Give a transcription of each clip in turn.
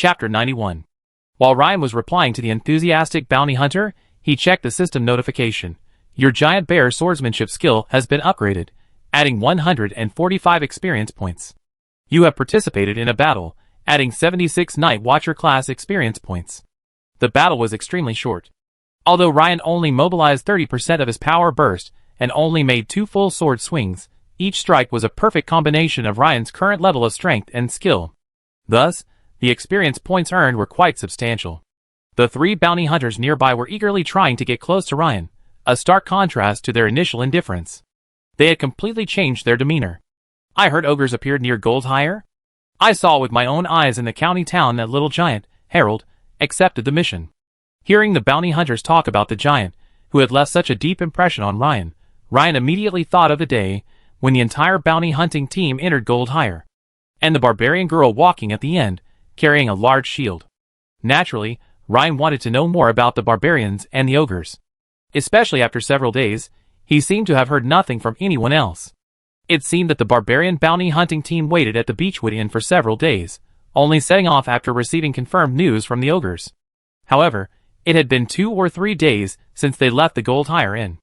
Chapter 91. While Ryan was replying to the enthusiastic bounty hunter, he checked the system notification. Your giant bear swordsmanship skill has been upgraded, adding 145 experience points. You have participated in a battle, adding 76 Night Watcher class experience points. The battle was extremely short. Although Ryan only mobilized 30% of his power burst and only made 2 full sword swings, each strike was a perfect combination of Ryan's current level of strength and skill. Thus, the experience points earned were quite substantial. The 3 bounty hunters nearby were eagerly trying to get close to Ryan, a stark contrast to their initial indifference. They had completely changed their demeanor. I heard ogres appeared near Goldhire. I saw with my own eyes in the county town that little giant, Harold, accepted the mission. Hearing the bounty hunters talk about the giant, who had left such a deep impression on Ryan, Ryan immediately thought of the day when the entire bounty hunting team entered Goldhire, and the barbarian girl walking at the end, carrying a large shield. Naturally, Ryan wanted to know more about the barbarians and the ogres. Especially after several days, he seemed to have heard nothing from anyone else. It seemed that the barbarian bounty hunting team waited at the Beechwood Inn for several days, only setting off after receiving confirmed news from the ogres. However, it had been 2 or 3 days since they left the Goldhire Inn.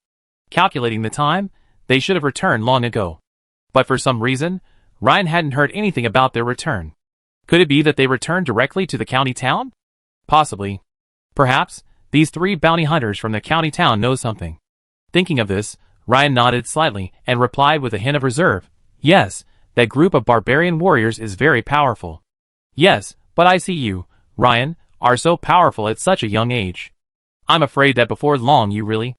Calculating the time, they should have returned long ago. But for some reason, Ryan hadn't heard anything about their return. Could it be that they returned directly to the county town? Possibly. Perhaps, these 3 bounty hunters from the county town know something. Thinking of this, Ryan nodded slightly and replied with a hint of reserve. Yes, that group of barbarian warriors is very powerful. Yes, but I see you, Ryan, are so powerful at such a young age. I'm afraid that before long you really...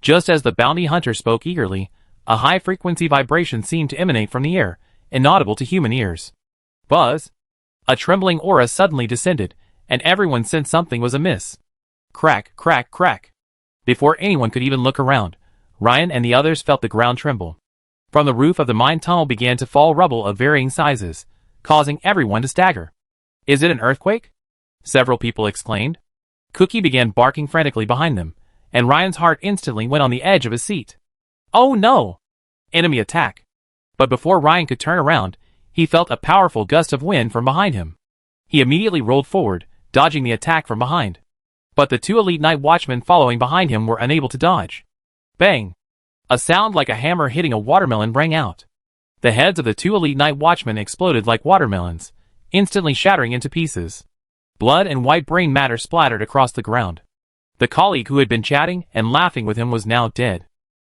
Just as the bounty hunter spoke eagerly, a high-frequency vibration seemed to emanate from the air, inaudible to human ears. Buzz! A trembling aura suddenly descended, and everyone sensed something was amiss. Crack, crack, crack. Before anyone could even look around, Ryan and the others felt the ground tremble. From the roof of the mine tunnel began to fall rubble of varying sizes, causing everyone to stagger. Is it an earthquake? Several people exclaimed. Cookie began barking frantically behind them, and Ryan's heart instantly went on the edge of his seat. Oh no! Enemy attack. But before Ryan could turn around, he felt a powerful gust of wind from behind him. He immediately rolled forward, dodging the attack from behind. But the 2 elite night watchmen following behind him were unable to dodge. Bang! A sound like a hammer hitting a watermelon rang out. The heads of the 2 elite night watchmen exploded like watermelons, instantly shattering into pieces. Blood and white brain matter splattered across the ground. The colleague who had been chatting and laughing with him was now dead.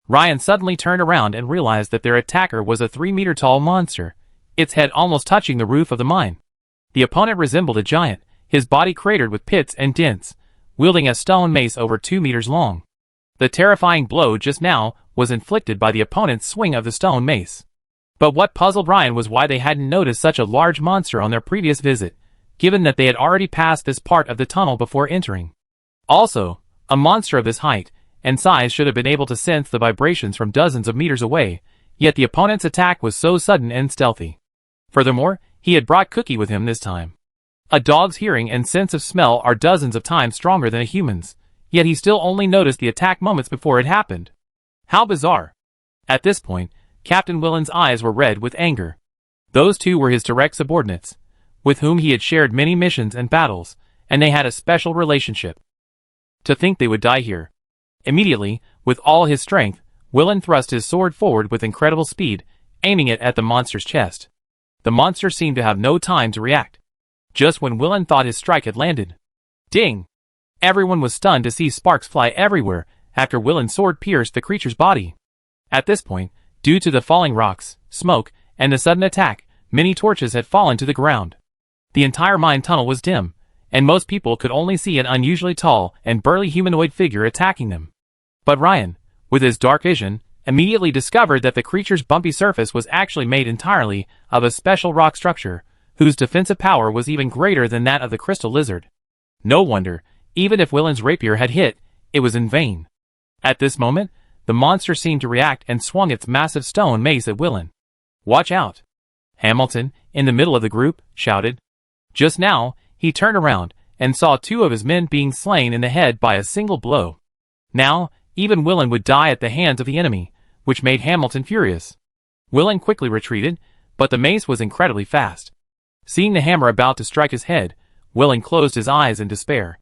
Ryan suddenly turned around and realized that their attacker was a 3-meter-tall monster, its head almost touching the roof of the mine. The opponent resembled a giant, his body cratered with pits and dents, wielding a stone mace over 2 meters long. The terrifying blow just now was inflicted by the opponent's swing of the stone mace. But what puzzled Ryan was why they hadn't noticed such a large monster on their previous visit, given that they had already passed this part of the tunnel before entering. Also, a monster of this height and size should have been able to sense the vibrations from dozens of meters away, yet the opponent's attack was so sudden and stealthy. Furthermore, he had brought Cookie with him this time. A dog's hearing and sense of smell are dozens of times stronger than a human's, yet he still only noticed the attack moments before it happened. How bizarre. At this point, Captain Willen's eyes were red with anger. Those 2 were his direct subordinates, with whom he had shared many missions and battles, and they had a special relationship. To think they would die here. Immediately, with all his strength, Willen thrust his sword forward with incredible speed, aiming it at the monster's chest. The monster seemed to have no time to react. Just when Willen thought his strike had landed. Ding! Everyone was stunned to see sparks fly everywhere after Willen's sword pierced the creature's body. At this point, due to the falling rocks, smoke, and the sudden attack, many torches had fallen to the ground. The entire mine tunnel was dim, and most people could only see an unusually tall and burly humanoid figure attacking them. But Ryan, with his dark vision, immediately discovered that the creature's bumpy surface was actually made entirely of a special rock structure, whose defensive power was even greater than that of the crystal lizard. No wonder, even if Willen's rapier had hit, it was in vain. At this moment, the monster seemed to react and swung its massive stone mace at Willen. Watch out! Hamilton, in the middle of the group, shouted. Just now, he turned around and saw 2 of his men being slain in the head by a single blow. Now, even Willen would die at the hands of the enemy, which made Hamilton furious. Willen quickly retreated, but the mace was incredibly fast. Seeing the hammer about to strike his head, Willen closed his eyes in despair.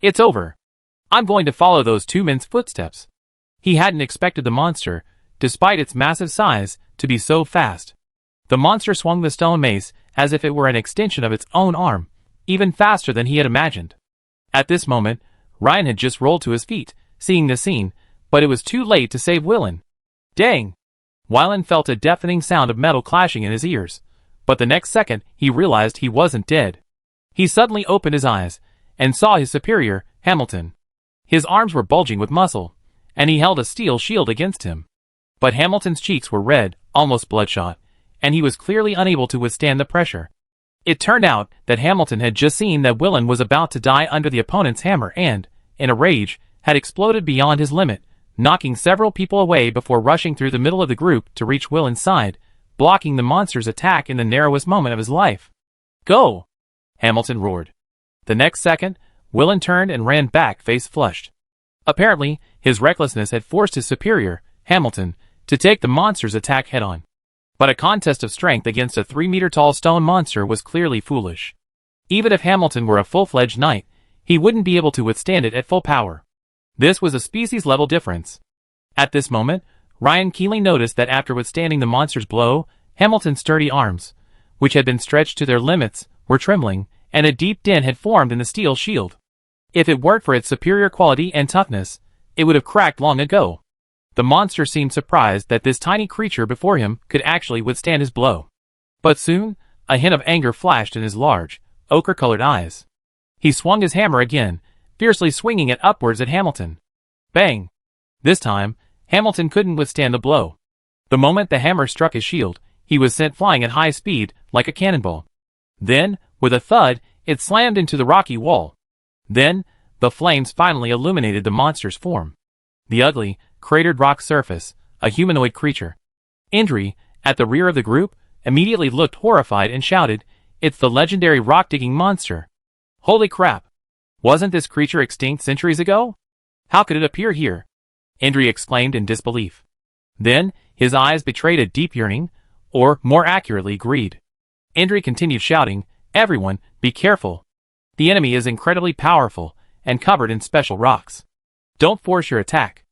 It's over. I'm going to follow those two men's footsteps. He hadn't expected the monster, despite its massive size, to be so fast. The monster swung the stone mace as if it were an extension of its own arm, even faster than he had imagined. At this moment, Ryan had just rolled to his feet, seeing the scene, but it was too late to save Willen. Dang! Willen felt a deafening sound of metal clashing in his ears, but the next second he realized he wasn't dead. He suddenly opened his eyes, and saw his superior, Hamilton. His arms were bulging with muscle, and he held a steel shield against him. But Hamilton's cheeks were red, almost bloodshot, and he was clearly unable to withstand the pressure. It turned out that Hamilton had just seen that Willen was about to die under the opponent's hammer and, in a rage, had exploded beyond his limit, knocking several people away before rushing through the middle of the group to reach Willen's side, blocking the monster's attack in the narrowest moment of his life. Go! Hamilton roared. The next second, Willen turned and ran back face flushed. Apparently, his recklessness had forced his superior, Hamilton, to take the monster's attack head-on. But a contest of strength against a 3-meter-tall stone monster was clearly foolish. Even if Hamilton were a full-fledged knight, he wouldn't be able to withstand it at full power. This was a species-level difference. At this moment, Ryan keenly noticed that after withstanding the monster's blow, Hamilton's sturdy arms, which had been stretched to their limits, were trembling, and a deep dent had formed in the steel shield. If it weren't for its superior quality and toughness, it would have cracked long ago. The monster seemed surprised that this tiny creature before him could actually withstand his blow. But soon, a hint of anger flashed in his large, ochre-colored eyes. He swung his hammer again, fiercely swinging it upwards at Hamilton. Bang! This time, Hamilton couldn't withstand the blow. The moment the hammer struck his shield, he was sent flying at high speed, like a cannonball. Then, with a thud, it slammed into the rocky wall. Then, the flames finally illuminated the monster's form. The ugly, cratered rock surface, a humanoid creature. Indri, at the rear of the group, immediately looked horrified and shouted, "It's the legendary rock-digging monster! Holy crap! Wasn't this creature extinct centuries ago? How could it appear here?" Indri exclaimed in disbelief. Then, his eyes betrayed a deep yearning, or, more accurately, greed. Indri continued shouting, "Everyone, be careful! The enemy is incredibly powerful, and covered in special rocks. Don't force your attack.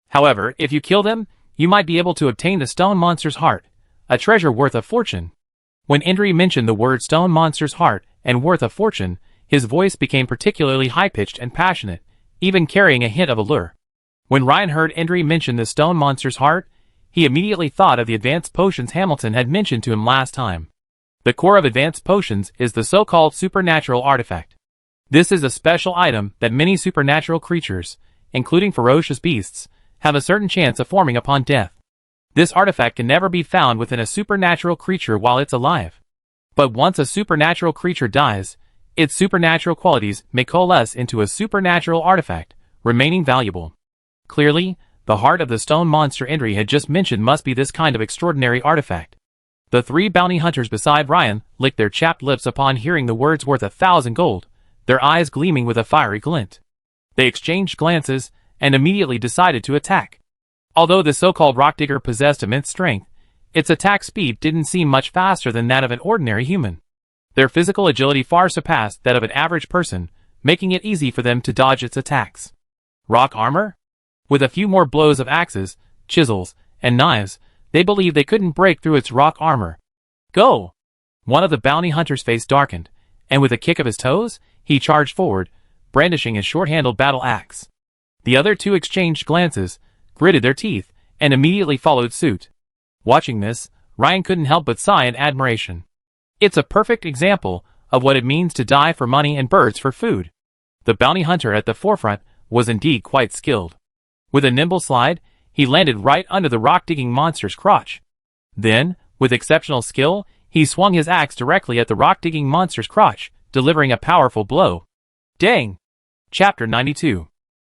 However, if you kill them, you might be able to obtain the stone monster's heart, a treasure worth a fortune." When Indri mentioned the word stone monster's heart and worth a fortune, his voice became particularly high-pitched and passionate, even carrying a hint of allure. When Ryan heard Indri mention the stone monster's heart, he immediately thought of the advanced potions Hamilton had mentioned to him last time. The core of advanced potions is the so-called supernatural artifact. This is a special item that many supernatural creatures, including ferocious beasts, have a certain chance of forming upon death. This artifact can never be found within a supernatural creature while it's alive. But once a supernatural creature dies, its supernatural qualities may coalesce into a supernatural artifact, remaining valuable. Clearly, the heart of the stone monster Indri had just mentioned must be this kind of extraordinary artifact. The 3 bounty hunters beside Ryan licked their chapped lips upon hearing the words worth 1,000 gold, their eyes gleaming with a fiery glint. They exchanged glances, and immediately decided to attack. Although the so-called rock digger possessed immense strength, its attack speed didn't seem much faster than that of an ordinary human. Their physical agility far surpassed that of an average person, making it easy for them to dodge its attacks. Rock armor? With a few more blows of axes, chisels, and knives, they believed they couldn't break through its rock armor. Go! One of the bounty hunters' face darkened, and with a kick of his toes, he charged forward, brandishing his short-handled battle axe. The other 2 exchanged glances, gritted their teeth, and immediately followed suit. Watching this, Ryan couldn't help but sigh in admiration. It's a perfect example of what it means to die for money and birds for food. The bounty hunter at the forefront was indeed quite skilled. With a nimble slide, he landed right under the rock-digging monster's crotch. Then, with exceptional skill, he swung his axe directly at the rock-digging monster's crotch, delivering a powerful blow. Dang! Chapter 92.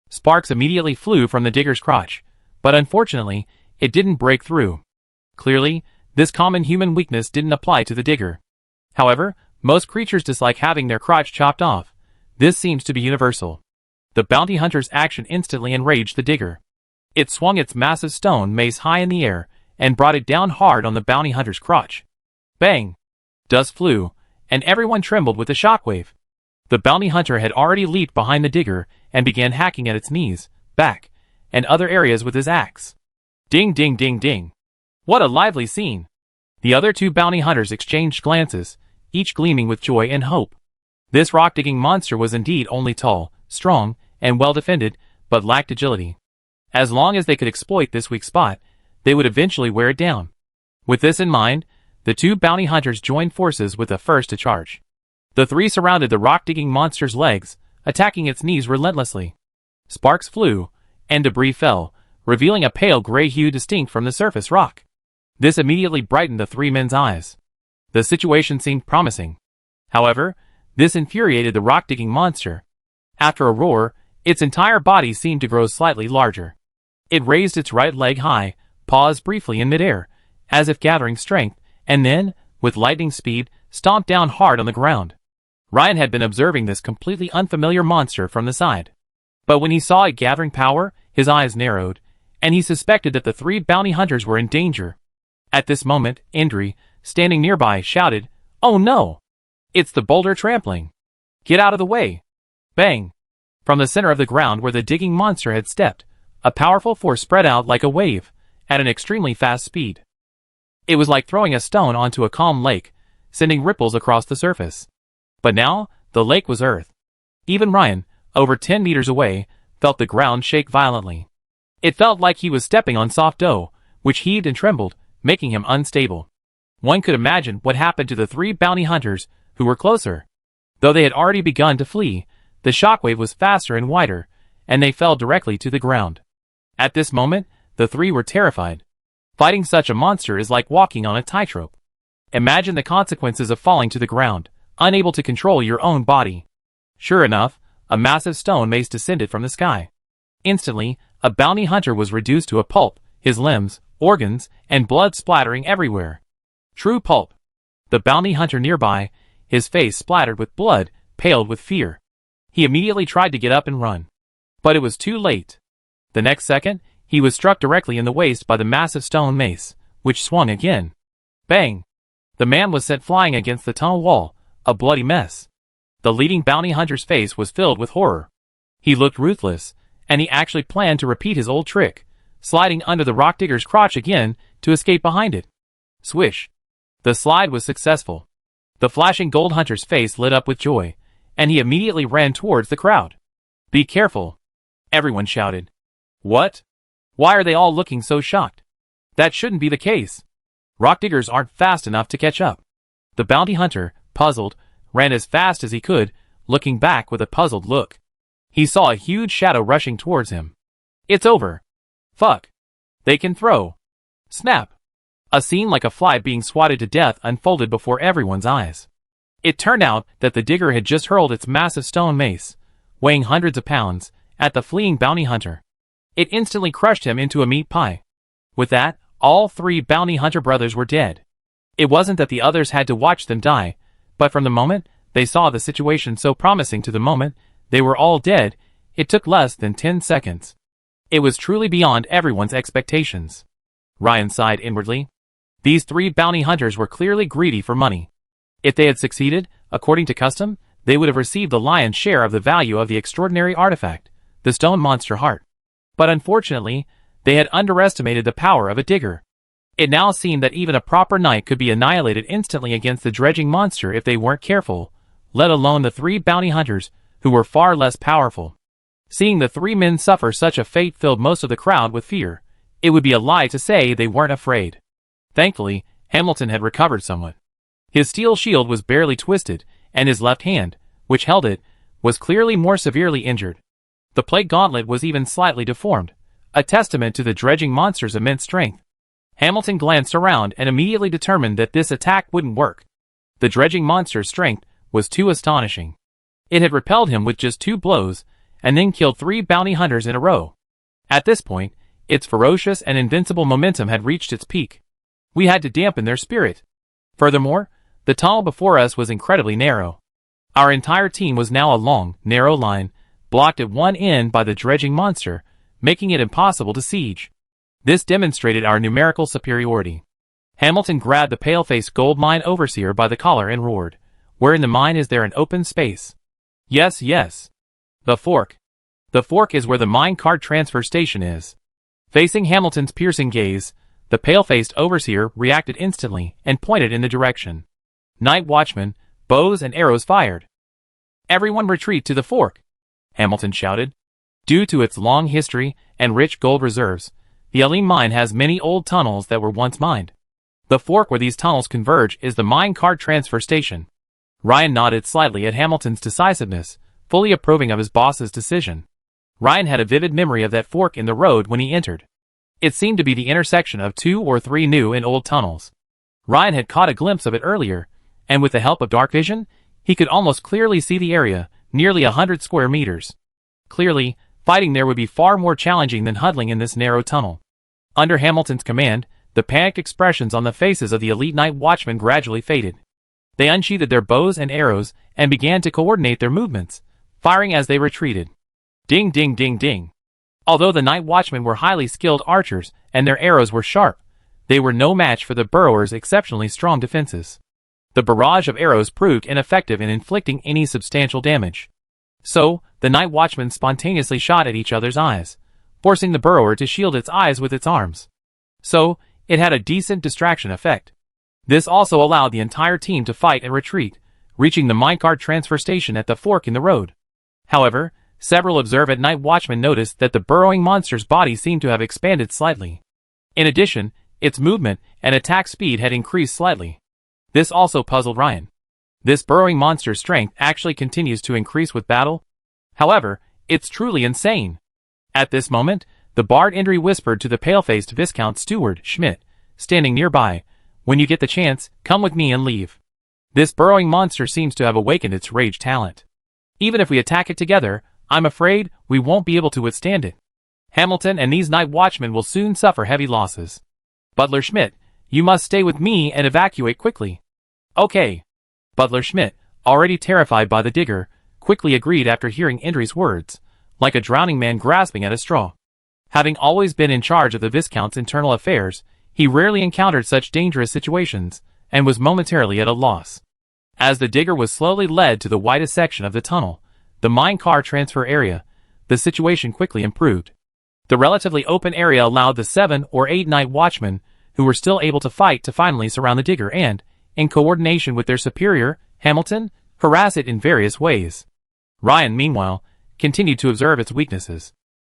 Sparks immediately flew from the digger's crotch, but unfortunately, it didn't break through. Clearly, this common human weakness didn't apply to the digger. However, most creatures dislike having their crotch chopped off. This seems to be universal. The bounty hunter's action instantly enraged the digger. It swung its massive stone mace high in the air, and brought it down hard on the bounty hunter's crotch. Bang! Dust flew, and everyone trembled with the shockwave. The bounty hunter had already leaped behind the digger and began hacking at its knees, back, and other areas with his axe. Ding ding ding ding. What a lively scene! The other two bounty hunters exchanged glances, each gleaming with joy and hope. This rock-digging monster was indeed only tall, strong, and well-defended, but lacked agility. As long as they could exploit this weak spot, they would eventually wear it down. With this in mind, the two bounty hunters joined forces with the first to charge. The three surrounded the rock-digging monster's legs, attacking its knees relentlessly. Sparks flew, and debris fell, revealing a pale gray hue distinct from the surface rock. This immediately brightened the three men's eyes. The situation seemed promising. However, this infuriated the rock-digging monster. After a roar, its entire body seemed to grow slightly larger. It raised its right leg high, paused briefly in midair, as if gathering strength, and then, with lightning speed, stomped down hard on the ground. Ryan had been observing this completely unfamiliar monster from the side. But when he saw it gathering power, his eyes narrowed, and he suspected that the three bounty hunters were in danger. At this moment, Indri, standing nearby, shouted, "Oh no! It's the boulder trampling! Get out of the way!" Bang! From the center of the ground where the digging monster had stepped, a powerful force spread out like a wave, at an extremely fast speed. It was like throwing a stone onto a calm lake, sending ripples across the surface. But now, the lake was earth. Even Ryan, over 10 meters away, felt the ground shake violently. It felt like he was stepping on soft dough, which heaved and trembled, making him unstable. One could imagine what happened to the three bounty hunters who were closer. Though they had already begun to flee, the shockwave was faster and wider, and they fell directly to the ground. At this moment, the three were terrified. Fighting such a monster is like walking on a tightrope. Imagine the consequences of falling to the ground, unable to control your own body. Sure enough, a massive stone mace descended from the sky. Instantly, a bounty hunter was reduced to a pulp, his limbs, organs, and blood splattering everywhere. True pulp. The bounty hunter nearby, his face splattered with blood, paled with fear. He immediately tried to get up and run. But it was too late. The next second, he was struck directly in the waist by the massive stone mace, which swung again. Bang! The man was sent flying against the tunnel wall, a bloody mess. The leading bounty hunter's face was filled with horror. He looked ruthless, and he actually planned to repeat his old trick, sliding under the rock digger's crotch again to escape behind it. Swish! The slide was successful. The flashing gold hunter's face lit up with joy, and he immediately ran towards the crowd. "Be careful!" everyone shouted. What? Why are they all looking so shocked? That shouldn't be the case. Rock diggers aren't fast enough to catch up. The bounty hunter, puzzled, ran as fast as he could, looking back with a puzzled look. He saw a huge shadow rushing towards him. It's over. Fuck. They can throw. Snap. A scene like a fly being swatted to death unfolded before everyone's eyes. It turned out that the digger had just hurled its massive stone mace, weighing hundreds of pounds, at the fleeing bounty hunter. It instantly crushed him into a meat pie. With that, all three bounty hunter brothers were dead. It wasn't that the others had to watch them die, but from the moment they saw the situation so promising to the moment they were all dead, it took less than 10 seconds. It was truly beyond everyone's expectations. Ryan sighed inwardly. These three bounty hunters were clearly greedy for money. If they had succeeded, according to custom, they would have received the lion's share of the value of the extraordinary artifact, the stone monster heart. But unfortunately, they had underestimated the power of a digger. It now seemed that even a proper knight could be annihilated instantly against the dredging monster if they weren't careful, let alone the three bounty hunters, who were far less powerful. Seeing the three men suffer such a fate filled most of the crowd with fear. It would be a lie to say they weren't afraid. Thankfully, Hamilton had recovered somewhat. His steel shield was barely twisted, and his left hand, which held it, was clearly more severely injured. The plate gauntlet was even slightly deformed, a testament to the dredging monster's immense strength. Hamilton glanced around and immediately determined that this attack wouldn't work. The dredging monster's strength was too astonishing. It had repelled him with just 2 blows, and then killed 3 bounty hunters in a row. At this point, its ferocious and invincible momentum had reached its peak. We had to dampen their spirit. Furthermore, the tunnel before us was incredibly narrow. Our entire team was now a long, narrow line, blocked at one end by the dredging monster, making it impossible to siege. This demonstrated our numerical superiority. Hamilton grabbed the pale-faced gold mine overseer by the collar and roared, "Where in the mine is there an open space?" Yes, yes. The fork. The fork is where the mine cart transfer station is. Facing Hamilton's piercing gaze, the pale-faced overseer reacted instantly and pointed in the direction. Night watchman, bows and arrows fired. Everyone retreat to the fork, Hamilton shouted. Due to its long history and rich gold reserves, the Alim mine has many old tunnels that were once mined. The fork where these tunnels converge is the mine cart transfer station. Ryan nodded slightly at Hamilton's decisiveness, fully approving of his boss's decision. Ryan had a vivid memory of that fork in the road when he entered. It seemed to be the intersection of 2 or 3 new and old tunnels. Ryan had caught a glimpse of it earlier, and with the help of dark vision, he could almost clearly see the area, nearly 100 square meters. Clearly, fighting there would be far more challenging than huddling in this narrow tunnel. Under Hamilton's command, the panicked expressions on the faces of the elite night watchmen gradually faded. They unsheathed their bows and arrows and began to coordinate their movements, firing as they retreated. Ding ding ding ding. Although the night watchmen were highly skilled archers and their arrows were sharp, they were no match for the burrowers' exceptionally strong defenses. The barrage of arrows proved ineffective in inflicting any substantial damage. So, the night watchmen spontaneously shot at each other's eyes, forcing the burrower to shield its eyes with its arms. So, it had a decent distraction effect. This also allowed the entire team to fight and retreat, reaching the minecart transfer station at the fork in the road. However, several observant night watchmen noticed that the burrowing monster's body seemed to have expanded slightly. In addition, its movement and attack speed had increased slightly. This also puzzled Ryan. This burrowing monster's strength actually continues to increase with battle. However, it's truly insane. At this moment, the bard Indri whispered to the pale-faced Viscount Steward, Schmidt, standing nearby, "When you get the chance, come with me and leave. This burrowing monster seems to have awakened its rage talent. Even if we attack it together, I'm afraid we won't be able to withstand it. Hamilton and these night watchmen will soon suffer heavy losses. Butler Schmidt, you must stay with me and evacuate quickly." "Okay." Butler Schmidt, already terrified by the digger, quickly agreed after hearing Indri's words, like a drowning man grasping at a straw. Having always been in charge of the Viscount's internal affairs, he rarely encountered such dangerous situations, and was momentarily at a loss. As the digger was slowly led to the widest section of the tunnel, the mine car transfer area, the situation quickly improved. The relatively open area allowed the 7 or 8 night watchmen, who were still able to fight, to finally surround the digger and, in coordination with their superior, Hamilton, harass it in various ways. Ryan, meanwhile, continued to observe its weaknesses.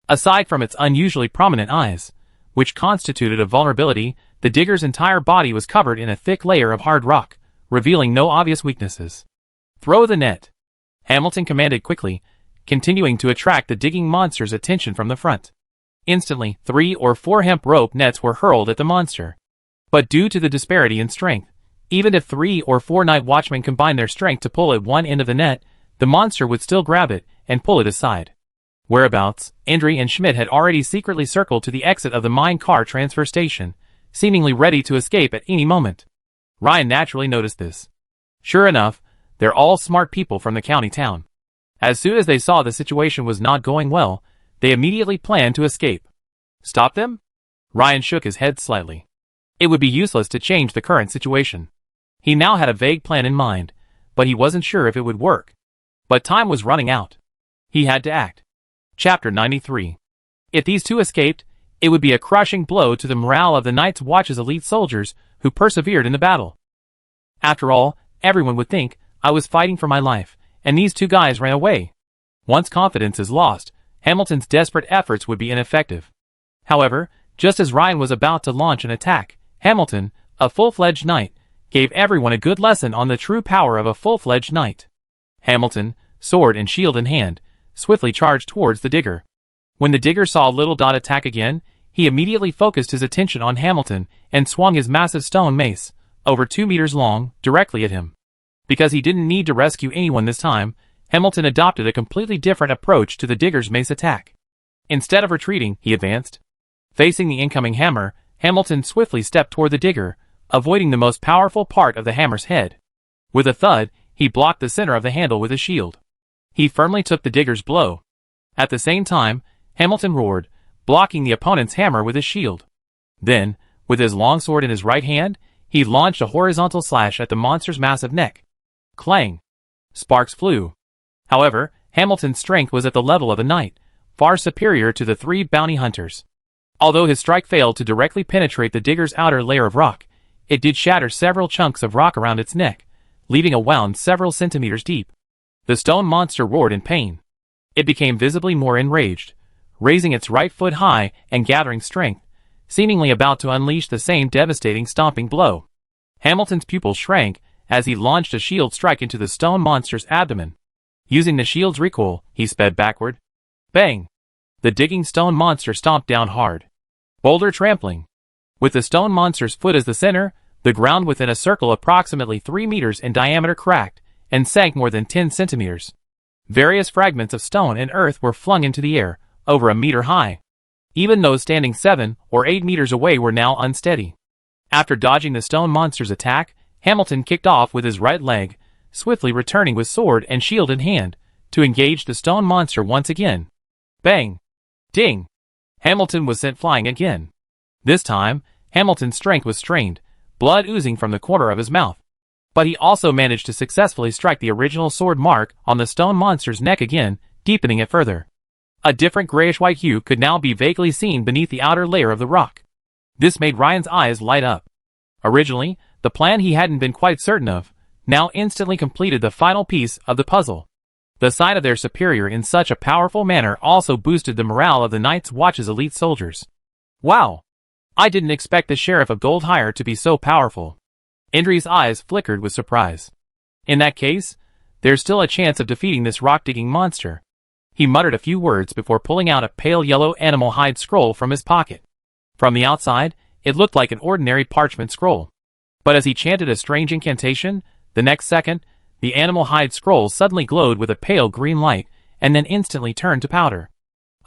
Aside from its unusually prominent eyes, which constituted a vulnerability, the digger's entire body was covered in a thick layer of hard rock, revealing no obvious weaknesses. "Throw the net," Hamilton commanded quickly, continuing to attract the digging monster's attention from the front. Instantly, 3 or 4 hemp rope nets were hurled at the monster. But due to the disparity in strength, even if 3 or 4 night watchmen combined their strength to pull at one end of the net, the monster would still grab it and pull it aside. Whereabouts, Indri and Schmidt had already secretly circled to the exit of the mine car transfer station, seemingly ready to escape at any moment. Ryan naturally noticed this. Sure enough, they're all smart people from the county town. As soon as they saw the situation was not going well, they immediately planned to escape. Stop them? Ryan shook his head slightly. It would be useless to change the current situation. He now had a vague plan in mind, but he wasn't sure if it would work. But time was running out. He had to act. Chapter 93. If these two escaped, it would be a crushing blow to the morale of the Night's Watch's elite soldiers who persevered in the battle. After all, everyone would think I was fighting for my life, and these two guys ran away. Once confidence is lost, Hamilton's desperate efforts would be ineffective. However, just as Ryan was about to launch an attack, Hamilton, a full-fledged knight, gave everyone a good lesson on the true power of a full-fledged knight. Hamilton, sword and shield in hand, swiftly charged towards the digger. When the digger saw Little Dot attack again, he immediately focused his attention on Hamilton and swung his massive stone mace, over 2 meters long, directly at him. Because he didn't need to rescue anyone this time, Hamilton adopted a completely different approach to the digger's mace attack. Instead of retreating, he advanced. Facing the incoming hammer, Hamilton swiftly stepped toward the digger, avoiding the most powerful part of the hammer's head. With a thud, he blocked the center of the handle with his shield. He firmly took the digger's blow. At the same time, Hamilton roared, blocking the opponent's hammer with his shield. Then, with his longsword in his right hand, he launched a horizontal slash at the monster's massive neck. Clang! Sparks flew. However, Hamilton's strength was at the level of a knight, far superior to the three bounty hunters. Although his strike failed to directly penetrate the digger's outer layer of rock, it did shatter several chunks of rock around its neck, leaving a wound several centimeters deep. The stone monster roared in pain. It became visibly more enraged, raising its right foot high and gathering strength, seemingly about to unleash the same devastating stomping blow. Hamilton's pupils shrank as he launched a shield strike into the stone monster's abdomen. Using the shield's recoil, he sped backward. Bang! The digging stone monster stomped down hard. Boulder trampling. With the stone monster's foot as the center, the ground within a circle approximately 3 meters in diameter cracked and sank more than 10 centimeters. Various fragments of stone and earth were flung into the air, over a meter high. Even those standing 7 or 8 meters away were now unsteady. After dodging the stone monster's attack, Hamilton kicked off with his right leg, swiftly returning with sword and shield in hand, to engage the stone monster once again. Bang! Ding! Hamilton was sent flying again. This time, Hamilton's strength was strained, blood oozing from the corner of his mouth. But he also managed to successfully strike the original sword mark on the stone monster's neck again, deepening it further. A different grayish-white hue could now be vaguely seen beneath the outer layer of the rock. This made Ryan's eyes light up. Originally, the plan he hadn't been quite certain of, now instantly completed the final piece of the puzzle. The sight of their superior in such a powerful manner also boosted the morale of the Night's Watch's elite soldiers. Wow! I didn't expect the Sheriff of Goldhire to be so powerful. Indri's eyes flickered with surprise. In that case, there's still a chance of defeating this rock-digging monster. He muttered a few words before pulling out a pale yellow animal hide scroll from his pocket. From the outside, it looked like an ordinary parchment scroll. But as he chanted a strange incantation, the next second, the animal hide scroll suddenly glowed with a pale green light, and then instantly turned to powder.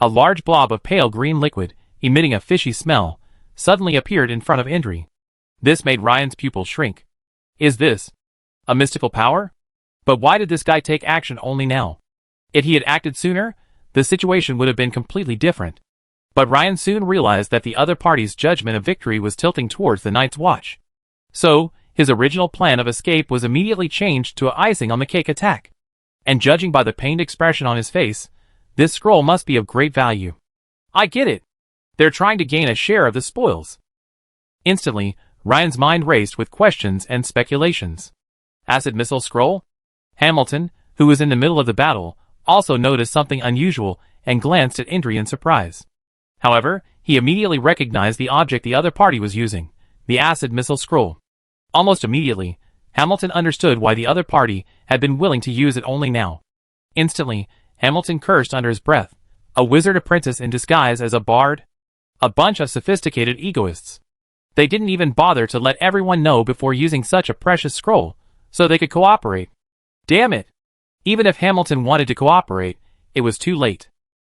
A large blob of pale green liquid, emitting a fishy smell, suddenly appeared in front of Indri. This made Ryan's pupils shrink. Is this a mystical power? But why did this guy take action only now? If he had acted sooner, the situation would have been completely different. But Ryan soon realized that the other party's judgment of victory was tilting towards the Night's Watch. So, his original plan of escape was immediately changed to an icing on the cake attack. And judging by the pained expression on his face, this scroll must be of great value. I get it. They're trying to gain a share of the spoils. Instantly, Ryan's mind raced with questions and speculations. Acid missile scroll? Hamilton, who was in the middle of the battle, also noticed something unusual and glanced at Indri in surprise. However, he immediately recognized the object the other party was using, the acid missile scroll. Almost immediately, Hamilton understood why the other party had been willing to use it only now. Instantly, Hamilton cursed under his breath. A wizard apprentice in disguise as a bard? A bunch of sophisticated egoists. They didn't even bother to let everyone know before using such a precious scroll, so they could cooperate. Damn it! Even if Hamilton wanted to cooperate, it was too late.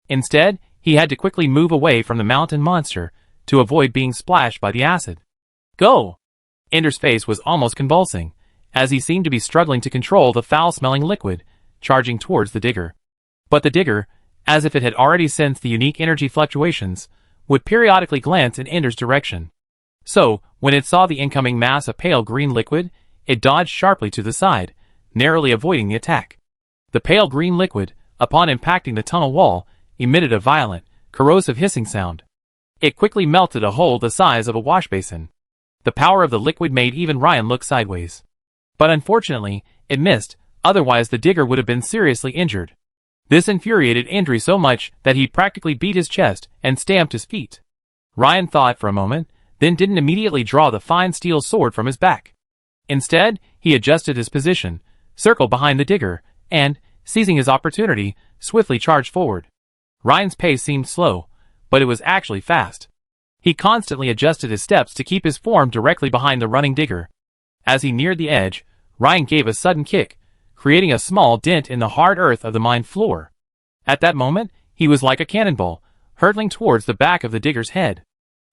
Instead, he had to quickly move away from the mountain monster to avoid being splashed by the acid. Go! Ender's face was almost convulsing, as he seemed to be struggling to control the foul-smelling liquid, charging towards the digger. But the digger, as if it had already sensed the unique energy fluctuations, would periodically glance in Ender's direction. So, when it saw the incoming mass of pale green liquid, it dodged sharply to the side, narrowly avoiding the attack. The pale green liquid, upon impacting the tunnel wall, emitted a violent, corrosive hissing sound. It quickly melted a hole the size of a wash basin. The power of the liquid made even Ryan look sideways. But unfortunately, it missed, otherwise the digger would have been seriously injured. This infuriated Indri so much that he practically beat his chest and stamped his feet. Ryan thought for a moment, then didn't immediately draw the fine steel sword from his back. Instead, he adjusted his position, circled behind the digger, and, seizing his opportunity, swiftly charged forward. Ryan's pace seemed slow, but it was actually fast. He constantly adjusted his steps to keep his form directly behind the running digger. As he neared the edge, Ryan gave a sudden kick, creating a small dent in the hard earth of the mine floor. At that moment, he was like a cannonball, hurtling towards the back of the digger's head.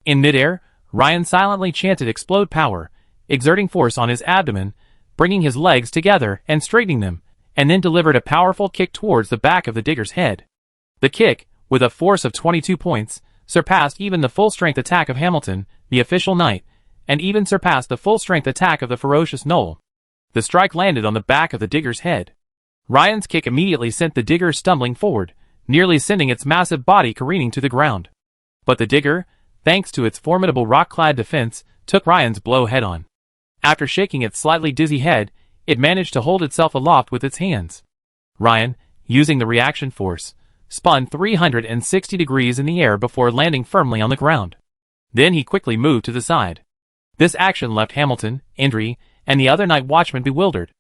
In midair, Ryan silently chanted explode power, exerting force on his abdomen, bringing his legs together and straightening them, and then delivered a powerful kick towards the back of the digger's head. The kick, with a force of 22 points, surpassed even the full-strength attack of Hamilton, the official knight, and even surpassed the full-strength attack of the ferocious Knoll. The strike landed on the back of the digger's head. Ryan's kick immediately sent the digger stumbling forward, nearly sending its massive body careening to the ground. But the digger, thanks to its formidable rock-clad defense, took Ryan's blow head-on. After shaking its slightly dizzy head, it managed to hold itself aloft with its hands. Ryan, using the reaction force, spun 360 degrees in the air before landing firmly on the ground. Then he quickly moved to the side. This action left Hamilton, Indri, and the other night watchman bewildered.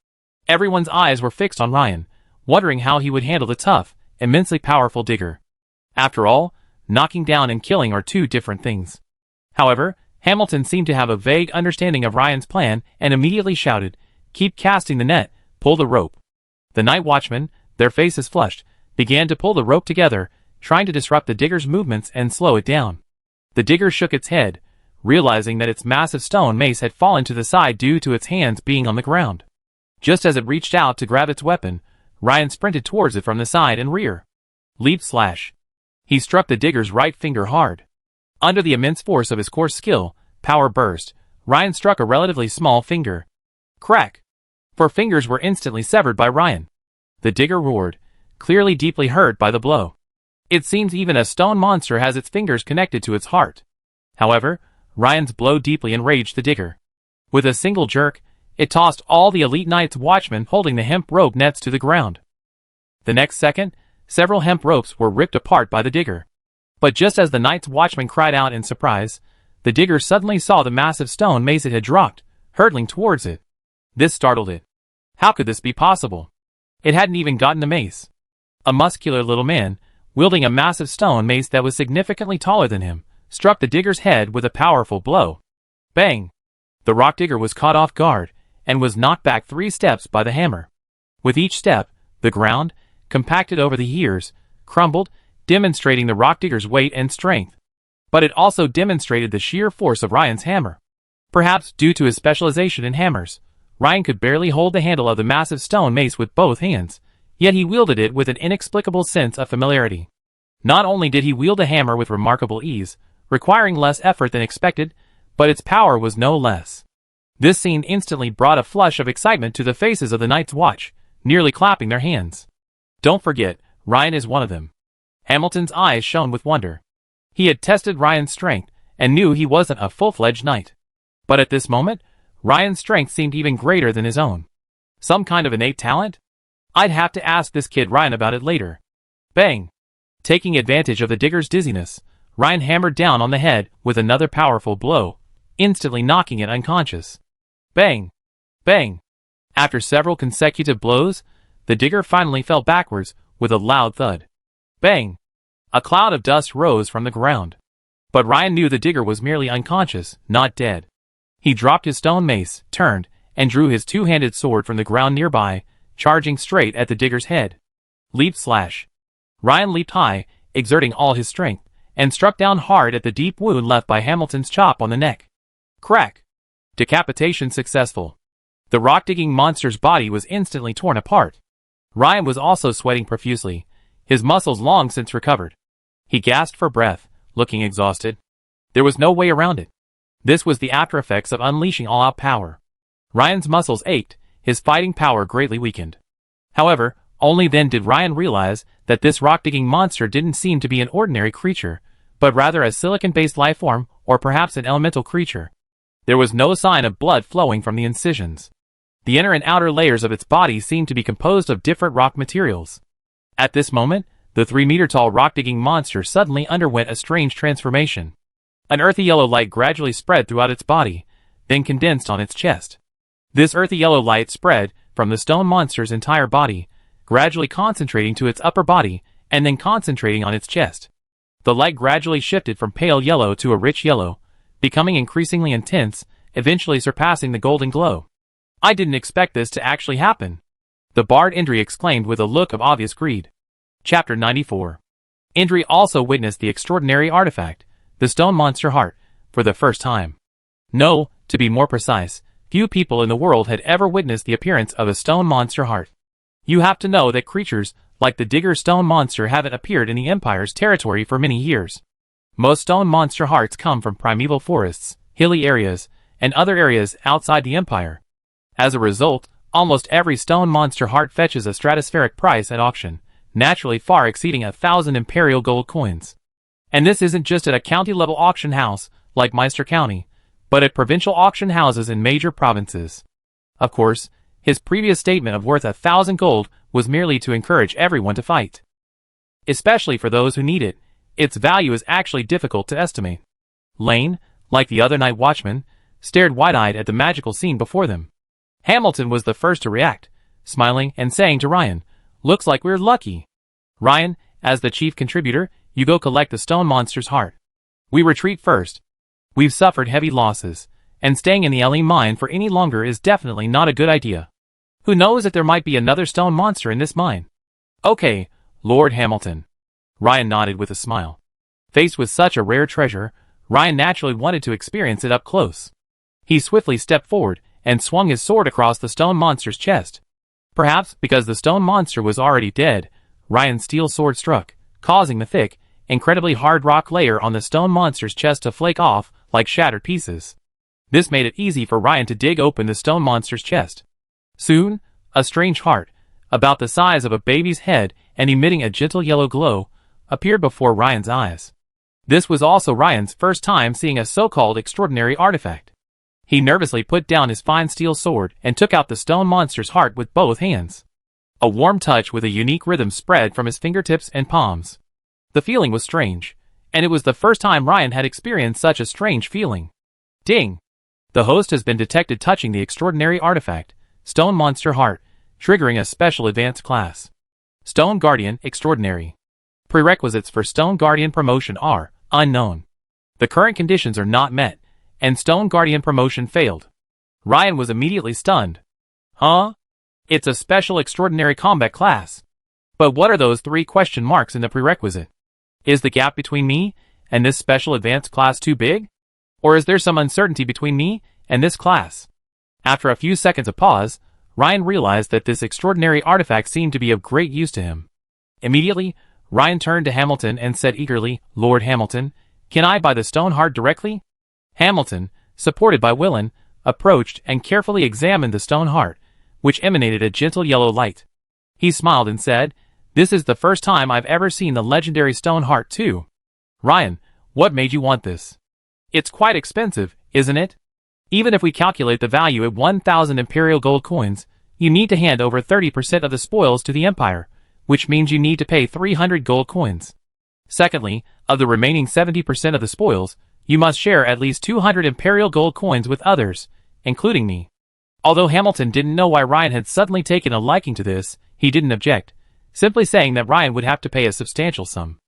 Everyone's eyes were fixed on Ryan, wondering how he would handle the tough, immensely powerful digger. After all, knocking down and killing are two different things. However, Hamilton seemed to have a vague understanding of Ryan's plan and immediately shouted, "Keep casting the net, pull the rope." The night watchmen, their faces flushed, began to pull the rope together, trying to disrupt the digger's movements and slow it down. The digger shook its head, realizing that its massive stone mace had fallen to the side due to its hands being on the ground. Just as it reached out to grab its weapon, Ryan sprinted towards it from the side and rear. Leap slash. He struck the digger's right finger hard. Under the immense force of his coarse skill, power burst, Ryan struck a relatively small finger. Crack! 4 fingers were instantly severed by Ryan. The digger roared, clearly deeply hurt by the blow. It seems even a stone monster has its fingers connected to its heart. However, Ryan's blow deeply enraged the digger. With a single jerk, it tossed all the elite knight's watchmen holding the hemp rope nets to the ground. The next second, several hemp ropes were ripped apart by the digger. But just as the knight's watchman cried out in surprise, the digger suddenly saw the massive stone mace it had dropped, hurtling towards it. This startled it. How could this be possible? It hadn't even gotten the mace. A muscular little man, wielding a massive stone mace that was significantly taller than him, struck the digger's head with a powerful blow. Bang! The rock digger was caught off guard, and was knocked back 3 steps by the hammer. With each step, the ground, compacted over the years, crumbled, demonstrating the rock digger's weight and strength. But it also demonstrated the sheer force of Ryan's hammer. Perhaps due to his specialization in hammers, Ryan could barely hold the handle of the massive stone mace with both hands, yet he wielded it with an inexplicable sense of familiarity. Not only did he wield a hammer with remarkable ease, requiring less effort than expected, but its power was no less. This scene instantly brought a flush of excitement to the faces of the Night's Watch, nearly clapping their hands. Don't forget, Ryan is one of them. Hamilton's eyes shone with wonder. He had tested Ryan's strength, and knew he wasn't a full-fledged knight. But at this moment, Ryan's strength seemed even greater than his own. Some kind of innate talent? I'd have to ask this kid Ryan about it later. Bang! Taking advantage of the digger's dizziness, Ryan hammered down on the head with another powerful blow, instantly knocking it unconscious. Bang! Bang! After several consecutive blows, the digger finally fell backwards with a loud thud. Bang! A cloud of dust rose from the ground. But Ryan knew the digger was merely unconscious, not dead. He dropped his stone mace, turned, and drew his 2-handed sword from the ground nearby, charging straight at the digger's head. Leap slash. Ryan leaped high, exerting all his strength, and struck down hard at the deep wound left by Hamilton's chop on the neck. Crack! Decapitation successful. The rock-digging monster's body was instantly torn apart. Ryan was also sweating profusely, his muscles long since recovered. He gasped for breath, looking exhausted. There was no way around it. This was the after-effects of unleashing all-out power. Ryan's muscles ached, his fighting power greatly weakened. However, only then did Ryan realize that this rock-digging monster didn't seem to be an ordinary creature, but rather a silicon-based lifeform, or perhaps an elemental creature. There was no sign of blood flowing from the incisions. The inner and outer layers of its body seemed to be composed of different rock materials. At this moment, the 3-meter-tall rock-digging monster suddenly underwent a strange transformation. An earthy yellow light gradually spread throughout its body, then condensed on its chest. This earthy yellow light spread from the stone monster's entire body, gradually concentrating to its upper body, and then concentrating on its chest. The light gradually shifted from pale yellow to a rich yellow, becoming increasingly intense, eventually surpassing the golden glow. I didn't expect this to actually happen. The bard Indri exclaimed with a look of obvious greed. Chapter 94. Indri also witnessed the extraordinary artifact, the stone monster heart, for the first time. No, to be more precise, few people in the world had ever witnessed the appearance of a stone monster heart. You have to know that creatures like the digger stone monster haven't appeared in the Empire's territory for many years. Most stone monster hearts come from primeval forests, hilly areas, and other areas outside the Empire. As a result, Almost every stone monster heart fetches a stratospheric price at auction, naturally far exceeding 1,000 imperial gold coins. And this isn't just at a county-level auction house, like Meister County, but at provincial auction houses in major provinces. Of course, his previous statement of worth 1,000 gold was merely to encourage everyone to fight. Especially for those who need it, its value is actually difficult to estimate. Lane, like the other night watchman, stared wide-eyed at the magical scene before them. Hamilton was the first to react, smiling and saying to Ryan, "Looks like we're lucky. Ryan, as the chief contributor, you go collect the stone monster's heart. We retreat first. We've suffered heavy losses, and staying in the LE mine for any longer is definitely not a good idea. Who knows if there might be another stone monster in this mine?" "Okay, Lord Hamilton." Ryan nodded with a smile. Faced with such a rare treasure, Ryan naturally wanted to experience it up close. He swiftly stepped forward and swung his sword across the stone monster's chest. Perhaps because the stone monster was already dead, Ryan's steel sword struck, causing the thick, incredibly hard rock layer on the stone monster's chest to flake off like shattered pieces. This made it easy for Ryan to dig open the stone monster's chest. Soon, a strange heart, about the size of a baby's head and emitting a gentle yellow glow, appeared before Ryan's eyes. This was also Ryan's first time seeing a so-called extraordinary artifact. He nervously put down his fine steel sword and took out the stone monster's heart with both hands. A warm touch with a unique rhythm spread from his fingertips and palms. The feeling was strange, and it was the first time Ryan had experienced such a strange feeling. Ding! The host has been detected touching the extraordinary artifact, Stone Monster Heart, triggering a special advanced class. Stone Guardian Extraordinary. Prerequisites for Stone Guardian promotion are unknown. The current conditions are not met, and Stone Guardian promotion failed. Ryan was immediately stunned. Huh? It's a special extraordinary combat class. But what are those 3 question marks in the prerequisite? Is the gap between me and this special advanced class too big? Or is there some uncertainty between me and this class? After a few seconds of pause, Ryan realized that this extraordinary artifact seemed to be of great use to him. Immediately, Ryan turned to Hamilton and said eagerly, "Lord Hamilton, can I buy the stone heart directly?" Hamilton, supported by Willen, approached and carefully examined the stone heart, which emanated a gentle yellow light. He smiled and said, "This is the first time I've ever seen the legendary stone heart too. Ryan, what made you want this? It's quite expensive, isn't it? Even if we calculate the value at 1,000 imperial gold coins, you need to hand over 30% of the spoils to the Empire, which means you need to pay 300 gold coins. Secondly, of the remaining 70% of the spoils, you must share at least 200 imperial gold coins with others, including me." Although Hamilton didn't know why Ryan had suddenly taken a liking to this, he didn't object, simply saying that Ryan would have to pay a substantial sum.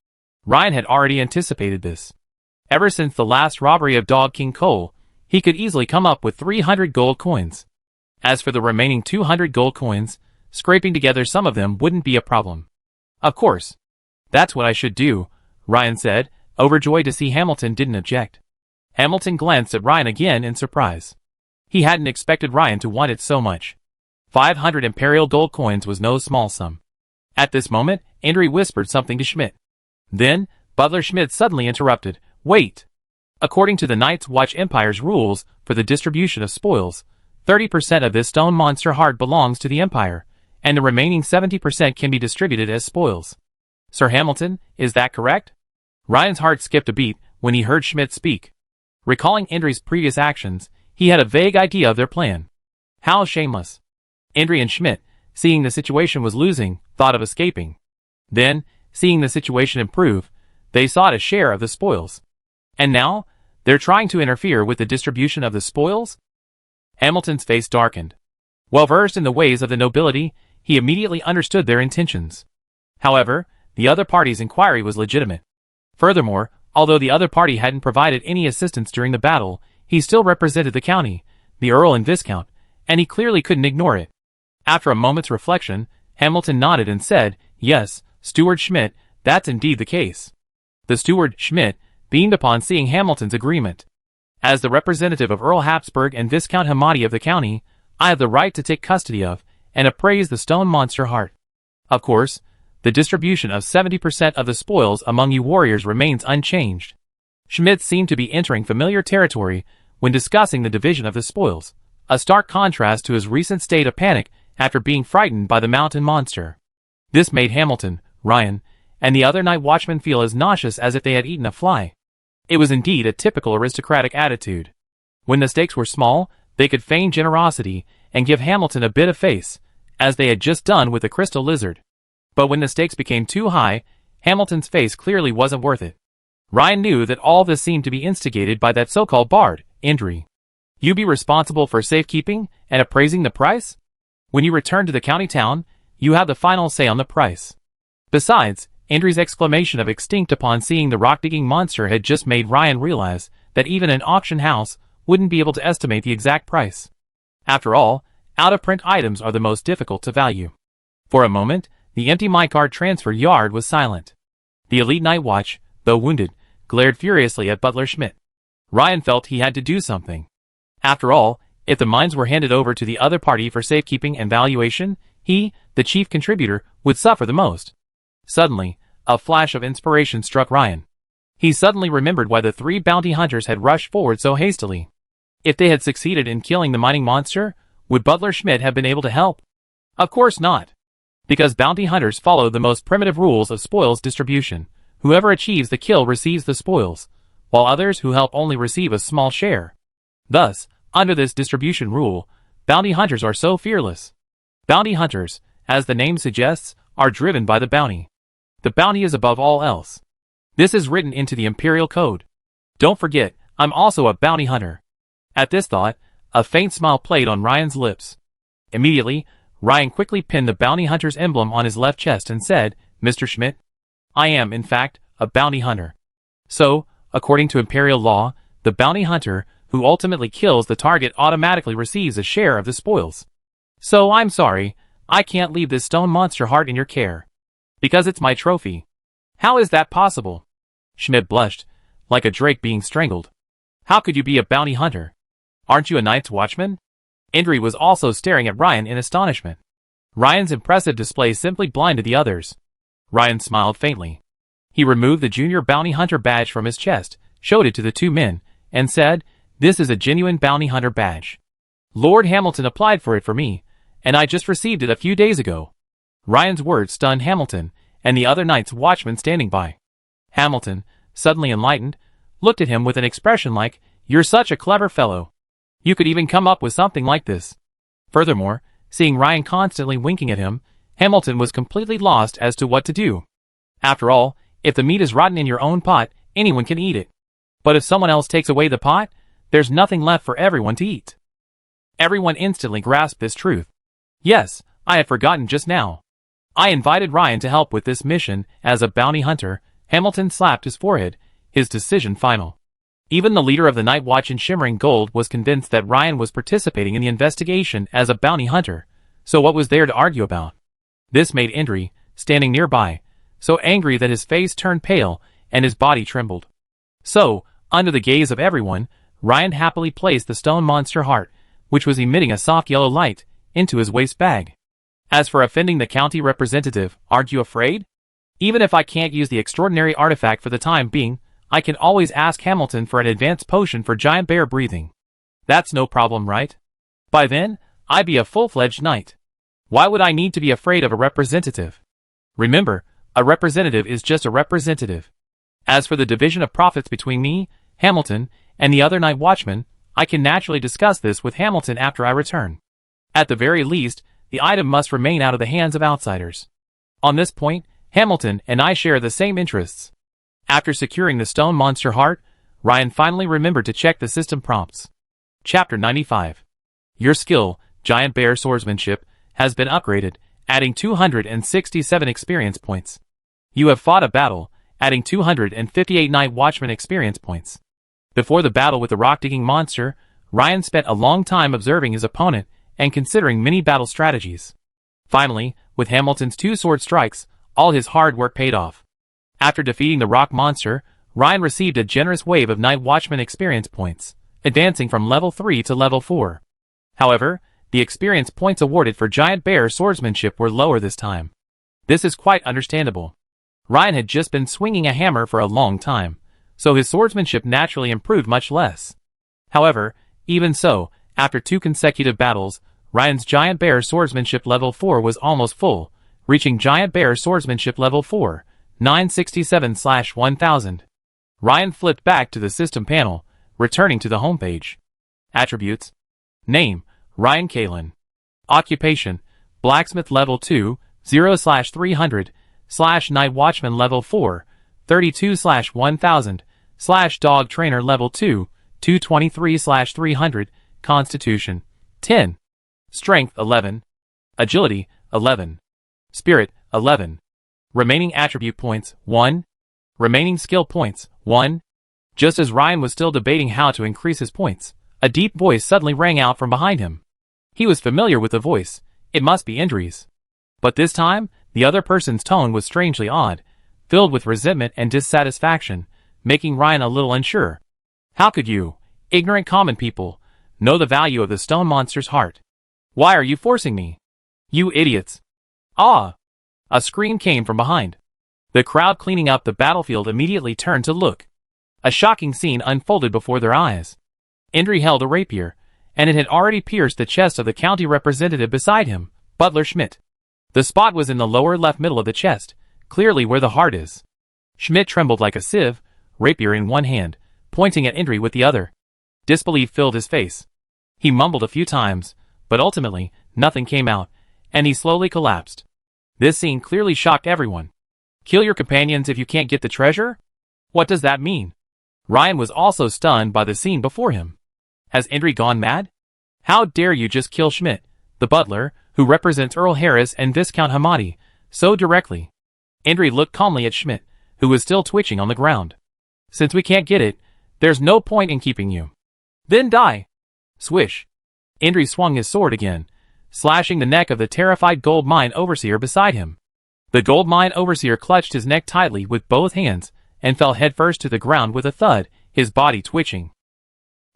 Ryan had already anticipated this. Ever since the last robbery of Dog King Cole, he could easily come up with 300 gold coins. As for the remaining 200 gold coins, scraping together some of them wouldn't be a problem. "Of course. That's what I should do," Ryan said, overjoyed to see Hamilton didn't object. Hamilton glanced at Ryan again in surprise. He hadn't expected Ryan to want it so much. 500 imperial gold coins was no small sum. At this moment, Indri whispered something to Schmidt. Then, Butler Schmidt suddenly interrupted, "Wait! According to the Night's Watch Empire's rules for the distribution of spoils, 30% of this stone monster heart belongs to the Empire, and the remaining 70% can be distributed as spoils. Sir Hamilton, is that correct?" Ryan's heart skipped a beat when he heard Schmidt speak. Recalling Indri's previous actions, he had a vague idea of their plan. How shameless. Indri and Schmidt, seeing the situation was losing, thought of escaping. Then, seeing the situation improve, they sought a share of the spoils. And now, they're trying to interfere with the distribution of the spoils? Hamilton's face darkened. Well versed in the ways of the nobility, he immediately understood their intentions. However, the other party's inquiry was legitimate. Furthermore, although the other party hadn't provided any assistance during the battle, he still represented the county, the Earl and Viscount, and he clearly couldn't ignore it. After a moment's reflection, Hamilton nodded and said, "Yes, Steward Schmidt, that's indeed the case." The steward, Schmidt, beamed upon seeing Hamilton's agreement. "As the representative of Earl Habsburg and Viscount Hamadi of the county, I have the right to take custody of and appraise the stone monster heart. Of course, the distribution of 70% of the spoils among you warriors remains unchanged." Schmidt seemed to be entering familiar territory when discussing the division of the spoils, a stark contrast to his recent state of panic after being frightened by the mountain monster. This made Hamilton, Ryan, and the other night watchmen feel as nauseous as if they had eaten a fly. It was indeed a typical aristocratic attitude. When the stakes were small, they could feign generosity and give Hamilton a bit of face, as they had just done with the crystal lizard. But when the stakes became too high, Hamilton's face clearly wasn't worth it. Ryan knew that all this seemed to be instigated by that so-called bard, Indri. You be responsible for safekeeping and appraising the price? When you return to the county town, you have the final say on the price. Besides, Indri's exclamation of extinct upon seeing the rock-digging monster had just made Ryan realize that even an auction house wouldn't be able to estimate the exact price. After all, out-of-print items are the most difficult to value. For a moment, the empty minecart transfer yard was silent. The elite night watch, though wounded, glared furiously at Butler Schmidt. Ryan felt he had to do something. After all, if the mines were handed over to the other party for safekeeping and valuation, he, the chief contributor, would suffer the most. Suddenly, a flash of inspiration struck Ryan. He suddenly remembered why the 3 bounty hunters had rushed forward so hastily. If they had succeeded in killing the mining monster, would Butler Schmidt have been able to help? Of course not. Because bounty hunters follow the most primitive rules of spoils distribution. Whoever achieves the kill receives the spoils, while others who help only receive a small share. Thus, under this distribution rule, bounty hunters are so fearless. Bounty hunters, as the name suggests, are driven by the bounty. The bounty is above all else. This is written into the Imperial Code. Don't forget, I'm also a bounty hunter. At this thought, a faint smile played on Ryan's lips. Immediately, Ryan quickly pinned the bounty hunter's emblem on his left chest and said, Mr. Schmidt, I am, in fact, a bounty hunter. So, according to Imperial law, the bounty hunter, who ultimately kills the target automatically receives a share of the spoils. So I'm sorry, I can't leave this stone monster heart in your care. Because it's my trophy. How is that possible? Schmidt blushed, like a drake being strangled. How could you be a bounty hunter? Aren't you a night's watchman? Indri was also staring at Ryan in astonishment. Ryan's impressive display simply blinded the others. Ryan smiled faintly. He removed the junior bounty hunter badge from his chest, showed it to the 2 men, and said, This is a genuine bounty hunter badge. Lord Hamilton applied for it for me, and I just received it a few days ago. Ryan's words stunned Hamilton and the other night's watchman standing by. Hamilton, suddenly enlightened, looked at him with an expression like, You're such a clever fellow. You could even come up with something like this. Furthermore, seeing Ryan constantly winking at him, Hamilton was completely lost as to what to do. After all, if the meat is rotten in your own pot, anyone can eat it. But if someone else takes away the pot, there's nothing left for everyone to eat. Everyone instantly grasped this truth. Yes, I had forgotten just now. I invited Ryan to help with this mission as a bounty hunter. Hamilton slapped his forehead, his decision final. Even the leader of the Night Watch in Shimmering Gold was convinced that Ryan was participating in the investigation as a bounty hunter, so what was there to argue about? This made Indri, standing nearby, so angry that his face turned pale and his body trembled. So, under the gaze of everyone, Ryan happily placed the stone monster heart, which was emitting a soft yellow light, into his waist bag. As for offending the county representative, aren't you afraid? Even if I can't use the extraordinary artifact for the time being, I can always ask Hamilton for an advanced potion for giant bear breathing. That's no problem, right? By then, I'd be a full-fledged knight. Why would I need to be afraid of a representative? Remember, a representative is just a representative. As for the division of profits between me, Hamilton, and the other night watchman, I can naturally discuss this with Hamilton after I return. At the very least, the item must remain out of the hands of outsiders. On this point, Hamilton and I share the same interests. After securing the stone monster heart, Ryan finally remembered to check the system prompts. Chapter 95. Your skill, Giant Bear Swordsmanship, has been upgraded, adding 267 experience points. You have fought a battle, adding 258 Night Watchman experience points. Before the battle with the rock-digging monster, Ryan spent a long time observing his opponent and considering many battle strategies. Finally, with Hamilton's 2 sword strikes, all his hard work paid off. After defeating the rock monster, Ryan received a generous wave of Night Watchman experience points, advancing from level 3 to level 4. However, the experience points awarded for Giant Bear Swordsmanship were lower this time. This is quite understandable. Ryan had just been swinging a hammer for a long time, so his swordsmanship naturally improved much less. However, even so, after 2 consecutive battles, Ryan's Giant Bear Swordsmanship Level 4 was almost full, reaching Giant Bear Swordsmanship Level 4, 967/1000. Ryan flipped back to the system panel, returning to the homepage. Attributes. Name, Ryan Kalin. Occupation, Blacksmith Level 2, 0/300, Night Watchman Level 4, 32/1000, Dog Trainer Level 2, 223/300, Constitution, 10. Strength, 11. Agility, 11. Spirit, 11. Remaining attribute points, 1. Remaining skill points, 1. Just as Ryan was still debating how to increase his points, a deep voice suddenly rang out from behind him. He was familiar with the voice. It must be Indri's. But this time, the other person's tone was strangely odd, filled with resentment and dissatisfaction, making Ryan a little unsure. How could you, ignorant common people, know the value of the stone monster's heart? Why are you forcing me? You idiots! Ah! A scream came from behind. The crowd cleaning up the battlefield immediately turned to look. A shocking scene unfolded before their eyes. Indri held a rapier, and it had already pierced the chest of the county representative beside him, Butler Schmidt. The spot was in the lower left middle of the chest, clearly where the heart is. Schmidt trembled like a sieve, rapier in one hand, pointing at Indri with the other. Disbelief filled his face. He mumbled a few times, but ultimately, nothing came out, and he slowly collapsed. This scene clearly shocked everyone. Kill your companions if you can't get the treasure? What does that mean? Ryan was also stunned by the scene before him. Has Indri gone mad? How dare you just kill Schmidt, the butler, who represents Earl Harris and Viscount Hamadi, so directly? Indri looked calmly at Schmidt, who was still twitching on the ground. Since we can't get it, there's no point in keeping you. Then die. Swish. Indri swung his sword again, slashing the neck of the terrified gold mine overseer beside him. The gold mine overseer clutched his neck tightly with both hands and fell headfirst to the ground with a thud, his body twitching.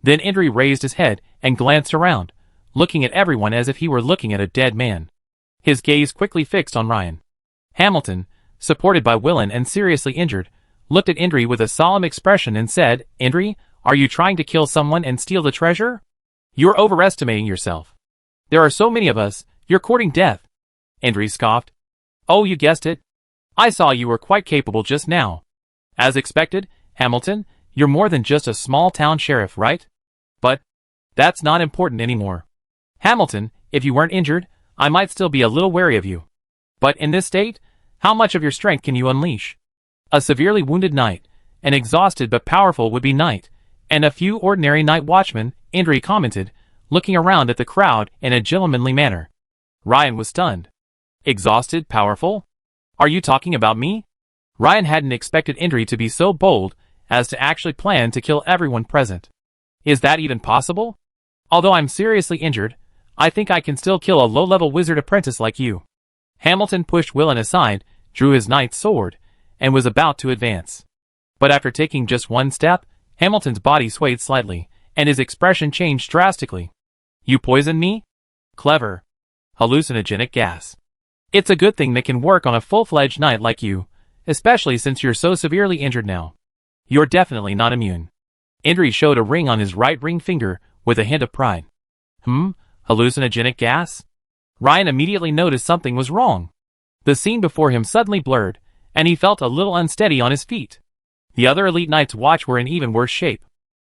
Then Indri raised his head and glanced around, looking at everyone as if he were looking at a dead man. His gaze quickly fixed on Ryan. Hamilton, supported by Willen and seriously injured, looked at Indri with a solemn expression and said, Indri, are you trying to kill someone and steal the treasure? You're overestimating yourself. There are so many of us, you're courting death. Indri scoffed. Oh, you guessed it. I saw you were quite capable just now. As expected, Hamilton, you're more than just a small-town sheriff, right? But that's not important anymore. Hamilton, if you weren't injured, I might still be a little wary of you. But in this state, how much of your strength can you unleash? A severely wounded knight, an exhausted but powerful would-be knight, and a few ordinary night watchmen, Indri commented, looking around at the crowd in a gentlemanly manner. Ryan was stunned. Exhausted, powerful? Are you talking about me? Ryan hadn't expected Indri to be so bold as to actually plan to kill everyone present. Is that even possible? Although I'm seriously injured, I think I can still kill a low-level wizard apprentice like you. Hamilton pushed Willen aside, drew his knight's sword, and was about to advance. But after taking just one step, Hamilton's body swayed slightly, and his expression changed drastically. You poisoned me? Clever. Hallucinogenic gas. It's a good thing that can work on a full-fledged knight like you, especially since you're so severely injured now. You're definitely not immune. Indri showed a ring on his right ring finger with a hint of pride. Hallucinogenic gas? Ryan immediately noticed something was wrong. The scene before him suddenly blurred, and he felt a little unsteady on his feet. The other elite knights' watch were in even worse shape.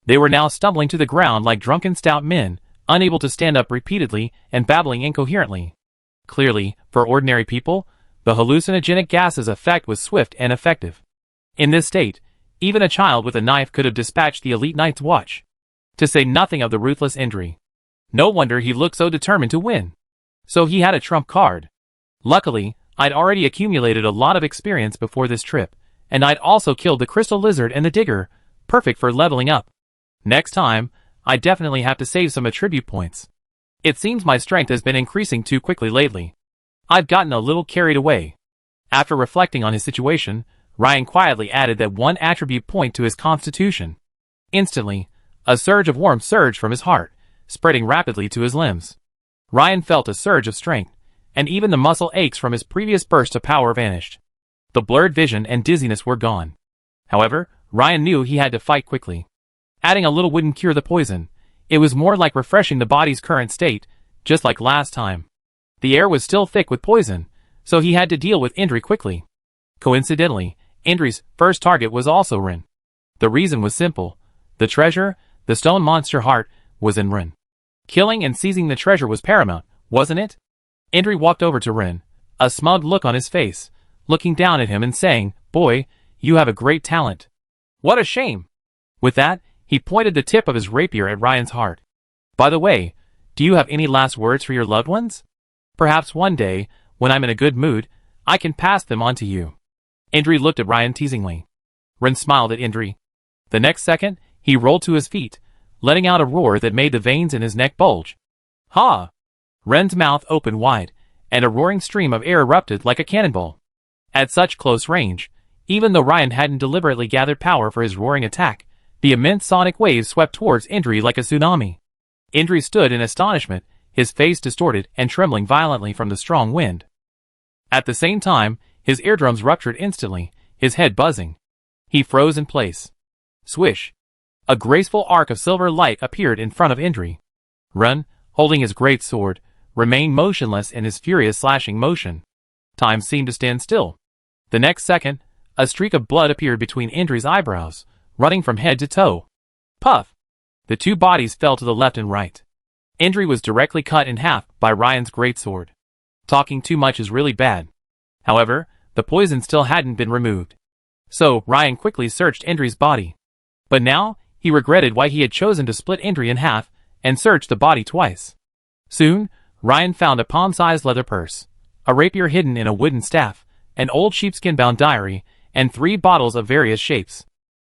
They were now stumbling to the ground like drunken stout men, unable to stand up repeatedly and babbling incoherently. Clearly, for ordinary people, the hallucinogenic gas's effect was swift and effective. In this state, even a child with a knife could have dispatched the elite knight's watch. To say nothing of the ruthless Indri. No wonder he looked so determined to win. So he had a trump card. Luckily, I'd already accumulated a lot of experience before this trip, and I'd also killed the crystal lizard and the digger, perfect for leveling up. Next time, I definitely have to save some attribute points. It seems my strength has been increasing too quickly lately. I've gotten a little carried away. After reflecting on his situation, Ryan quietly added that one attribute point to his constitution. Instantly, a surge of warmth surged from his heart, spreading rapidly to his limbs. Ryan felt a surge of strength, and even the muscle aches from his previous burst of power vanished. The blurred vision and dizziness were gone. However, Ryan knew he had to fight quickly. Adding a little wouldn't cure the poison. It was more like refreshing the body's current state, just like last time. The air was still thick with poison, so he had to deal with Indri quickly. Coincidentally, Indri's first target was also Rin. The reason was simple. The treasure, the stone monster heart, was in Rin. Killing and seizing the treasure was paramount, wasn't it? Indri walked over to Rin, a smug look on his face, looking down at him and saying, "Boy, you have a great talent." "What a shame!" With that, he pointed the tip of his rapier at Ryan's heart. "By the way, do you have any last words for your loved ones? Perhaps one day, when I'm in a good mood, I can pass them on to you." Indri looked at Ryan teasingly. Rin smiled at Indri. The next second, he rolled to his feet, letting out a roar that made the veins in his neck bulge. "Ha!" Ren's mouth opened wide, and a roaring stream of air erupted like a cannonball. At such close range, even though Ryan hadn't deliberately gathered power for his roaring attack, the immense sonic waves swept towards Indri like a tsunami. Indri stood in astonishment, his face distorted and trembling violently from the strong wind. At the same time, his eardrums ruptured instantly, his head buzzing. He froze in place. Swish! A graceful arc of silver light appeared in front of Indri. Ren, holding his great sword, remained motionless in his furious slashing motion. Time seemed to stand still. The next second, a streak of blood appeared between Indri's eyebrows, running from head to toe. Puff! The two bodies fell to the left and right. Indri was directly cut in half by Ryan's greatsword. Talking too much is really bad. However, the poison still hadn't been removed. So, Ryan quickly searched Indri's body. But now, he regretted why he had chosen to split Indri in half and search the body twice. Soon, Ryan found a palm-sized leather purse, a rapier hidden in a wooden staff, an old sheepskin-bound diary, and 3 bottles of various shapes.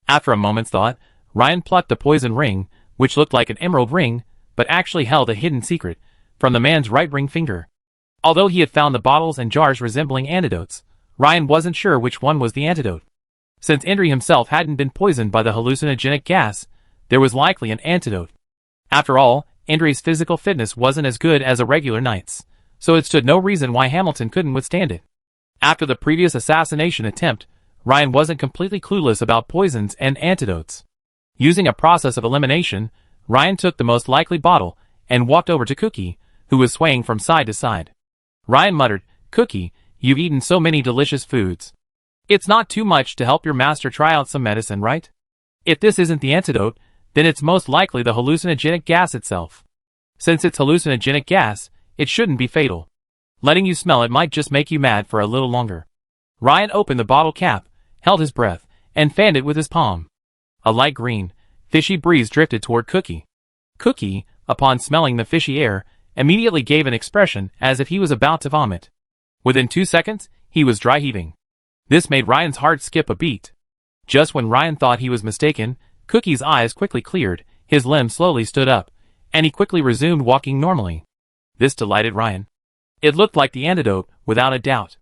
After a moment's thought, Ryan plucked the poison ring, which looked like an emerald ring, but actually held a hidden secret, from the man's right ring finger. Although he had found the bottles and jars resembling antidotes, Ryan wasn't sure which one was the antidote. Since Indri himself hadn't been poisoned by the hallucinogenic gas, there was likely an antidote. After all, Indri's physical fitness wasn't as good as a regular knight's, so it stood no reason why Hamilton couldn't withstand it. After the previous assassination attempt, Ryan wasn't completely clueless about poisons and antidotes. Using a process of elimination, Ryan took the most likely bottle and walked over to Cookie, who was swaying from side to side. Ryan muttered, "Cookie, you've eaten so many delicious foods. It's not too much to help your master try out some medicine, right? If this isn't the antidote, then it's most likely the hallucinogenic gas itself. Since it's hallucinogenic gas, it shouldn't be fatal. Letting you smell it might just make you mad for a little longer." Ryan opened the bottle cap, held his breath, and fanned it with his palm. A light green, fishy breeze drifted toward Cookie. Cookie, upon smelling the fishy air, immediately gave an expression as if he was about to vomit. Within 2 seconds, he was dry heaving. This made Ryan's heart skip a beat. Just when Ryan thought he was mistaken, Cookie's eyes quickly cleared, his limbs slowly stood up, and he quickly resumed walking normally. This delighted Ryan. It looked like the antidote, without a doubt.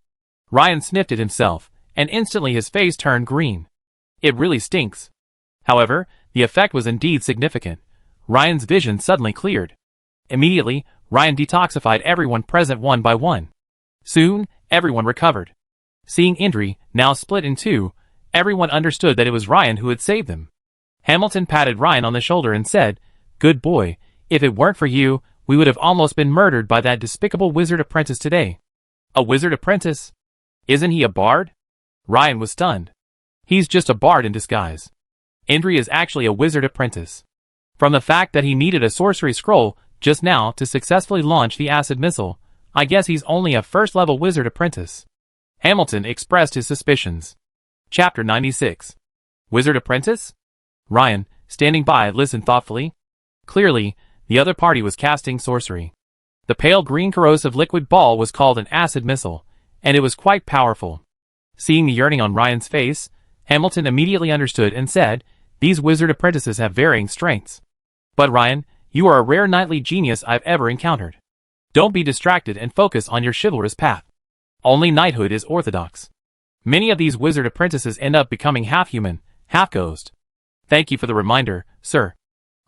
Ryan sniffed it himself, and instantly his face turned green. It really stinks. However, the effect was indeed significant. Ryan's vision suddenly cleared. Immediately, Ryan detoxified everyone present one by one. Soon, everyone recovered. Seeing Indri, now split in two, everyone understood that it was Ryan who had saved them. Hamilton patted Ryan on the shoulder and said, "Good boy, if it weren't for you, we would have almost been murdered by that despicable wizard apprentice today." "A wizard apprentice? Isn't he a bard?" Ryan was stunned. "He's just a bard in disguise. Indri is actually a wizard apprentice. From the fact that he needed a sorcery scroll just now to successfully launch the acid missile, I guess he's only a first-level wizard apprentice." Hamilton expressed his suspicions. Chapter 96. Wizard Apprentice? Ryan, standing by, listened thoughtfully. Clearly, the other party was casting sorcery. The pale green corrosive liquid ball was called an acid missile, and it was quite powerful. Seeing the yearning on Ryan's face, Hamilton immediately understood and said, "These wizard apprentices have varying strengths. But Ryan, you are a rare knightly genius I've ever encountered. Don't be distracted and focus on your chivalrous path. Only knighthood is orthodox. Many of these wizard apprentices end up becoming half-human, half-ghost." "Thank you for the reminder, sir."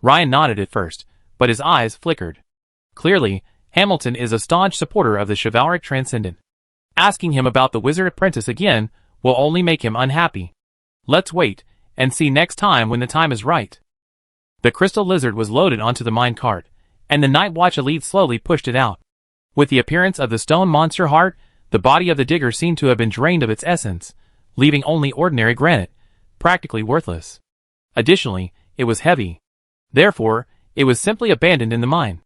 Ryan nodded at first, but his eyes flickered. Clearly, Hamilton is a staunch supporter of the chivalric transcendent. Asking him about the wizard apprentice again will only make him unhappy. Let's wait and see next time when the time is right. The crystal lizard was loaded onto the mine cart, and the Night Watch elite slowly pushed it out. With the appearance of the stone monster heart, the body of the digger seemed to have been drained of its essence, leaving only ordinary granite, practically worthless. Additionally, it was heavy. Therefore, it was simply abandoned in the mine.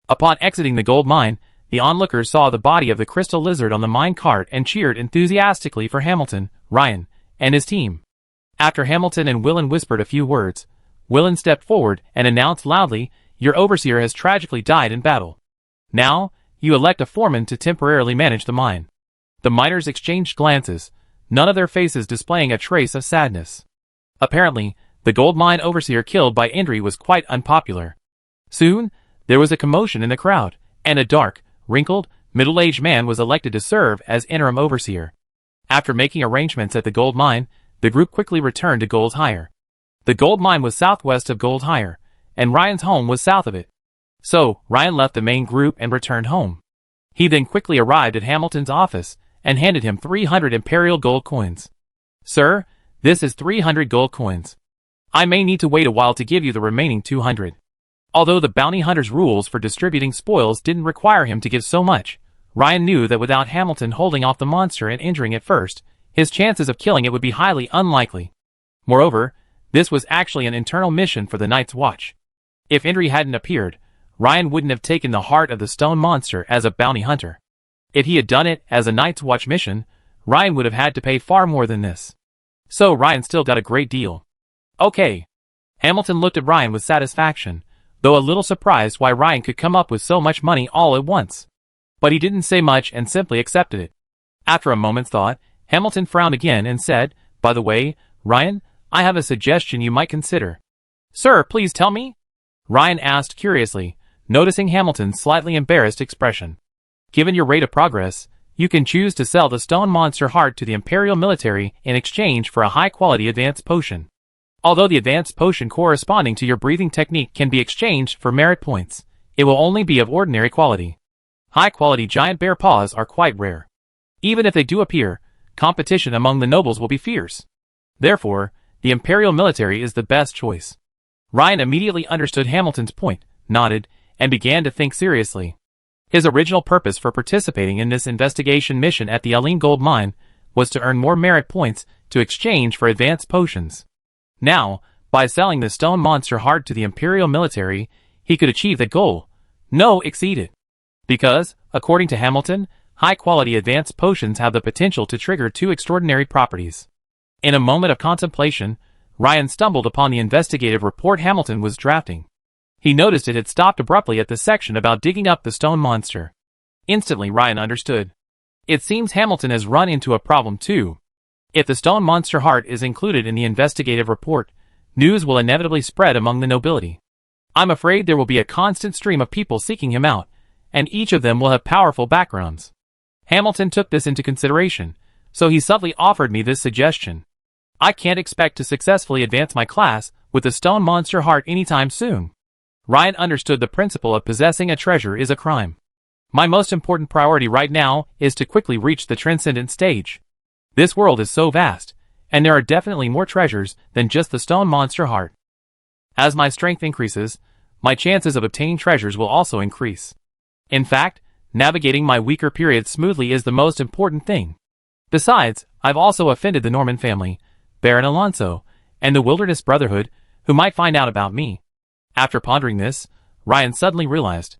Upon exiting the gold mine, the onlookers saw the body of the crystal lizard on the mine cart and cheered enthusiastically for Hamilton, Ryan, and his team. After Hamilton and Willen whispered a few words, Willen stepped forward and announced loudly, "Your overseer has tragically died in battle. Now, you elect a foreman to temporarily manage the mine." The miners exchanged glances, none of their faces displaying a trace of sadness. Apparently, the gold mine overseer killed by injury was quite unpopular. Soon, there was a commotion in the crowd, and a dark, wrinkled, middle-aged man was elected to serve as interim overseer. After making arrangements at the gold mine, the group quickly returned to Gold Hire. The gold mine was southwest of Gold Hire, and Ryan's home was south of it. So, Ryan left the main group and returned home. He then quickly arrived at Hamilton's office and handed him 300 imperial gold coins. "Sir, this is 300 gold coins. I may need to wait a while to give you the remaining 200. Although the bounty hunter's rules for distributing spoils didn't require him to give so much, Ryan knew that without Hamilton holding off the monster and injuring it first, his chances of killing it would be highly unlikely. Moreover, this was actually an internal mission for the Night's Watch. If Indri hadn't appeared, Ryan wouldn't have taken the heart of the stone monster as a bounty hunter. If he had done it as a Night's Watch mission, Ryan would have had to pay far more than this. So Ryan still got a great deal. Okay. Hamilton looked at Ryan with satisfaction, though a little surprised why Ryan could come up with so much money all at once. But he didn't say much and simply accepted it. After a moment's thought, Hamilton frowned again and said, "By the way, Ryan, I have a suggestion you might consider." "Sir, please tell me?" Ryan asked curiously, noticing Hamilton's slightly embarrassed expression. "Given your rate of progress, you can choose to sell the stone monster heart to the Imperial military in exchange for a high-quality advanced potion. Although the advanced potion corresponding to your breathing technique can be exchanged for merit points, it will only be of ordinary quality. High-quality giant bear paws are quite rare. Even if they do appear, competition among the nobles will be fierce. Therefore, the Imperial military is the best choice." Ryan immediately understood Hamilton's point, nodded, and began to think seriously. His original purpose for participating in this investigation mission at the Aline Gold Mine was to earn more merit points to exchange for advanced potions. Now, by selling the stone monster heart to the Imperial military, he could achieve the goal, no exceed it. Because, according to Hamilton, high-quality advanced potions have the potential to trigger two extraordinary properties. In a moment of contemplation, Ryan stumbled upon the investigative report Hamilton was drafting. He noticed it had stopped abruptly at the section about digging up the stone monster. Instantly Ryan understood. It seems Hamilton has run into a problem too. If the stone monster heart is included in the investigative report, news will inevitably spread among the nobility. I'm afraid there will be a constant stream of people seeking him out, and each of them will have powerful backgrounds. Hamilton took this into consideration, so he subtly offered me this suggestion. I can't expect to successfully advance my class with the stone monster heart anytime soon. Ryan understood the principle of possessing a treasure is a crime. My most important priority right now is to quickly reach the transcendent stage. This world is so vast, and there are definitely more treasures than just the stone monster heart. As my strength increases, my chances of obtaining treasures will also increase. In fact, navigating my weaker periods smoothly is the most important thing. Besides, I've also offended the Norman family, Baron Alonso, and the Wilderness Brotherhood, who might find out about me. After pondering this, Ryan suddenly realized.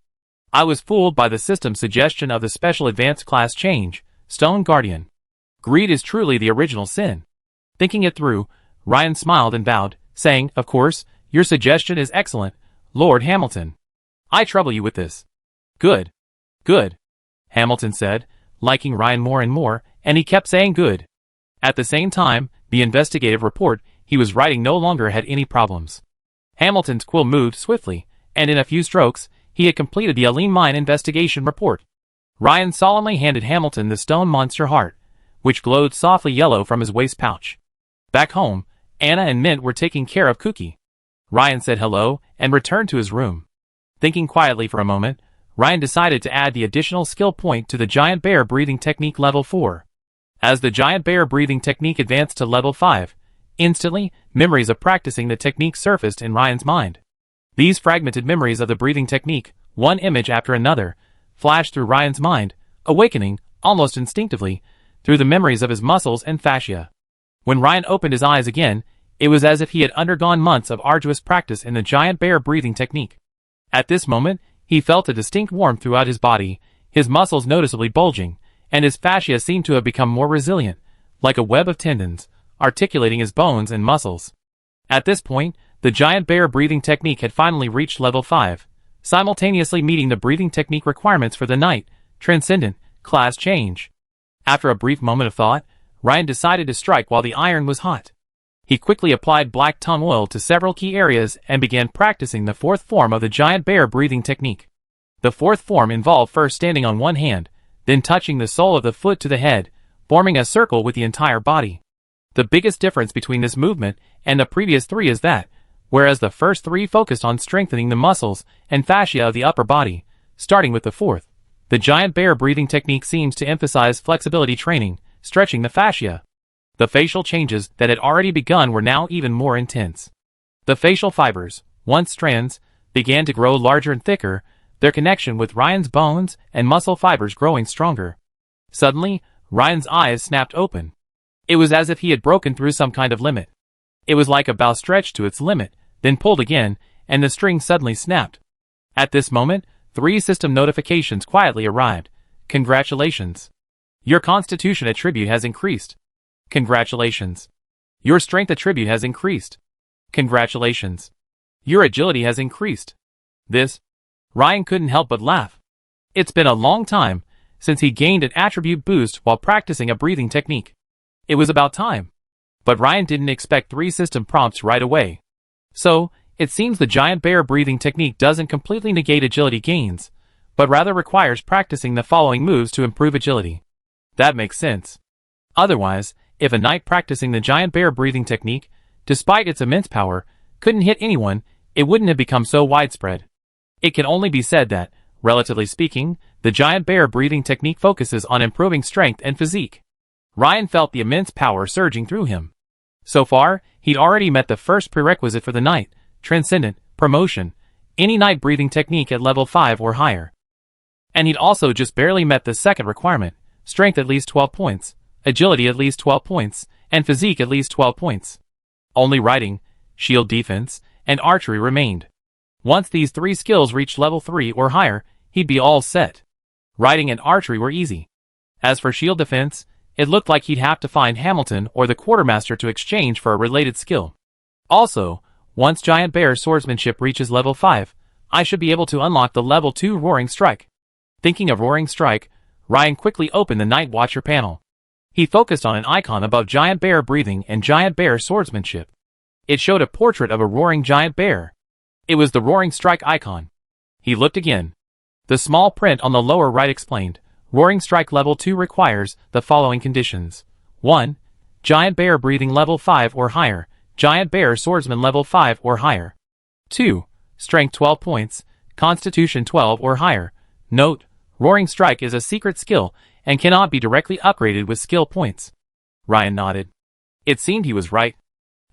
I was fooled by the system's suggestion of the special advanced class change, Stone Guardian. Greed is truly the original sin. Thinking it through, Ryan smiled and bowed, saying, "Of course, your suggestion is excellent, Lord Hamilton. I trouble you with this." "Good. Good," Hamilton said, liking Ryan more and more, and he kept saying good. At the same time, the investigative report he was writing no longer had any problems. Hamilton's quill moved swiftly, and in a few strokes, he had completed the Aline Mine investigation report. Ryan solemnly handed Hamilton the stone monster heart, which glowed softly yellow from his waist pouch. Back home, Anna and Mint were taking care of Cookie. Ryan said hello and returned to his room. Thinking quietly for a moment, Ryan decided to add the additional skill point to the giant bear breathing technique level 4. As the giant bear breathing technique advanced to level 5, instantly, memories of practicing the technique surfaced in Ryan's mind. These fragmented memories of the breathing technique One image after another flashed through Ryan's mind, awakening, almost instinctively, through the memories of his muscles and fascia. When Ryan opened his eyes again, it was as if he had undergone months of arduous practice in the giant bear breathing technique. At this moment, he felt a distinct warmth throughout his body, his muscles noticeably bulging, and his fascia seemed to have become more resilient, like a web of tendons, articulating his bones and muscles. At this point, the giant bear breathing technique had finally reached level 5, simultaneously meeting the breathing technique requirements for the Knight Transcendent class change. After a brief moment of thought, Ryan decided to strike while the iron was hot. He quickly applied black tongue oil to several key areas and began practicing the fourth form of the giant bear breathing technique. The fourth form involved first standing on one hand, then touching the sole of the foot to the head, forming a circle with the entire body. The biggest difference between this movement and the previous three is that, whereas the first three focused on strengthening the muscles and fascia of the upper body, starting with the fourth, the giant bear breathing technique seems to emphasize flexibility training, stretching the fascia. The facial changes that had already begun were now even more intense. The facial fibers, once strands, began to grow larger and thicker, their connection with Ryan's bones and muscle fibers growing stronger. Suddenly, Ryan's eyes snapped open. It was as if he had broken through some kind of limit. It was like a bow stretched to its limit, then pulled again, and the string suddenly snapped. At this moment, 3 system notifications quietly arrived. Congratulations. Your constitution attribute has increased. Congratulations. Your strength attribute has increased. Congratulations. Your agility has increased. Ryan couldn't help but laugh. It's been a long time since he gained an attribute boost while practicing a breathing technique. It was about time. But Ryan didn't expect 3 system prompts right away. So, it seems the giant bear breathing technique doesn't completely negate agility gains, but rather requires practicing the following moves to improve agility. That makes sense. Otherwise, if a knight practicing the giant bear breathing technique, despite its immense power, couldn't hit anyone, it wouldn't have become so widespread. It can only be said that, relatively speaking, the giant bear breathing technique focuses on improving strength and physique. Ryan felt the immense power surging through him. So far, he'd already met the first prerequisite for the Knight Transcendent promotion, any Knight breathing technique at level 5 or higher. And he'd also just barely met the second requirement, strength at least 12 points, agility at least 12 points, and physique at least 12 points. Only riding, shield defense, and archery remained. Once these 3 skills reached level 3 or higher, he'd be all set. Riding and archery were easy. As for shield defense, it looked like he'd have to find Hamilton or the quartermaster to exchange for a related skill. Also, once Giant Bear swordsmanship reaches level 5, I should be able to unlock the level 2 Roaring Strike. Thinking of Roaring Strike, Ryan quickly opened the Night Watcher panel. He focused on an icon above Giant Bear breathing and Giant Bear swordsmanship. It showed a portrait of a roaring giant bear. It was the Roaring Strike icon. He looked again. The small print on the lower right explained, Roaring Strike level 2 requires the following conditions. 1. Giant Bear breathing level 5 or higher, Giant Bear swordsman level 5 or higher. 2. Strength 12 points, Constitution 12 or higher. Note, Roaring Strike is a secret skill and cannot be directly upgraded with skill points. Ryan nodded. It seemed he was right.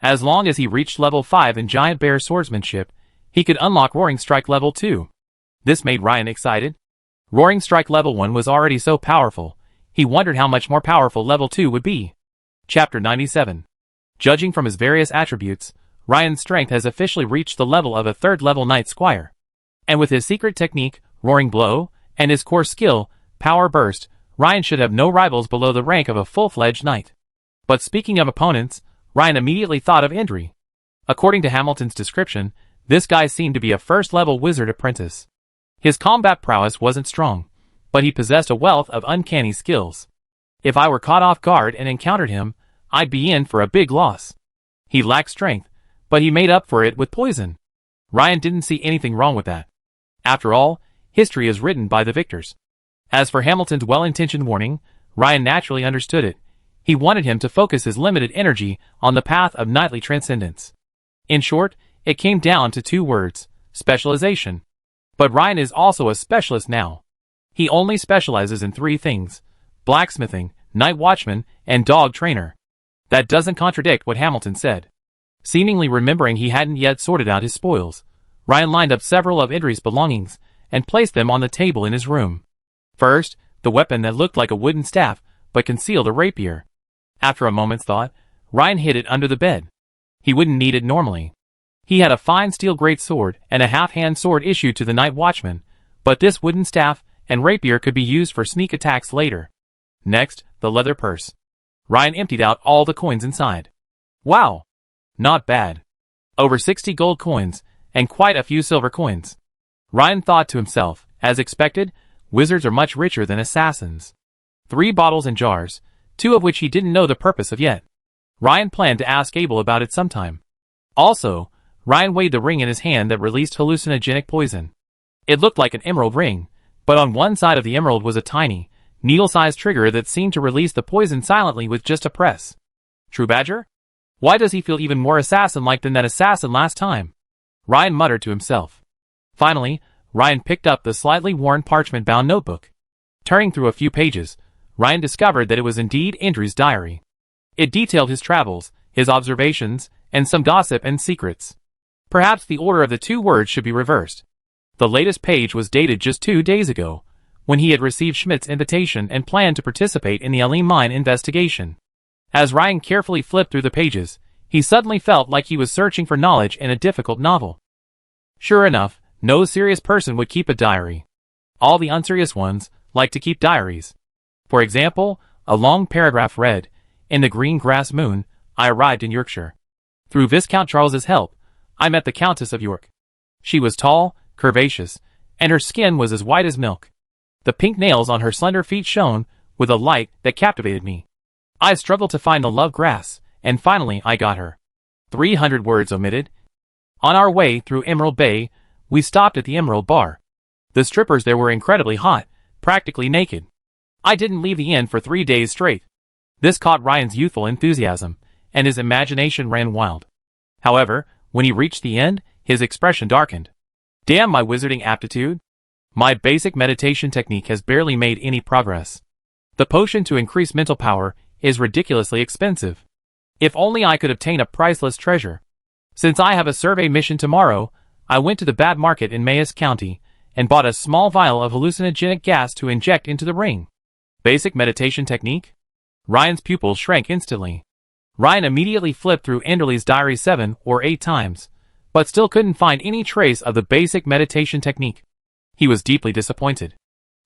As long as he reached level 5 in Giant Bear swordsmanship, he could unlock Roaring Strike level 2. This made Ryan excited. Roaring Strike level 1 was already so powerful, he wondered how much more powerful level 2 would be. Chapter 97. Judging from his various attributes, Ryan's strength has officially reached the level of a 3rd level Knight Squire. And with his secret technique, Roaring Blow, and his core skill, Power Burst, Ryan should have no rivals below the rank of a full-fledged knight. But speaking of opponents, Ryan immediately thought of Indri. According to Hamilton's description, this guy seemed to be a first-level wizard apprentice. His combat prowess wasn't strong, but he possessed a wealth of uncanny skills. If I were caught off guard and encountered him, I'd be in for a big loss. He lacked strength, but he made up for it with poison. Ryan didn't see anything wrong with that. After all, history is written by the victors. As for Hamilton's well-intentioned warning, Ryan naturally understood it. He wanted him to focus his limited energy on the path of knightly transcendence. In short, it came down to 2 words, specialization. But Ryan is also a specialist now. He only specializes in 3 things: blacksmithing, night watchman, and dog trainer. That doesn't contradict what Hamilton said. Seemingly remembering he hadn't yet sorted out his spoils, Ryan lined up several of Indri's belongings, and placed them on the table in his room. First, the weapon that looked like a wooden staff, but concealed a rapier. After a moment's thought, Ryan hid it under the bed. He wouldn't need it normally. He had a fine steel greatsword and a half-hand sword issued to the night watchman, but this wooden staff and rapier could be used for sneak attacks later. Next, the leather purse. Ryan emptied out all the coins inside. Wow! Not bad. Over 60 gold coins, and quite a few silver coins. Ryan thought to himself, as expected, wizards are much richer than assassins. 3 bottles and jars, 2 of which he didn't know the purpose of yet. Ryan planned to ask Abel about it sometime. Also, Ryan weighed the ring in his hand that released hallucinogenic poison. It looked like an emerald ring, but on one side of the emerald was a tiny, needle-sized trigger that seemed to release the poison silently with just a press. True Badger? Why does he feel even more assassin-like than that assassin last time? Ryan muttered to himself. Finally, Ryan picked up the slightly worn parchment-bound notebook. Turning through a few pages, Ryan discovered that it was indeed Indri's diary. It detailed his travels, his observations, and some gossip and secrets. Perhaps the order of the 2 words should be reversed. The latest page was dated just 2 days ago, when he had received Schmidt's invitation and planned to participate in the Elim mine investigation. As Ryan carefully flipped through the pages, he suddenly felt like he was searching for knowledge in a difficult novel. Sure enough, no serious person would keep a diary. All the unserious ones like to keep diaries. For example, a long paragraph read, "In the green grass moon, I arrived in Yorkshire. Through Viscount Charles's help, I met the Countess of York. She was tall, curvaceous, and her skin was as white as milk. The pink nails on her slender feet shone with a light that captivated me. I struggled to find the love grass, and finally I got her." 300 words omitted. On our way through Emerald Bay, we stopped at the Emerald Bar. The strippers there were incredibly hot, practically naked. I didn't leave the inn for 3 days straight. This caught Ryan's youthful enthusiasm, and his imagination ran wild. However, when he reached the end, his expression darkened. Damn my wizarding aptitude! My basic meditation technique has barely made any progress. The potion to increase mental power is ridiculously expensive. If only I could obtain a priceless treasure. Since I have a survey mission tomorrow, I went to the Bat Market in Mayes County and bought a small vial of hallucinogenic gas to inject into the ring. Basic meditation technique? Ryan's pupils shrank instantly. Ryan immediately flipped through Enderley's diary 7 or 8 times, but still couldn't find any trace of the basic meditation technique. He was deeply disappointed.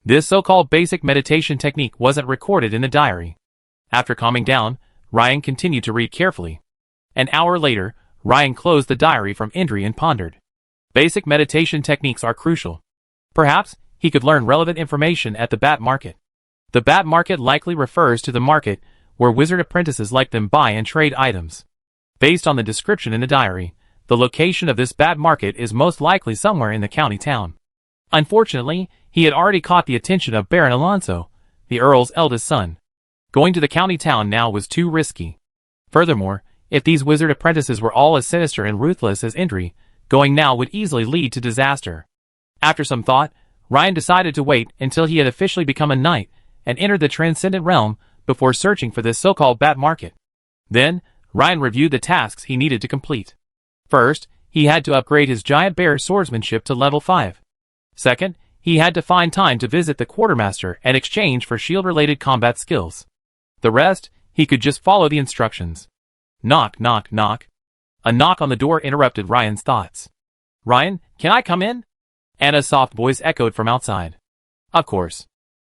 This so-called basic meditation technique wasn't recorded in the diary. After calming down, Ryan continued to read carefully. An hour later, Ryan closed the diary from Indri and pondered. Basic meditation techniques are crucial. Perhaps he could learn relevant information at the Bat Market. The Bat Market likely refers to the market where wizard apprentices like them buy and trade items. Based on the description in the diary, the location of this Bat Market is most likely somewhere in the county town. Unfortunately, he had already caught the attention of Baron Alonso, the Earl's eldest son. Going to the county town now was too risky. Furthermore, if these wizard apprentices were all as sinister and ruthless as Indri, going now would easily lead to disaster. After some thought, Ryan decided to wait until he had officially become a knight and entered the transcendent realm before searching for this so-called Bat Market. Then, Ryan reviewed the tasks he needed to complete. First, he had to upgrade his giant bear swordsmanship to level 5. Second, he had to find time to visit the quartermaster and exchange for shield-related combat skills. The rest, he could just follow the instructions. Knock, knock, knock. A knock on the door interrupted Ryan's thoughts. "Ryan, can I come in?" Anna's soft voice echoed from outside. Of course.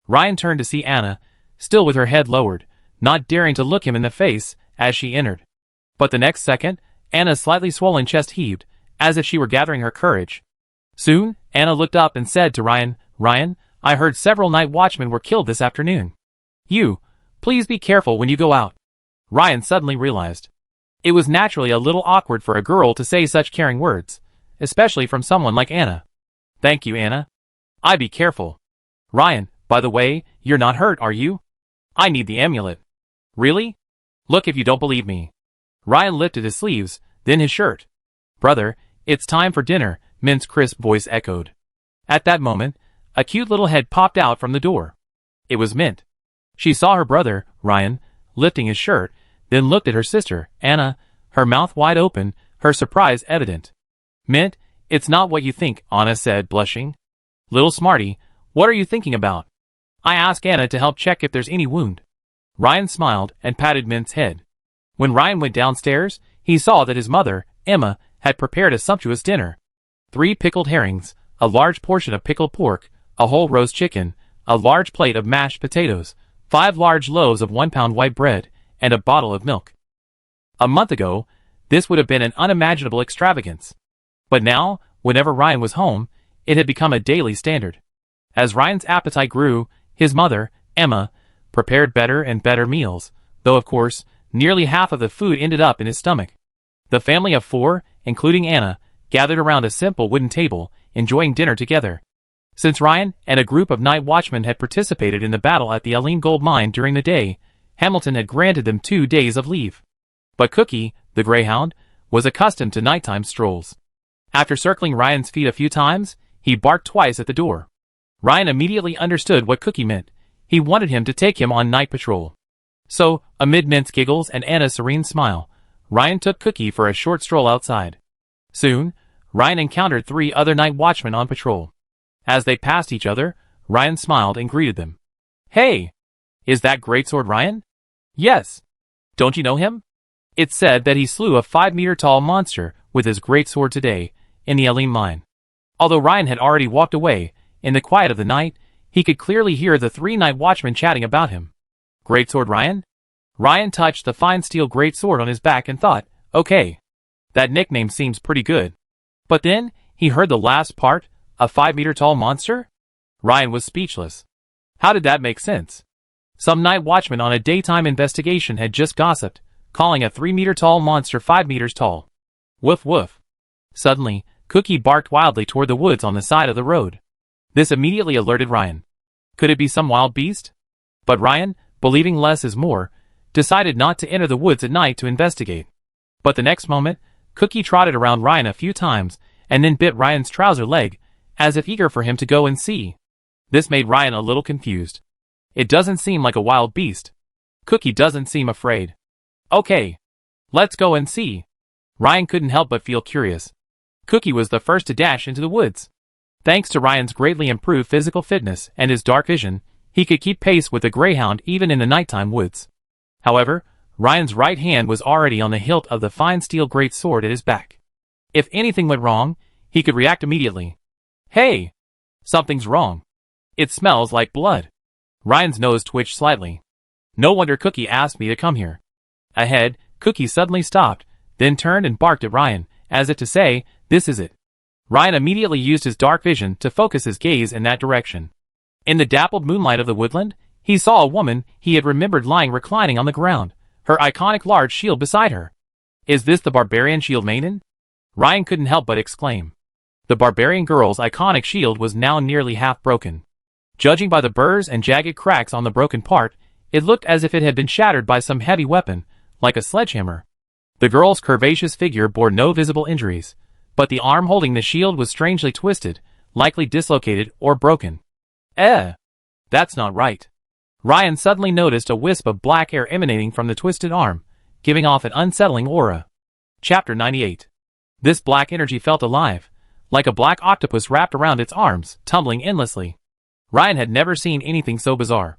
Ryan turned to see Anna, still with her head lowered, not daring to look him in the face as she entered. But the next second, Anna's slightly swollen chest heaved, as if she were gathering her courage. Soon, Anna looked up and said to Ryan, "Ryan, I heard several night watchmen were killed this afternoon. Please be careful when you go out." Ryan suddenly realized. It was naturally a little awkward for a girl to say such caring words, especially from someone like Anna. "Thank you, Anna. I be careful. Ryan, by the way, you're not hurt, are you? I need the amulet." "Really? Look if you don't believe me." Ryan lifted his sleeves, then his shirt. "Brother, it's time for dinner," Mint's crisp voice echoed. At that moment, a cute little head popped out from the door. It was Mint. She saw her brother, Ryan, lifting his shirt, then looked at her sister, Anna, her mouth wide open, her surprise evident. "Mint, it's not what you think," Anna said, blushing. Little smarty, what are you thinking about? I asked Anna to help check if there's any wound. Ryan smiled and patted Mint's head. When Ryan went downstairs, he saw that his mother, Emma, had prepared a sumptuous dinner. 3 pickled herrings, a large portion of pickled pork, a whole roast chicken, a large plate of mashed potatoes, 5 large loaves of 1-pound white bread, and a bottle of milk. A month ago, this would have been an unimaginable extravagance. But now, whenever Ryan was home, it had become a daily standard. As Ryan's appetite grew, his mother, Emma, prepared better and better meals, though of course, nearly half of the food ended up in his stomach. The family of 4, including Anna, gathered around a simple wooden table, enjoying dinner together. Since Ryan and a group of night watchmen had participated in the battle at the Aline gold mine during the day, Hamilton had granted them 2 days of leave. But Cookie, the greyhound, was accustomed to nighttime strolls. After circling Ryan's feet a few times, he barked twice at the door. Ryan immediately understood what Cookie meant. He wanted him to take him on night patrol. So, amid Mint's giggles and Anna's serene smile, Ryan took Cookie for a short stroll outside. Soon, Ryan encountered 3 other night watchmen on patrol. As they passed each other, Ryan smiled and greeted them. "Hey! Is that Greatsword Ryan?" "Yes. Don't you know him?" It's said that he slew a 5-meter-tall monster with his greatsword today, in the Aline mine. Although Ryan had already walked away, in the quiet of the night, he could clearly hear the 3 night watchmen chatting about him. Greatsword Ryan? Ryan touched the fine steel greatsword on his back and thought, okay, that nickname seems pretty good. But then, he heard the last part, a 5-meter-tall monster? Ryan was speechless. How did that make sense? Some night watchman on a daytime investigation had just gossiped, calling a 3-meter-tall monster 5 meters tall. Woof woof. Suddenly, Cookie barked wildly toward the woods on the side of the road. This immediately alerted Ryan. Could it be some wild beast? But Ryan, believing less is more, decided not to enter the woods at night to investigate. But the next moment, Cookie trotted around Ryan a few times, and then bit Ryan's trouser leg, as if eager for him to go and see. This made Ryan a little confused. It doesn't seem like a wild beast. Cookie doesn't seem afraid. Okay. Let's go and see. Ryan couldn't help but feel curious. Cookie was the first to dash into the woods. Thanks to Ryan's greatly improved physical fitness and his dark vision, he could keep pace with the greyhound even in the nighttime woods. However, Ryan's right hand was already on the hilt of the fine steel great sword at his back. If anything went wrong, he could react immediately. Hey! Something's wrong. It smells like blood. Ryan's nose twitched slightly. No wonder Cookie asked me to come here. Ahead, Cookie suddenly stopped, then turned and barked at Ryan, as if to say, this is it. Ryan immediately used his dark vision to focus his gaze in that direction. In the dappled moonlight of the woodland, he saw a woman he had remembered lying reclining on the ground, her iconic large shield beside her. Is this the barbarian shield maiden? Ryan couldn't help but exclaim. The barbarian girl's iconic shield was now nearly half broken. Judging by the burrs and jagged cracks on the broken part, it looked as if it had been shattered by some heavy weapon, like a sledgehammer. The girl's curvaceous figure bore no visible injuries, but the arm holding the shield was strangely twisted, likely dislocated or broken. That's not right. Ryan suddenly noticed a wisp of black air emanating from the twisted arm, giving off an unsettling aura. Chapter 98. This black energy felt alive, like a black octopus wrapped around its arms, tumbling endlessly. Ryan had never seen anything so bizarre.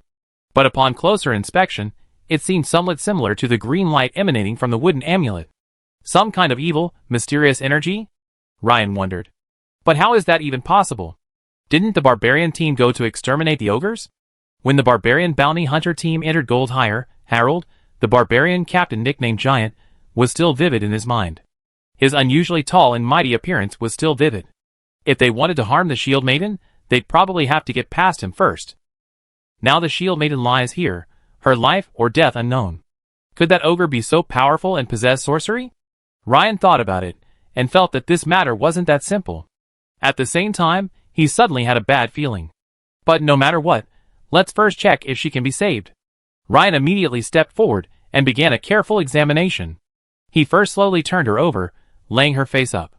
But upon closer inspection, it seemed somewhat similar to the green light emanating from the wooden amulet. Some kind of evil, mysterious energy? Ryan wondered. But how is that even possible? Didn't the barbarian team go to exterminate the ogres? When the barbarian bounty hunter team entered Gold Hire, Harold, the barbarian captain nicknamed Giant, was still vivid in his mind. His unusually tall and mighty appearance was still vivid. If they wanted to harm the Shield Maiden, they'd probably have to get past him first. Now the Shield Maiden lies here, her life or death unknown. Could that ogre be so powerful and possess sorcery? Ryan thought about it, and felt that this matter wasn't that simple. At the same time, he suddenly had a bad feeling. But no matter what, let's first check if she can be saved. Ryan immediately stepped forward and began a careful examination. He first slowly turned her over, laying her face up.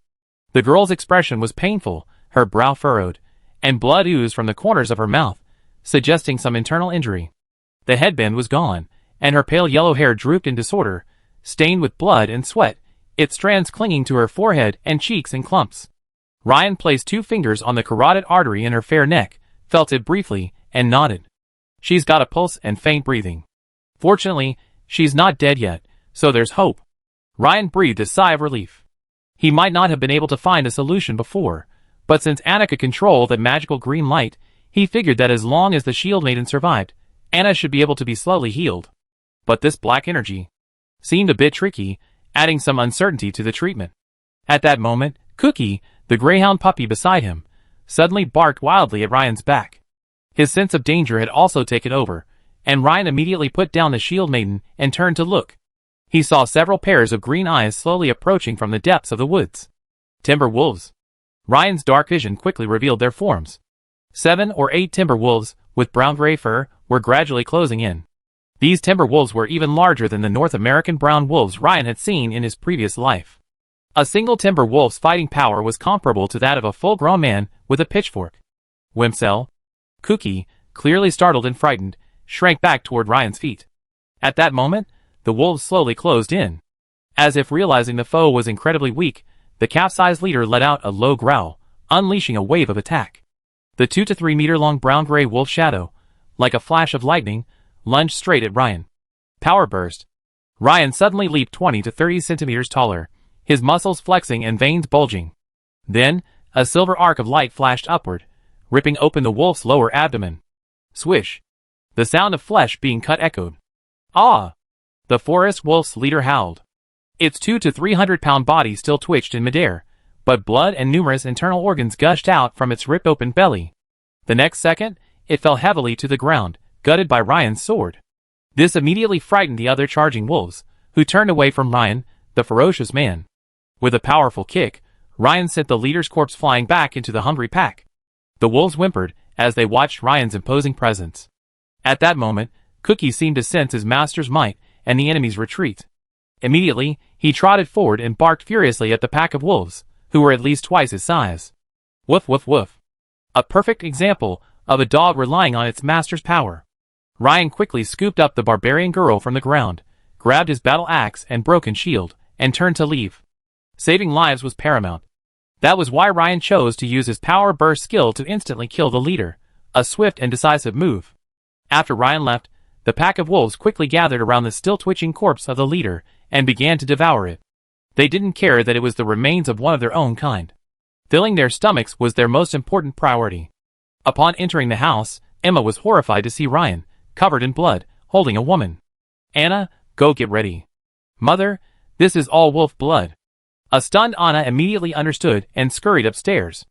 The girl's expression was painful, her brow furrowed, and blood oozed from the corners of her mouth, suggesting some internal injury. The headband was gone, and her pale yellow hair drooped in disorder, stained with blood and sweat, its strands clinging to her forehead and cheeks in clumps. Ryan placed 2 fingers on the carotid artery in her fair neck, felt it briefly, and nodded. She's got a pulse and faint breathing. Fortunately, she's not dead yet, so there's hope. Ryan breathed a sigh of relief. He might not have been able to find a solution before, but since Anna could control that magical green light, he figured that as long as the Shield Maiden survived, Anna should be able to be slowly healed. But this black energy seemed a bit tricky, adding some uncertainty to the treatment. At that moment, Cookie, the greyhound puppy beside him, suddenly barked wildly at Ryan's back. His sense of danger had also taken over, and Ryan immediately put down the Shield Maiden and turned to look. He saw several pairs of green eyes slowly approaching from the depths of the woods. Timber wolves. Ryan's dark vision quickly revealed their forms. 7 or 8 timber wolves, with brown-gray fur, were gradually closing in. These timber wolves were even larger than the North American brown wolves Ryan had seen in his previous life. A single timber wolf's fighting power was comparable to that of a full-grown man with a pitchfork. Wimsell. Cookie, clearly startled and frightened, shrank back toward Ryan's feet. At that moment, the wolves slowly closed in. As if realizing the foe was incredibly weak, the calf-sized leader let out a low growl, unleashing a wave of attack. The 2 to 3 meter long brown-gray wolf shadow, like a flash of lightning, lunged straight at Ryan. Power burst. Ryan suddenly leaped 20 to 30 centimeters taller, his muscles flexing and veins bulging. Then, a silver arc of light flashed upward, ripping open the wolf's lower abdomen. Swish. The sound of flesh being cut echoed. Ah! The forest wolf's leader howled. Its 2 to 300 pound body still twitched in midair, but blood and numerous internal organs gushed out from its ripped open belly. The next second, it fell heavily to the ground, gutted by Ryan's sword. This immediately frightened the other charging wolves, who turned away from Ryan, the ferocious man. With a powerful kick, Ryan sent the leader's corpse flying back into the hungry pack. The wolves whimpered as they watched Ryan's imposing presence. At that moment, Cookie seemed to sense his master's might and the enemy's retreat. Immediately, he trotted forward and barked furiously at the pack of wolves, who were at least twice his size. Woof woof woof. A perfect example of a dog relying on its master's power. Ryan quickly scooped up the barbarian girl from the ground, grabbed his battle axe and broken shield, and turned to leave. Saving lives was paramount. That was why Ryan chose to use his power burst skill to instantly kill the leader, a swift and decisive move. After Ryan left, the pack of wolves quickly gathered around the still twitching corpse of the leader and began to devour it. They didn't care that it was the remains of one of their own kind. Filling their stomachs was their most important priority. Upon entering the house, Emma was horrified to see Ryan, covered in blood, holding a woman. Anna, go get ready. Mother, this is all wolf blood. A stunned Anna immediately understood and scurried upstairs.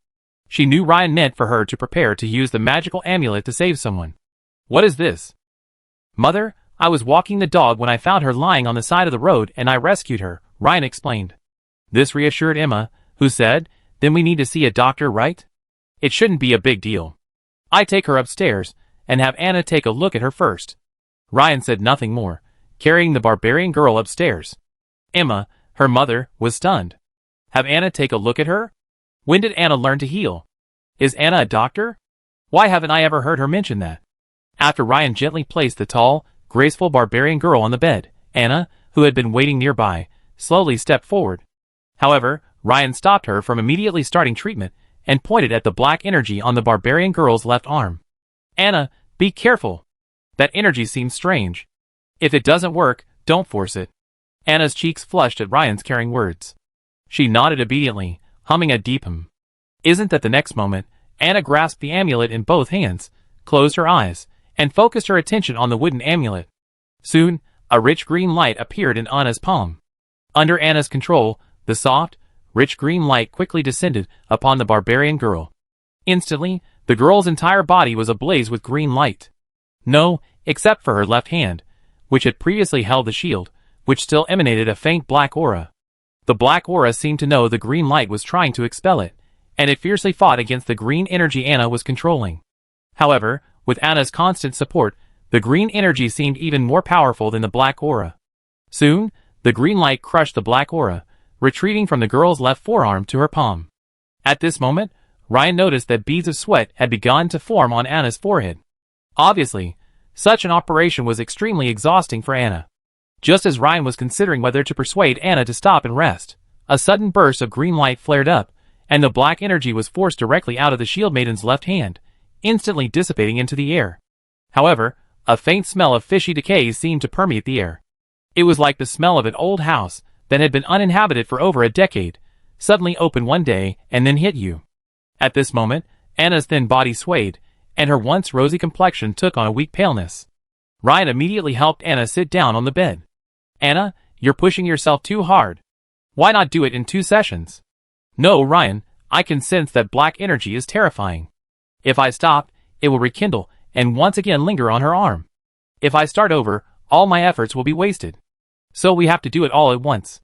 She knew Ryan meant for her to prepare to use the magical amulet to save someone. What is this? Mother, I was walking the dog when I found her lying on the side of the road and I rescued her, Ryan explained. This reassured Emma, who said, then we need to see a doctor, right? It shouldn't be a big deal. I take her upstairs and have Anna take a look at her first. Ryan said nothing more, carrying the barbarian girl upstairs. Emma, her mother, was stunned. Have Anna take a look at her? When did Anna learn to heal? Is Anna a doctor? Why haven't I ever heard her mention that? After Ryan gently placed the tall, graceful barbarian girl on the bed, Anna, who had been waiting nearby, slowly stepped forward. However, Ryan stopped her from immediately starting treatment and pointed at the black energy on the barbarian girl's left arm. Anna, be careful. That energy seems strange. If it doesn't work, don't force it. Anna's cheeks flushed at Ryan's caring words. She nodded obediently, humming a deep hum. Isn't that the next moment, Anna grasped the amulet in both hands, closed her eyes, and focused her attention on the wooden amulet. Soon, a rich green light appeared in Anna's palm. Under Anna's control, the soft, rich green light quickly descended upon the barbarian girl. Instantly, the girl's entire body was ablaze with green light. No, except for her left hand, which had previously held the shield, which still emanated a faint black aura. The black aura seemed to know the green light was trying to expel it, and it fiercely fought against the green energy Anna was controlling. However, with Anna's constant support, the green energy seemed even more powerful than the black aura. Soon, the green light crushed the black aura, retreating from the girl's left forearm to her palm. At this moment, Ryan noticed that beads of sweat had begun to form on Anna's forehead. Obviously, such an operation was extremely exhausting for Anna. Just as Ryan was considering whether to persuade Anna to stop and rest, a sudden burst of green light flared up, and the black energy was forced directly out of the shield maiden's left hand, instantly dissipating into the air. However, a faint smell of fishy decay seemed to permeate the air. It was like the smell of an old house that had been uninhabited for over a decade, suddenly opened one day and then hit you. At this moment, Anna's thin body swayed, and her once rosy complexion took on a weak paleness. Ryan immediately helped Anna sit down on the bed. "Anna, you're pushing yourself too hard. Why not do it in 2 sessions?" "No, Ryan, I can sense that black energy is terrifying. If I stop, it will rekindle and once again linger on her arm. If I start over, all my efforts will be wasted. So we have to do it all at once."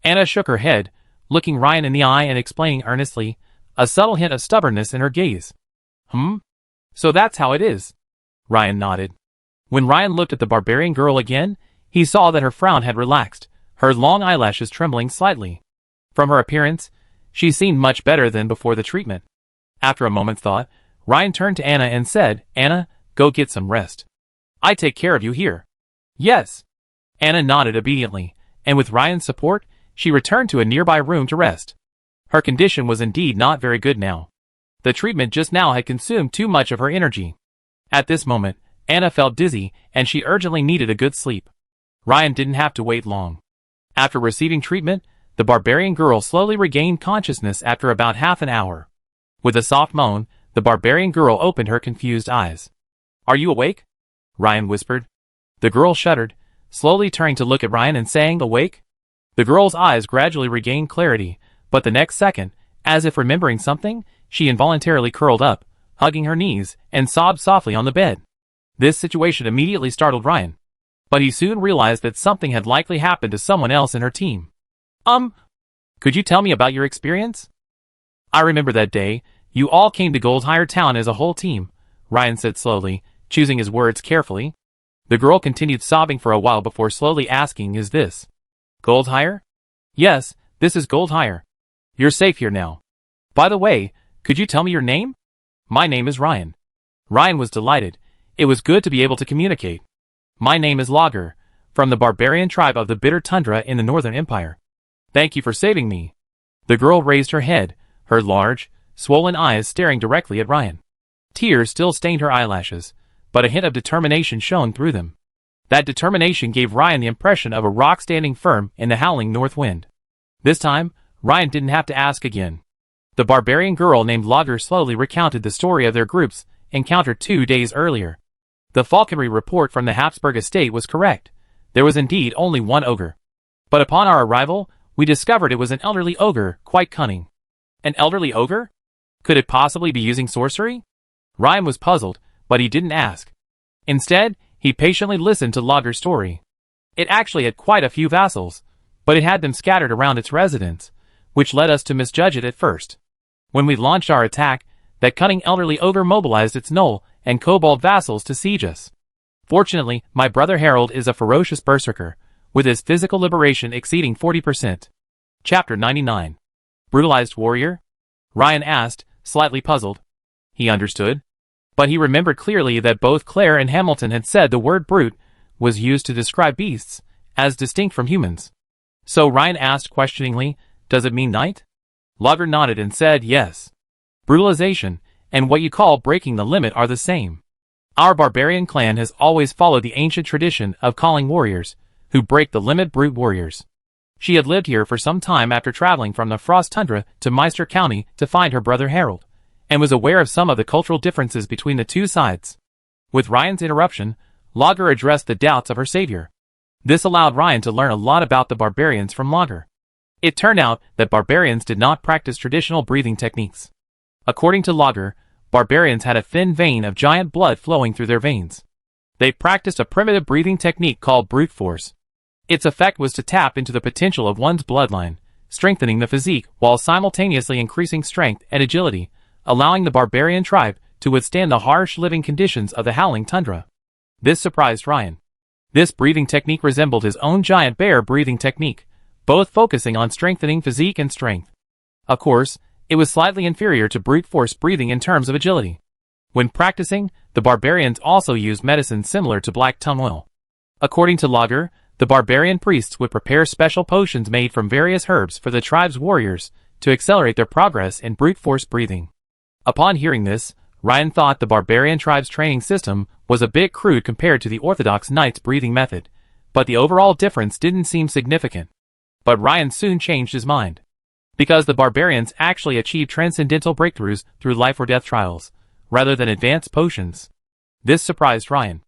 Anna shook her head, looking Ryan in the eye and explaining earnestly, a subtle hint of stubbornness in her gaze. So that's how it is." Ryan nodded. When Ryan looked at the barbarian girl again, he saw that her frown had relaxed, her long eyelashes trembling slightly. From her appearance, she seemed much better than before the treatment. After a moment's thought, Ryan turned to Anna and said, "Anna, go get some rest. I take care of you here." "Yes." Anna nodded obediently, and with Ryan's support, she returned to a nearby room to rest. Her condition was indeed not very good now. The treatment just now had consumed too much of her energy. At this moment, Anna felt dizzy, and she urgently needed a good sleep. Ryan didn't have to wait long. After receiving treatment, the barbarian girl slowly regained consciousness after about half an hour. With a soft moan, the barbarian girl opened her confused eyes. "Are you awake?" Ryan whispered. The girl shuddered, slowly turning to look at Ryan and saying, "Awake?" The girl's eyes gradually regained clarity, but the next second, as if remembering something, she involuntarily curled up, hugging her knees, and sobbed softly on the bed. This situation immediately startled Ryan, but he soon realized that something had likely happened to someone else in her team. Could you tell me about your experience?" "I remember that day. You all came to Goldhire Town as a whole team," Ryan said slowly, choosing his words carefully. The girl continued sobbing for a while before slowly asking, "Is this Goldhire?" "Yes, this is Goldhire. You're safe here now. By the way, could you tell me your name?" "My name is Ryan." Ryan was delighted. It was good to be able to communicate. "My name is Lager, from the barbarian tribe of the Bitter Tundra in the Northern Empire. Thank you for saving me." The girl raised her head, her large, swollen eyes staring directly at Ryan. Tears still stained her eyelashes, but a hint of determination shone through them. That determination gave Ryan the impression of a rock standing firm in the howling north wind. This time, Ryan didn't have to ask again. The barbarian girl named Lager slowly recounted the story of their group's encounter 2 days earlier. The falconry report from the Habsburg estate was correct. There was indeed only one ogre. But upon our arrival, we discovered it was an elderly ogre, quite cunning. An elderly ogre? Could it possibly be using sorcery? Ryan was puzzled, but he didn't ask. Instead, he patiently listened to Lager's story. It actually had quite a few vassals, but it had them scattered around its residence, which led us to misjudge it at first. When we launched our attack, that cunning elderly ogre mobilized its gnoll and kobold vassals to siege us. Fortunately, my brother Harold is a ferocious berserker, with his physical liberation exceeding 40%. Chapter 99. Brutalized warrior? Ryan asked, slightly puzzled. He understood, but he remembered clearly that both Claire and Hamilton had said the word brute was used to describe beasts, as distinct from humans. So Ryan asked questioningly, "Does it mean knight?" Lager nodded and said yes. Brutalization and what you call breaking the limit are the same. Our barbarian clan has always followed the ancient tradition of calling warriors who break the limit brute warriors. She had lived here for some time after traveling from the Frost Tundra to Meister County to find her brother Harold, and was aware of some of the cultural differences between the two sides. With Ryan's interruption, Lager addressed the doubts of her savior. This allowed Ryan to learn a lot about the barbarians from Lager. It turned out that barbarians did not practice traditional breathing techniques. According to Lager, barbarians had a thin vein of giant blood flowing through their veins. They practiced a primitive breathing technique called brute force. Its effect was to tap into the potential of one's bloodline, strengthening the physique while simultaneously increasing strength and agility, allowing the barbarian tribe to withstand the harsh living conditions of the howling tundra. This surprised Ryan. This breathing technique resembled his own giant bear breathing technique, both focusing on strengthening physique and strength. Of course, it was slightly inferior to brute force breathing in terms of agility. When practicing, the barbarians also used medicines similar to black tongue oil. According to Lager, the barbarian priests would prepare special potions made from various herbs for the tribe's warriors to accelerate their progress in brute force breathing. Upon hearing this, Ryan thought the barbarian tribe's training system was a bit crude compared to the orthodox knight's breathing method, but the overall difference didn't seem significant. But Ryan soon changed his mind. Because the barbarians actually achieved transcendental breakthroughs through life or death trials, rather than advanced potions. This surprised Ryan.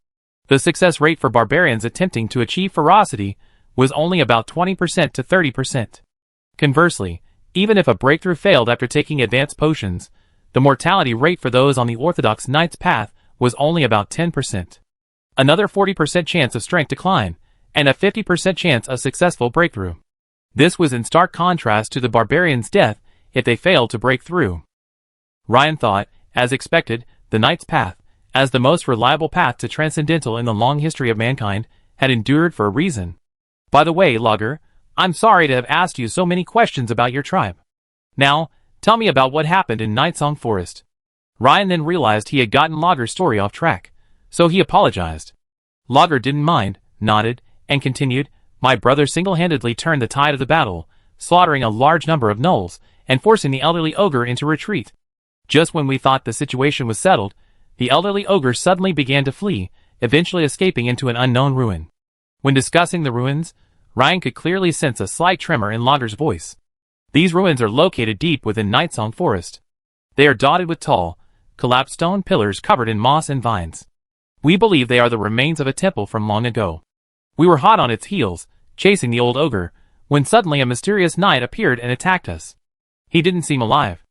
The success rate for barbarians attempting to achieve ferocity was only about 20% to 30%. Conversely, even if a breakthrough failed after taking advanced potions, the mortality rate for those on the orthodox knight's path was only about 10%. Another 40% chance of strength decline, and a 50% chance of successful breakthrough. This was in stark contrast to the barbarians' death if they failed to break through. Ryan thought, as expected, the knight's path, as the most reliable path to transcendental in the long history of mankind, had endured for a reason. By the way, Logger, I'm sorry to have asked you so many questions about your tribe. Now, tell me about what happened in Nightsong Forest. Ryan then realized he had gotten Logger's story off track, so he apologized. Logger didn't mind, nodded, and continued, my brother single-handedly turned the tide of the battle, slaughtering a large number of gnolls, and forcing the elderly ogre into retreat. Just when we thought the situation was settled, the elderly ogre suddenly began to flee, eventually escaping into an unknown ruin. When discussing the ruins, Ryan could clearly sense a slight tremor in Logger's voice. These ruins are located deep within Nightsong Forest. They are dotted with tall, collapsed stone pillars covered in moss and vines. We believe they are the remains of a temple from long ago. We were hot on its heels, chasing the old ogre, when suddenly a mysterious knight appeared and attacked us. He didn't seem alive.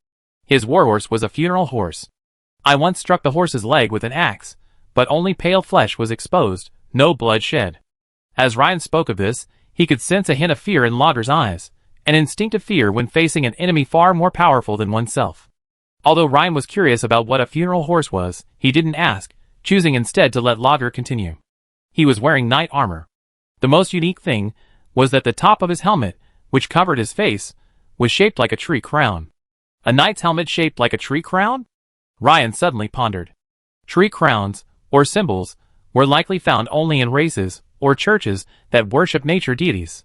His warhorse was a funeral horse. I once struck the horse's leg with an axe, but only pale flesh was exposed, no blood shed. As Ryan spoke of this, he could sense a hint of fear in Logger's eyes, an instinctive fear when facing an enemy far more powerful than oneself. Although Ryan was curious about what a funeral horse was, he didn't ask, choosing instead to let Logger continue. He was wearing knight armor. The most unique thing was that the top of his helmet, which covered his face, was shaped like a tree crown. A knight's helmet shaped like a tree crown? Ryan suddenly pondered. Tree crowns, or symbols, were likely found only in races or churches that worship nature deities.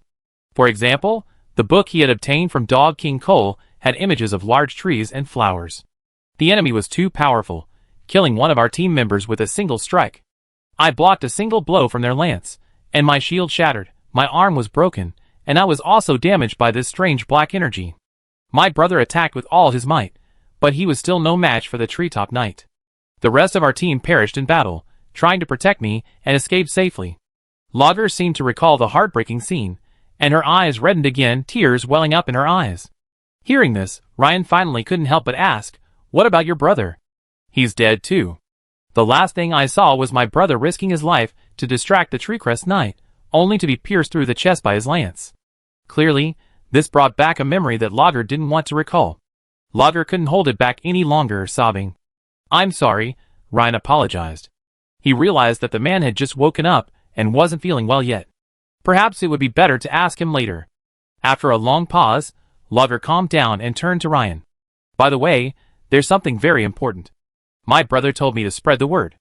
For example, the book he had obtained from Dog King Cole had images of large trees and flowers. The enemy was too powerful, killing one of our team members with a single strike. I blocked a single blow from their lance, and my shield shattered, my arm was broken, and I was also damaged by this strange black energy. My brother attacked with all his might, but he was still no match for the treetop knight. The rest of our team perished in battle, trying to protect me and escape safely. Logger seemed to recall the heartbreaking scene, and her eyes reddened again, tears welling up in her eyes. Hearing this, Ryan finally couldn't help but ask, what about your brother? He's dead too. The last thing I saw was my brother risking his life to distract the Treecrest Knight, only to be pierced through the chest by his lance. Clearly, this brought back a memory that Logger didn't want to recall. Logger couldn't hold it back any longer, sobbing. I'm sorry, Ryan apologized. He realized that the man had just woken up and wasn't feeling well yet. Perhaps it would be better to ask him later. After a long pause, Logger calmed down and turned to Ryan. By the way, there's something very important. My brother told me to spread the word.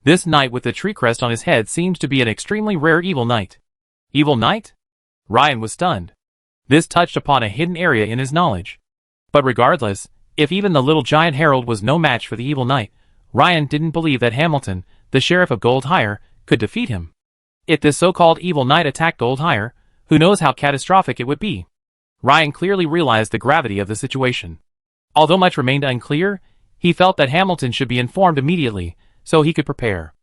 This knight with the tree crest on his head seems to be an extremely rare evil knight. Evil knight? Ryan was stunned. This touched upon a hidden area in his knowledge. But regardless, if even the little giant herald was no match for the evil knight, Ryan didn't believe that Hamilton, the sheriff of Goldhire, could defeat him. If this so-called evil knight attacked Goldhire, who knows how catastrophic it would be? Ryan clearly realized the gravity of the situation. Although much remained unclear, he felt that Hamilton should be informed immediately, so he could prepare.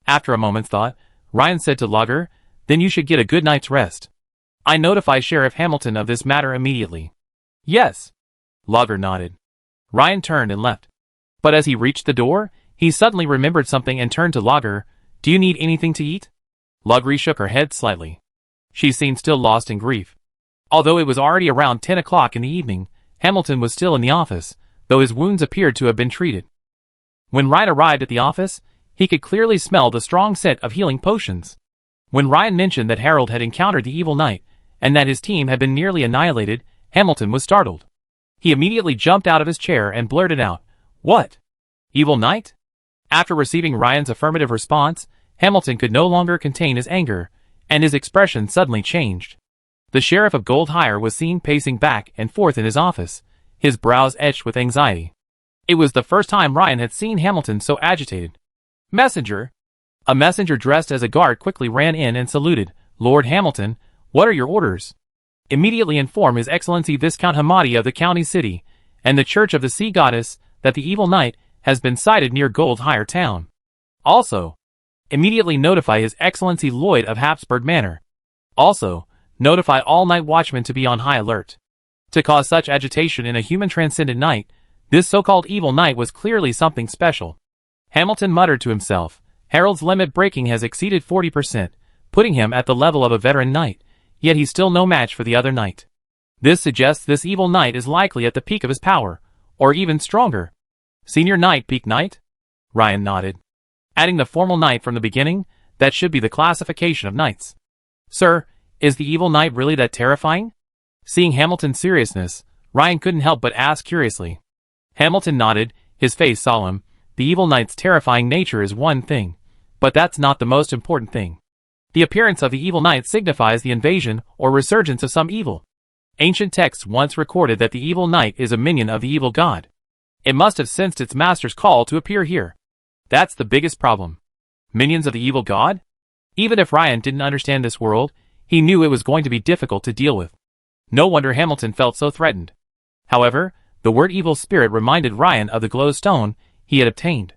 After a moment's thought, Ryan said to Logger, then you should get a good night's rest. I notify Sheriff Hamilton of this matter immediately. Yes. Logger nodded. Ryan turned and left. But as he reached the door, he suddenly remembered something and turned to Logger. Do you need anything to eat? Logger shook her head slightly. She seemed still lost in grief. Although it was already around 10 o'clock in the evening, Hamilton was still in the office, though his wounds appeared to have been treated. When Ryan arrived at the office, he could clearly smell the strong scent of healing potions. When Ryan mentioned that Harold had encountered the evil knight, and that his team had been nearly annihilated, Hamilton was startled. He immediately jumped out of his chair and blurted out, What? Evil knight? After receiving Ryan's affirmative response, Hamilton could no longer contain his anger, and his expression suddenly changed. The sheriff of Goldhire was seen pacing back and forth in his office, his brows etched with anxiety. It was the first time Ryan had seen Hamilton so agitated. "Messenger!" A messenger dressed as a guard quickly ran in and saluted. "Lord Hamilton, what are your orders?" "Immediately inform His Excellency Viscount Hamadi of the county city, and the Church of the Sea Goddess, that the evil knight has been sighted near Goldhire town. Also, immediately notify His Excellency Lloyd of Habsburg Manor. Also, notify all night watchmen to be on high alert." To cause such agitation in a human transcendent knight, this so-called evil knight was clearly something special. Hamilton muttered to himself, "Harold's limit breaking has exceeded 40%, putting him at the level of a veteran knight, yet he's still no match for the other knight. This suggests this evil knight is likely at the peak of his power, or even stronger." "Senior knight, peak knight?" Ryan nodded. Adding the formal knight from the beginning, that should be the classification of knights. "Sir, is the evil knight really that terrifying?" Seeing Hamilton's seriousness, Ryan couldn't help but ask curiously. Hamilton nodded, his face solemn. "The evil knight's terrifying nature is one thing, but that's not the most important thing. The appearance of the evil knight signifies the invasion or resurgence of some evil. Ancient texts once recorded that the evil knight is a minion of the evil god. It must have sensed its master's call to appear here. That's the biggest problem. Minions of the evil god?" Even if Ryan didn't understand this world, he knew it was going to be difficult to deal with. No wonder Hamilton felt so threatened. However, the word evil spirit reminded Ryan of the glowstone he had obtained.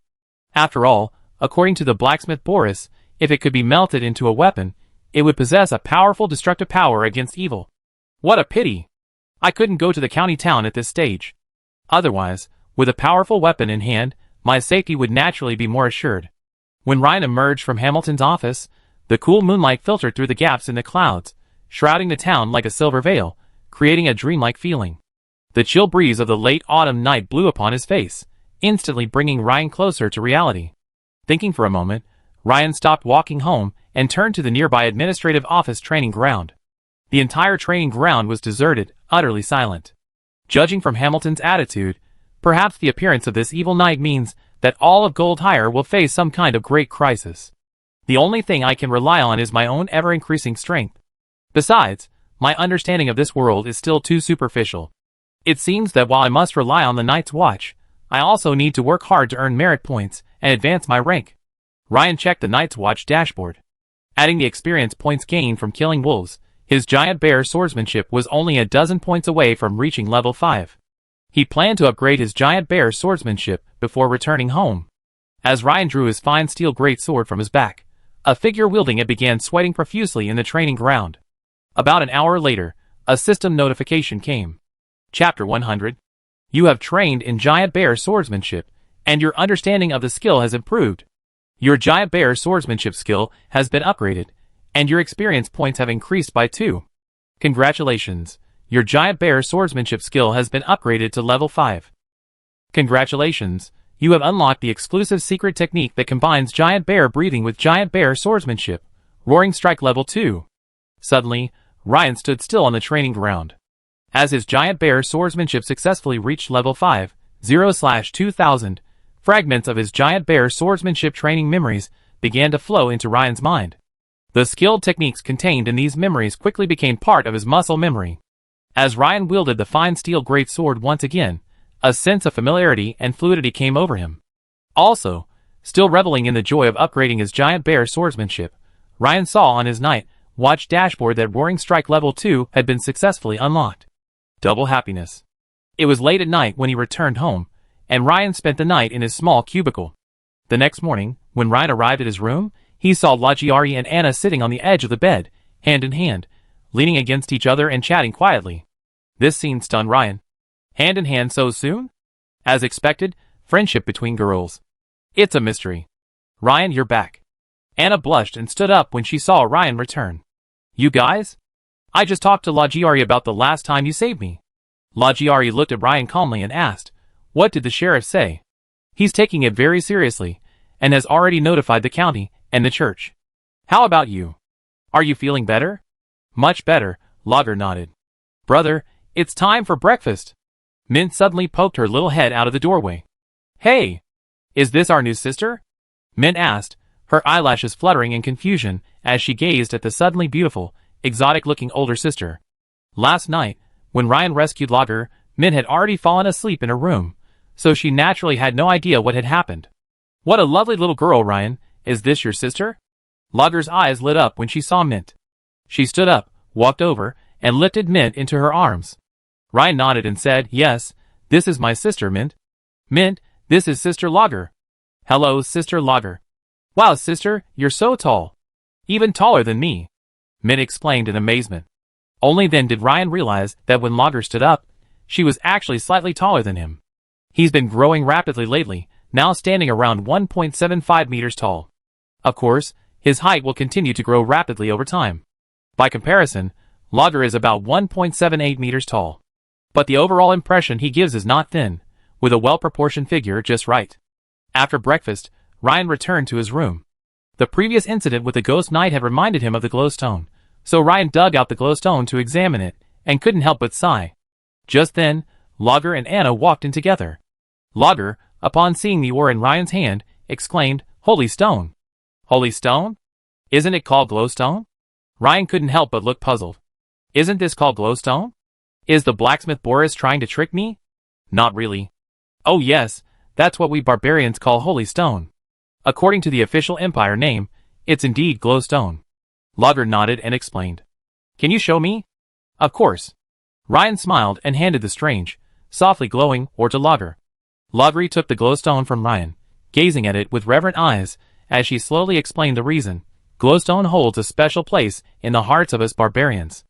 After all, according to the blacksmith Boris, if it could be melted into a weapon, it would possess a powerful destructive power against evil. What a pity! I couldn't go to the county town at this stage. Otherwise, with a powerful weapon in hand, my safety would naturally be more assured. When Ryan emerged from Hamilton's office, the cool moonlight filtered through the gaps in the clouds, shrouding the town like a silver veil, creating a dreamlike feeling. The chill breeze of the late autumn night blew upon his face, instantly bringing Ryan closer to reality. Thinking for a moment, Ryan stopped walking home and turned to the nearby administrative office training ground. The entire training ground was deserted, utterly silent. Judging from Hamilton's attitude, perhaps the appearance of this evil knight means that all of Goldhire will face some kind of great crisis. The only thing I can rely on is my own ever-increasing strength. Besides, my understanding of this world is still too superficial. It seems that while I must rely on the Night's Watch, I also need to work hard to earn merit points and advance my rank." Ryan checked the Night's Watch dashboard. Adding the experience points gained from killing wolves, his giant bear swordsmanship was only a dozen points away from reaching level 5. He planned to upgrade his giant bear swordsmanship before returning home. As Ryan drew his fine steel greatsword from his back, a figure wielding it began sweating profusely in the training ground. About an hour later, a system notification came. Chapter 100. You have trained in giant bear swordsmanship, and your understanding of the skill has improved. Your giant bear swordsmanship skill has been upgraded, and your experience points have increased by 2. Congratulations, your giant bear swordsmanship skill has been upgraded to level 5. Congratulations, you have unlocked the exclusive secret technique that combines giant bear breathing with giant bear swordsmanship. Roaring Strike level 2. Suddenly, Ryan stood still on the training ground. As his giant bear swordsmanship successfully reached level 5, 0/2000, fragments of his giant bear swordsmanship training memories began to flow into Ryan's mind. The skilled techniques contained in these memories quickly became part of his muscle memory. As Ryan wielded the fine steel greatsword once again, a sense of familiarity and fluidity came over him. Also, still reveling in the joy of upgrading his giant bear swordsmanship, Ryan saw on his Night Watch dashboard that Roaring Strike level 2 had been successfully unlocked. Double happiness. It was late at night when he returned home, and Ryan spent the night in his small cubicle. The next morning, when Ryan arrived at his room, he saw Lagiari and Anna sitting on the edge of the bed, hand in hand, leaning against each other and chatting quietly. This scene stunned Ryan. Hand in hand so soon? As expected, friendship between girls. It's a mystery. Ryan, you're back. Anna blushed and stood up when she saw Ryan return. You guys? I just talked to Lagiari about the last time you saved me. Lagiari looked at Ryan calmly and asked, what did the sheriff say? He's taking it very seriously, and has already notified the county and the church. How about you? Are you feeling better? Much better, Lager nodded. Brother, it's time for breakfast. Mint suddenly poked her little head out of the doorway. Hey! Is this our new sister? Mint asked, her eyelashes fluttering in confusion as she gazed at the suddenly beautiful, exotic-looking older sister. Last night, when Ryan rescued Lager, Mint had already fallen asleep in her room, so she naturally had no idea what had happened. What a lovely little girl, Ryan. Is this your sister? Lager's eyes lit up when she saw Mint. She stood up, walked over, and lifted Mint into her arms. Ryan nodded and said, "Yes, this is my sister, Mint." "Mint, this is Sister Lager." "Hello, Sister Lager." "Wow, sister, you're so tall. Even taller than me," Mint exclaimed in amazement. Only then did Ryan realize that when Lager stood up, she was actually slightly taller than him. He's been growing rapidly lately, now standing around 1.75 meters tall. Of course, his height will continue to grow rapidly over time. By comparison, Lager is about 1.78 meters tall. But the overall impression he gives is not thin, with a well-proportioned figure just right. After breakfast, Ryan returned to his room. The previous incident with the ghost knight had reminded him of the glowstone, so Ryan dug out the glowstone to examine it, and couldn't help but sigh. Just then, Lager and Anna walked in together. Lager, upon seeing the ore in Ryan's hand, exclaimed, "Holy stone!" "Holy stone? Isn't it called glowstone?" Ryan couldn't help but look puzzled. "Isn't this called glowstone? Is the blacksmith Boris trying to trick me?" "Not really." "Oh yes, that's what we barbarians call holy stone. According to the official empire name, it's indeed glowstone." Lager nodded and explained. "Can you show me?" "Of course." Ryan smiled and handed the strange, softly glowing ore to Lager. Lager took the glowstone from Ryan, gazing at it with reverent eyes, as she slowly explained the reason. Glowstone holds a special place in the hearts of us barbarians.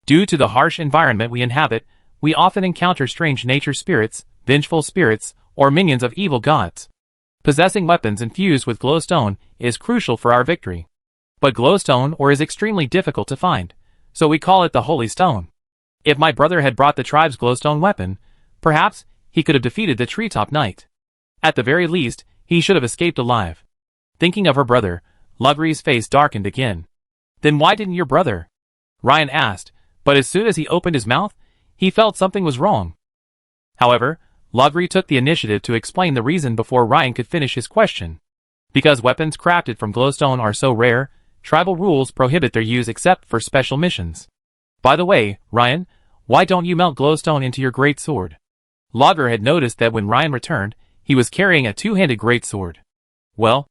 Due to the harsh environment we inhabit, we often encounter strange nature spirits, vengeful spirits, or minions of evil gods. Possessing weapons infused with glowstone is crucial for our victory. But glowstone ore is extremely difficult to find, so we call it the holy stone. If my brother had brought the tribe's glowstone weapon, perhaps he could have defeated the treetop knight. At the very least, he should have escaped alive. Thinking of her brother, Lager's face darkened again. "Then why didn't your brother?" Ryan asked, but as soon as he opened his mouth, he felt something was wrong. However, Lager took the initiative to explain the reason before Ryan could finish his question. Because weapons crafted from glowstone are so rare, tribal rules prohibit their use except for special missions. "By the way, Ryan, why don't you melt glowstone into your great sword?" Lager had noticed that when Ryan returned, he was carrying a two-handed greatsword. "Well,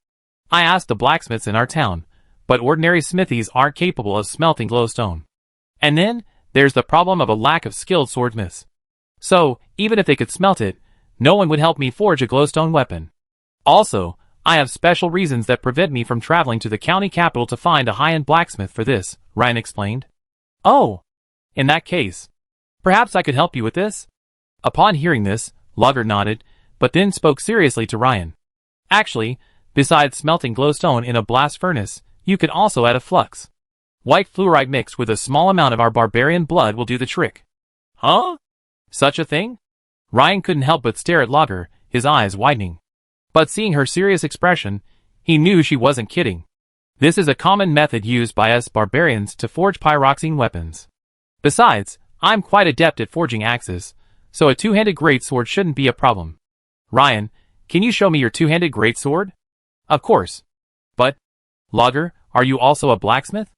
I asked the blacksmiths in our town, but ordinary smithies aren't capable of smelting glowstone. And then, there's the problem of a lack of skilled swordsmiths. So, even if they could smelt it, no one would help me forge a glowstone weapon. Also, I have special reasons that prevent me from traveling to the county capital to find a high-end blacksmith for this," Ryan explained. "Oh, in that case, perhaps I could help you with this?" Upon hearing this, Lager nodded, but then spoke seriously to Ryan. "Actually, besides smelting glowstone in a blast furnace, you could also add a flux. White fluorite mixed with a small amount of our barbarian blood will do the trick." "Huh? Such a thing?" Ryan couldn't help but stare at Lager, his eyes widening. But seeing her serious expression, he knew she wasn't kidding. This is a common method used by us barbarians to forge pyroxene weapons. Besides, I'm quite adept at forging axes, so a two-handed greatsword shouldn't be a problem. "Ryan, can you show me your two-handed greatsword?" "Of course." "But, Lager, are you also a blacksmith?"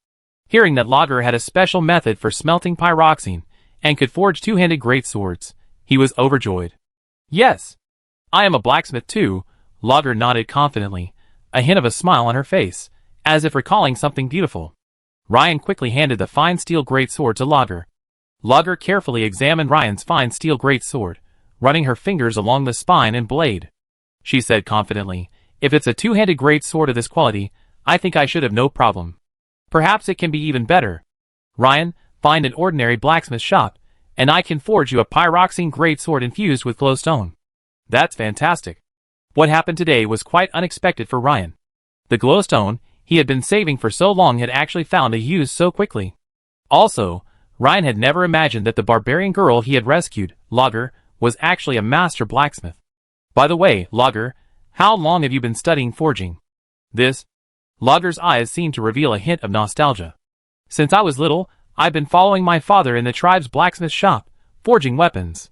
Hearing that Lager had a special method for smelting pyroxene and could forge two-handed greatswords, he was overjoyed. "Yes, I am a blacksmith too," Lager nodded confidently, a hint of a smile on her face, as if recalling something beautiful. Ryan quickly handed the fine steel greatsword to Lager. Lager carefully examined Ryan's fine steel greatsword, running her fingers along the spine and blade. She said confidently, "If it's a two-handed greatsword of this quality, I think I should have no problem. Perhaps it can be even better. Ryan, find an ordinary blacksmith shop, and I can forge you a pyroxene greatsword infused with glowstone." "That's fantastic." What happened today was quite unexpected for Ryan. The glowstone he had been saving for so long had actually found a use so quickly. Also, Ryan had never imagined that the barbarian girl he had rescued, Lager, was actually a master blacksmith. "By the way, Lager, how long have you been studying forging?" "This?" Lager's eyes seemed to reveal a hint of nostalgia. "Since I was little, I've been following my father in the tribe's blacksmith shop, forging weapons.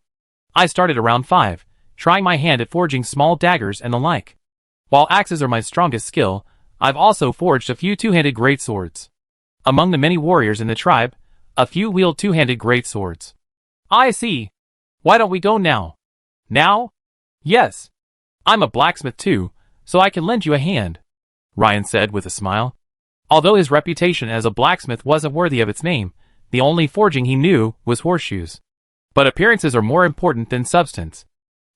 I started around 5, trying my hand at forging small daggers and the like. While axes are my strongest skill, I've also forged a few two-handed greatswords. Among the many warriors in the tribe, a few wield two-handed greatswords." "I see. Why don't we go now? Now? Yes. I'm a blacksmith too, so I can lend you a hand, Ryan said with a smile. Although his reputation as a blacksmith wasn't worthy of its name, the only forging he knew was horseshoes. But appearances are more important than substance.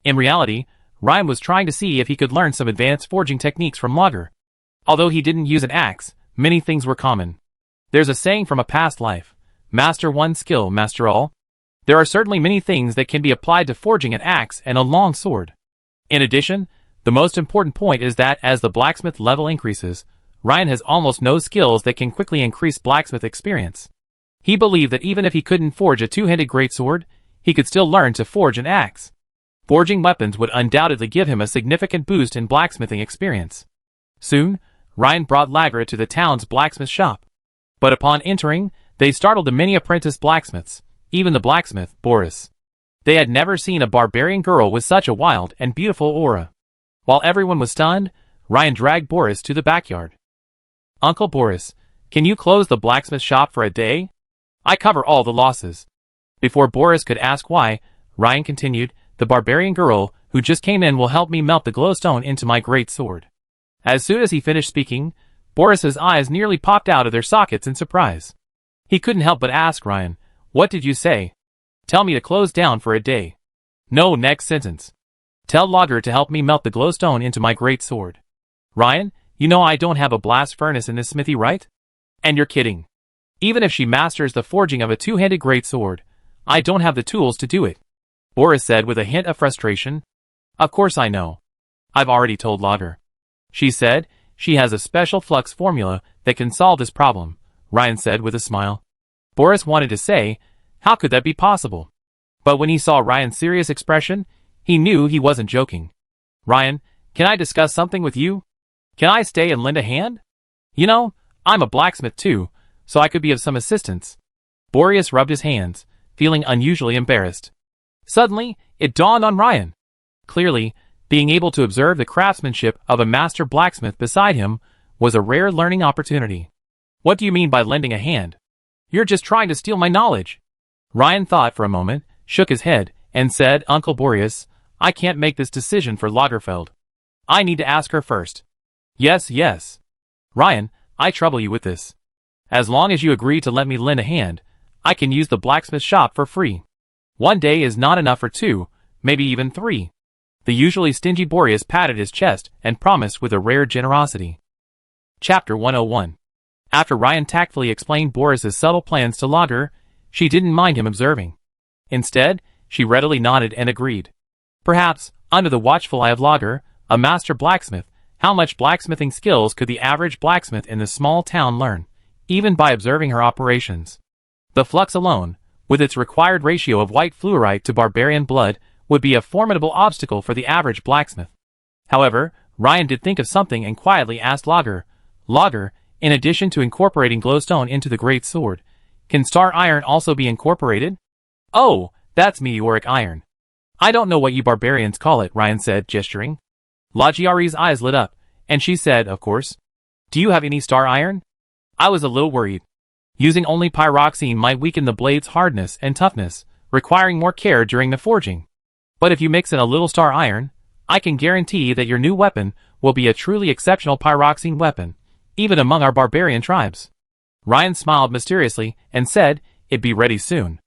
In reality, Ryan was trying to see if he could learn some advanced forging techniques from Lager. Although he didn't use an axe, many things were common. There's a saying from a past life, master one skill, master all. There are certainly many things that can be applied to forging an axe and a long sword. In addition, the most important point is that as the blacksmith level increases, Ryan has almost no skills that can quickly increase blacksmith experience. He believed that even if he couldn't forge a two-handed greatsword, he could still learn to forge an axe. Forging weapons would undoubtedly give him a significant boost in blacksmithing experience. Soon, Ryan brought Lager to the town's blacksmith shop. But upon entering, they startled the many apprentice blacksmiths, even the blacksmith, Boris. They had never seen a barbarian girl with such a wild and beautiful aura. While everyone was stunned, Ryan dragged Boris to the backyard. Uncle Boris, can you close the blacksmith shop for a day? I cover all the losses. Before Boris could ask why, Ryan continued, the barbarian girl who just came in will help me melt the glowstone into my great sword. As soon as he finished speaking, Boris's eyes nearly popped out of their sockets in surprise. He couldn't help but ask Ryan, what did you say? Tell me to close down for a day. No, next sentence. Tell Lager to help me melt the glowstone into my great sword. Ryan, you know I don't have a blast furnace in this smithy, right? And you're kidding. Even if she masters the forging of a two-handed great sword, I don't have the tools to do it. Boris said with a hint of frustration. Of course I know. I've already told Lager. She said she has a special flux formula that can solve this problem, Ryan said with a smile. Boris wanted to say, how could that be possible? But when he saw Ryan's serious expression, he knew he wasn't joking. Ryan, can I discuss something with you? Can I stay and lend a hand? You know, I'm a blacksmith too, so I could be of some assistance. Boreas rubbed his hands, feeling unusually embarrassed. Suddenly, it dawned on Ryan. Clearly, being able to observe the craftsmanship of a master blacksmith beside him was a rare learning opportunity. What do you mean by lending a hand? You're just trying to steal my knowledge. Ryan thought for a moment, shook his head, and said, Uncle Boreas, I can't make this decision for Lagerfeld. I need to ask her first. Yes, yes. Ryan, I trouble you with this. As long as you agree to let me lend a hand, I can use the blacksmith shop for free. One day is not enough for 2, maybe even 3. The usually stingy Boreas patted his chest and promised with a rare generosity. Chapter 101. After Ryan tactfully explained Boris's subtle plans to Lager, she didn't mind him observing. Instead, she readily nodded and agreed. Perhaps, under the watchful eye of Lager, a master blacksmith, how much blacksmithing skills could the average blacksmith in this small town learn, even by observing her operations? The flux alone, with its required ratio of white fluorite to barbarian blood, would be a formidable obstacle for the average blacksmith. However, Ryan did think of something and quietly asked Lager, Lager, in addition to incorporating glowstone into the great sword, can star iron also be incorporated? Oh, that's meteoric iron. I don't know what you barbarians call it, Ryan said, gesturing. Lagiari's eyes lit up, and she said, of course. Do you have any star iron? I was a little worried. Using only pyroxene might weaken the blade's hardness and toughness, requiring more care during the forging. But if you mix in a little star iron, I can guarantee that your new weapon will be a truly exceptional pyroxene weapon, even among our barbarian tribes. Ryan smiled mysteriously and said it'd be ready soon.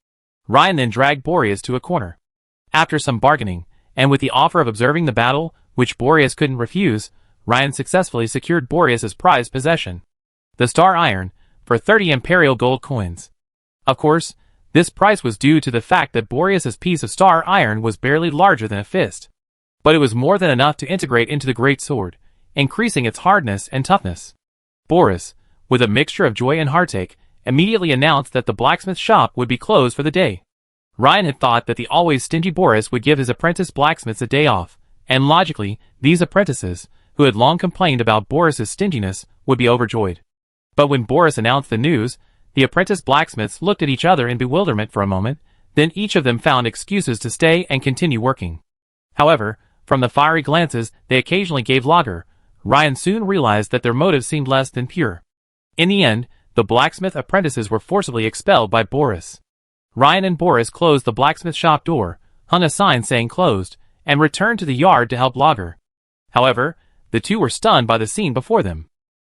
Ryan then dragged Boreas to a corner. After some bargaining, and with the offer of observing the battle, which Boreas couldn't refuse, Ryan successfully secured Boreas's prized possession, the star iron, for 30 imperial gold coins. Of course, this price was due to the fact that Boreas's piece of star iron was barely larger than a fist. But it was more than enough to integrate into the great sword, increasing its hardness and toughness. Boris, with a mixture of joy and heartache, immediately announced that the blacksmith shop would be closed for the day. Ryan had thought that the always stingy Boris would give his apprentice blacksmiths a day off, and logically, these apprentices, who had long complained about Boris's stinginess, would be overjoyed. But when Boris announced the news, the apprentice blacksmiths looked at each other in bewilderment for a moment, then each of them found excuses to stay and continue working. However, from the fiery glances they occasionally gave Lager, Ryan soon realized that their motives seemed less than pure. In the end, the blacksmith apprentices were forcibly expelled by Boris. Ryan and Boris closed the blacksmith shop door, hung a sign saying closed, and returned to the yard to help Lager. However, the two were stunned by the scene before them.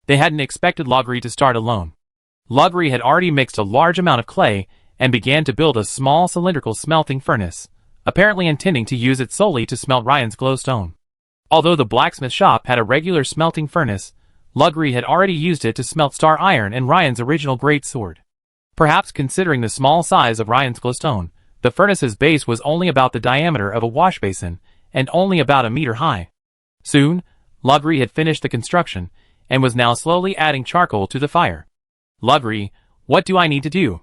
They hadn't expected Lager to start alone. Lager had already mixed a large amount of clay and began to build a small cylindrical smelting furnace, apparently intending to use it solely to smelt Ryan's glowstone. Although the blacksmith shop had a regular smelting furnace, Lager had already used it to smelt star iron and Ryan's original great sword. Perhaps considering the small size of Ryan's glowstone, the furnace's base was only about the diameter of a wash basin and only about a meter high. Soon, Lager had finished the construction and was now slowly adding charcoal to the fire. Lager, what do I need to do?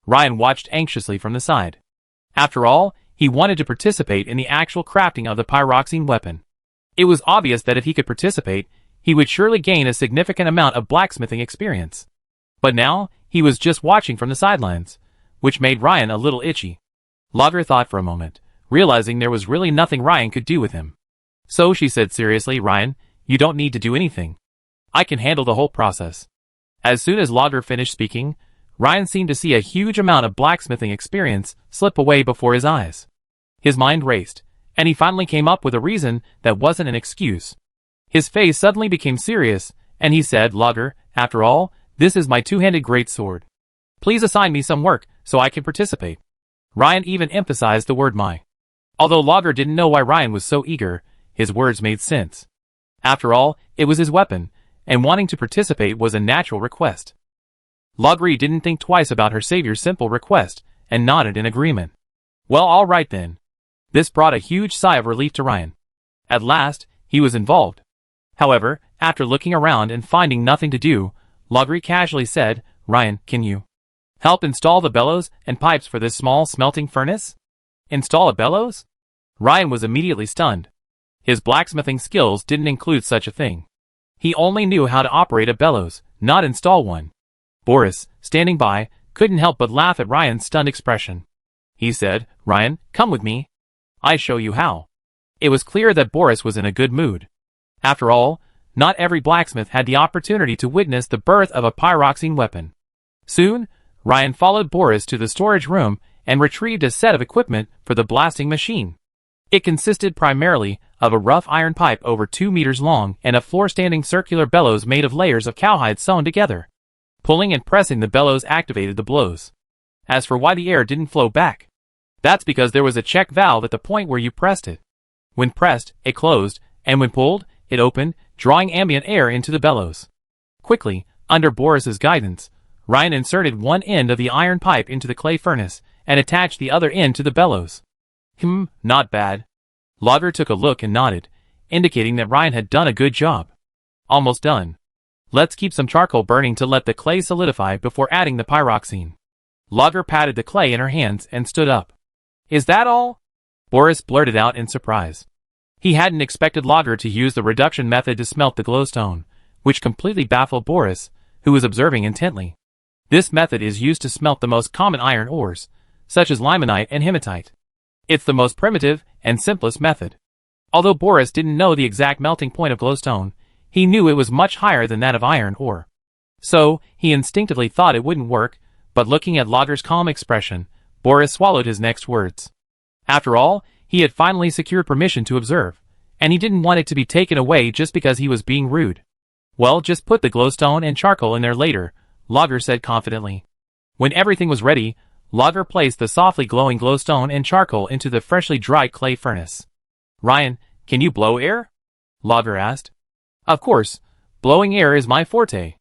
Ryan watched anxiously from the side. After all, he wanted to participate in the actual crafting of the pyroxene weapon. It was obvious that if he could participate, he would surely gain a significant amount of blacksmithing experience. But now, he was just watching from the sidelines, which made Ryan a little itchy. Lager thought for a moment, realizing there was really nothing Ryan could do with him. So she said seriously, Ryan, you don't need to do anything. I can handle the whole process. As soon as Lager finished speaking, Ryan seemed to see a huge amount of blacksmithing experience slip away before his eyes. His mind raced, and he finally came up with a reason that wasn't an excuse. His face suddenly became serious, and he said, Lager, after all, this is my two-handed great sword. Please assign me some work so I can participate. Ryan even emphasized the word my. Although Lager didn't know why Ryan was so eager, his words made sense. After all, it was his weapon, and wanting to participate was a natural request. Lager didn't think twice about her savior's simple request, and nodded in agreement. Well, all right then. This brought a huge sigh of relief to Ryan. At last, he was involved. However, after looking around and finding nothing to do, Lager casually said, Ryan, can you help install the bellows and pipes for this small smelting furnace? Install a bellows? Ryan was immediately stunned. His blacksmithing skills didn't include such a thing. He only knew how to operate a bellows, not install one. Boris, standing by, couldn't help but laugh at Ryan's stunned expression. He said, Ryan, come with me. I show you how. It was clear that Boris was in a good mood. After all, not every blacksmith had the opportunity to witness the birth of a pyroxene weapon. Soon, Ryan followed Boris to the storage room and retrieved a set of equipment for the blasting machine. It consisted primarily of a rough iron pipe over 2 meters long and a floor-standing circular bellows made of layers of cowhide sewn together. Pulling and pressing the bellows activated the blows. As for why the air didn't flow back, that's because there was a check valve at the point where you pressed it. When pressed, it closed, and when pulled, it opened, drawing ambient air into the bellows. Quickly, under Boris's guidance, Ryan inserted one end of the iron pipe into the clay furnace and attached the other end to the bellows. Not bad. Lager took a look and nodded, indicating that Ryan had done a good job. Almost done. Let's keep some charcoal burning to let the clay solidify before adding the pyroxene. Lager patted the clay in her hands and stood up. Is that all? Boris blurted out in surprise. He hadn't expected Lager to use the reduction method to smelt the glowstone, which completely baffled Boris, who was observing intently. This method is used to smelt the most common iron ores, such as limonite and hematite. It's the most primitive and simplest method. Although Boris didn't know the exact melting point of glowstone, he knew it was much higher than that of iron ore. So, he instinctively thought it wouldn't work, but looking at Lager's calm expression, Boris swallowed his next words. After all, he had finally secured permission to observe, and he didn't want it to be taken away just because he was being rude. Well, just put the glowstone and charcoal in there later, Lager said confidently. When everything was ready, Lager placed the softly glowing glowstone and charcoal into the freshly dried clay furnace. Ryan, can you blow air? Lager asked. Of course, blowing air is my forte.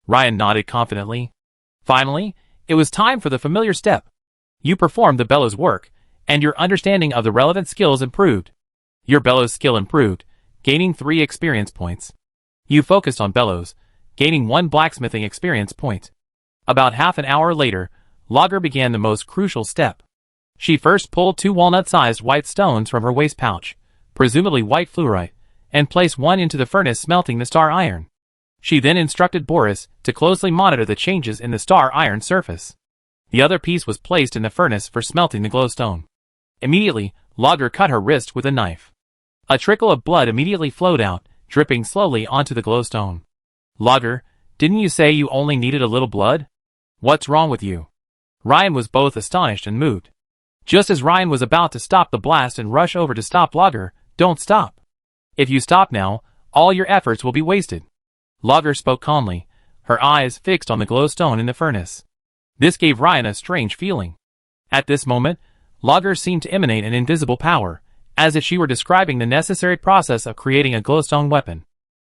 Ryan nodded confidently. Finally, it was time for the familiar step. You performed the bellows work, and your understanding of the relevant skills improved. Your bellows skill improved, gaining 3 experience points. You focused on bellows, gaining 1 blacksmithing experience point. About half an hour later, Lager began the most crucial step. She first pulled 2 walnut-sized white stones from her waist pouch, presumably white fluorite, and placed one into the furnace smelting the star iron. She then instructed Boris to closely monitor the changes in the star iron surface. The other piece was placed in the furnace for smelting the glowstone. Immediately, Lager cut her wrist with a knife. A trickle of blood immediately flowed out, dripping slowly onto the glowstone. Lager, didn't you say you only needed a little blood? What's wrong with you? Ryan was both astonished and moved. Just as Ryan was about to stop the blast and rush over to stop Lager, "Don't stop. If you stop now, all your efforts will be wasted." Lager spoke calmly, her eyes fixed on the glowstone in the furnace. This gave Ryan a strange feeling. At this moment, Lager seemed to emanate an invisible power, as if she were describing the necessary process of creating a glowstone weapon.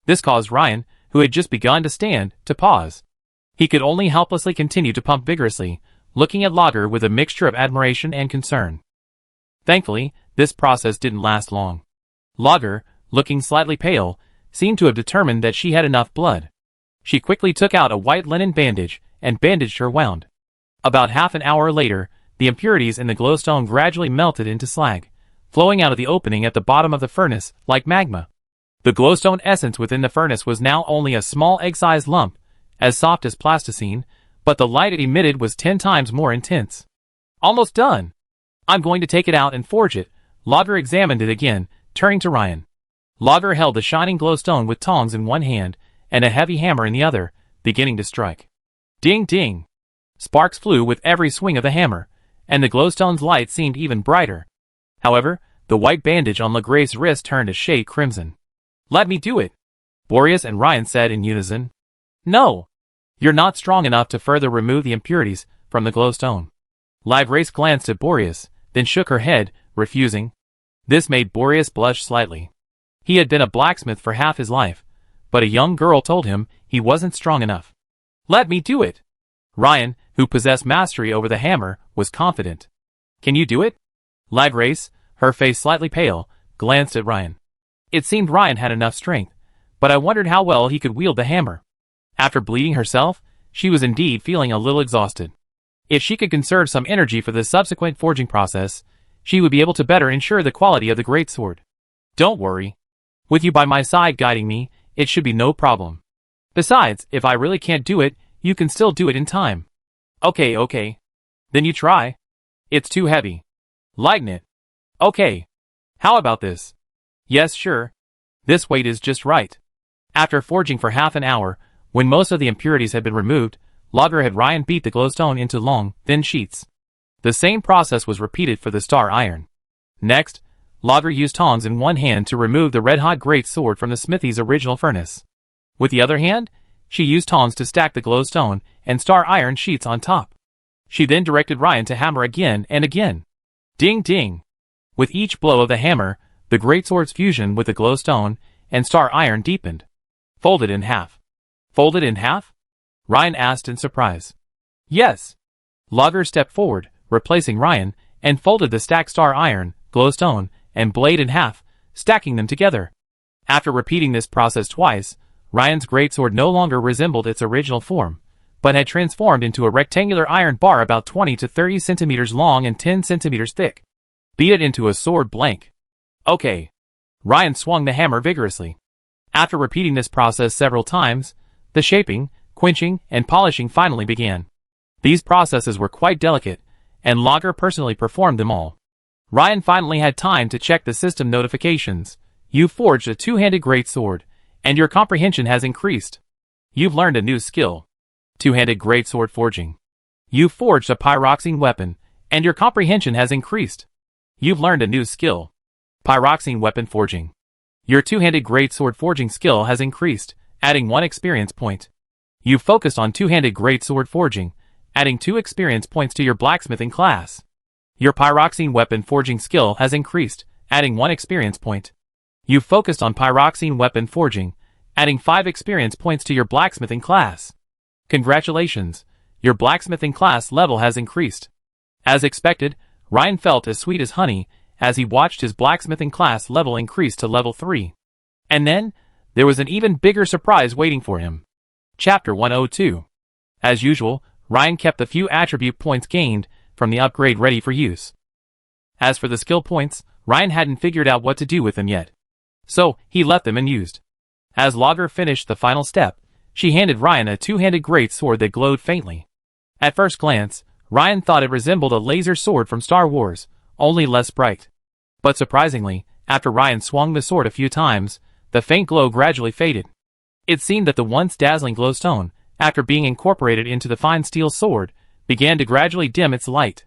This caused Ryan, who had just begun to stand, to pause. He could only helplessly continue to pump vigorously, looking at Lager with a mixture of admiration and concern. Thankfully, this process didn't last long. Lager, looking slightly pale, seemed to have determined that she had enough blood. She quickly took out a white linen bandage and bandaged her wound. About half an hour later, the impurities in the glowstone gradually melted into slag, flowing out of the opening at the bottom of the furnace like magma. The glowstone essence within the furnace was now only a small egg-sized lump, as soft as plasticine, but the light it emitted was 10 times more intense. "Almost done. I'm going to take it out and forge it." Lager examined it again, turning to Ryan. Lager held the shining glowstone with tongs in one hand and a heavy hammer in the other, beginning to strike. Ding ding! Sparks flew with every swing of the hammer, and the glowstone's light seemed even brighter. However, the white bandage on Legray's wrist turned a shade crimson. "Let me do it," Boreas and Ryan said in unison. "No! You're not strong enough to further remove the impurities from the glowstone." Legrace glanced at Boreas, then shook her head, refusing. This made Boreas blush slightly. He had been a blacksmith for half his life, but a young girl told him he wasn't strong enough. "Let me do it." Ryan, who possessed mastery over the hammer, was confident. "Can you do it?" Legrace, her face slightly pale, glanced at Ryan. It seemed Ryan had enough strength, but I wondered how well he could wield the hammer. After bleeding herself, she was indeed feeling a little exhausted. If she could conserve some energy for the subsequent forging process, she would be able to better ensure the quality of the greatsword. "Don't worry. With you by my side guiding me, it should be no problem. Besides, if I really can't do it, you can still do it in time." Okay. Then you try." "It's too heavy." "Lighten it." "Okay. How about this?" "Yes, sure. This weight is just right." After forging for half an hour, when most of the impurities had been removed, Lager had Ryan beat the glowstone into long, thin sheets. The same process was repeated for the star iron. Next, Lager used tongs in one hand to remove the red-hot great sword from the smithy's original furnace. With the other hand, she used tongs to stack the glowstone and star iron sheets on top. She then directed Ryan to hammer again and again. Ding ding! With each blow of the hammer, the greatsword's fusion with the glowstone and star iron deepened. "Folded in half." "Folded in half?" Ryan asked in surprise. "Yes." Lager stepped forward, replacing Ryan, and folded the stacked star iron, glowstone, and blade in half, stacking them together. After repeating this process twice, Ryan's greatsword no longer resembled its original form, but had transformed into a rectangular iron bar about 20 to 30 centimeters long and 10 centimeters thick. "Beat it into a sword blank." "Okay." Ryan swung the hammer vigorously. After repeating this process several times, the shaping, quenching, and polishing finally began. These processes were quite delicate, and Lager personally performed them all. Ryan finally had time to check the system notifications. "You've forged a two-handed greatsword, and your comprehension has increased. You've learned a new skill. Two-handed greatsword forging. You've forged a pyroxene weapon, and your comprehension has increased. You've learned a new skill. Pyroxene weapon forging. Your two-handed greatsword forging skill has increased, adding 1 experience point. You've focused on two-handed greatsword forging, adding 2 experience points to your blacksmithing class. Your pyroxene weapon forging skill has increased, adding 1 experience point. You've focused on pyroxene weapon forging, adding 5 experience points to your blacksmithing class. Congratulations, your blacksmithing class level has increased." As expected, Ryan felt as sweet as honey as he watched his blacksmithing class level increase to level 3. And then, there was an even bigger surprise waiting for him. Chapter 102. As usual, Ryan kept the few attribute points gained from the upgrade ready for use. As for the skill points, Ryan hadn't figured out what to do with them yet. So, he left them unused. As Lager finished the final step, she handed Ryan a two-handed great sword that glowed faintly. At first glance, Ryan thought it resembled a laser sword from Star Wars, only less bright. But surprisingly, after Ryan swung the sword a few times, the faint glow gradually faded. It seemed that the once dazzling glowstone, after being incorporated into the fine steel sword, began to gradually dim its light.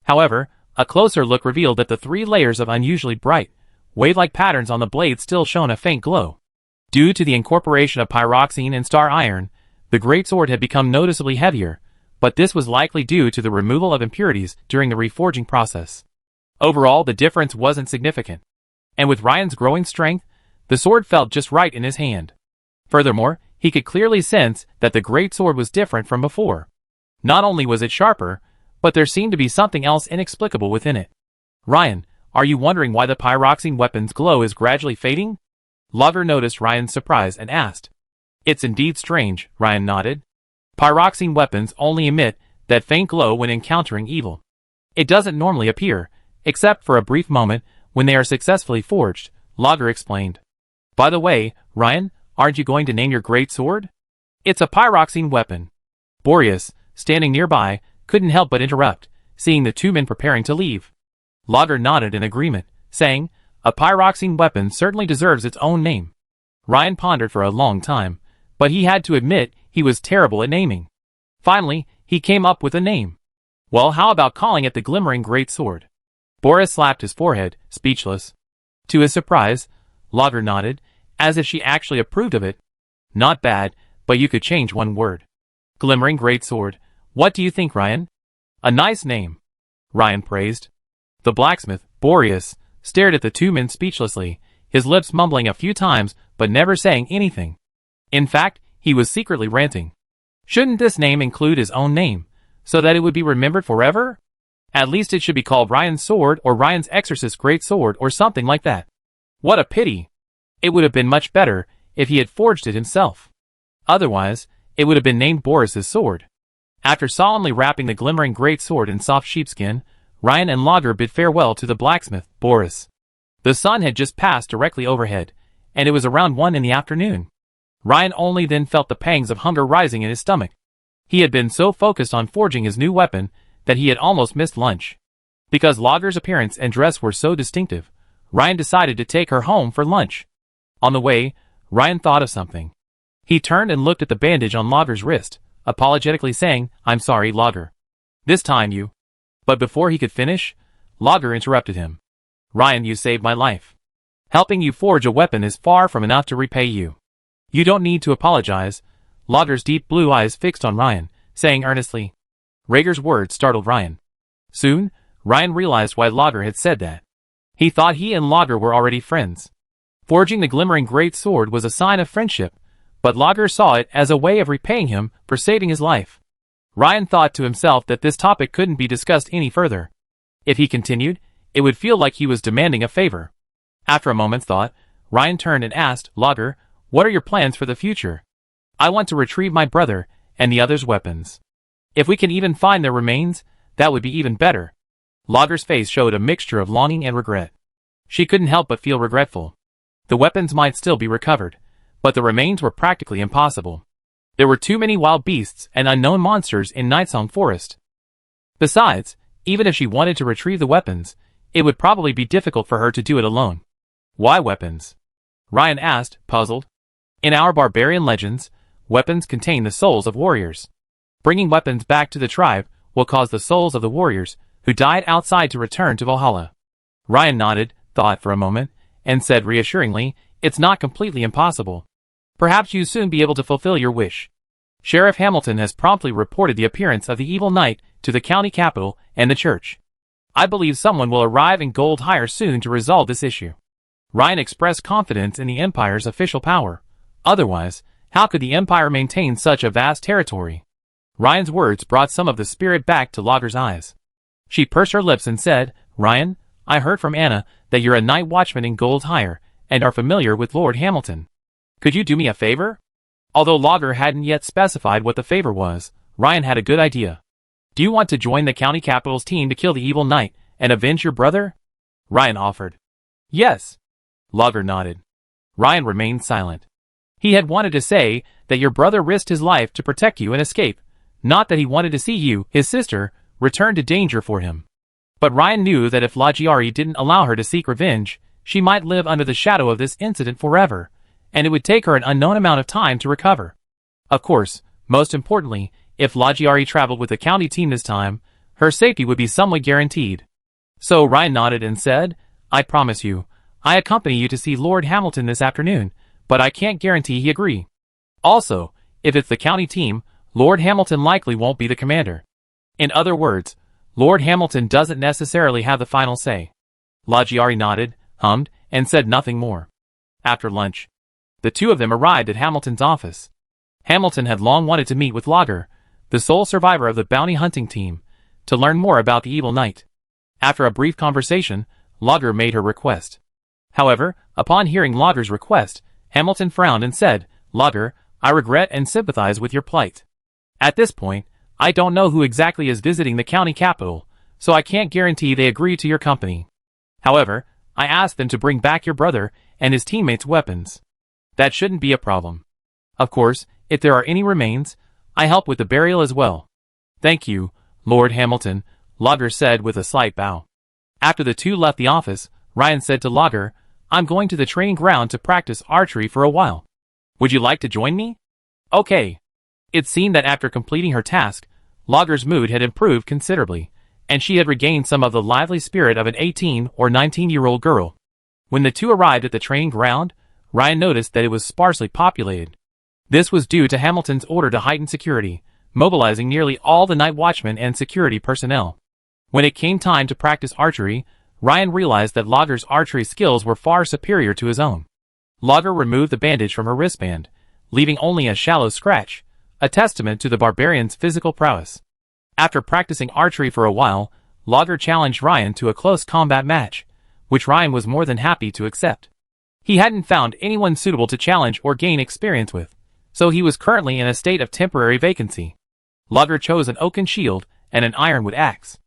However, A closer look revealed that the 3 layers of unusually bright, wave-like patterns on the blade still shone a faint glow. Due to the incorporation of pyroxene and star iron, the greatsword had become noticeably heavier, but this was likely due to the removal of impurities during the reforging process. Overall, the difference wasn't significant, and with Ryan's growing strength, the sword felt just right in his hand. Furthermore, he could clearly sense that the greatsword was different from before. Not only was it sharper, but there seemed to be something else inexplicable within it. Ryan, are you wondering why the pyroxene weapon's glow is gradually fading? Logger noticed Ryan's surprise and asked. It's indeed strange, Ryan nodded. Pyroxene weapons only emit that faint glow when encountering evil. It doesn't normally appear, except for a brief moment when they are successfully forged, Logger explained. By the way, Ryan, aren't you going to name your great sword? It's a pyroxene weapon. Boreas, standing nearby, couldn't help but interrupt, seeing the 2 men preparing to leave. Logger nodded in agreement, saying, a pyroxene weapon certainly deserves its own name. Ryan pondered for a long time, but he had to admit he was terrible at naming. Finally, he came up with a name. Well, how about calling it the Glimmering Great Sword? Boris slapped his forehead, speechless. To his surprise, Logger nodded, as if she actually approved of it. Not bad, but you could change one word. Glimmering Great Sword. What do you think, Ryan? A nice name, Ryan praised. The blacksmith, Boreas, stared at the 2 men speechlessly, his lips mumbling a few times but never saying anything. In fact, he was secretly ranting. Shouldn't this name include his own name, so that it would be remembered forever? At least it should be called Ryan's Sword or Ryan's Exorcist Great Sword or something like that. What a pity! It would have been much better if he had forged it himself. Otherwise, it would have been named Boris's Sword. After solemnly wrapping the glimmering great sword in soft sheepskin, Ryan and Logger bid farewell to the blacksmith, Boris. The sun had just passed directly overhead, and it was around 1 in the afternoon. Ryan only then felt the pangs of hunger rising in his stomach. He had been so focused on forging his new weapon that he had almost missed lunch. Because Logger's appearance and dress were so distinctive, Ryan decided to take her home for lunch. On the way, Ryan thought of something. He turned and looked at the bandage on Logger's wrist, apologetically saying, I'm sorry, Logger. This time you... But before he could finish, Logger interrupted him. Ryan, you saved my life. Helping you forge a weapon is far from enough to repay you. You don't need to apologize. Logger's deep blue eyes fixed on Ryan, saying earnestly. Rager's words startled Ryan. Soon, Ryan realized why Logger had said that. He thought he and Logger were already friends. Forging the glimmering great sword was a sign of friendship, but Logger saw it as a way of repaying him for saving his life. Ryan thought to himself that this topic couldn't be discussed any further. If he continued, it would feel like he was demanding a favor. After a moment's thought, Ryan turned and asked, Logger, what are your plans for the future? I want to retrieve my brother and the others' weapons. If we can even find their remains, that would be even better. Logger's face showed a mixture of longing and regret. She couldn't help but feel regretful. The weapons might still be recovered, but the remains were practically impossible. There were too many wild beasts and unknown monsters in Nightsong Forest. Besides, even if she wanted to retrieve the weapons, it would probably be difficult for her to do it alone. Why weapons? Ryan asked, puzzled. In our barbarian legends, weapons contain the souls of warriors. Bringing weapons back to the tribe will cause the souls of the warriors who died outside to return to Valhalla. Ryan nodded, thought for a moment, and said reassuringly, it's not completely impossible. Perhaps you'll soon be able to fulfill your wish. Sheriff Hamilton has promptly reported the appearance of the evil knight to the county capital and the church. I believe someone will arrive in Goldhire soon to resolve this issue. Ryan expressed confidence in the Empire's official power. Otherwise, how could the Empire maintain such a vast territory? Ryan's words brought some of the spirit back to Logger's eyes. She pursed her lips and said, Ryan, I heard from Anna that you're a night watchman in Goldhire and are familiar with Lord Hamilton. Could you do me a favor? Although Logger hadn't yet specified what the favor was, Ryan had a good idea. Do you want to join the county capital's team to kill the evil knight and avenge your brother? Ryan offered. Yes. Logger nodded. Ryan remained silent. He had wanted to say that your brother risked his life to protect you and escape, not that he wanted to see you, his sister, return to danger for him. But Ryan knew that if Lagiari didn't allow her to seek revenge, she might live under the shadow of this incident forever, and it would take her an unknown amount of time to recover. Of course, most importantly, if Lagiari traveled with the county team this time, her safety would be somewhat guaranteed. So Ryan nodded and said, I promise you, I accompany you to see Lord Hamilton this afternoon, but I can't guarantee he agree. Also, if it's the county team, Lord Hamilton likely won't be the commander. In other words, Lord Hamilton doesn't necessarily have the final say. Lagiari nodded, hummed, and said nothing more. After lunch, the two of them arrived at Hamilton's office. Hamilton had long wanted to meet with Lager, the sole survivor of the bounty hunting team, to learn more about the evil knight. After a brief conversation, Lager made her request. However, upon hearing Lager's request, Hamilton frowned and said, Lager, I regret and sympathize with your plight. At this point, I don't know who exactly is visiting the county capital, so I can't guarantee they agree to your company. However, I asked them to bring back your brother and his teammates' weapons. That shouldn't be a problem. Of course, if there are any remains, I help with the burial as well. Thank you, Lord Hamilton, Lager said with a slight bow. After the two left the office, Ryan said to Lager, I'm going to the training ground to practice archery for a while. Would you like to join me? Okay. It seemed that after completing her task, Lager's mood had improved considerably, and she had regained some of the lively spirit of an 18 or 19-year-old girl. When the two arrived at the training ground, Ryan noticed that it was sparsely populated. This was due to Hamilton's order to heighten security, mobilizing nearly all the night watchmen and security personnel. When it came time to practice archery, Ryan realized that Lager's archery skills were far superior to his own. Lager removed the bandage from her wristband, leaving only a shallow scratch, a testament to the barbarian's physical prowess. After practicing archery for a while, Lager challenged Ryan to a close combat match, which Ryan was more than happy to accept. He hadn't found anyone suitable to challenge or gain experience with, so he was currently in a state of temporary vacancy. Lager chose an oaken shield and an ironwood axe.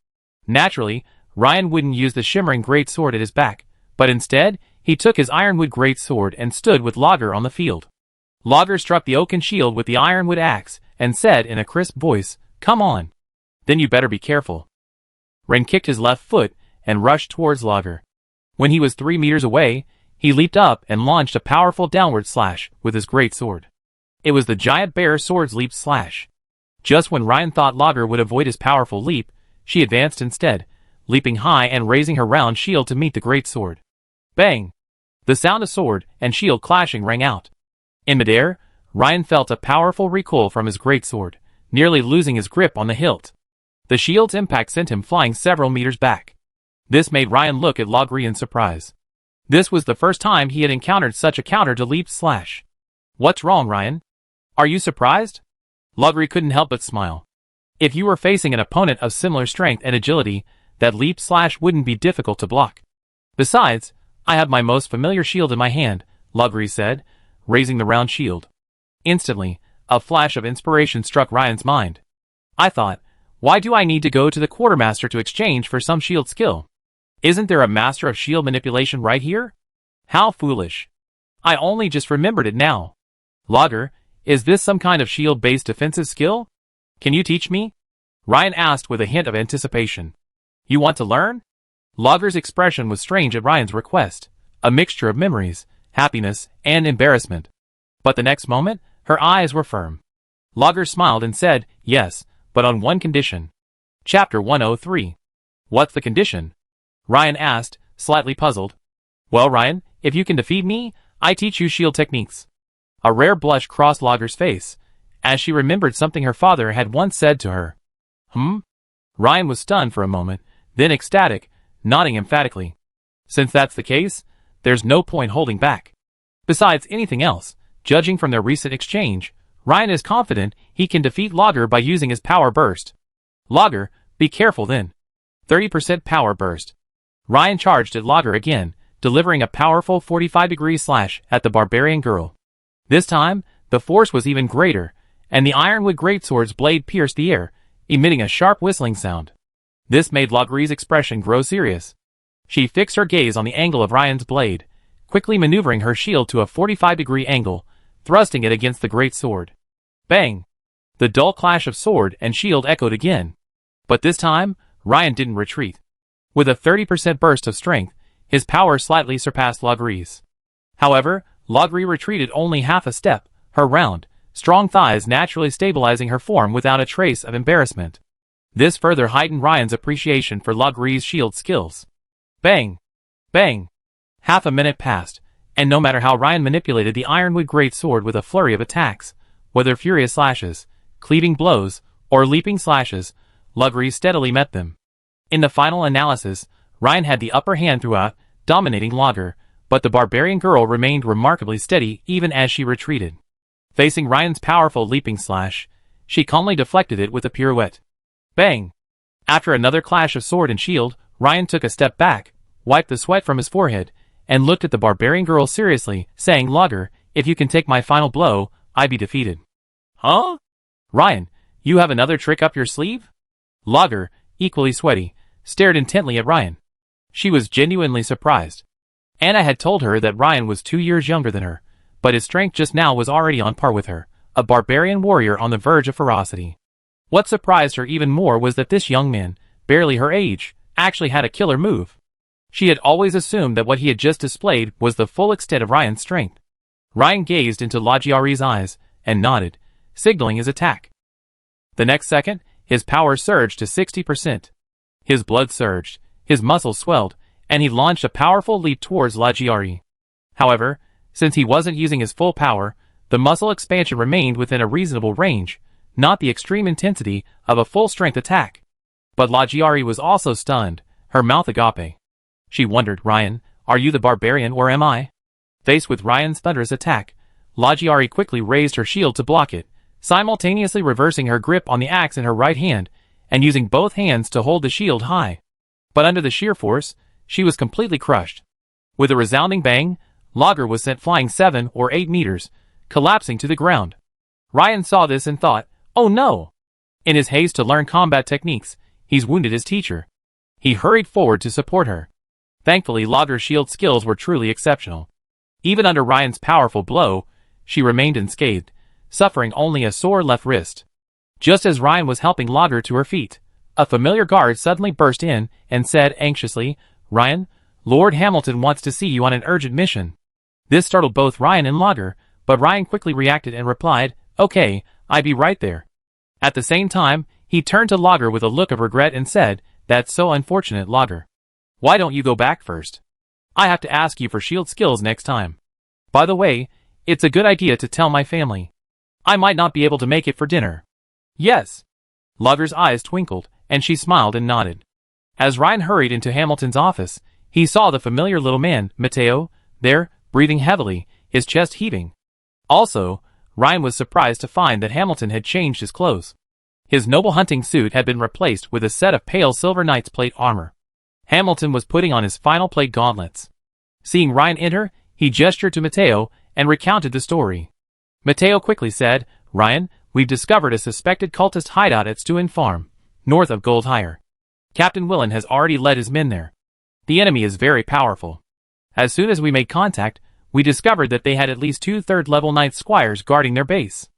Naturally, Ryan wouldn't use the shimmering greatsword at his back, but instead, he took his ironwood greatsword and stood with Lager on the field. Lager struck the oaken shield with the ironwood axe and said in a crisp voice, Come on. Then you better be careful. Ryan kicked his left foot and rushed towards Lager. When he was 3 meters away, he leaped up and launched a powerful downward slash with his greatsword. It was the giant bear sword's leap slash. Just when Ryan thought Lager would avoid his powerful leap, she advanced instead, leaping high and raising her round shield to meet the greatsword. Bang! The sound of sword and shield clashing rang out. In midair, Ryan felt a powerful recoil from his greatsword, nearly losing his grip on the hilt. The shield's impact sent him flying several meters back. This made Ryan look at Lager in surprise. This was the first time he had encountered such a counter to leap slash. What's wrong, Ryan? Are you surprised? Lager couldn't help but smile. If you were facing an opponent of similar strength and agility, that leap slash wouldn't be difficult to block. Besides, I have my most familiar shield in my hand, Lager said, raising the round shield. Instantly, a flash of inspiration struck Ryan's mind. I thought, why do I need to go to the quartermaster to exchange for some shield skill? Isn't there a master of shield manipulation right here? How foolish. I only just remembered it now. Lager, is this some kind of shield-based defensive skill? Can you teach me? Ryan asked with a hint of anticipation. You want to learn? Lager's expression was strange at Ryan's request, a mixture of memories, happiness, and embarrassment. But the next moment, her eyes were firm. Lager smiled and said, yes, but on one condition. Chapter 103. What's the condition? Ryan asked, slightly puzzled. Well, Ryan, if you can defeat me, I teach you shield techniques. A rare blush crossed Lager's face, as she remembered something her father had once said to her. Ryan was stunned for a moment, then ecstatic, nodding emphatically. Since that's the case, there's no point holding back. Besides anything else, judging from their recent exchange, Ryan is confident he can defeat Lager by using his power burst. Lager, be careful then. 30% power burst. Ryan charged at Lager again, delivering a powerful 45-degree slash at the barbarian girl. This time, the force was even greater, and the ironwood greatsword's blade pierced the air, emitting a sharp whistling sound. This made Lager's expression grow serious. She fixed her gaze on the angle of Ryan's blade, quickly maneuvering her shield to a 45-degree angle, thrusting it against the greatsword. Bang! The dull clash of sword and shield echoed again. But this time, Ryan didn't retreat. With a 30% burst of strength, his power slightly surpassed Lager's. However, Lager retreated only half a step, her round, strong thighs naturally stabilizing her form without a trace of embarrassment. This further heightened Ryan's appreciation for Lagri's shield skills. Bang! Bang! Half a minute passed, and no matter how Ryan manipulated the ironwood greatsword with a flurry of attacks, whether furious slashes, cleaving blows, or leaping slashes, Lagri steadily met them. In the final analysis, Ryan had the upper hand throughout, dominating Lager, but the barbarian girl remained remarkably steady even as she retreated. Facing Ryan's powerful leaping slash, she calmly deflected it with a pirouette. Bang! After another clash of sword and shield, Ryan took a step back, wiped the sweat from his forehead, and looked at the barbarian girl seriously, saying, Lager, if you can take my final blow, I be defeated. Huh? Ryan, you have another trick up your sleeve? Lager, equally sweaty, stared intently at Ryan. She was genuinely surprised. Anna had told her that Ryan was 2 years younger than her, but his strength just now was already on par with her, a barbarian warrior on the verge of ferocity. What surprised her even more was that this young man, barely her age, actually had a killer move. She had always assumed that what he had just displayed was the full extent of Ryan's strength. Ryan gazed into Lagiari's eyes and nodded, signaling his attack. The next second, his power surged to 60%. His blood surged, his muscles swelled, and he launched a powerful leap towards Lagiari. However, since he wasn't using his full power, the muscle expansion remained within a reasonable range, not the extreme intensity of a full-strength attack. But Lagiari was also stunned, her mouth agape. She wondered, Ryan, are you the barbarian or am I? Faced with Ryan's thunderous attack, Lagiari quickly raised her shield to block it, simultaneously reversing her grip on the axe in her right hand, and using both hands to hold the shield high. But under the sheer force, she was completely crushed. With a resounding bang, Lager was sent flying 7 or 8 meters, collapsing to the ground. Ryan saw this and thought, oh no! In his haste to learn combat techniques, he's wounded his teacher. He hurried forward to support her. Thankfully, Lager's shield skills were truly exceptional. Even under Ryan's powerful blow, she remained unscathed, suffering only a sore left wrist. Just as Ryan was helping Lager to her feet, a familiar guard suddenly burst in and said anxiously, Ryan, Lord Hamilton wants to see you on an urgent mission. This startled both Ryan and Lager, but Ryan quickly reacted and replied, okay, I be right there. At the same time, he turned to Lager with a look of regret and said, that's so unfortunate, Lager. Why don't you go back first? I have to ask you for shield skills next time. By the way, it's a good idea to tell my family. I might not be able to make it for dinner. Yes. Lager's eyes twinkled, and she smiled and nodded. As Ryan hurried into Hamilton's office, he saw the familiar little man, Matteo, there, breathing heavily, his chest heaving. Also, Ryan was surprised to find that Hamilton had changed his clothes. His noble hunting suit had been replaced with a set of pale silver knight's plate armor. Hamilton was putting on his final plate gauntlets. Seeing Ryan enter, he gestured to Matteo and recounted the story. Matteo quickly said, Ryan, we've discovered a suspected cultist hideout at Stewin Farm, north of Goldhire. Captain Willen has already led his men there. The enemy is very powerful. As soon as we made contact, we discovered that they had at least 2 third-level knight squires guarding their base.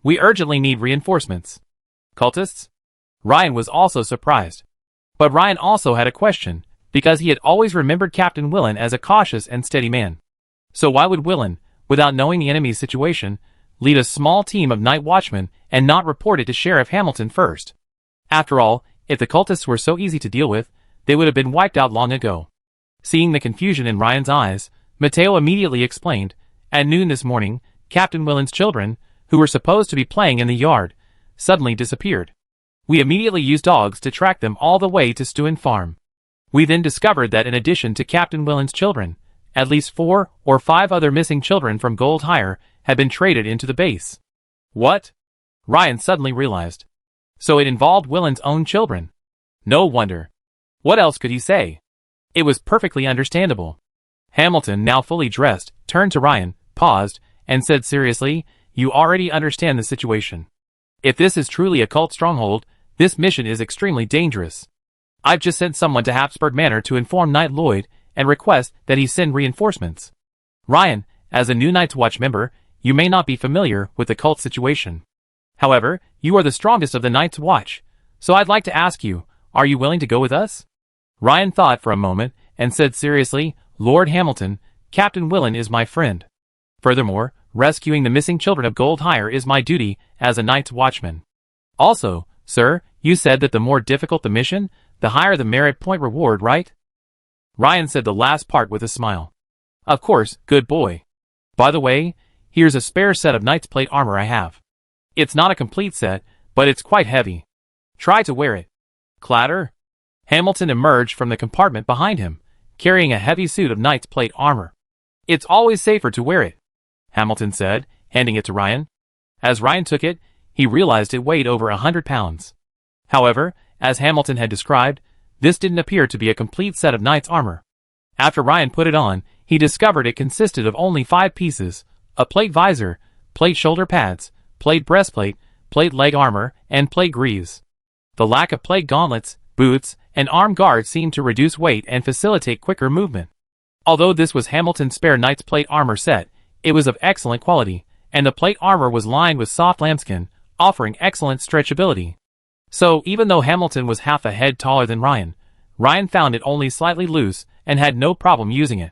We urgently need reinforcements. Cultists? Ryan was also surprised. But Ryan also had a question, because he had always remembered Captain Willen as a cautious and steady man. So why would Willen, without knowing the enemy's situation, lead a small team of night watchmen and not report it to Sheriff Hamilton first? After all, if the cultists were so easy to deal with, they would have been wiped out long ago. Seeing the confusion in Ryan's eyes, Matteo immediately explained, at noon this morning, Captain Willen's children, who were supposed to be playing in the yard, suddenly disappeared. We immediately used dogs to track them all the way to Stewin Farm. We then discovered that in addition to Captain Willen's children, at least 4 or 5 other missing children from Goldhire had been traded into the base. What? Ryan suddenly realized. So it involved Willen's own children. No wonder. What else could he say? It was perfectly understandable. Hamilton, now fully dressed, turned to Ryan, paused, and said seriously, you already understand the situation. If this is truly a cult stronghold, this mission is extremely dangerous. I've just sent someone to Habsburg Manor to inform Knight Lloyd and request that he send reinforcements. Ryan, as a new Night's Watch member, you may not be familiar with the cult situation. However, you are the strongest of the Night's Watch, so I'd like to ask you, are you willing to go with us? Ryan thought for a moment and said seriously, Lord Hamilton, Captain Willen is my friend. Furthermore, rescuing the missing children of Goldhire is my duty as a Night's Watchman. Also, sir, You said that the more difficult the mission, the higher the merit point reward, right? Ryan said the last part with a smile. Of course, good boy. By the way, here's a spare set of knight's plate armor I have. It's not a complete set, but it's quite heavy. Try to wear it. Clatter. Hamilton emerged from the compartment behind him, carrying a heavy suit of knight's plate armor. It's always safer to wear it, Hamilton said, handing it to Ryan. As Ryan took it, he realized it weighed over 100 pounds. However, as Hamilton had described, this didn't appear to be a complete set of knight's armor. After Ryan put it on, he discovered it consisted of only 5 pieces: a plate visor, plate shoulder pads, plate breastplate, plate leg armor, and plate greaves. The lack of plate gauntlets, boots, and arm guards seemed to reduce weight and facilitate quicker movement. Although this was Hamilton's spare knight's plate armor set, it was of excellent quality, and the plate armor was lined with soft lambskin, offering excellent stretchability. So, even though Hamilton was half a head taller than Ryan, Ryan found it only slightly loose and had no problem using it.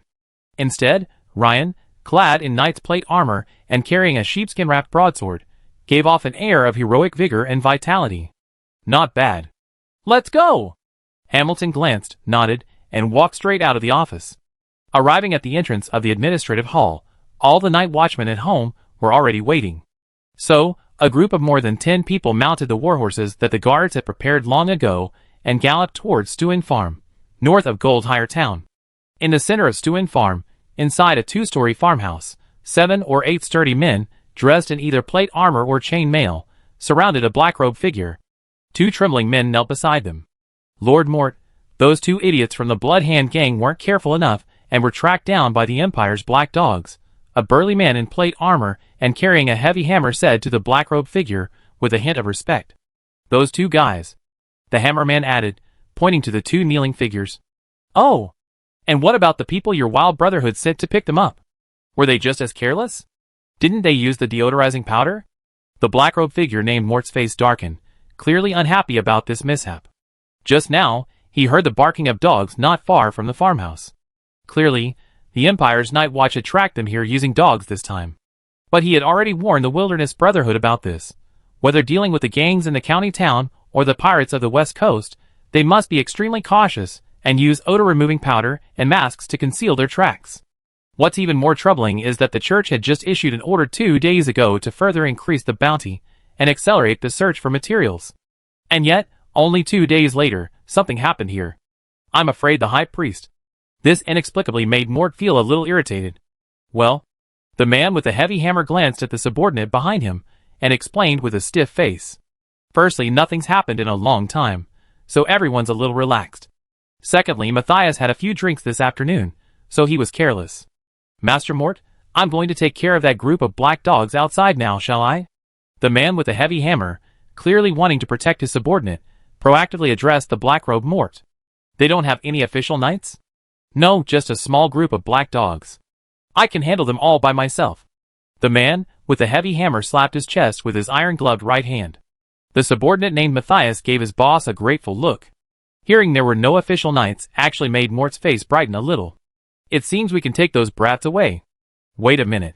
Instead, Ryan, clad in knight's plate armor and carrying a sheepskin-wrapped broadsword, gave off an air of heroic vigor and vitality. Not bad. Let's go! Hamilton glanced, nodded, and walked straight out of the office. Arriving at the entrance of the administrative hall, all the night watchmen at home were already waiting. So, a group of more than 10 people mounted the warhorses that the guards had prepared long ago and galloped towards Stewin Farm, north of Goldhire Town. In the center of Stewin Farm, inside a 2-story farmhouse, 7 or 8 sturdy men, dressed in either plate armor or chain mail, surrounded a black-robed figure. 2 trembling men knelt beside them. Lord Mort, those 2 idiots from the Blood Hand gang weren't careful enough and were tracked down by the Empire's black dogs. A burly man in plate armor and carrying a heavy hammer said to the black-robed figure, with a hint of respect. Those 2 guys. The hammerman added, pointing to the 2 kneeling figures. Oh! And what about the people your wild brotherhood sent to pick them up? Were they just as careless? Didn't they use the deodorizing powder? The black-robed figure named Mort's face darkened, clearly unhappy about this mishap. Just now, he heard the barking of dogs not far from the farmhouse. Clearly, the Empire's Night Watch had tracked them here using dogs this time. But he had already warned the Wilderness Brotherhood about this. Whether dealing with the gangs in the county town or the pirates of the West Coast, they must be extremely cautious and use odor-removing powder and masks to conceal their tracks. What's even more troubling is that the church had just issued an order 2 days ago to further increase the bounty and accelerate the search for materials. And yet, only 2 days later, something happened here. I'm afraid the High Priest. This inexplicably made Mort feel a little irritated. Well, the man with the heavy hammer glanced at the subordinate behind him and explained with a stiff face. Firstly, nothing's happened in a long time, so everyone's a little relaxed. Secondly, Matthias had a few drinks this afternoon, so he was careless. Master Mort, I'm going to take care of that group of black dogs outside now, shall I? The man with the heavy hammer, clearly wanting to protect his subordinate, proactively addressed the black-robed Mort. They don't have any official knights? No, just a small group of black dogs. I can handle them all by myself. The man, with the heavy hammer, slapped his chest with his iron-gloved right hand. The subordinate named Matthias gave his boss a grateful look. Hearing there were no official knights actually made Mort's face brighten a little. It seems we can take those brats away. Wait a minute.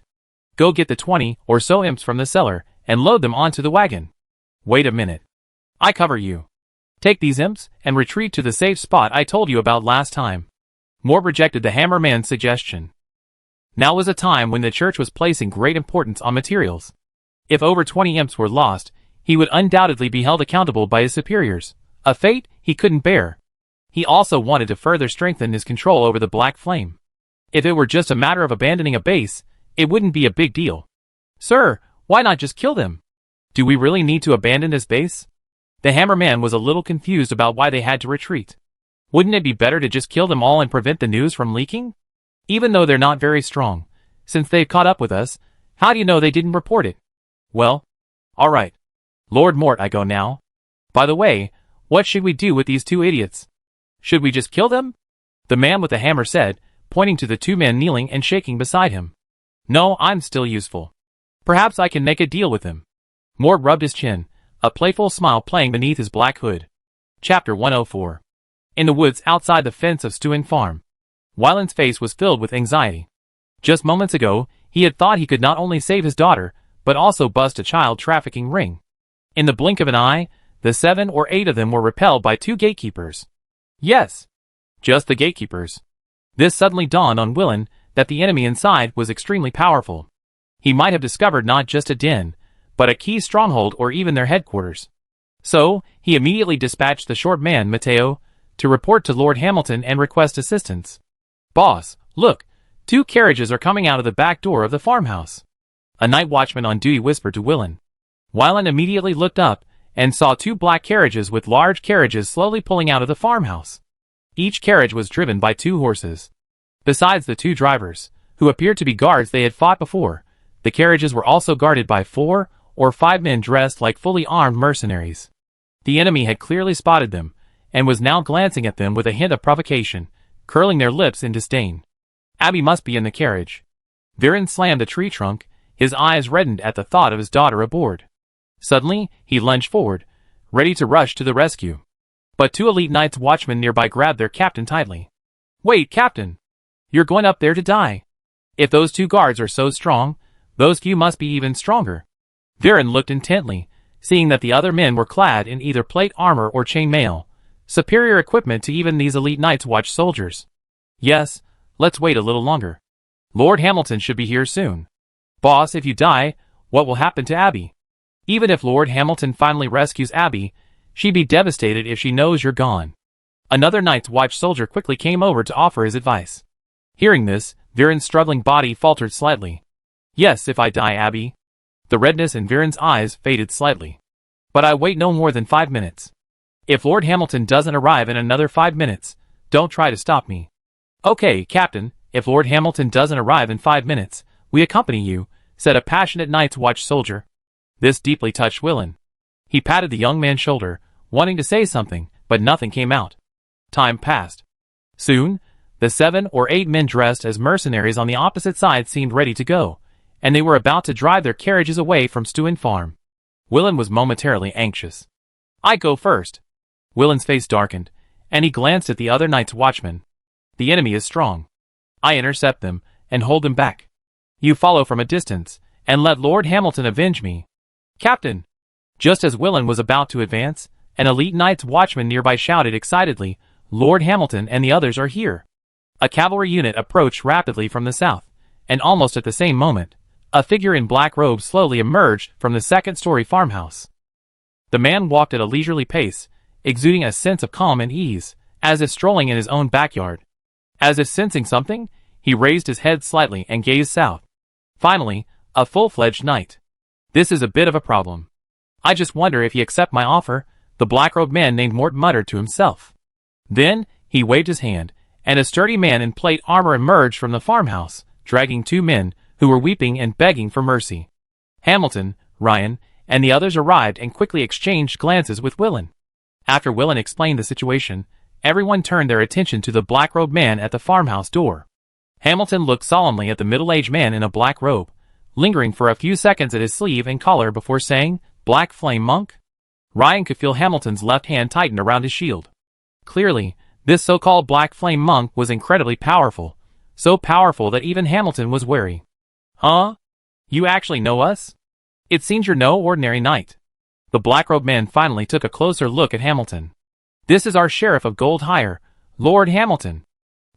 Go get the 20 or so imps from the cellar and load them onto the wagon. Wait a minute. I cover you. Take these imps and retreat to the safe spot I told you about last time. Mort rejected the hammerman's suggestion. Now was a time when the church was placing great importance on materials. If over 20 imps were lost, he would undoubtedly be held accountable by his superiors, a fate he couldn't bear. He also wanted to further strengthen his control over the Black Flame. If it were just a matter of abandoning a base, it wouldn't be a big deal. Sir, why not just kill them? Do we really need to abandon this base? The hammerman was a little confused about why they had to retreat. Wouldn't it be better to just kill them all and prevent the news from leaking? Even though they're not very strong, since they've caught up with us, how do you know they didn't report it? Well, all right. Lord Mort, I go now. By the way, what should we do with these 2 idiots? Should we just kill them? The man with the hammer said, pointing to the 2 men kneeling and shaking beside him. No, I'm still useful. Perhaps I can make a deal with them. Mort rubbed his chin, a playful smile playing beneath his black hood. Chapter 104. In the woods outside the fence of Stewin Farm, Wyland's face was filled with anxiety. Just moments ago, he had thought he could not only save his daughter, but also bust a child trafficking ring. In the blink of an eye, the 7 or 8 of them were repelled by 2 gatekeepers. Yes, just the gatekeepers. This suddenly dawned on Willen that the enemy inside was extremely powerful. He might have discovered not just a den, but a key stronghold or even their headquarters. So, he immediately dispatched the short man, Mateo, to report to Lord Hamilton and request assistance. "Boss, look, 2 carriages are coming out of the back door of the farmhouse," a night watchman on duty whispered to Willen. Willen immediately looked up and saw 2 black carriages with large carriages slowly pulling out of the farmhouse. Each carriage was driven by 2 horses. Besides the 2 drivers, who appeared to be guards they had fought before, the carriages were also guarded by 4 or 5 men dressed like fully armed mercenaries. The enemy had clearly spotted them, and was now glancing at them with a hint of provocation, curling their lips in disdain. Abby must be in the carriage. Viren slammed the tree trunk, his eyes reddened at the thought of his daughter aboard. Suddenly, he lunged forward, ready to rush to the rescue. But 2 elite Knights watchmen nearby grabbed their captain tightly. "Wait, Captain! You're going up there to die. If those 2 guards are so strong, those few must be even stronger." Viren looked intently, seeing that the other men were clad in either plate armor or chainmail, superior equipment to even these elite Night's Watch soldiers. "Yes, let's wait a little longer. Lord Hamilton should be here soon. Boss, if you die, what will happen to Abby? Even if Lord Hamilton finally rescues Abby, she'd be devastated if she knows you're gone." Another Night's Watch soldier quickly came over to offer his advice. Hearing this, Viren's struggling body faltered slightly. "Yes, if I die, Abby." The redness in Viren's eyes faded slightly. "But I wait no more than 5 minutes. If Lord Hamilton doesn't arrive in another 5 minutes, don't try to stop me." "Okay, Captain, if Lord Hamilton doesn't arrive in 5 minutes, we accompany you," said a passionate Night's Watch soldier. This deeply touched Willen. He patted the young man's shoulder, wanting to say something, but nothing came out. Time passed. Soon, the 7 or 8 men dressed as mercenaries on the opposite side seemed ready to go, and they were about to drive their carriages away from Stewin Farm. Willen was momentarily anxious. "I go first." Willen's face darkened, and he glanced at the other Night's Watchmen. "The enemy is strong. I intercept them, and hold them back. You follow from a distance, and let Lord Hamilton avenge me." "Captain!" Just as Willen was about to advance, an elite Night's Watchman nearby shouted excitedly, "Lord Hamilton and the others are here." A cavalry unit approached rapidly from the south, and almost at the same moment, a figure in black robes slowly emerged from the second-story farmhouse. The man walked at a leisurely pace, exuding a sense of calm and ease, as if strolling in his own backyard. As if sensing something, he raised his head slightly and gazed south. Finally, a full-fledged knight. "This is a bit of a problem. I just wonder if he accept my offer," the black-robed man named Mort muttered to himself. Then, he waved his hand, and a sturdy man in plate armor emerged from the farmhouse, dragging 2 men, who were weeping and begging for mercy. Hamilton, Ryan, and the others arrived and quickly exchanged glances with Willen. After Willen explained the situation, everyone turned their attention to the black-robed man at the farmhouse door. Hamilton looked solemnly at the middle-aged man in a black robe, lingering for a few seconds at his sleeve and collar before saying, "Black Flame Monk?" Ryan could feel Hamilton's left hand tighten around his shield. Clearly, this so-called Black Flame Monk was incredibly powerful, so powerful that even Hamilton was wary. "Huh? You actually know us? It seems you're no ordinary knight." The black-robed man finally took a closer look at Hamilton. "This is our Sheriff of Gold Hire, Lord Hamilton."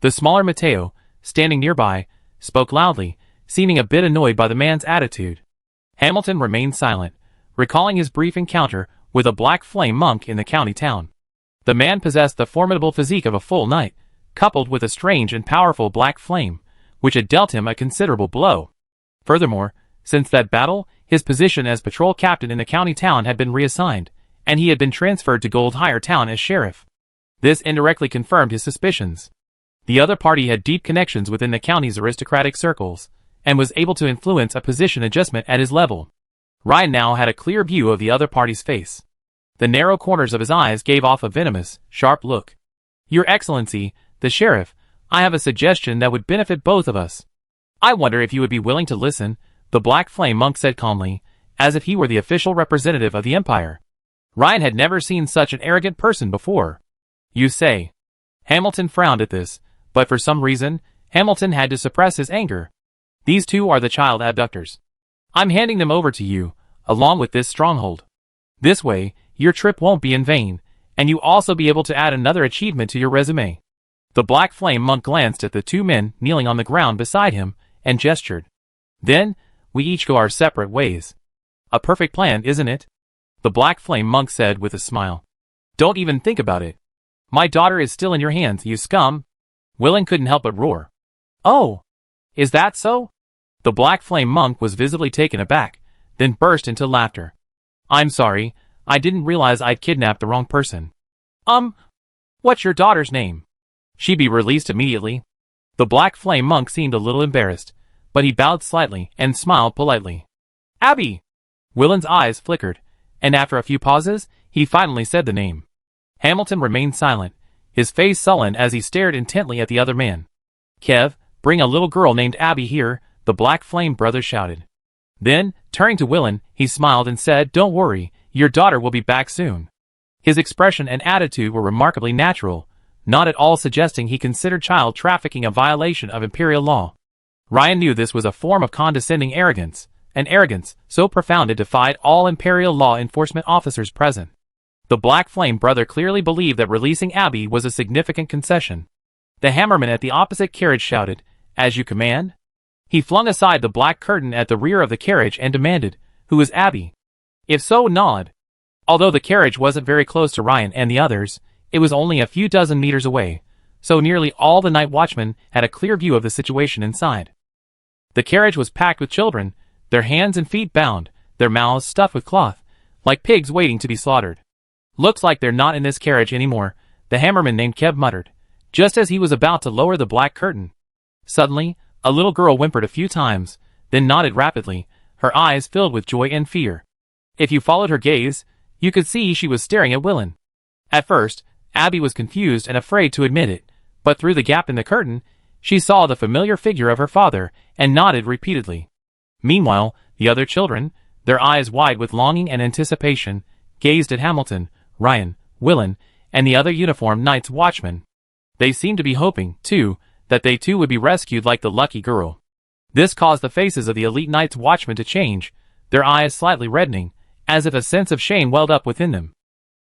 The smaller Mateo, standing nearby, spoke loudly, seeming a bit annoyed by the man's attitude. Hamilton remained silent, recalling his brief encounter with a Black Flame Monk in the county town. The man possessed the formidable physique of a full knight, coupled with a strange and powerful black flame, which had dealt him a considerable blow. Furthermore, since that battle, his position as patrol captain in the county town had been reassigned, and he had been transferred to Gold Hire Town as sheriff. This indirectly confirmed his suspicions. The other party had deep connections within the county's aristocratic circles, and was able to influence a position adjustment at his level. Ryan now had a clear view of the other party's face. The narrow corners of his eyes gave off a venomous, sharp look. "Your Excellency, the sheriff, I have a suggestion that would benefit both of us. I wonder if you would be willing to listen," the Black Flame Monk said calmly, as if he were the official representative of the Empire. Ryan had never seen such an arrogant person before. "You say?" Hamilton frowned at this, but for some reason, Hamilton had to suppress his anger. "These 2 are the child abductors. I'm handing them over to you, along with this stronghold. This way, your trip won't be in vain, and you also be able to add another achievement to your resume. The Black Flame Monk glanced at the two men kneeling on the ground beside him and gestured. Then, we each go our separate ways. A perfect plan, isn't it? The Black Flame Monk said with a smile. Don't even think about it. My daughter is still in your hands, you scum. Willen couldn't help but roar. Oh, is that so? The Black Flame Monk was visibly taken aback, then burst into laughter. I'm sorry, I didn't realize I'd kidnapped the wrong person. What's your daughter's name? She be released immediately. The Black Flame Monk seemed a little embarrassed, but he bowed slightly and smiled politely. Abby! Willen's eyes flickered, and after a few pauses, he finally said the name. Hamilton remained silent, his face sullen as he stared intently at the other man. Kev, bring a little girl named Abby here, the Black Flame brothers shouted. Then, turning to Willen, he smiled and said, Don't worry, your daughter will be back soon. His expression and attitude were remarkably natural, not at all suggesting he considered child trafficking a violation of imperial law. Ryan knew this was a form of condescending arrogance, an arrogance so profound it defied all imperial law enforcement officers present. The Black Flame brother clearly believed that releasing Abby was a significant concession. The hammerman at the opposite carriage shouted, As you command? He flung aside the black curtain at the rear of the carriage and demanded, Who is Abby? If so, nod. Although the carriage wasn't very close to Ryan and the others, it was only a few dozen meters away, so nearly all the night watchmen had a clear view of the situation inside. The carriage was packed with children, their hands and feet bound, their mouths stuffed with cloth, like pigs waiting to be slaughtered. Looks like they're not in this carriage anymore, the hammerman named Kev muttered, just as he was about to lower the black curtain. Suddenly, a little girl whimpered a few times, then nodded rapidly, her eyes filled with joy and fear. If you followed her gaze, you could see she was staring at Willen. At first, Abby was confused and afraid to admit it, but through the gap in the curtain, she saw the familiar figure of her father and nodded repeatedly. Meanwhile, the other children, their eyes wide with longing and anticipation, gazed at Hamilton, Ryan, Willen, and the other uniformed Night's Watchmen. They seemed to be hoping, too, that they too would be rescued like the lucky girl. This caused the faces of the elite Night's Watchmen to change, their eyes slightly reddening, as if a sense of shame welled up within them.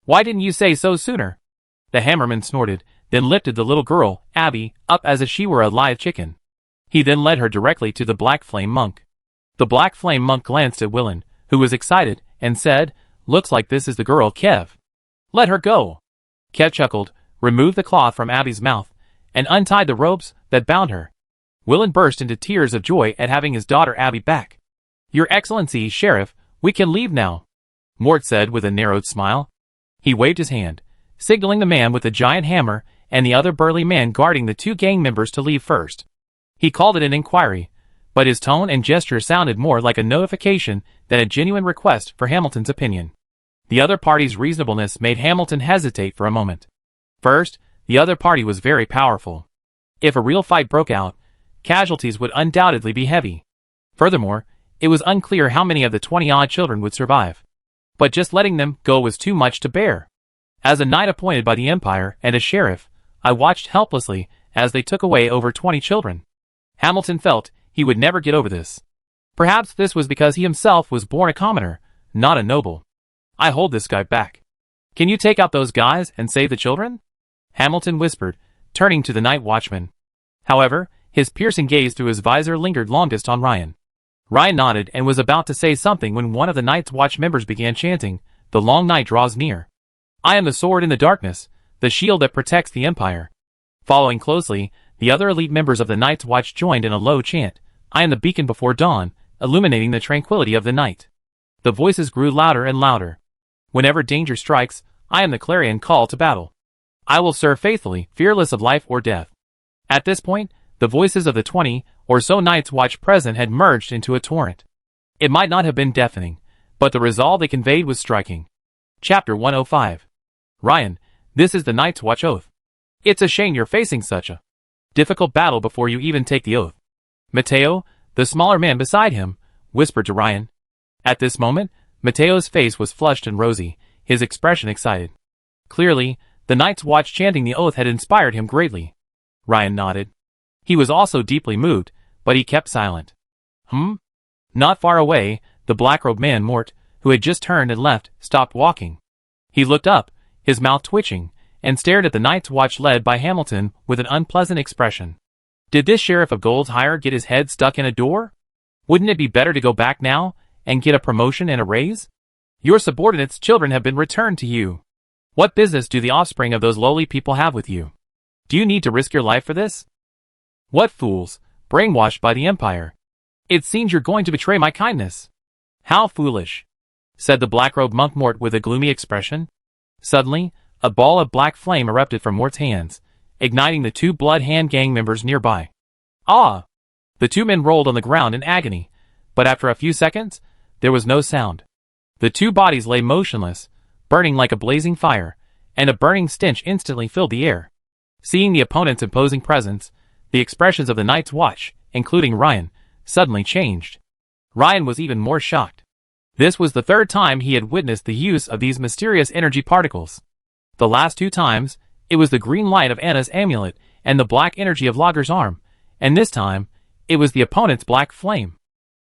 Why didn't you say so sooner? The hammerman snorted, then lifted the little girl, Abby, up as if she were a live chicken. He then led her directly to the Black Flame Monk. The Black Flame Monk glanced at Willen, who was excited, and said, Looks like this is the girl, Kev. Let her go. Kev chuckled, removed the cloth from Abby's mouth, and untied the ropes that bound her. Willen burst into tears of joy at having his daughter Abby back. Your Excellency, Sheriff, we can leave now, Mort said with a narrowed smile. He waved his hand, signaling the man with the giant hammer and the other burly man guarding the two gang members to leave first. He called it an inquiry, but his tone and gesture sounded more like a notification than a genuine request for Hamilton's opinion. The other party's reasonableness made Hamilton hesitate for a moment. First, the other party was very powerful. If a real fight broke out, casualties would undoubtedly be heavy. Furthermore, it was unclear how many of the 20-odd children would survive. But just letting them go was too much to bear. As a knight appointed by the Empire and a sheriff, I watched helplessly as they took away over 20 children. Hamilton felt he would never get over this. Perhaps this was because he himself was born a commoner, not a noble. I hold this guy back. Can you take out those guys and save the children? Hamilton whispered, turning to the night watchman. However, his piercing gaze through his visor lingered longest on Ryan. Ryan nodded and was about to say something when one of the Night's Watch members began chanting, The long night draws near. I am the sword in the darkness, the shield that protects the Empire. Following closely, the other elite members of the Night's Watch joined in a low chant, I am the beacon before dawn, illuminating the tranquility of the night. The voices grew louder and louder. Whenever danger strikes, I am the clarion call to battle. I will serve faithfully, fearless of life or death. At this point, the voices of the 20 or so Night's Watch present had merged into a torrent. It might not have been deafening, but the resolve they conveyed was striking. Chapter 105. Ryan, this is the Night's Watch oath. It's a shame you're facing such a difficult battle before you even take the oath. Mateo, the smaller man beside him, whispered to Ryan. At this moment, Mateo's face was flushed and rosy, his expression excited. Clearly, the Night's Watch chanting the oath had inspired him greatly. Ryan nodded. He was also deeply moved, but he kept silent. Not far away, the black-robed man Mort, who had just turned and left, stopped walking. He looked up, his mouth twitching, and stared at the Night's Watch led by Hamilton with an unpleasant expression. Did this Sheriff of Gold's Hire get his head stuck in a door? Wouldn't it be better to go back now and get a promotion and a raise? Your subordinates' children have been returned to you. What business do the offspring of those lowly people have with you? Do you need to risk your life for this? What fools, brainwashed by the Empire. It seems you're going to betray my kindness. How foolish, said the black-robed monk Mort with a gloomy expression. Suddenly, a ball of black flame erupted from Mort's hands, igniting the two Blood Hand gang members nearby. Ah! The two men rolled on the ground in agony, but after a few seconds, there was no sound. The two bodies lay motionless, burning like a blazing fire, and a burning stench instantly filled the air. Seeing the opponent's imposing presence, the expressions of the Night's Watch, including Ryan, suddenly changed. Ryan was even more shocked. This was the third time he had witnessed the use of these mysterious energy particles. The last two times, it was the green light of Anna's amulet and the black energy of Lager's arm, and this time, it was the opponent's black flame.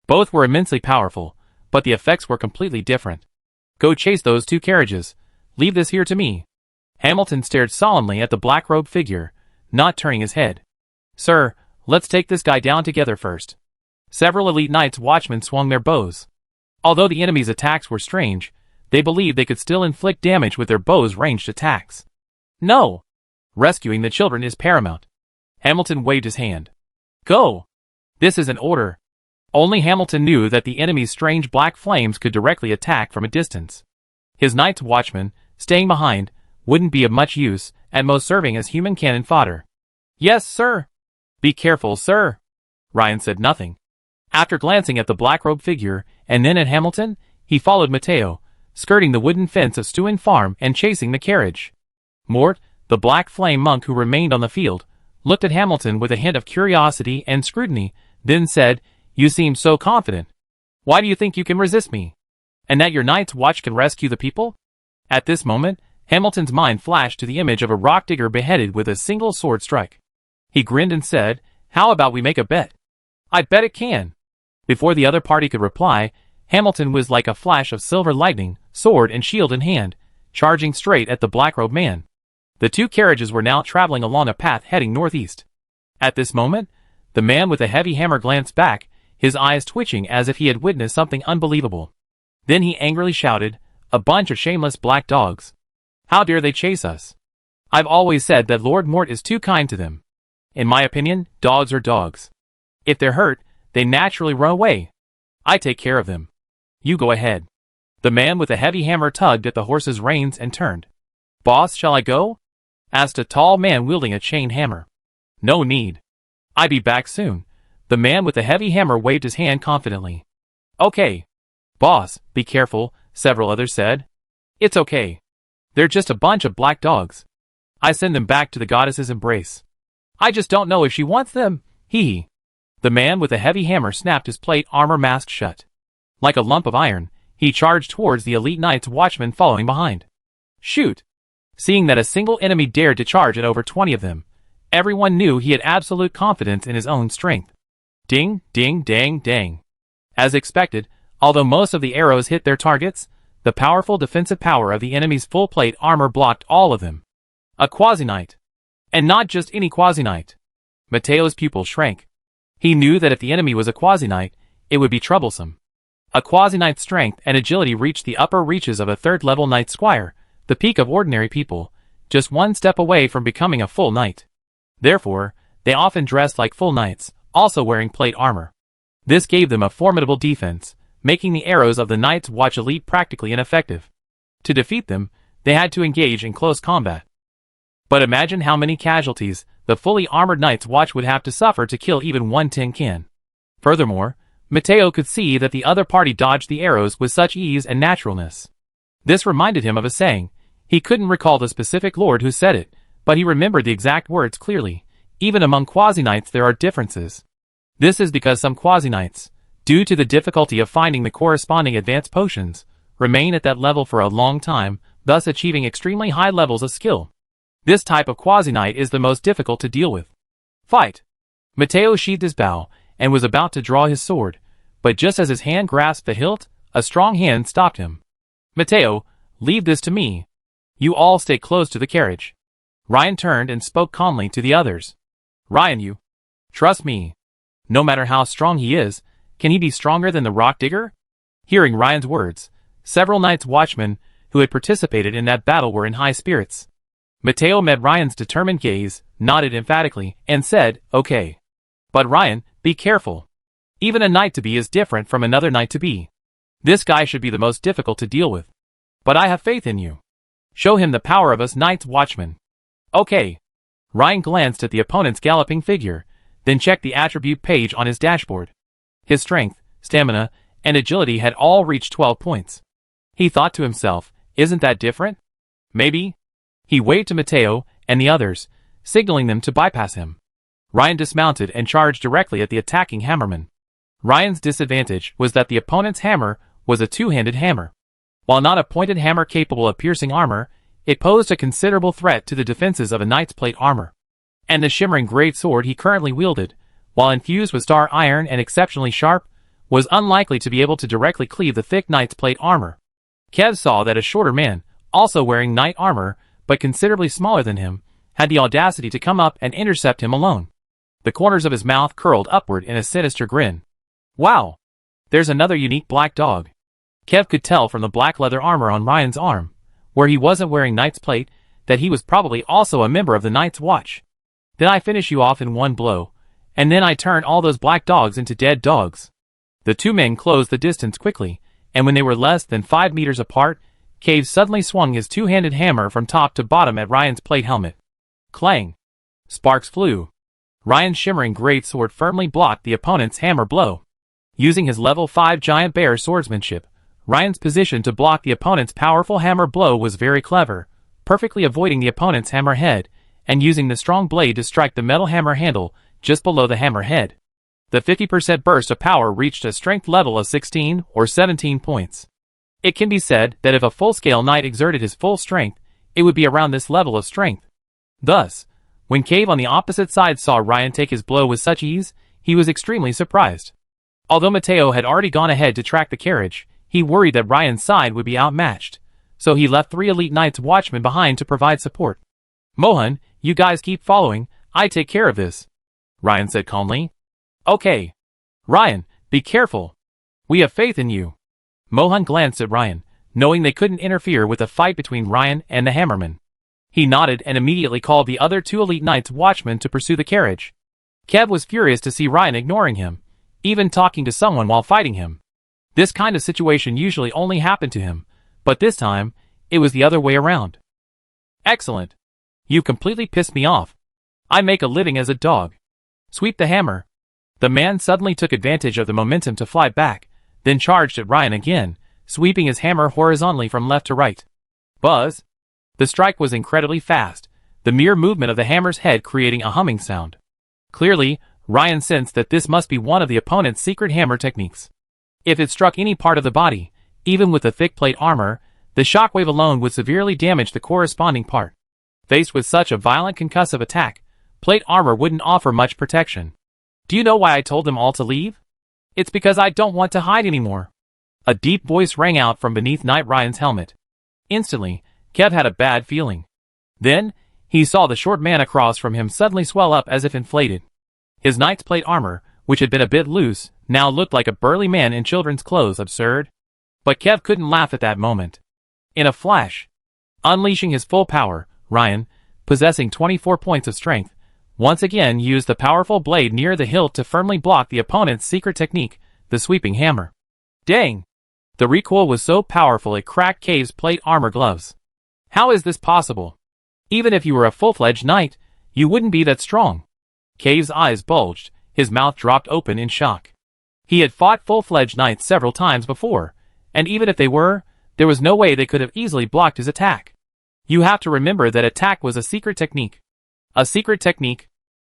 Both were immensely powerful, but the effects were completely different. Go chase those two carriages. Leave this here to me. Hamilton stared solemnly at the black-robed figure, not turning his head. Sir, let's take this guy down together first. Several elite Night's Watchmen swung their bows. Although the enemy's attacks were strange, they believed they could still inflict damage with their bows' ranged attacks. No! Rescuing the children is paramount. Hamilton waved his hand. Go! This is an order. Only Hamilton knew that the enemy's strange black flames could directly attack from a distance. His Night's Watchmen, staying behind, wouldn't be of much use, at most serving as human cannon fodder. Yes, sir. Be careful, sir. Ryan said nothing. After glancing at the black-robed figure, and then at Hamilton, he followed Mateo, skirting the wooden fence of Stewin Farm and chasing the carriage. Mort, the black flame monk who remained on the field, looked at Hamilton with a hint of curiosity and scrutiny, then said, You seem so confident. Why do you think you can resist me? And that your Night's Watch can rescue the people? At this moment, Hamilton's mind flashed to the image of a rock digger beheaded with a single sword strike. He grinned and said, How about we make a bet? I bet it can. Before the other party could reply, Hamilton was like a flash of silver lightning, sword and shield in hand, charging straight at the black-robed man. The two carriages were now traveling along a path heading northeast. At this moment, the man with a heavy hammer glanced back, his eyes twitching as if he had witnessed something unbelievable. Then he angrily shouted, A bunch of shameless black dogs. How dare they chase us? I've always said that Lord Mort is too kind to them. In my opinion, dogs are dogs. If they're hurt, they naturally run away. I take care of them. You go ahead. The man with a heavy hammer tugged at the horse's reins and turned. Boss, shall I go? Asked a tall man wielding a chain hammer. No need. I be back soon. The man with the heavy hammer waved his hand confidently. Okay. Boss, be careful, several others said. It's okay. They're just a bunch of black dogs. I send them back to the goddess's embrace. I just don't know if she wants them, hee. The man with the heavy hammer snapped his plate armor mask shut. Like a lump of iron, he charged towards the elite Night's Watchmen following behind. Shoot! Seeing that a single enemy dared to charge at over 20 of them, everyone knew he had absolute confidence in his own strength. Ding, ding, dang, dang. As expected, although most of the arrows hit their targets, the powerful defensive power of the enemy's full plate armor blocked all of them. A quasi-knight. And not just any quasi-knight. Mateo's pupil shrank. He knew that if the enemy was a quasi-knight, it would be troublesome. A quasi-knight's strength and agility reached the upper reaches of a third-level knight squire, the peak of ordinary people, just one step away from becoming a full knight. Therefore, they often dressed like full knights, also wearing plate armor. This gave them a formidable defense, making the arrows of the Night's Watch elite practically ineffective. To defeat them, they had to engage in close combat. But imagine how many casualties the fully armored Night's Watch would have to suffer to kill even one tin can. Furthermore, Mateo could see that the other party dodged the arrows with such ease and naturalness. This reminded him of a saying. He couldn't recall the specific lord who said it, but he remembered the exact words clearly. Even among quasi-knights there are differences. This is because some quasi-knights, due to the difficulty of finding the corresponding advanced potions, remain at that level for a long time, thus achieving extremely high levels of skill. This type of quasi-knight is the most difficult to deal with. Fight! Mateo sheathed his bow, and was about to draw his sword, but just as his hand grasped the hilt, a strong hand stopped him. Mateo, leave this to me, You all stay close to the carriage. Ryan turned and spoke calmly to the others. Ryan, you. Trust me. No matter how strong he is, can he be stronger than the rock digger? Hearing Ryan's words, several Night's Watchmen who had participated in that battle were in high spirits. Mateo met Ryan's determined gaze, nodded emphatically, and said, okay. But Ryan, be careful. Even a knight-to-be is different from another knight-to-be. This guy should be the most difficult to deal with. But I have faith in you. Show him the power of us Night's Watchmen. Okay. Ryan glanced at the opponent's galloping figure, then checked the attribute page on his dashboard. His strength, stamina, and agility had all reached 12 points. He thought to himself, isn't that different? Maybe. He waved to Mateo and the others, signaling them to bypass him. Ryan dismounted and charged directly at the attacking hammerman. Ryan's disadvantage was that the opponent's hammer was a two-handed hammer. While not a pointed hammer capable of piercing armor, it posed a considerable threat to the defenses of a knight's plate armor. And the shimmering great sword he currently wielded, while infused with star iron and exceptionally sharp, was unlikely to be able to directly cleave the thick knight's plate armor. Kev saw that a shorter man, also wearing knight armor, but considerably smaller than him, had the audacity to come up and intercept him alone. The corners of his mouth curled upward in a sinister grin. Wow! There's another unique black dog. Kev could tell from the black leather armor on Ryan's arm, where he wasn't wearing knight's plate, that he was probably also a member of the Night's Watch. Then I finish you off in one blow, and then I turn all those black dogs into dead dogs. The two men closed the distance quickly, and when they were less than 5 meters apart, Cave suddenly swung his two-handed hammer from top to bottom at Ryan's plate helmet. Clang! Sparks flew. Ryan's shimmering great sword firmly blocked the opponent's hammer blow. Using his level 5 giant bear swordsmanship, Ryan's position to block the opponent's powerful hammer blow was very clever, perfectly avoiding the opponent's hammer head, and using the strong blade to strike the metal hammer handle just below the hammer head. The 50% burst of power reached a strength level of 16 or 17 points. It can be said that if a full-scale knight exerted his full strength, it would be around this level of strength. Thus, when Cave on the opposite side saw Ryan take his blow with such ease, he was extremely surprised. Although Mateo had already gone ahead to track the carriage, he worried that Ryan's side would be outmatched, so he left 3 elite Night's Watchmen behind to provide support. Mohan, you guys keep following, I take care of this, Ryan said calmly. Okay. Ryan, be careful. We have faith in you. Mohan glanced at Ryan, knowing they couldn't interfere with the fight between Ryan and the hammerman. He nodded and immediately called the other 2 elite Night's Watchmen to pursue the carriage. Kev was furious to see Ryan ignoring him, even talking to someone while fighting him. This kind of situation usually only happened to him, but this time, it was the other way around. Excellent. You completely pissed me off. I make a living as a dog. Sweep the hammer. The man suddenly took advantage of the momentum to fly back, then charged at Ryan again, sweeping his hammer horizontally from left to right. Buzz. The strike was incredibly fast, the mere movement of the hammer's head creating a humming sound. Clearly, Ryan sensed that this must be one of the opponent's secret hammer techniques. If it struck any part of the body, even with the thick plate armor, the shockwave alone would severely damage the corresponding part. Faced with such a violent concussive attack, plate armor wouldn't offer much protection. Do you know why I told them all to leave? It's because I don't want to hide anymore. A deep voice rang out from beneath Knight Ryan's helmet. Instantly, Kev had a bad feeling. Then, he saw the short man across from him suddenly swell up as if inflated. His knight's plate armor, which had been a bit loose, now looked like a burly man in children's clothes. Absurd. But Kev couldn't laugh at that moment. In a flash, unleashing his full power, Ryan, possessing 24 points of strength, once again used the powerful blade near the hilt to firmly block the opponent's secret technique, the sweeping hammer. Dang! The recoil was so powerful it cracked Cave's plate armor gloves. How is this possible? Even if you were a full-fledged knight, you wouldn't be that strong. Cave's eyes bulged, his mouth dropped open in shock. He had fought full-fledged knights several times before, and even if they were, there was no way they could have easily blocked his attack. You have to remember that attack was a secret technique. A secret technique.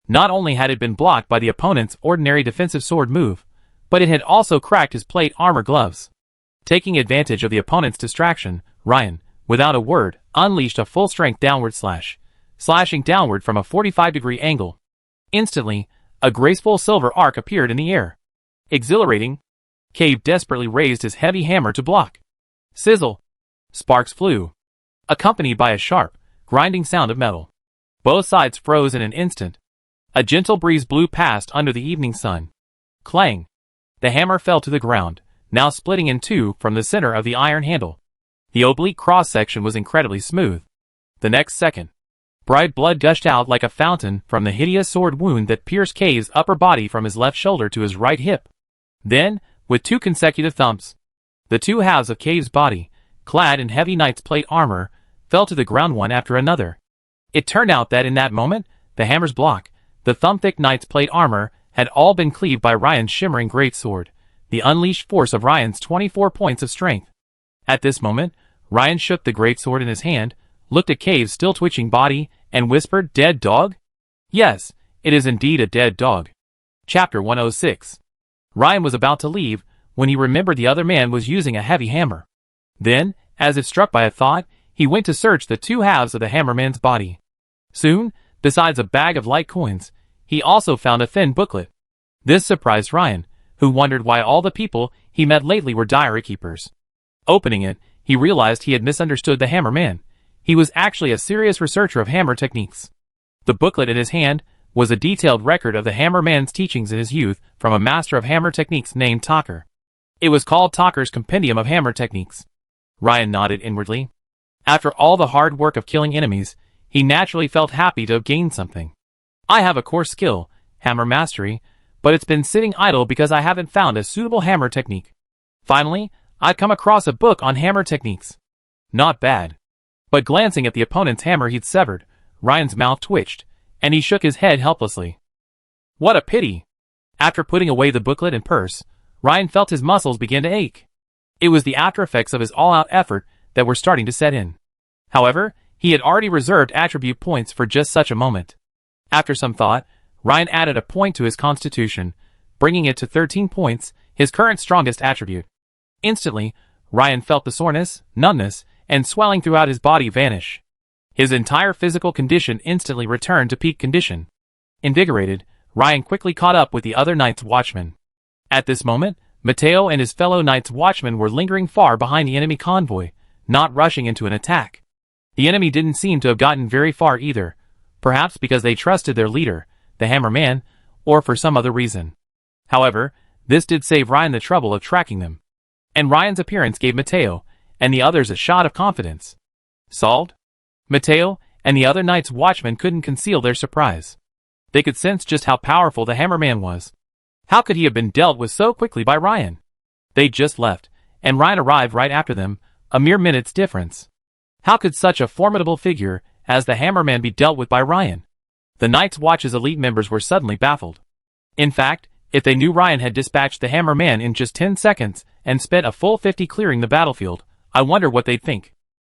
Not only had it been blocked by the opponent's ordinary defensive sword move, but it had also cracked his plate armor gloves. Taking advantage of the opponent's distraction, Ryan, without a word, unleashed a full-strength downward slash, slashing downward from a 45-degree angle. Instantly, a graceful silver arc appeared in the air. Exhilarating. Cave desperately raised his heavy hammer to block. Sizzle. Sparks flew. accompanied by a sharp, grinding sound of metal. Both sides froze in an instant. A gentle breeze blew past under the evening sun. Clang! The hammer fell to the ground, now splitting in two from the center of the iron handle. The oblique cross-section was incredibly smooth. The next second, bright blood gushed out like a fountain from the hideous sword wound that pierced Cave's upper body from his left shoulder to his right hip. Then, with two consecutive thumps, the two halves of Cave's body, clad in heavy knight's plate armor, fell to the ground one after another. It turned out that in that moment, the hammer's block, the thumb-thick knight's plate armor, had all been cleaved by Ryan's shimmering greatsword, the unleashed force of Ryan's 24 points of strength. At this moment, Ryan shook the greatsword in his hand, looked at Cave's still twitching body, and whispered, "Dead dog?" Yes, it is indeed a dead dog. Chapter 106. Ryan was about to leave, when he remembered the other man was using a heavy hammer. Then, as if struck by a thought, he went to search the two halves of the hammerman's body. Soon, besides a bag of light coins, he also found a thin booklet. This surprised Ryan, who wondered why all the people he met lately were diary keepers. Opening it, he realized he had misunderstood the hammerman. He was actually a serious researcher of hammer techniques. The booklet in his hand was a detailed record of the hammerman's teachings in his youth from a master of hammer techniques named Talker. It was called Talker's Compendium of Hammer Techniques. Ryan nodded inwardly. After all the hard work of killing enemies, he naturally felt happy to have gained something. I have a core skill, hammer mastery, but it's been sitting idle because I haven't found a suitable hammer technique. Finally, I'd come across a book on hammer techniques. Not bad. But glancing at the opponent's hammer he'd severed, Ryan's mouth twitched, and he shook his head helplessly. What a pity! After putting away the booklet and purse, Ryan felt his muscles begin to ache. It was the after-effects of his all-out effort that were starting to set in. However, he had already reserved attribute points for just such a moment. After some thought, Ryan added a point to his constitution, bringing it to 13 points, his current strongest attribute. Instantly, Ryan felt the soreness, numbness, and swelling throughout his body vanish. His entire physical condition instantly returned to peak condition. Invigorated, Ryan quickly caught up with the other Night's Watchmen. At this moment, Mateo and his fellow Night's Watchmen were lingering far behind the enemy convoy, not rushing into an attack. The enemy didn't seem to have gotten very far either, perhaps because they trusted their leader, the Hammerman, or for some other reason. However, this did save Ryan the trouble of tracking them. And Ryan's appearance gave Mateo and the others a shot of confidence. Solved? Mateo and the other Night's Watchmen couldn't conceal their surprise. They could sense just how powerful the Hammerman was. How could he have been dealt with so quickly by Ryan? They'd just left, and Ryan arrived right after them, a mere minute's difference. How could such a formidable figure as the Hammerman be dealt with by Ryan? The Night's Watch's elite members were suddenly baffled. In fact, if they knew Ryan had dispatched the Hammerman in just 10 seconds and spent a full 50 clearing the battlefield, I wonder what they'd think.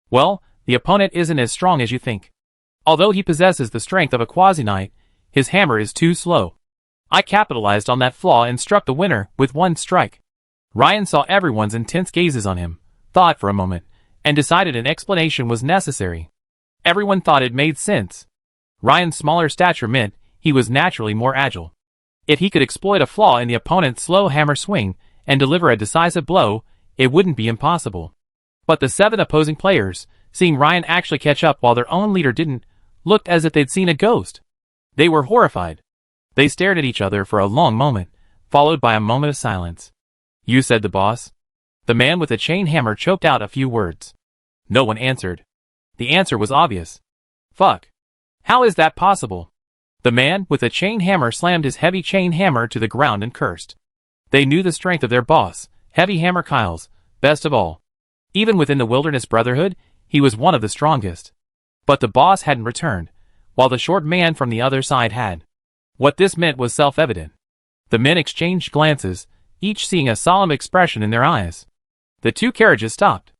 Well, the opponent isn't as strong as you think. Although he possesses the strength of a quasi-knight, his hammer is too slow. I capitalized on that flaw and struck the winner with one strike. Ryan saw everyone's intense gazes on him, thought for a moment, and decided an explanation was necessary. Everyone thought it made sense. Ryan's smaller stature meant he was naturally more agile. If he could exploit a flaw in the opponent's slow hammer swing and deliver a decisive blow, it wouldn't be impossible. But the 7 opposing players, seeing Ryan actually catch up while their own leader didn't, looked as if they'd seen a ghost. They were horrified. They stared at each other for a long moment, followed by a moment of silence. "You," said the boss. The man with the chain hammer choked out a few words. No one answered. The answer was obvious. Fuck. How is that possible? The man with the chain hammer slammed his heavy chain hammer to the ground and cursed. They knew the strength of their boss, Heavy Hammer Kyles, best of all. Even within the Wilderness Brotherhood, he was one of the strongest. But the boss hadn't returned, while the short man from the other side had. What this meant was self-evident. The men exchanged glances, each seeing a solemn expression in their eyes. The 2 carriages stopped.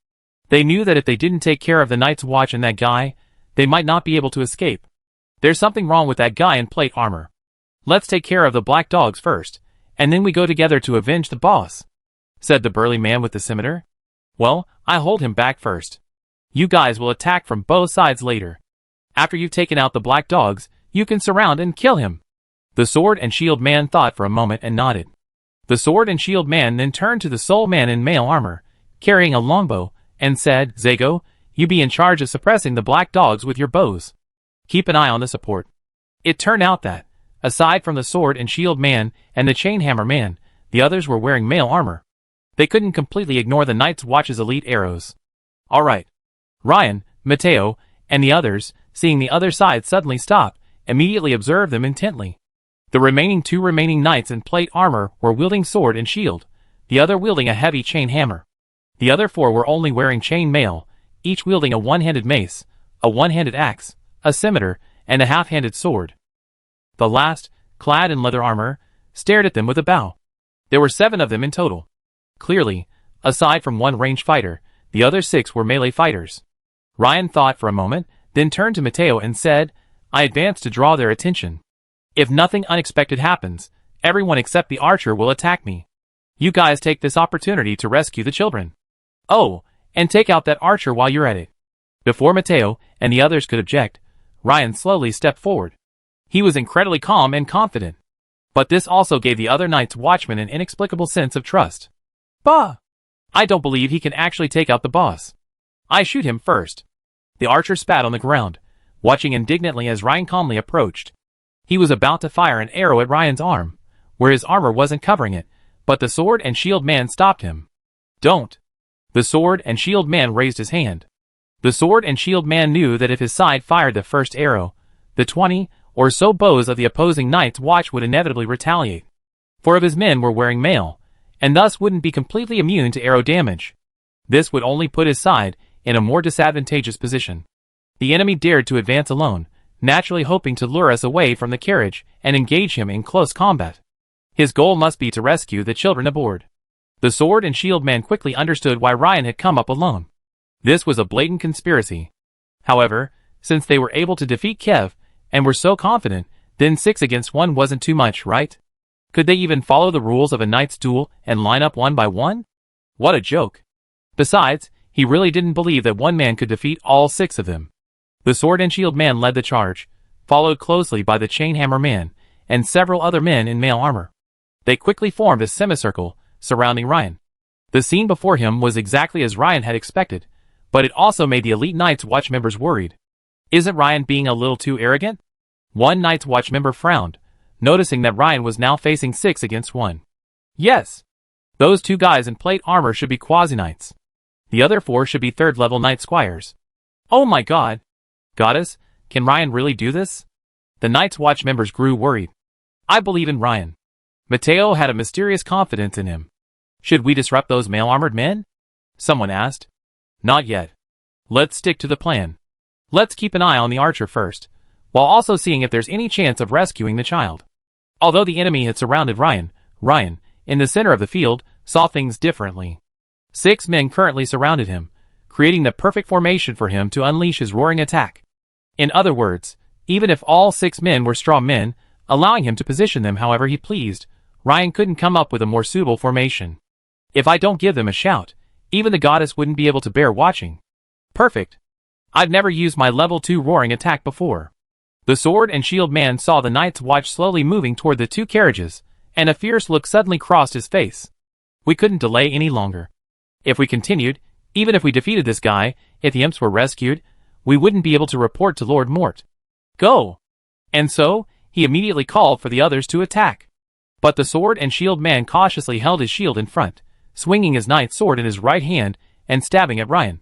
They knew that if they didn't take care of the Night's Watch and that guy, they might not be able to escape. There's something wrong with that guy in plate armor. Let's take care of the black dogs first, and then we go together to avenge the boss, said the burly man with the scimitar. Well, I hold him back first. You guys will attack from both sides later. After you've taken out the black dogs, you can surround and kill him. The sword and shield man thought for a moment and nodded. The sword and shield man then turned to the sole man in mail armor, carrying a longbow, and said, Zago, You be in charge of suppressing the black dogs with your bows. Keep an eye on the support. It turned out that, aside from the sword and shield man and the chainhammer man, the others were wearing mail armor. They couldn't completely ignore the Night's Watch's elite arrows. All right. Ryan, Mateo, and the others, seeing the other side suddenly stop, immediately observed them intently. The two remaining knights in plate armor were wielding sword and shield, the other wielding a heavy chain hammer. The other 4 were only wearing chain mail, each wielding a one-handed mace, a one-handed axe, a scimitar, and a half-handed sword. The last, clad in leather armor, stared at them with a bow. There were 7 of them in total. Clearly, aside from one ranged fighter, the other 6 were melee fighters. Ryan thought for a moment, then turned to Mateo and said, I advance to draw their attention. If nothing unexpected happens, everyone except the archer will attack me. You guys take this opportunity to rescue the children. Oh, and take out that archer while you're at it. Before Mateo and the others could object, Ryan slowly stepped forward. He was incredibly calm and confident. But this also gave the other Night's Watchman an inexplicable sense of trust. Bah! I don't believe he can actually take out the boss. I shoot him first. The archer spat on the ground, watching indignantly as Ryan calmly approached. He was about to fire an arrow at Ryan's arm, where his armor wasn't covering it, but the sword and shield man stopped him. Don't. The sword and shield man raised his hand. The sword and shield man knew that if his side fired the first arrow, the 20 or so bows of the opposing Night's Watch would inevitably retaliate. 4 of his men were wearing mail, and thus wouldn't be completely immune to arrow damage. This would only put his side in a more disadvantageous position. The enemy dared to advance alone, naturally hoping to lure us away from the carriage and engage him in close combat. His goal must be to rescue the children aboard. The sword and shield man quickly understood why Ryan had come up alone. This was a blatant conspiracy. However, since they were able to defeat Kev, and were so confident, then 6 against 1 wasn't too much, right? Could they even follow the rules of a knight's duel and line up 1 by 1? What a joke. Besides, he really didn't believe that one man could defeat all 6 of them. The sword and shield man led the charge, followed closely by the chainhammer man, and several other men in mail armor. They quickly formed a semicircle, surrounding Ryan. The scene before him was exactly as Ryan had expected, but it also made the elite Night's Watch members worried. Isn't Ryan being a little too arrogant? One Night's Watch member frowned, noticing that Ryan was now facing 6 against 1. Yes. Those 2 guys in plate armor should be quasi-knights. The other 4 should be 3rd-level knight squires. Oh my god. Goddess, can Ryan really do this? The Night's Watch members grew worried. I believe in Ryan. Mateo had a mysterious confidence in him. Should we disrupt those mail-armored men? Someone asked. Not yet. Let's stick to the plan. Let's keep an eye on the archer first, while also seeing if there's any chance of rescuing the child. Although the enemy had surrounded Ryan, in the center of the field, saw things differently. 6 men currently surrounded him, creating the perfect formation for him to unleash his roaring attack. In other words, even if all 6 men were straw men, allowing him to position them however he pleased, Ryan couldn't come up with a more suitable formation. If I don't give them a shout, even the goddess wouldn't be able to bear watching. Perfect. I've never used my level 2 roaring attack before. The sword and shield man saw the Night's Watch slowly moving toward the 2 carriages, and a fierce look suddenly crossed his face. We couldn't delay any longer. If we continued, even if we defeated this guy, if the imps were rescued, we wouldn't be able to report to Lord Mort. Go! And so, he immediately called for the others to attack. But the sword and shield man cautiously held his shield in front, swinging his knight's sword in his right hand and stabbing at Ryan.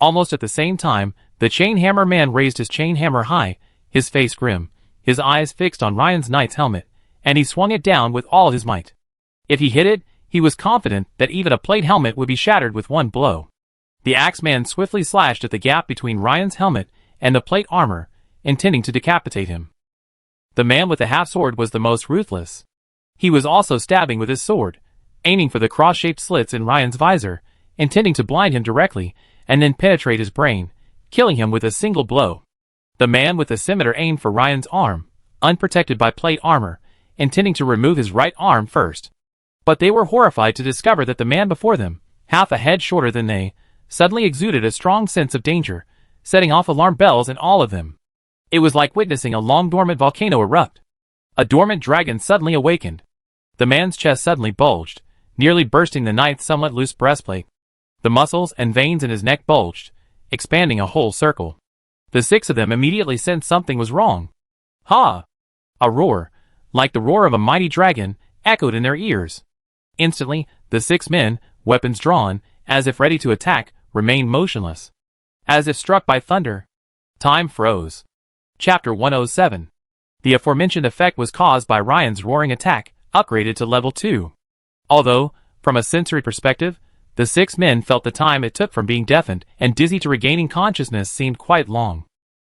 Almost at the same time, the chainhammer man raised his chainhammer high, his face grim, his eyes fixed on Ryan's knight's helmet, and he swung it down with all his might. If he hit it, he was confident that even a plate helmet would be shattered with one blow. The axeman swiftly slashed at the gap between Ryan's helmet and the plate armor, intending to decapitate him. The man with the half-sword was the most ruthless. He was also stabbing with his sword, aiming for the cross-shaped slits in Ryan's visor, intending to blind him directly and then penetrate his brain, killing him with a single blow. The man with the scimitar aimed for Ryan's arm, unprotected by plate armor, intending to remove his right arm first. But they were horrified to discover that the man before them, half a head shorter than they, suddenly exuded a strong sense of danger, setting off alarm bells in all of them. It was like witnessing a long-dormant volcano erupt. A dormant dragon suddenly awakened. The man's chest suddenly bulged, nearly bursting the knight's somewhat loose breastplate. The muscles and veins in his neck bulged, expanding a whole circle. The 6 of them immediately sensed something was wrong. Ha! A roar, like the roar of a mighty dragon, echoed in their ears. Instantly, the 6 men, weapons drawn, as if ready to attack, remained motionless. As if struck by thunder. Time froze. Chapter 107. The aforementioned effect was caused by Ryan's roaring attack, upgraded to level 2. Although, from a sensory perspective, the 6 men felt the time it took from being deafened and dizzy to regaining consciousness seemed quite long.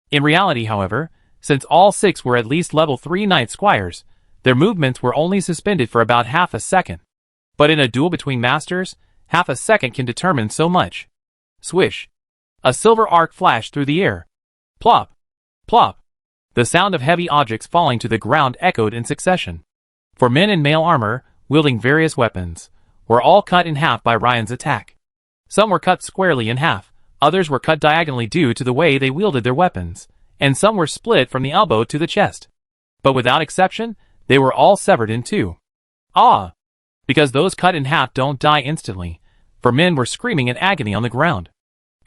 In reality, however, since all 6 were at least level 3 knight squires, their movements were only suspended for about half a second. But in a duel between masters, half a second can determine so much. Swish. A silver arc flashed through the air. Plop. Plop. The sound of heavy objects falling to the ground echoed in succession. For men in mail armor, wielding various weapons, were all cut in half by Ryan's attack. Some were cut squarely in half, others were cut diagonally due to the way they wielded their weapons, and some were split from the elbow to the chest. But without exception, they were all severed in two. Ah! Because those cut in half don't die instantly, for men were screaming in agony on the ground.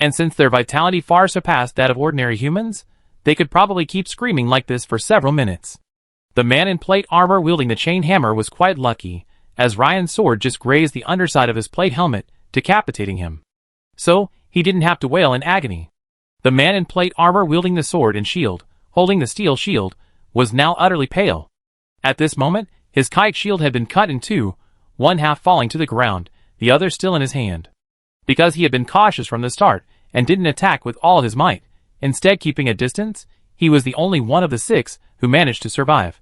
And since their vitality far surpassed that of ordinary humans, they could probably keep screaming like this for several minutes. The man in plate armor wielding the chain hammer was quite lucky, as Ryan's sword just grazed the underside of his plate helmet, decapitating him. So, he didn't have to wail in agony. The man in plate armor wielding the sword and shield, holding the steel shield, was now utterly pale. At this moment, his kite shield had been cut in two, one half falling to the ground, the other still in his hand. Because he had been cautious from the start, and didn't attack with all his might, instead keeping a distance, he was the only one of the 6 who managed to survive.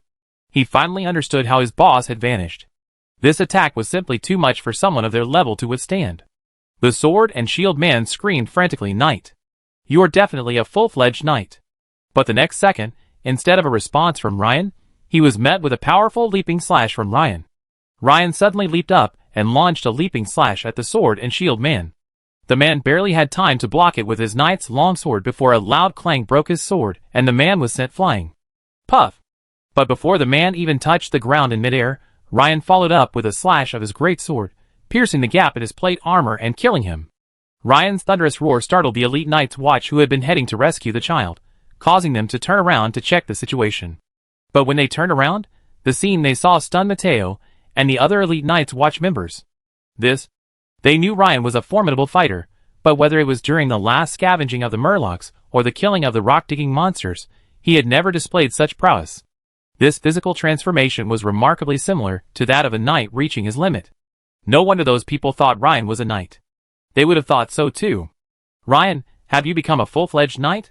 He finally understood how his boss had vanished. This attack was simply too much for someone of their level to withstand. The sword and shield man screamed frantically, "Knight! You are definitely a full-fledged knight." But the next second, instead of a response from Ryan, he was met with a powerful leaping slash from Ryan. Ryan suddenly leaped up and launched a leaping slash at the sword and shield man. The man barely had time to block it with his knight's longsword before a loud clang broke his sword, and the man was sent flying. Puff! But before the man even touched the ground in midair, Ryan followed up with a slash of his great sword, piercing the gap in his plate armor and killing him. Ryan's thunderous roar startled the elite knight's watch who had been heading to rescue the child, causing them to turn around to check the situation. But when they turned around, the scene they saw stunned Mateo and the other elite knight's watch members. They knew Ryan was a formidable fighter, but whether it was during the last scavenging of the murlocs or the killing of the rock-digging monsters, he had never displayed such prowess. This physical transformation was remarkably similar to that of a knight reaching his limit. No wonder those people thought Ryan was a knight. They would have thought so too. "Ryan, have you become a full-fledged knight?"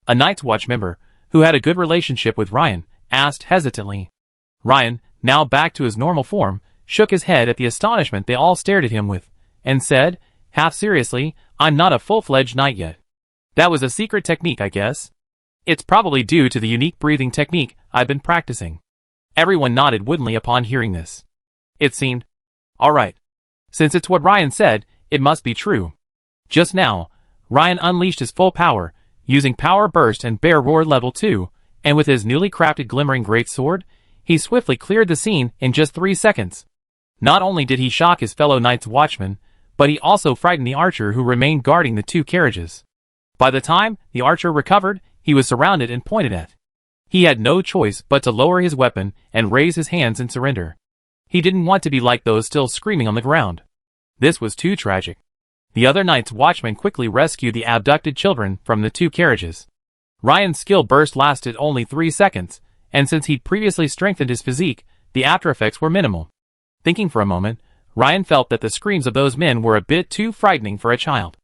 A Night's Watch member, who had a good relationship with Ryan, asked hesitantly. Ryan, now back to his normal form, shook his head at the astonishment they all stared at him with, and said, half seriously, "I'm not a full-fledged knight yet. That was a secret technique, I guess. It's probably due to the unique breathing technique I've been practicing." Everyone nodded woodenly upon hearing this. It seemed, all right. Since it's what Ryan said, it must be true. Just now, Ryan unleashed his full power, using Power Burst and Bear Roar level 2, and with his newly crafted glimmering greatsword, he swiftly cleared the scene in just 3 seconds. Not only did he shock his fellow Night's Watchmen, but he also frightened the archer who remained guarding the 2 carriages. By the time the archer recovered, he was surrounded and pointed at. He had no choice but to lower his weapon and raise his hands in surrender. He didn't want to be like those still screaming on the ground. This was too tragic. The other Night's Watchmen quickly rescued the abducted children from the 2 carriages. Ryan's skill burst lasted only 3 seconds, and since he'd previously strengthened his physique, the after effects were minimal. Thinking for a moment, Ryan felt that the screams of those men were a bit too frightening for a child.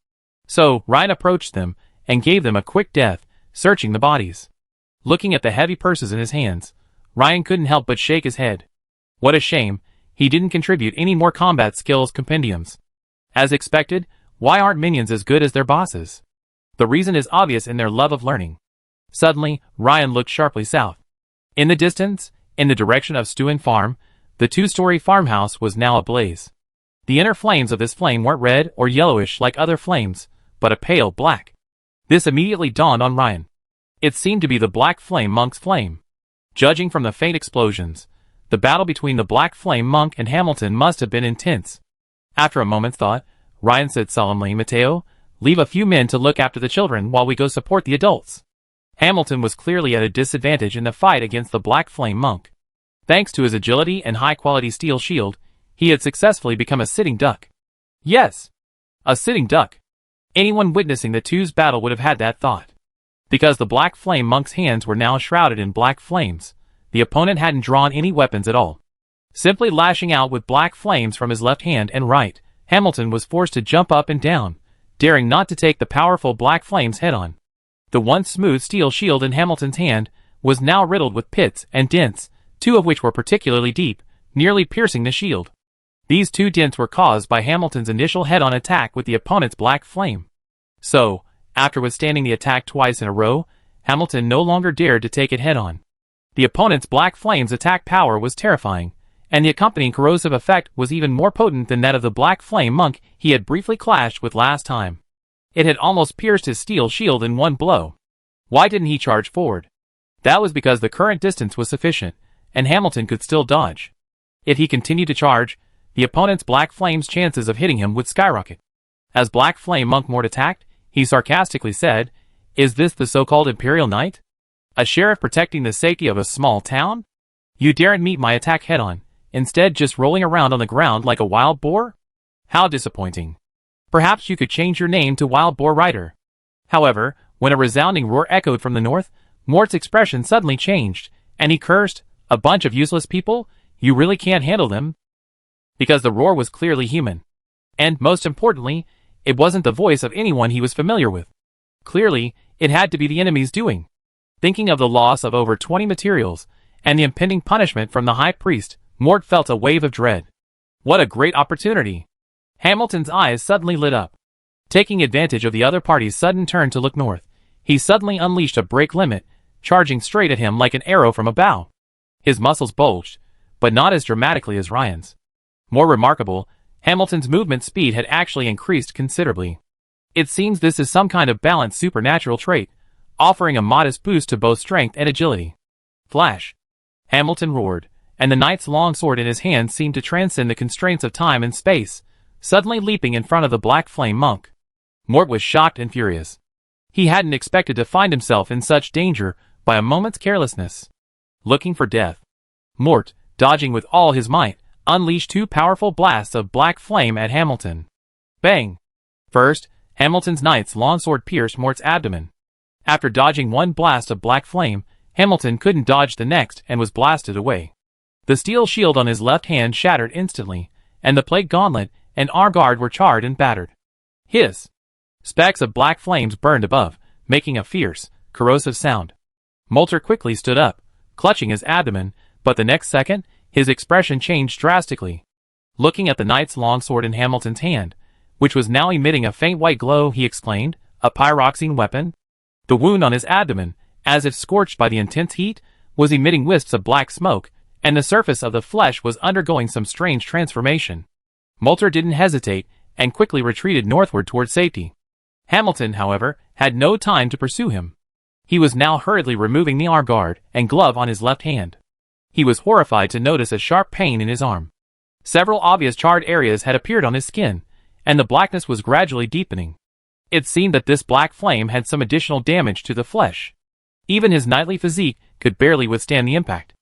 So, Ryan approached them and gave them a quick death, searching the bodies. Looking at the heavy purses in his hands, Ryan couldn't help but shake his head. What a shame, he didn't contribute any more combat skills compendiums. As expected, why aren't minions as good as their bosses? The reason is obvious in their love of learning. Suddenly, Ryan looked sharply south. In the distance, in the direction of Stewin Farm, the 2-story farmhouse was now ablaze. The inner flames of this flame weren't red or yellowish like other flames, but a pale black. This immediately dawned on Ryan. It seemed to be the Black Flame Monk's flame. Judging from the faint explosions, the battle between the Black Flame Monk and Hamilton must have been intense. After a moment's thought, Ryan said solemnly, "Mateo, Leave a few men to look after the children while we go support the adults. Hamilton was clearly at a disadvantage in the fight against the Black Flame Monk. Thanks to his agility and high-quality steel shield, he had successfully become a sitting duck. Yes, a sitting duck. Anyone witnessing the two's battle would have had that thought. Because the Black Flame Monk's hands were now shrouded in black flames, the opponent hadn't drawn any weapons at all. Simply lashing out with black flames from his left hand and right, Hamilton was forced to jump up and down, daring not to take the powerful black flames head-on. The once smooth steel shield in Hamilton's hand was now riddled with pits and dents, two of which were particularly deep, nearly piercing the shield. These two dents were caused by Hamilton's initial head-on attack with the opponent's black flame. So, after withstanding the attack twice in a row, Hamilton no longer dared to take it head-on. The opponent's black flame's attack power was terrifying, and the accompanying corrosive effect was even more potent than that of the Black Flame Monk he had briefly clashed with last time. It had almost pierced his steel shield in one blow. Why didn't he charge forward? That was because the current distance was sufficient, and Hamilton could still dodge. If he continued to charge, the opponent's Black Flame's chances of hitting him would skyrocket. As Black Flame Monk Mort attacked, he sarcastically said, "Is this the so-called Imperial Knight? A sheriff protecting the safety of a small town? You daren't meet my attack head-on, instead just rolling around on the ground like a wild boar? How disappointing. Perhaps you could change your name to Wild Boar Rider." However, when a resounding roar echoed from the north, Mort's expression suddenly changed, and he cursed, "A bunch of useless people? You really can't handle them?" Because the roar was clearly human. And, most importantly, it wasn't the voice of anyone he was familiar with. Clearly, it had to be the enemy's doing. Thinking of the loss of over 20 materials, and the impending punishment from the High Priest, Mort felt a wave of dread. What a great opportunity! Hamilton's eyes suddenly lit up. Taking advantage of the other party's sudden turn to look north, he suddenly unleashed a brake limit, charging straight at him like an arrow from a bow. His muscles bulged, but not as dramatically as Ryan's. More remarkable, Hamilton's movement speed had actually increased considerably. It seems this is some kind of balanced supernatural trait, offering a modest boost to both strength and agility. Flash! Hamilton roared, and the knight's long sword in his hand seemed to transcend the constraints of time and space, suddenly leaping in front of the Black Flame Monk. Mort was shocked and furious. He hadn't expected to find himself in such danger by a moment's carelessness. Looking for death, Mort, dodging with all his might, unleashed two powerful blasts of black flame at Hamilton. Bang! First, Hamilton's knight's longsword pierced Mort's abdomen. After dodging one blast of black flame, Hamilton couldn't dodge the next and was blasted away. The steel shield on his left hand shattered instantly, and the plate gauntlet and arm guard were charred and battered. Hiss! Specks of black flames burned above, making a fierce, corrosive sound. Moulter quickly stood up, clutching his abdomen, but the next second, his expression changed drastically. Looking at the knight's longsword in Hamilton's hand, which was now emitting a faint white glow, he exclaimed, "A pyroxene weapon?" The wound on his abdomen, as if scorched by the intense heat, was emitting wisps of black smoke, and the surface of the flesh was undergoing some strange transformation. Moulter didn't hesitate, and quickly retreated northward toward safety. Hamilton, however, had no time to pursue him. He was now hurriedly removing the arm guard and glove on his left hand. He was horrified to notice a sharp pain in his arm. Several obvious charred areas had appeared on his skin, and the blackness was gradually deepening. It seemed that this black flame had some additional damage to the flesh. Even his knightly physique could barely withstand the impact.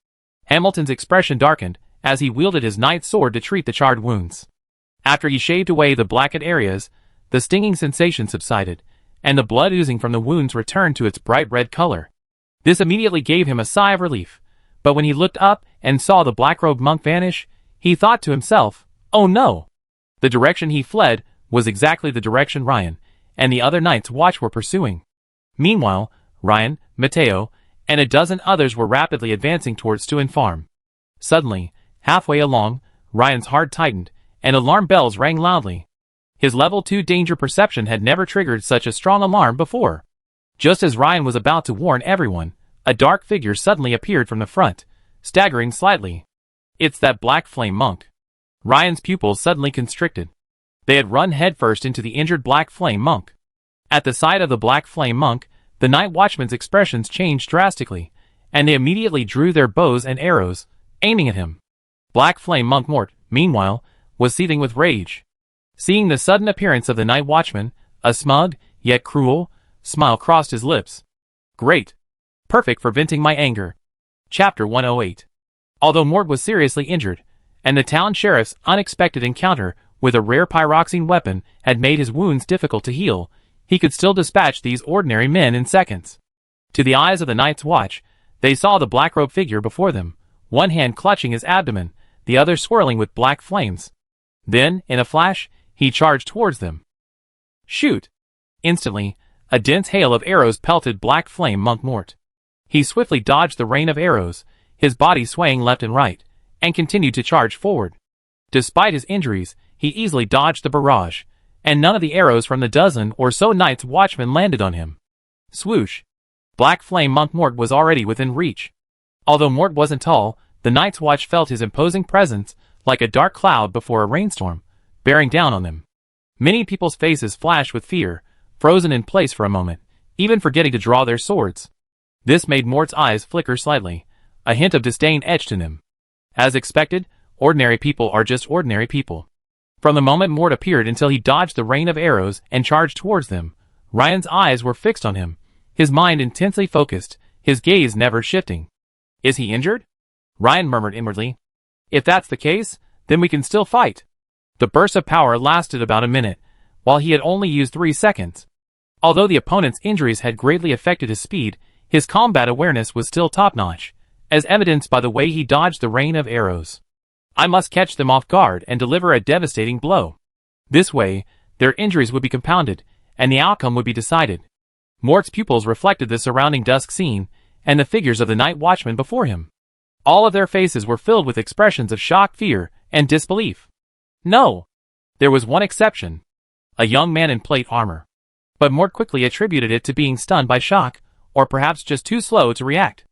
Hamilton's expression darkened as he wielded his knight's sword to treat the charred wounds. After he shaved away the blackened areas, the stinging sensation subsided, and the blood oozing from the wounds returned to its bright red color. This immediately gave him a sigh of relief, but when he looked up and saw the black-robed monk vanish, he thought to himself, "Oh no!" The direction he fled was exactly the direction Ryan and the other Knights Watch were pursuing. Meanwhile, Ryan, Matteo, and a dozen others were rapidly advancing towards Stewin Farm. Suddenly, halfway along, Ryan's heart tightened, and alarm bells rang loudly. His level 2 danger perception had never triggered such a strong alarm before. Just as Ryan was about to warn everyone, a dark figure suddenly appeared from the front, staggering slightly. "It's that Black Flame Monk." Ryan's pupils suddenly constricted. They had run headfirst into the injured Black Flame Monk. At the sight of the Black Flame Monk, the Night Watchman's expressions changed drastically, and they immediately drew their bows and arrows, aiming at him. Black Flame Monk Mort, meanwhile, was seething with rage. Seeing the sudden appearance of the Night Watchman, A smug, yet cruel, smile crossed his lips. Great. Perfect for venting my anger. Chapter 108. Although Mort was seriously injured, and the town sheriff's unexpected encounter with a rare pyroxene weapon had made his wounds difficult to heal, he could still dispatch these ordinary men in seconds. To the eyes of the Night's Watch, they saw the black-robed figure before them, one hand clutching his abdomen, the other swirling with black flames. Then, in a flash, he charged towards them. Shoot! Instantly, a dense hail of arrows pelted Black Flame Monk Mort. He swiftly dodged the rain of arrows, his body swaying left and right, and continued to charge forward. Despite his injuries, he easily dodged the barrage, and none of the arrows from the dozen or so Night's Watchmen landed on him. Swoosh! Black Flame Monk Mort was already within reach. Although Mort wasn't tall, the Night's Watch felt his imposing presence like a dark cloud before a rainstorm, bearing down on them. Many people's faces flashed with fear, frozen in place for a moment, even forgetting to draw their swords. This made Mort's eyes flicker slightly, a hint of disdain etched in them. As expected, ordinary people are just ordinary people. From the moment Mort appeared until he dodged the rain of arrows and charged towards them, Ryan's eyes were fixed on him, his mind intensely focused, his gaze never shifting. Is he injured? Ryan murmured inwardly. If that's the case, then we can still fight. The burst of power lasted about a minute, while he had only used 3 seconds. Although the opponent's injuries had greatly affected his speed, his combat awareness was still top-notch, as evidenced by the way he dodged the rain of arrows. I must catch them off guard and deliver a devastating blow. This way, their injuries would be compounded, and the outcome would be decided. Mort's pupils reflected the surrounding dusk scene, and the figures of the Night Watchmen before him. All of their faces were filled with expressions of shock, fear, and disbelief. No! There was one exception. A young man in plate armor. But Mort quickly attributed it to being stunned by shock, or perhaps just too slow to react.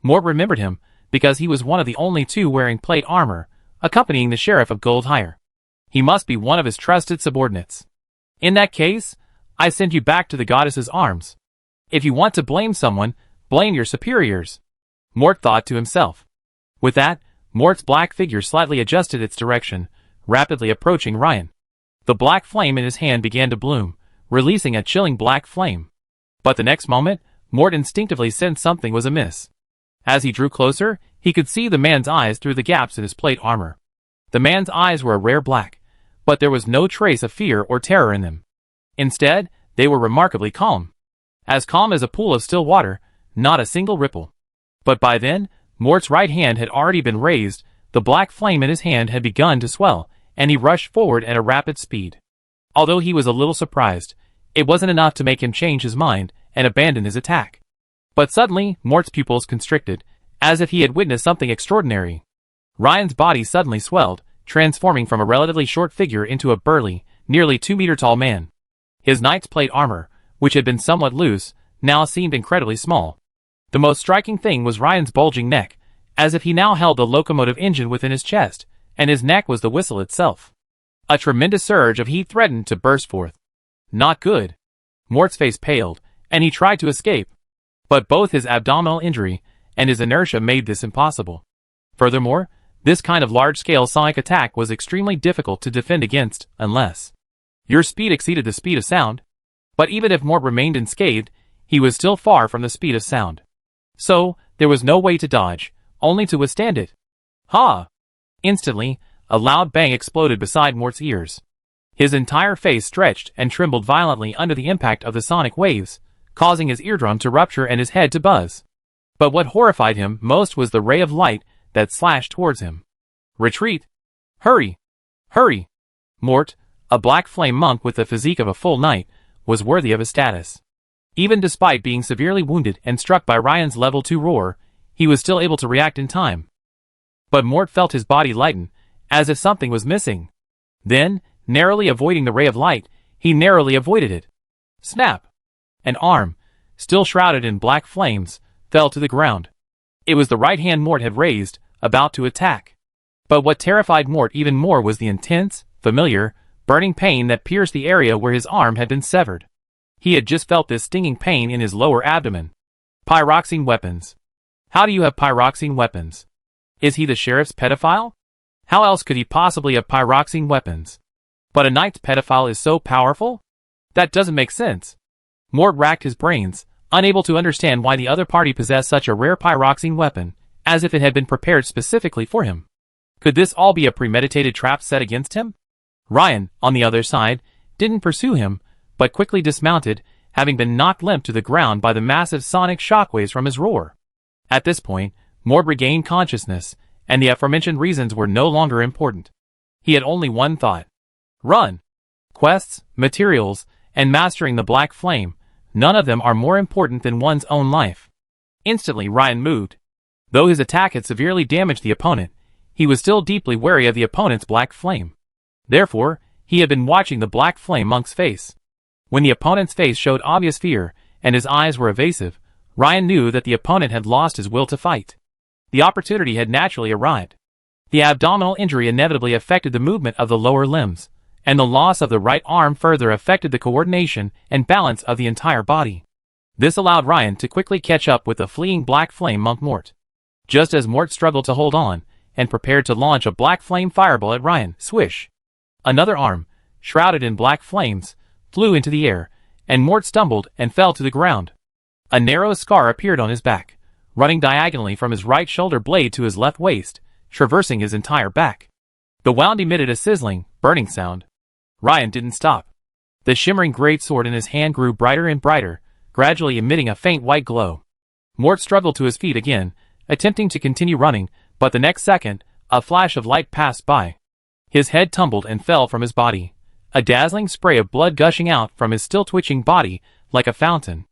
Mort remembered him, because he was one of the only 2 wearing plate armor, accompanying the sheriff of Goldhire. He must be one of his trusted subordinates. In that case, I send you back to the goddess's arms. If you want to blame someone, blame your superiors. Mort thought to himself. With that, Mort's black figure slightly adjusted its direction, rapidly approaching Ryan. The black flame in his hand began to bloom, releasing a chilling black flame. But the next moment, Mort instinctively sensed something was amiss. As he drew closer, he could see the man's eyes through the gaps in his plate armor. The man's eyes were a rare black, but there was no trace of fear or terror in them. Instead, they were remarkably calm. As calm as a pool of still water, not a single ripple. But by then, Mort's right hand had already been raised, the black flame in his hand had begun to swell, and he rushed forward at a rapid speed. Although he was a little surprised, it wasn't enough to make him change his mind and abandon his attack. But suddenly, Mort's pupils constricted, as if he had witnessed something extraordinary. Ryan's body suddenly swelled, transforming from a relatively short figure into a burly, nearly 2-meter-tall man. His knight's plate armor, which had been somewhat loose, now seemed incredibly small. The most striking thing was Ryan's bulging neck, as if he now held the locomotive engine within his chest, and his neck was the whistle itself. A tremendous surge of heat threatened to burst forth. Not good. Mort's face paled, and he tried to escape. But both his abdominal injury and his inertia made this impossible. Furthermore, this kind of large-scale sonic attack was extremely difficult to defend against, unless your speed exceeded the speed of sound. But even if Mort remained unscathed, he was still far from the speed of sound. So, there was no way to dodge, only to withstand it. Ha! Instantly, a loud bang exploded beside Mort's ears. His entire face stretched and trembled violently under the impact of the sonic waves, causing his eardrum to rupture and his head to buzz. But what horrified him most was the ray of light that slashed towards him. Retreat! Hurry! Hurry! Mort, a black flame monk with the physique of a full knight, was worthy of his status. Even despite being severely wounded and struck by Ryan's level 2 roar, he was still able to react in time. But Mort felt his body lighten, as if something was missing. Then, narrowly avoiding the ray of light, he narrowly avoided it. Snap! An arm, still shrouded in black flames, fell to the ground. It was the right hand Mort had raised, about to attack. But what terrified Mort even more was the intense, familiar, burning pain that pierced the area where his arm had been severed. He had just felt this stinging pain in his lower abdomen. Pyroxene weapons. How do you have pyroxene weapons? Is he the sheriff's pedophile? How else could he possibly have pyroxene weapons? But a knight's pedophile is so powerful? That doesn't make sense. Mort racked his brains, unable to understand why the other party possessed such a rare pyroxene weapon, as if it had been prepared specifically for him. Could this all be a premeditated trap set against him? Ryan, on the other side, didn't pursue him, but quickly dismounted, having been knocked limp to the ground by the massive sonic shockwaves from his roar. At this point, Mort regained consciousness, and the aforementioned reasons were no longer important. He had only one thought. Run! Quests, materials, and mastering the black flame, none of them are more important than one's own life. Instantly Ryan moved. Though his attack had severely damaged the opponent, he was still deeply wary of the opponent's black flame. Therefore, he had been watching the black flame monk's face. When the opponent's face showed obvious fear, and his eyes were evasive, Ryan knew that the opponent had lost his will to fight. The opportunity had naturally arrived. The abdominal injury inevitably affected the movement of the lower limbs, and the loss of the right arm further affected the coordination and balance of the entire body. This allowed Ryan to quickly catch up with the fleeing black flame monk Mort. Just as Mort struggled to hold on, and prepared to launch a black flame fireball at Ryan, swish! Another arm, shrouded in black flames, flew into the air, and Mort stumbled and fell to the ground. A narrow scar appeared on his back, running diagonally from his right shoulder blade to his left waist, traversing his entire back. The wound emitted a sizzling, burning sound. Ryan didn't stop. The shimmering greatsword in his hand grew brighter and brighter, gradually emitting a faint white glow. Mort struggled to his feet again, attempting to continue running, but the next second, a flash of light passed by. His head tumbled and fell from his body, a dazzling spray of blood gushing out from his still-twitching body like a fountain.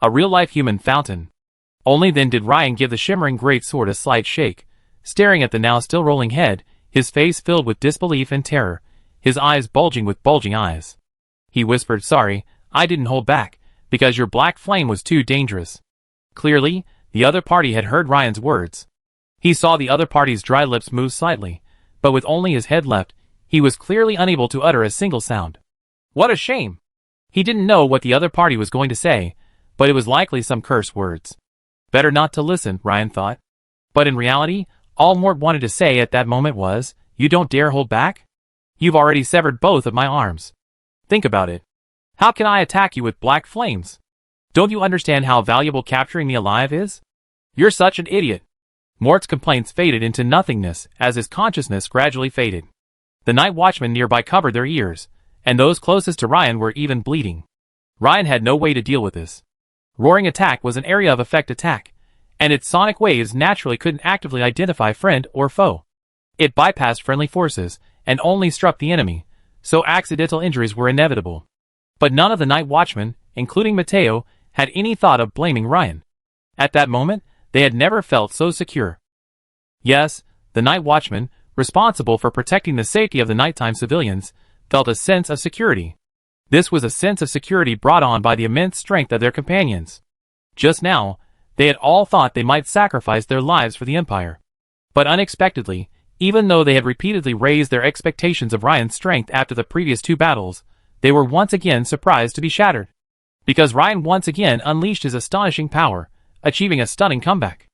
A real-life human fountain. Only then did Ryan give the shimmering greatsword a slight shake, staring at the now still rolling head, his face filled with disbelief and terror, his eyes bulging with bulging eyes. He whispered, "Sorry, I didn't hold back, because your black flame was too dangerous." Clearly, the other party had heard Ryan's words. He saw the other party's dry lips move slightly, but with only his head left, he was clearly unable to utter a single sound. What a shame! He didn't know what the other party was going to say, but it was likely some curse words. Better not to listen, Ryan thought. But in reality, all Mort wanted to say at that moment was, "You don't dare hold back? You've already severed both of my arms. Think about it. How can I attack you with black flames? Don't you understand how valuable capturing me alive is? You're such an idiot." Mort's complaints faded into nothingness as his consciousness gradually faded. The night watchmen nearby covered their ears, and those closest to Ryan were even bleeding. Ryan had no way to deal with this. Roaring attack was an area of effect attack, and its sonic waves naturally couldn't actively identify friend or foe. It bypassed friendly forces, and only struck the enemy, so accidental injuries were inevitable. But none of the night watchmen, including Mateo, had any thought of blaming Ryan. At that moment, they had never felt so secure. Yes, the night watchmen, responsible for protecting the safety of the nighttime civilians, felt a sense of security. This was a sense of security brought on by the immense strength of their companions. Just now, they had all thought they might sacrifice their lives for the Empire. But unexpectedly, even though they had repeatedly raised their expectations of Ryan's strength after the previous two battles, they were once again surprised to be shattered. Because Ryan once again unleashed his astonishing power, achieving a stunning comeback.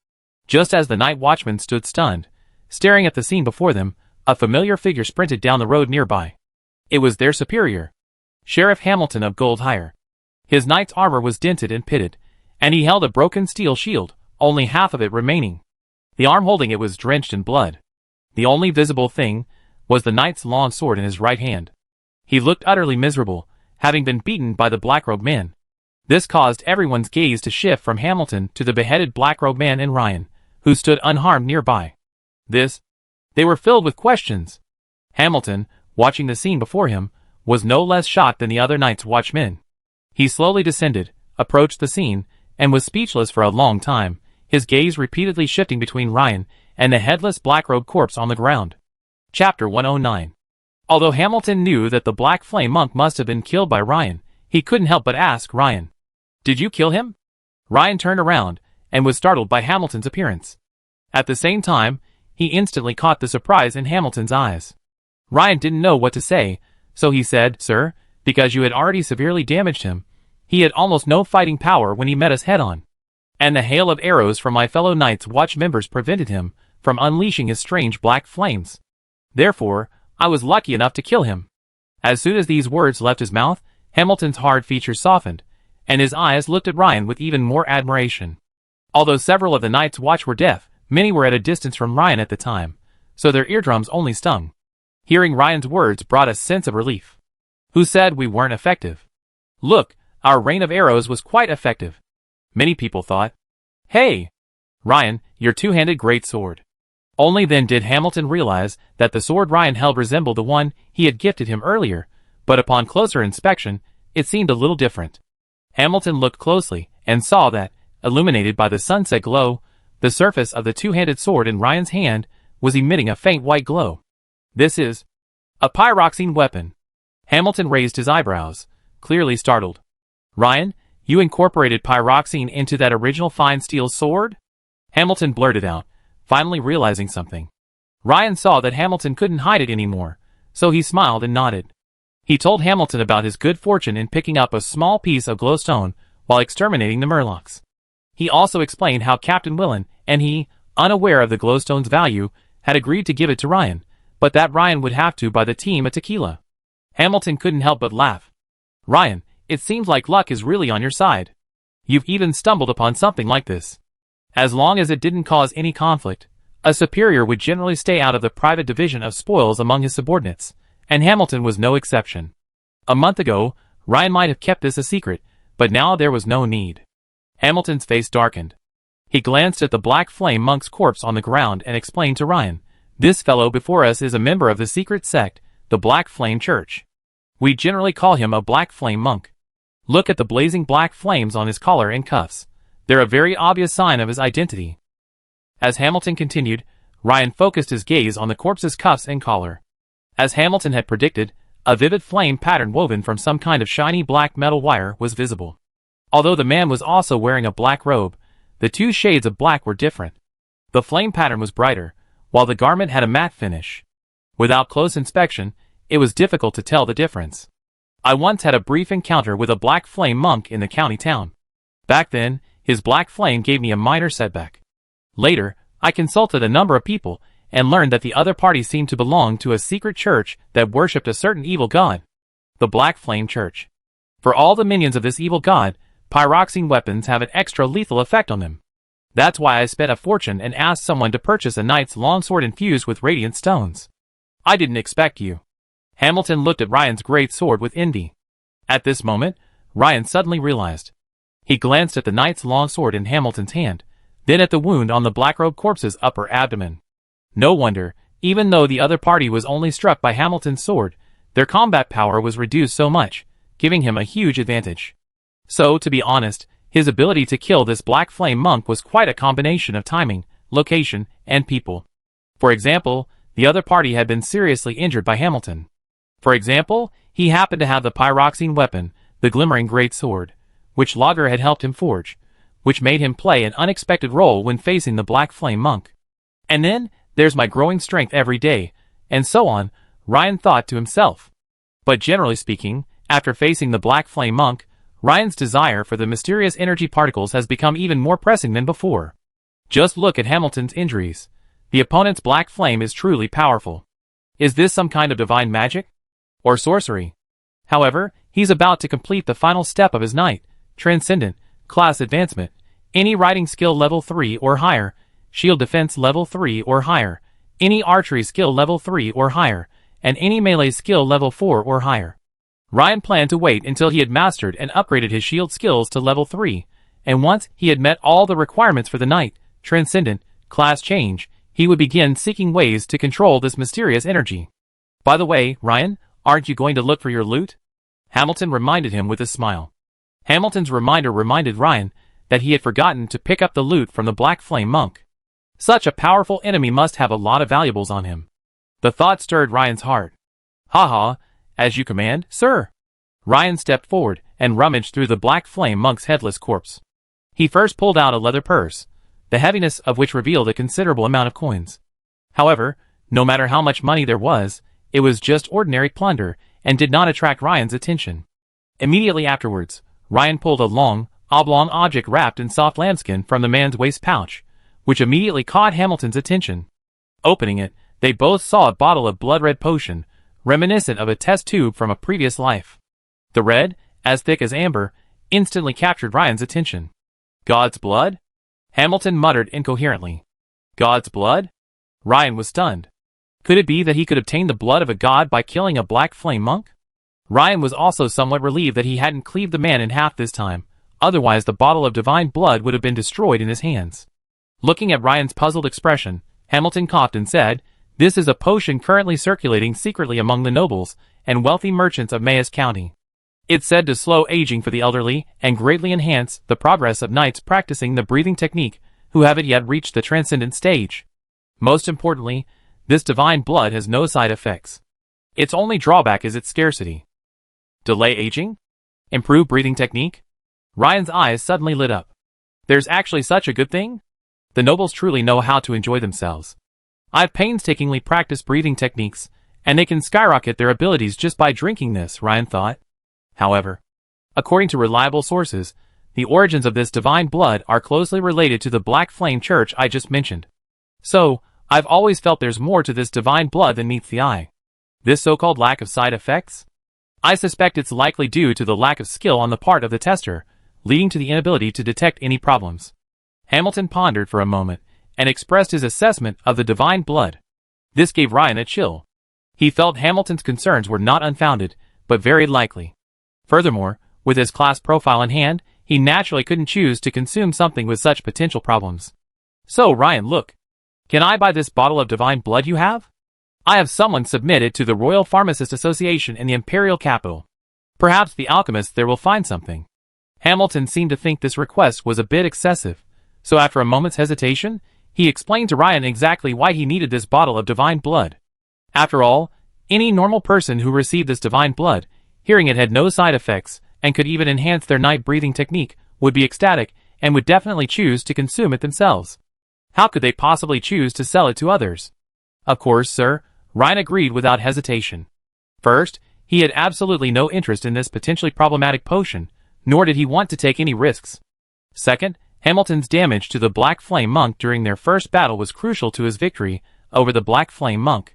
Just as the night watchmen stood stunned, staring at the scene before them, a familiar figure sprinted down the road nearby. It was their superior, Sheriff Hamilton of Goldhire. His knight's armor was dented and pitted, and he held a broken steel shield, only half of it remaining. The arm holding it was drenched in blood. The only visible thing was the knight's long sword in his right hand. He looked utterly miserable, having been beaten by the black-robed man. This caused everyone's gaze to shift from Hamilton to the beheaded black-robed man and Ryan, who stood unharmed nearby. They were filled with questions. Hamilton, watching the scene before him, was no less shocked than the other night's watchmen. He slowly descended, approached the scene, and was speechless for a long time, his gaze repeatedly shifting between Ryan and the headless black-robed corpse on the ground. Chapter 109. Although Hamilton knew that the Black Flame monk must have been killed by Ryan, he couldn't help but ask Ryan, "Did you kill him?" Ryan turned around, and was startled by Hamilton's appearance. At the same time, he instantly caught the surprise in Hamilton's eyes. Ryan didn't know what to say, so he said, "Sir, because you had already severely damaged him, he had almost no fighting power when he met us head-on. And the hail of arrows from my fellow Night's Watch members prevented him from unleashing his strange black flames. Therefore, I was lucky enough to kill him." As soon as these words left his mouth, Hamilton's hard features softened, and his eyes looked at Ryan with even more admiration. Although several of the Night's Watch were deaf, many were at a distance from Ryan at the time, so their eardrums only stung. Hearing Ryan's words brought a sense of relief. Who said we weren't effective? Look, our rain of arrows was quite effective. Many people thought. Hey! Ryan, your two-handed great sword. Only then did Hamilton realize that the sword Ryan held resembled the one he had gifted him earlier, but upon closer inspection, it seemed a little different. Hamilton looked closely and saw that, illuminated by the sunset glow, the surface of the two-handed sword in Ryan's hand was emitting a faint white glow. This is a pyroxene weapon. Hamilton raised his eyebrows, clearly startled. Ryan, you incorporated pyroxene into that original fine steel sword? Hamilton blurted out, finally realizing something. Ryan saw that Hamilton couldn't hide it anymore, so he smiled and nodded. He told Hamilton about his good fortune in picking up a small piece of glowstone while exterminating the Murlocs. He also explained how Captain Willen and he, unaware of the glowstone's value, had agreed to give it to Ryan, but that Ryan would have to buy the team a tequila. Hamilton couldn't help but laugh. Ryan, it seems like luck is really on your side. You've even stumbled upon something like this. As long as it didn't cause any conflict, a superior would generally stay out of the private division of spoils among his subordinates, and Hamilton was no exception. A month ago, Ryan might have kept this a secret, but now there was no need. Hamilton's face darkened. He glanced at the Black Flame monk's corpse on the ground and explained to Ryan, "This fellow before us is a member of the secret sect, the Black Flame Church. We generally call him a Black Flame monk. Look at the blazing black flames on his collar and cuffs. They're a very obvious sign of his identity." As Hamilton continued, Ryan focused his gaze on the corpse's cuffs and collar. As Hamilton had predicted, a vivid flame pattern woven from some kind of shiny black metal wire was visible. Although the man was also wearing a black robe, the two shades of black were different. The flame pattern was brighter, while the garment had a matte finish. Without close inspection, it was difficult to tell the difference. I once had a brief encounter with a Black Flame monk in the county town. Back then, his black flame gave me a minor setback. Later, I consulted a number of people and learned that the other party seemed to belong to a secret church that worshipped a certain evil god. The Black Flame Church. For all the minions of this evil god, pyroxene weapons have an extra lethal effect on them. That's why I spent a fortune and asked someone to purchase a knight's longsword infused with radiant stones. I didn't expect you. Hamilton looked at Ryan's great sword with envy. At this moment, Ryan suddenly realized. He glanced at the knight's longsword in Hamilton's hand, then at the wound on the black-robed corpse's upper abdomen. No wonder, even though the other party was only struck by Hamilton's sword, their combat power was reduced so much, giving him a huge advantage. So, to be honest, his ability to kill this Black Flame monk was quite a combination of timing, location, and people. For example, the other party had been seriously injured by Hamilton. For example, he happened to have the pyroxene weapon, the glimmering great sword, which Lager had helped him forge, which made him play an unexpected role when facing the Black Flame monk. And then, there's my growing strength every day, and so on, Ryan thought to himself. But generally speaking, after facing the Black Flame monk, Ryan's desire for the mysterious energy particles has become even more pressing than before. Just look at Hamilton's injuries. The opponent's Black Flame is truly powerful. Is this some kind of divine magic? Or sorcery? However, he's about to complete the final step of his Knight, Transcendent, class advancement, any riding skill level 3 or higher, shield defense level 3 or higher, any archery skill level 3 or higher, and any melee skill level 4 or higher. Ryan planned to wait until he had mastered and upgraded his shield skills to level 3, and once he had met all the requirements for the Knight, Transcendent, class change, he would begin seeking ways to control this mysterious energy. By the way, Ryan, aren't you going to look for your loot? Hamilton reminded him with a smile. Hamilton's reminder reminded Ryan that he had forgotten to pick up the loot from the Black Flame monk. Such a powerful enemy must have a lot of valuables on him. The thought stirred Ryan's heart. "Ha, as you command, sir." Ryan stepped forward and rummaged through the Black Flame monk's headless corpse. He first pulled out a leather purse, the heaviness of which revealed a considerable amount of coins. However, no matter how much money there was, it was just ordinary plunder and did not attract Ryan's attention. Immediately afterwards, Ryan pulled a long, oblong object wrapped in soft lambskin from the man's waist pouch, which immediately caught Hamilton's attention. Opening it, they both saw a bottle of blood-red potion, reminiscent of a test tube from a previous life. The red, as thick as amber, instantly captured Ryan's attention. God's blood? Hamilton muttered incoherently. God's blood? Ryan was stunned. Could it be that he could obtain the blood of a god by killing a black flame monk? Ryan was also somewhat relieved that he hadn't cleaved the man in half this time, otherwise the bottle of divine blood would have been destroyed in his hands. Looking at Ryan's puzzled expression, Hamilton coughed and said, "This is a potion currently circulating secretly among the nobles and wealthy merchants of Mayes County. It's said to slow aging for the elderly and greatly enhance the progress of knights practicing the breathing technique who haven't yet reached the transcendent stage. Most importantly, this divine blood has no side effects. Its only drawback is its scarcity." Delay aging? Improve breathing technique? Ryan's eyes suddenly lit up. There's actually such a good thing? The nobles truly know how to enjoy themselves. I've painstakingly practiced breathing techniques, and they can skyrocket their abilities just by drinking this, Ryan thought. However, according to reliable sources, the origins of this divine blood are closely related to the Black Flame Church I just mentioned. So, I've always felt there's more to this divine blood than meets the eye. This so-called lack of side effects? I suspect it's likely due to the lack of skill on the part of the tester, leading to the inability to detect any problems. Hamilton pondered for a moment, and expressed his assessment of the divine blood. This gave Ryan a chill. He felt Hamilton's concerns were not unfounded, but very likely. Furthermore, with his class profile in hand, he naturally couldn't choose to consume something with such potential problems. So Ryan, look. Can I buy this bottle of divine blood you have? I have someone submit it to the Royal Pharmacist Association in the Imperial Capital. Perhaps the alchemists there will find something. Hamilton seemed to think this request was a bit excessive, so after a moment's hesitation, he explained to Ryan exactly why he needed this bottle of divine blood. After all, any normal person who received this divine blood, hearing it had no side effects and could even enhance their night breathing technique, would be ecstatic and would definitely choose to consume it themselves. How could they possibly choose to sell it to others? Of course, sir, Ryan agreed without hesitation. First, he had absolutely no interest in this potentially problematic potion, nor did he want to take any risks. Second, Hamilton's damage to the Black Flame Monk during their first battle was crucial to his victory over the Black Flame Monk.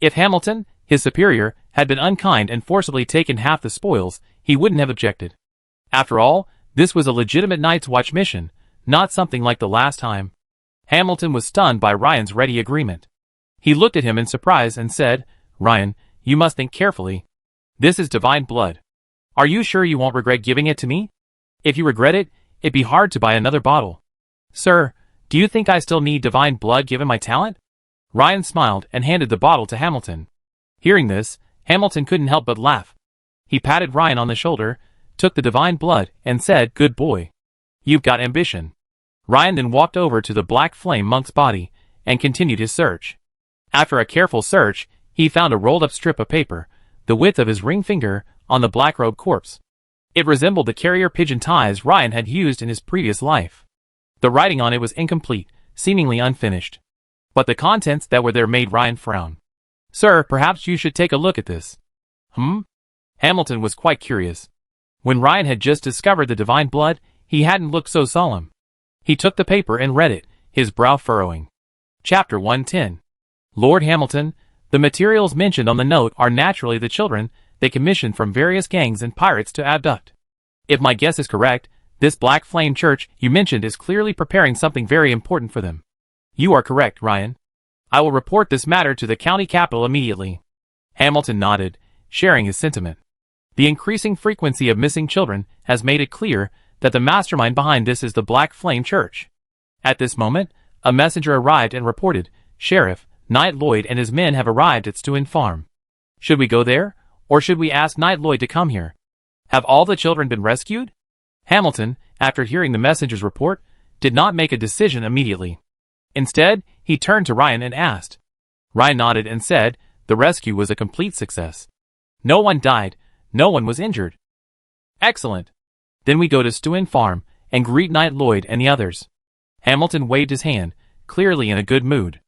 If Hamilton, his superior, had been unkind and forcibly taken half the spoils, he wouldn't have objected. After all, this was a legitimate Night's Watch mission, not something like the last time. Hamilton was stunned by Ryan's ready agreement. He looked at him in surprise and said, "Ryan, you must think carefully. This is divine blood. Are you sure you won't regret giving it to me? If you regret it, it'd be hard to buy another bottle." "Sir, do you think I still need divine blood given my talent?" Ryan smiled and handed the bottle to Hamilton. Hearing this, Hamilton couldn't help but laugh. He patted Ryan on the shoulder, took the divine blood, and said, "Good boy. You've got ambition." Ryan then walked over to the Black Flame Monk's body and continued his search. After a careful search, he found a rolled-up strip of paper, the width of his ring finger, on the black-robed corpse. It resembled the carrier pigeon ties Ryan had used in his previous life. The writing on it was incomplete, seemingly unfinished. But the contents that were there made Ryan frown. "Sir, perhaps you should take a look at this." Hamilton was quite curious. When Ryan had just discovered the divine blood, he hadn't looked so solemn. He took the paper and read it, his brow furrowing. Chapter 110. Lord Hamilton, the materials mentioned on the note are naturally the children they commissioned from various gangs and pirates to abduct. If my guess is correct, this Black Flame Church you mentioned is clearly preparing something very important for them. You are correct, Ryan. I will report this matter to the county capital immediately. Hamilton nodded, sharing his sentiment. The increasing frequency of missing children has made it clear that the mastermind behind this is the Black Flame Church. At this moment, a messenger arrived and reported, "Sheriff, Knight Lloyd and his men have arrived at Stewin Farm. Should we go there, or should we ask Knight Lloyd to come here? Have all the children been rescued?" Hamilton, after hearing the messenger's report, did not make a decision immediately. Instead, he turned to Ryan and asked. Ryan nodded and said, "The rescue was a complete success. No one died, no one was injured." "Excellent. Then we go to Stewin Farm and greet Knight Lloyd and the others." Hamilton waved his hand, clearly in a good mood.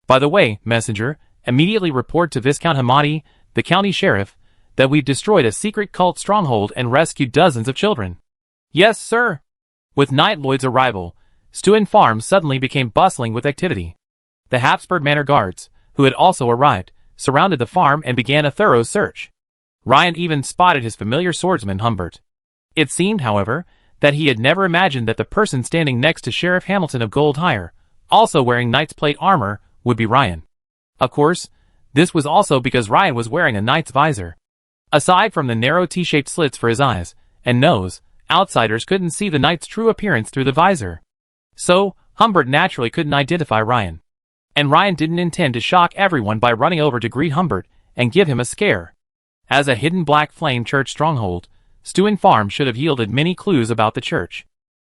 "By the way, messenger, immediately report to Viscount Hamadi, the county sheriff, that we've destroyed a secret cult stronghold and rescued dozens of children." "Yes, sir." With Knight Lloyd's arrival, Stewin Farm suddenly became bustling with activity. The Habsburg Manor guards, who had also arrived, surrounded the farm and began a thorough search. Ryan even spotted his familiar swordsman Humbert. It seemed, however, that he had never imagined that the person standing next to Sheriff Hamilton of Gold Hire, also wearing Knight's plate armor, would be Ryan. Of course, this was also because Ryan was wearing a Knight's visor. Aside from the narrow T-shaped slits for his eyes and nose, outsiders couldn't see the Knight's true appearance through the visor. So, Humbert naturally couldn't identify Ryan. And Ryan didn't intend to shock everyone by running over to greet Humbert and give him a scare. As a hidden Black Flame church stronghold, Stewin Farm should have yielded many clues about the church.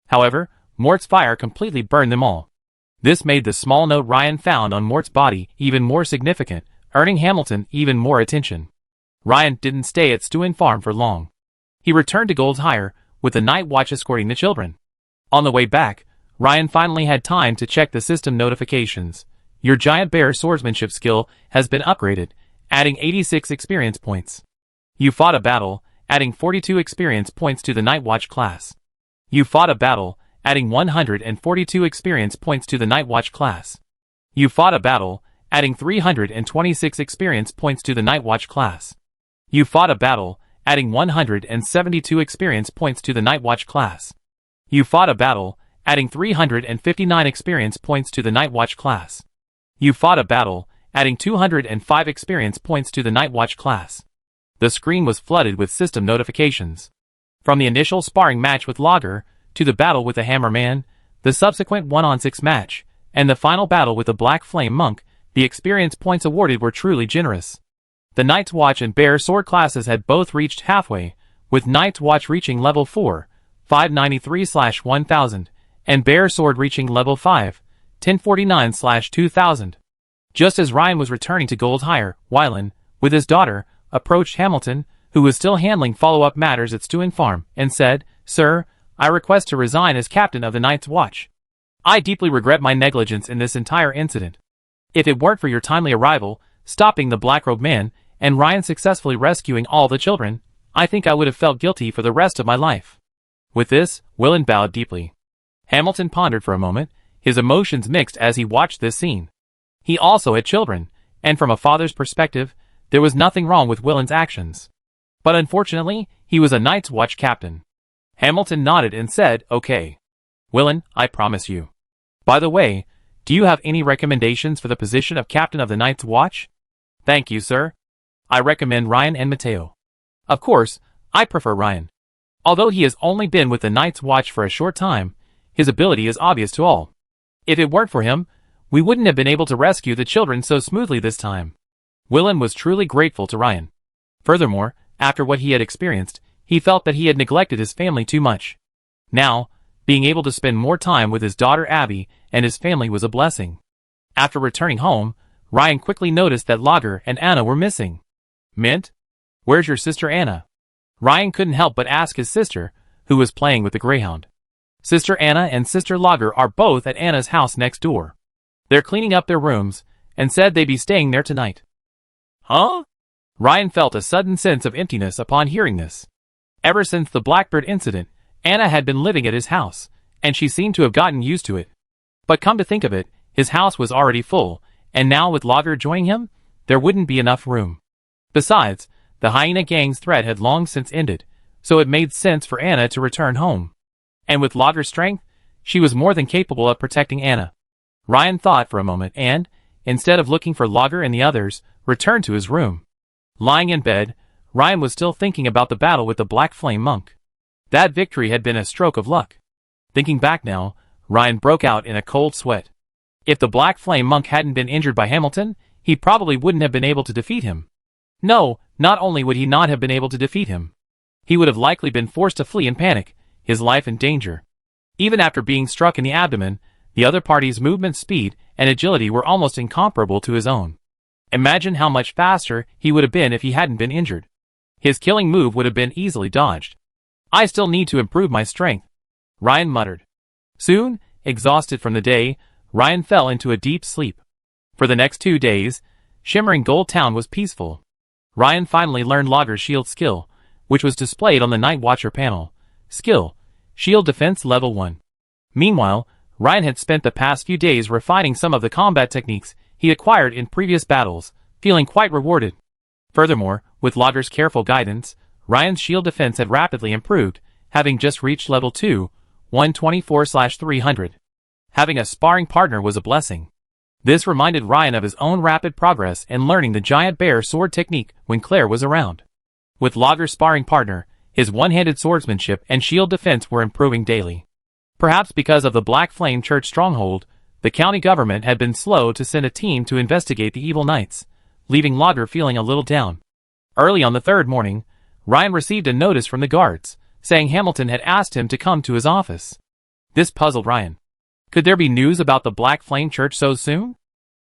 However, Mort's fire completely burned them all. This made the small note Ryan found on Mort's body even more significant, earning Hamilton even more attention. Ryan didn't stay at Stewin Farm for long. He returned to Gold's Hire, with the night watch escorting the children. On the way back, Ryan finally had time to check the system notifications. Your giant bear swordsmanship skill has been upgraded, adding 86 experience points. You fought a battle, adding 42 experience points to the Night Watch class. You fought a battle, adding 142 experience points to the Night Watch class. You fought a battle, adding 326 experience points to the Night Watch class. You fought a battle, adding 172 experience points to the Night Watch class. You fought a battle, adding 359 experience points to the Night Watch class. You fought a battle, adding 205 experience points to the Night Watch class. The screen was flooded with system notifications. From the initial sparring match with Lager, to the battle with the Hammer Man, the subsequent 1-on-6 match, and the final battle with the Black Flame Monk, the experience points awarded were truly generous. The Night's Watch and Bear Sword classes had both reached halfway, with Night's Watch reaching level 4, 593/1000, and Bear Sword reaching level 5, 1049/2000. Just as Ryan was returning to Gold Hire, Wylan, with his daughter, approached Hamilton, who was still handling follow-up matters at Stewin Farm, and said, "Sir, I request to resign as captain of the Night's Watch. I deeply regret my negligence in this entire incident. If it weren't for your timely arrival, stopping the Black-Robed Man, and Ryan successfully rescuing all the children, I think I would have felt guilty for the rest of my life." With this, Wylan bowed deeply. Hamilton pondered for a moment, his emotions mixed as he watched this scene. He also had children, and from a father's perspective, there was nothing wrong with Wylan's actions. But unfortunately, he was a Night's Watch captain. Hamilton nodded and said, "Okay. Wylan, I promise you. By the way, do you have any recommendations for the position of captain of the Night's Watch?" "Thank you, sir. I recommend Ryan and Mateo. Of course, I prefer Ryan. Although he has only been with the Night's Watch for a short time, his ability is obvious to all. If it weren't for him, we wouldn't have been able to rescue the children so smoothly this time." Wylan was truly grateful to Ryan. Furthermore, after what he had experienced, he felt that he had neglected his family too much. Now, being able to spend more time with his daughter Abby and his family was a blessing. After returning home, Ryan quickly noticed that Lager and Anna were missing. "Mint? Where's your sister Anna?" Ryan couldn't help but ask his sister, who was playing with the Greyhound. Sister Anna and Sister Lager are both at Anna's house next door. They're cleaning up their rooms, and said they'd be staying there tonight. "Huh?" Ryan felt a sudden sense of emptiness upon hearing this. Ever since the Blackbird incident, Anna had been living at his house, and she seemed to have gotten used to it. But come to think of it, his house was already full, and now with Lager joining him, there wouldn't be enough room. Besides, the Hyena Gang's threat had long since ended, so it made sense for Anna to return home. And with Lager's strength, she was more than capable of protecting Anna. Ryan thought for a moment and, instead of looking for Lager and the others, returned to his room. Lying in bed, Ryan was still thinking about the battle with the Black Flame Monk. That victory had been a stroke of luck. Thinking back now, Ryan broke out in a cold sweat. If the Black Flame Monk hadn't been injured by Hamilton, he probably wouldn't have been able to defeat him. No, not only would he not have been able to defeat him, he would have likely been forced to flee in panic, his life in danger. Even after being struck in the abdomen, the other party's movement speed and agility were almost incomparable to his own. Imagine how much faster he would have been if he hadn't been injured. His killing move would have been easily dodged. "I still need to improve my strength," Ryan muttered. Soon, exhausted from the day, Ryan fell into a deep sleep. For the next 2 days, Shimmering Gold Town was peaceful. Ryan finally learned Lager's shield skill, which was displayed on the Night Watcher panel. Skill: Shield Defense Level 1. Meanwhile, Ryan had spent the past few days refining some of the combat techniques he acquired in previous battles, feeling quite rewarded. Furthermore, with Lager's careful guidance, Ryan's shield defense had rapidly improved, having just reached level 2, 124/300. Having a sparring partner was a blessing. This reminded Ryan of his own rapid progress in learning the giant bear sword technique when Claire was around. With Logger's sparring partner, his one-handed swordsmanship and shield defense were improving daily. Perhaps because of the Black Flame Church stronghold, the county government had been slow to send a team to investigate the evil knights, leaving Logger feeling a little down. Early on the third morning, Ryan received a notice from the guards, saying Hamilton had asked him to come to his office. This puzzled Ryan. Could there be news about the Black Flame Church so soon?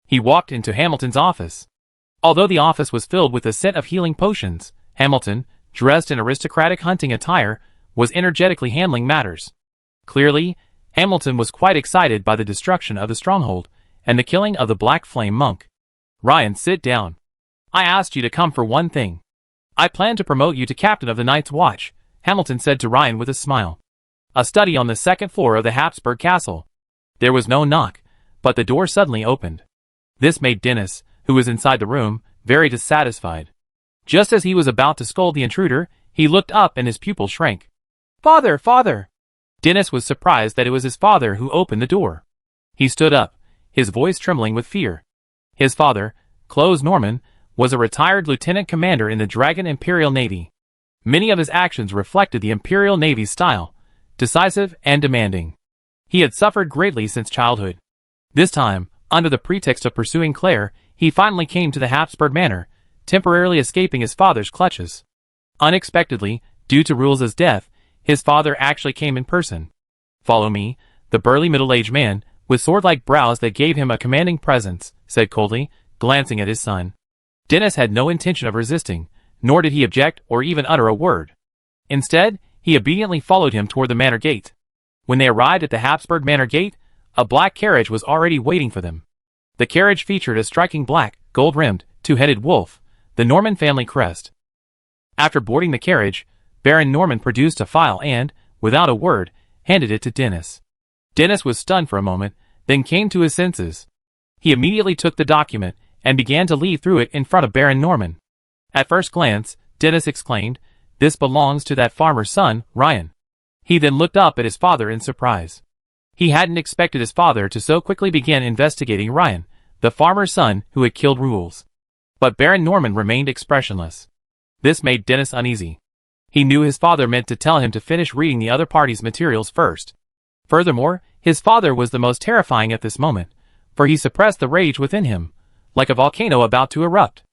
He walked into Hamilton's office. Although the office was filled with a set of healing potions, Hamilton, dressed in aristocratic hunting attire, was energetically handling matters. Clearly, Hamilton was quite excited by the destruction of the stronghold and the killing of the Black Flame monk. Ryan, sit down. I asked you to come for one thing. I plan to promote you to captain of the Night's Watch, Hamilton said to Ryan with a smile. A study on the second floor of the Habsburg Castle. There was no knock, but the door suddenly opened. This made Dennis, who was inside the room, very dissatisfied. Just as he was about to scold the intruder, he looked up and his pupil shrank. Father, father! Dennis was surprised that it was his father who opened the door. He stood up, his voice trembling with fear. His father, Close Norman, was a retired lieutenant commander in the Dragon Imperial Navy. Many of his actions reflected the Imperial Navy's style, decisive and demanding. He had suffered greatly since childhood. This time, under the pretext of pursuing Claire, he finally came to the Habsburg Manor, temporarily escaping his father's clutches. Unexpectedly, due to Rules's death, his father actually came in person. Follow me, the burly middle-aged man, with sword-like brows that gave him a commanding presence, said coldly, glancing at his son. Dennis had no intention of resisting, nor did he object or even utter a word. Instead, he obediently followed him toward the manor gate. When they arrived at the Habsburg Manor gate, a black carriage was already waiting for them. The carriage featured a striking black, gold-rimmed, two-headed wolf, the Norman family crest. After boarding the carriage, Baron Norman produced a file and, without a word, handed it to Dennis. Dennis was stunned for a moment, then came to his senses. He immediately took the document and began to lead through it in front of Baron Norman. At first glance, Dennis exclaimed, "This belongs to that farmer's son, Ryan." He then looked up at his father in surprise. He hadn't expected his father to so quickly begin investigating Ryan, the farmer's son who had killed Rules. But Baron Norman remained expressionless. This made Dennis uneasy. He knew his father meant to tell him to finish reading the other party's materials first. Furthermore, his father was the most terrifying at this moment, for he suppressed the rage within him, like a volcano about to erupt.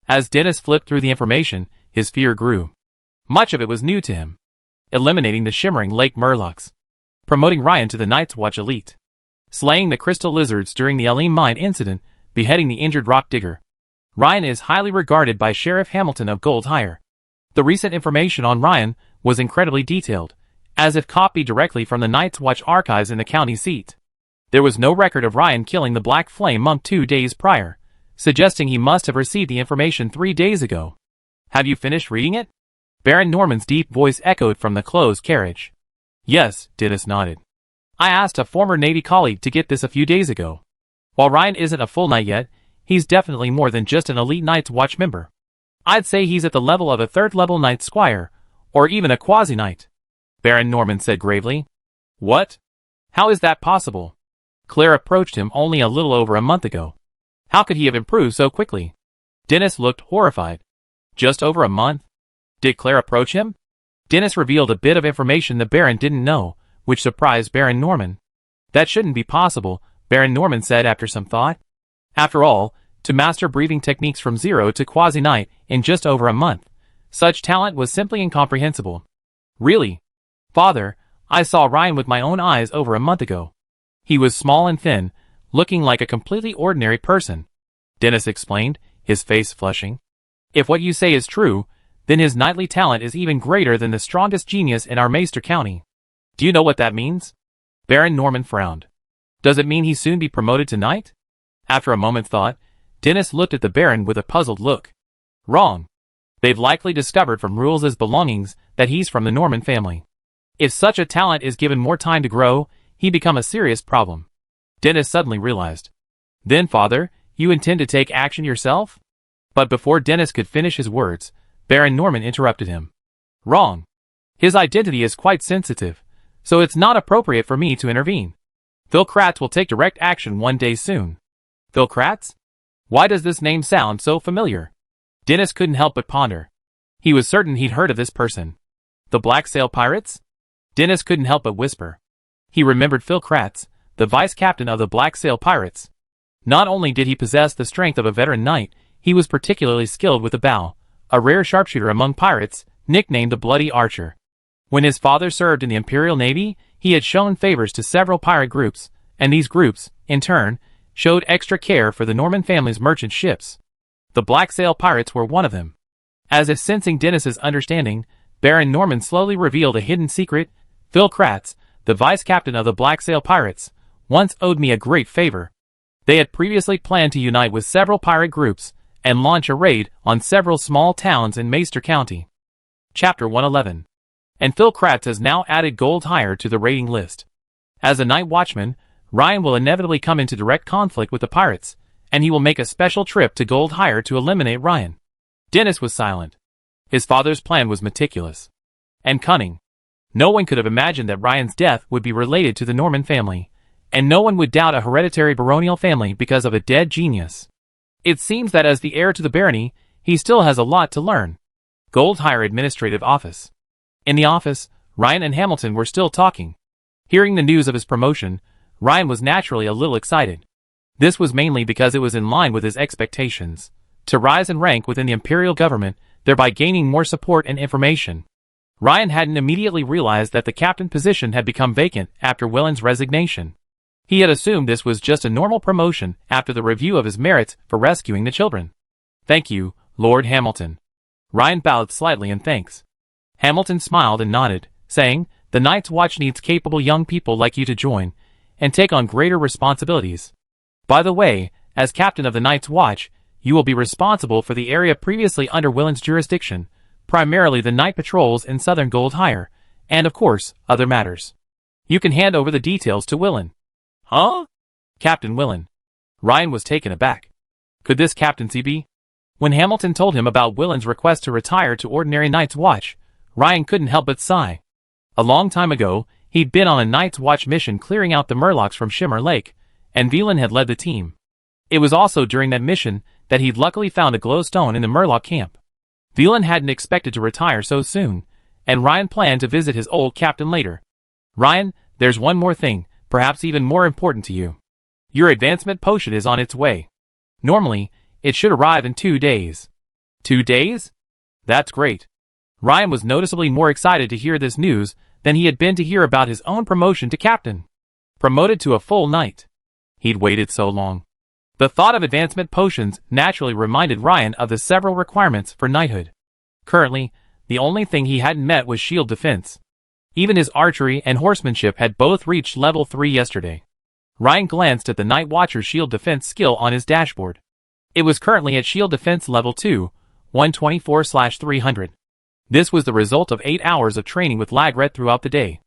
As Dennis flipped through the information, his fear grew. Much of it was new to him. Eliminating the shimmering lake murlocs. Promoting Ryan to the Night's Watch elite. Slaying the crystal lizards during the Elim mine incident, beheading the injured rock digger. Ryan is highly regarded by Sheriff Hamilton of Gold Hire. The recent information on Ryan was incredibly detailed, as if copied directly from the Night's Watch archives in the county seat. There was no record of Ryan killing the Black Flame monk 2 days prior, suggesting he must have received the information 3 days ago. Have you finished reading it? Baron Norman's deep voice echoed from the closed carriage. Yes, Dennis nodded. I asked a former Navy colleague to get this a few days ago. While Ryan isn't a full knight yet, he's definitely more than just an elite Night's Watch member. I'd say he's at the level of a third-level Knight Squire, or even a quasi-knight. Baron Norman said gravely. What? How is that possible? Claire approached him only a little over a month ago. How could he have improved so quickly? Dennis looked horrified. Just over a month? Did Claire approach him? Dennis revealed a bit of information the Baron didn't know, which surprised Baron Norman. That shouldn't be possible, Baron Norman said after some thought. After all, to master breathing techniques from zero to quasi-knight in just over a month, such talent was simply incomprehensible. Really? Father, I saw Ryan with my own eyes over a month ago. He was small and thin, looking like a completely ordinary person. Dennis explained, his face flushing. If what you say is true, then his knightly talent is even greater than the strongest genius in our Maester County. Do you know what that means? Baron Norman frowned. Does it mean he'll soon be promoted to knight? After a moment's thought, Dennis looked at the Baron with a puzzled look. Wrong. They've likely discovered from Rules' belongings that he's from the Norman family. If such a talent is given more time to grow, he'd become a serious problem. Dennis suddenly realized. Then, Father, you intend to take action yourself? But before Dennis could finish his words, Baron Norman interrupted him. Wrong. His identity is quite sensitive, so it's not appropriate for me to intervene. Phil Kratz will take direct action one day soon. Phil Kratz? Why does this name sound so familiar? Dennis couldn't help but ponder. He was certain he'd heard of this person. The Black Sail Pirates? Dennis couldn't help but whisper. He remembered Phil Kratz, the vice captain of the Black Sail Pirates. Not only did he possess the strength of a veteran knight, he was particularly skilled with the bow, a rare sharpshooter among pirates, nicknamed the Bloody Archer. When his father served in the Imperial Navy, he had shown favors to several pirate groups, and these groups, in turn, showed extra care for the Norman family's merchant ships. The Black Sail Pirates were one of them. As if sensing Dennis's understanding, Baron Norman slowly revealed a hidden secret. Phil Kratz, the vice captain of the Black Sail Pirates, once owed me a great favor. They had previously planned to unite with several pirate groups and launch a raid on several small towns in Maester County. Chapter 111. And Phil Kratz has now added Gold Hire to the raiding list. As a night watchman, Ryan will inevitably come into direct conflict with the pirates, and he will make a special trip to Gold Hire to eliminate Ryan. Dennis was silent. His father's plan was meticulous and cunning. No one could have imagined that Ryan's death would be related to the Norman family, and no one would doubt a hereditary baronial family because of a dead genius. It seems that as the heir to the barony, he still has a lot to learn. Gold Hire Administrative Office. In the office, Ryan and Hamilton were still talking. Hearing the news of his promotion, Ryan was naturally a little excited. This was mainly because it was in line with his expectations, to rise in rank within the imperial government, thereby gaining more support and information. Ryan hadn't immediately realized that the captain position had become vacant after Welland's resignation. He had assumed this was just a normal promotion after the review of his merits for rescuing the children. "Thank you, Lord Hamilton." Ryan bowed slightly in thanks. Hamilton smiled and nodded, saying, "The Night's Watch needs capable young people like you to join and take on greater responsibilities. By the way, as captain of the Night's Watch, you will be responsible for the area previously under Welland's jurisdiction, primarily the night patrols in southern Gold Hire, and of course, other matters. You can hand over the details to Welland." "Huh? Captain Welland?" Ryan was taken aback. Could this captaincy be? When Hamilton told him about Welland's request to retire to ordinary Night's Watch, Ryan couldn't help but sigh. A long time ago, he'd been on a Night's Watch mission clearing out the Murlocs from Shimmer Lake, and Welland had led the team. It was also during that mission that he'd luckily found a glowstone in the Murloc camp. Welland hadn't expected to retire so soon, and Ryan planned to visit his old captain later. "Ryan, there's one more thing, perhaps even more important to you. Your advancement potion is on its way. Normally, it should arrive in 2 days. 2 days? That's great." Ryan was noticeably more excited to hear this news than he had been to hear about his own promotion to captain. Promoted to a full knight. He'd waited so long. The thought of advancement potions naturally reminded Ryan of the several requirements for knighthood. Currently, the only thing he hadn't met was shield defense. Even his archery and horsemanship had both reached level 3 yesterday. Ryan glanced at the Night Watcher's shield defense skill on his dashboard. It was currently at shield defense level 2, 124/300. This was the result of 8 hours of training with Lagret throughout the day.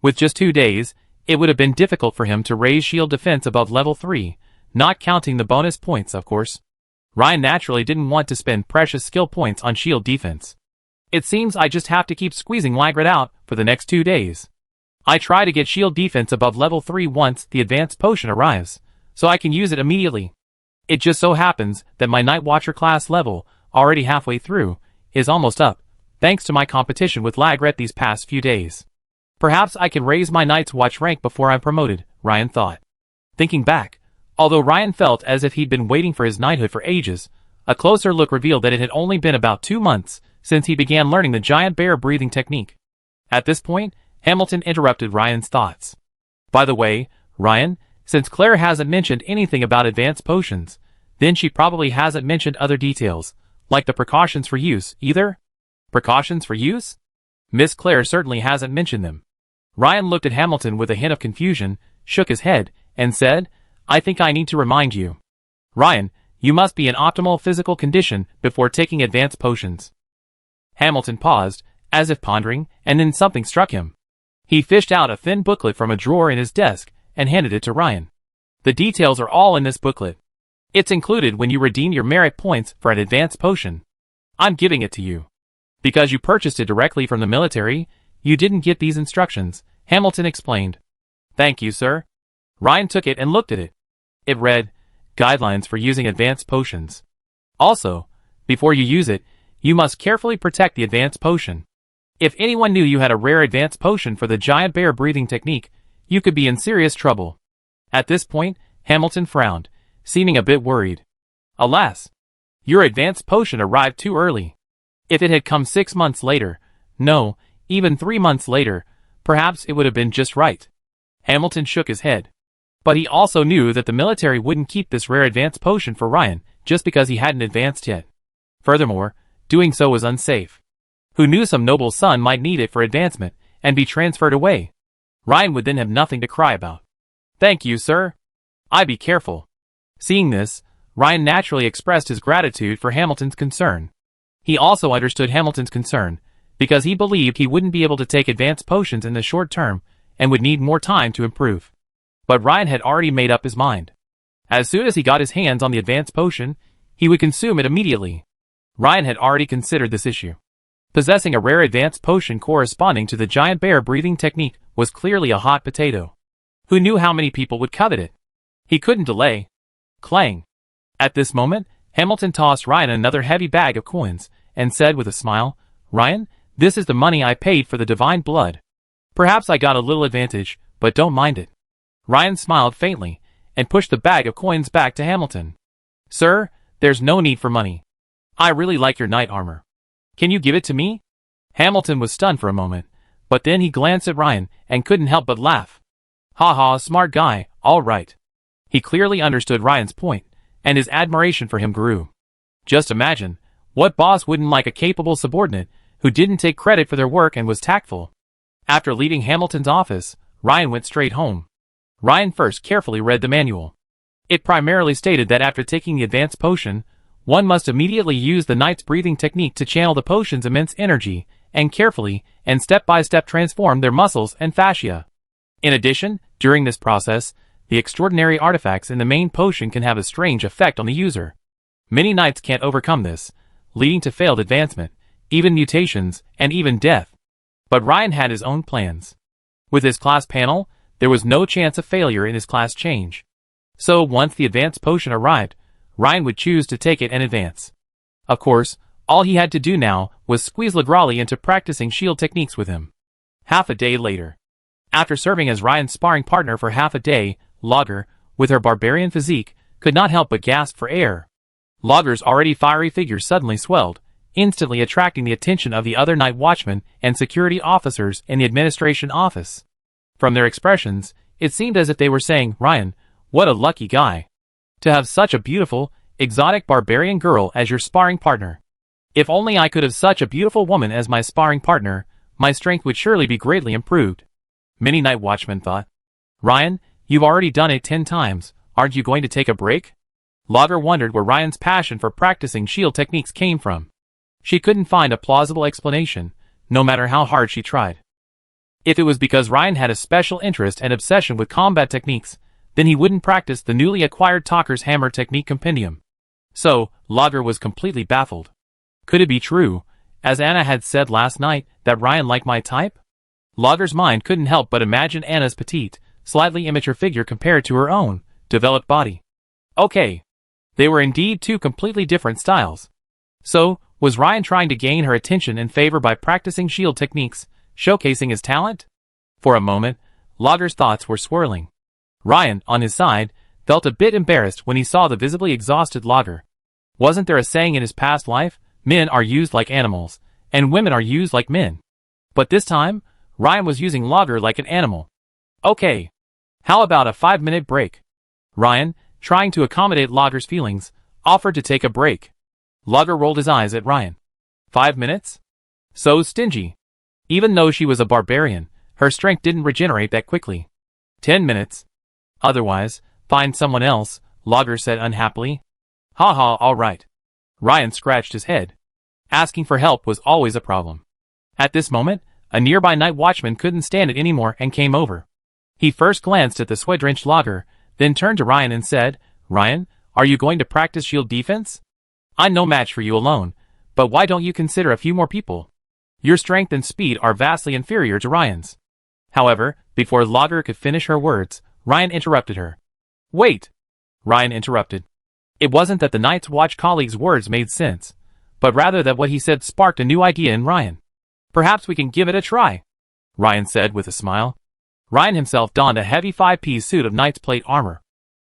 With just 2 days, it would have been difficult for him to raise shield defense above level 3, not counting the bonus points, of course. Ryan naturally didn't want to spend precious skill points on shield defense. "It seems I just have to keep squeezing Lagret out for the next 2 days. I try to get shield defense above level 3 once the advanced potion arrives, so I can use it immediately. It just so happens that my Night Watcher class level, already halfway through, is almost up, thanks to my competition with Lagret these past few days. Perhaps I can raise my Night's Watch rank before I'm promoted," Ryan thought. Thinking back, although Ryan felt as if he'd been waiting for his knighthood for ages, a closer look revealed that it had only been about 2 months since he began learning the giant bear breathing technique. At this point, Hamilton interrupted Ryan's thoughts. "By the way, Ryan, since Claire hasn't mentioned anything about advanced potions, then she probably hasn't mentioned other details, like the precautions for use, either?" "Precautions for use? Miss Claire certainly hasn't mentioned them." Ryan looked at Hamilton with a hint of confusion, shook his head, and said, "I think I need to remind you. Ryan, you must be in optimal physical condition before taking advanced potions." Hamilton paused, as if pondering, and then something struck him. He fished out a thin booklet from a drawer in his desk and handed it to Ryan. "The details are all in this booklet. It's included when you redeem your merit points for an advanced potion. I'm giving it to you. Because you purchased it directly from the military, You didn't get these instructions, Hamilton explained. Thank you, sir. Ryan took it and looked at it. It read, Guidelines for using advanced potions. Also, before you use it, you must carefully protect the advanced potion. If anyone knew you had a rare advanced potion for the giant bear breathing technique, you could be in serious trouble. At this point, Hamilton frowned, seeming a bit worried. Alas! Your advanced potion arrived too early. If it had come 6 months later, no, even 3 months later, perhaps it would have been just right. Hamilton shook his head. But he also knew that the military wouldn't keep this rare advanced potion for Ryan just because he hadn't advanced yet. Furthermore, doing so was unsafe. Who knew some noble's son might need it for advancement and be transferred away? Ryan would then have nothing to cry about. Thank you, sir. I be careful. Seeing this, Ryan naturally expressed his gratitude for Hamilton's concern. He also understood Hamilton's concern, because he believed he wouldn't be able to take advanced potions in the short term and would need more time to improve. But Ryan had already made up his mind. As soon as he got his hands on the advanced potion, he would consume it immediately. Ryan had already considered this issue. Possessing a rare advanced potion corresponding to the giant bear breathing technique was clearly a hot potato. Who knew how many people would covet it? He couldn't delay. Clang. At this moment, Hamilton tossed Ryan another heavy bag of coins, and said with a smile, Ryan, this is the money I paid for the divine blood. Perhaps I got a little advantage, but don't mind it. Ryan smiled faintly, and pushed the bag of coins back to Hamilton. Sir, there's no need for money. I really like your knight armor. Can you give it to me? Hamilton was stunned for a moment, but then he glanced at Ryan and couldn't help but laugh. Ha ha, smart guy, all right. He clearly understood Ryan's point, and his admiration for him grew. Just imagine, what boss wouldn't like a capable subordinate who didn't take credit for their work and was tactful? After leaving Hamilton's office, Ryan went straight home. Ryan first carefully read the manual. It primarily stated that after taking the advanced potion, one must immediately use the knight's breathing technique to channel the potion's immense energy, and carefully and step-by-step transform their muscles and fascia. In addition, during this process, the extraordinary artifacts in the main potion can have a strange effect on the user. Many knights can't overcome this, leading to failed advancement, even mutations, and even death. But Ryan had his own plans. With his class panel, there was no chance of failure in his class change. So once the advanced potion arrived, Ryan would choose to take it and advance. Of course, all he had to do now was squeeze Legrali into practicing shield techniques with him. Half a day later. After serving as Ryan's sparring partner for half a day, Lager, with her barbarian physique, could not help but gasp for air. Lager's already fiery figure suddenly swelled, instantly attracting the attention of the other night watchmen and security officers in the administration office. From their expressions, it seemed as if they were saying, Ryan, what a lucky guy. To have such a beautiful, exotic barbarian girl as your sparring partner. If only I could have such a beautiful woman as my sparring partner, my strength would surely be greatly improved. Many night watchmen thought. Ryan, you've already done it 10 times, aren't you going to take a break? Lager wondered where Ryan's passion for practicing shield techniques came from. She couldn't find a plausible explanation, no matter how hard she tried. If it was because Ryan had a special interest and obsession with combat techniques, then he wouldn't practice the newly acquired Talker's Hammer Technique Compendium. So, Lager was completely baffled. Could it be true, as Anna had said last night, that Ryan liked my type? Lager's mind couldn't help but imagine Anna's petite, slightly immature figure compared to her own, developed body. Okay. They were indeed two completely different styles. So, was Ryan trying to gain her attention and favor by practicing shield techniques, showcasing his talent? For a moment, Lager's thoughts were swirling. Ryan, on his side, felt a bit embarrassed when he saw the visibly exhausted Lager. Wasn't there a saying in his past life, men are used like animals, and women are used like men? But this time, Ryan was using Lager like an animal. Okay. How about a 5-minute break? Ryan, trying to accommodate Lager's feelings, offered to take a break. Lager rolled his eyes at Ryan. 5 minutes? So stingy. Even though she was a barbarian, her strength didn't regenerate that quickly. 10 minutes. Otherwise, find someone else, Lager said unhappily. Ha, all right. Ryan scratched his head. Asking for help was always a problem. At this moment, a nearby night watchman couldn't stand it anymore and came over. He first glanced at the sweat-drenched Lager, then turned to Ryan and said, Ryan, are you going to practice shield defense? I'm no match for you alone, but why don't you consider a few more people? Your strength and speed are vastly inferior to Ryan's. However, before Lager could finish her words, Ryan interrupted her. Wait! Ryan interrupted. It wasn't that the Night's Watch colleague's words made sense, but rather that what he said sparked a new idea in Ryan. Perhaps we can give it a try, Ryan said with a smile. Ryan himself donned a heavy 5-piece suit of Knight's plate armor.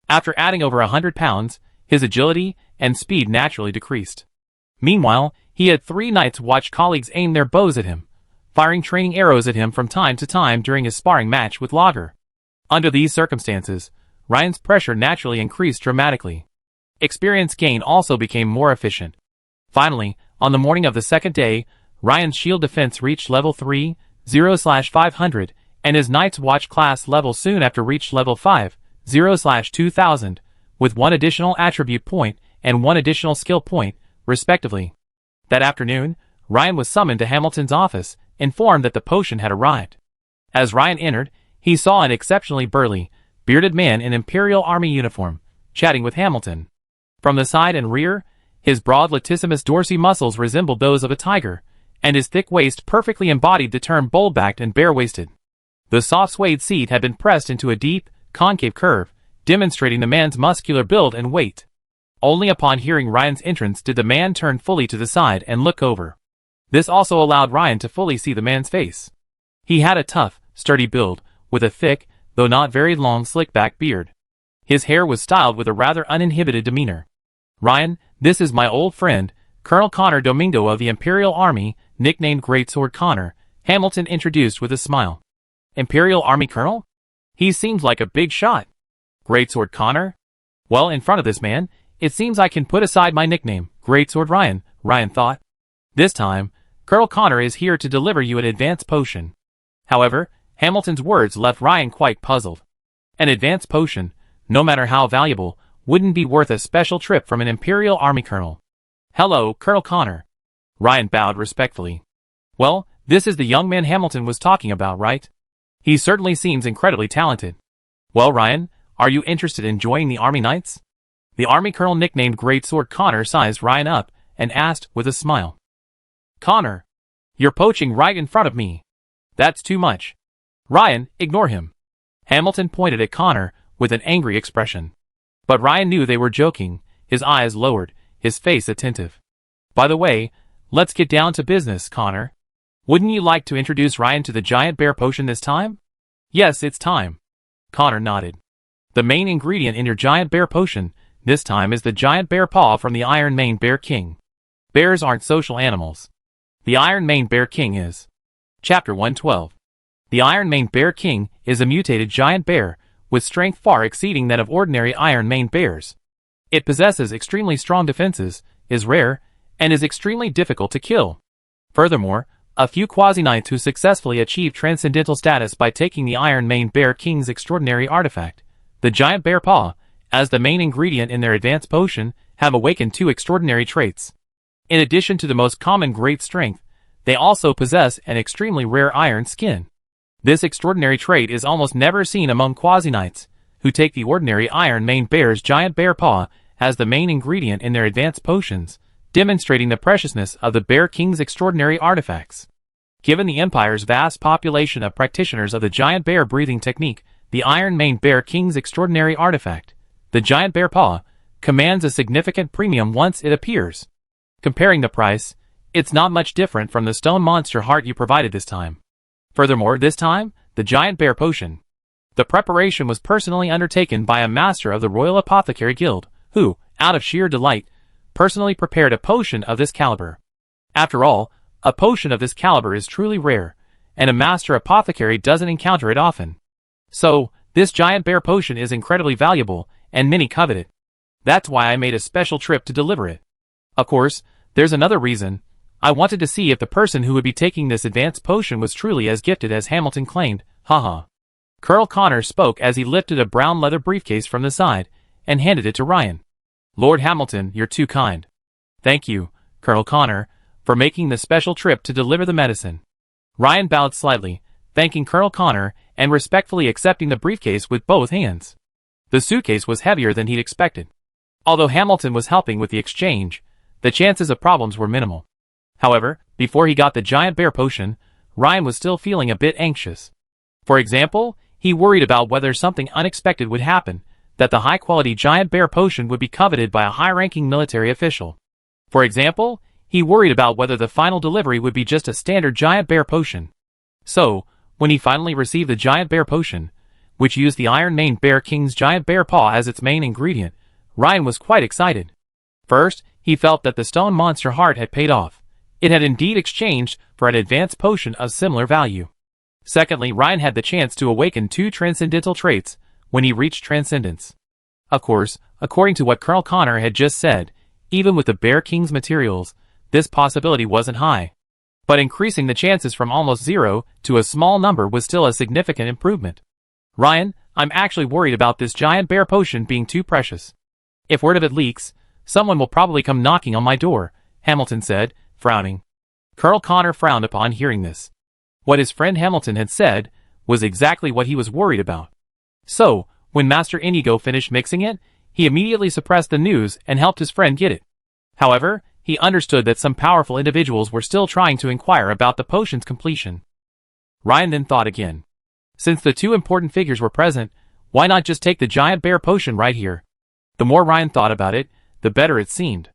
After adding over 100 pounds, his agility and speed naturally decreased. Meanwhile, he had 3 Night's Watch colleagues aim their bows at him, firing training arrows at him from time to time during his sparring match with Lager. Under these circumstances, Ryan's pressure naturally increased dramatically. Experience gain also became more efficient. Finally, on the morning of the second day, Ryan's shield defense reached level 3, 0/500, and his Night's Watch class level soon after reached level 5, 0/2000, with 1 additional attribute point and 1 additional skill point, respectively. That afternoon, Ryan was summoned to Hamilton's office, informed that the potion had arrived. As Ryan entered, he saw an exceptionally burly, bearded man in Imperial Army uniform, chatting with Hamilton. From the side and rear, his broad latissimus dorsi muscles resembled those of a tiger, and his thick waist perfectly embodied the term bold-backed and bare-waisted. The soft suede seat had been pressed into a deep, concave curve, demonstrating the man's muscular build and weight. Only upon hearing Ryan's entrance did the man turn fully to the side and look over. This also allowed Ryan to fully see the man's face. He had a tough, sturdy build, with a thick, though not very long slick-back beard. His hair was styled with a rather uninhibited demeanor. Ryan, this is my old friend, Colonel Connor Domingo of the Imperial Army, nicknamed Greatsword Connor, Hamilton introduced with a smile. Imperial Army Colonel? He seems like a big shot. Greatsword Connor? Well, in front of this man, it seems I can put aside my nickname, Greatsword Ryan, Ryan thought. This time, Colonel Connor is here to deliver you an advanced potion. However, Hamilton's words left Ryan quite puzzled. An advanced potion, no matter how valuable, wouldn't be worth a special trip from an Imperial Army colonel. Hello, Colonel Connor. Ryan bowed respectfully. Well, this is the young man Hamilton was talking about, right? He certainly seems incredibly talented. Well, Ryan, are you interested in joining the Army Knights? The Army Colonel nicknamed Greatsword Connor sized Ryan up and asked with a smile. Connor, you're poaching right in front of me. That's too much. Ryan, ignore him. Hamilton pointed at Connor with an angry expression. But Ryan knew they were joking, his eyes lowered, his face attentive. By the way, let's get down to business, Connor. Wouldn't you like to introduce Ryan to the giant bear potion this time? Yes, it's time. Connor nodded. The main ingredient in your giant bear potion, this time, is the giant bear paw from the Iron Maned Bear King. Bears aren't social animals. The Iron Maned Bear King is. Chapter 112. The Iron Maned Bear King is a mutated giant bear, with strength far exceeding that of ordinary Iron Maned bears. It possesses extremely strong defenses, is rare, and is extremely difficult to kill. Furthermore, a few quasi-knights who successfully achieve transcendental status by taking the Iron Maned Bear King's extraordinary artifact, the giant bear paw, as the main ingredient in their advanced potion, have awakened 2 extraordinary traits. In addition to the most common great strength, they also possess an extremely rare iron skin. This extraordinary trait is almost never seen among quasi-knights, who take the ordinary Iron Maned Bear's giant bear paw as the main ingredient in their advanced potions, demonstrating the preciousness of the Bear King's extraordinary artifacts. Given the Empire's vast population of practitioners of the giant bear breathing technique, the Iron Maned Bear King's extraordinary artifact, the giant bear paw, commands a significant premium once it appears. Comparing the price, it's not much different from the stone monster heart you provided this time. Furthermore, this time, the giant bear potion. The preparation was personally undertaken by a master of the Royal Apothecary Guild, who, out of sheer delight, personally prepared a potion of this caliber. After all, a potion of this caliber is truly rare, and a master apothecary doesn't encounter it often. So, this giant bear potion is incredibly valuable, and many covet it. That's why I made a special trip to deliver it. Of course, there's another reason. I wanted to see if the person who would be taking this advanced potion was truly as gifted as Hamilton claimed, haha. Colonel Connor spoke as he lifted a brown leather briefcase from the side, and handed it to Ryan. Lord Hamilton, you're too kind. Thank you, Colonel Connor, for making the special trip to deliver the medicine. Ryan bowed slightly, thanking Colonel Connor, and respectfully accepting the briefcase with both hands. The suitcase was heavier than he'd expected. Although Hamilton was helping with the exchange, the chances of problems were minimal. However, Before he got the giant bear potion, Ryan was still feeling a bit anxious. For example, he worried about whether something unexpected would happen, that the high-quality giant bear potion would be coveted by a high-ranking military official. For example, he worried about whether the final delivery would be just a standard giant bear potion. So, when he finally received the giant bear potion, which used the iron-maned bear king's giant bear paw as its main ingredient, Ryan was quite excited. First, he felt that the stone monster heart had paid off. It had indeed exchanged for an advanced potion of similar value. Secondly, Ryan had the chance to awaken 2 transcendental traits when he reached transcendence. Of course, according to what Colonel Connor had just said, even with the Bear King's materials, this possibility wasn't high. But increasing the chances from almost 0 to a small number was still a significant improvement. Ryan, I'm actually worried about this giant bear potion being too precious. If word of it leaks, someone will probably come knocking on my door, Hamilton said, frowning. Colonel Connor frowned upon hearing this. What his friend Hamilton had said was exactly what he was worried about. So, when Master Inigo finished mixing it, he immediately suppressed the news and helped his friend get it. However, he understood that some powerful individuals were still trying to inquire about the potion's completion. Ryan then thought again. Since the 2 important figures were present, why not just take the giant bear potion right here? The more Ryan thought about it, the better it seemed.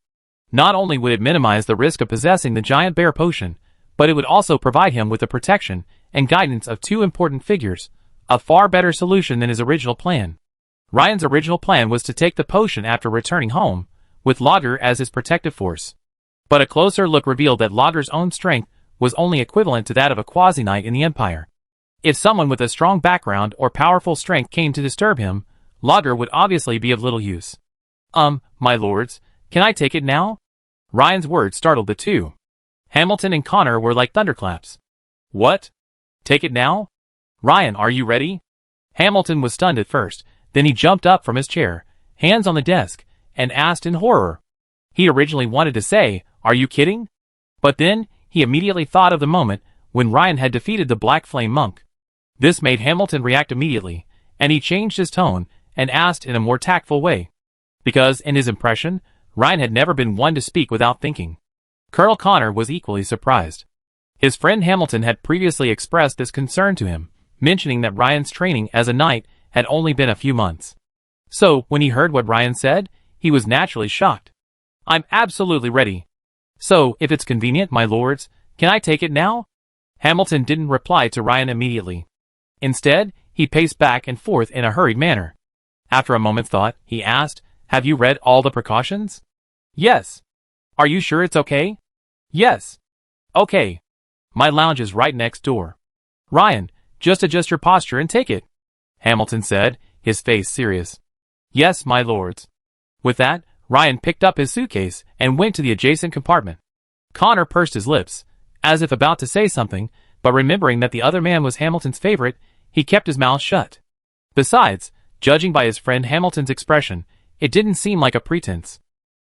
Not only would it minimize the risk of possessing the giant bear potion, but it would also provide him with the protection and guidance of 2 important figures, a far better solution than his original plan. Ryan's original plan was to take the potion after returning home, with Lodger as his protective force. But a closer look revealed that Lodger's own strength was only equivalent to that of a quasi-knight in the Empire. If someone with a strong background or powerful strength came to disturb him, Lodger would obviously be of little use. My lords, can I take it now? Ryan's words startled the 2. Hamilton and Connor were like thunderclaps. What? Take it now? Ryan, are you ready? Hamilton was stunned at first, then he jumped up from his chair, hands on the desk, and asked in horror. He originally wanted to say, "Are you kidding?" But then, he immediately thought of the moment when Ryan had defeated the Black Flame Monk. This made Hamilton react immediately, and he changed his tone and asked in a more tactful way. Because, in his impression, Ryan had never been one to speak without thinking. Colonel Connor was equally surprised. His friend Hamilton had previously expressed this concern to him, mentioning that Ryan's training as a knight had only been a few months. So, when he heard what Ryan said, he was naturally shocked. I'm absolutely ready. So, if it's convenient, my lords, can I take it now? Hamilton didn't reply to Ryan immediately. Instead, he paced back and forth in a hurried manner. After a moment's thought, he asked, "Have you read all the precautions?" "Yes." "Are you sure it's okay?" "Yes." "Okay. My lounge is right next door." "Ryan, just adjust your posture and take it," Hamilton said, his face serious. "Yes, my lords." With that, Ryan picked up his suitcase and went to the adjacent compartment. Connor pursed his lips, as if about to say something, but remembering that the other man was Hamilton's favorite, he kept his mouth shut. Besides, judging by his friend Hamilton's expression, it didn't seem like a pretense.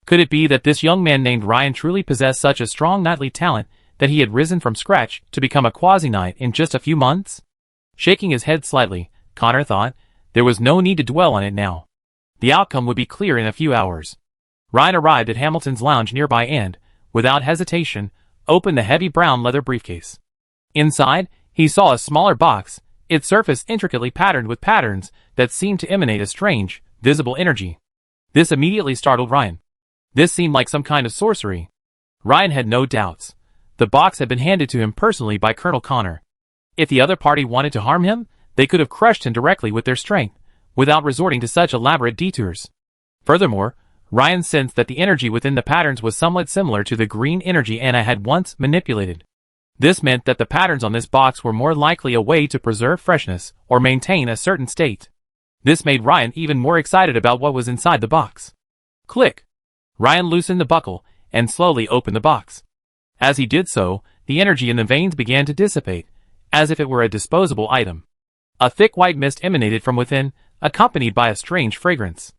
Could it be that this young man named Ryan truly possessed such a strong knightly talent that he had risen from scratch to become a quasi-knight in just a few months? Shaking his head slightly, Connor thought, there was no need to dwell on it now. The outcome would be clear in a few hours. Ryan arrived at Hamilton's lounge nearby and, without hesitation, opened the heavy brown leather briefcase. Inside, he saw a smaller box, its surface intricately patterned with patterns that seemed to emanate a strange, visible energy. This immediately startled Ryan. This seemed like some kind of sorcery. Ryan had no doubts. The box had been handed to him personally by Colonel Connor. If the other party wanted to harm him, they could have crushed him directly with their strength, without resorting to such elaborate detours. Furthermore, Ryan sensed that the energy within the patterns was somewhat similar to the green energy Anna had once manipulated. This meant that the patterns on this box were more likely a way to preserve freshness or maintain a certain state. This made Ryan even more excited about what was inside the box. Click! Ryan loosened the buckle and slowly opened the box. As he did so, the energy in the veins began to dissipate, as if it were a disposable item. A thick white mist emanated from within, accompanied by a strange fragrance.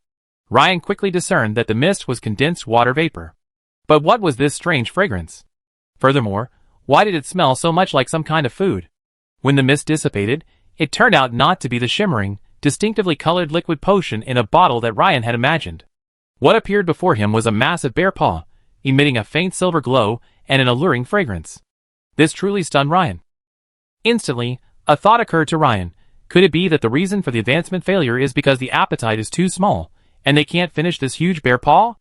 Ryan quickly discerned that the mist was condensed water vapor. But what was this strange fragrance? Furthermore, why did it smell so much like some kind of food? When the mist dissipated, it turned out not to be the shimmering, distinctively colored liquid potion in a bottle that Ryan had imagined. What appeared before him was a massive bear paw, emitting a faint silver glow and an alluring fragrance. This truly stunned Ryan. Instantly, a thought occurred to Ryan. Could it be that the reason for the advancement failure is because the appetite is too small, and they can't finish this huge bear paw?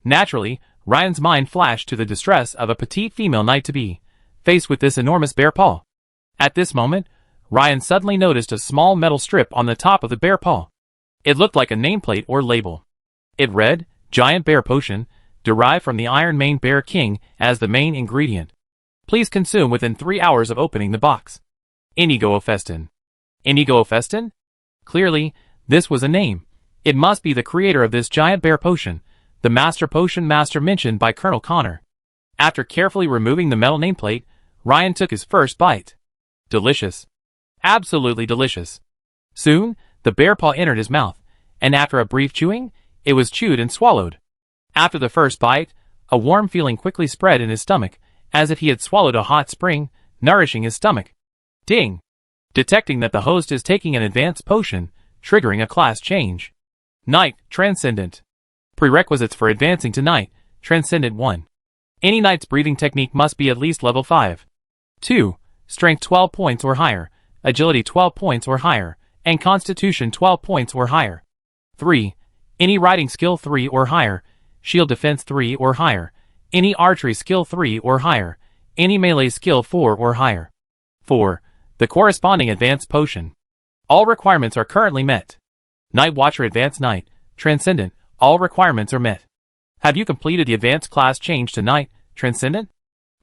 Naturally, Ryan's mind flashed to the distress of a petite female knight-to-be, faced with this enormous bear paw. At this moment, Ryan suddenly noticed a small metal strip on the top of the bear paw. It looked like a nameplate or label. It read, Giant Bear Potion, derived from the Iron Mane Bear King as the main ingredient. Please consume within 3 hours of opening the box. Inigo Festin. Inigo Festin? Clearly, this was a name. It must be the creator of this giant bear potion, the master potion master mentioned by Colonel Connor. After carefully removing the metal nameplate, Ryan took his first bite. Delicious. Absolutely delicious. Soon, the bear paw entered his mouth, and after a brief chewing, it was chewed and swallowed. After the first bite, a warm feeling quickly spread in his stomach, as if he had swallowed a hot spring, nourishing his stomach. Ding! Detecting that the host is taking an advanced potion, triggering a class change. Knight, Transcendent. Prerequisites for advancing to Knight, Transcendent 1. Any knight's breathing technique must be at least level 5. 2. Strength 12 points or higher, Agility 12 points or higher, and Constitution 12 points or higher. 3. Any riding skill 3 or higher, Shield Defense 3 or higher, any archery skill 3 or higher, any melee skill 4 or higher. 4. The corresponding advanced potion. All requirements are currently met. Night Watcher Advanced Knight, Transcendent, all requirements are met. Have you completed the advanced class change to Knight, Transcendent?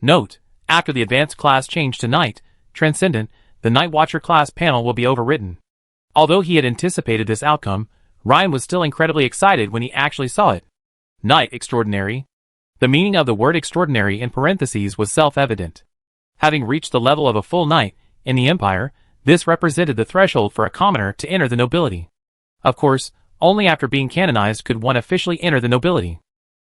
Note, after the advanced class change to Knight, Transcendent, the Night Watcher class panel will be overwritten. Although he had anticipated this outcome, Ryan was still incredibly excited when he actually saw it. Knight Extraordinary. The meaning of the word extraordinary in parentheses was self-evident. Having reached the level of a full knight in the Empire, this represented the threshold for a commoner to enter the nobility. Of course, only after being canonized could one officially enter the nobility.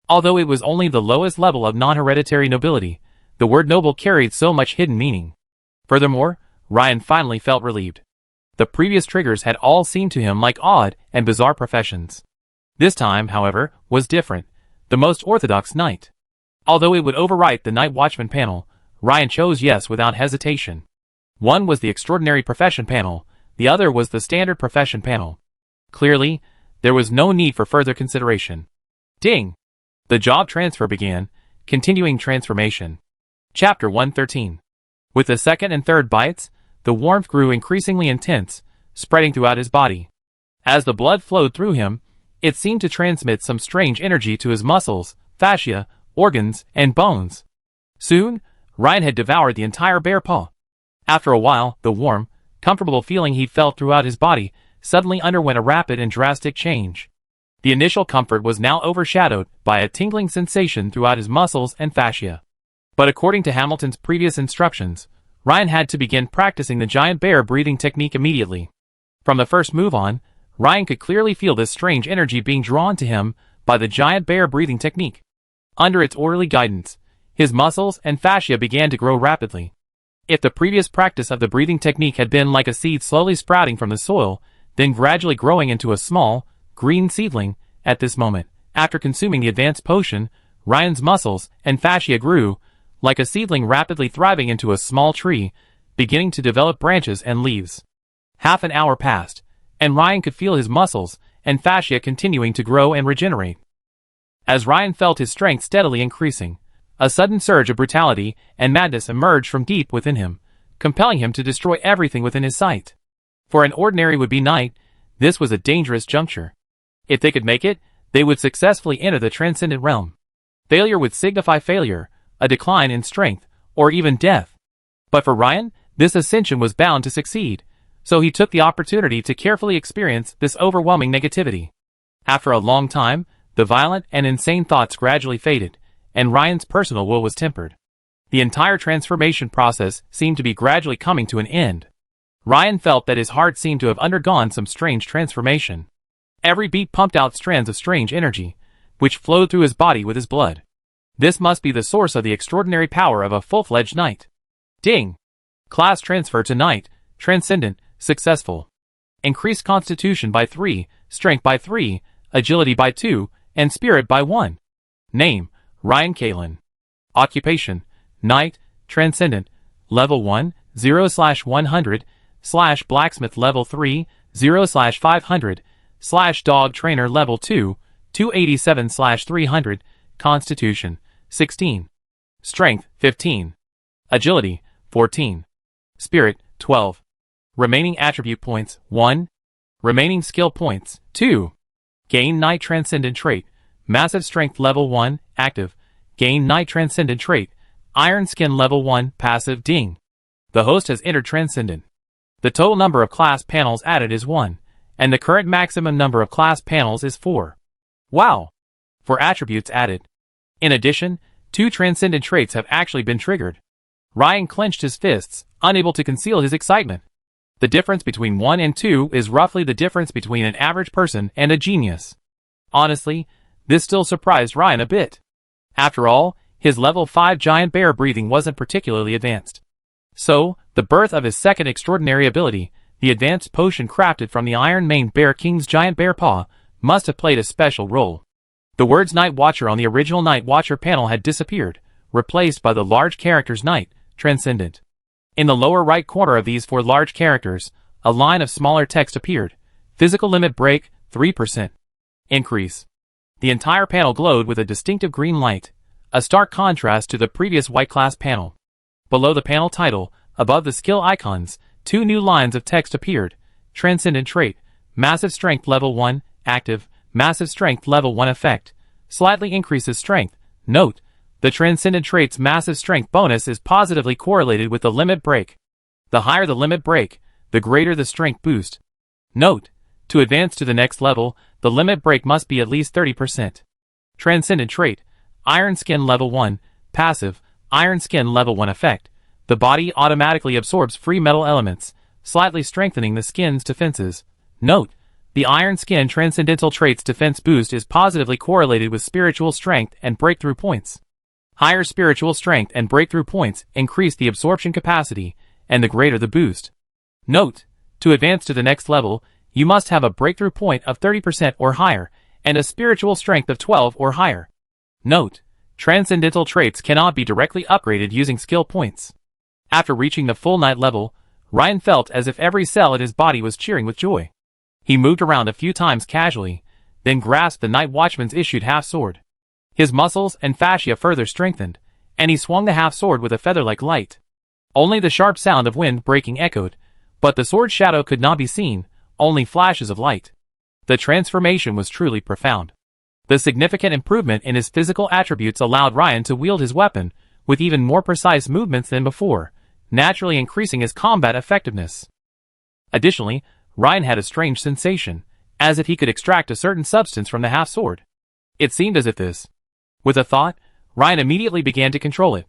Although it was only the lowest level of non-hereditary nobility, the word noble carried so much hidden meaning. Furthermore, Ryan finally felt relieved. The previous triggers had all seemed to him like odd and bizarre professions. This time, however, was different, the most orthodox knight. Although it would overwrite the Night Watchman panel, Ryan chose yes without hesitation. One was the Extraordinary Profession panel, the other was the Standard Profession panel. Clearly, there was no need for further consideration. Ding! The job transfer began, continuing transformation. Chapter 113. With the second and third bites, the warmth grew increasingly intense, spreading throughout his body. As the blood flowed through him, it seemed to transmit some strange energy to his muscles, fascia, organs, and bones. Soon, Ryan had devoured the entire bear paw. After a while, the warm, comfortable feeling he felt throughout his body suddenly underwent a rapid and drastic change. The initial comfort was now overshadowed by a tingling sensation throughout his muscles and fascia. But according to Hamilton's previous instructions, Ryan had to begin practicing the giant bear breathing technique immediately. From the first move on, Ryan could clearly feel this strange energy being drawn to him by the giant bear breathing technique. Under its orderly guidance, his muscles and fascia began to grow rapidly. If the previous practice of the breathing technique had been like a seed slowly sprouting from the soil, then gradually growing into a small, green seedling, at this moment, after consuming the advanced potion, Ryan's muscles and fascia grew, like a seedling rapidly thriving into a small tree, beginning to develop branches and leaves. Half an hour passed, and Ryan could feel his muscles and fascia continuing to grow and regenerate. As Ryan felt his strength steadily increasing, a sudden surge of brutality and madness emerged from deep within him, compelling him to destroy everything within his sight. For an ordinary would-be knight, this was a dangerous juncture. If they could make it, they would successfully enter the transcendent realm. Failure would signify failure, a decline in strength, or even death. But for Ryan, this ascension was bound to succeed, so he took the opportunity to carefully experience this overwhelming negativity. After a long time, the violent and insane thoughts gradually faded, and Ryan's personal will was tempered. The entire transformation process seemed to be gradually coming to an end. Ryan felt that his heart seemed to have undergone some strange transformation. Every beat pumped out strands of strange energy, which flowed through his body with his blood. This must be the source of the extraordinary power of a full-fledged knight. Ding! Class transfer to Knight, Transcendent, successful. Increased Constitution by 3, Strength by 3, Agility by 2, and Spirit by 1. Name, Ryan Kalin. Occupation, Knight, Transcendent, Level 1, 0/100, Blacksmith Level 3, 0/500, Dog Trainer Level 2, 287/300, Constitution, 16. Strength, 15. Agility, 14. Spirit, 12. Remaining attribute points, 1. Remaining skill points, 2. Gain Knight Transcendent Trait, Massive Strength Level 1, Active. Gain Knight Transcendent Trait, Iron Skin Level 1, Passive. Ding. The host has entered Transcendent. The total number of class panels added is 1, and the current maximum number of class panels is 4. Wow! For attributes added. In addition, 2 Transcendent traits have actually been triggered. Ryan clenched his fists, unable to conceal his excitement. The difference between 1 and 2 is roughly the difference between an average person and a genius. Honestly, this still surprised Ryan a bit. After all, his level 5 giant bear breathing wasn't particularly advanced. So, the birth of his second extraordinary ability, the advanced potion crafted from the iron-maned bear king's giant bear paw, must have played a special role. The words Night Watcher on the original Night Watcher panel had disappeared, replaced by the large characters Night, Transcendent. In the lower right corner of these 4 large characters, a line of smaller text appeared. Physical limit break, 3%. Increase. The entire panel glowed with a distinctive green light, a stark contrast to the previous white class panel. Below the panel title, above the skill icons, 2 new lines of text appeared. Transcendent Trait, Massive Strength Level 1, Active. Massive Strength Level 1 Effect. Slightly increases strength. Note: the Transcendent Trait's Massive Strength bonus is positively correlated with the limit break. The higher the limit break, the greater the strength boost. Note: to advance to the next level, the limit break must be at least 30%. Transcendent Trait, Iron Skin Level 1, Passive. Iron Skin Level 1 Effect. The body automatically absorbs free metal elements, slightly strengthening the skin's defenses. Note: the Iron Skin Transcendental Trait's defense boost is positively correlated with spiritual strength and breakthrough points. Higher spiritual strength and breakthrough points increase the absorption capacity, and the greater the boost. Note: to advance to the next level, you must have a breakthrough point of 30% or higher, and a spiritual strength of 12 or higher. Note: transcendental traits cannot be directly upgraded using skill points. After reaching the full Night level, Ryan felt as if every cell in his body was cheering with joy. He moved around a few times casually, then grasped the Night Watchman's issued half-sword. His muscles and fascia further strengthened, and he swung the half-sword with a feather-like light. Only the sharp sound of wind breaking echoed, but the sword's shadow could not be seen, only flashes of light. The transformation was truly profound. The significant improvement in his physical attributes allowed Ryan to wield his weapon with even more precise movements than before, naturally increasing his combat effectiveness. Additionally, Ryan had a strange sensation, as if he could extract a certain substance from the half-sword. It seemed as if this. With a thought, Ryan immediately began to control it.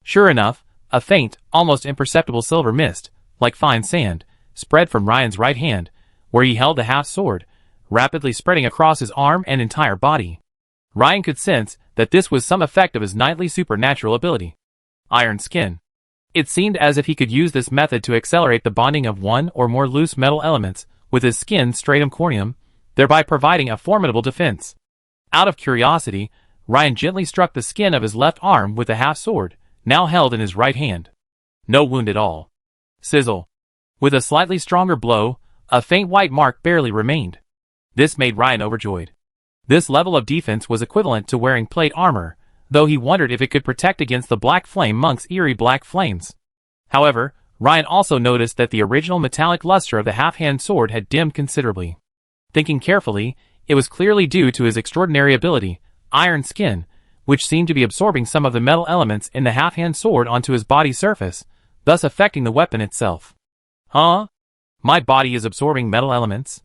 Sure enough, a faint, almost imperceptible silver mist, like fine sand, spread from Ryan's right hand, where he held the half-sword, rapidly spreading across his arm and entire body. Ryan could sense that this was some effect of his knightly supernatural ability. Iron Skin. It seemed as if he could use this method to accelerate the bonding of one or more loose metal elements with his skin's stratum corneum, thereby providing a formidable defense. Out of curiosity, Ryan gently struck the skin of his left arm with the half-sword, now held in his right hand. No wound at all. Sizzle. With a slightly stronger blow, a faint white mark barely remained. This made Ryan overjoyed. This level of defense was equivalent to wearing plate armor, though he wondered if it could protect against the Black Flame Monk's eerie black flames. However, Ryan also noticed that the original metallic luster of the half-hand sword had dimmed considerably. Thinking carefully, it was clearly due to his extraordinary ability, Iron Skin, which seemed to be absorbing some of the metal elements in the half-hand sword onto his body's surface, thus affecting the weapon itself. Huh? My body is absorbing metal elements?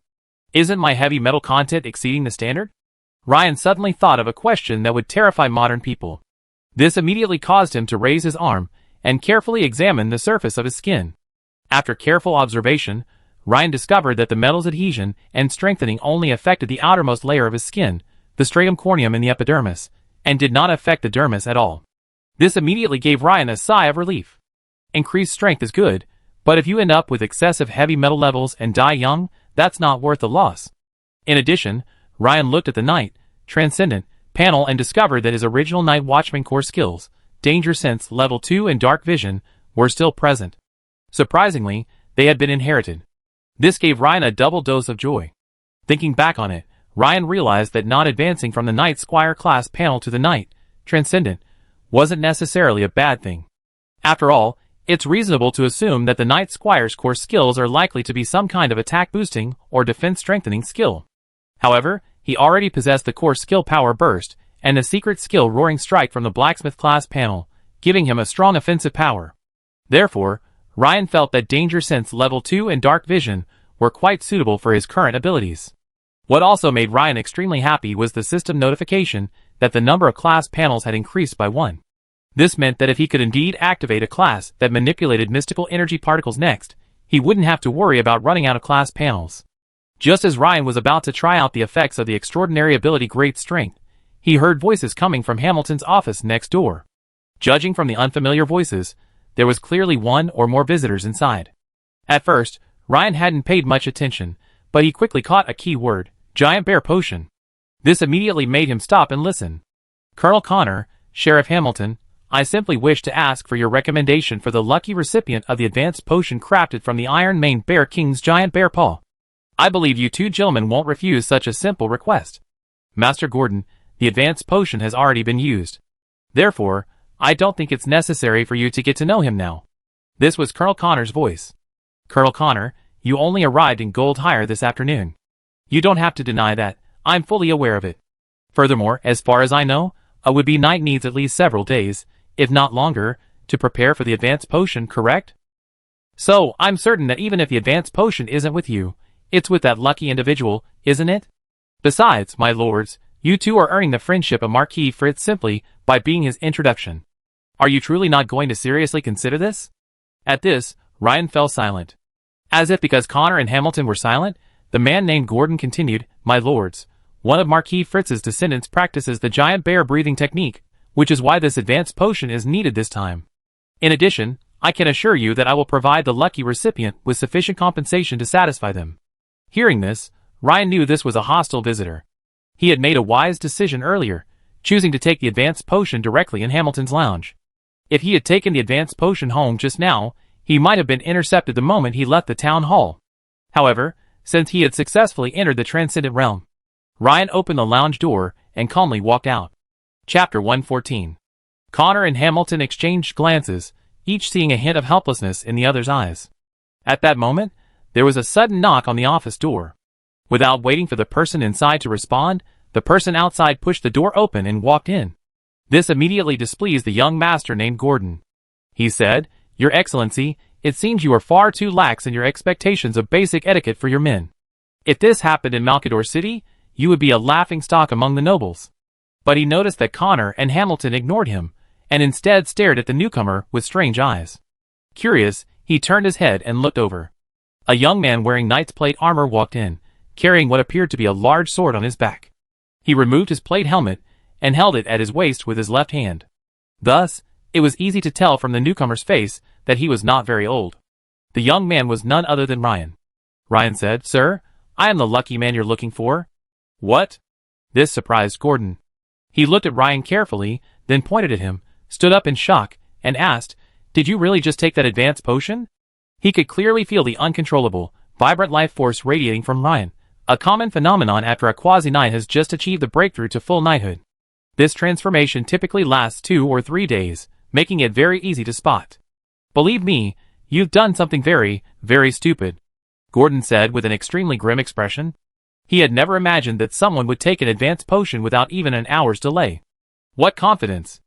Isn't my heavy metal content exceeding the standard? Ryan suddenly thought of a question that would terrify modern people. This immediately caused him to raise his arm and carefully examine the surface of his skin. After careful observation, Ryan discovered that the metal's adhesion and strengthening only affected the outermost layer of his skin, the stratum corneum and the epidermis, and did not affect the dermis at all. This immediately gave Ryan a sigh of relief. Increased strength is good, but if you end up with excessive heavy metal levels and die young, that's not worth the loss. In addition, Ryan looked at the Night, Transcendent, panel and discovered that his original Night Watchman core skills, Danger Sense Level 2 and Dark Vision were still present. Surprisingly, they had been inherited. This gave Ryan a double dose of joy. Thinking back on it, Ryan realized that not advancing from the Knight Squire class panel to the Knight Transcendent wasn't necessarily a bad thing. After all, it's reasonable to assume that the Knight Squire's core skills are likely to be some kind of attack boosting or defense strengthening skill. However, he already possessed the core skill Power Burst and the secret skill Roaring Strike from the Blacksmith class panel, giving him a strong offensive power. Therefore, Ryan felt that Danger Sense Level 2 and Dark Vision were quite suitable for his current abilities. What also made Ryan extremely happy was the system notification that the number of class panels had increased by 1. This meant that if he could indeed activate a class that manipulated mystical energy particles next, he wouldn't have to worry about running out of class panels. Just as Ryan was about to try out the effects of the extraordinary ability Great Strength, he heard voices coming from Hamilton's office next door. Judging from the unfamiliar voices, there was clearly one or more visitors inside. At first, Ryan hadn't paid much attention, but he quickly caught a key word: Giant Bear Potion. This immediately made him stop and listen. Colonel Connor, Sheriff Hamilton, I simply wish to ask for your recommendation for the lucky recipient of the advanced potion crafted from the Iron-Maned Bear King's giant bear paw. I believe you two gentlemen won't refuse such a simple request. Master Gordon, the advanced potion has already been used. Therefore, I don't think it's necessary for you to get to know him now. This was Colonel Connor's voice. Colonel Connor, you only arrived in Gold Hire this afternoon. You don't have to deny that, I'm fully aware of it. Furthermore, as far as I know, a would-be knight needs at least several days, if not longer, to prepare for the advanced potion, correct? So, I'm certain that even if the advanced potion isn't with you, it's with that lucky individual, isn't it? Besides, my lords, you two are earning the friendship of Marquis Fritz simply by being his introduction. Are you truly not going to seriously consider this? At this, Ryan fell silent. As if because Connor and Hamilton were silent, the man named Gordon continued, My lords, one of Marquis Fritz's descendants practices the giant bear breathing technique, which is why this advanced potion is needed this time. In addition, I can assure you that I will provide the lucky recipient with sufficient compensation to satisfy them. Hearing this, Ryan knew this was a hostile visitor. He had made a wise decision earlier, choosing to take the advanced potion directly in Hamilton's lounge. If he had taken the advanced potion home just now, he might have been intercepted the moment he left the town hall. However, since he had successfully entered the transcendent realm, Ryan opened the lounge door and calmly walked out. Chapter 114. Connor and Hamilton exchanged glances, each seeing a hint of helplessness in the other's eyes. At that moment, there was a sudden knock on the office door. Without waiting for the person inside to respond, the person outside pushed the door open and walked in. This immediately displeased the young master named Gordon. He said, Your Excellency, it seems you are far too lax in your expectations of basic etiquette for your men. If this happened in Malkador City, you would be a laughingstock among the nobles. But he noticed that Connor and Hamilton ignored him, and instead stared at the newcomer with strange eyes. Curious, he turned his head and looked over. A young man wearing knight's plate armor walked in, carrying what appeared to be a large sword on his back. He removed his plate helmet and held it at his waist with his left hand. Thus, it was easy to tell from the newcomer's face that he was not very old. The young man was none other than Ryan. Ryan said, Sir, I am the lucky man you're looking for. What? This surprised Gordon. He looked at Ryan carefully, then pointed at him, stood up in shock, and asked, Did you really just take that advanced potion? He could clearly feel the uncontrollable, vibrant life force radiating from Ryan, a common phenomenon after a quasi-knight has just achieved the breakthrough to full knighthood. This transformation typically lasts 2 or 3 days, making it very easy to spot. Believe me, you've done something very, very stupid, Gordon said with an extremely grim expression. He had never imagined that someone would take an advanced potion without even an hour's delay. What confidence!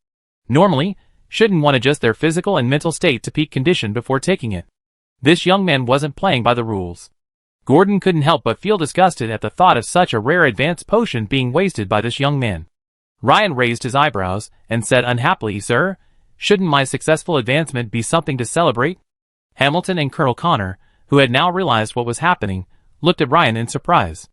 Normally, shouldn't one adjust their physical and mental state to peak condition before taking it? This young man wasn't playing by the rules. Gordon couldn't help but feel disgusted at the thought of such a rare advanced potion being wasted by this young man. Ryan raised his eyebrows and said unhappily, Sir, shouldn't my successful advancement be something to celebrate? Hamilton and Colonel Connor, who had now realized what was happening, looked at Ryan in surprise.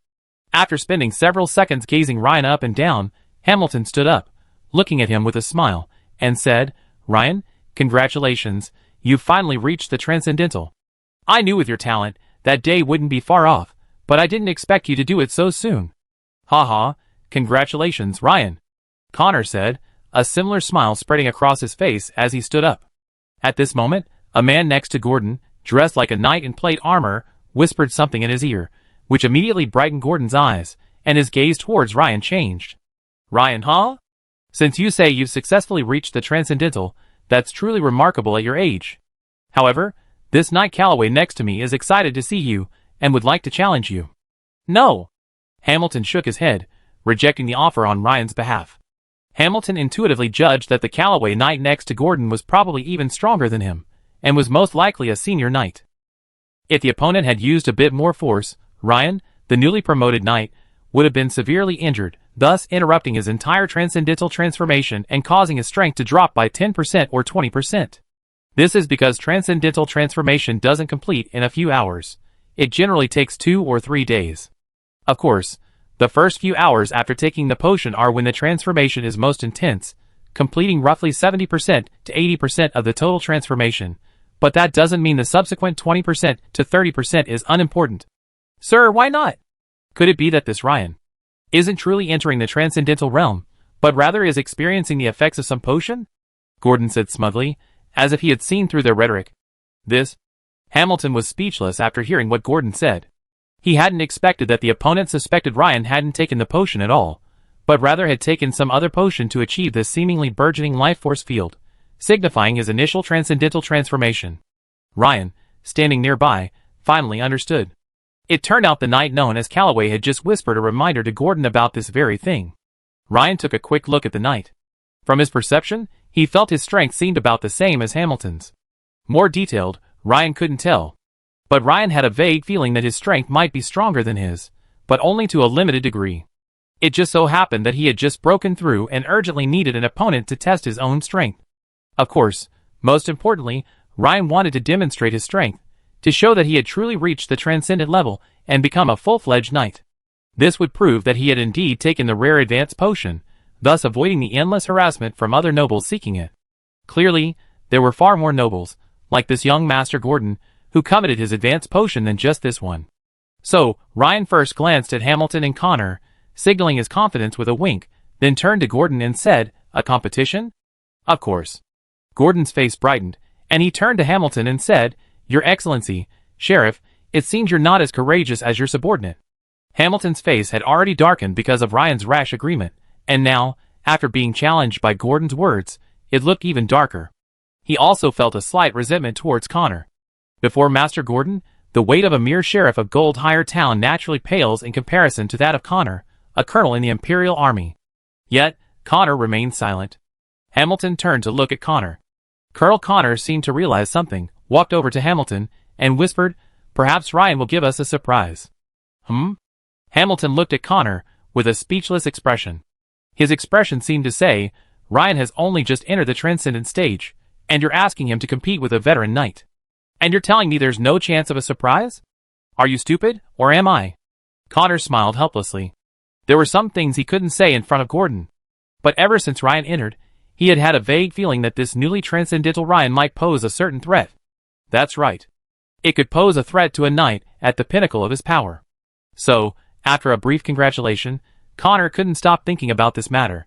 After spending several seconds gazing Ryan up and down, Hamilton stood up, looking at him with a smile, and said, Ryan, congratulations, you've finally reached the Transcendental. I knew with your talent, that day wouldn't be far off, but I didn't expect you to do it so soon. Ha ha, congratulations, Ryan. Connor said, a similar smile spreading across his face as he stood up. At this moment, a man next to Gordon, dressed like a knight in plate armor, whispered something in his ear, which immediately brightened Gordon's eyes, and his gaze towards Ryan changed. Ryan, huh? Since you say you've successfully reached the Transcendental, that's truly remarkable at your age. However, this Knight Calloway next to me is excited to see you, and would like to challenge you. No. Hamilton shook his head, rejecting the offer on Ryan's behalf. Hamilton intuitively judged that the Calloway Knight next to Gordon was probably even stronger than him, and was most likely a senior knight. If the opponent had used a bit more force, Ryan, the newly promoted knight, would have been severely injured, thus interrupting his entire transcendental transformation and causing his strength to drop by 10% or 20%. This is because transcendental transformation doesn't complete in a few hours. It generally takes 2 or 3 days. Of course, the first few hours after taking the potion are when the transformation is most intense, completing roughly 70% to 80% of the total transformation, but that doesn't mean the subsequent 20% to 30% is unimportant. Sir, why not? Could it be that this Ryan isn't truly entering the transcendental realm, but rather is experiencing the effects of some potion? Gordon said smugly, as if he had seen through their rhetoric. Hamilton was speechless after hearing what Gordon said. He hadn't expected that the opponent suspected Ryan hadn't taken the potion at all, but rather had taken some other potion to achieve this seemingly burgeoning life force field, signifying his initial transcendental transformation. Ryan, standing nearby, finally understood. It turned out the knight known as Calloway had just whispered a reminder to Gordon about this very thing. Ryan took a quick look at the knight. From his perception, he felt his strength seemed about the same as Hamilton's. More detailed, Ryan couldn't tell. But Ryan had a vague feeling that his strength might be stronger than his, but only to a limited degree. It just so happened that he had just broken through and urgently needed an opponent to test his own strength. Of course, most importantly, Ryan wanted to demonstrate his strength, to show that he had truly reached the transcendent level and become a full-fledged knight. This would prove that he had indeed taken the rare advanced potion, thus avoiding the endless harassment from other nobles seeking it. Clearly, there were far more nobles, like this young Master Gordon, who coveted his advanced potion than just this one. So, Ryan first glanced at Hamilton and Connor, signaling his confidence with a wink, then turned to Gordon and said, "A competition?" "Of course." Gordon's face brightened, and he turned to Hamilton and said, "Your Excellency, Sheriff, it seems you're not as courageous as your subordinate." Hamilton's face had already darkened because of Ryan's rash agreement, and now, after being challenged by Gordon's words, it looked even darker. He also felt a slight resentment towards Connor. Before Master Gordon, the weight of a mere sheriff of Goldhire Town naturally pales in comparison to that of Connor, a colonel in the Imperial Army. Yet, Connor remained silent. Hamilton turned to look at Connor. Colonel Connor seemed to realize something, walked over to Hamilton, and whispered, "Perhaps Ryan will give us a surprise." Hamilton looked at Connor, with a speechless expression. His expression seemed to say, "Ryan has only just entered the transcendent stage, and you're asking him to compete with a veteran knight. And you're telling me there's no chance of a surprise? Are you stupid, or am I?" Connor smiled helplessly. There were some things he couldn't say in front of Gordon. But ever since Ryan entered, he had had a vague feeling that this newly transcendental Ryan might pose a certain threat. That's right. It could pose a threat to a knight at the pinnacle of his power. So, after a brief congratulation, Connor couldn't stop thinking about this matter.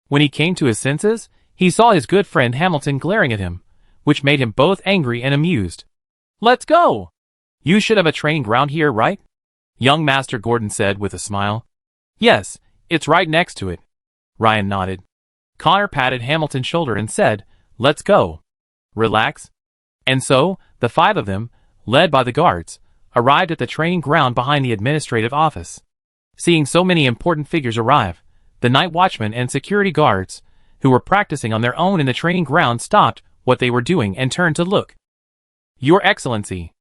When he came to his senses, he saw his good friend Hamilton glaring at him, which made him both angry and amused. "Let's go! You should have a training ground here, right?" Young Master Gordon said with a smile. "Yes, it's right next to it." Ryan nodded. Connor patted Hamilton's shoulder and said, "Let's go. Relax." And so, the 5 of them, led by the guards, arrived at the training ground behind the administrative office. Seeing so many important figures arrive, the night watchmen and security guards, who were practicing on their own in the training ground, stopped what they were doing and turned to look. "Your Excellency.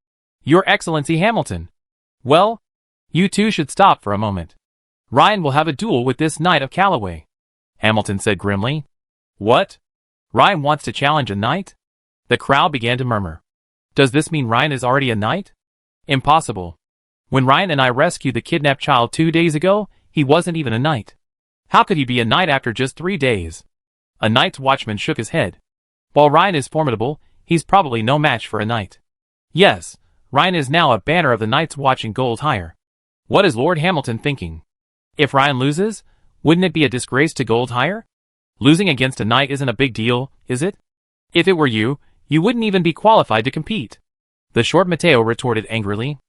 Your Excellency Hamilton. Well, you two should stop for a moment. Ryan will have a duel with this Knight of Calloway," Hamilton said grimly. "What? Ryan wants to challenge a knight?" The crowd began to murmur. "Does this mean Ryan is already a knight? Impossible. When Ryan and I rescued the kidnapped child 2 days ago, he wasn't even a knight. How could he be a knight after just 3 days?" A Night's Watchman shook his head. "While Ryan is formidable, he's probably no match for a knight. Yes, Ryan is now a banner of the Night's Watch in Goldhire. What is Lord Hamilton thinking? If Ryan loses, wouldn't it be a disgrace to Goldhire? Losing against a knight isn't a big deal, is it? If it were you, you wouldn't even be qualified to compete. The short Mateo retorted angrily.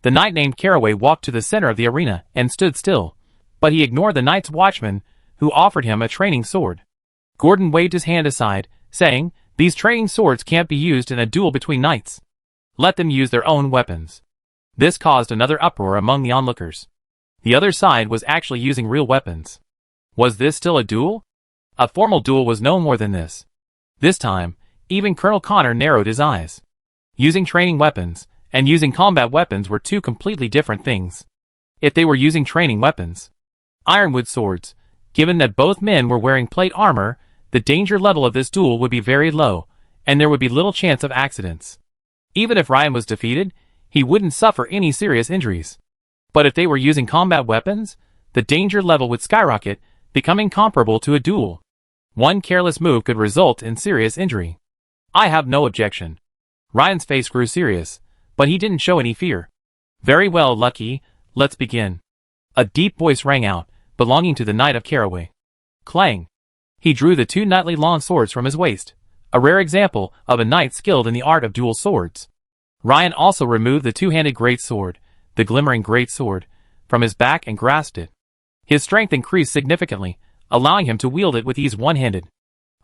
The knight named Caraway walked to the center of the arena and stood still, but he ignored the knight's watchman, who offered him a training sword. Gordon waved his hand aside, saying, "These training swords can't be used in a duel between knights. Let them use their own weapons." This caused another uproar among the onlookers. The other side was actually using real weapons. Was this still a duel? A formal duel was no more than this. This time, even Colonel Connor narrowed his eyes. Using training weapons and using combat weapons were two completely different things. If they were using training weapons, ironwood swords, given that both men were wearing plate armor, the danger level of this duel would be very low, and there would be little chance of accidents. Even if Ryan was defeated, he wouldn't suffer any serious injuries. But if they were using combat weapons, the danger level would skyrocket, becoming comparable to a duel. One careless move could result in serious injury. I have no objection. Ryan's face grew serious, but he didn't show any fear. Very well, Lucky, let's begin. A deep voice rang out, belonging to the Knight of Caraway. Clang! He drew the two knightly long swords from his waist, a rare example of a knight skilled in the art of dual swords. Ryan also removed the two-handed great sword, the glimmering great sword, from his back and grasped it. His strength increased significantly, allowing him to wield it with ease one-handed.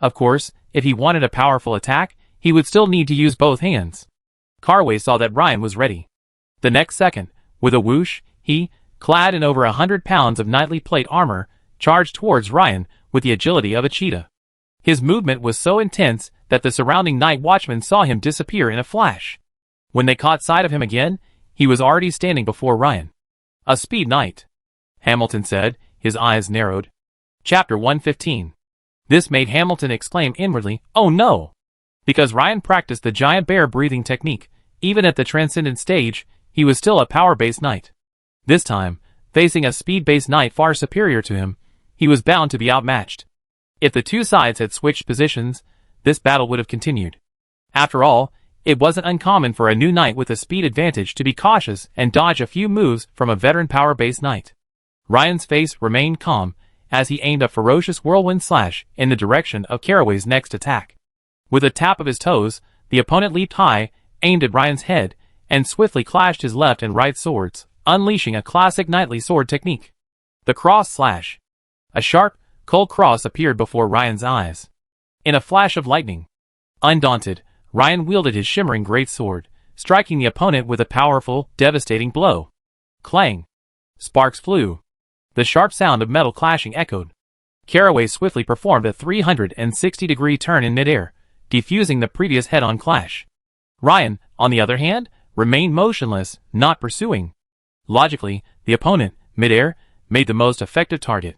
Of course, if he wanted a powerful attack, he would still need to use both hands. Caraway saw that Ryan was ready. The next second, with a whoosh, he, clad in over 100 pounds of knightly plate armor, charged towards Ryan with the agility of a cheetah. His movement was so intense that the surrounding night watchmen saw him disappear in a flash. When they caught sight of him again, he was already standing before Ryan. A speed knight, Hamilton said, his eyes narrowed. Chapter 115. This made Hamilton exclaim inwardly, "Oh no!" Because Ryan practiced the giant bear breathing technique, even at the transcendent stage, he was still a power-based knight. This time, facing a speed-based knight far superior to him, he was bound to be outmatched. If the two sides had switched positions, this battle would have continued. After all, it wasn't uncommon for a new knight with a speed advantage to be cautious and dodge a few moves from a veteran power-based knight. Ryan's face remained calm as he aimed a ferocious whirlwind slash in the direction of Caraway's next attack. With a tap of his toes, the opponent leaped high, aimed at Ryan's head, and swiftly clashed his left and right swords, unleashing a classic knightly sword technique. The cross slash. A sharp, cold cross appeared before Ryan's eyes. In a flash of lightning. Undaunted, Ryan wielded his shimmering greatsword, striking the opponent with a powerful, devastating blow. Clang! Sparks flew. The sharp sound of metal clashing echoed. Caraway swiftly performed a 360-degree turn in midair, defusing the previous head-on clash. Ryan, on the other hand, remained motionless, not pursuing. Logically, the opponent, midair, made the most effective target.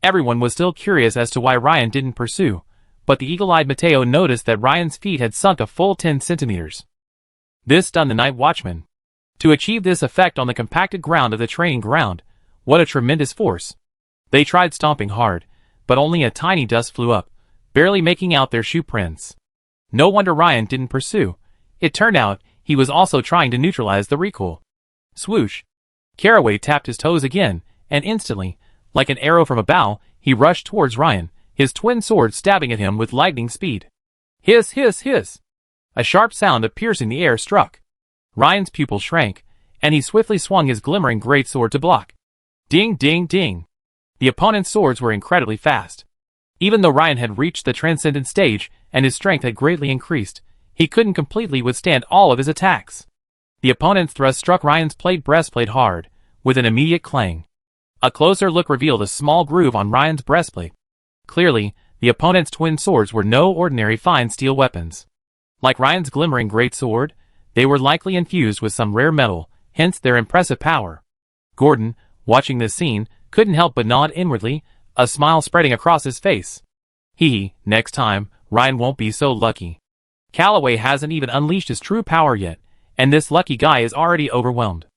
Everyone was still curious as to why Ryan didn't pursue, but the eagle-eyed Mateo noticed that Ryan's feet had sunk a full 10 centimeters. This stunned the night watchman. To achieve this effect on the compacted ground of the training ground, what a tremendous force. They tried stomping hard, but only a tiny dust flew up, barely making out their shoe prints. No wonder Ryan didn't pursue. It turned out he was also trying to neutralize the recoil. Swoosh! Caraway tapped his toes again, and instantly, like an arrow from a bow, he rushed towards Ryan, his twin swords stabbing at him with lightning speed. Hiss, hiss, hiss! A sharp sound of piercing the air struck. Ryan's pupil shrank, and he swiftly swung his glimmering greatsword to block. Ding, ding, ding! The opponent's swords were incredibly fast. Even though Ryan had reached the transcendent stage and his strength had greatly increased, he couldn't completely withstand all of his attacks. The opponent's thrust struck Ryan's plate breastplate hard, with an immediate clang. A closer look revealed a small groove on Ryan's breastplate. Clearly, the opponent's twin swords were no ordinary fine steel weapons. Like Ryan's glimmering greatsword, they were likely infused with some rare metal, hence their impressive power. Gordon, watching this scene, couldn't help but nod inwardly, a smile spreading across his face. Next time, Ryan won't be so lucky. Calloway hasn't even unleashed his true power yet, and this lucky guy is already overwhelmed.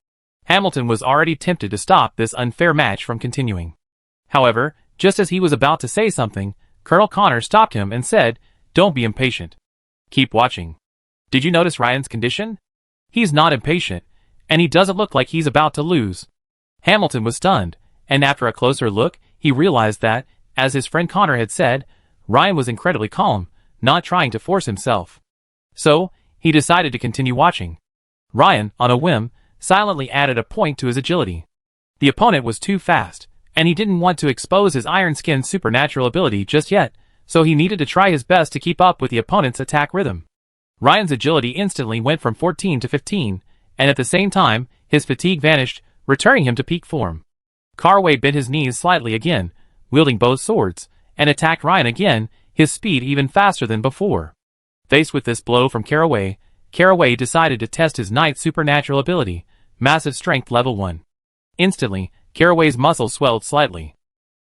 Hamilton was already tempted to stop this unfair match from continuing. However, just as he was about to say something, Colonel Connor stopped him and said, "Don't be impatient. Keep watching. Did you notice Ryan's condition? He's not impatient, and he doesn't look like he's about to lose." Hamilton was stunned, and after a closer look, he realized that, as his friend Connor had said, Ryan was incredibly calm, not trying to force himself. So, he decided to continue watching. Ryan, on a whim, silently added a point to his agility. The opponent was too fast, and he didn't want to expose his Iron Skin's supernatural ability just yet, so he needed to try his best to keep up with the opponent's attack rhythm. Ryan's agility instantly went from 14 to 15, and at the same time, his fatigue vanished, returning him to peak form. Caraway bent his knees slightly again, wielding both swords, and attacked Ryan again, his speed even faster than before. Faced with this blow from Caraway, Caraway decided to test his knight's supernatural ability, Massive Strength Level 1. Instantly, Caraway's muscles swelled slightly.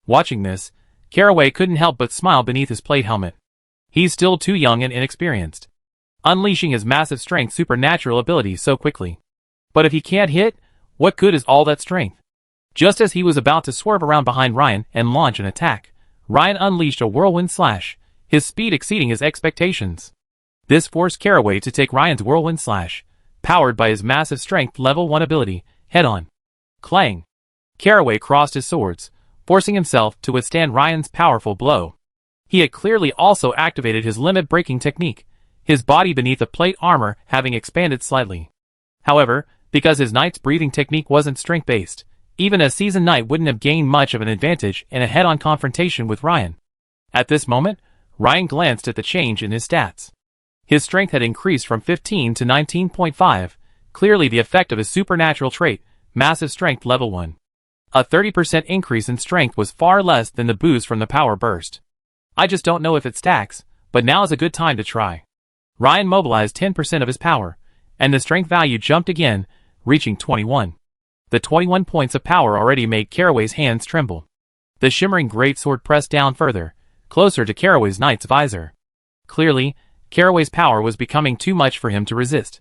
Watching this, Caraway couldn't help but smile beneath his plate helmet. He's still too young and inexperienced, unleashing his Massive Strength supernatural ability so quickly. But if he can't hit, what good is all that strength? Just as he was about to swerve around behind Ryan and launch an attack, Ryan unleashed a whirlwind slash, his speed exceeding his expectations. This forced Caraway to take Ryan's whirlwind slash, powered by his Massive Strength Level 1 ability, head-on. Clang! Caraway crossed his swords, forcing himself to withstand Ryan's powerful blow. He had clearly also activated his limit-breaking technique, his body beneath the plate armor having expanded slightly. However, because his knight's breathing technique wasn't strength-based, even a seasoned knight wouldn't have gained much of an advantage in a head-on confrontation with Ryan. At this moment, Ryan glanced at the change in his stats. His strength had increased from 15 to 19.5, clearly the effect of his supernatural trait, Massive Strength Level 1. A 30% increase in strength was far less than the boost from the power burst. I just don't know if it stacks, but now is a good time to try. Ryan mobilized 10% of his power, and the strength value jumped again, reaching 21. The 21 points of power already made Caraway's hands tremble. The shimmering greatsword pressed down further, closer to Caraway's knight's visor. Clearly, Caraway's power was becoming too much for him to resist.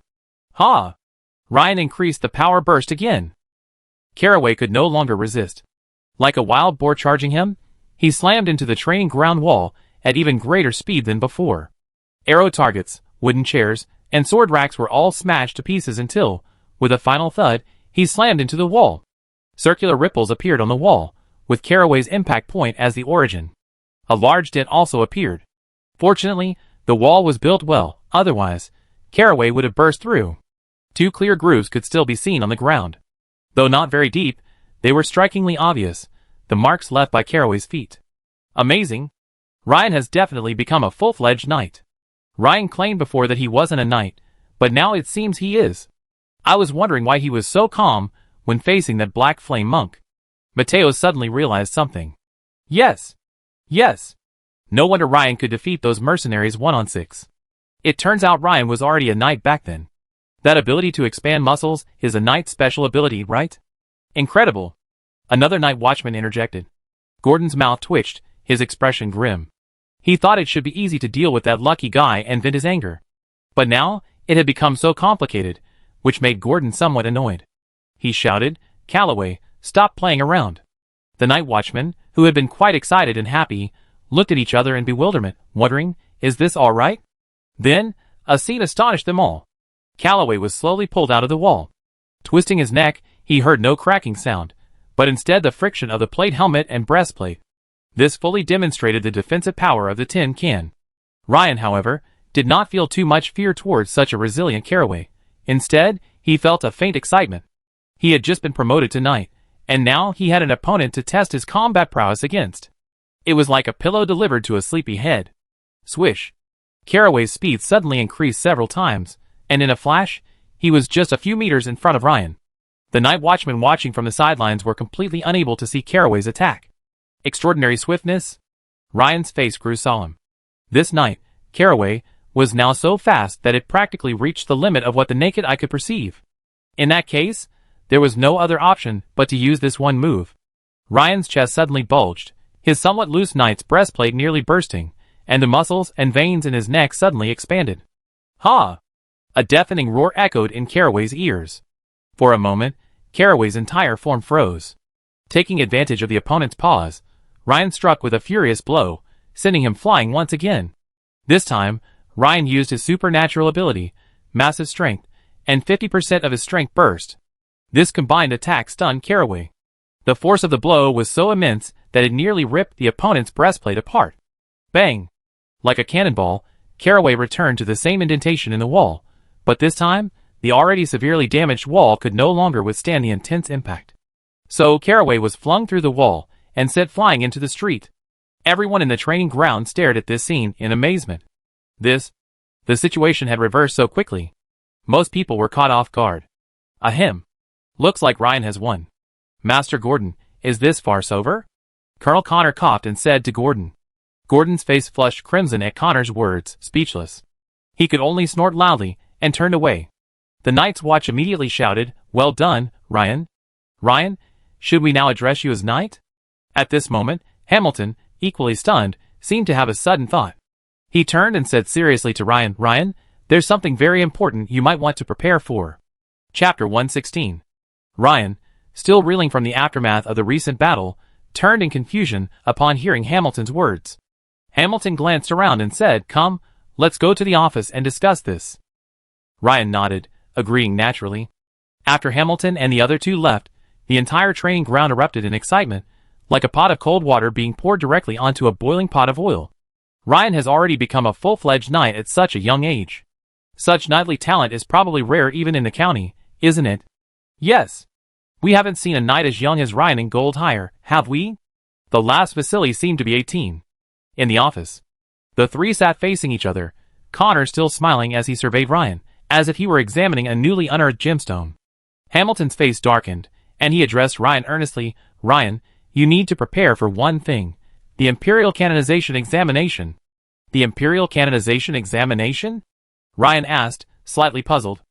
Ha! Ryan increased the power burst again. Caraway could no longer resist. Like a wild boar charging him, he slammed into the training ground wall at even greater speed than before. Arrow targets, wooden chairs, and sword racks were all smashed to pieces until, with a final thud, he slammed into the wall. Circular ripples appeared on the wall, with Caraway's impact point as the origin. A large dent also appeared. Fortunately, the wall was built well, otherwise, Caraway would have burst through. 2 clear grooves could still be seen on the ground. Though not very deep, they were strikingly obvious, the marks left by Caraway's feet. Amazing! Ryan has definitely become a full-fledged knight. Ryan claimed before that he wasn't a knight, but now it seems he is. I was wondering why he was so calm when facing that black flame monk. Mateo suddenly realized something. Yes! Yes! No wonder Ryan could defeat those mercenaries 1-on-6. It turns out Ryan was already a knight back then. That ability to expand muscles is a knight's special ability, right? Incredible! Another night watchman interjected. Gordon's mouth twitched, his expression grim. He thought it should be easy to deal with that lucky guy and vent his anger. But now, it had become so complicated, which made Gordon somewhat annoyed. He shouted, "Calloway, stop playing around." The night watchmen, who had been quite excited and happy, looked at each other in bewilderment, wondering, is this all right? Then, a scene astonished them all. Calloway was slowly pulled out of the wall. Twisting his neck, he heard no cracking sound, but instead the friction of the plate helmet and breastplate. This fully demonstrated the defensive power of the tin can. Ryan, however, did not feel too much fear towards such a resilient Caraway. Instead, he felt a faint excitement. He had just been promoted to knight, and now he had an opponent to test his combat prowess against. It was like a pillow delivered to a sleepy head. Swish! Caraway's speed suddenly increased several times, and in a flash, he was just a few meters in front of Ryan. The night watchmen watching from the sidelines were completely unable to see Caraway's attack. Extraordinary swiftness? Ryan's face grew solemn. This night, Caraway, was now so fast that it practically reached the limit of what the naked eye could perceive. In that case, there was no other option but to use this one move. Ryan's chest suddenly bulged, his somewhat loose knight's breastplate nearly bursting, and the muscles and veins in his neck suddenly expanded. Ha! A deafening roar echoed in Caraway's ears. For a moment, Caraway's entire form froze. Taking advantage of the opponent's pause, Ryan struck with a furious blow, sending him flying once again. This time, Ryan used his supernatural ability, Massive Strength, and 50% of his strength burst. This combined attack stunned Caraway. The force of the blow was so immense that it nearly ripped the opponent's breastplate apart. Bang! Like a cannonball, Caraway returned to the same indentation in the wall, but this time, the already severely damaged wall could no longer withstand the intense impact. So Caraway was flung through the wall and sent flying into the street. Everyone in the training ground stared at this scene in amazement. The situation had reversed so quickly. Most people were caught off guard. Ahem. Looks like Ryan has won. Master Gordon, is this farce over? Colonel Connor coughed and said to Gordon. Gordon's face flushed crimson at Connor's words, speechless. He could only snort loudly and turned away. The Night's Watch immediately shouted, "Well done, Ryan." Ryan, should we now address you as Knight? At this moment, Hamilton, equally stunned, seemed to have a sudden thought. He turned and said seriously to Ryan, "Ryan, there's something very important you might want to prepare for." Chapter 116. Ryan, still reeling from the aftermath of the recent battle, turned in confusion upon hearing Hamilton's words. Hamilton glanced around and said, "Come, let's go to the office and discuss this." Ryan nodded, agreeing naturally. After Hamilton and the other two left, the entire training ground erupted in excitement, like a pot of cold water being poured directly onto a boiling pot of oil. Ryan has already become a full-fledged knight at such a young age. Such knightly talent is probably rare even in the county, isn't it? Yes. We haven't seen a knight as young as Ryan in Gold Hire, have we? The last Vasily seemed to be 18. In the office, the three sat facing each other, Connor still smiling as he surveyed Ryan, as if he were examining a newly unearthed gemstone. Hamilton's face darkened, and he addressed Ryan earnestly. "Ryan, you need to prepare for one thing. The Imperial Canonization Examination." "The Imperial Canonization Examination?" Ryan asked, slightly puzzled.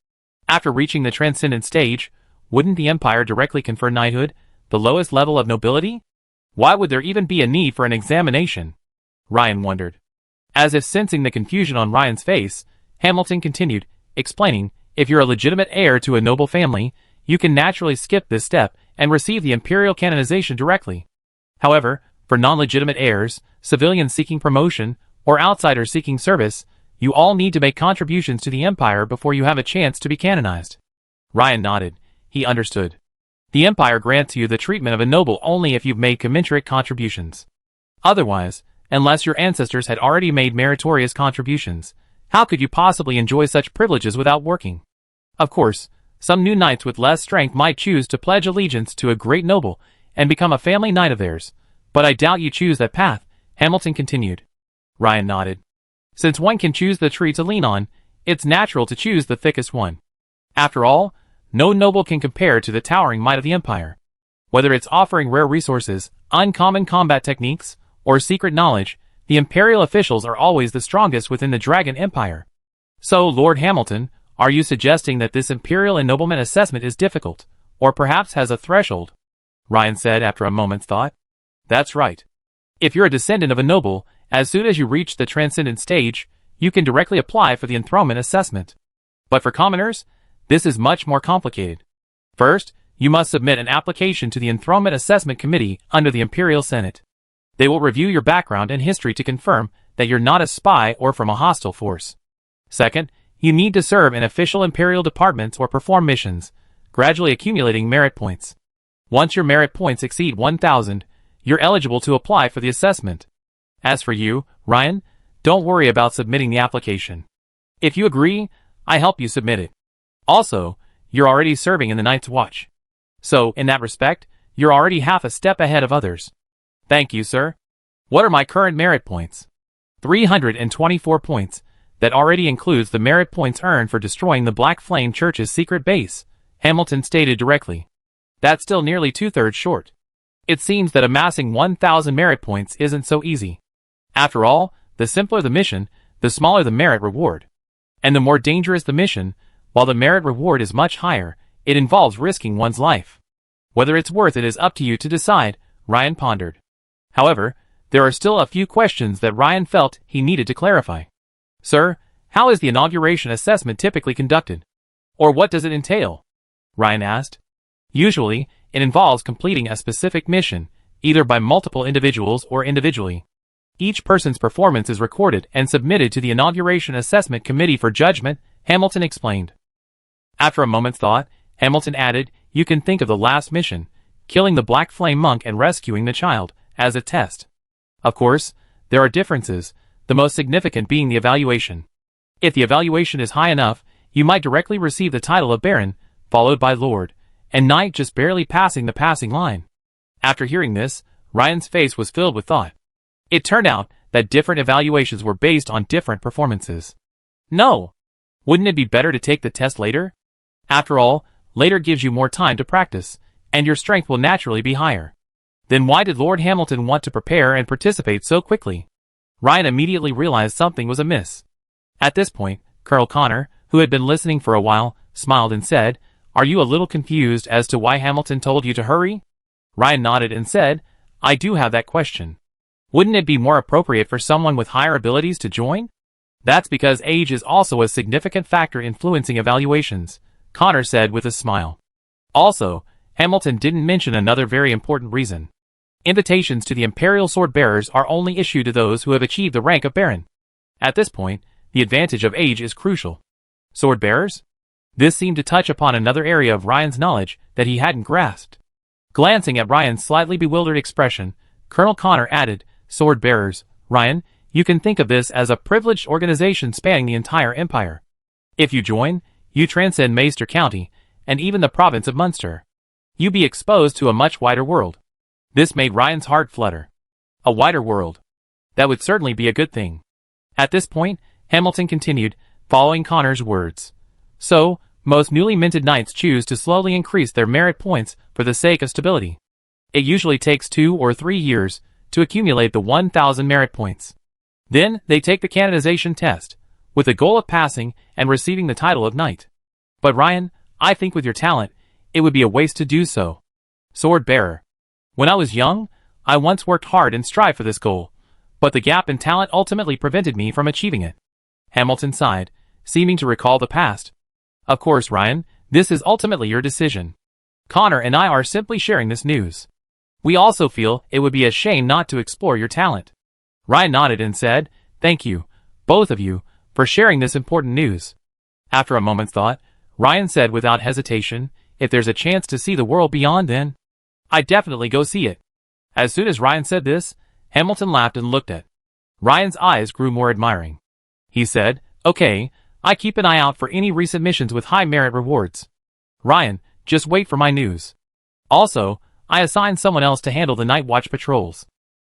After reaching the Transcendent stage, wouldn't the Empire directly confer knighthood, the lowest level of nobility? Why would there even be a need for an examination? Ryan wondered. As if sensing the confusion on Ryan's face, Hamilton continued, explaining, "If you're a legitimate heir to a noble family, you can naturally skip this step and receive the Imperial Canonization directly. However, for non-legitimate heirs, civilians seeking promotion, or outsiders seeking service, you all need to make contributions to the Empire before you have a chance to be canonized." Ryan nodded. He understood. The Empire grants you the treatment of a noble only if you've made commensurate contributions. Otherwise, unless your ancestors had already made meritorious contributions, how could you possibly enjoy such privileges without working? Of course, some new knights with less strength might choose to pledge allegiance to a great noble and become a family knight of theirs, but I doubt you choose that path, Hamilton continued. Ryan nodded. Since one can choose the tree to lean on, it's natural to choose the thickest one. After all, no noble can compare to the towering might of the Empire. Whether it's offering rare resources, uncommon combat techniques, or secret knowledge, the Imperial officials are always the strongest within the Dragon Empire. So, Lord Hamilton, are you suggesting that this Imperial Ennoblement assessment is difficult, or perhaps has a threshold? Ryan said after a moment's thought. That's right. If you're a descendant of a noble, as soon as you reach the Transcendent stage, you can directly apply for the Enthronement assessment. But for commoners, this is much more complicated. First, you must submit an application to the Enthronement Assessment Committee under the Imperial Senate. They will review your background and history to confirm that you're not a spy or from a hostile force. Second, you need to serve in official Imperial departments or perform missions, gradually accumulating merit points. Once your merit points exceed 1,000, you're eligible to apply for the assessment. As for you, Ryan, don't worry about submitting the application. If you agree, I help you submit it. Also, you're already serving in the Night's Watch. So, in that respect, you're already half a step ahead of others. Thank you, sir. What are my current merit points? 324 points. That already includes the merit points earned for destroying the Black Flame Church's secret base, Hamilton stated directly. That's still nearly 2/3 short. It seems that amassing 1,000 merit points isn't so easy. After all, the simpler the mission, the smaller the merit reward. And the more dangerous the mission, while the merit reward is much higher, it involves risking one's life. Whether it's worth it is up to you to decide, Ryan pondered. However, there are still a few questions that Ryan felt he needed to clarify. Sir, how is the inauguration assessment typically conducted? Or what does it entail? Ryan asked. Usually, it involves completing a specific mission, either by multiple individuals or individually. Each person's performance is recorded and submitted to the Inauguration Assessment Committee for judgment, Hamilton explained. After a moment's thought, Hamilton added, you can think of the last mission, killing the Black Flame monk and rescuing the child, as a test. Of course, there are differences. the most significant being the evaluation. If the evaluation is high enough, you might directly receive the title of Baron, followed by Lord, and Knight just barely passing the passing line. After hearing this, Ryan's face was filled with thought. It turned out that different evaluations were based on different performances. No! Wouldn't it be better to take the test later? After all, later gives you more time to practice, and your strength will naturally be higher. Then why did Lord Hamilton want to prepare and participate so quickly? Ryan immediately realized something was amiss. At this point, Colonel Connor, who had been listening for a while, smiled and said, "Are you a little confused as to why Hamilton told you to hurry?" Ryan nodded and said, "I do have that question. Wouldn't it be more appropriate for someone with higher abilities to join?" "That's because age is also a significant factor influencing evaluations," Connor said with a smile. Also, Hamilton didn't mention another very important reason. Invitations to the Imperial Sword Bearers are only issued to those who have achieved the rank of Baron. At this point, the advantage of age is crucial. Sword Bearers? This seemed to touch upon another area of Ryan's knowledge that he hadn't grasped. Glancing at Ryan's slightly bewildered expression, Colonel Connor added, "Sword Bearers, Ryan, you can think of this as a privileged organization spanning the entire empire. If you join, you transcend Maester County, and even the province of Munster. You be exposed to a much wider world." This made Ryan's heart flutter. A wider world. That would certainly be a good thing. At this point, Hamilton continued, following Connor's words. "So, most newly minted knights choose to slowly increase their merit points for the sake of stability. It usually takes 2 or 3 years to accumulate the 1,000 merit points. Then, they take the canonization test, with the goal of passing and receiving the title of knight. But Ryan, I think with your talent, it would be a waste to do so. Sword Bearer. When I was young, I once worked hard and strived for this goal, but the gap in talent ultimately prevented me from achieving it." Hamilton sighed, seeming to recall the past. "Of course, Ryan, this is ultimately your decision. Connor and I are simply sharing this news. We also feel it would be a shame not to explore your talent." Ryan nodded and said, "Thank you, both of you, for sharing this important news." After a moment's thought, Ryan said without hesitation, "If there's a chance to see the world beyond, then I'd definitely go see it." As soon as Ryan said this, Hamilton laughed and looked at. Ryan's eyes grew more admiring. He said, "Okay, I keep an eye out for any recent missions with high merit rewards. Ryan, just wait for my news. Also, I assigned someone else to handle the night watch patrols.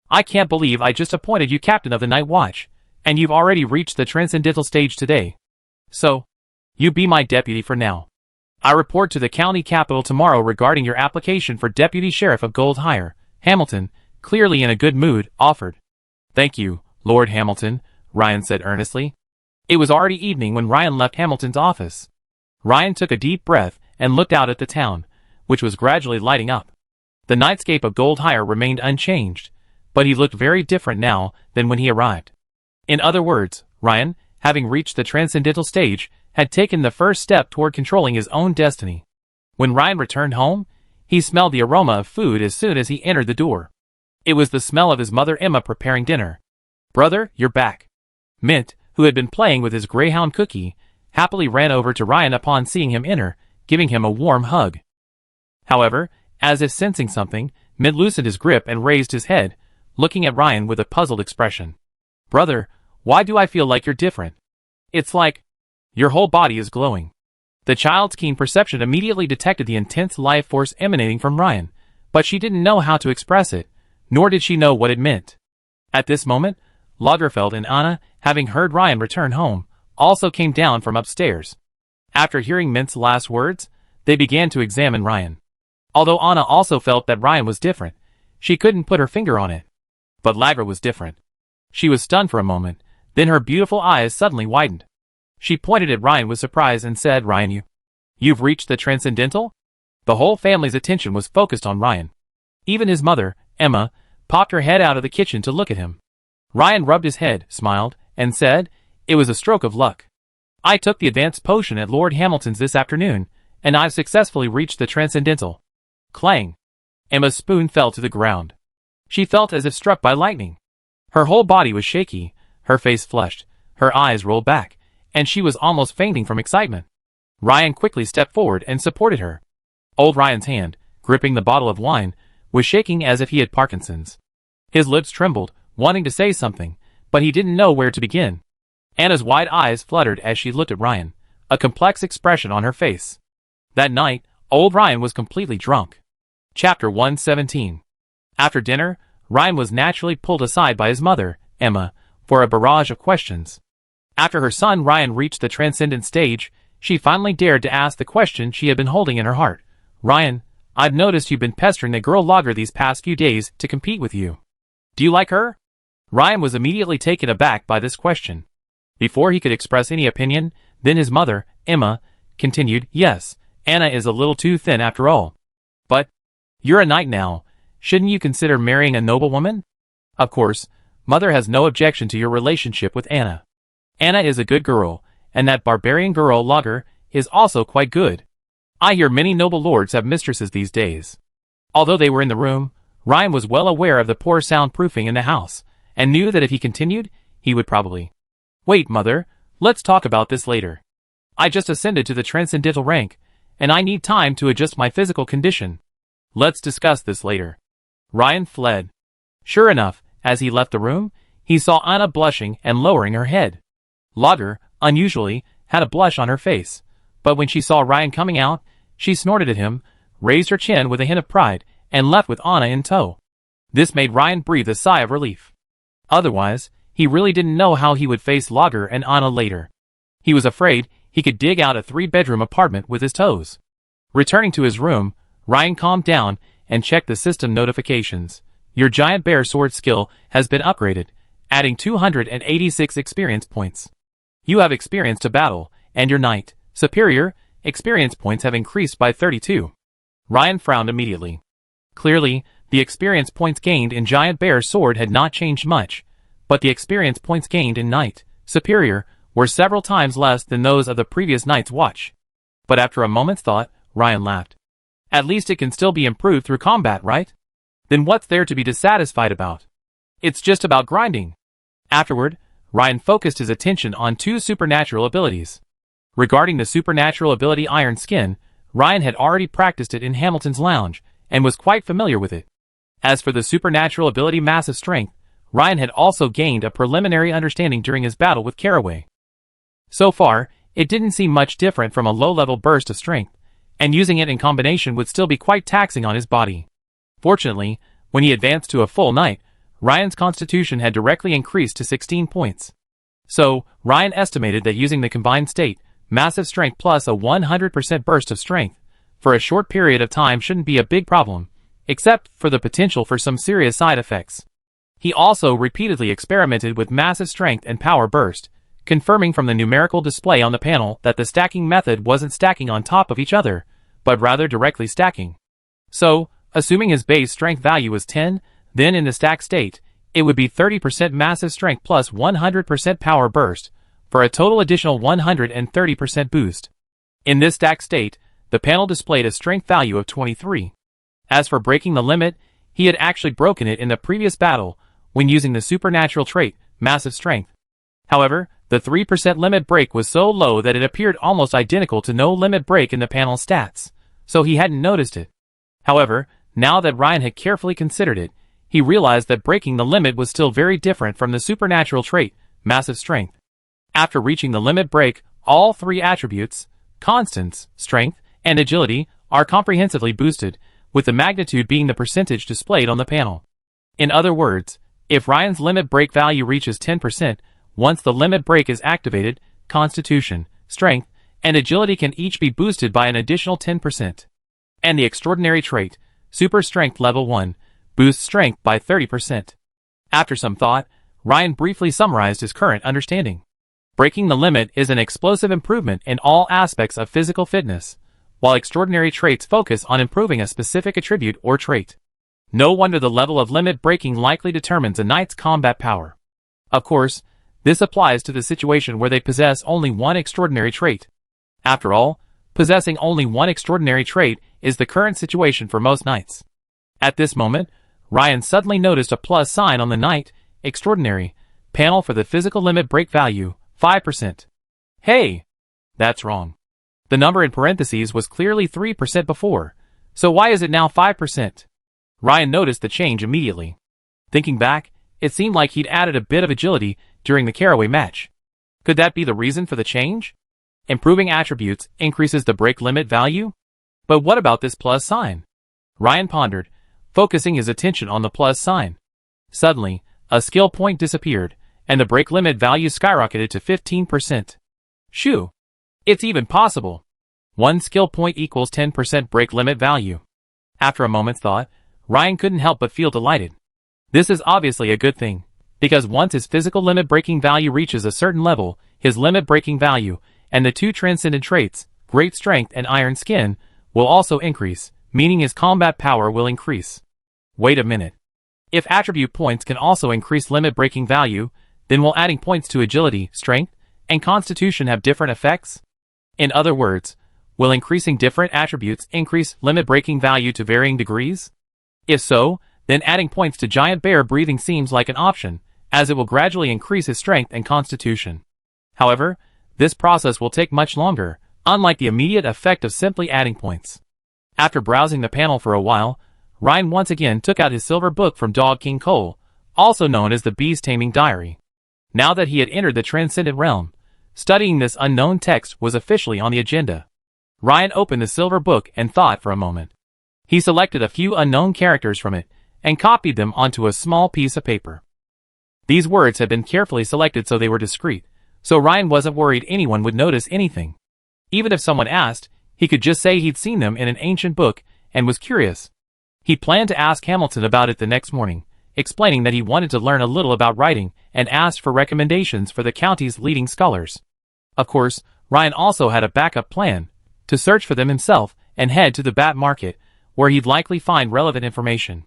I can't believe I just appointed you captain of the night watch, and you've already reached the transcendental stage today. So, you be my deputy for now. I report to the county capital tomorrow regarding your application for deputy sheriff of Goldhire." Hamilton, clearly in a good mood, offered. "Thank you, Lord Hamilton," Ryan said earnestly. It was already evening when Ryan left Hamilton's office. Ryan took a deep breath and looked out at the town, which was gradually lighting up. The nightscape of Goldhire remained unchanged, but he looked very different now than when he arrived. In other words, Ryan, having reached the transcendental stage, had taken the first step toward controlling his own destiny. When Ryan returned home, he smelled the aroma of food as soon as he entered the door. It was the smell of his mother Emma preparing dinner. "Brother, you're back." Mint, who had been playing with his greyhound Cookie, happily ran over to Ryan upon seeing him enter, giving him a warm hug. However, as if sensing something, Mint loosened his grip and raised his head, looking at Ryan with a puzzled expression. "Brother, why do I feel like you're different? It's like your whole body is glowing." The child's keen perception immediately detected the intense life force emanating from Ryan, but she didn't know how to express it, nor did she know what it meant. At this moment, Lagerfeld and Anna, having heard Ryan return home, also came down from upstairs. After hearing Mint's last words, they began to examine Ryan. Although Anna also felt that Ryan was different, she couldn't put her finger on it. But Lager was different. She was stunned for a moment, then her beautiful eyes suddenly widened. She pointed at Ryan with surprise and said, "Ryan, you've reached the transcendental?" The whole family's attention was focused on Ryan. Even his mother, Emma, popped her head out of the kitchen to look at him. Ryan rubbed his head, smiled, and said, "It was a stroke of luck. I took the advanced potion at Lord Hamilton's this afternoon, and I've successfully reached the transcendental." Clang! Emma's spoon fell to the ground. She felt as if struck by lightning. Her whole body was shaky, her face flushed, her eyes rolled back, and she was almost fainting from excitement. Ryan quickly stepped forward and supported her. Old Ryan's hand, gripping the bottle of wine, was shaking as if he had Parkinson's. His lips trembled, wanting to say something, but he didn't know where to begin. Anna's wide eyes fluttered as she looked at Ryan, a complex expression on her face. That night, old Ryan was completely drunk. Chapter 117. After dinner, Ryan was naturally pulled aside by his mother, Emma, for a barrage of questions. After her son Ryan reached the transcendent stage, she finally dared to ask the question she had been holding in her heart. Ryan, I've noticed you've been pestering the girl logger these past few days to compete with you. Do you like her? Ryan was immediately taken aback by this question. Before he could express any opinion, then his mother, Emma, continued, yes, Anna is a little too thin after all. But, you're a knight now, shouldn't you consider marrying a noblewoman? Of course, mother has no objection to your relationship with Anna. Anna is a good girl, and that barbarian girl logger is also quite good. I hear many noble lords have mistresses these days. Although they were in the room, Ryan was well aware of the poor soundproofing in the house, and knew that if he continued, he would probably. Wait, mother, let's talk about this later. I just ascended to the transcendental rank, and I need time to adjust my physical condition. Let's discuss this later. Ryan fled. Sure enough, as he left the room, he saw Anna blushing and lowering her head. Logger, unusually, had a blush on her face, but when she saw Ryan coming out, she snorted at him, raised her chin with a hint of pride, and left with Anna in tow. This made Ryan breathe a sigh of relief. Otherwise, he really didn't know how he would face Logger and Anna later. He was afraid he could dig out a 3-bedroom apartment with his toes. Returning to his room, Ryan calmed down and checked the system notifications. Your giant bear sword skill has been upgraded, adding 286 experience points. You have experience to battle, and your knight, superior, experience points have increased by 32. Ryan frowned immediately. Clearly, the experience points gained in giant bear sword had not changed much, but the experience points gained in knight, superior, were several times less than those of the previous knight's watch. But after a moment's thought, Ryan laughed. At least it can still be improved through combat, right? Then what's there to be dissatisfied about? It's just about grinding. Afterward, Ryan focused his attention on 2 supernatural abilities. Regarding the supernatural ability Iron Skin, Ryan had already practiced it in Hamilton's lounge, and was quite familiar with it. As for the supernatural ability Massive Strength, Ryan had also gained a preliminary understanding during his battle with Caraway. So far, it didn't seem much different from a low-level burst of strength, and using it in combination would still be quite taxing on his body. Fortunately, when he advanced to a full knight, Ryan's constitution had directly increased to 16 points. So, Ryan estimated that using the combined state, Massive Strength plus a 100% burst of strength, for a short period of time shouldn't be a big problem, except for the potential for some serious side effects. He also repeatedly experimented with Massive Strength and Power Burst, confirming from the numerical display on the panel that the stacking method wasn't stacking on top of each other, but rather directly stacking. So, assuming his base strength value was 10, then in the stack state, it would be 30% Massive Strength plus 100% Power Burst, for a total additional 130% boost. In this stack state, the panel displayed a strength value of 23. As for breaking the limit, he had actually broken it in the previous battle, when using the supernatural trait, Massive Strength. However, the 3% limit break was so low that it appeared almost identical to no limit break in the panel's stats, so he hadn't noticed it. However, now that Ryan had carefully considered it, he realized that breaking the limit was still very different from the supernatural trait, Massive Strength. After reaching the limit break, all 3 attributes, constants, strength, and agility, are comprehensively boosted, with the magnitude being the percentage displayed on the panel. In other words, if Ryan's limit break value reaches 10%, once the limit break is activated, constitution, strength, and agility can each be boosted by an additional 10%. And the extraordinary trait, Super Strength Level 1, boosts strength by 30%. After some thought, Ryan briefly summarized his current understanding. Breaking the limit is an explosive improvement in all aspects of physical fitness, while extraordinary traits focus on improving a specific attribute or trait. No wonder the level of limit breaking likely determines a knight's combat power. Of course, this applies to the situation where they possess only one extraordinary trait. After all, possessing only one extraordinary trait is the current situation for most knights. At this moment, Ryan suddenly noticed a plus sign on the Knight, Extraordinary, panel for the physical limit break value, 5%. Hey! That's wrong. The number in parentheses was clearly 3% before, so why is it now 5%? Ryan noticed the change immediately. Thinking back, It seemed like he'd added a bit of agility during the caraway match. Could that be the reason for the change? Improving attributes increases the break limit value? But what about this plus sign? Ryan pondered, focusing his attention on the plus sign. Suddenly, a skill point disappeared, and the break limit value skyrocketed to 15%. Shoo! It's even possible. 1 skill point equals 10% break limit value. After a moment's thought, Ryan couldn't help but feel delighted. This is obviously a good thing, because once his physical limit breaking value reaches a certain level, his limit breaking value, and the 2 transcendent traits, great strength and iron skin, will also increase, meaning his combat power will increase. Wait a minute. If attribute points can also increase limit breaking value, then will adding points to agility, strength, and constitution have different effects? In other words, will increasing different attributes increase limit breaking value to varying degrees? If so, then adding points to giant bear breathing seems like an option, as it will gradually increase his strength and constitution. However, this process will take much longer, unlike the immediate effect of simply adding points. After browsing the panel for a while, Ryan once again took out his silver book from Dog King Cole, also known as the Beast Taming Diary. Now that he had entered the transcendent realm, studying this unknown text was officially on the agenda. Ryan opened the silver book and thought for a moment. He selected a few unknown characters from it and copied them onto a small piece of paper. These words had been carefully selected so they were discreet, so Ryan wasn't worried anyone would notice anything. Even if someone asked, he could just say he'd seen them in an ancient book and was curious. He planned to ask Hamilton about it the next morning, explaining that he wanted to learn a little about writing and asked for recommendations for the county's leading scholars. Of course, Ryan also had a backup plan, to search for them himself and head to the Bat Market, where he'd likely find relevant information.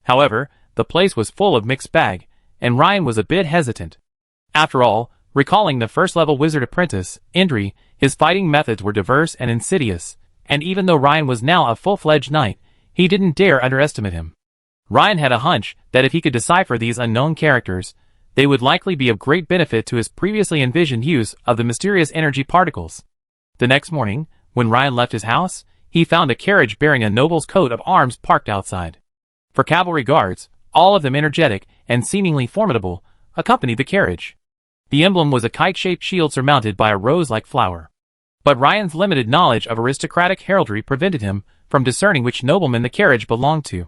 However, the place was full of mixed bag, and Ryan was a bit hesitant. After all, recalling the first-level wizard apprentice, Indri, his fighting methods were diverse and insidious, and even though Ryan was now a full-fledged knight, he didn't dare underestimate him. Ryan had a hunch that if he could decipher these unknown characters, they would likely be of great benefit to his previously envisioned use of the mysterious energy particles. The next morning, when Ryan left his house, he found a carriage bearing a noble's coat of arms parked outside. 4 cavalry guards, all of them energetic and seemingly formidable, accompanied the carriage. The emblem was a kite-shaped shield surmounted by a rose-like flower. But Ryan's limited knowledge of aristocratic heraldry prevented him from discerning which nobleman the carriage belonged to.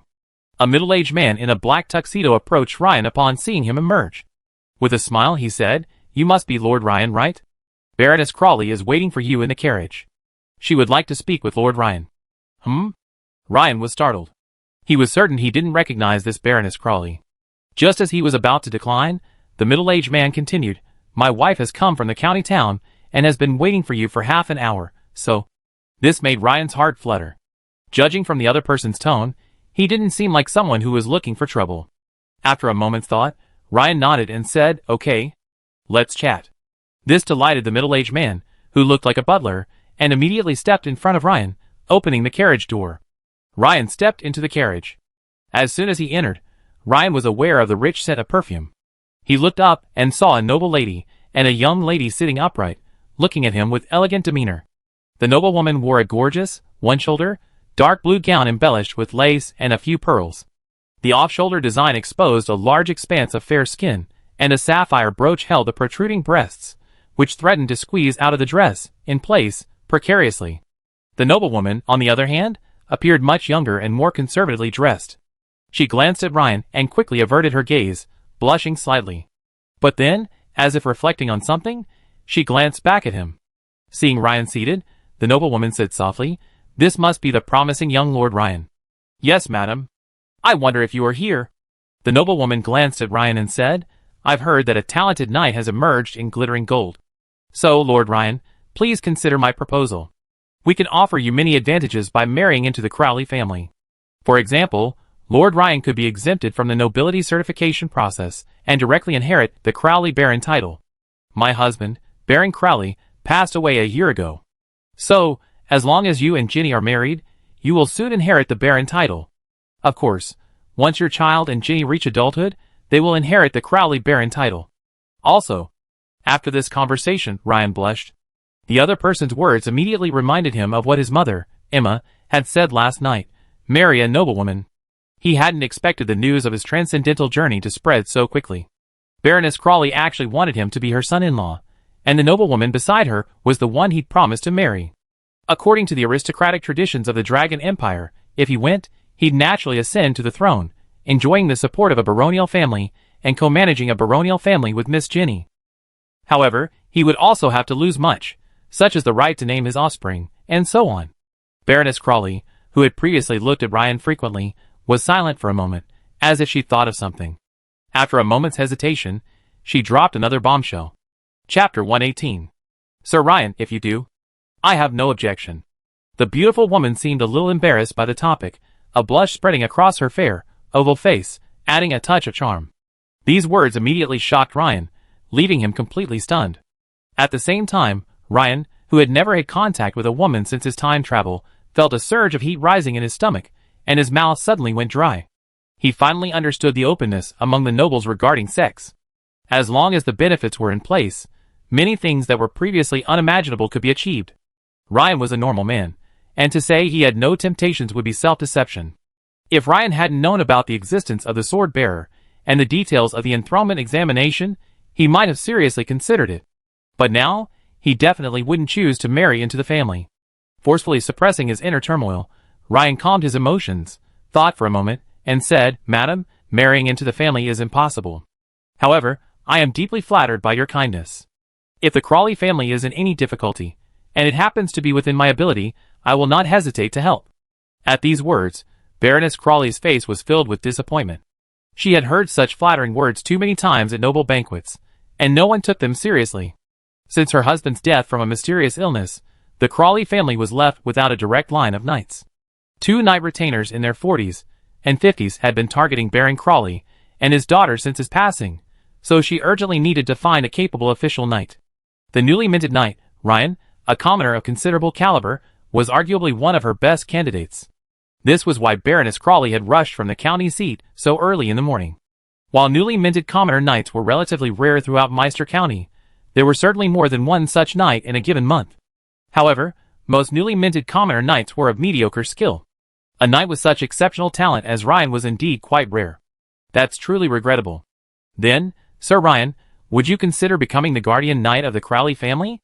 A middle-aged man in a black tuxedo approached Ryan upon seeing him emerge. With a smile, he said, "You must be Lord Ryan, right? Baroness Crawley is waiting for you in the carriage. She would like to speak with Lord Ryan." Ryan was startled. He was certain he didn't recognize this Baroness Crawley. Just as he was about to decline, the middle-aged man continued, "My wife has come from the county town and has been waiting for you for half an hour, so—" This made Ryan's heart flutter. Judging from the other person's tone, he didn't seem like someone who was looking for trouble. After a moment's thought, Ryan nodded and said, "Okay. Let's chat." This delighted the middle-aged man, who looked like a butler, and immediately stepped in front of Ryan, opening the carriage door. Ryan stepped into the carriage. As soon as he entered, Ryan was aware of the rich scent of perfume. He looked up and saw a noble lady and a young lady sitting upright, looking at him with elegant demeanor. The noblewoman wore a gorgeous, one-shoulder, dark blue gown embellished with lace and a few pearls. The off-shoulder design exposed a large expanse of fair skin, and a sapphire brooch held the protruding breasts, which threatened to squeeze out of the dress, in place, precariously. The noblewoman, on the other hand, appeared much younger and more conservatively dressed. She glanced at Ryan and quickly averted her gaze, blushing slightly. But then, as if reflecting on something, she glanced back at him. Seeing Ryan seated, the noblewoman said softly, "This must be the promising young Lord Ryan." "Yes, madam. I wonder if you are here." The noblewoman glanced at Ryan and said, "I've heard that a talented knight has emerged in glittering gold. So, Lord Ryan, please consider my proposal. We can offer you many advantages by marrying into the Crowley family. For example, Lord Ryan could be exempted from the nobility certification process and directly inherit the Crowley Baron title. My husband, Baron Crowley, passed away a year ago. So, as long as you and Ginny are married, you will soon inherit the Baron title. Of course, once your child and Ginny reach adulthood, they will inherit the Crowley Baron title. Also," after this conversation, Ryan blushed. The other person's words immediately reminded him of what his mother, Emma, had said last night, "Marry a noblewoman." He hadn't expected the news of his transcendental journey to spread so quickly. Baroness Crawley actually wanted him to be her son-in-law, and the noblewoman beside her was the one he'd promised to marry. According to the aristocratic traditions of the Dragon Empire, if he went, he'd naturally ascend to the throne, enjoying the support of a baronial family and co-managing a baronial family with Miss Jenny. However, he would also have to lose much, such as the right to name his offspring, and so on. Baroness Crawley, who had previously looked at Ryan frequently, was silent for a moment, as if she thought of something. After a moment's hesitation, she dropped another bombshell. Chapter 118. Sir Ryan, if you do, I have no objection. The beautiful woman seemed a little embarrassed by the topic, a blush spreading across her fair, oval face, adding a touch of charm. These words immediately shocked Ryan, leaving him completely stunned. At the same time, Ryan, who had never had contact with a woman since his time travel, felt a surge of heat rising in his stomach, and his mouth suddenly went dry. He finally understood the openness among the nobles regarding sex. As long as the benefits were in place, many things that were previously unimaginable could be achieved. Ryan was a normal man, and to say he had no temptations would be self-deception. If Ryan hadn't known about the existence of the sword bearer and the details of the enthronement examination, he might have seriously considered it. But now, he definitely wouldn't choose to marry into the family. Forcefully suppressing his inner turmoil, Ryan calmed his emotions, thought for a moment, and said, "Madam, marrying into the family is impossible. However, I am deeply flattered by your kindness. If the Crawley family is in any difficulty, and it happens to be within my ability, I will not hesitate to help." At these words, Baroness Crawley's face was filled with disappointment. She had heard such flattering words too many times at noble banquets, and no one took them seriously. Since her husband's death from a mysterious illness, the Crawley family was left without a direct line of knights. 2 knight retainers in their 40s and 50s had been targeting Baron Crawley and his daughter since his passing, so she urgently needed to find a capable official knight. The newly minted knight, Ryan, a commoner of considerable caliber, was arguably one of her best candidates. This was why Baroness Crawley had rushed from the county seat so early in the morning. While newly minted commoner knights were relatively rare throughout Meister County, there were certainly more than one such knight in a given month. However, most newly minted commoner knights were of mediocre skill. A knight with such exceptional talent as Ryan was indeed quite rare. That's truly regrettable. Then, Sir Ryan, would you consider becoming the guardian knight of the Crawley family?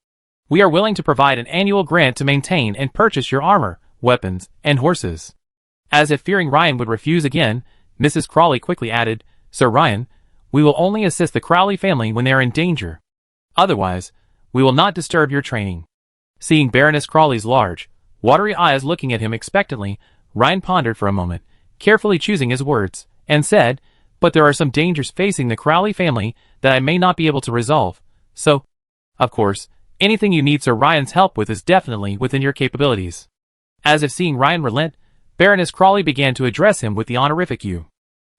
We are willing to provide an annual grant to maintain and purchase your armor, weapons, and horses. As if fearing Ryan would refuse again, Mrs. Crawley quickly added, "Sir Ryan, we will only assist the Crawley family when they are in danger. Otherwise, we will not disturb your training." Seeing Baroness Crawley's large, watery eyes looking at him expectantly, Ryan pondered for a moment, carefully choosing his words, and said, "But there are some dangers facing the Crawley family that I may not be able to resolve, so, of course, anything you need Sir Ryan's help with is definitely within your capabilities." As if seeing Ryan relent, Baroness Crawley began to address him with the honorific you.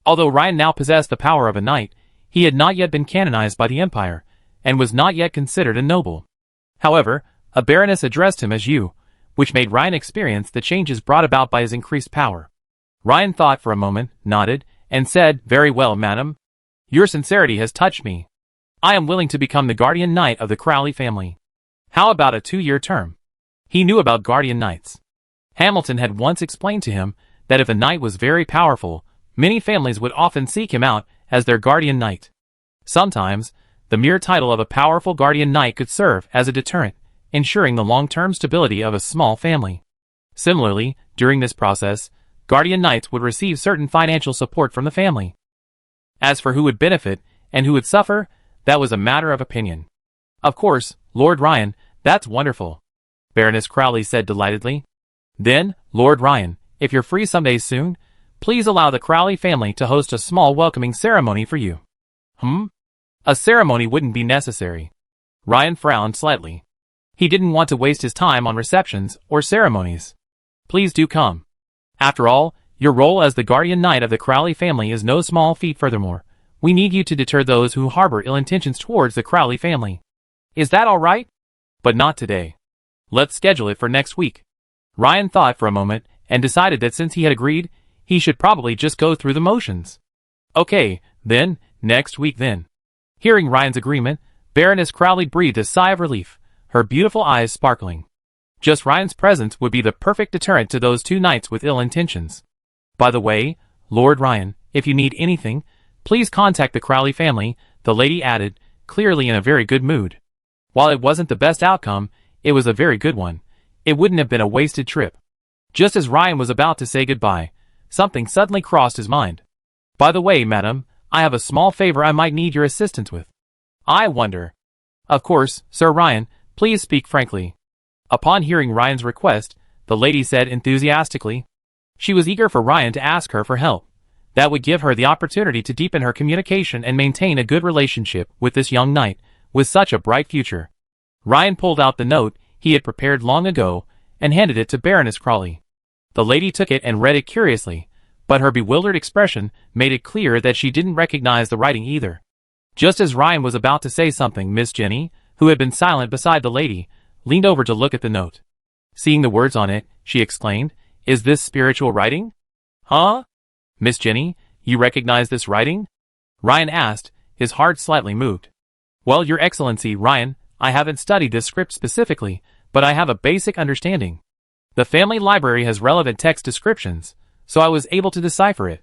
Although Ryan now possessed the power of a knight, he had not yet been canonized by the Empire, and was not yet considered a noble. However, a baroness addressed him as you, which made Ryan experience the changes brought about by his increased power. Ryan thought for a moment, nodded, and said, "Very well, madam. Your sincerity has touched me. I am willing to become the guardian knight of the Crawley family. How about a 2-year term?" He knew about guardian knights. Hamilton had once explained to him that if a knight was very powerful, many families would often seek him out as their guardian knight. Sometimes, the mere title of a powerful guardian knight could serve as a deterrent, ensuring the long-term stability of a small family. Similarly, during this process, guardian knights would receive certain financial support from the family. As for who would benefit and who would suffer, that was a matter of opinion. "Of course, Lord Ryan, that's wonderful," Baroness Crawley said delightedly. "Then, Lord Ryan, if you're free some days soon, please allow the Crawley family to host a small welcoming ceremony for you." A ceremony wouldn't be necessary. Ryan frowned slightly. He didn't want to waste his time on receptions or ceremonies. "Please do come. After all, your role as the guardian knight of the Crawley family is no small feat. Furthermore, we need you to deter those who harbor ill intentions towards the Crawley family. Is that all right? But not today. Let's schedule it for next week." Ryan thought for a moment and decided that since he had agreed, he should probably just go through the motions. "Okay, then, next week then." Hearing Ryan's agreement, Baroness Crawley breathed a sigh of relief, her beautiful eyes sparkling. Just Ryan's presence would be the perfect deterrent to those 2 knights with ill intentions. By the way, Lord Ryan, if you need anything, please contact the Crowley family, the lady added, clearly in a very good mood. While it wasn't the best outcome, it was a very good one. It wouldn't have been a wasted trip. Just as Ryan was about to say goodbye, something suddenly crossed his mind. By the way, madam, I have a small favor I might need your assistance with. I wonder. Of course, Sir Ryan, please speak frankly. Upon hearing Ryan's request, the lady said enthusiastically. She was eager for Ryan to ask her for help. That would give her the opportunity to deepen her communication and maintain a good relationship with this young knight, with such a bright future. Ryan pulled out the note he had prepared long ago, and handed it to Baroness Crawley. The lady took it and read it curiously, but her bewildered expression made it clear that she didn't recognize the writing either. Just as Ryan was about to say something, Miss Jenny, who had been silent beside the lady, leaned over to look at the note. Seeing the words on it, she exclaimed, "Is this spiritual writing?" "Huh? Miss Jenny, you recognize this writing?" Ryan asked, his heart slightly moved. "Well, Your Excellency, Ryan, I haven't studied this script specifically, but I have a basic understanding. The family library has relevant text descriptions, so I was able to decipher it."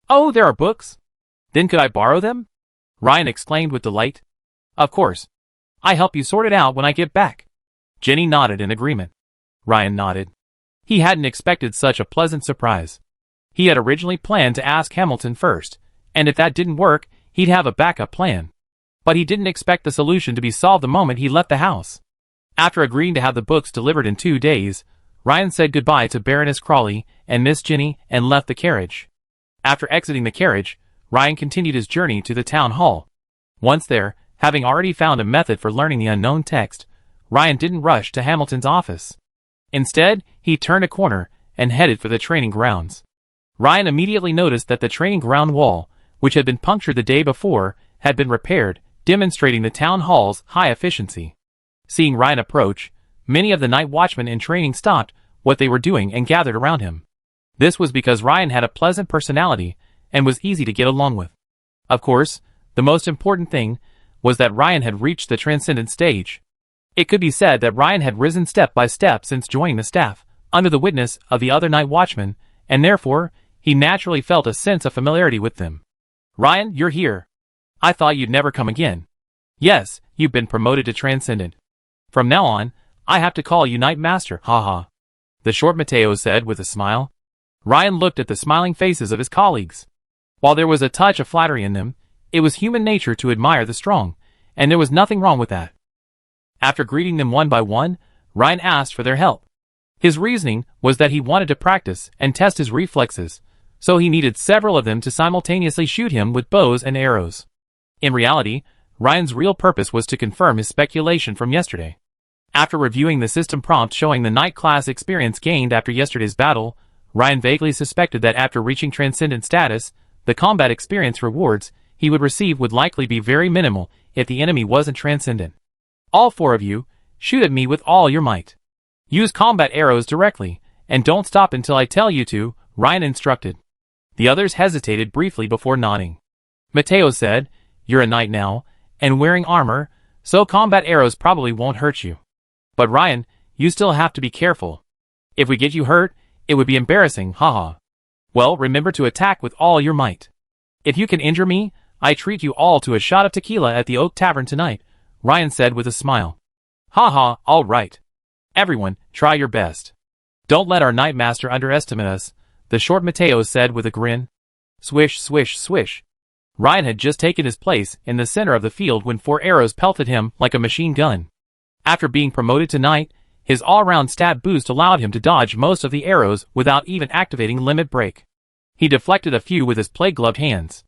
"Oh, there are books? Then could I borrow them?" Ryan exclaimed with delight. "Of course. I help you sort it out when I get back." Jenny nodded in agreement. Ryan nodded. He hadn't expected such a pleasant surprise. He had originally planned to ask Hamilton first, and if that didn't work, he'd have a backup plan. But he didn't expect the solution to be solved the moment he left the house. After agreeing to have the books delivered in 2 days, Ryan said goodbye to Baroness Crawley and Miss Jenny and left the carriage. After exiting the carriage, Ryan continued his journey to the town hall. Once there, having already found a method for learning the unknown text, Ryan didn't rush to Hamilton's office. Instead, he turned a corner and headed for the training grounds. Ryan immediately noticed that the training ground wall, which had been punctured the day before, had been repaired, demonstrating the town hall's high efficiency. Seeing Ryan approach, many of the night watchmen in training stopped what they were doing and gathered around him. This was because Ryan had a pleasant personality and was easy to get along with. Of course, the most important thing was that Ryan had reached the transcendent stage. It could be said that Ryan had risen step by step since joining the staff, under the witness of the other night watchmen, and therefore, he naturally felt a sense of familiarity with them. "Ryan, you're here. I thought you'd never come again." "Yes, you've been promoted to transcendent. From now on, I have to call you Night Master, haha," the short Mateo said with a smile. Ryan looked at the smiling faces of his colleagues. While there was a touch of flattery in them, it was human nature to admire the strong, and there was nothing wrong with that. After greeting them one by one, Ryan asked for their help. His reasoning was that he wanted to practice and test his reflexes, so he needed several of them to simultaneously shoot him with bows and arrows. In reality, Ryan's real purpose was to confirm his speculation from yesterday. After reviewing the system prompt showing the night class experience gained after yesterday's battle, Ryan vaguely suspected that after reaching transcendent status, the combat experience rewards he would receive would likely be very minimal if the enemy wasn't transcendent. "All 4 of you, shoot at me with all your might. Use combat arrows directly, and don't stop until I tell you to," Ryan instructed. The others hesitated briefly before nodding. Mateo said, "You're a knight now, and wearing armor, so combat arrows probably won't hurt you. But Ryan, you still have to be careful. If we get you hurt, it would be embarrassing, haha. Well, remember to attack with all your might. If you can injure me, I treat you all to a shot of tequila at the Oak Tavern tonight," Ryan said with a smile. "Haha, all right. Everyone, try your best. Don't let our Night Master underestimate us," the short Mateo said with a grin. Swish, swish, swish. Ryan had just taken his place in the center of the field when 4 arrows pelted him like a machine gun. After being promoted to knight, his all-round stat boost allowed him to dodge most of the arrows without even activating Limit Break. He deflected a few with his plague-gloved hands.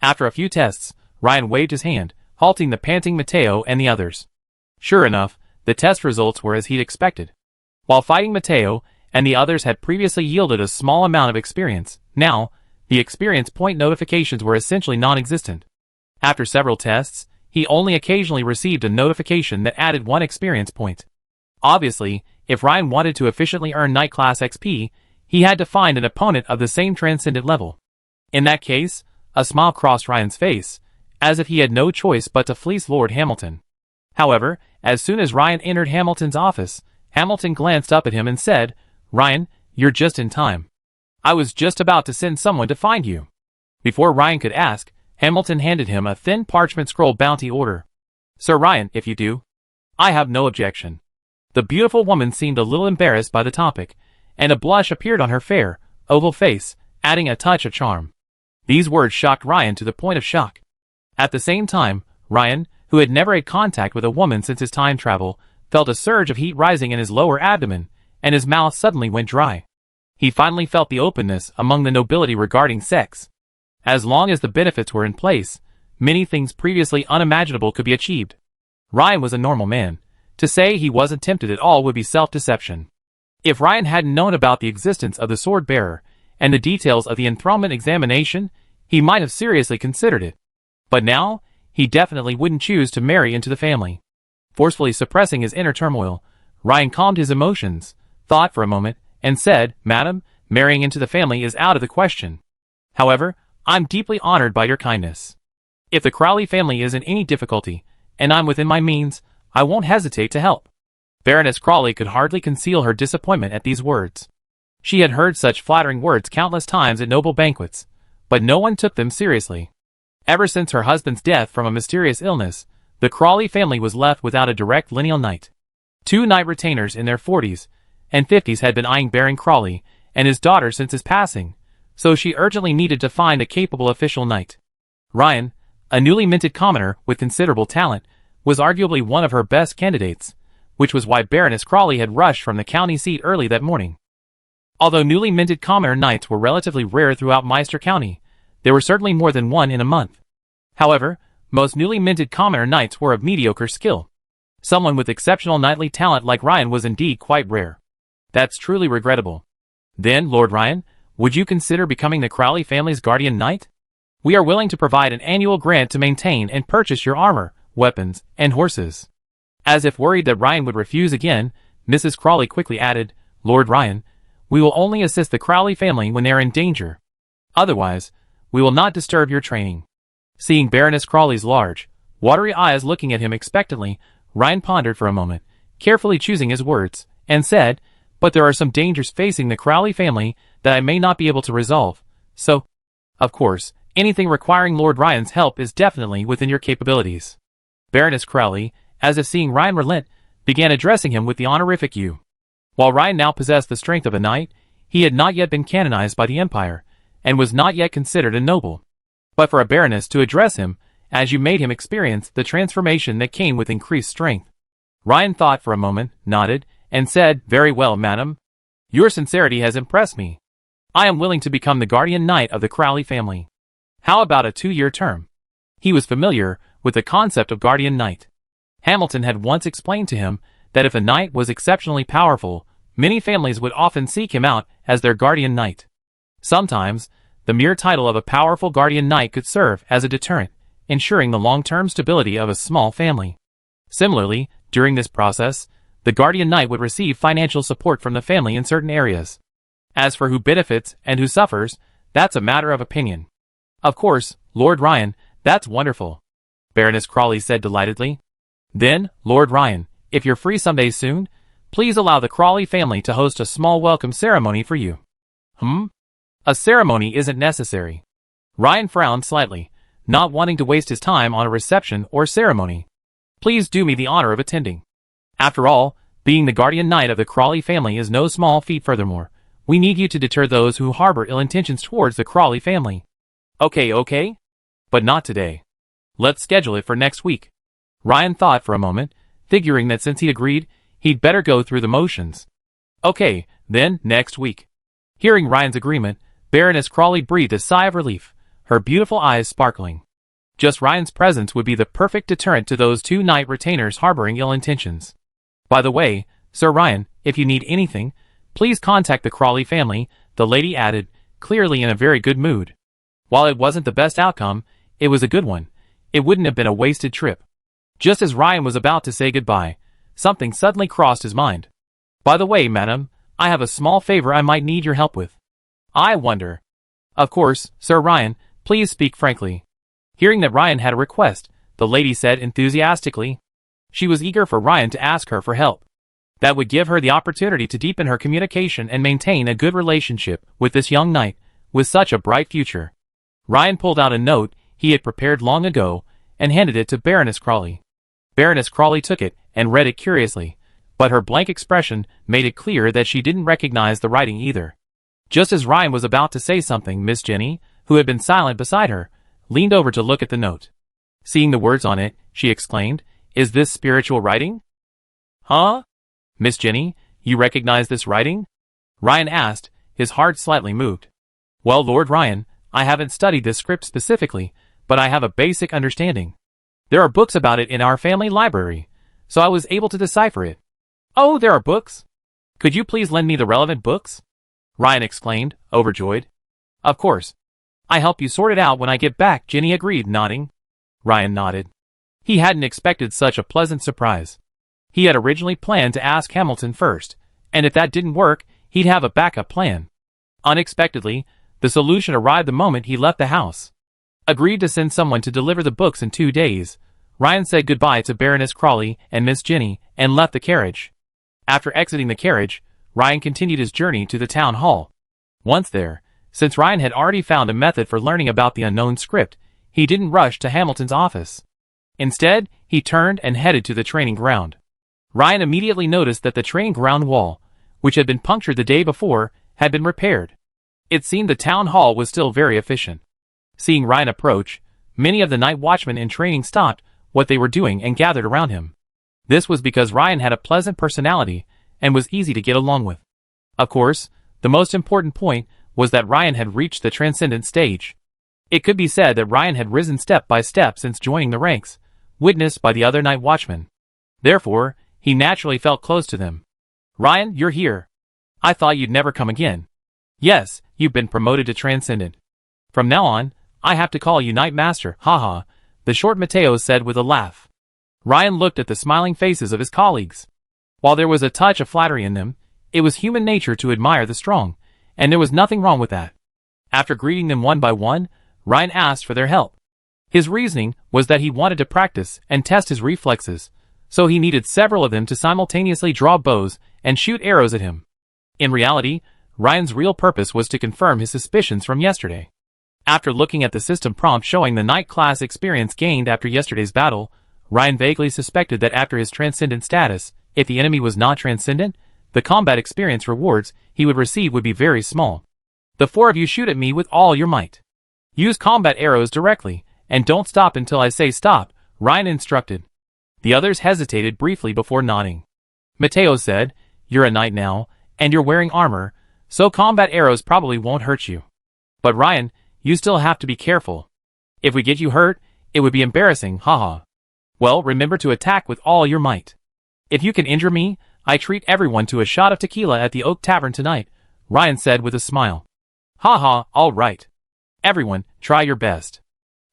After a few tests, Ryan waved his hand, halting the panting Mateo and the others. Sure enough, the test results were as he'd expected. While fighting Mateo and the others had previously yielded a small amount of experience, now, the experience point notifications were essentially non-existent. After several tests, he only occasionally received a notification that added 1 experience point. Obviously, if Ryan wanted to efficiently earn Knight Class XP, he had to find an opponent of the same transcendent level. In that case, a smile crossed Ryan's face, as if he had no choice but to fleece Lord Hamilton. However, as soon as Ryan entered Hamilton's office, Hamilton glanced up at him and said, "Ryan, you're just in time. I was just about to send someone to find you. Before Ryan could ask, Hamilton handed him a thin parchment scroll bounty order. Sir Ryan, if you do. I have no objection. The beautiful woman seemed a little embarrassed by the topic, and a blush appeared on her fair, oval face, adding a touch of charm. These words shocked Ryan to the point of shock. At the same time, Ryan, who had never had contact with a woman since his time travel, felt a surge of heat rising in his lower abdomen, and his mouth suddenly went dry. He finally felt the openness among the nobility regarding sex. As long as the benefits were in place, many things previously unimaginable could be achieved. Ryan was a normal man. To say he wasn't tempted at all would be self-deception. If Ryan hadn't known about the existence of the sword bearer and the details of the enthronement examination, he might have seriously considered it. But now, he definitely wouldn't choose to marry into the family. Forcefully suppressing his inner turmoil, Ryan calmed his emotions, thought for a moment, and said, "Madam, marrying into the family is out of the question. However, I'm deeply honored by your kindness. If the Crowley family is in any difficulty, and I'm within my means, I won't hesitate to help." Baroness Crawley could hardly conceal her disappointment at these words. She had heard such flattering words countless times at noble banquets, but no one took them seriously. Ever since her husband's death from a mysterious illness, the Crawley family was left without a direct lineal knight. 2 knight retainers in their 40s and 50s had been eyeing Baron Crawley and his daughter since his passing, so she urgently needed to find a capable official knight. Ryan, a newly minted commoner with considerable talent, was arguably one of her best candidates, which was why Baroness Crawley had rushed from the county seat early that morning. Although newly minted commoner knights were relatively rare throughout Meister County, there were certainly more than one in a month. However, most newly minted commoner knights were of mediocre skill. Someone with exceptional knightly talent like Ryan was indeed quite rare. That's truly regrettable. Then, Lord Ryan, would you consider becoming the Crowley family's guardian knight? We are willing to provide an annual grant to maintain and purchase your armor, weapons, and horses. As if worried that Ryan would refuse again, Mrs. Crawley quickly added, Lord Ryan, we will only assist the Crowley family when they are in danger. Otherwise, we will not disturb your training. Seeing Baroness Crawley's large, watery eyes looking at him expectantly, Ryan pondered for a moment, carefully choosing his words, and said, but there are some dangers facing the Crowley family that I may not be able to resolve, so, of course, anything requiring Lord Ryan's help is definitely within your capabilities. Baroness Crawley, as if seeing Ryan relent, began addressing him with the honorific you. While Ryan now possessed the strength of a knight, he had not yet been canonized by the Empire, and was not yet considered a noble. But for a baroness to address him, as you made him experience the transformation that came with increased strength. Ryan thought for a moment, nodded, and said, very well, madam. Your sincerity has impressed me. I am willing to become the guardian knight of the Crowley family. How about a 2-year term? He was familiar with the concept of guardian knight. Hamilton had once explained to him that if a knight was exceptionally powerful, many families would often seek him out as their guardian knight. Sometimes, the mere title of a powerful guardian knight could serve as a deterrent, ensuring the long-term stability of a small family. Similarly, during this process, the guardian knight would receive financial support from the family in certain areas. As for who benefits and who suffers, that's a matter of opinion. Of course, Lord Ryan, that's wonderful, Baroness Crawley said delightedly. Then, Lord Ryan, if you're free someday soon, please allow the Crawley family to host a small welcome ceremony for you. A ceremony isn't necessary. Ryan frowned slightly, not wanting to waste his time on a reception or ceremony. Please do me the honor of attending. After all, being the guardian knight of the Crawley family is no small feat. Furthermore, we need you to deter those who harbor ill intentions towards the Crawley family. Okay. But not today. Let's schedule it for next week. Ryan thought for a moment, figuring that since he agreed, he'd better go through the motions. Okay, then, next week. Hearing Ryan's agreement, Baroness Crawley breathed a sigh of relief, her beautiful eyes sparkling. Just Ryan's presence would be the perfect deterrent to those 2 knight retainers harboring ill intentions. By the way, Sir Ryan, if you need anything, please contact the Crawley family, the lady added, clearly in a very good mood. While it wasn't the best outcome, it was a good one. It wouldn't have been a wasted trip. Just as Ryan was about to say goodbye, something suddenly crossed his mind. By the way, madam, I have a small favor I might need your help with. I wonder. Of course, Sir Ryan, please speak frankly. Hearing that Ryan had a request, the lady said enthusiastically. She was eager for Ryan to ask her for help. that would give her the opportunity to deepen her communication and maintain a good relationship with this young knight with such a bright future. Ryan pulled out a note he had prepared long ago and handed it to Baroness Crawley. Baroness Crawley took it and read it curiously, but her blank expression made it clear that she didn't recognize the writing either. Just as Ryan was about to say something, Miss Jenny, who had been silent beside her, leaned over to look at the note. Seeing the words on it, she exclaimed, "Is this spiritual writing?" "Huh? Miss Jenny, you recognize this writing?" Ryan asked, his heart slightly moved. "Well, Lord Ryan, I haven't studied this script specifically, but I have a basic understanding. There are books about it in our family library, so I was able to decipher it." "Oh, there are books? Could you please lend me the relevant books?" Ryan exclaimed, overjoyed. "Of course. I'll help you sort it out when I get back," Jenny agreed, nodding. Ryan nodded. He hadn't expected such a pleasant surprise. He had originally planned to ask Hamilton first, and if that didn't work, he'd have a backup plan. Unexpectedly, the solution arrived the moment he left the house. Agreed to send someone to deliver the books in 2 days, Ryan said goodbye to Baroness Crawley and Miss Jenny and left the carriage. After exiting the carriage, Ryan continued his journey to the town hall. Once there, since Ryan had already found a method for learning about the unknown script, he didn't rush to Hamilton's office. Instead, he turned and headed to the training ground. Ryan immediately noticed that the training ground wall, which had been punctured the day before, had been repaired. It seemed the town hall was still very efficient. Seeing Ryan approach, many of the night watchmen in training stopped what they were doing and gathered around him. This was because Ryan had a pleasant personality and was easy to get along with. Of course, the most important point was that Ryan had reached the transcendent stage. It could be said that Ryan had risen step by step since joining the ranks, witnessed by the other night watchmen. Therefore, he naturally felt close to them. "Ryan, you're here. I thought you'd never come again." "Yes, you've been promoted to transcendent. From now on, I have to call you Night Master, haha," the short Mateo said with a laugh. Ryan looked at the smiling faces of his colleagues. While there was a touch of flattery in them, it was human nature to admire the strong, and there was nothing wrong with that. After greeting them one by one, Ryan asked for their help. His reasoning was that he wanted to practice and test his reflexes, so he needed several of them to simultaneously draw bows and shoot arrows at him. In reality, Ryan's real purpose was to confirm his suspicions from yesterday. After looking at the system prompt showing the night class experience gained after yesterday's battle, Ryan vaguely suspected that after his transcendent status, if the enemy was not transcendent, the combat experience rewards he would receive would be very small. "The 4 of you shoot at me with all your might. Use combat arrows directly, and don't stop until I say stop," Ryan instructed. The others hesitated briefly before nodding. Mateo said, "You're a knight now, and you're wearing armor, so combat arrows probably won't hurt you. But Ryan, you still have to be careful. If we get you hurt, it would be embarrassing, haha. Well, remember to attack with all your might. If you can injure me, I treat everyone to a shot of tequila at the Oak Tavern tonight," Ryan said with a smile. "Haha, all right. Everyone, try your best.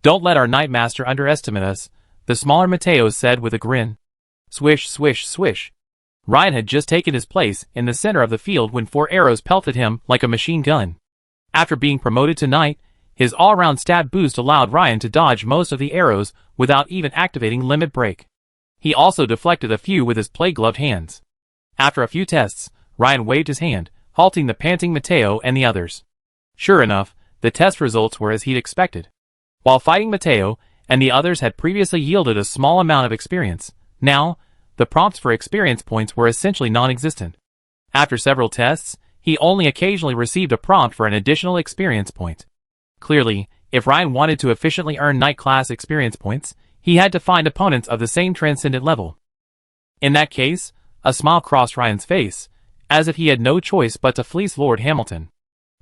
Don't let our Night Master underestimate us," the smaller Mateo said with a grin. Swish, swish, swish. Ryan had just taken his place in the center of the field when 4 arrows pelted him like a machine gun. After being promoted to knight, his all-round stat boost allowed Ryan to dodge most of the arrows without even activating Limit Break. He also deflected a few with his plate-gloved hands. After a few tests, Ryan waved his hand, halting the panting Mateo and the others. Sure enough, the test results were as he'd expected. While fighting Mateo, and the others had previously yielded a small amount of experience, now, the prompts for experience points were essentially non-existent. After several tests, he only occasionally received a prompt for an additional experience point. Clearly, if Ryan wanted to efficiently earn Knight class experience points, he had to find opponents of the same transcendent level. In that case, a smile crossed Ryan's face, as if he had no choice but to fleece Lord Hamilton.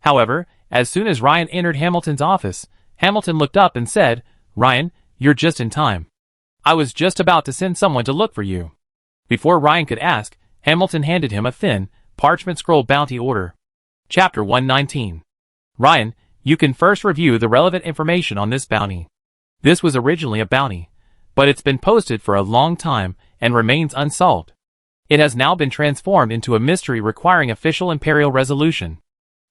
However, as soon as Ryan entered Hamilton's office, Hamilton looked up and said, "Ryan, you're just in time. I was just about to send someone to look for you." Before Ryan could ask, Hamilton handed him a thin, parchment scroll bounty order. Chapter 119. Ryan, you can first review the relevant information on this bounty. This was originally a bounty, but it's been posted for a long time and remains unsolved. It has now been transformed into a mystery requiring official imperial resolution.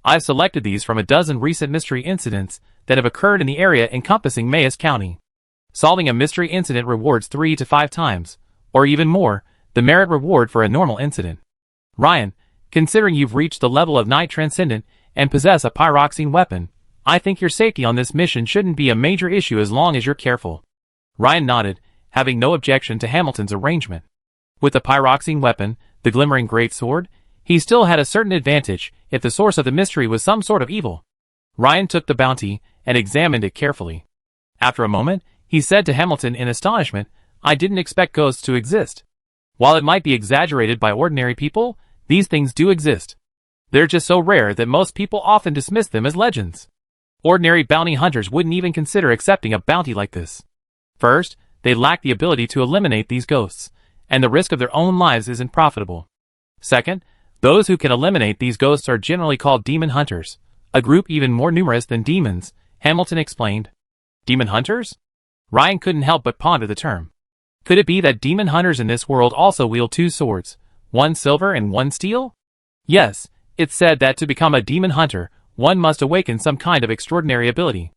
I've selected these from a dozen recent mystery incidents that have occurred in the area encompassing Mayes County. Solving a mystery incident rewards 3 to 5 times, or even more, the merit reward for a normal incident. Ryan, considering you've reached the level of Knight Transcendent and possess a pyroxene weapon, I think your safety on this mission shouldn't be a major issue as long as you're careful. Ryan nodded, having no objection to Hamilton's arrangement. With the pyroxene weapon, the glimmering greatsword, he still had a certain advantage if the source of the mystery was some sort of evil. Ryan took the bounty and examined it carefully. After a moment, he said to Hamilton in astonishment, "I didn't expect ghosts to exist. While it might be exaggerated by ordinary people, these things do exist. They're just so rare that most people often dismiss them as legends. Ordinary bounty hunters wouldn't even consider accepting a bounty like this. First, they lack the ability to eliminate these ghosts, and the risk of their own lives isn't profitable. Second, those who can eliminate these ghosts are generally called demon hunters, a group even more numerous than demons," Hamilton explained. Demon hunters? Ryan couldn't help but ponder the term. Could it be that demon hunters in this world also wield two swords, one silver and one steel? Yes, it's said that to become a demon hunter, one must awaken some kind of extraordinary ability.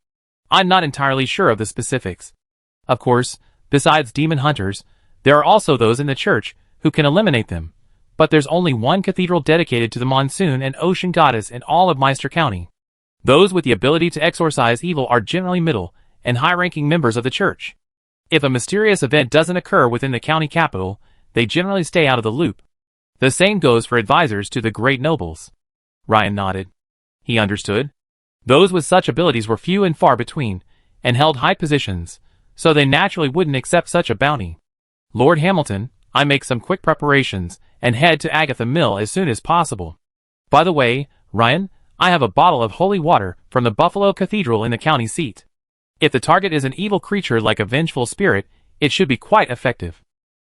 I'm not entirely sure of the specifics. Of course, besides demon hunters, there are also those in the church who can eliminate them, but there's only one cathedral dedicated to the monsoon and ocean goddess in all of Meister County. Those with the ability to exorcise evil are generally middle and high-ranking members of the church. If a mysterious event doesn't occur within the county capital, they generally stay out of the loop. The same goes for advisors to the great nobles. Ryan nodded. He understood. Those with such abilities were few and far between, and held high positions, so they naturally wouldn't accept such a bounty. Lord Hamilton, I make some quick preparations and head to Agatha Mill as soon as possible. By the way, Ryan, I have a bottle of holy water from the Buffalo Cathedral in the county seat. If the target is an evil creature like a vengeful spirit, it should be quite effective.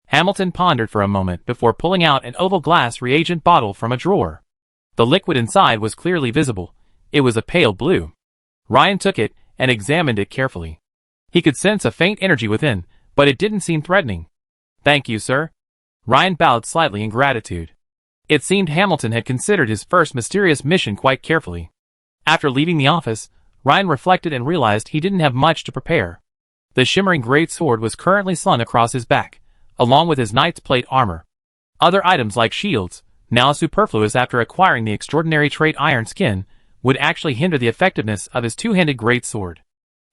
Hamilton pondered for a moment before pulling out an oval glass reagent bottle from a drawer. The liquid inside was clearly visible. It was a pale blue. Ryan took it and examined it carefully. He could sense a faint energy within, but it didn't seem threatening. Thank you, sir. Ryan bowed slightly in gratitude. It seemed Hamilton had considered his first mysterious mission quite carefully. After leaving the office, Ryan reflected and realized he didn't have much to prepare. The shimmering great sword was currently slung across his back, along with his knight's plate armor. Other items like shields, now superfluous after acquiring the extraordinary trait Iron Skin, would actually hinder the effectiveness of his two-handed great sword.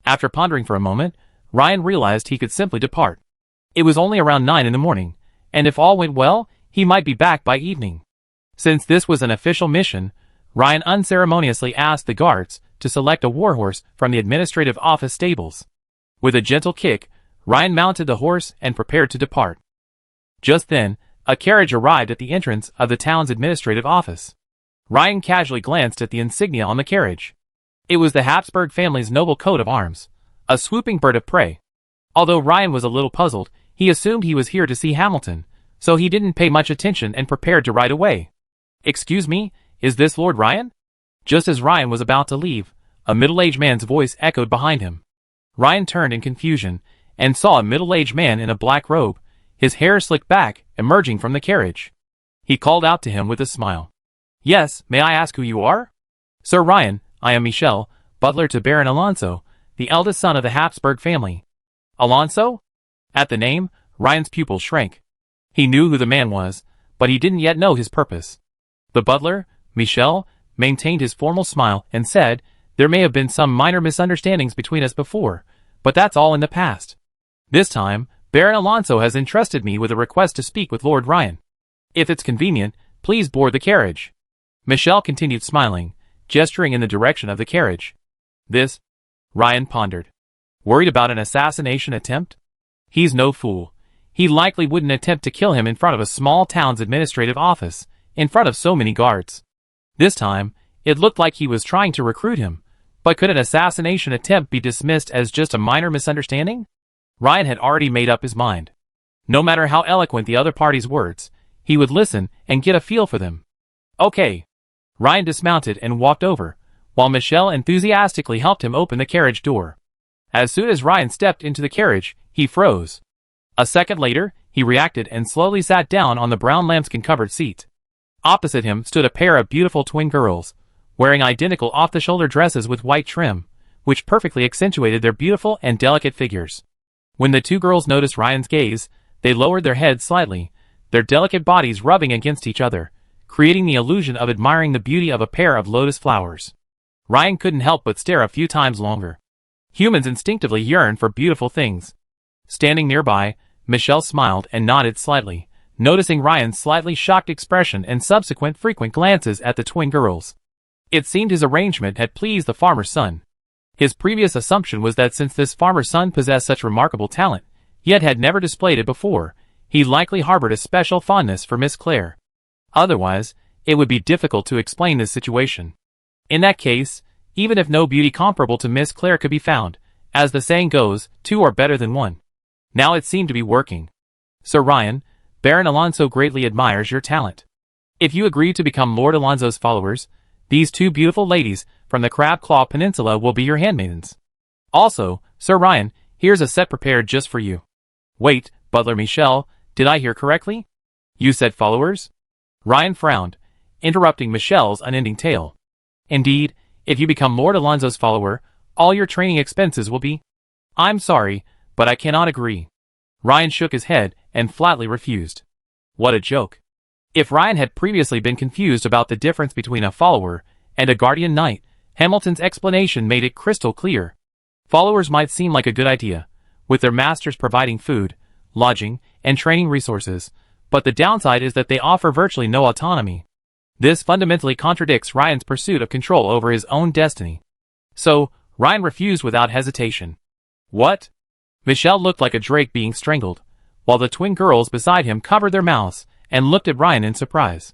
After pondering for a moment, Ryan realized he could simply depart. It was only around 9 in the morning, and if all went well, he might be back by evening. Since this was an official mission, Ryan unceremoniously asked the guards to select a warhorse from the administrative office stables. With a gentle kick, Ryan mounted the horse and prepared to depart. Just then, a carriage arrived at the entrance of the town's administrative office. Ryan casually glanced at the insignia on the carriage. It was the Habsburg family's noble coat of arms, a swooping bird of prey. Although Ryan was a little puzzled, he assumed he was here to see Hamilton, so he didn't pay much attention and prepared to ride away. "Excuse me, is this Lord Ryan?" Just as Ryan was about to leave, a middle-aged man's voice echoed behind him. Ryan turned in confusion and saw a middle-aged man in a black robe, his hair slicked back, emerging from the carriage. He called out to him with a smile. "Yes, may I ask who you are?" "Sir Ryan, I am Michel, butler to Baron Alonso, the eldest son of the Habsburg family." "Alonso?" At the name, Ryan's pupils shrank. He knew who the man was, but he didn't yet know his purpose. The butler, Michel, maintained his formal smile and said, "There may have been some minor misunderstandings between us before, but that's all in the past. This time, Baron Alonso has entrusted me with a request to speak with Lord Ryan. If it's convenient, please board the carriage." Michel continued smiling, gesturing in the direction of the carriage. "This?" Ryan pondered. "Worried about an assassination attempt? He's no fool. He likely wouldn't attempt to kill him in front of a small town's administrative office, in front of so many guards. This time, it looked like he was trying to recruit him, but could an assassination attempt be dismissed as just a minor misunderstanding? Ryan had already made up his mind. No matter how eloquent the other party's words, he would listen and get a feel for them. "Okay." Ryan dismounted and walked over, while Michel enthusiastically helped him open the carriage door. As soon as Ryan stepped into the carriage, he froze. A second later, he reacted and slowly sat down on the brown lambskin-covered seat. Opposite him stood a pair of beautiful twin girls, wearing identical off-the-shoulder dresses with white trim, which perfectly accentuated their beautiful and delicate figures. When the two girls noticed Ryan's gaze, they lowered their heads slightly, their delicate bodies rubbing against each other, creating the illusion of admiring the beauty of a pair of lotus flowers. Ryan couldn't help but stare a few times longer. Humans instinctively yearn for beautiful things. Standing nearby, Michelle smiled and nodded slightly, noticing Ryan's slightly shocked expression and subsequent frequent glances at the twin girls. It seemed his arrangement had pleased the farmer's son. His previous assumption was that since this farmer's son possessed such remarkable talent, yet had never displayed it before, he likely harbored a special fondness for Miss Claire. Otherwise, it would be difficult to explain this situation. In that case, even if no beauty comparable to Miss Claire could be found, as the saying goes, two are better than one. Now it seemed to be working. Sir Ryan, Baron Alonso greatly admires your talent. If you agree to become Lord Alonso's followers, these two beautiful ladies from the Crab Claw Peninsula will be your handmaidens. Also, Sir Ryan, here's a set prepared just for you. Wait, Butler Michel, did I hear correctly? You said followers? Ryan frowned, interrupting Michelle's unending tale. Indeed, if you become Lord Alonso's follower, all your training expenses will be... I'm sorry, but I cannot agree. Ryan shook his head and flatly refused. What a joke. If Ryan had previously been confused about the difference between a follower and a guardian knight, Hamilton's explanation made it crystal clear. Followers might seem like a good idea, with their masters providing food, lodging, and training resources, but the downside is that they offer virtually no autonomy. This fundamentally contradicts Ryan's pursuit of control over his own destiny. So, Ryan refused without hesitation. What? Michelle looked like a drake being strangled, while the twin girls beside him covered their mouths and looked at Ryan in surprise.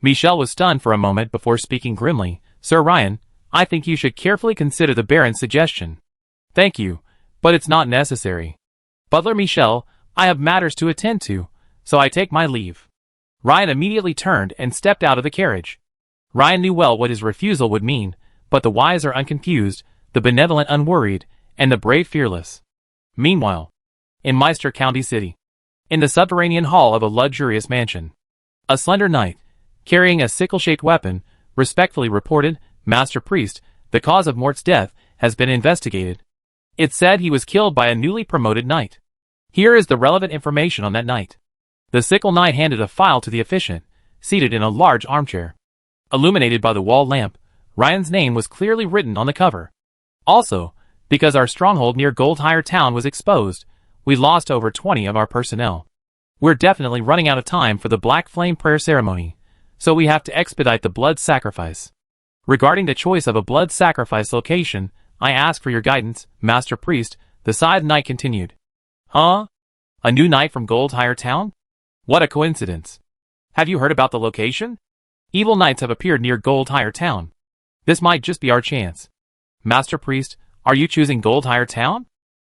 Michelle was stunned for a moment before speaking grimly. Sir Ryan, I think you should carefully consider the Baron's suggestion. Thank you, but it's not necessary. Butler Michel, I have matters to attend to, so I take my leave. Ryan immediately turned and stepped out of the carriage. Ryan knew well what his refusal would mean, but the wise are unconfused, the benevolent unworried, and the brave fearless. Meanwhile, in Meister County City, in the subterranean hall of a luxurious mansion, a slender knight, carrying a sickle-shaped weapon, respectfully reported, Master Priest, the cause of Mort's death has been investigated. It's said he was killed by a newly promoted knight. Here is the relevant information on that knight. The sickle knight handed a file to the officiant, seated in a large armchair. Illuminated by the wall lamp, Ryan's name was clearly written on the cover. Also, because our stronghold near Goldhire Town was exposed, we lost over 20 of our personnel. We're definitely running out of time for the Black Flame prayer ceremony, so we have to expedite the blood sacrifice. Regarding the choice of a blood sacrifice location, I ask for your guidance, Master Priest, the side knight continued. Huh? A new knight from Goldhire Town? What a coincidence. Have you heard about the location? Evil knights have appeared near Goldhire Town. This might just be our chance. Master Priest, are you choosing Goldhire Town?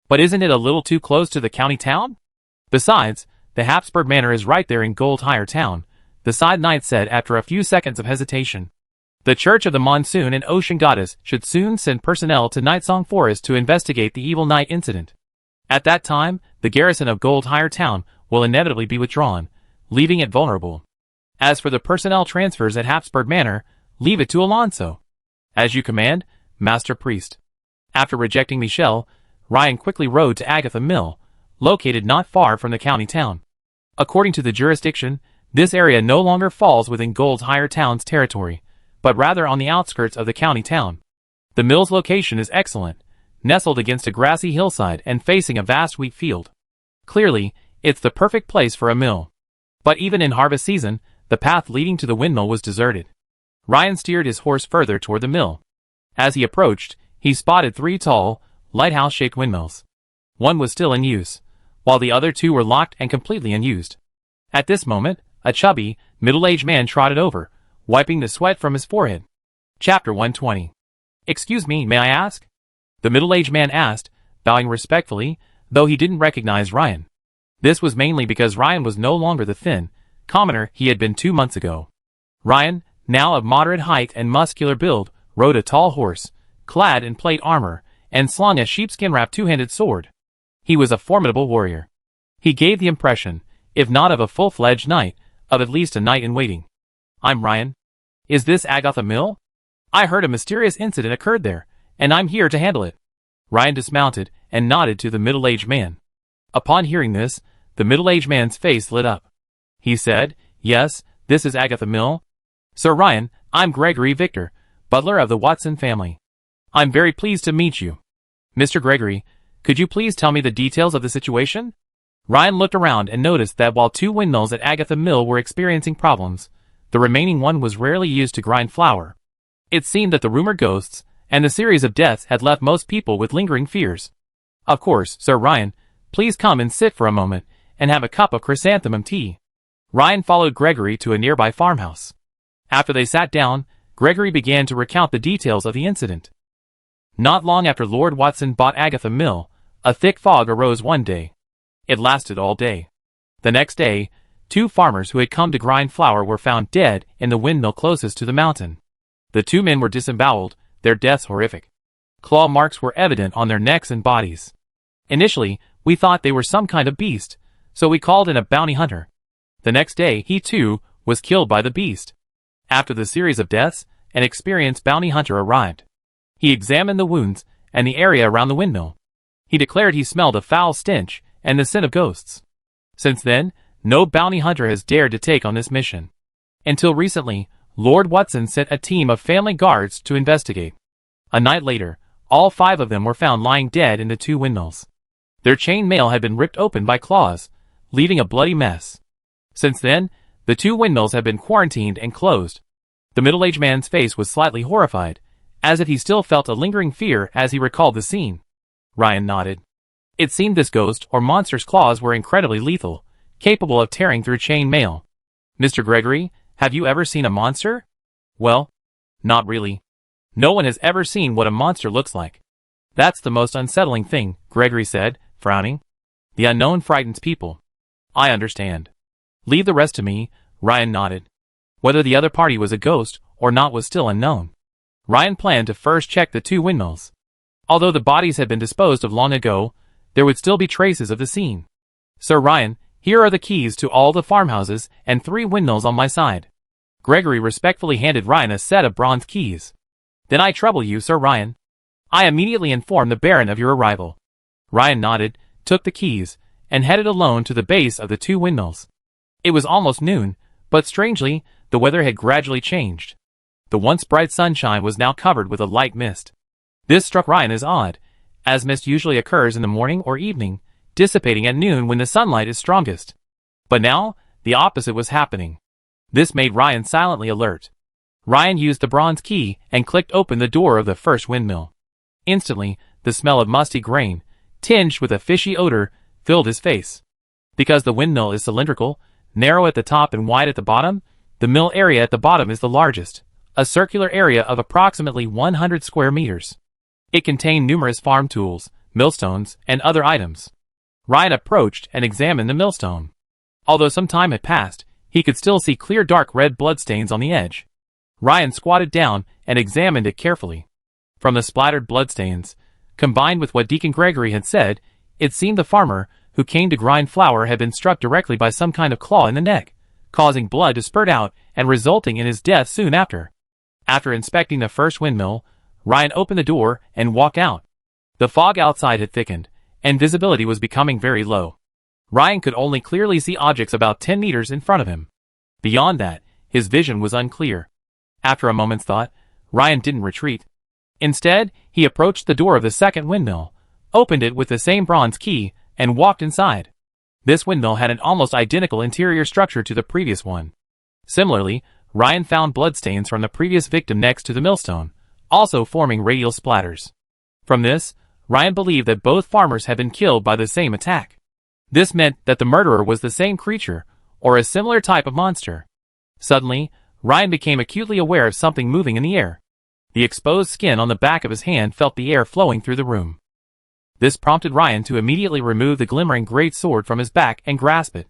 But isn't it a little too close to the county town? Besides, the Habsburg Manor is right there in Goldhire Town, the side knight said after a few seconds of hesitation. The Church of the Monsoon and Ocean Goddess should soon send personnel to Nightsong Forest to investigate the evil knight incident. At that time, the garrison of Goldhire Town will inevitably be withdrawn, leaving it vulnerable. As for the personnel transfers at Habsburg Manor, leave it to Alonso. As you command, Master Priest. After rejecting Michelle, Ryan quickly rode to Agatha Mill, located not far from the county town. According to the jurisdiction, this area no longer falls within Goldhire Town's territory, but rather on the outskirts of the county town. The mill's location is excellent, nestled against a grassy hillside and facing a vast wheat field. Clearly, it's the perfect place for a mill. But even in harvest season, the path leading to the windmill was deserted. Ryan steered his horse further toward the mill. As he approached, he spotted 3 tall, lighthouse-shaped windmills. One was still in use, while the other 2 were locked and completely unused. At this moment, a chubby, middle-aged man trotted over, wiping the sweat from his forehead. Chapter 120. Excuse me, may I ask? The middle-aged man asked, bowing respectfully, though he didn't recognize Ryan. This was mainly because Ryan was no longer the thin commoner he had been 2 months ago. Ryan, now of moderate height and muscular build, rode a tall horse, clad in plate armor, and slung a sheepskin-wrapped 2-handed sword. He was a formidable warrior. He gave the impression, if not of a full-fledged knight, of at least a knight-in-waiting. I'm Ryan. Is this Agatha Mill? I heard a mysterious incident occurred there, and I'm here to handle it. Ryan dismounted and nodded to the middle-aged man. Upon hearing this, the middle-aged man's face lit up. He said, yes, This is Agatha Mill. Sir Ryan, I'm Gregory Victor, butler of the Watson family. I'm very pleased to meet you. Mr. Gregory, could you please tell me the details of the situation? Ryan looked around and noticed that while 2 windmills at Agatha Mill were experiencing problems, the remaining one was rarely used to grind flour. It seemed that the rumored ghosts and the series of deaths had left most people with lingering fears. Of course, Sir Ryan, please come and sit for a moment and have a cup of chrysanthemum tea. Ryan followed Gregory to a nearby farmhouse. After they sat down, Gregory began to recount the details of the incident. Not long after Lord Watson bought Agatha Mill, a thick fog arose one day. It lasted all day. The next day, 2 farmers who had come to grind flour were found dead in the windmill closest to the mountain. The 2 men were disemboweled, their deaths horrific. Claw marks were evident on their necks and bodies. Initially, we thought they were some kind of beast, so we called in a bounty hunter. The next day, he too was killed by the beast. After the series of deaths, an experienced bounty hunter arrived. He examined the wounds and the area around the windmill. He declared he smelled a foul stench and the scent of ghosts. Since then, no bounty hunter has dared to take on this mission. Until recently, Lord Watson sent a team of family guards to investigate. A night later, all 5 of them were found lying dead in the 2 windmills. Their chain mail had been ripped open by claws, leaving a bloody mess. Since then, the 2 windmills have been quarantined and closed. The middle-aged man's face was slightly horrified, as if he still felt a lingering fear as he recalled the scene. Ryan nodded. It seemed this ghost or monster's claws were incredibly lethal, capable of tearing through chain mail. Mr. Gregory, have you ever seen a monster? Well, not really. No one has ever seen what a monster looks like. That's the most unsettling thing, Gregory said, frowning. The unknown frightens people. I understand. Leave the rest to me, Ryan nodded. Whether the other party was a ghost or not was still unknown. Ryan planned to first check the 2 windmills. Although the bodies had been disposed of long ago, there would still be traces of the scene. Sir Ryan, here are the keys to all the farmhouses and 3 windmills on my side. Gregory respectfully handed Ryan a set of bronze keys. Then I trouble you, Sir Ryan. I immediately informed the Baron of your arrival. Ryan nodded, took the keys, and headed alone to the base of the 2 windmills. It was almost noon, but strangely, the weather had gradually changed. The once bright sunshine was now covered with a light mist. This struck Ryan as odd, as mist usually occurs in the morning or evening, dissipating at noon when the sunlight is strongest. But now, the opposite was happening. This made Ryan silently alert. Ryan used the bronze key and clicked open the door of the first windmill. Instantly, the smell of musty grain, tinged with a fishy odor, filled his face. Because the windmill is cylindrical, narrow at the top and wide at the bottom, the mill area at the bottom is the largest, a circular area of approximately 100 square meters. It contained numerous farm tools, millstones, and other items. Ryan approached and examined the millstone. Although some time had passed, he could still see clear dark red bloodstains on the edge. Ryan squatted down and examined it carefully. From the splattered bloodstains, combined with what Deacon Gregory had said, it seemed the farmer who came to grind flour had been struck directly by some kind of claw in the neck, causing blood to spurt out and resulting in his death soon after. After inspecting the first windmill, Ryan opened the door and walked out. The fog outside had thickened, and visibility was becoming very low. Ryan could only clearly see objects about 10 meters in front of him. Beyond that, his vision was unclear. After a moment's thought, Ryan didn't retreat. Instead, he approached the door of the second windmill, opened it with the same bronze key, and walked inside. This windmill had an almost identical interior structure to the previous one. Similarly, Ryan found bloodstains from the previous victim next to the millstone, also forming radial splatters. From this, Ryan believed that both farmers had been killed by the same attack. This meant that the murderer was the same creature, or a similar type of monster. Suddenly, Ryan became acutely aware of something moving in the air. The exposed skin on the back of his hand felt the air flowing through the room. This prompted Ryan to immediately remove the glimmering great sword from his back and grasp it.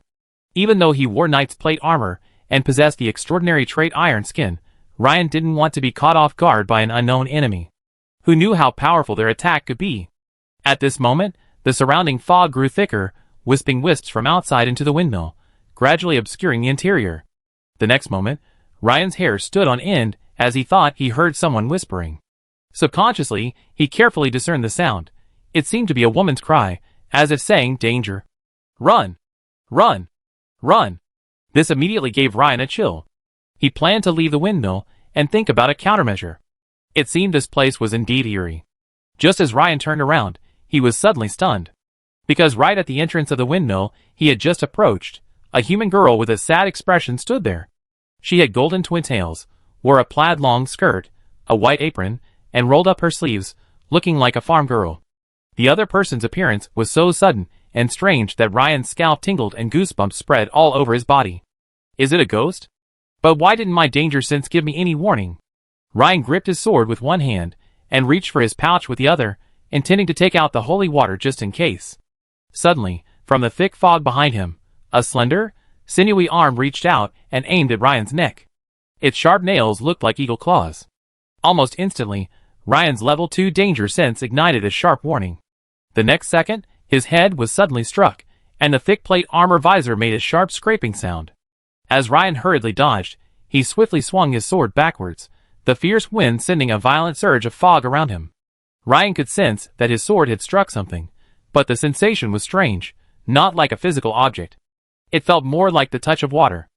Even though he wore knight's plate armor and possessed the extraordinary trait iron skin, Ryan didn't want to be caught off guard by an unknown enemy. Who knew how powerful their attack could be? At this moment, the surrounding fog grew thicker, wisping wisps from outside into the windmill, gradually obscuring the interior. The next moment, Ryan's hair stood on end as he thought he heard someone whispering. Subconsciously, he carefully discerned the sound. It seemed to be a woman's cry, as if saying, "Danger! Run! Run! Run!" This immediately gave Ryan a chill. He planned to leave the windmill and think about a countermeasure. It seemed this place was indeed eerie. Just as Ryan turned around, he was suddenly stunned. Because right at the entrance of the windmill he had just approached, a human girl with a sad expression stood there. She had golden twin-tails, wore a plaid long skirt, a white apron, and rolled up her sleeves, looking like a farm girl. The other person's appearance was so sudden and strange that Ryan's scalp tingled and goosebumps spread all over his body. Is it a ghost? But why didn't my danger sense give me any warning? Ryan gripped his sword with one hand and reached for his pouch with the other, intending to take out the holy water just in case. Suddenly, from the thick fog behind him, a slender, sinewy arm reached out and aimed at Ryan's neck. Its sharp nails looked like eagle claws. Almost instantly, Ryan's level 2 danger sense ignited a sharp warning. The next second, his head was suddenly struck, and the thick plate armor visor made a sharp scraping sound. As Ryan hurriedly dodged, he swiftly swung his sword backwards, the fierce wind sending a violent surge of fog around him. Ryan could sense that his sword had struck something, but the sensation was strange, not like a physical object. It felt more like the touch of water.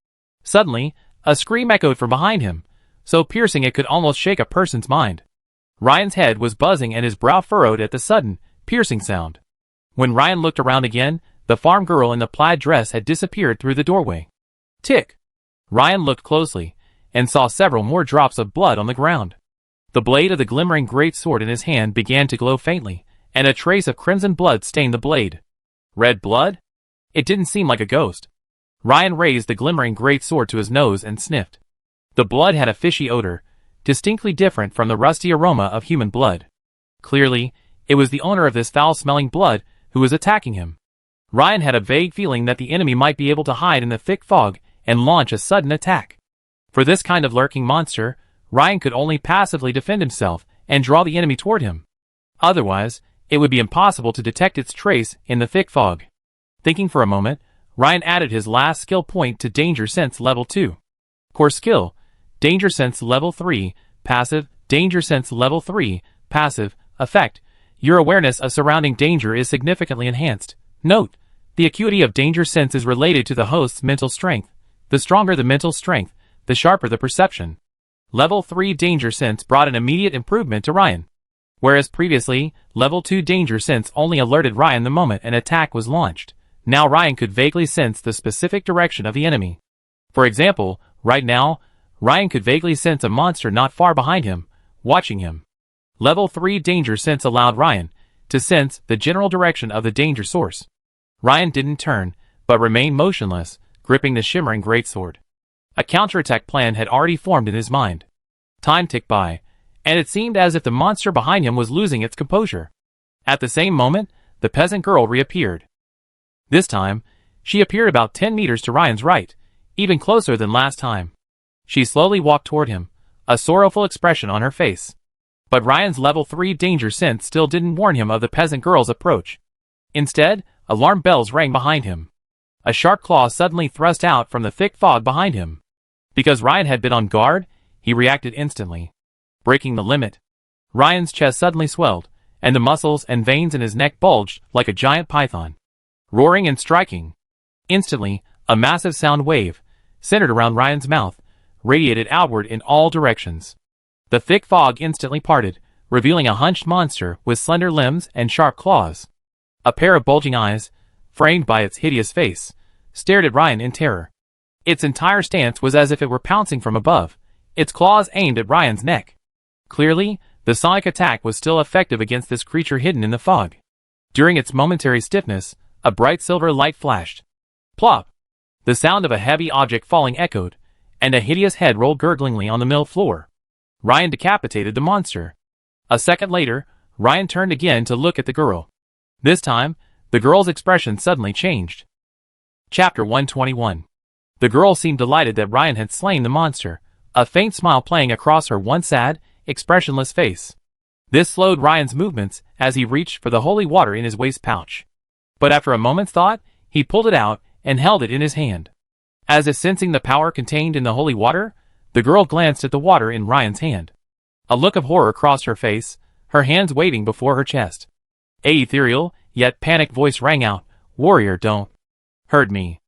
Suddenly, a scream echoed from behind him, so piercing it could almost shake a person's mind. Ryan's head was buzzing and his brow furrowed at the sudden, piercing sound. When Ryan looked around again, the farm girl in the plaid dress had disappeared through the doorway. Tick! Ryan looked closely, and saw several more drops of blood on the ground. The blade of the glimmering great sword in his hand began to glow faintly, and a trace of crimson blood stained the blade. Red blood? It didn't seem like a ghost. Ryan raised the glimmering great sword to his nose and sniffed. The blood had a fishy odor, distinctly different from the rusty aroma of human blood. Clearly, it was the owner of this foul-smelling blood who was attacking him. Ryan had a vague feeling that the enemy might be able to hide in the thick fog and launch a sudden attack. For this kind of lurking monster, Ryan could only passively defend himself and draw the enemy toward him. Otherwise, it would be impossible to detect its trace in the thick fog. Thinking for a moment, Ryan added his last skill point to Danger Sense Level 2. Core Skill, Danger Sense Level 3, Passive, Danger Sense Level 3, Passive, Effect. Your awareness of surrounding danger is significantly enhanced. Note, the acuity of danger sense is related to the host's mental strength. The stronger the mental strength, the sharper the perception. Level 3 Danger Sense brought an immediate improvement to Ryan. Whereas previously, Level 2 Danger Sense only alerted Ryan the moment an attack was launched. Now Ryan could vaguely sense the specific direction of the enemy. For example, right now, Ryan could vaguely sense a monster not far behind him, watching him. Level 3 Danger Sense allowed Ryan to sense the general direction of the danger source. Ryan didn't turn, but remained motionless, gripping the shimmering greatsword. A counterattack plan had already formed in his mind. Time ticked by, and it seemed as if the monster behind him was losing its composure. At the same moment, the peasant girl reappeared. This time, she appeared about 10 meters to Ryan's right, even closer than last time. She slowly walked toward him, a sorrowful expression on her face. But Ryan's level 3 danger sense still didn't warn him of the peasant girl's approach. Instead, alarm bells rang behind him. A sharp claw suddenly thrust out from the thick fog behind him. Because Ryan had been on guard, he reacted instantly, breaking the limit. Ryan's chest suddenly swelled, and the muscles and veins in his neck bulged like a giant python. Roaring and striking. Instantly, a massive sound wave, centered around Ryan's mouth, radiated outward in all directions. The thick fog instantly parted, revealing a hunched monster with slender limbs and sharp claws. A pair of bulging eyes, framed by its hideous face, stared at Ryan in terror. Its entire stance was as if it were pouncing from above, its claws aimed at Ryan's neck. Clearly, the sonic attack was still effective against this creature hidden in the fog. During its momentary stiffness, a bright silver light flashed. Plop! The sound of a heavy object falling echoed, and a hideous head rolled gurglingly on the mill floor. Ryan decapitated the monster. A second later, Ryan turned again to look at the girl. This time, the girl's expression suddenly changed. Chapter 121. The girl seemed delighted that Ryan had slain the monster, a faint smile playing across her once sad, expressionless face. This slowed Ryan's movements as he reached for the holy water in his waist pouch. But after a moment's thought, he pulled it out and held it in his hand. As if sensing the power contained in the holy water, the girl glanced at the water in Ryan's hand. A look of horror crossed her face, her hands waving before her chest. A ethereal, yet panicked voice rang out, "Warrior, don't hurt me.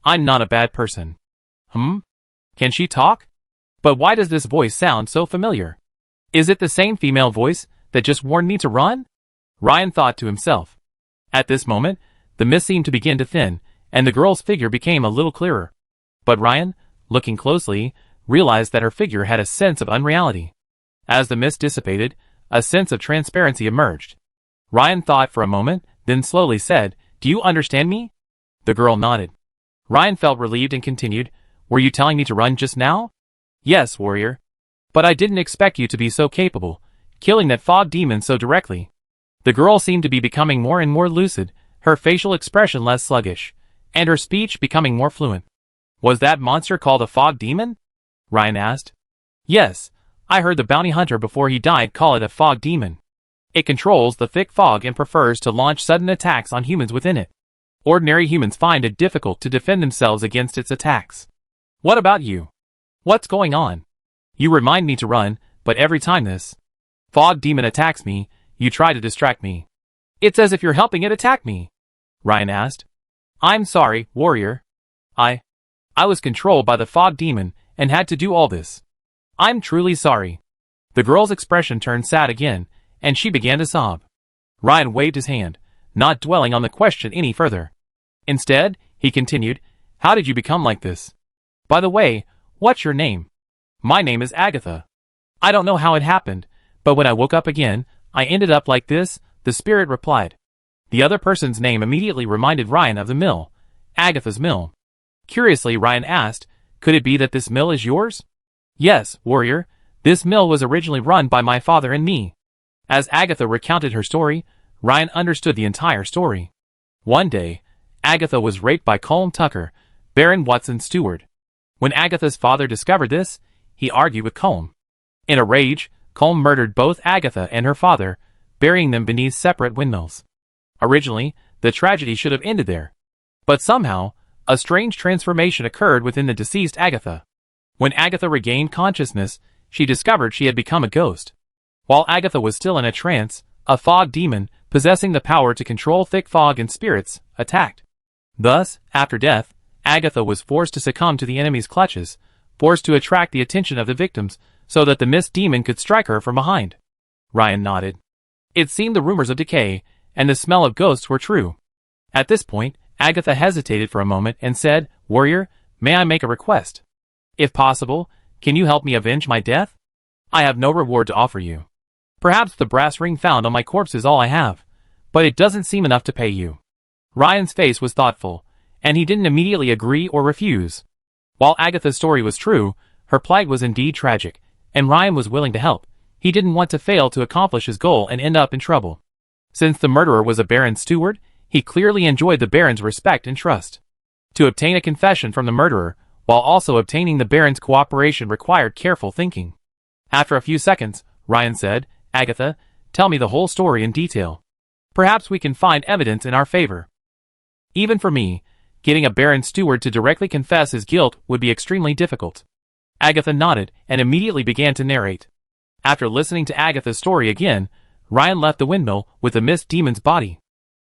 I'm not a bad person." Can she talk? But why does this voice sound so familiar? Is it the same female voice that just warned me to run? Ryan thought to himself. At this moment, the mist seemed to begin to thin, and the girl's figure became a little clearer. But Ryan, looking closely, realized that her figure had a sense of unreality. As the mist dissipated, a sense of transparency emerged. Ryan thought for a moment, then slowly said, "Do you understand me?" The girl nodded. Ryan felt relieved and continued, "Were you telling me to run just now?" "Yes, warrior. But I didn't expect you to be so capable, killing that fog demon so directly." The girl seemed to be becoming more and more lucid, her facial expression less sluggish, and her speech becoming more fluent. "Was that monster called a fog demon?" Ryan asked. "Yes, I heard the bounty hunter before he died call it a fog demon. It controls the thick fog and prefers to launch sudden attacks on humans within it. Ordinary humans find it difficult to defend themselves against its attacks. What about you? What's going on? You remind me to run, but every time this fog demon attacks me, you try to distract me. It's as if you're helping it attack me," Ryan asked. "I'm sorry, warrior. I was controlled by the fog demon and had to do all this. I'm truly sorry." The girl's expression turned sad again, and she began to sob. Ryan waved his hand, not dwelling on the question any further. Instead, he continued, "How did you become like this? By the way, what's your name?" "My name is Agatha. I don't know how it happened, but when I woke up again, I ended up like this," the spirit replied. The other person's name immediately reminded Ryan of the mill, Agatha's mill. Curiously, Ryan asked, "Could it be that this mill is yours?" "Yes, warrior. This mill was originally run by my father and me." As Agatha recounted her story, Ryan understood the entire story. One day, Agatha was raped by Colm Tucker, Baron Watson's steward. When Agatha's father discovered this, he argued with Colm. In a rage, Colm murdered both Agatha and her father, burying them beneath separate windmills. Originally, the tragedy should have ended there. But somehow, a strange transformation occurred within the deceased Agatha. When Agatha regained consciousness, she discovered she had become a ghost. While Agatha was still in a trance, a fog demon, possessing the power to control thick fog and spirits, attacked. Thus, after death, Agatha was forced to succumb to the enemy's clutches, forced to attract the attention of the victims, so that the mist demon could strike her from behind. Ryan nodded. It seemed the rumors of decay and the smell of ghosts were true. At this point, Agatha hesitated for a moment and said, "Warrior, may I make a request? If possible, can you help me avenge my death? I have no reward to offer you. Perhaps the brass ring found on my corpse is all I have, but it doesn't seem enough to pay you." Ryan's face was thoughtful, and he didn't immediately agree or refuse. While Agatha's story was true, her plight was indeed tragic, and Ryan was willing to help. He didn't want to fail to accomplish his goal and end up in trouble. Since the murderer was a Baron's steward, he clearly enjoyed the Baron's respect and trust. To obtain a confession from the murderer, while also obtaining the Baron's cooperation, required careful thinking. After a few seconds, Ryan said, "Agatha, tell me the whole story in detail. Perhaps we can find evidence in our favor. Even for me, getting a Baron's steward to directly confess his guilt would be extremely difficult." Agatha nodded and immediately began to narrate. After listening to Agatha's story again, Ryan left the windmill with the mist demon's body.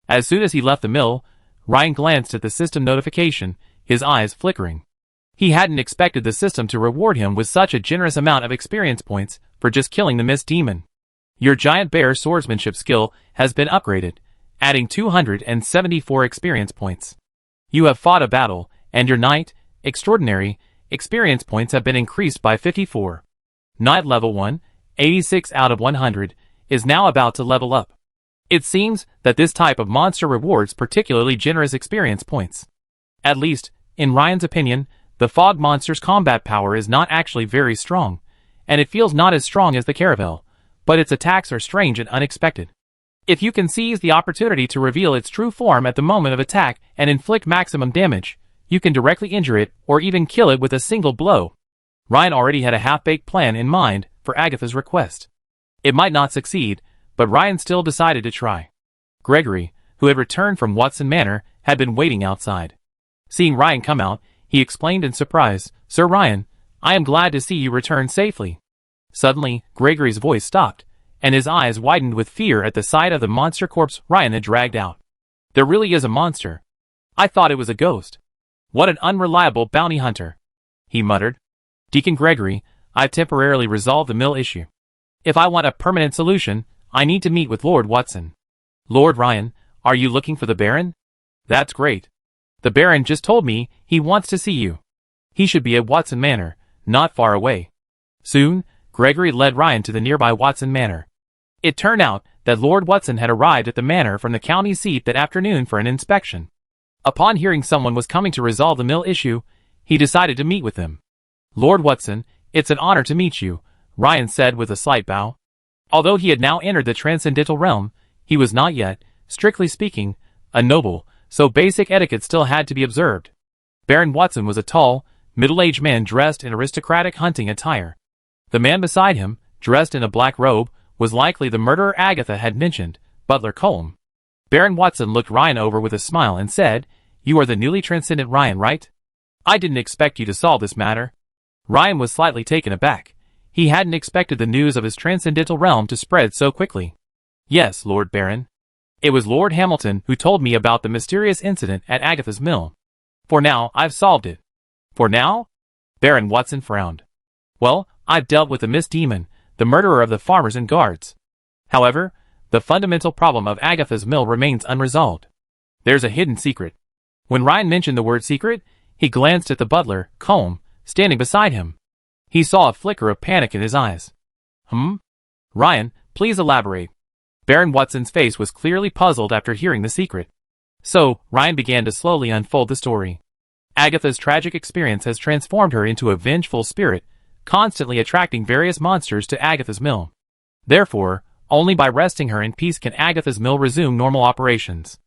As soon as he left the mill, Ryan glanced at the system notification, his eyes flickering. He hadn't expected the system to reward him with such a generous amount of experience points for just killing the mist demon. Your giant bear swordsmanship skill has been upgraded, adding 274 experience points. You have fought a battle, and your knight, extraordinary, experience points have been increased by 54. Knight level 1, 86 out of 100, is now about to level up. It seems that this type of monster rewards particularly generous experience points. At least, in Ryan's opinion, the fog monster's combat power is not actually very strong, and it feels not as strong as the caravel, but its attacks are strange and unexpected. If you can seize the opportunity to reveal its true form at the moment of attack and inflict maximum damage, you can directly injure it or even kill it with a single blow. Ryan already had a half-baked plan in mind for Agatha's request. It might not succeed, but Ryan still decided to try. Gregory, who had returned from Watson Manor, had been waiting outside. Seeing Ryan come out, he exclaimed in surprise, "Sir Ryan, I am glad to see you return safely." Suddenly, Gregory's voice stopped, and his eyes widened with fear at the sight of the monster corpse Ryan had dragged out. "There really is a monster. I thought it was a ghost. What an unreliable bounty hunter," he muttered. Deacon Gregory, I've temporarily resolved the mill issue. If I want a permanent solution, I need to meet with Lord Watson. Lord Ryan, are you looking for the Baron? That's great. The Baron just told me he wants to see you. He should be at Watson Manor, not far away. Soon, Gregory led Ryan to the nearby Watson Manor. It turned out that Lord Watson had arrived at the manor from the county seat that afternoon for an inspection. Upon hearing someone was coming to resolve the mill issue, he decided to meet with them. Lord Watson, it's an honor to meet you, Ryan said with a slight bow. Although he had now entered the transcendental realm, he was not yet, strictly speaking, a noble, so basic etiquette still had to be observed. Baron Watson was a tall, middle-aged man dressed in aristocratic hunting attire. The man beside him, dressed in a black robe, was likely the murderer Agatha had mentioned, Butler Colm. Baron Watson looked Ryan over with a smile and said, "You are the newly transcendent Ryan, right? I didn't expect you to solve this matter." Ryan was slightly taken aback. He hadn't expected the news of his transcendental realm to spread so quickly. "Yes, Lord Baron. It was Lord Hamilton who told me about the mysterious incident at Agatha's mill. For now, I've solved it." "For now?" Baron Watson frowned. "Well, I've dealt with the Mist Demon, the murderer of the farmers and guards. However, the fundamental problem of Agatha's mill remains unresolved. There's a hidden secret." When Ryan mentioned the word secret, he glanced at the butler, Colm, standing beside him. He saw a flicker of panic in his eyes. Ryan, please elaborate." Baron Watson's face was clearly puzzled after hearing the secret. So, Ryan began to slowly unfold the story. Agatha's tragic experience has transformed her into a vengeful spirit, constantly attracting various monsters to Agatha's mill. Therefore, only by resting her in peace can Agatha's mill resume normal operations.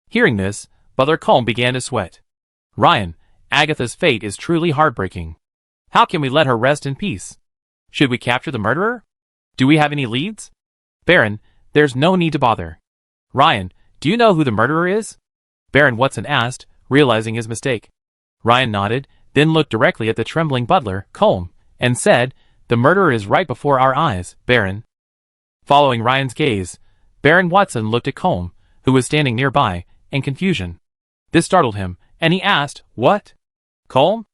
Hearing this, Butler Colm began to sweat. "Ryan, Agatha's fate is truly heartbreaking. How can we let her rest in peace? Should we capture the murderer? Do we have any leads?" "Baron, there's no need to bother." "Ryan, do you know who the murderer is?" Baron Watson asked, realizing his mistake. Ryan nodded, then looked directly at the trembling butler, Colm, and said, "The murderer is right before our eyes, Baron." Following Ryan's gaze, Baron Watson looked at Colm, who was standing nearby, in confusion. This startled him, and he asked, "What? Colm?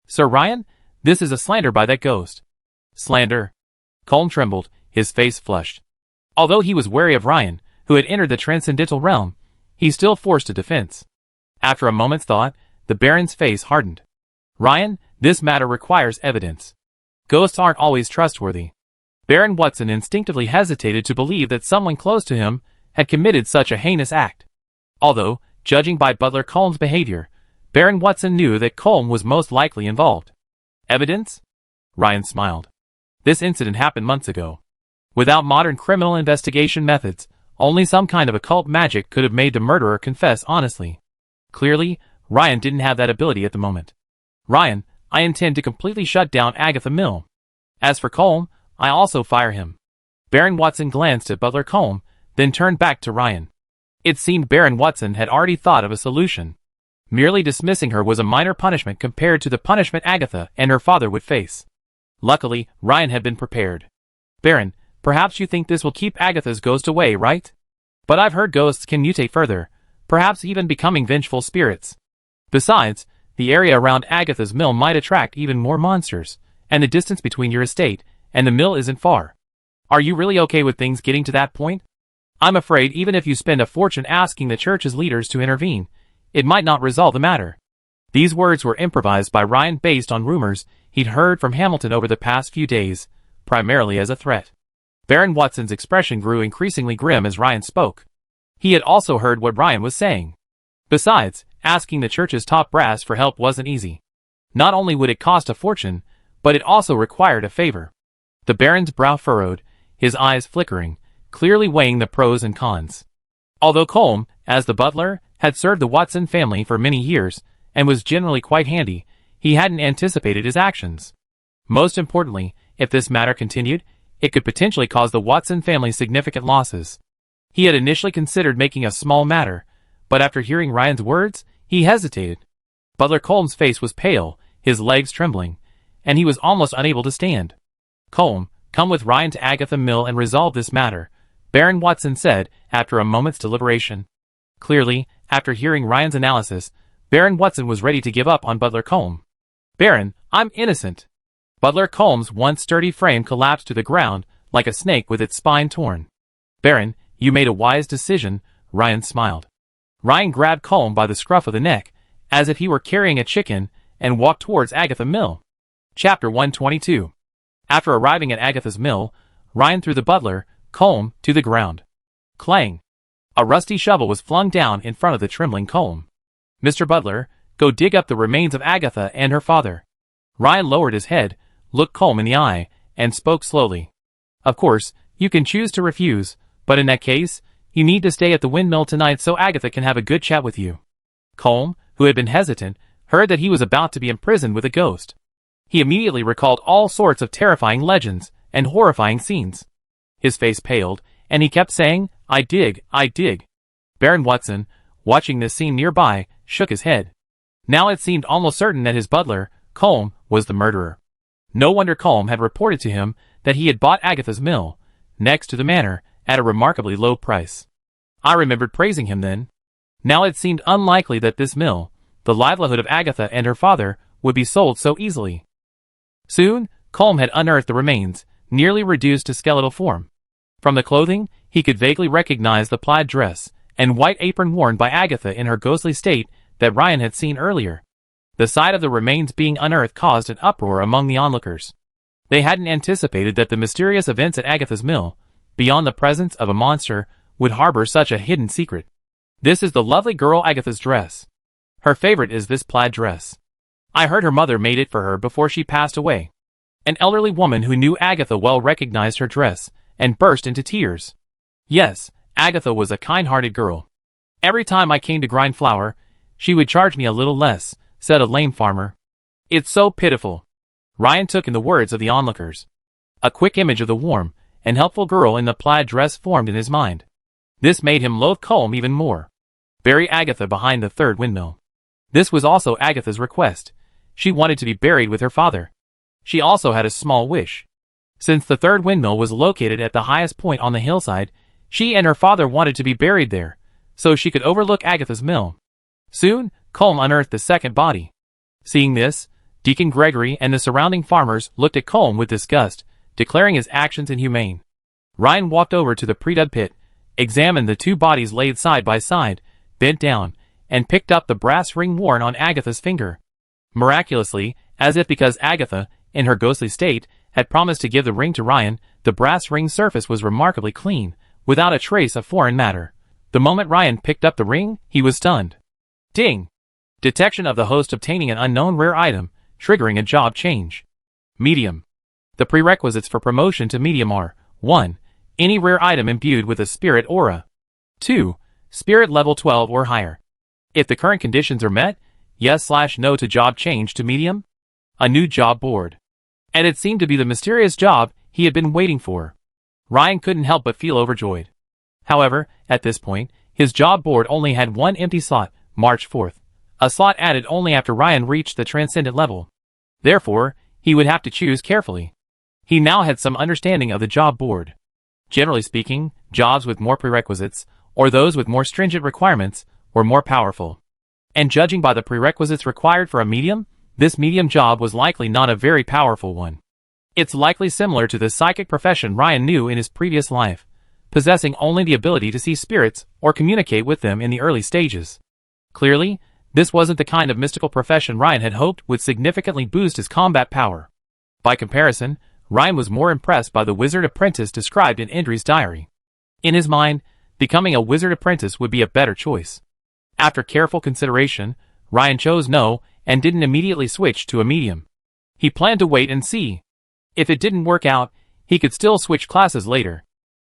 Sir Ryan, this is a slander by that ghost." "Slander?" Colm trembled, his face flushed. Although he was wary of Ryan, who had entered the transcendental realm, he still forced a defense. After a moment's thought, the Baron's face hardened. "Ryan, this matter requires evidence. Ghosts aren't always trustworthy." Baron Watson instinctively hesitated to believe that someone close to him had committed such a heinous act. Although, judging by Butler Colm's behavior, Baron Watson knew that Colm was most likely involved. "Evidence?" Ryan smiled. "This incident happened months ago. Without modern criminal investigation methods, only some kind of occult magic could have made the murderer confess honestly. Clearly, Ryan didn't have that ability at the moment. Ryan, I intend to completely shut down Agatha Mill. As for Colm, I also fire him." Baron Watson glanced at Butler Colm, then turned back to Ryan. It seemed Baron Watson had already thought of a solution. Merely dismissing her was a minor punishment compared to the punishment Agatha and her father would face. Luckily, Ryan had been prepared. "Baron, perhaps you think this will keep Agatha's ghost away, right? But I've heard ghosts can mutate further, perhaps even becoming vengeful spirits. Besides, the area around Agatha's mill might attract even more monsters, and the distance between your estate and the mill isn't far. Are you really okay with things getting to that point? I'm afraid even if you spend a fortune asking the church's leaders to intervene, it might not resolve the matter." These words were improvised by Ryan based on rumors he'd heard from Hamilton over the past few days, primarily as a threat. Baron Watson's expression grew increasingly grim as Ryan spoke. He had also heard what Ryan was saying. Besides, asking the church's top brass for help wasn't easy. Not only would it cost a fortune, but it also required a favor. The Baron's brow furrowed, his eyes flickering, clearly weighing the pros and cons. Although Colm, as the butler, had served the Watson family for many years, and was generally quite handy, he hadn't anticipated his actions. Most importantly, if this matter continued, it could potentially cause the Watson family significant losses. He had initially considered making a small matter, but after hearing Ryan's words, he hesitated. Butler Colm's face was pale, his legs trembling, and he was almost unable to stand. "Colm, come with Ryan to Agatha Mill and resolve this matter," Baron Watson said after a moment's deliberation. Clearly, after hearing Ryan's analysis, Baron Watson was ready to give up on Butler Colm. "Baron, I'm innocent." Butler Colm's once sturdy frame collapsed to the ground like a snake with its spine torn. "Baron, you made a wise decision," Ryan smiled. Ryan grabbed Colm by the scruff of the neck, as if he were carrying a chicken, and walked towards Agatha Mill. Chapter 122. After arriving at Agatha's mill, Ryan threw the butler, Colm, to the ground. Clang! A rusty shovel was flung down in front of the trembling Colm. "Mr. Butler, go dig up the remains of Agatha and her father." Ryan lowered his head, looked Colm in the eye, and spoke slowly. "Of course, you can choose to refuse, but in that case, you need to stay at the windmill tonight so Agatha can have a good chat with you." Colm, who had been hesitant, heard that he was about to be imprisoned with a ghost. He immediately recalled all sorts of terrifying legends and horrifying scenes. His face paled, and he kept saying, I dig. Baron Watson, watching this scene nearby, shook his head. Now it seemed almost certain that his butler, Colm, was the murderer. No wonder Colm had reported to him that he had bought Agatha's mill, next to the manor, at a remarkably low price. I remembered praising him then. Now it seemed unlikely that this mill, the livelihood of Agatha and her father, would be sold so easily. Soon, Colm had unearthed the remains, nearly reduced to skeletal form. From the clothing, he could vaguely recognize the plaid dress and white apron worn by Agatha in her ghostly state that Ryan had seen earlier. The sight of the remains being unearthed caused an uproar among the onlookers. They hadn't anticipated that the mysterious events at Agatha's mill, beyond the presence of a monster, would harbor such a hidden secret. "This is the lovely girl Agatha's dress. Her favorite is this plaid dress. I heard her mother made it for her before she passed away." An elderly woman who knew Agatha well recognized her dress, and burst into tears. "Yes, Agatha was a kind-hearted girl. Every time I came to grind flour, she would charge me a little less," said a lame farmer. "It's so pitiful." Ryan took in the words of the onlookers. A quick image of the warm and helpful girl in the plaid dress formed in his mind. This made him loathe Colm even more. Bury Agatha behind the third windmill. This was also Agatha's request. She wanted to be buried with her father. She also had a small wish. Since the third windmill was located at the highest point on the hillside, she and her father wanted to be buried there, so she could overlook Agatha's mill. Soon, Colm unearthed the second body. Seeing this, Deacon Gregory and the surrounding farmers looked at Colm with disgust, declaring his actions inhumane. Ryan walked over to the pre-dug pit, examined the two bodies laid side by side, bent down, and picked up the brass ring worn on Agatha's finger. Miraculously, as if because Agatha, in her ghostly state, had promised to give the ring to Ryan, the brass ring's surface was remarkably clean, without a trace of foreign matter. The moment Ryan picked up the ring, he was stunned. Ding! Detection of the host obtaining an unknown rare item, triggering a job change. Medium. The prerequisites for promotion to medium are 1. Any rare item imbued with a spirit aura. 2. Spirit level 12 or higher. If the current conditions are met, yes/no to job change to medium. A new job board. And it seemed to be the mysterious job he had been waiting for. Ryan couldn't help but feel overjoyed. However, at this point, his job board only had one empty slot, March 4th. A slot added only after Ryan reached the transcendent level. Therefore, he would have to choose carefully. He now had some understanding of the job board. Generally speaking, jobs with more prerequisites, or those with more stringent requirements, were more powerful. And judging by the prerequisites required for a medium, this medium job was likely not a very powerful one. It's likely similar to the psychic profession Ryan knew in his previous life, possessing only the ability to see spirits or communicate with them in the early stages. Clearly, this wasn't the kind of mystical profession Ryan had hoped would significantly boost his combat power. By comparison, Ryan was more impressed by the wizard apprentice described in Indri's diary. In his mind, becoming a wizard apprentice would be a better choice. After careful consideration, Ryan chose no and didn't immediately switch to a medium. He planned to wait and see. If it didn't work out, he could still switch classes later.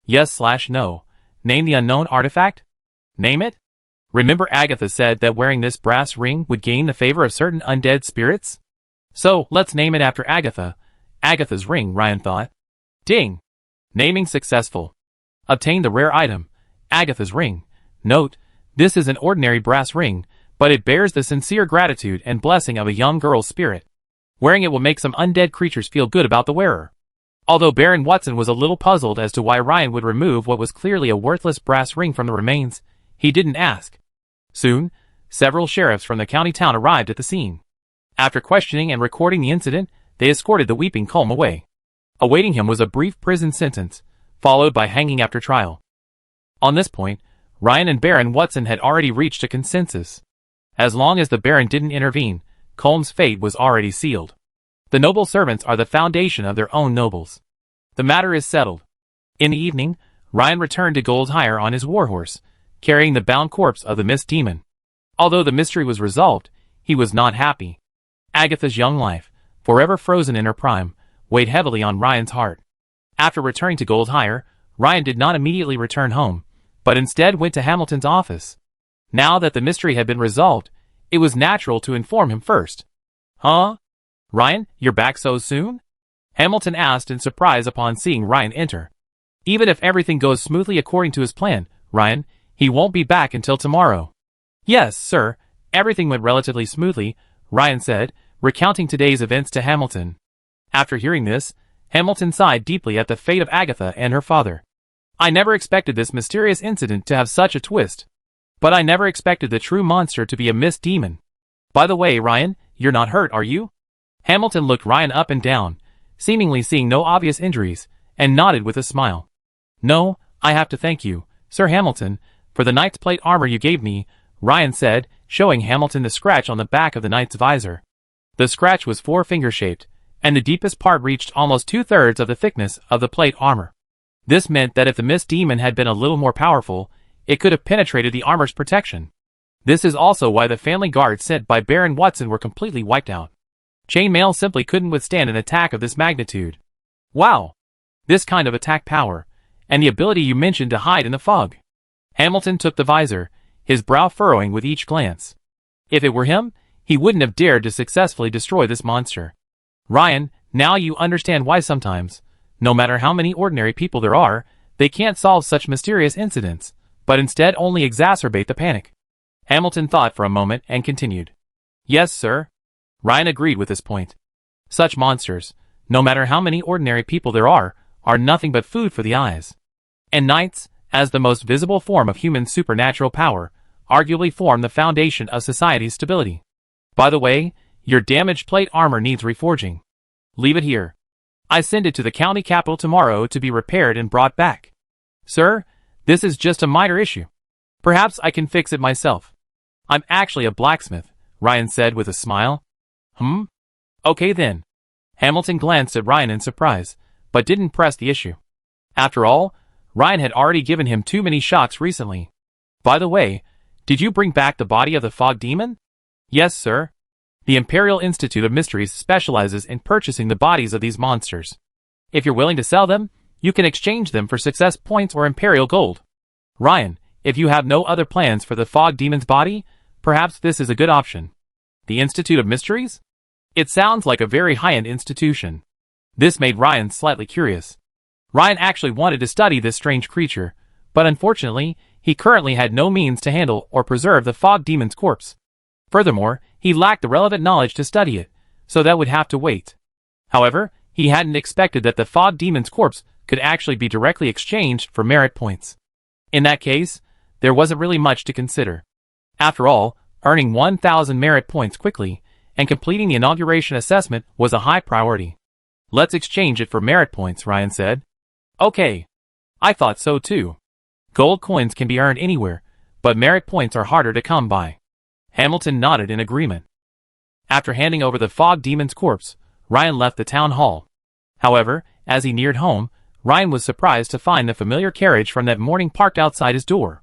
Yes/no. Name the unknown artifact? Name it? Remember Agatha said that wearing this brass ring would gain the favor of certain undead spirits? So, let's name it after Agatha. Agatha's ring, Ryan thought. Ding! Naming successful. Obtain the rare item, Agatha's ring. Note, this is an ordinary brass ring, but it bears the sincere gratitude and blessing of a young girl's spirit. Wearing it will make some undead creatures feel good about the wearer. Although Baron Watson was a little puzzled as to why Ryan would remove what was clearly a worthless brass ring from the remains, he didn't ask. Soon, several sheriffs from the county town arrived at the scene. After questioning and recording the incident, they escorted the weeping Colm away. Awaiting him was a brief prison sentence, followed by hanging after trial. On this point, Ryan and Baron Watson had already reached a consensus. As long as the Baron didn't intervene, Colm's fate was already sealed. The noble servants are the foundation of their own nobles. The matter is settled. In the evening, Ryan returned to Goldhire on his warhorse, carrying the bound corpse of the Mist Demon. Although the mystery was resolved, he was not happy. Agatha's young life, forever frozen in her prime, weighed heavily on Ryan's heart. After returning to Goldhire, Ryan did not immediately return home, but instead went to Hamilton's office. Now that the mystery had been resolved, it was natural to inform him first. "Huh? Ryan, you're back so soon?" Hamilton asked in surprise upon seeing Ryan enter. "Even if everything goes smoothly according to his plan, Ryan, he won't be back until tomorrow." "Yes, sir, everything went relatively smoothly," Ryan said, recounting today's events to Hamilton. After hearing this, Hamilton sighed deeply at the fate of Agatha and her father. "I never expected this mysterious incident to have such a twist. But I never expected the true monster to be a Mist Demon. By the way, Ryan, you're not hurt, are you?" Hamilton looked Ryan up and down, seemingly seeing no obvious injuries, and nodded with a smile. "No, I have to thank you, Sir Hamilton, for the knight's plate armor you gave me," Ryan said, showing Hamilton the scratch on the back of the knight's visor. The scratch was four-finger-shaped, and the deepest part reached almost 2/3 of the thickness of the plate armor. This meant that if the Mist Demon had been a little more powerful, it could have penetrated the armor's protection. This is also why the family guards sent by Baron Watson were completely wiped out. Chainmail simply couldn't withstand an attack of this magnitude. "Wow! This kind of attack power, and the ability you mentioned to hide in the fog." Hamilton took the visor, his brow furrowing with each glance. If it were him, he wouldn't have dared to successfully destroy this monster. "Ryan, now you understand why sometimes, no matter how many ordinary people there are, they can't solve such mysterious incidents, but instead only exacerbate the panic." Hamilton thought for a moment and continued. "Yes, sir." Ryan agreed with this point. Such monsters, no matter how many ordinary people there are nothing but food for the eyes. And knights, as the most visible form of human supernatural power, arguably form the foundation of society's stability. By the way, your damaged plate armor needs reforging. Leave it here. I send it to the county capital tomorrow to be repaired and brought back. "Sir, this is just a minor issue. Perhaps I can fix it myself. I'm actually a blacksmith," Ryan said with a smile. Okay then." Hamilton glanced at Ryan in surprise, but didn't press the issue. After all, Ryan had already given him too many shocks recently. "By the way, did you bring back the body of the fog demon?" "Yes, sir. The Imperial Institute of Mysteries specializes in purchasing the bodies of these monsters. If you're willing to sell them, you can exchange them for success points or Imperial gold. Ryan, if you have no other plans for the fog demon's body, perhaps this is a good option." "The Institute of Mysteries?" It sounds like a very high-end institution. This made Ryan slightly curious. Ryan actually wanted to study this strange creature, but unfortunately, he currently had no means to handle or preserve the fog demon's corpse. Furthermore, he lacked the relevant knowledge to study it, so that would have to wait. However, he hadn't expected that the fog demon's corpse could actually be directly exchanged for merit points. In that case, there wasn't really much to consider. After all, earning 1,000 merit points quickly and completing the inauguration assessment was a high priority. "Let's exchange it for merit points," Ryan said. "Okay. I thought so too. Gold coins can be earned anywhere, but merit points are harder to come by." Hamilton nodded in agreement. After handing over the fog demon's corpse, Ryan left the town hall. However, as he neared home, Ryan was surprised to find the familiar carriage from that morning parked outside his door.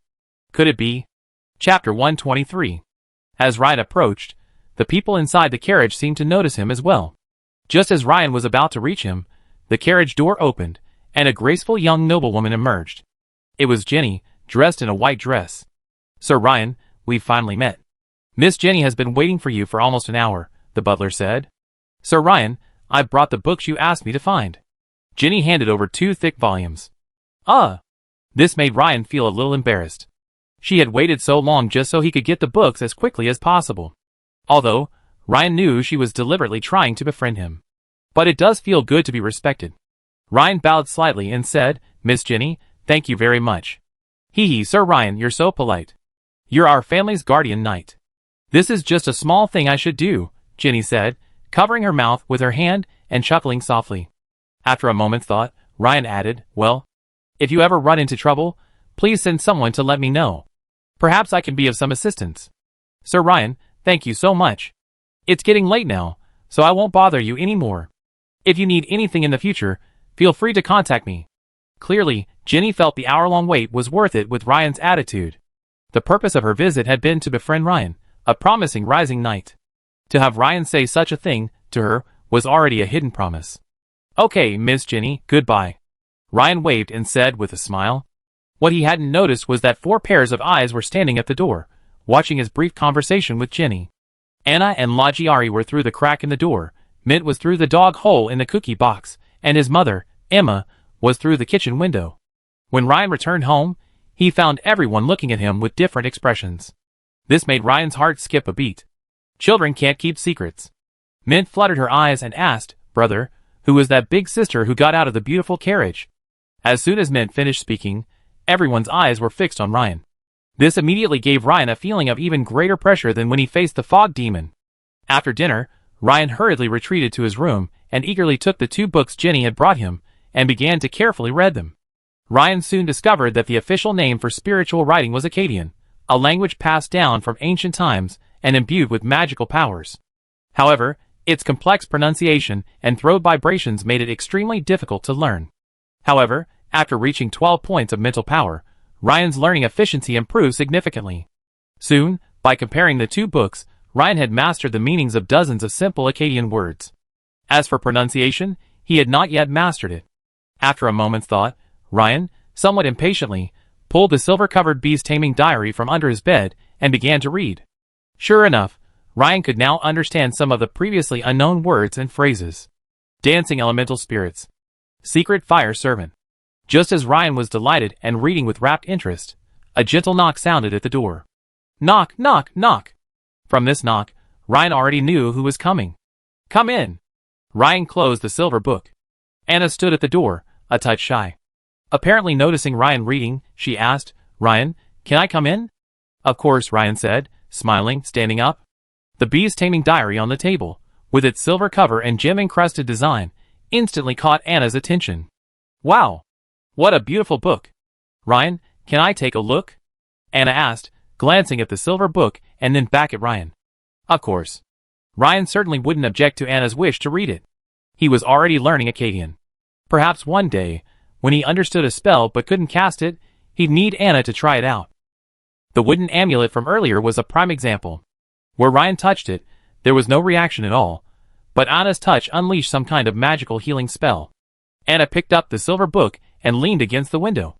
Could it be? Chapter 123. As Ryan approached, the people inside the carriage seemed to notice him as well. Just as Ryan was about to reach him, the carriage door opened, and a graceful young noblewoman emerged. It was Jenny, dressed in a white dress. "Sir Ryan, we've finally met. Miss Jenny has been waiting for you for almost an hour," the butler said. "Sir Ryan, I've brought the books you asked me to find." Jenny handed over 2 thick volumes. This made Ryan feel a little embarrassed. She had waited so long just so he could get the books as quickly as possible. Although, Ryan knew she was deliberately trying to befriend him. But it does feel good to be respected. Ryan bowed slightly and said, "Miss Jenny, thank you very much." Sir Ryan, you're so polite. You're our family's guardian knight." "This is just a small thing I should do," Jenny said, covering her mouth with her hand and chuckling softly. After a moment's thought, Ryan added, "Well, if you ever run into trouble, please send someone to let me know. Perhaps I can be of some assistance." "Sir Ryan, thank you so much. It's getting late now, so I won't bother you anymore. If you need anything in the future, feel free to contact me." Clearly, Jenny felt the hour-long wait was worth it with Ryan's attitude. The purpose of her visit had been to befriend Ryan, a promising rising knight. To have Ryan say such a thing to her was already a hidden promise. "Okay, Miss Jenny, goodbye," Ryan waved and said with a smile. What he hadn't noticed was that 4 pairs of eyes were standing at the door, watching his brief conversation with Jenny. Anna and Lagiari were through the crack in the door, Mint was through the dog hole in the cookie box, and his mother, Emma, was through the kitchen window. When Ryan returned home, he found everyone looking at him with different expressions. This made Ryan's heart skip a beat. Children can't keep secrets. Mint fluttered her eyes and asked, "Brother, who was that big sister who got out of the beautiful carriage?" As soon as Mint finished speaking, everyone's eyes were fixed on Ryan. This immediately gave Ryan a feeling of even greater pressure than when he faced the fog demon. After dinner, Ryan hurriedly retreated to his room and eagerly took the 2 books Jenny had brought him and began to carefully read them. Ryan soon discovered that the official name for spiritual writing was Akkadian, a language passed down from ancient times and imbued with magical powers. However, its complex pronunciation and throat vibrations made it extremely difficult to learn. However, after reaching 12 points of mental power, Ryan's learning efficiency improved significantly. Soon, by comparing the 2 books, Ryan had mastered the meanings of dozens of simple Akkadian words. As for pronunciation, he had not yet mastered it. After a moment's thought, Ryan, somewhat impatiently, pulled the silver-covered beast taming diary from under his bed and began to read. Sure enough, Ryan could now understand some of the previously unknown words and phrases. Dancing elemental spirits. Secret fire servant. Just as Ryan was delighted and reading with rapt interest, a gentle knock sounded at the door. Knock, knock, knock. From this knock, Ryan already knew who was coming. "Come in." Ryan closed the silver book. Anna stood at the door, a touch shy. Apparently noticing Ryan reading, she asked, "Ryan, can I come in?" "Of course," Ryan said, smiling, standing up. The beast taming diary on the table, with its silver cover and gem-encrusted design, instantly caught Anna's attention. "Wow! What a beautiful book. Ryan, can I take a look?" Anna asked, glancing at the silver book and then back at Ryan. Of course. Ryan certainly wouldn't object to Anna's wish to read it. He was already learning Akkadian. Perhaps one day, when he understood a spell but couldn't cast it, he'd need Anna to try it out. The wooden amulet from earlier was a prime example. Where Ryan touched it, there was no reaction at all, but Anna's touch unleashed some kind of magical healing spell. Anna picked up the silver book and leaned against the window.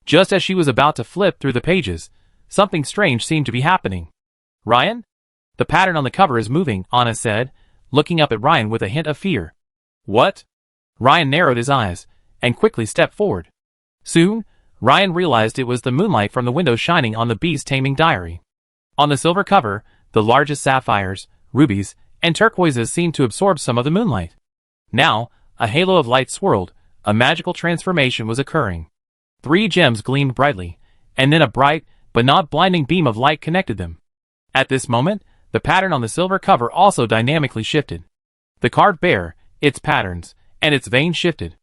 Just as she was about to flip through the pages, something strange seemed to be happening. "Ryan? The pattern on the cover is moving," Anna said, looking up at Ryan with a hint of fear. "What?" Ryan narrowed his eyes and quickly stepped forward. Soon, Ryan realized it was the moonlight from the window shining on the beast taming diary. On the silver cover, the largest sapphires, rubies, and turquoises seemed to absorb some of the moonlight. Now, a halo of light swirled, a magical transformation was occurring. 3 gems gleamed brightly, and then a bright, but not blinding beam of light connected them. At this moment, the pattern on the silver cover also dynamically shifted. The carved bear, its patterns, and its veins shifted.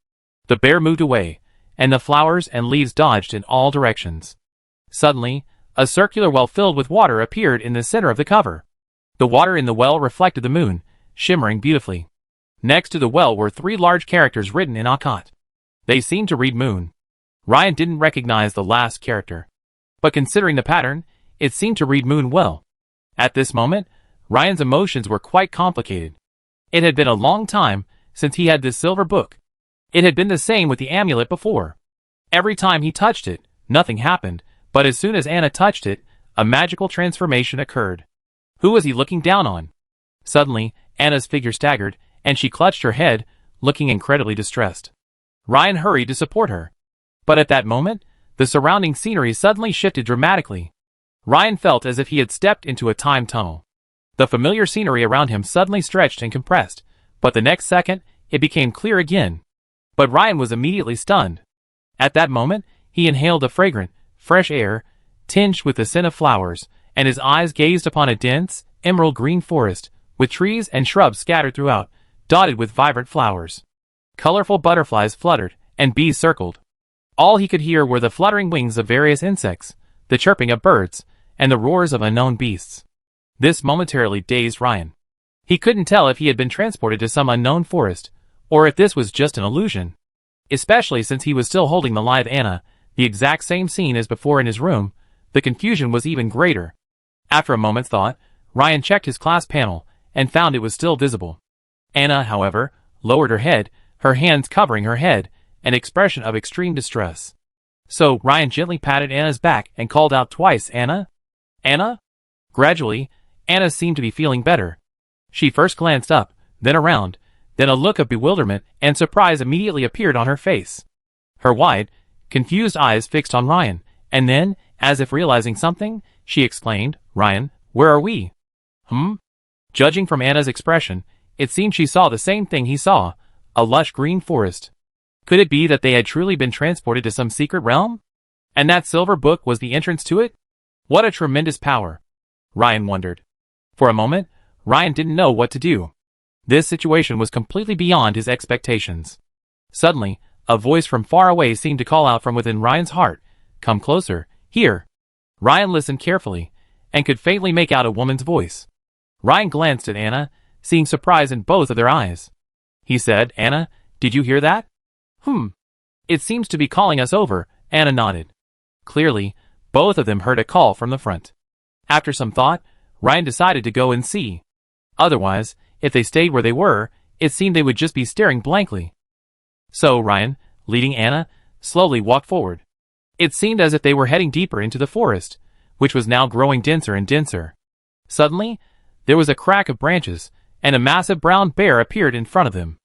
The bear moved away, and the flowers and leaves dodged in all directions. Suddenly, a circular well filled with water appeared in the center of the cover. The water in the well reflected the moon, shimmering beautifully. Next to the well were 3 large characters written in Akkad. They seemed to read moon. Ryan didn't recognize the last character. But considering the pattern, it seemed to read moon well. At this moment, Ryan's emotions were quite complicated. It had been a long time since he had this silver book. It had been the same with the amulet before. Every time he touched it, nothing happened, but as soon as Anna touched it, a magical transformation occurred. Who was he looking down on? Suddenly, Anna's figure staggered, and she clutched her head, looking incredibly distressed. Ryan hurried to support her. But at that moment, the surrounding scenery suddenly shifted dramatically. Ryan felt as if he had stepped into a time tunnel. The familiar scenery around him suddenly stretched and compressed, but the next second, it became clear again. But Ryan was immediately stunned. At that moment, he inhaled the fragrant, fresh air, tinged with the scent of flowers, and his eyes gazed upon a dense, emerald green forest, with trees and shrubs scattered throughout, dotted with vibrant flowers. Colorful butterflies fluttered, and bees circled. All he could hear were the fluttering wings of various insects, the chirping of birds, and the roars of unknown beasts. This momentarily dazed Ryan. He couldn't tell if he had been transported to some unknown forest, or if this was just an illusion. Especially since he was still holding the live Anna, the exact same scene as before in his room, the confusion was even greater. After a moment's thought, Ryan checked his class panel, and found it was still visible. Anna, however, lowered her head, her hands covering her head, an expression of extreme distress. So Ryan gently patted Anna's back and called out twice, "Anna? Anna?" Gradually, Anna seemed to be feeling better. She first glanced up, then around, then a look of bewilderment and surprise immediately appeared on her face. Her wide, confused eyes fixed on Ryan, and then, as if realizing something, she exclaimed, "Ryan, where are we?" Judging from Anna's expression, it seemed she saw the same thing he saw, a lush green forest. Could it be that they had truly been transported to some secret realm? And that silver book was the entrance to it? What a tremendous power! Ryan wondered. For a moment, Ryan didn't know what to do. This situation was completely beyond his expectations. Suddenly, a voice from far away seemed to call out from within Ryan's heart, "Come closer, here." Ryan listened carefully, and could faintly make out a woman's voice. Ryan glanced at Anna, seeing surprise in both of their eyes. He said, "Anna, did you hear that?" It seems to be calling us over," Anna nodded. Clearly, both of them heard a call from the front. After some thought, Ryan decided to go and see. Otherwise, if they stayed where they were, it seemed they would just be staring blankly. So Ryan, leading Anna, slowly walked forward. It seemed as if they were heading deeper into the forest, which was now growing denser and denser. Suddenly, there was a crack of branches, and a massive brown bear appeared in front of them.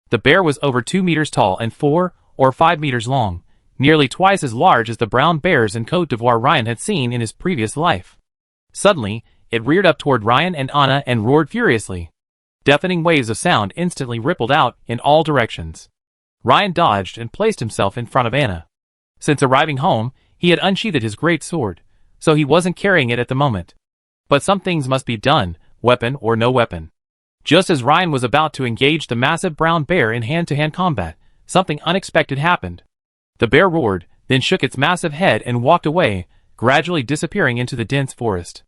The bear was over 2 meters tall and 4 or 5 meters long, nearly twice as large as the brown bears in Côte d'Ivoire Ryan had seen in his previous life. Suddenly, it reared up toward Ryan and Anna and roared furiously. Deafening waves of sound instantly rippled out in all directions. Ryan dodged and placed himself in front of Anna. Since arriving home, he had unsheathed his great sword, so he wasn't carrying it at the moment. But some things must be done, weapon or no weapon. Just as Ryan was about to engage the massive brown bear in hand-to-hand combat, something unexpected happened. The bear roared, then shook its massive head and walked away, gradually disappearing into the dense forest.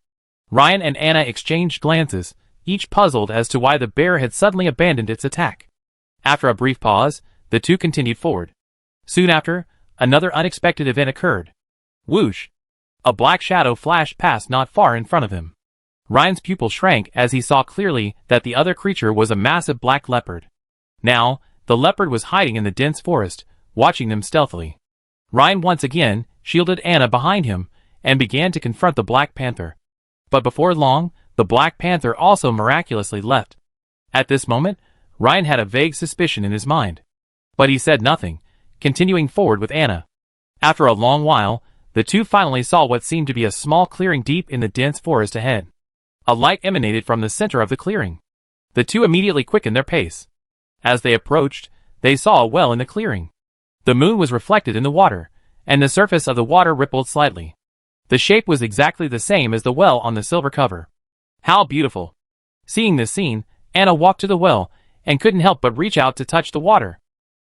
Ryan and Anna exchanged glances, each puzzled as to why the bear had suddenly abandoned its attack. After a brief pause, the two continued forward. Soon after, another unexpected event occurred. Whoosh! A black shadow flashed past not far in front of him. Ryan's pupil shrank as he saw clearly that the other creature was a massive black leopard. Now, the leopard was hiding in the dense forest, watching them stealthily. Ryan once again shielded Anna behind him and began to confront the Black Panther. But before long, the Black Panther also miraculously left. At this moment, Ryan had a vague suspicion in his mind. But he said nothing, continuing forward with Anna. After a long while, the two finally saw what seemed to be a small clearing deep in the dense forest ahead. A light emanated from the center of the clearing. The two immediately quickened their pace. As they approached, they saw a well in the clearing. The moon was reflected in the water, and the surface of the water rippled slightly. The shape was exactly the same as the well on the silver cover. How beautiful! Seeing this scene, Anna walked to the well, and couldn't help but reach out to touch the water.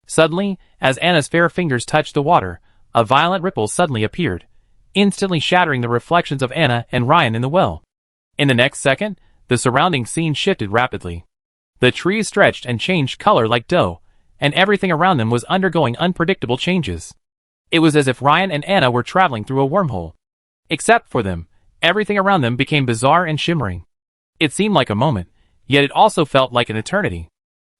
Suddenly, as Anna's fair fingers touched the water, a violent ripple suddenly appeared, instantly shattering the reflections of Anna and Ryan in the well. In the next second, the surrounding scene shifted rapidly. The trees stretched and changed color like dough, and everything around them was undergoing unpredictable changes. It was as if Ryan and Anna were traveling through a wormhole. Except for them, everything around them became bizarre and shimmering. It seemed like a moment, yet it also felt like an eternity.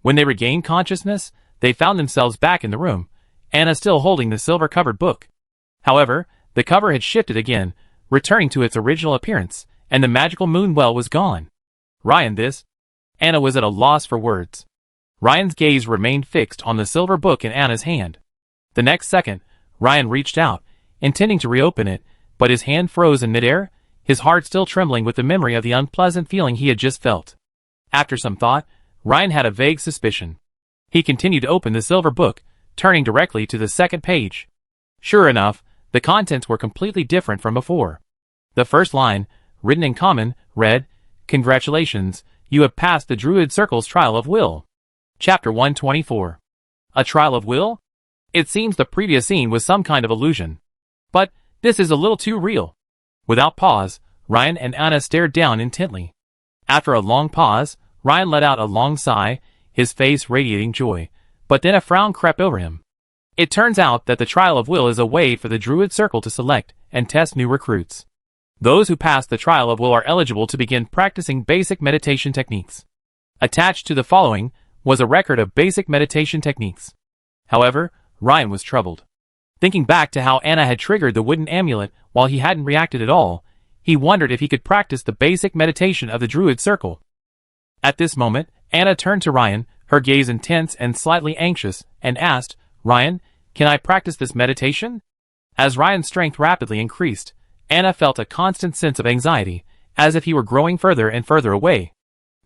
When they regained consciousness, they found themselves back in the room, Anna still holding the silver-covered book. However, the cover had shifted again, returning to its original appearance, and the magical moon well was gone. Ryan, this? Anna was at a loss for words. Ryan's gaze remained fixed on the silver book in Anna's hand. The next second, Ryan reached out, intending to reopen it, but his hand froze in midair, his heart still trembling with the memory of the unpleasant feeling he had just felt. After some thought, Ryan had a vague suspicion. He continued to open the silver book, turning directly to the second page. Sure enough, the contents were completely different from before. The first line, written in common, read, "Congratulations, you have passed the Druid Circle's Trial of Will. Chapter 124. A Trial of Will? It seems the previous scene was some kind of illusion. But this is a little too real. Without pause, Ryan and Anna stared down intently. After a long pause, Ryan let out a long sigh, his face radiating joy, but then a frown crept over him. It turns out that the Trial of Will is a way for the Druid Circle to select and test new recruits. Those who pass the Trial of Will are eligible to begin practicing basic meditation techniques. Attached to the following was a record of basic meditation techniques. However, Ryan was troubled. Thinking back to how Anna had triggered the wooden amulet while he hadn't reacted at all, he wondered if he could practice the basic meditation of the Druid Circle. At this moment, Anna turned to Ryan, her gaze intense and slightly anxious, and asked, "Ryan, can I practice this meditation?" As Ryan's strength rapidly increased, Anna felt a constant sense of anxiety, as if he were growing further and further away.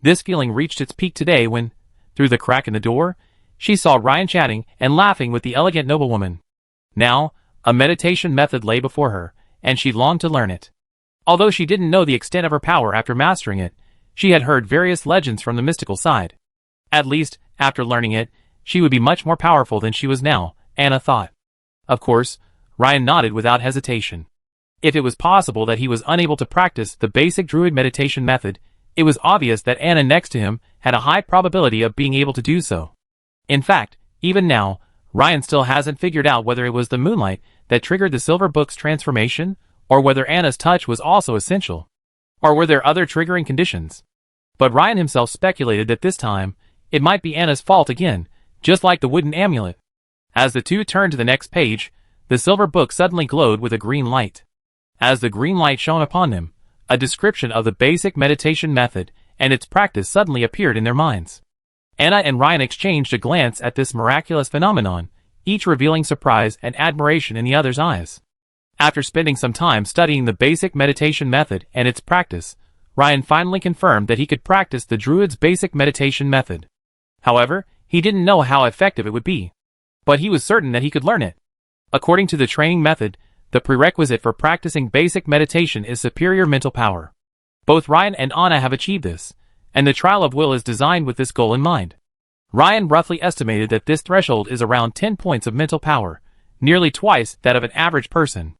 This feeling reached its peak today when, through the crack in the door, she saw Ryan chatting and laughing with the elegant noblewoman. Now, a meditation method lay before her, and she longed to learn it. Although she didn't know the extent of her power after mastering it, she had heard various legends from the mystical side. At least, after learning it, she would be much more powerful than she was now, Anna thought. Of course, Ryan nodded without hesitation. If it was possible that he was unable to practice the basic druid meditation method, it was obvious that Anna next to him had a high probability of being able to do so. In fact, even now, Ryan still hasn't figured out whether it was the moonlight that triggered the silver book's transformation, or whether Anna's touch was also essential. Or were there other triggering conditions? But Ryan himself speculated that this time, it might be Anna's fault again, just like the wooden amulet. As the two turned to the next page, the silver book suddenly glowed with a green light. As the green light shone upon them, a description of the basic meditation method and its practice suddenly appeared in their minds. Anna and Ryan exchanged a glance at this miraculous phenomenon, each revealing surprise and admiration in the other's eyes. After spending some time studying the basic meditation method and its practice, Ryan finally confirmed that he could practice the Druid's basic meditation method. However, he didn't know how effective it would be. But he was certain that he could learn it. According to the training method, the prerequisite for practicing basic meditation is superior mental power. Both Ryan and Anna have achieved this, and the Trial of Will is designed with this goal in mind. Ryan roughly estimated that this threshold is around 10 points of mental power, nearly twice that of an average person.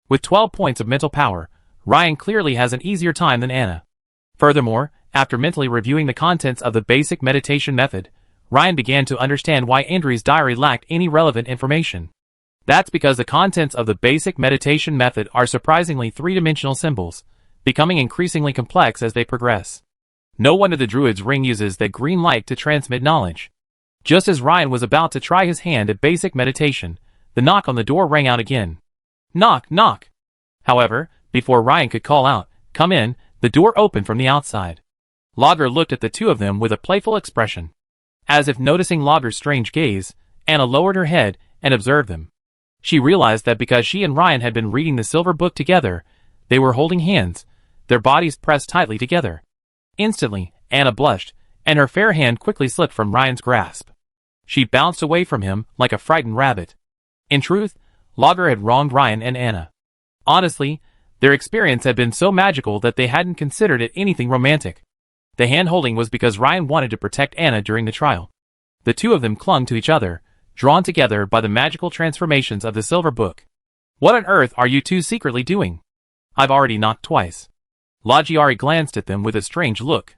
With 12 points of mental power, Ryan clearly has an easier time than Anna. Furthermore, after mentally reviewing the contents of the basic meditation method, Ryan began to understand why Andrew's diary lacked any relevant information. That's because the contents of the basic meditation method are surprisingly three-dimensional symbols, becoming increasingly complex as they progress. No wonder the Druid's ring uses that green light to transmit knowledge. Just as Ryan was about to try his hand at basic meditation, the knock on the door rang out again. Knock, knock. However, before Ryan could call out, "Come in," the door opened from the outside. Lager looked at the two of them with a playful expression. As if noticing Lager's strange gaze, Anna lowered her head and observed them. She realized that because she and Ryan had been reading the silver book together, they were holding hands, their bodies pressed tightly together. Instantly, Anna blushed, and her fair hand quickly slipped from Ryan's grasp. She bounced away from him like a frightened rabbit. In truth, Lager had wronged Ryan and Anna. Honestly, their experience had been so magical that they hadn't considered it anything romantic. The hand-holding was because Ryan wanted to protect Anna during the trial. The two of them clung to each other, drawn together by the magical transformations of the silver book. "What on earth are you two secretly doing? I've already knocked twice." Lagiari glanced at them with a strange look.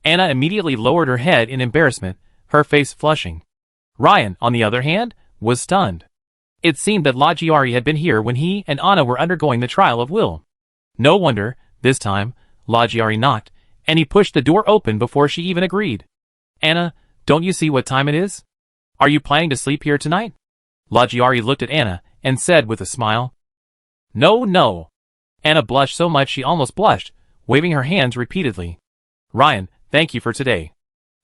Anna immediately lowered her head in embarrassment, her face flushing. Ryan, on the other hand, was stunned. It seemed that Lagiari had been here when he and Anna were undergoing the Trial of Will. No wonder, this time, Lagiari knocked, and he pushed the door open before she even agreed. "Anna, don't you see what time it is? Are you planning to sleep here tonight?" Lagiari looked at Anna and said with a smile. "No, no." Anna blushed so much she almost blushed, waving her hands repeatedly. "Ryan, thank you for today.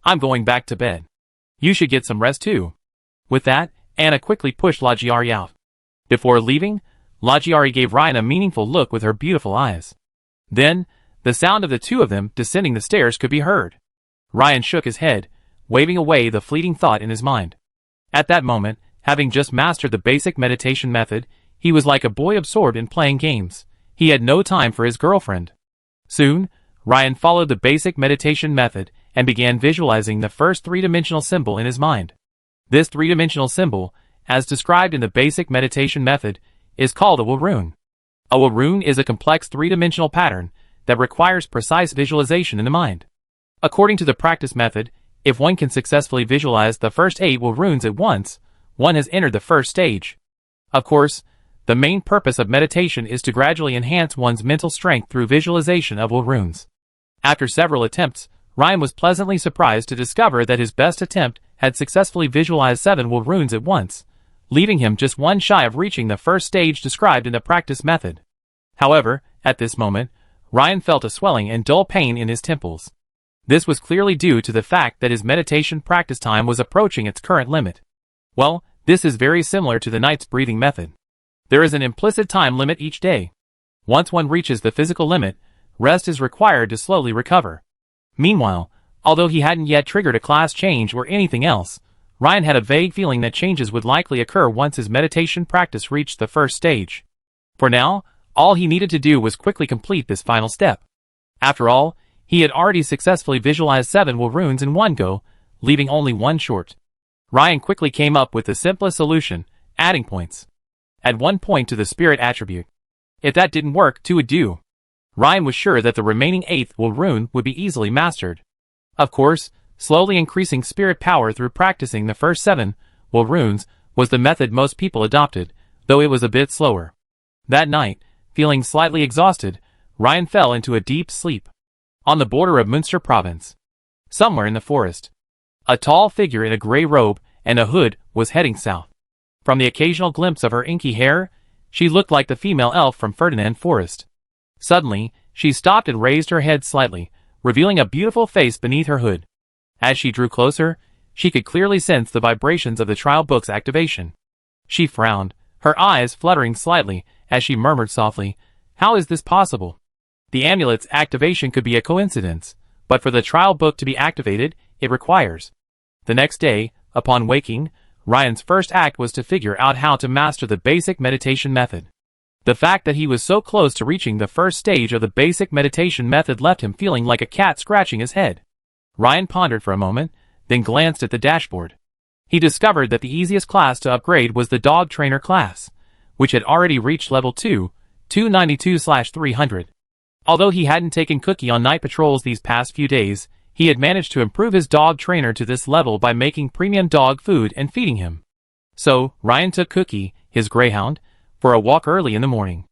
I'm going back to bed. You should get some rest too." With that, Anna quickly pushed Lagiari out. Before leaving, Lagiari gave Ryan a meaningful look with her beautiful eyes. Then, the sound of the two of them descending the stairs could be heard. Ryan shook his head, waving away the fleeting thought in his mind. At that moment, having just mastered the basic meditation method, he was like a boy absorbed in playing games. He had no time for his girlfriend. Soon, Ryan followed the basic meditation method and began visualizing the first three-dimensional symbol in his mind. This three-dimensional symbol, as described in the basic meditation method, is called a will rune. A will rune is a complex three-dimensional pattern that requires precise visualization in the mind. According to the practice method, if one can successfully visualize the first 8 will runes at once, one has entered the first stage. Of course, the main purpose of meditation is to gradually enhance one's mental strength through visualization of will runes. After several attempts, Ryan was pleasantly surprised to discover that his best attempt had successfully visualized 7 will runes at once, leaving him just one shy of reaching the first stage described in the practice method. However, at this moment, Ryan felt a swelling and dull pain in his temples. This was clearly due to the fact that his meditation practice time was approaching its current limit. Well, this is very similar to the night's breathing method. There is an implicit time limit each day. Once one reaches the physical limit, rest is required to slowly recover. Meanwhile, although he hadn't yet triggered a class change or anything else, Ryan had a vague feeling that changes would likely occur once his meditation practice reached the first stage. For now, all he needed to do was quickly complete this final step. After all, he had already successfully visualized 7 will runes in one go, leaving only one short. Ryan quickly came up with the simplest solution, adding points. Add 1 point to the spirit attribute. If that didn't work, 2 would do. Ryan was sure that the remaining 8th will rune would be easily mastered. Of course, slowly increasing spirit power through practicing the first 7 will runes was the method most people adopted, though it was a bit slower. That night, feeling slightly exhausted, Ryan fell into a deep sleep. On the border of Munster province, somewhere in the forest, a tall figure in a gray robe and a hood was heading south. From the occasional glimpse of her inky hair, she looked like the female elf from Ferdinand Forrest. Suddenly, she stopped and raised her head slightly, revealing a beautiful face beneath her hood. As she drew closer, she could clearly sense the vibrations of the trial book's activation. She frowned, her eyes fluttering slightly, as she murmured softly, "How is this possible? The amulet's activation could be a coincidence, but for the trial book to be activated, it requires." The next day, upon waking, Ryan's first act was to figure out how to master the basic meditation method. The fact that he was so close to reaching the first stage of the basic meditation method left him feeling like a cat scratching his head. Ryan pondered for a moment, then glanced at the dashboard. He discovered that the easiest class to upgrade was the dog trainer class, which had already reached level 2, 292/300. Although he hadn't taken Cookie on night patrols these past few days, he had managed to improve his dog trainer to this level by making premium dog food and feeding him. So, Ryan took Cookie, his greyhound, for a walk early in the morning.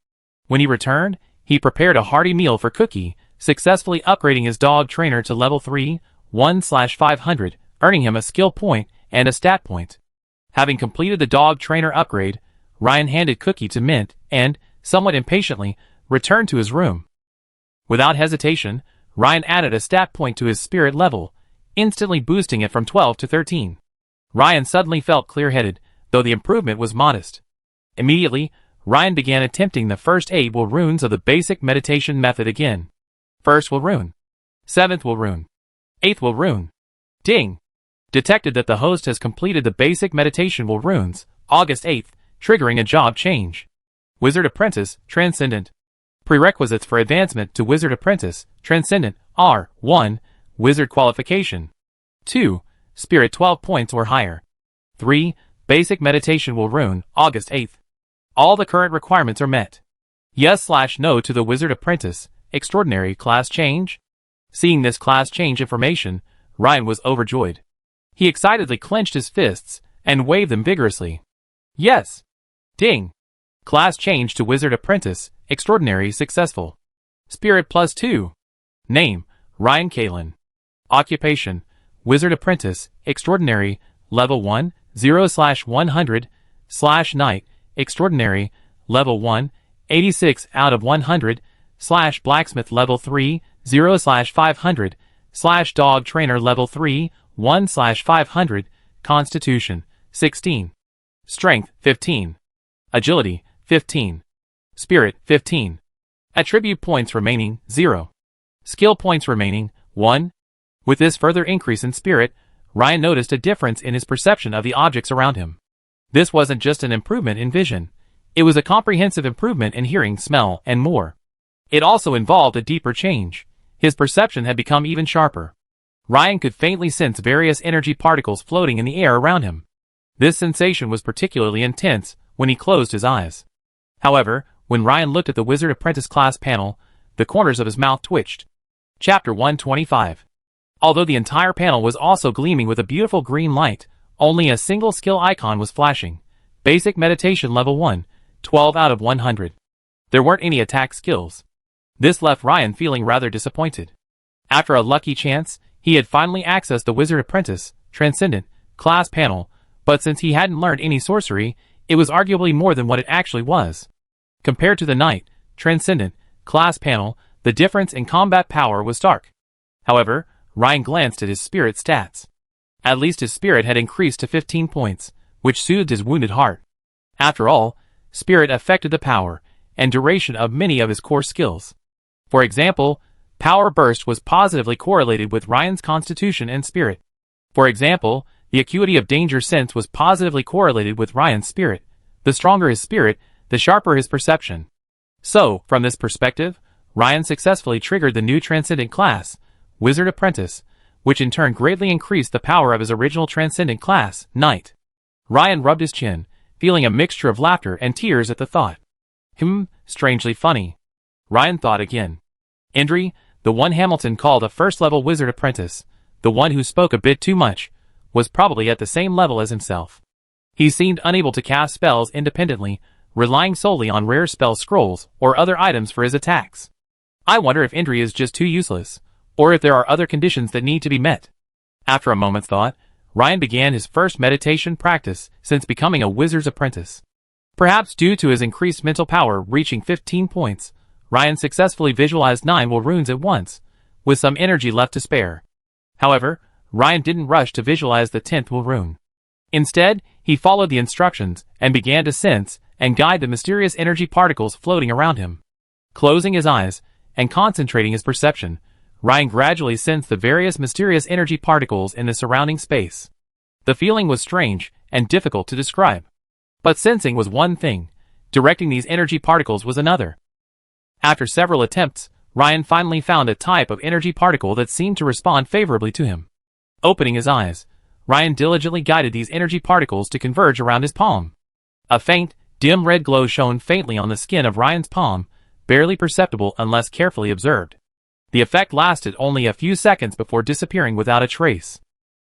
When he returned, he prepared a hearty meal for Cookie, successfully upgrading his dog trainer to level 3, 1/500, earning him a skill point and a stat point. Having completed the dog trainer upgrade, Ryan handed Cookie to Mint and, somewhat impatiently, returned to his room. Without hesitation, Ryan added a stat point to his spirit level, instantly boosting it from 12 to 13. Ryan suddenly felt clear-headed, though the improvement was modest. Immediately, Ryan began attempting the first 8 will runes of the basic meditation method again. First will rune. 7th will rune. 8th will rune. Ding! Detected that the host has completed the basic meditation will runes, August 8th, triggering a job change. Wizard Apprentice, Transcendent. Prerequisites for advancement to Wizard Apprentice, Transcendent, are 1. Wizard qualification. 2. Spirit 12 points or higher. 3. Basic meditation will rune, August 8th. All the current requirements are met. Yes/no to the Wizard Apprentice, Extraordinary class change? Seeing this class change information, Ryan was overjoyed. He excitedly clenched his fists and waved them vigorously. Yes! Ding! Class change to Wizard Apprentice, Extraordinary successful. Spirit +2. Name, Ryan Kalin. Occupation, Wizard Apprentice, Extraordinary, Level 1, 0/100/Night, Extraordinary, Level 1, 86 out of 100, /Blacksmith Level 3, 0/500, /Dog Trainer Level 3, 1/500, Constitution, 16. Strength, 15. Agility, 15. Spirit, 15. Attribute points remaining, 0. Skill points remaining, 1. With this further increase in spirit, Ryan noticed a difference in his perception of the objects around him. This wasn't just an improvement in vision. It was a comprehensive improvement in hearing, smell, and more. It also involved a deeper change. His perception had become even sharper. Ryan could faintly sense various energy particles floating in the air around him. This sensation was particularly intense when he closed his eyes. However, when Ryan looked at the Wizard Apprentice class panel, the corners of his mouth twitched. Chapter 125. Although the entire panel was also gleaming with a beautiful green light, only a single skill icon was flashing. Basic Meditation Level 1, 12 out of 100. There weren't any attack skills. This left Ryan feeling rather disappointed. After a lucky chance, he had finally accessed the Wizard Apprentice, Transcendent, class panel, but since he hadn't learned any sorcery, it was arguably more than what it actually was. Compared to the Knight, Transcendent, class panel, the difference in combat power was stark. However, Ryan glanced at his spirit stats. At least his spirit had increased to 15 points, which soothed his wounded heart. After all, spirit affected the power and duration of many of his core skills. For example, Power Burst was positively correlated with Ryan's constitution and spirit. For example, the acuity of danger sense was positively correlated with Ryan's spirit. The stronger his spirit, the sharper his perception. So, from this perspective, Ryan successfully triggered the new Transcendent class, Wizard Apprentice, which in turn greatly increased the power of his original Transcendent class, Knight. Ryan rubbed his chin, feeling a mixture of laughter and tears at the thought. Strangely funny. Ryan thought again. Indri, the one Hamilton called a first-level Wizard Apprentice, the one who spoke a bit too much, was probably at the same level as himself. He seemed unable to cast spells independently, relying solely on rare spell scrolls or other items for his attacks. I wonder if Indri is just too useless, or if there are other conditions that need to be met. After a moment's thought, Ryan began his first meditation practice since becoming a Wizard's Apprentice. Perhaps due to his increased mental power reaching 15 points, Ryan successfully visualized 9 will runes at once, with some energy left to spare. However, Ryan didn't rush to visualize the 10th will rune. Instead, he followed the instructions and began to sense and guide the mysterious energy particles floating around him. Closing his eyes and concentrating his perception, Ryan gradually sensed the various mysterious energy particles in the surrounding space. The feeling was strange and difficult to describe. But sensing was one thing, directing these energy particles was another. After several attempts, Ryan finally found a type of energy particle that seemed to respond favorably to him. Opening his eyes, Ryan diligently guided these energy particles to converge around his palm. A faint, dim red glow shone faintly on the skin of Ryan's palm, barely perceptible unless carefully observed. The effect lasted only a few seconds before disappearing without a trace.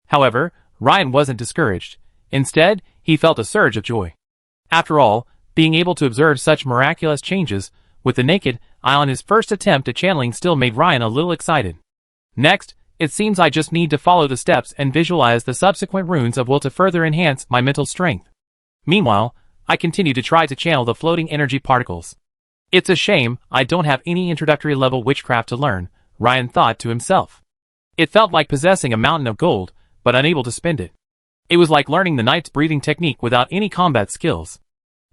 However, Ryan wasn't discouraged. Instead, he felt a surge of joy. After all, being able to observe such miraculous changes with the naked eye on his first attempt at channeling still made Ryan a little excited. Next, it seems I just need to follow the steps and visualize the subsequent runes of will to further enhance my mental strength. Meanwhile, I continue to try to channel the floating energy particles. It's a shame I don't have any introductory level witchcraft to learn, Ryan thought to himself. It felt like possessing a mountain of gold, but unable to spend it. It was like learning the knight's breathing technique without any combat skills.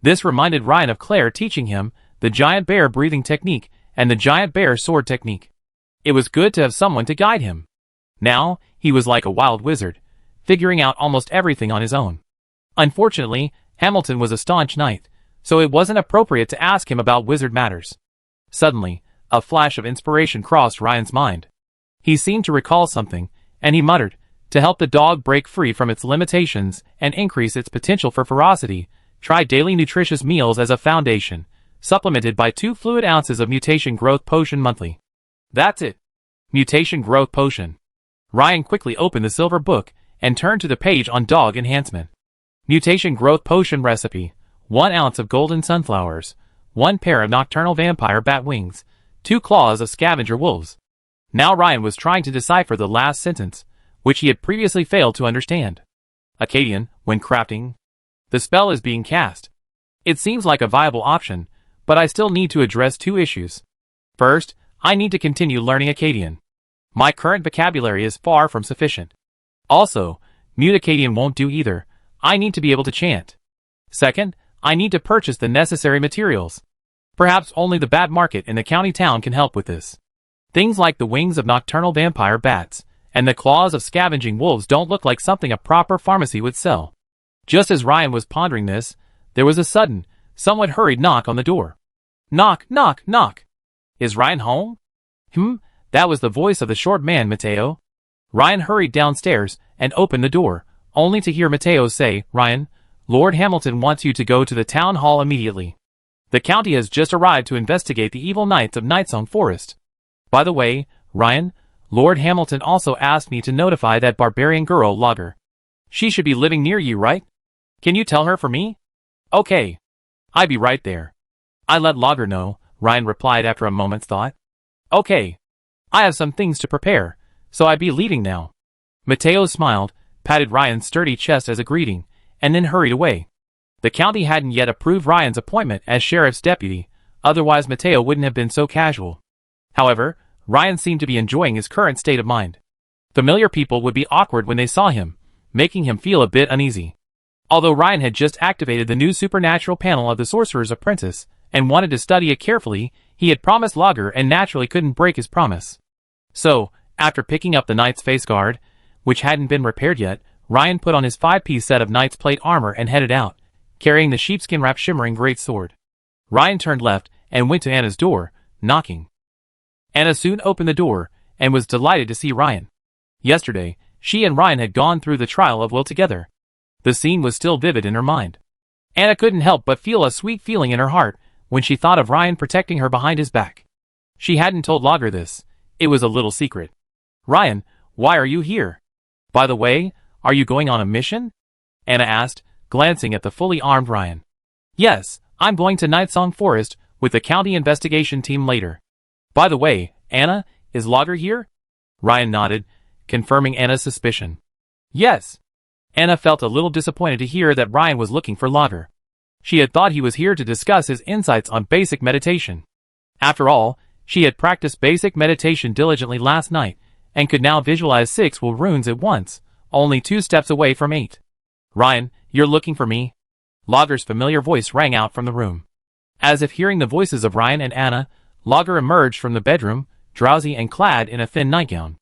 This reminded Ryan of Claire teaching him the giant bear breathing technique and the giant bear sword technique. It was good to have someone to guide him. Now, he was like a wild wizard, figuring out almost everything on his own. Unfortunately, Hamilton was a staunch knight, so it wasn't appropriate to ask him about wizard matters. Suddenly, a flash of inspiration crossed Ryan's mind. He seemed to recall something, and he muttered, to help the dog break free from its limitations and increase its potential for ferocity, try daily nutritious meals as a foundation, supplemented by 2 fluid ounces of mutation growth potion monthly. That's it. Mutation growth potion. Ryan quickly opened the silver book and turned to the page on dog enhancement. Mutation growth potion recipe. 1 ounce of golden sunflowers, 1 pair of nocturnal vampire bat wings, 2 claws of scavenger wolves. Now Ryan was trying to decipher the last sentence, which he had previously failed to understand. Akkadian, when crafting. The spell is being cast. It seems like a viable option, but I still need to address 2 issues. First, I need to continue learning Akkadian. My current vocabulary is far from sufficient. Also, mute Akkadian won't do either. I need to be able to chant. Second, I need to purchase the necessary materials. Perhaps only the bat market in the county town can help with this. Things like the wings of nocturnal vampire bats and the claws of scavenging wolves don't look like something a proper pharmacy would sell. Just as Ryan was pondering this, there was a sudden, somewhat hurried knock on the door. Knock, knock, knock. Is Ryan home? That was the voice of the short man, Mateo. Ryan hurried downstairs and opened the door, only to hear Mateo say, "Ryan, Lord Hamilton wants you to go to the town hall immediately. The county has just arrived to investigate the evil knights of Nightsong Forest. By the way, Ryan, Lord Hamilton also asked me to notify that barbarian girl Lager. She should be living near you, right? Can you tell her for me?" "Okay. I be right there." "I let Lager know," Ryan replied after a moment's thought. "Okay. I have some things to prepare, so I be leaving now." Mateo smiled, patted Ryan's sturdy chest as a greeting, and then hurried away. The county hadn't yet approved Ryan's appointment as sheriff's deputy, otherwise Mateo wouldn't have been so casual. However, Ryan seemed to be enjoying his current state of mind. Familiar people would be awkward when they saw him, making him feel a bit uneasy. Although Ryan had just activated the new supernatural panel of the Sorcerer's Apprentice, and wanted to study it carefully, he had promised Lager and naturally couldn't break his promise. So, after picking up the knight's face guard, which hadn't been repaired yet, Ryan put on his 5-piece set of knight's plate armor and headed out, carrying the sheepskin-wrapped shimmering great sword. Ryan turned left and went to Anna's door, knocking. Anna soon opened the door, and was delighted to see Ryan. Yesterday, she and Ryan had gone through the trial of will together. The scene was still vivid in her mind. Anna couldn't help but feel a sweet feeling in her heart when she thought of Ryan protecting her behind his back. She hadn't told Lager this. It was a little secret. "Ryan, why are you here? By the way, are you going on a mission?" Anna asked, glancing at the fully armed Ryan. "Yes, I'm going to Nightsong Forest with the county investigation team later." "By the way, Anna, is Lager here?" Ryan nodded, confirming Anna's suspicion. "Yes." Anna felt a little disappointed to hear that Ryan was looking for Lager. She had thought he was here to discuss his insights on basic meditation. After all, she had practiced basic meditation diligently last night, and could now visualize 6 will runes at once, only 2 steps away from 8. "Ryan, you're looking for me?" Lager's familiar voice rang out from the room. As if hearing the voices of Ryan and Anna, Lager emerged from the bedroom, drowsy and clad in a thin nightgown.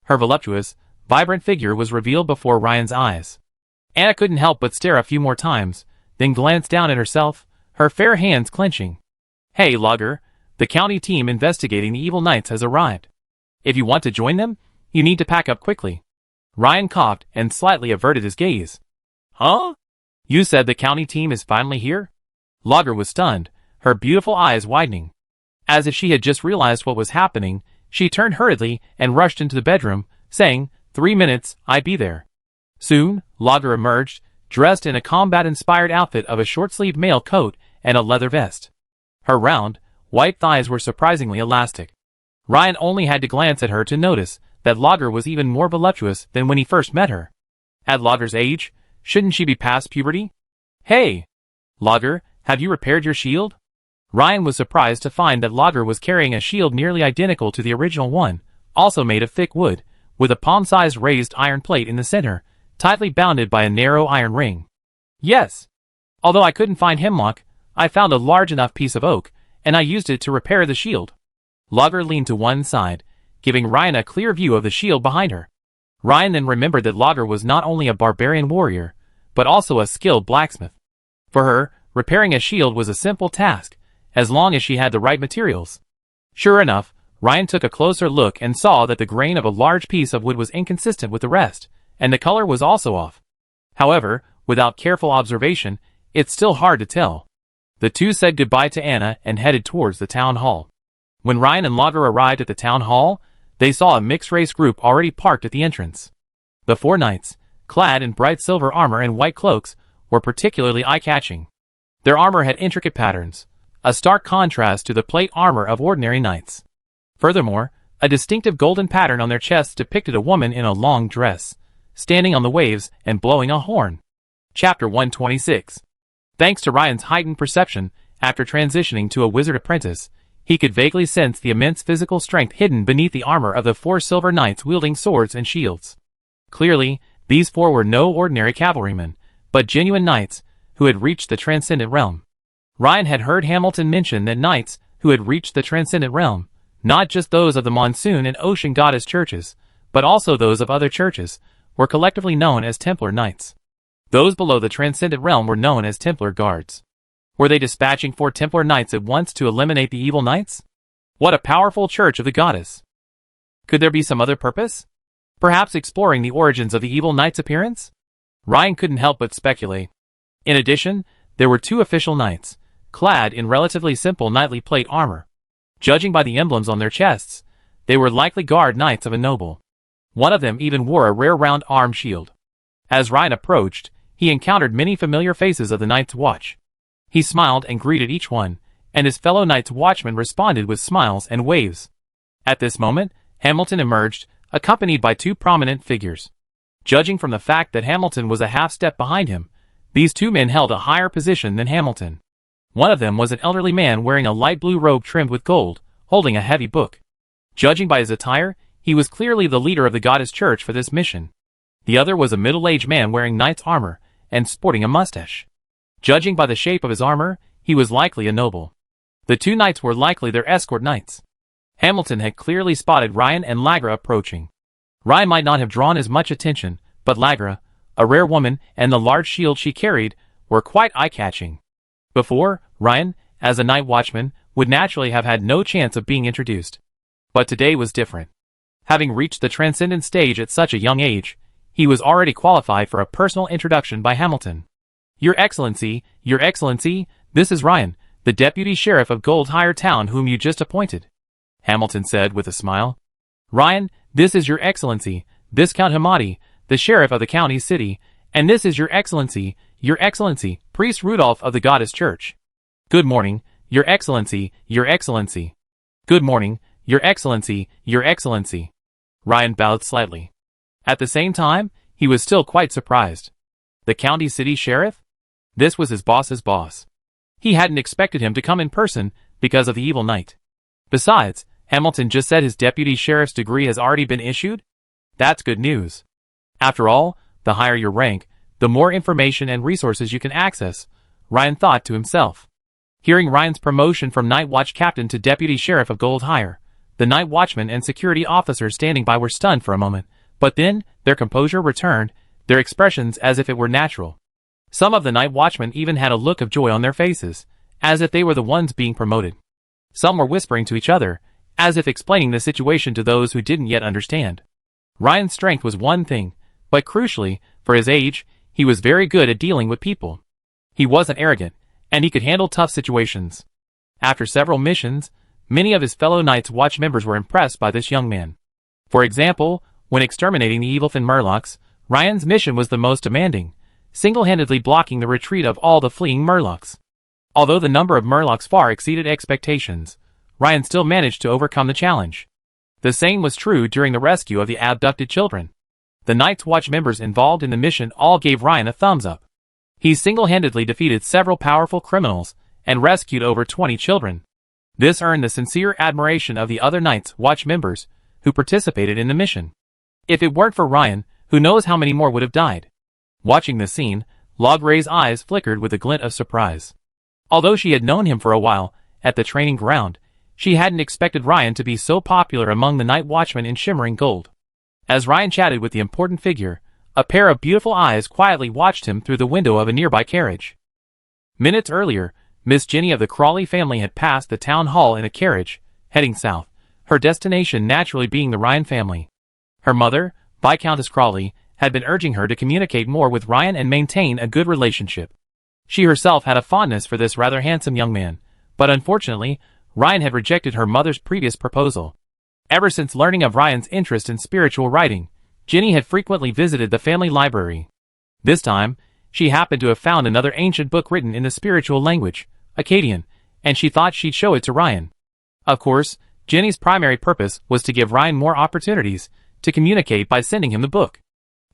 Her voluptuous, vibrant figure was revealed before Ryan's eyes. Anna couldn't help but stare a few more times, then glanced down at herself, her fair hands clenching. "Hey, Lager, the county team investigating the evil knights has arrived. If you want to join them, you need to pack up quickly." Ryan coughed and slightly averted his gaze. "Huh? You said the county team is finally here?" Lager was stunned, her beautiful eyes widening. As if she had just realized what was happening, she turned hurriedly and rushed into the bedroom, saying, "3 minutes, I be there." Soon, Lager emerged, dressed in a combat-inspired outfit of a short-sleeved mail coat and a leather vest. Her round, white thighs were surprisingly elastic. Ryan only had to glance at her to notice that Lager was even more voluptuous than when he first met her. At Lager's age, shouldn't she be past puberty? "Hey! Lager, have you repaired your shield?" Ryan was surprised to find that Lager was carrying a shield nearly identical to the original one, also made of thick wood, with a palm-sized raised iron plate in the center, tightly bounded by a narrow iron ring. "Yes. Although I couldn't find hemlock, I found a large enough piece of oak, and I used it to repair the shield." Lager leaned to one side, giving Ryan a clear view of the shield behind her. Ryan then remembered that Lager was not only a barbarian warrior, but also a skilled blacksmith. For her, repairing a shield was a simple task, as long as she had the right materials. Sure enough, Ryan took a closer look and saw that the grain of a large piece of wood was inconsistent with the rest, and the color was also off. However, without careful observation, it's still hard to tell. The two said goodbye to Anna and headed towards the town hall. When Ryan and Lager arrived at the town hall, they saw a mixed-race group already parked at the entrance. The 4 knights, clad in bright silver armor and white cloaks, were particularly eye-catching. Their armor had intricate patterns, a stark contrast to the plate armor of ordinary knights. Furthermore, a distinctive golden pattern on their chests depicted a woman in a long dress, standing on the waves and blowing a horn. Chapter 126. Thanks to Ryan's heightened perception, after transitioning to a wizard apprentice, he could vaguely sense the immense physical strength hidden beneath the armor of the 4 silver knights wielding swords and shields. Clearly, these 4 were no ordinary cavalrymen, but genuine knights who had reached the transcendent realm. Ryan had heard Hamilton mention that knights who had reached the transcendent realm, not just those of the Monsoon and Ocean Goddess churches, but also those of other churches, were collectively known as Templar Knights. Those below the transcendent realm were known as Templar Guards. Were they dispatching 4 Templar Knights at once to eliminate the evil knights? What a powerful church of the goddess! Could there be some other purpose? Perhaps exploring the origins of the evil knight's appearance? Ryan couldn't help but speculate. In addition, there were two official knights, clad in relatively simple knightly plate armor. Judging by the emblems on their chests, they were likely guard knights of a noble. One of them even wore a rare round arm shield. As Ryan approached, he encountered many familiar faces of the Night's Watch. He smiled and greeted each one, and his fellow Night's Watchmen responded with smiles and waves. At this moment, Hamilton emerged, accompanied by two prominent figures. Judging from the fact that Hamilton was a half-step behind him, these two men held a higher position than Hamilton. One of them was an elderly man wearing a light blue robe trimmed with gold, holding a heavy book. Judging by his attire, he was clearly the leader of the goddess church for this mission. The other was a middle-aged man wearing knight's armor and sporting a mustache. Judging by the shape of his armor, he was likely a noble. The two knights were likely their escort knights. Hamilton had clearly spotted Ryan and Lagra approaching. Ryan might not have drawn as much attention, but Lagra, a rare woman, and the large shield she carried were quite eye-catching. Before, Ryan, as a night watchman, would naturally have had no chance of being introduced. But today was different. Having reached the transcendent stage at such a young age, he was already qualified for a personal introduction by Hamilton. Your Excellency, this is Ryan, the Deputy Sheriff of Goldhire Town whom you just appointed, Hamilton said with a smile. Ryan, this is Your Excellency, Viscount Hamadi, the Sheriff of the county city, and this is Your Excellency, Priest Rudolph of the Goddess Church. Good morning, Your Excellency, Good morning, Your Excellency. Ryan bowed slightly. At the same time, he was still quite surprised. The county city sheriff? This was his boss's boss. He hadn't expected him to come in person because of the evil knight. Besides, Hamilton just said his deputy sheriff's degree has already been issued? That's good news. After all, the higher your rank, the more information and resources you can access, Ryan thought to himself. Hearing Ryan's promotion from Night Watch Captain to Deputy Sheriff of Goldhire, the night watchmen and security officers standing by were stunned for a moment, but then, their composure returned, their expressions as if it were natural. Some of the night watchmen even had a look of joy on their faces, as if they were the ones being promoted. Some were whispering to each other, as if explaining the situation to those who didn't yet understand. Ryan's strength was one thing, but crucially, for his age, he was very good at dealing with people. He wasn't arrogant, and he could handle tough situations. After several missions, many of his fellow Night's Watch members were impressed by this young man. For example, when exterminating the evil Finn Murlocs, Ryan's mission was the most demanding, single-handedly blocking the retreat of all the fleeing Murlocs. Although the number of Murlocs far exceeded expectations, Ryan still managed to overcome the challenge. The same was true during the rescue of the abducted children. The Night's Watch members involved in the mission all gave Ryan a thumbs up. He single-handedly defeated several powerful criminals and rescued over 20 children. This earned the sincere admiration of the other Night's Watch members who participated in the mission. If it weren't for Ryan, who knows how many more would have died. Watching the scene, Lagray's eyes flickered with a glint of surprise. Although she had known him for a while, at the training ground, she hadn't expected Ryan to be so popular among the night watchmen in shimmering gold. As Ryan chatted with the important figure, a pair of beautiful eyes quietly watched him through the window of a nearby carriage. Minutes earlier, Miss Jenny of the Crawley family had passed the town hall in a carriage, heading south, her destination naturally being the Ryan family. Her mother, Viscountess Crawley, had been urging her to communicate more with Ryan and maintain a good relationship. She herself had a fondness for this rather handsome young man, but unfortunately, Ryan had rejected her mother's previous proposal. Ever since learning of Ryan's interest in spiritual writing, Jenny had frequently visited the family library. This time, she happened to have found another ancient book written in the spiritual language, Akkadian, and she thought she'd show it to Ryan. Of course, Jenny's primary purpose was to give Ryan more opportunities to communicate by sending him the book.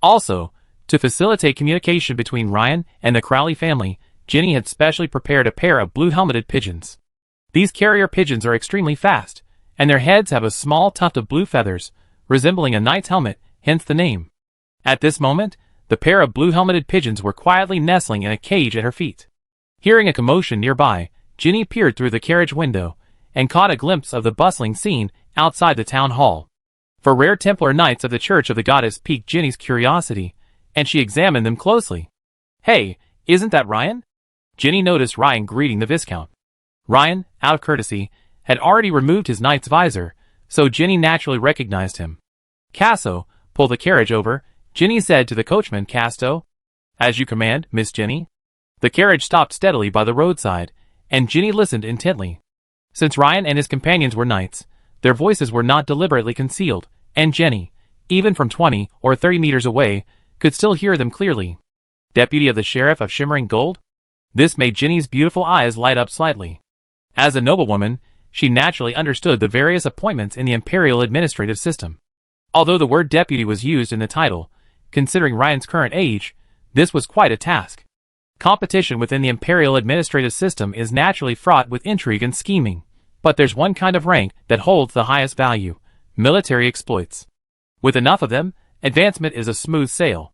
Also, to facilitate communication between Ryan and the Crowley family, Jenny had specially prepared a pair of blue-helmeted pigeons. These carrier pigeons are extremely fast, and their heads have a small tuft of blue feathers, resembling a knight's helmet, hence the name. At this moment, the pair of blue-helmeted pigeons were quietly nestling in a cage at her feet. Hearing a commotion nearby, Jenny peered through the carriage window, and caught a glimpse of the bustling scene outside the town hall. For rare Templar knights of the Church of the Goddess piqued Jenny's curiosity, and she examined them closely. Hey, isn't that Ryan? Jenny noticed Ryan greeting the Viscount. Ryan, out of courtesy, had already removed his knight's visor, so Jenny naturally recognized him. Casso, Pull the carriage over, Ginny said to the coachman Casto. As you command, Miss Ginny. The carriage stopped steadily by the roadside, and Ginny listened intently. Since Ryan and his companions were knights, their voices were not deliberately concealed, and Ginny, even from 20 or 30 meters away, could still hear them clearly. Deputy of the Sheriff of Shimmering Gold? This made Ginny's beautiful eyes light up slightly. As a noblewoman, she naturally understood the various appointments in the imperial administrative system. Although the word deputy was used in the title, considering Ryan's current age, this was quite a task. Competition within the imperial administrative system is naturally fraught with intrigue and scheming, but there's one kind of rank that holds the highest value: military exploits. With enough of them, advancement is a smooth sail.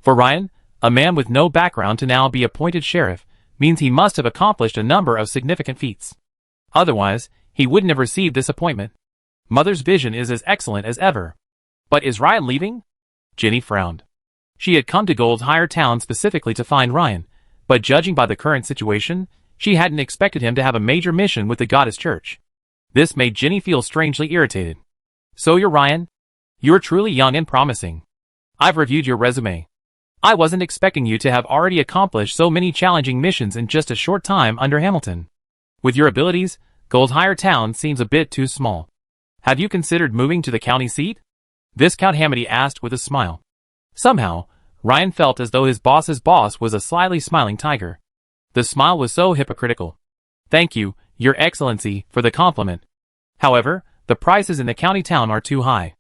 For Ryan, a man with no background to now be appointed sheriff means he must have accomplished a number of significant feats. Otherwise, he wouldn't have received this appointment. Mother's vision is as excellent as ever. But is Ryan leaving? Ginny frowned. She had come to Gold's Hire town specifically to find Ryan, but judging by the current situation, she hadn't expected him to have a major mission with the Goddess Church. This made Ginny feel strangely irritated. So you're Ryan? You're truly young and promising. I've reviewed your resume. I wasn't expecting you to have already accomplished so many challenging missions in just a short time under Hamilton. With your abilities, Gold Hire town seems a bit too small. Have you considered moving to the county seat? Viscount Hamity asked with a smile. Somehow, Ryan felt as though his boss's boss was a slyly smiling tiger. The smile was so hypocritical. Thank you, Your Excellency, for the compliment. However, the prices in the county town are too high.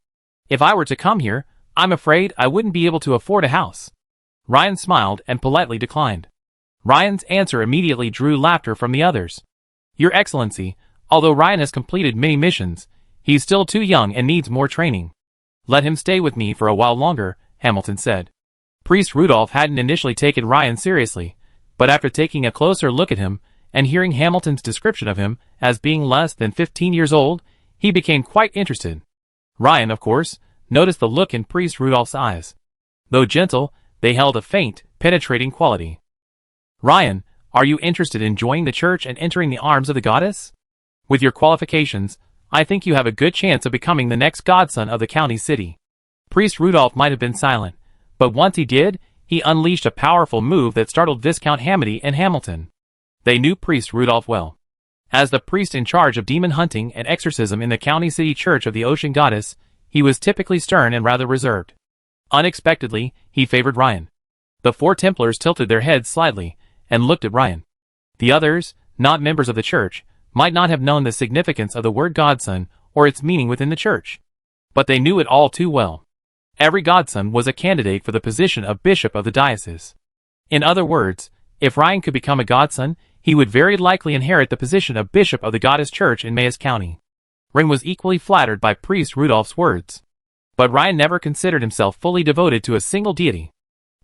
If I were to come here, I'm afraid I wouldn't be able to afford a house. Ryan smiled and politely declined. Ryan's answer immediately drew laughter from the others. Your Excellency, although Ryan has completed many missions, he's still too young and needs more training. Let him stay with me for a while longer, Hamilton said. Priest Rudolph hadn't initially taken Ryan seriously, but after taking a closer look at him and hearing Hamilton's description of him as being less than 15 years old, he became quite interested. Ryan, of course, noticed the look in Priest Rudolph's eyes. Though gentle, they held a faint, penetrating quality. Ryan, are you interested in joining the church and entering the arms of the goddess? With your qualifications, I think you have a good chance of becoming the next godson of the county city. Priest Rudolph might have been silent, but once he did, he unleashed a powerful move that startled Viscount Hamity and Hamilton. They knew Priest Rudolph well. As the priest in charge of demon hunting and exorcism in the county city church of the Ocean Goddess, he was typically stern and rather reserved. Unexpectedly, he favored Ryan. The 4 Templars tilted their heads slightly and looked at Ryan. The others, not members of the church, might not have known the significance of the word godson or its meaning within the church. But they knew it all too well. Every godson was a candidate for the position of bishop of the diocese. In other words, if Ryan could become a godson, he would very likely inherit the position of bishop of the Goddess Church in Mayes County. Ryan was equally flattered by Priest Rudolph's words. But Ryan never considered himself fully devoted to a single deity.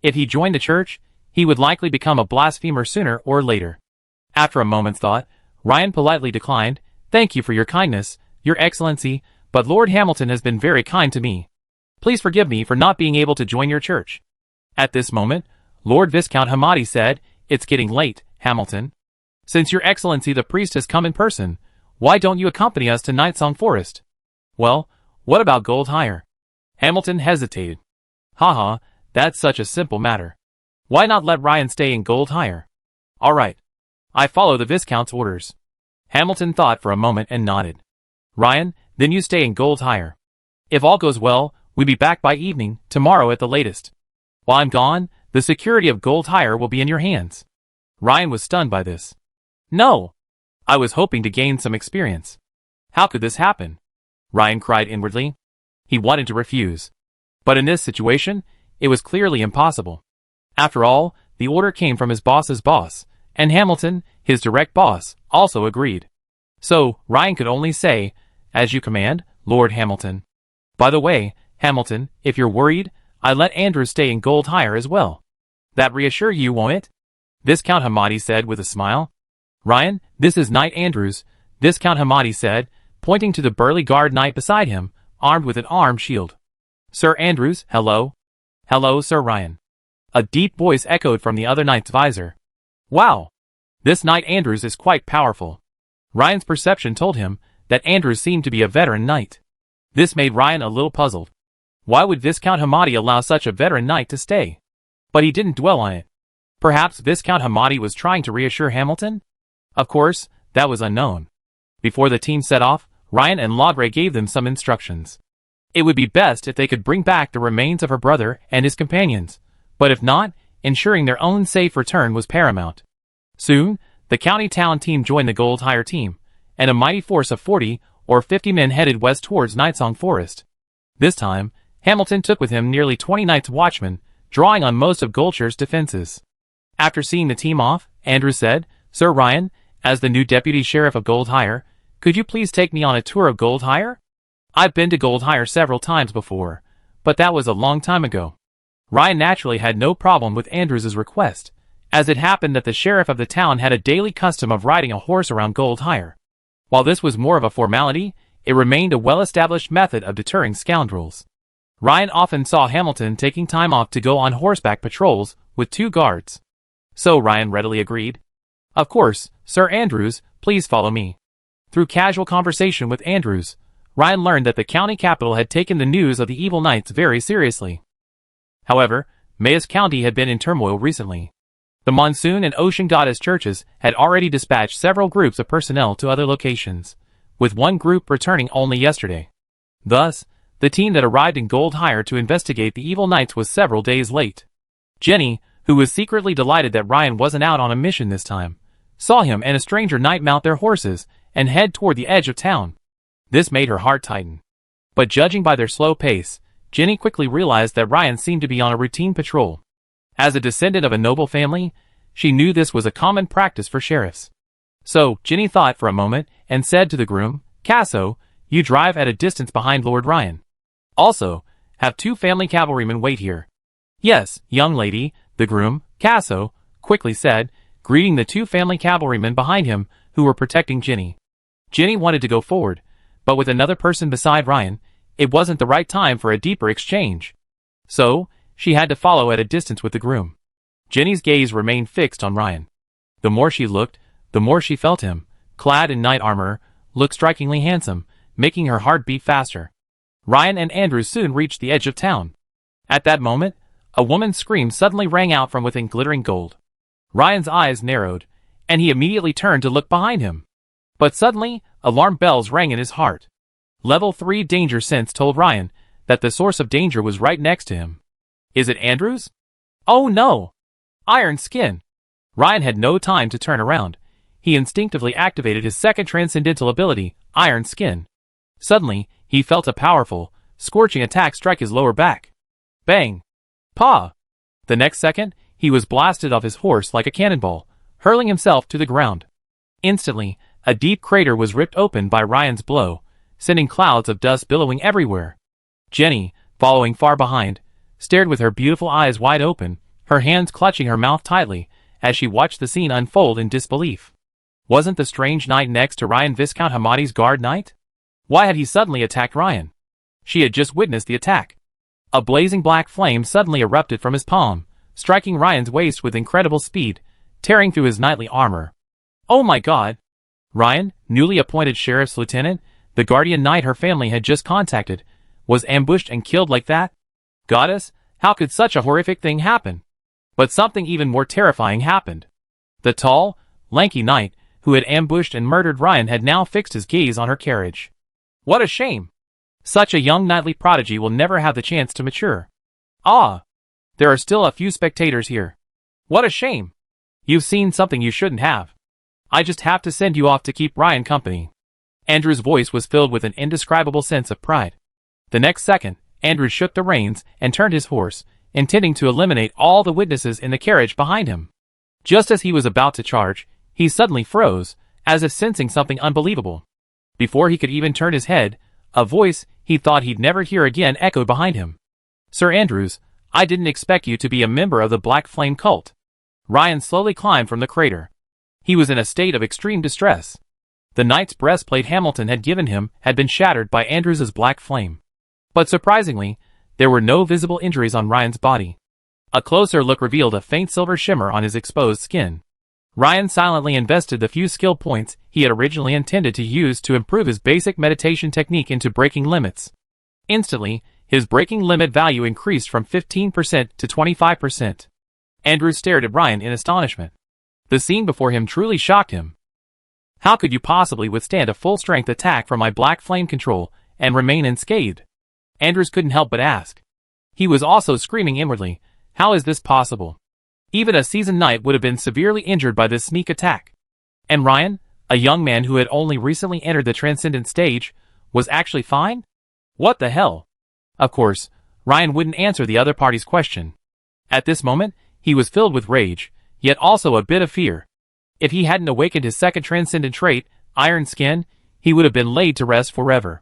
If he joined the church, he would likely become a blasphemer sooner or later. After a moment's thought, Ryan politely declined. Thank you for your kindness, Your Excellency, but Lord Hamilton has been very kind to me. Please forgive me for not being able to join your church. At this moment, Lord Viscount Hamady said, It's getting late, Hamilton. Since Your Excellency the priest has come in person, why don't you accompany us to Nightsong Forest? Well, what about Gold Hire? Hamilton hesitated. Haha, that's such a simple matter. Why not let Ryan stay in Gold Hire? All right. I follow the Viscount's orders. Hamilton thought for a moment and nodded. Ryan, then you stay in Gold Hire. If all goes well, we'll be back by evening, tomorrow at the latest. While I'm gone, the security of Gold Hire will be in your hands. Ryan was stunned by this. No! I was hoping to gain some experience. How could this happen? Ryan cried inwardly. He wanted to refuse. But in this situation, it was clearly impossible. After all, the order came from his boss's boss, and Hamilton, his direct boss, also agreed. So, Ryan could only say, As you command, Lord Hamilton. By the way, Hamilton, if you're worried, I let Andrew stay in Gold Hire as well. That reassure you, won't it? Viscount Hamady said with a smile. Ryan, this is Knight Andrews, Viscount Hamady said, pointing to the burly guard knight beside him, armed with an armed shield. Sir Andrews, hello. Hello, Sir Ryan. A deep voice echoed from the other knight's visor. Wow! This Knight Andrews is quite powerful. Ryan's perception told him that Andrews seemed to be a veteran knight. This made Ryan a little puzzled. Why would Viscount Hamadi allow such a veteran knight to stay? But he didn't dwell on it. Perhaps Viscount Hamadi was trying to reassure Hamilton? Of course, that was unknown. Before the team set off, Ryan and Laudray gave them some instructions. It would be best if they could bring back the remains of her brother and his companions, but if not, ensuring their own safe return was paramount. Soon, the county town team joined the Gold Hire team, and a mighty force of 40 or 50 men headed west towards Nightsong Forest. This time, Hamilton took with him nearly 20 Night's Watchmen, drawing on most of Goldshire's defenses. After seeing the team off, Andrews said, "Sir Ryan, as the new deputy sheriff of Gold Hire, could you please take me on a tour of Gold Hire? I've been to Gold Hire several times before, but that was a long time ago." Ryan naturally had no problem with Andrews's request, as it happened that the sheriff of the town had a daily custom of riding a horse around Gold Hire. While this was more of a formality, it remained a well-established method of deterring scoundrels. Ryan often saw Hamilton taking time off to go on horseback patrols with 2 guards. So Ryan readily agreed. "Of course, Sir Andrews, please follow me." Through casual conversation with Andrews, Ryan learned that the county capital had taken the news of the evil knights very seriously. However, Mayes County had been in turmoil recently. The Monsoon and Ocean Goddess churches had already dispatched several groups of personnel to other locations, with one group returning only yesterday. Thus, the team that arrived in Gold Hire to investigate the evil knights was several days late. Jenny, who was secretly delighted that Ryan wasn't out on a mission this time, saw him and a stranger knight mount their horses and head toward the edge of town. This made her heart tighten. But judging by their slow pace, Jenny quickly realized that Ryan seemed to be on a routine patrol. As a descendant of a noble family, she knew this was a common practice for sheriffs. So, Jenny thought for a moment and said to the groom, "Casso, you drive at a distance behind Lord Ryan. Also, have 2 family cavalrymen wait here." "Yes, young lady," the groom, Casso, quickly said, greeting the 2 family cavalrymen behind him who were protecting Jenny. Jenny wanted to go forward, but with another person beside Ryan, it wasn't the right time for a deeper exchange. So, she had to follow at a distance with the groom. Jenny's gaze remained fixed on Ryan. The more she looked, the more she felt him, clad in knight armor, look strikingly handsome, making her heart beat faster. Ryan and Andrews soon reached the edge of town. At that moment, a woman's scream suddenly rang out from within glittering gold. Ryan's eyes narrowed, and he immediately turned to look behind him. But suddenly, alarm bells rang in his heart. Level 3 danger sense told Ryan that the source of danger was right next to him. Is it Andrews? Oh no! Iron Skin! Ryan had no time to turn around. He instinctively activated his second transcendental ability, Iron Skin. Suddenly, he felt a powerful, scorching attack strike his lower back. Bang! Paw! The next second, he was blasted off his horse like a cannonball, hurling himself to the ground. Instantly, a deep crater was ripped open by Ryan's blow, sending clouds of dust billowing everywhere. Jenny, following far behind, stared with her beautiful eyes wide open, her hands clutching her mouth tightly, as she watched the scene unfold in disbelief. Wasn't the strange knight next to Ryan Viscount Hamadi's guard knight? Why had he suddenly attacked Ryan? She had just witnessed the attack. A blazing black flame suddenly erupted from his palm, striking Ryan's waist with incredible speed, tearing through his knightly armor. Oh my god! Ryan, newly appointed sheriff's lieutenant, the guardian knight her family had just contacted, was ambushed and killed like that? Goddess, how could such a horrific thing happen? But something even more terrifying happened. The tall, lanky knight, who had ambushed and murdered Ryan had now fixed his gaze on her carriage. What a shame! Such a young knightly prodigy will never have the chance to mature. Ah! There are still a few spectators here. What a shame! You've seen something you shouldn't have. I just have to send you off to keep Ryan company. Andrew's voice was filled with an indescribable sense of pride. The next second, Andrew shook the reins and turned his horse, intending to eliminate all the witnesses in the carriage behind him. Just as he was about to charge, he suddenly froze, as if sensing something unbelievable. Before he could even turn his head, a voice he thought he'd never hear again echoed behind him. Sir Andrews, I didn't expect you to be a member of the Black Flame cult. Ryan slowly climbed from the crater. He was in a state of extreme distress. The knight's breastplate Hamilton had given him had been shattered by Andrews's black flame. But surprisingly, there were no visible injuries on Ryan's body. A closer look revealed a faint silver shimmer on his exposed skin. Ryan silently invested the few skill points he had originally intended to use to improve his basic meditation technique into breaking limits. Instantly, His breaking limit value increased from 15% to 25%. Andrews stared at Ryan in astonishment. The scene before him truly shocked him. How could you possibly withstand a full-strength attack from my black flame control and remain unscathed? Andrews couldn't help but ask. He was also screaming inwardly, how is this possible? Even a seasoned knight would have been severely injured by this sneak attack. And Ryan, a young man who had only recently entered the transcendent stage, was actually fine? What the hell? Of course, Ryan wouldn't answer the other party's question. At this moment, he was filled with rage, yet also a bit of fear. If he hadn't awakened his second transcendent trait, Iron Skin, he would have been laid to rest forever.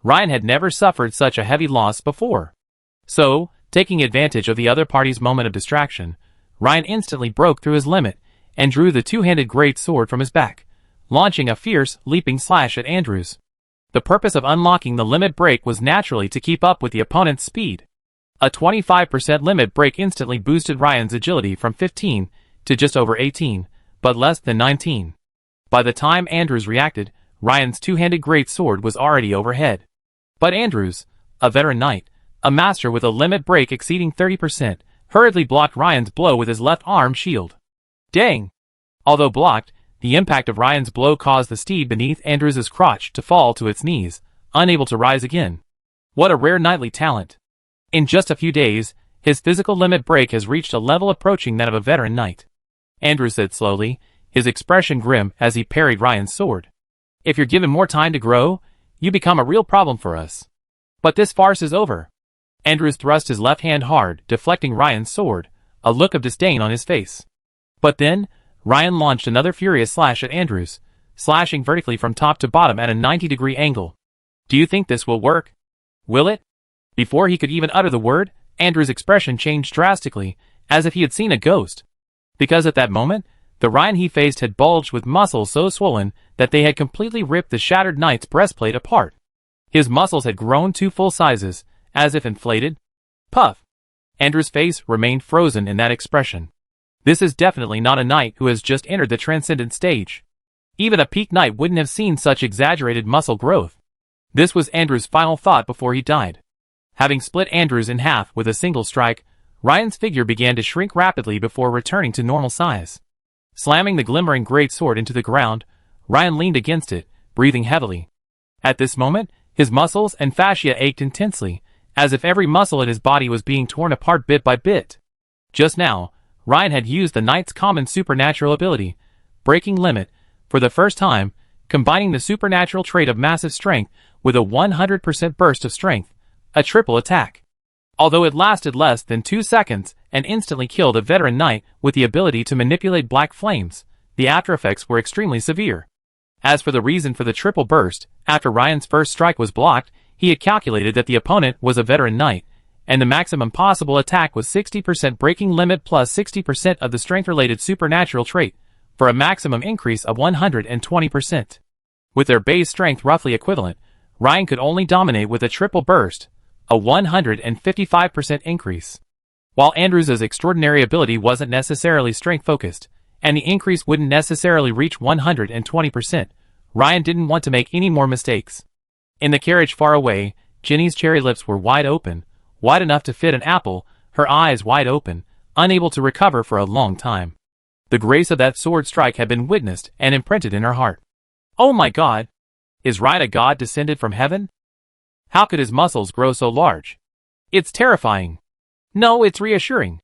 Ryan had never suffered such a heavy loss before. So, taking advantage of the other party's moment of distraction, Ryan instantly broke through his limit and drew the two-handed great sword from his back, launching a fierce, leaping slash at Andrews. The purpose of unlocking the limit break was naturally to keep up with the opponent's speed. A 25% limit break instantly boosted Ryan's agility from 15 to just over 18, but less than 19. By the time Andrews reacted, Ryan's two-handed great sword was already overhead. But Andrews, a veteran knight, a master with a limit break exceeding 30%, hurriedly blocked Ryan's blow with his left arm shield. Dang! Although blocked, the impact of Ryan's blow caused the steed beneath Andrews' crotch to fall to its knees, unable to rise again. What a rare knightly talent! In just a few days, his physical limit break has reached a level approaching that of a veteran knight. Andrews said slowly, his expression grim as he parried Ryan's sword. If you're given more time to grow, you become a real problem for us. But this farce is over. Andrews thrust his left hand hard, deflecting Ryan's sword, a look of disdain on his face. But then, Ryan launched another furious slash at Andrews, slashing vertically from top to bottom at a 90-degree angle. Do you think this will work? Will it? Before he could even utter the word, Andrews' expression changed drastically, as if he had seen a ghost. Because at that moment, the Ryan he faced had bulged with muscles so swollen that they had completely ripped the shattered knight's breastplate apart. His muscles had grown to full sizes, as if inflated. Puff! Andrews' face remained frozen in that expression. This is definitely not a knight who has just entered the transcendent stage. Even a peak knight wouldn't have seen such exaggerated muscle growth. This was Andrews' final thought before he died. Having split Andrews in half with a single strike, Ryan's figure began to shrink rapidly before returning to normal size. Slamming the glimmering great sword into the ground, Ryan leaned against it, breathing heavily. At this moment, his muscles and fascia ached intensely, as if every muscle in his body was being torn apart bit by bit. Just now, Ryan had used the knight's common supernatural ability, Breaking Limit, for the first time, combining the supernatural trait of massive strength with a 100% burst of strength, a triple attack. Although it lasted less than 2 seconds and instantly killed a veteran knight with the ability to manipulate black flames, the aftereffects were extremely severe. As for the reason for the triple burst, after Ryan's first strike was blocked, he had calculated that the opponent was a veteran knight, and the maximum possible attack was 60% breaking limit plus 60% of the strength-related supernatural trait, for a maximum increase of 120%. With their base strength roughly equivalent, Ryan could only dominate with a triple burst, a 155% increase. While Andrews' extraordinary ability wasn't necessarily strength-focused, and the increase wouldn't necessarily reach 120%, Ryan didn't want to make any more mistakes. In the carriage far away, Ginny's cherry lips were wide open, wide enough to fit an apple, her eyes wide open, unable to recover for a long time. The grace of that sword strike had been witnessed and imprinted in her heart. Oh my God! Is Ryan a god descended from heaven? How could his muscles grow so large? It's terrifying. No, it's reassuring.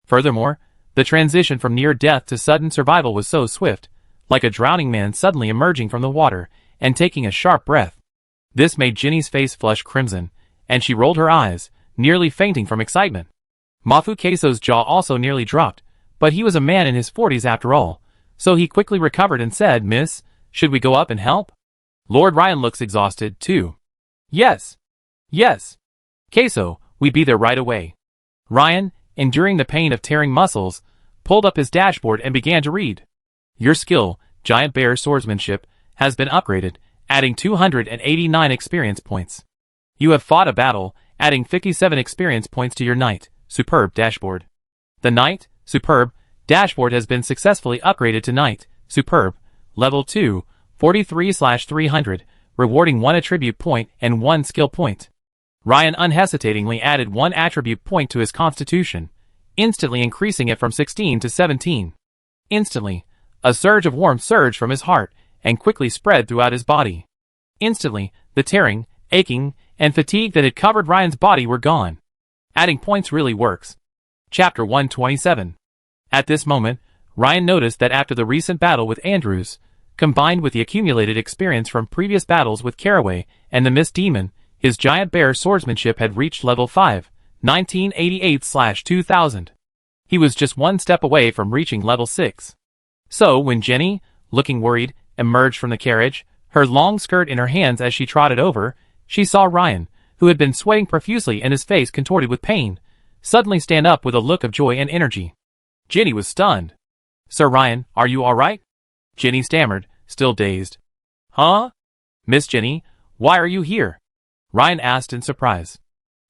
Furthermore, the transition from near death to sudden survival was so swift, like a drowning man suddenly emerging from the water and taking a sharp breath. This made Ginny's face flush crimson, and she rolled her eyes, nearly fainting from excitement. Mafu Queso's jaw also nearly dropped, but he was a man in his 40s after all, so he quickly recovered and said, "Miss, should we go up and help?" Lord Ryan looks exhausted, too. Yes. Yes. Queso, we'd be there right away. Ryan, enduring the pain of tearing muscles, pulled up his dashboard and began to read. Your skill, Giant Bear Swordsmanship, has been upgraded, adding 289 experience points. You have fought a battle, adding 57 experience points to your Knight, Superb dashboard. The Knight, Superb, dashboard has been successfully upgraded to Knight, Superb, Level 2, 43/300, rewarding 1 attribute point and 1 skill point. Ryan unhesitatingly added 1 attribute point to his constitution, instantly increasing it from 16 to 17. Instantly, a surge of warmth surged from his heart and quickly spread throughout his body. Instantly, the tearing, aching, and fatigue that had covered Ryan's body were gone. Adding points really works. Chapter 127. At this moment, Ryan noticed that after the recent battle with Andrews, combined with the accumulated experience from previous battles with Caraway and the Mist Demon, his giant bear swordsmanship had reached level 5, 1988/2000. He was just one step away from reaching level 6. So when Jenny, looking worried, emerged from the carriage, her long skirt in her hands as she trotted over, she saw Ryan, who had been sweating profusely and his face contorted with pain, suddenly stand up with a look of joy and energy. Jenny was stunned. "Sir Ryan, are you all right?" Jenny stammered, still dazed. "Huh? Miss Jenny, why are you here?" Ryan asked in surprise.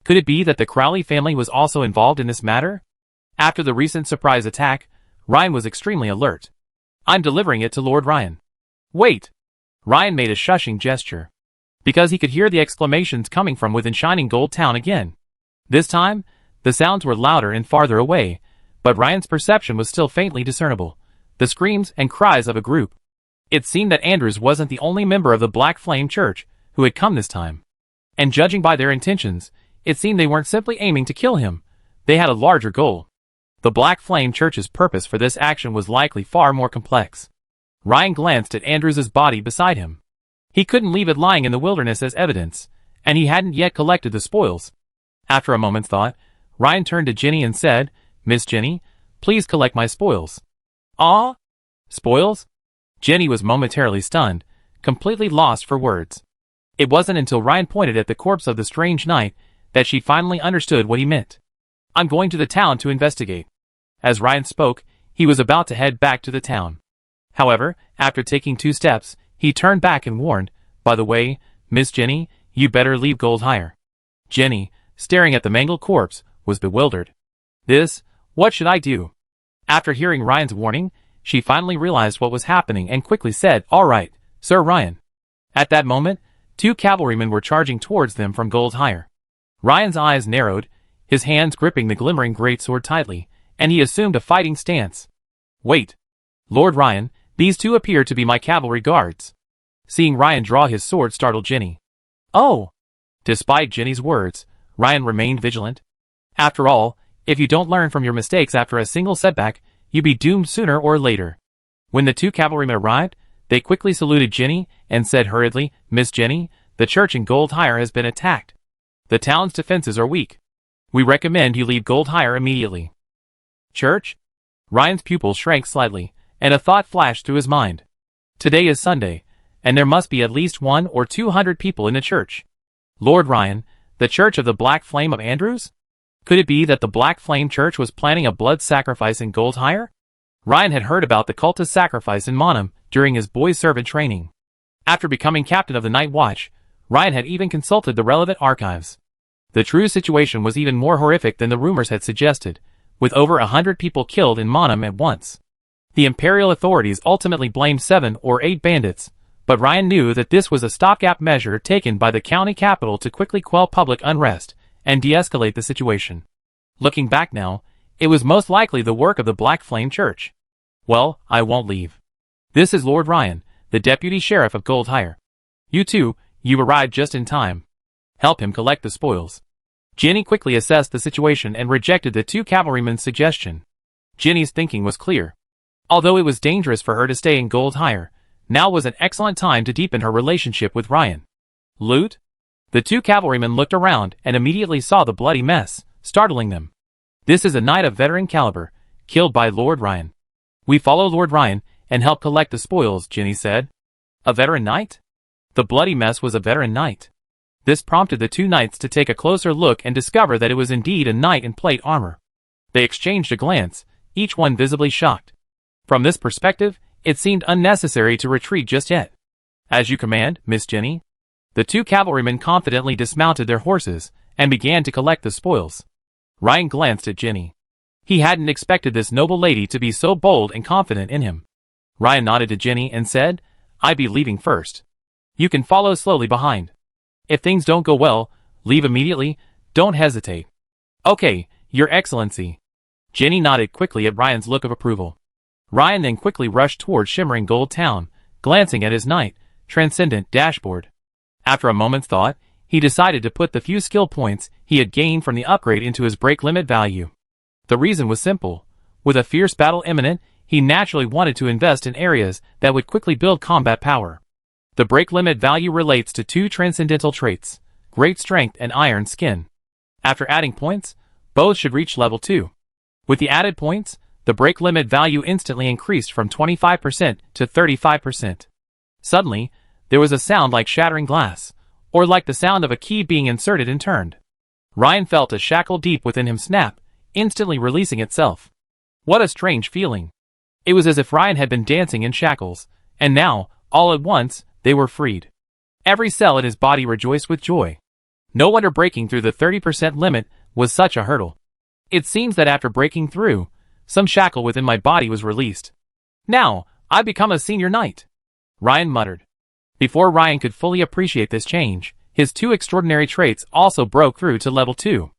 Could it be that the Crowley family was also involved in this matter? After the recent surprise attack, Ryan was extremely alert. "I'm delivering it to Lord Ryan." "Wait!" Ryan made a shushing gesture, because he could hear the exclamations coming from within Shining Gold Town again. This time, the sounds were louder and farther away, but Ryan's perception was still faintly discernible. The screams and cries of a group. It seemed that Andrews wasn't the only member of the Black Flame Church who had come this time. And judging by their intentions, it seemed they weren't simply aiming to kill him. They had a larger goal. The Black Flame Church's purpose for this action was likely far more complex. Ryan glanced at Andrews' body beside him. He couldn't leave it lying in the wilderness as evidence, and he hadn't yet collected the spoils. After a moment's thought, Ryan turned to Jenny and said, "Miss Jenny, please collect my spoils." "Ah? Spoils?" Jenny was momentarily stunned, completely lost for words. It wasn't until Ryan pointed at the corpse of the strange knight that she finally understood what he meant. "I'm going to the town to investigate." As Ryan spoke, he was about to head back to the town. However, after taking 2 steps, he turned back and warned, "By the way, Miss Jenny, you better leave Goldhire." Jenny, staring at the mangled corpse, was bewildered. What should I do?" After hearing Ryan's warning, she finally realized what was happening and quickly said, "All right, Sir Ryan." At that moment, 2 cavalrymen were charging towards them from Goldhire. Ryan's eyes narrowed, his hands gripping the glimmering greatsword tightly, and he assumed a fighting stance. "Wait. Lord Ryan, these 2 appear to be my cavalry guards." Seeing Ryan draw his sword startled Jenny. "Oh!" Despite Jenny's words, Ryan remained vigilant. After all, if you don't learn from your mistakes after a single setback, you'd be doomed sooner or later. When the 2 cavalrymen arrived, they quickly saluted Jenny and said hurriedly, "Miss Jenny, the church in Goldhire has been attacked. The town's defenses are weak. We recommend you leave Goldhire immediately." "Church?" Ryan's pupils shrank slightly, and a thought flashed through his mind. Today is Sunday, and there must be at least 100 or 200 people in the church. Lord Ryan, the Church of the Black Flame of Andrews? Could it be that the Black Flame Church was planning a blood sacrifice in Goldhire? Ryan had heard about the cultist sacrifice in Monum during his boy's servant training. After becoming captain of the Night Watch, Ryan had even consulted the relevant archives. The true situation was even more horrific than the rumors had suggested, with over 100 people killed in Monum at once. The Imperial authorities ultimately blamed 7 or 8 bandits, but Ryan knew that this was a stopgap measure taken by the county capital to quickly quell public unrest and de-escalate the situation. Looking back now, it was most likely the work of the Black Flame Church. "Well, I won't leave. This is Lord Ryan, the deputy sheriff of Goldhire. You arrived just in time. Help him collect the spoils." Jenny quickly assessed the situation and rejected the 2 cavalrymen's suggestion. Jenny's thinking was clear. Although it was dangerous for her to stay in Goldhire, now was an excellent time to deepen her relationship with Ryan. "Loot?" The 2 cavalrymen looked around and immediately saw the bloody mess, startling them. "This is a knight of veteran caliber, killed by Lord Ryan." "We follow Lord Ryan and help collect the spoils," Jenny said. "A veteran knight?" The bloody mess was a veteran knight. This prompted the 2 knights to take a closer look and discover that it was indeed a knight in plate armor. They exchanged a glance, each one visibly shocked. From this perspective, it seemed unnecessary to retreat just yet. "As you command, Miss Jenny." The 2 cavalrymen confidently dismounted their horses and began to collect the spoils. Ryan glanced at Jenny. He hadn't expected this noble lady to be so bold and confident in him. Ryan nodded to Jenny and said, "I'd be leaving first. You can follow slowly behind. If things don't go well, Leave immediately. Don't hesitate. Okay, Your Excellency. Jenny nodded quickly at Ryan's look of approval. Ryan then quickly rushed toward shimmering Gold Town, glancing at his knight, transcendent dashboard. After a moment's thought, he decided to put the few skill points he had gained from the upgrade into his break limit value. The reason was simple. With a fierce battle imminent, he naturally wanted to invest in areas that would quickly build combat power. The break limit value relates to two transcendental traits, Great Strength and Iron Skin. After adding points, both should reach level 2. With the added points, the break limit value instantly increased from 25% to 35%. Suddenly, there was a sound like shattering glass, or like the sound of a key being inserted and turned. Ryan felt a shackle deep within him snap, instantly releasing itself. What a strange feeling. It was as if Ryan had been dancing in shackles, and now, all at once, they were freed. Every cell in his body rejoiced with joy. No wonder breaking through the 30% limit was such a hurdle. It seems that after breaking through, some shackle within my body was released. Now, I've become a senior knight, Ryan muttered. Before Ryan could fully appreciate this change, his two extraordinary traits also broke through to level 2.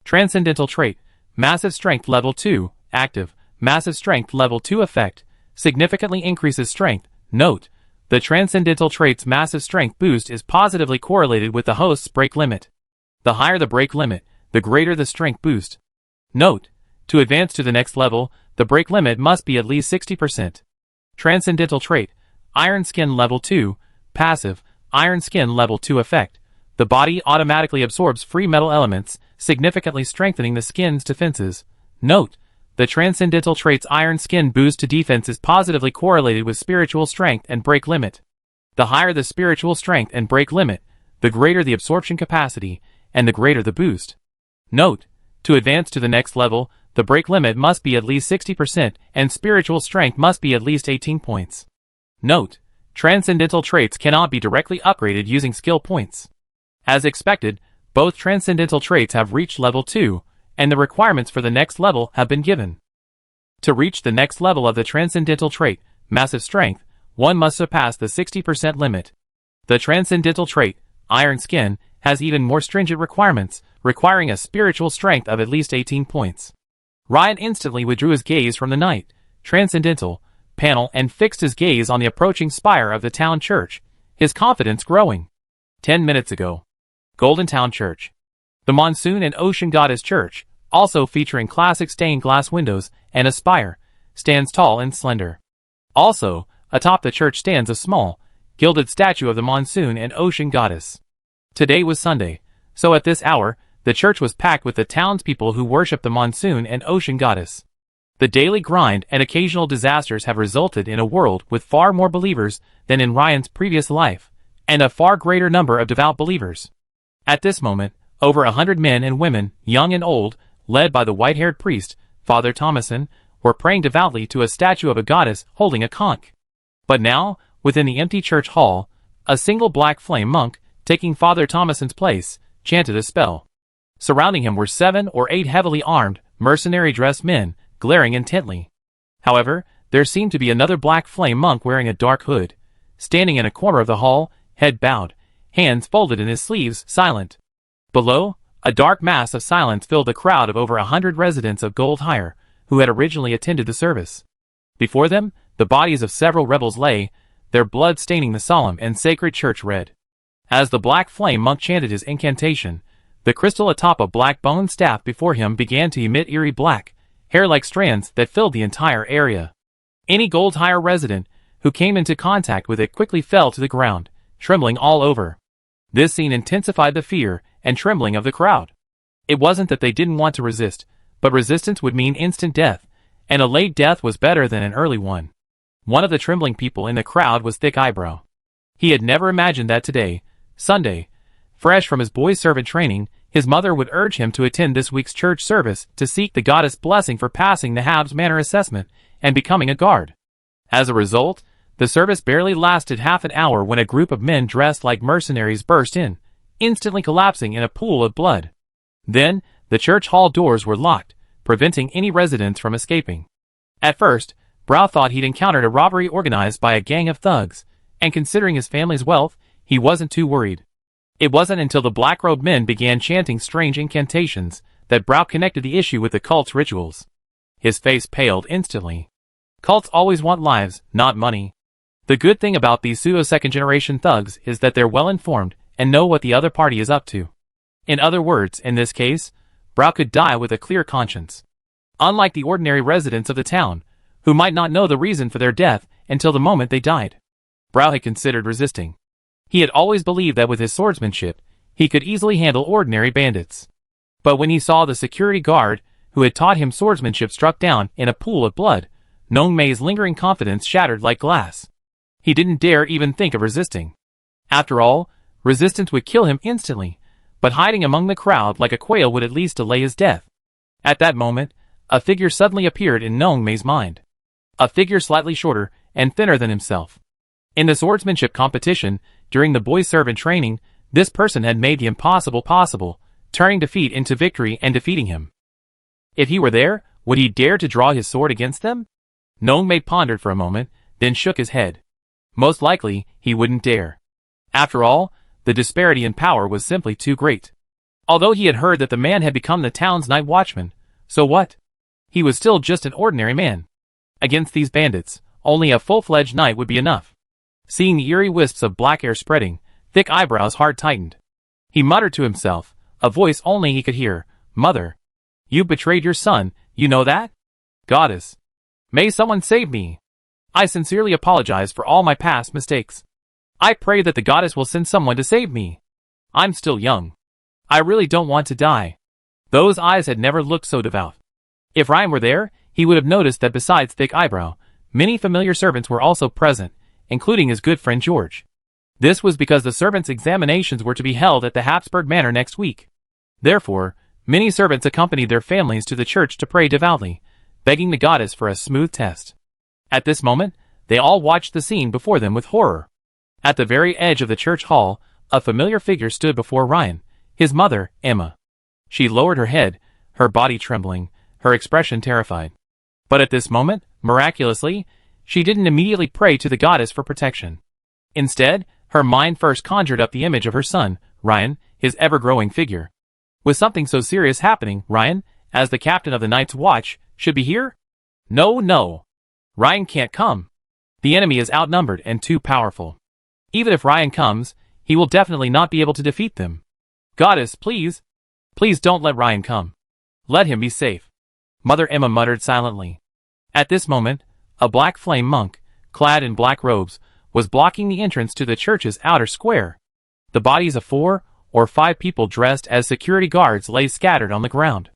Transcendental trait, Massive Strength level 2, active, Massive Strength level 2 effect, significantly increases strength. Note, the transcendental trait's massive strength boost is positively correlated with the host's break limit. The higher the break limit, the greater the strength boost. Note, to advance to the next level, the break limit must be at least 60%. Transcendental trait, Iron Skin level 2, passive, Iron Skin level 2 effect. The body automatically absorbs free metal elements, significantly strengthening the skin's defenses. Note, the transcendental trait's Iron Skin boost to defense is positively correlated with spiritual strength and break limit. The higher the spiritual strength and break limit, the greater the absorption capacity, and the greater the boost. Note, to advance to the next level, the break limit must be at least 60% and spiritual strength must be at least 18 points. Note, transcendental traits cannot be directly upgraded using skill points. As expected, both transcendental traits have reached level 2, and the requirements for the next level have been given. To reach the next level of the transcendental trait, Massive Strength, one must surpass the 60% limit. The transcendental trait, Iron Skin, has even more stringent requirements, requiring a spiritual strength of at least 18 points. Ryan instantly withdrew his gaze from the knight, transcendental, panel and fixed his gaze on the approaching spire of the town church, his confidence growing. 10 minutes ago. Golden Town Church. The Monsoon and Ocean Goddess Church, also featuring classic stained glass windows and a spire, stands tall and slender. Also, atop the church stands a small, gilded statue of the Monsoon and Ocean Goddess. Today was Sunday, so at this hour, the church was packed with the townspeople who worship the Monsoon and Ocean Goddess. The daily grind and occasional disasters have resulted in a world with far more believers than in Ryan's previous life, and a far greater number of devout believers. At this moment, over 100 men and women, young and old, led by the white-haired priest, Father Thomason, were praying devoutly to a statue of a goddess holding a conch. But now, within the empty church hall, a single black flame monk, taking Father Thomason's place, chanted a spell. Surrounding him were 7 or 8 heavily armed, mercenary-dressed men, glaring intently. However, there seemed to be another black flame monk wearing a dark hood, standing in a corner of the hall, head bowed, hands folded in his sleeves, silent. Below, a dark mass of silence filled the crowd of over 100 residents of Goldhire, who had originally attended the service. Before them, the bodies of several rebels lay, their blood staining the solemn and sacred church red. As the black flame monk chanted his incantation, the crystal atop a black bone staff before him began to emit eerie black, hair-like strands that filled the entire area. Any Goldhire resident who came into contact with it quickly fell to the ground, trembling all over. This scene intensified the fear and trembling of the crowd. It wasn't that they didn't want to resist, but resistance would mean instant death, and a late death was better than an early one. One of the trembling people in the crowd was Thick Eyebrow. He had never imagined that today, Sunday, fresh from his boy's servant training, his mother would urge him to attend this week's church service to seek the goddess' blessing for passing the Habs Manor assessment and becoming a guard. As a result, the service barely lasted half an hour when a group of men dressed like mercenaries burst in, instantly collapsing in a pool of blood. Then, the church hall doors were locked, preventing any residents from escaping. At first, Brow thought he'd encountered a robbery organized by a gang of thugs, and considering his family's wealth, he wasn't too worried. It wasn't until the black-robed men began chanting strange incantations that Brow connected the issue with the cult's rituals. His face paled instantly. Cults always want lives, not money. The good thing about these pseudo-second-generation thugs is that they're well-informed and know what the other party is up to. In other words, in this case, Brow could die with a clear conscience. Unlike the ordinary residents of the town, who might not know the reason for their death until the moment they died. Brow had considered resisting. He had always believed that with his swordsmanship, he could easily handle ordinary bandits. But when he saw the security guard who had taught him swordsmanship struck down in a pool of blood, Nong Mei's lingering confidence shattered like glass. He didn't dare even think of resisting. After all, resistance would kill him instantly, but hiding among the crowd like a quail would at least delay his death. At that moment, a figure suddenly appeared in Nong Mei's mind. A figure slightly shorter and thinner than himself. In the swordsmanship competition, during the boy servant training, this person had made the impossible possible, turning defeat into victory and defeating him. If he were there, would he dare to draw his sword against them? Nong Mei pondered for a moment, then shook his head. Most likely, he wouldn't dare. After all, the disparity in power was simply too great. Although he had heard that the man had become the town's night watchman, so what? He was still just an ordinary man. Against these bandits, only a full-fledged knight would be enough. Seeing the eerie wisps of black air spreading, thick eyebrows hard tightened. He muttered to himself, a voice only he could hear, "Mother, you betrayed your son, you know that? Goddess, may someone save me. I sincerely apologize for all my past mistakes. I pray that the goddess will send someone to save me. I'm still young. I really don't want to die." Those eyes had never looked so devout. If Ryan were there, he would have noticed that besides Thick Eyebrow, many familiar servants were also present, including his good friend George. This was because the servants' examinations were to be held at the Habsburg Manor next week. Therefore, many servants accompanied their families to the church to pray devoutly, begging the goddess for a smooth test. At this moment, they all watched the scene before them with horror. At the very edge of the church hall, a familiar figure stood before Ryan, his mother, Emma. She lowered her head, her body trembling, her expression terrified. But at this moment, miraculously, she didn't immediately pray to the goddess for protection. Instead, her mind first conjured up the image of her son, Ryan, his ever-growing figure. Was something so serious happening, Ryan, as the captain of the Night's Watch, should be here? No. Ryan can't come. The enemy is outnumbered and too powerful. Even if Ryan comes, he will definitely not be able to defeat them. Goddess, please don't let Ryan come. Let him be safe. Mother Emma muttered silently. At this moment, a black flame monk, clad in black robes, was blocking the entrance to the church's outer square. The bodies of 4 or 5 people dressed as security guards lay scattered on the ground.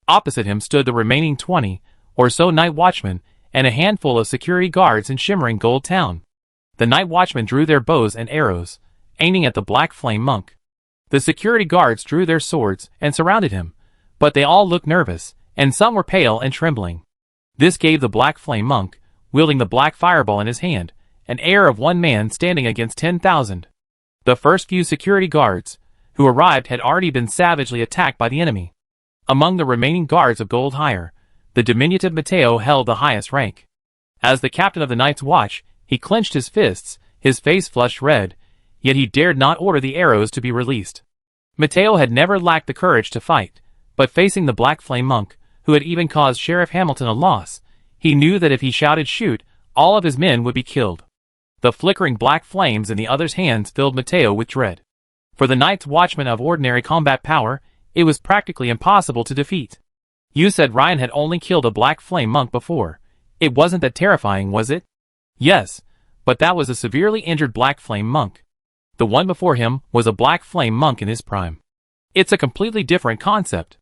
Opposite him stood the remaining 20 or so night watchmen and a handful of security guards in shimmering gold town. The night watchmen drew their bows and arrows, aiming at the black flame monk. The security guards drew their swords and surrounded him, but they all looked nervous, and some were pale and trembling. This gave the black flame monk, wielding the black fireball in his hand, an air of one man standing against 10,000. The first few security guards who arrived had already been savagely attacked by the enemy. Among the remaining guards of Gold Hire, the diminutive Mateo held the highest rank. As the captain of the Night's Watch, he clenched his fists, his face flushed red, yet he dared not order the arrows to be released. Mateo had never lacked the courage to fight, but facing the Black Flame Monk, who had even caused Sheriff Hamilton a loss, he knew that if he shouted shoot, all of his men would be killed. The flickering black flames in the other's hands filled Mateo with dread. For the Night's Watchman of ordinary combat power, it was practically impossible to defeat. You said Ryan had only killed a Black Flame Monk before. It wasn't that terrifying, was it? Yes, but that was a severely injured Black Flame Monk. The one before him was a Black Flame Monk in his prime. It's a completely different concept.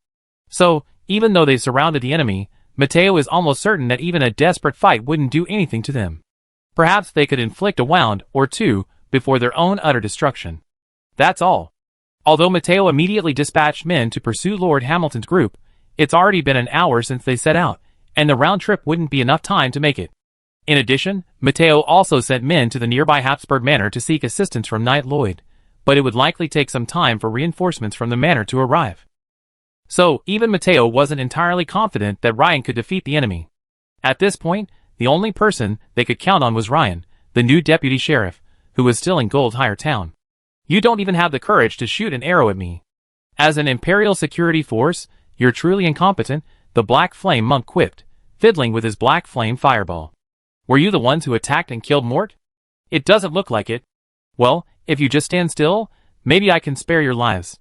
So, even though they surrounded the enemy, Mateo is almost certain that even a desperate fight wouldn't do anything to them. Perhaps they could inflict a wound or two before their own utter destruction. That's all. Although Mateo immediately dispatched men to pursue Lord Hamilton's group, it's already been an hour since they set out, and the round trip wouldn't be enough time to make it. In addition, Mateo also sent men to the nearby Habsburg Manor to seek assistance from Knight Lloyd, but it would likely take some time for reinforcements from the manor to arrive. So, even Mateo wasn't entirely confident that Ryan could defeat the enemy. At this point, the only person they could count on was Ryan, the new deputy sheriff, who was still in Gold Hire Town. You don't even have the courage to shoot an arrow at me. As an Imperial security force, you're truly incompetent, the Black Flame monk quipped, fiddling with his Black Flame fireball. Were you the ones who attacked and killed Mort? It doesn't look like it. Well, if you just stand still, maybe I can spare your lives.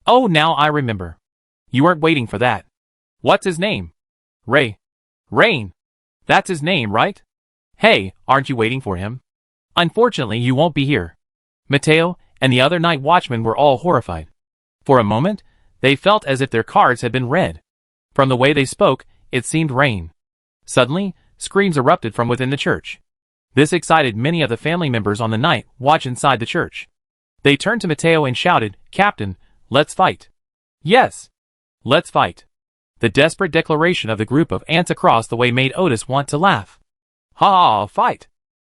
Oh, now I remember. You weren't waiting for that. What's his name? Rain. That's his name, right? Hey, aren't you waiting for him? Unfortunately, you won't be here. Mateo and the other night watchmen were all horrified. For a moment, they felt as if their cards had been read. From the way they spoke, it seemed Rain. Suddenly, screams erupted from within the church. This excited many of the family members on the night watch inside the church. They turned to Mateo and shouted, "Captain, let's fight." Yes, let's fight. The desperate declaration of the group of ants across the way made Otis want to laugh. Ha, fight!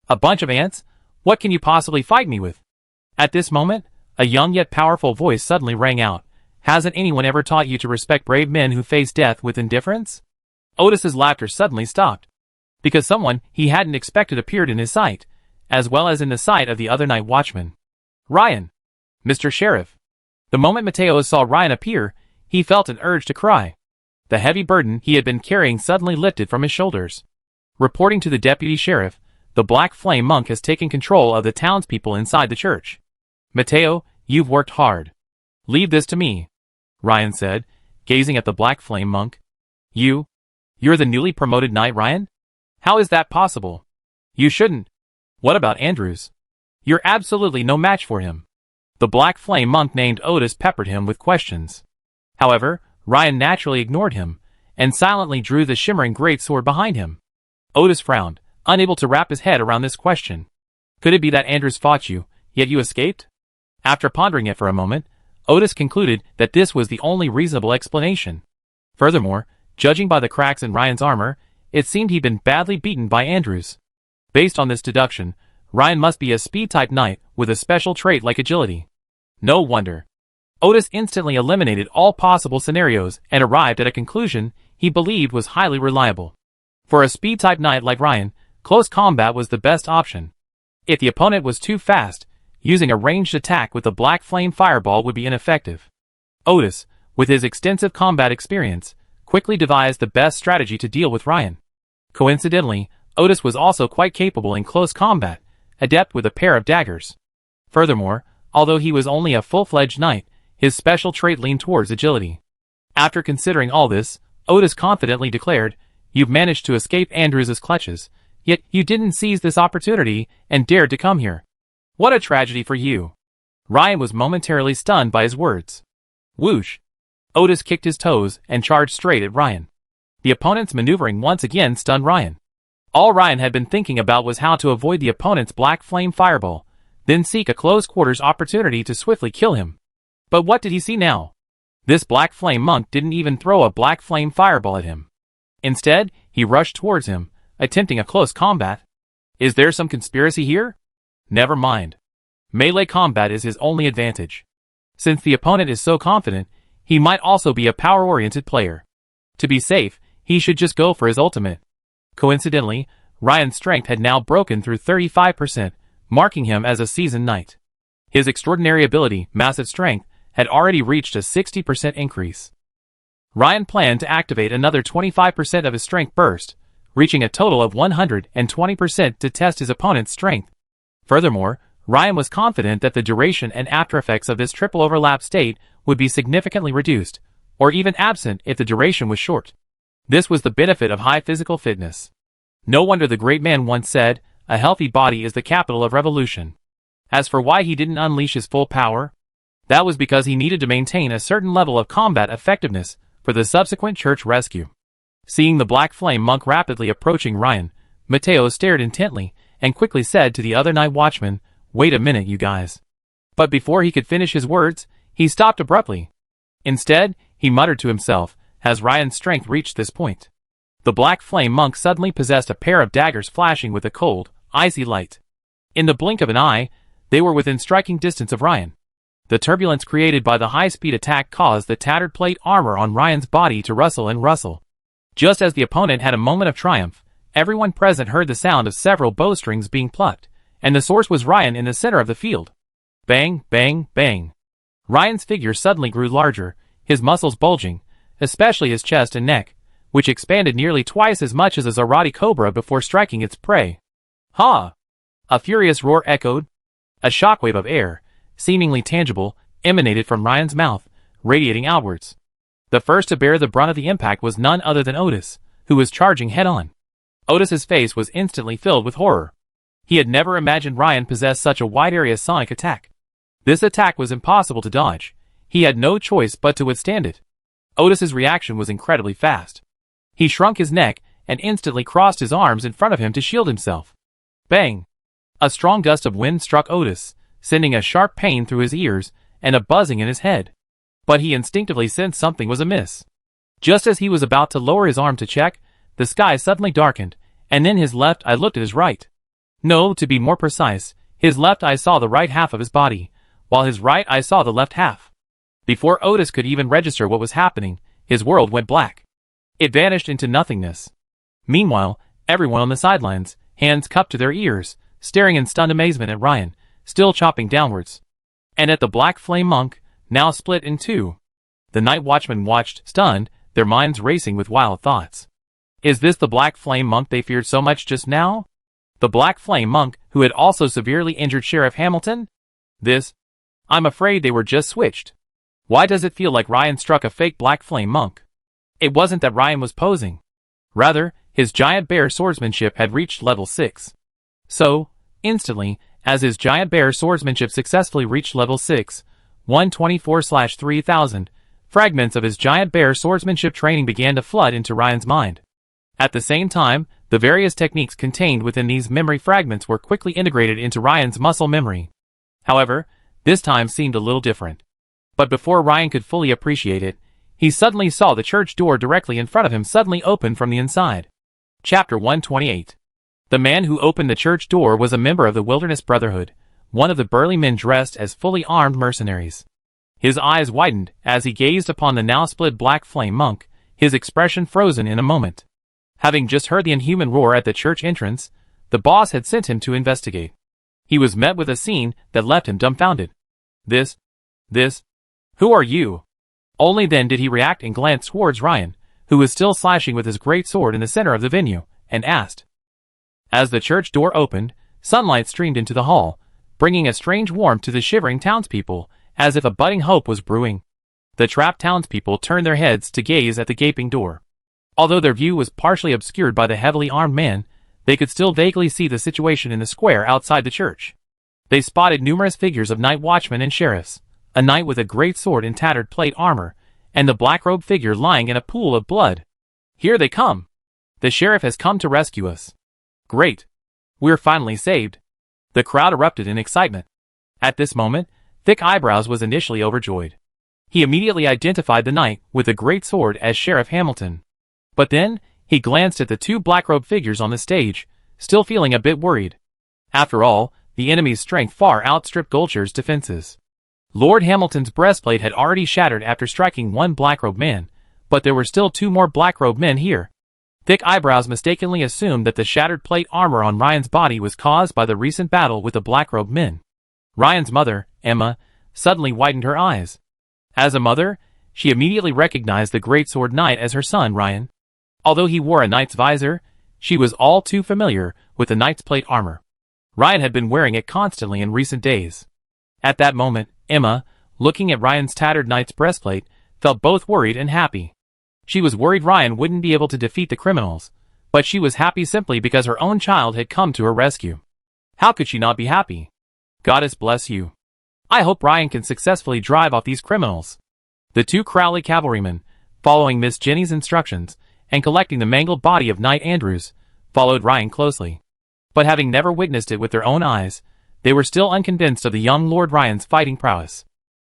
A bunch of ants? What can you possibly fight me with? At this moment, a young yet powerful voice suddenly rang out. Hasn't anyone ever taught you to respect brave men who face death with indifference? Otis's laughter suddenly stopped, because someone he hadn't expected appeared in his sight, as well as in the sight of the other night watchman. Ryan! Mr. Sheriff! The moment Mateo saw Ryan appear, he felt an urge to cry. The heavy burden he had been carrying suddenly lifted from his shoulders. Reporting to the deputy sheriff, the Black Flame monk has taken control of the townspeople inside the church. Mateo, you've worked hard. Leave this to me, Ryan said, gazing at the Black Flame monk. You're the newly promoted knight, Ryan? How is that possible? You shouldn't. What about Andrews? You're absolutely no match for him. The Black Flame monk named Otis peppered him with questions. However, Ryan naturally ignored him, and silently drew the shimmering greatsword behind him. Otis frowned, unable to wrap his head around this question. Could it be that Andrews fought you, yet you escaped? After pondering it for a moment, Otis concluded that this was the only reasonable explanation. Furthermore, judging by the cracks in Ryan's armor, it seemed he'd been badly beaten by Andrews. Based on this deduction, Ryan must be a speed-type knight with a special trait like agility. No wonder. Otis instantly eliminated all possible scenarios and arrived at a conclusion he believed was highly reliable. For a speed-type knight like Ryan, close combat was the best option. If the opponent was too fast, using a ranged attack with the Black Flame fireball would be ineffective. Otis, with his extensive combat experience, quickly devised the best strategy to deal with Ryan. Coincidentally, Otis was also quite capable in close combat, adept with a pair of daggers. Furthermore, although he was only a full-fledged knight, his special trait leaned towards agility. After considering all this, Otis confidently declared, "You've managed to escape Andrews' clutches, yet you didn't seize this opportunity and dared to come here. What a tragedy for you." Ryan was momentarily stunned by his words. Whoosh! Otis kicked his toes and charged straight at Ryan. The opponent's maneuvering once again stunned Ryan. All Ryan had been thinking about was how to avoid the opponent's Black Flame fireball, then seek a close-quarters opportunity to swiftly kill him. But what did he see now? This Black Flame monk didn't even throw a Black Flame fireball at him. Instead, he rushed towards him, attempting a close combat. Is there some conspiracy here? Never mind. Melee combat is his only advantage. Since the opponent is so confident, he might also be a power-oriented player. To be safe, he should just go for his ultimate. Coincidentally, Ryan's strength had now broken through 35%, marking him as a seasoned knight. His extraordinary ability, massive strength, had already reached a 60% increase. Ryan planned to activate another 25% of his strength burst, reaching a total of 120% to test his opponent's strength. Furthermore, Ryan was confident that the duration and aftereffects of this triple overlap state would be significantly reduced, or even absent if the duration was short. This was the benefit of high physical fitness. No wonder the great man once said, "A healthy body is the capital of revolution." As for why he didn't unleash his full power, that was because he needed to maintain a certain level of combat effectiveness for the subsequent church rescue. Seeing the Black Flame monk rapidly approaching Ryan, Mateo stared intently and quickly said to the other night watchman, "Wait a minute, you guys." But before he could finish his words, he stopped abruptly. Instead, he muttered to himself, "Has Ryan's strength reached this point?" The Black Flame monk suddenly possessed a pair of daggers flashing with a cold, icy light. In the blink of an eye, they were within striking distance of Ryan. The turbulence created by the high-speed attack caused the tattered plate armor on Ryan's body to rustle and rustle. Just as the opponent had a moment of triumph, everyone present heard the sound of several bowstrings being plucked, and the source was Ryan in the center of the field. Bang, bang, bang. Ryan's figure suddenly grew larger, his muscles bulging, especially his chest and neck, which expanded nearly twice as much as a Zarati cobra before striking its prey. Ha! A furious roar echoed. A shockwave of air, seemingly tangible, emanated from Ryan's mouth, radiating outwards. The first to bear the brunt of the impact was none other than Otis, who was charging head-on. Otis's face was instantly filled with horror. He had never imagined Ryan possessed such a wide-area sonic attack. This attack was impossible to dodge. He had no choice but to withstand it. Otis's reaction was incredibly fast. He shrunk his neck and instantly crossed his arms in front of him to shield himself. Bang! A strong gust of wind struck Otis, sending a sharp pain through his ears and a buzzing in his head. But he instinctively sensed something was amiss. Just as he was about to lower his arm to check, the sky suddenly darkened, and then his left eye looked at his right. No, to be more precise, his left eye saw the right half of his body, while his right eye saw the left half. Before Otis could even register what was happening, his world went black. It vanished into nothingness. Meanwhile, everyone on the sidelines, hands cupped to their ears, staring in stunned amazement at Ryan, still chopping downwards. And at the Black Flame Monk, now split in two. The night watchmen watched, stunned, their minds racing with wild thoughts. Is this the Black Flame Monk they feared so much just now? The Black Flame Monk, who had also severely injured Sheriff Hamilton? I'm afraid they were just switched. Why does it feel like Ryan struck a fake Black Flame Monk? It wasn't that Ryan was posing. Rather, his giant bear swordsmanship had reached level 6. So, instantly, as his giant bear swordsmanship successfully reached level 6, 124/3000, fragments of his giant bear swordsmanship training began to flood into Ryan's mind. At the same time, the various techniques contained within these memory fragments were quickly integrated into Ryan's muscle memory. However, this time seemed a little different. But before Ryan could fully appreciate it, he suddenly saw the church door directly in front of him suddenly open from the inside. Chapter 128. The man who opened the church door was a member of the Wilderness Brotherhood, one of the burly men dressed as fully armed mercenaries. His eyes widened as he gazed upon the now split Black Flame Monk, his expression frozen in a moment. Having just heard the inhuman roar at the church entrance, the boss had sent him to investigate. He was met with a scene that left him dumbfounded. Who are you? Only then did he react and glance towards Ryan, who was still slashing with his great sword in the center of the venue, and asked. As the church door opened, sunlight streamed into the hall, bringing a strange warmth to the shivering townspeople, as if a budding hope was brewing. The trapped townspeople turned their heads to gaze at the gaping door. Although their view was partially obscured by the heavily armed man, they could still vaguely see the situation in the square outside the church. They spotted numerous figures of night watchmen and sheriffs, a knight with a great sword and tattered plate armor, and the black-robed figure lying in a pool of blood. Here they come! The sheriff has come to rescue us. Great! We're finally saved! The crowd erupted in excitement. At this moment, Thick Eyebrows was initially overjoyed. He immediately identified the knight with the great sword as Sheriff Hamilton. But then, he glanced at the two black-robed figures on the stage, still feeling a bit worried. After all, the enemy's strength far outstripped Gulcher's defenses. Lord Hamilton's breastplate had already shattered after striking one black-robed man, but there were still two more black-robed men here. Thick Eyebrows mistakenly assumed that the shattered plate armor on Ryan's body was caused by the recent battle with the black-robed men. Ryan's mother, Emma, suddenly widened her eyes. As a mother, she immediately recognized the greatsword knight as her son Ryan. Although he wore a knight's visor, she was all too familiar with the knight's plate armor. Ryan had been wearing it constantly in recent days. At that moment, Emma, looking at Ryan's tattered knight's breastplate, felt both worried and happy. She was worried Ryan wouldn't be able to defeat the criminals, but she was happy simply because her own child had come to her rescue. How could she not be happy? Goddess bless you. I hope Ryan can successfully drive off these criminals. The two Crowley cavalrymen, following Miss Jenny's instructions, and collecting the mangled body of Knight Andrews, followed Ryan closely. But having never witnessed it with their own eyes, they were still unconvinced of the young Lord Ryan's fighting prowess.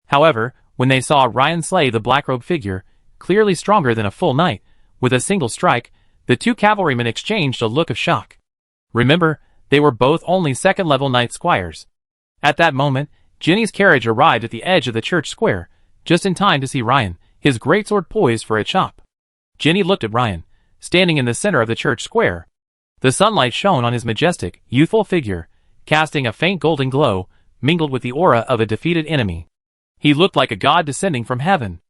However, when they saw Ryan slay the black-robed figure, clearly stronger than a full knight, with a single strike, the two cavalrymen exchanged a look of shock. Remember, they were both only second-level knight squires. At that moment, Jenny's carriage arrived at the edge of the church square, just in time to see Ryan, his greatsword poised for a chop. Jenny looked at Ryan, standing in the center of the church square. The sunlight shone on his majestic, youthful figure, casting a faint golden glow, mingled with the aura of a defeated enemy. He looked like a god descending from heaven.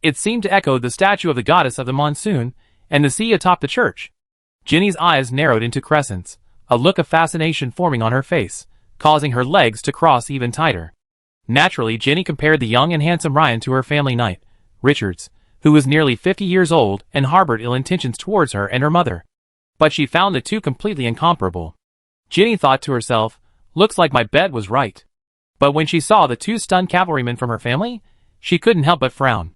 It seemed to echo the statue of the goddess of the monsoon and the sea atop the church. Ginny's eyes narrowed into crescents, a look of fascination forming on her face, causing her legs to cross even tighter. Naturally, Ginny compared the young and handsome Ryan to her family knight, Richards, who was nearly 50 years old and harbored ill intentions towards her and her mother. But she found the two completely incomparable. Ginny thought to herself, looks like my bet was right. But when she saw the two stunned cavalrymen from her family, she couldn't help but frown.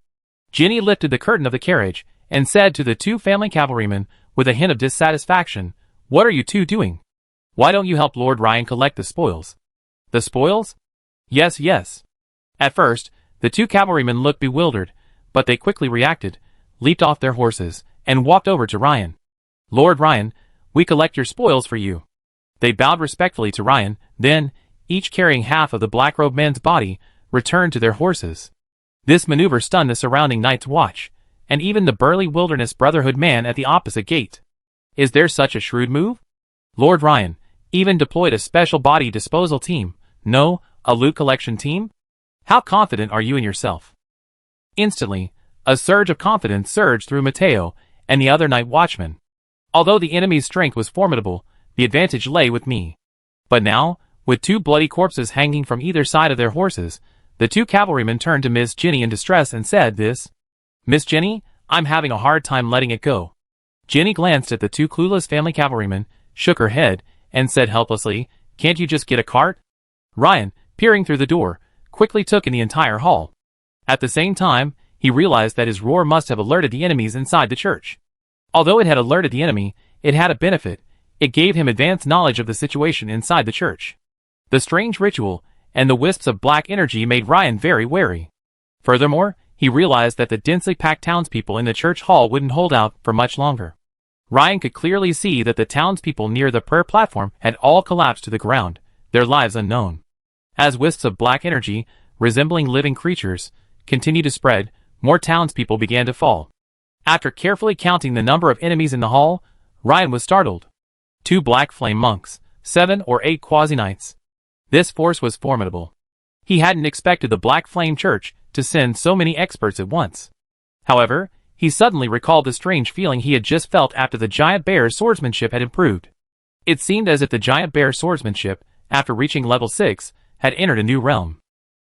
Ginny lifted the curtain of the carriage and said to the two family cavalrymen with a hint of dissatisfaction, "What are you two doing? Why don't you help Lord Ryan collect the spoils?" "The spoils?" "Yes, yes." At first, the two cavalrymen looked bewildered, but they quickly reacted, leaped off their horses, and walked over to Ryan. "Lord Ryan, we collect your spoils for you." They bowed respectfully to Ryan, then, each carrying half of the black-robed man's body, returned to their horses. This maneuver stunned the surrounding Night's Watch, and even the burly Wilderness Brotherhood man at the opposite gate. Is there such a shrewd move? Lord Ryan even deployed a special body disposal team, no, a loot collection team? How confident are you in yourself? Instantly, a surge of confidence surged through Mateo and the other night watchmen. Although the enemy's strength was formidable, the advantage lay with me. But now, with two bloody corpses hanging from either side of their horses, the two cavalrymen turned to Miss Ginny in distress and said this. "Miss Ginny, I'm having a hard time letting it go." Ginny glanced at the two clueless family cavalrymen, shook her head, and said helplessly, "Can't you just get a cart?" Ryan, peering through the door, quickly took in the entire hall. At the same time, he realized that his roar must have alerted the enemies inside the church. Although it had alerted the enemy, it had a benefit. It gave him advanced knowledge of the situation inside the church. The strange ritual and the wisps of black energy made Ryan very wary. Furthermore, he realized that the densely packed townspeople in the church hall wouldn't hold out for much longer. Ryan could clearly see that the townspeople near the prayer platform had all collapsed to the ground, their lives unknown. As wisps of black energy, resembling living creatures, continued to spread, more townspeople began to fall. After carefully counting the number of enemies in the hall, Ryan was startled. 2 black flame monks, 7 or 8 quasi-knights. This force was formidable. He hadn't expected the Black Flame Church to send so many experts at once. However, he suddenly recalled the strange feeling he had just felt after the giant bear's swordsmanship had improved. It seemed as if the giant bear's swordsmanship, after reaching level 6, had entered a new realm.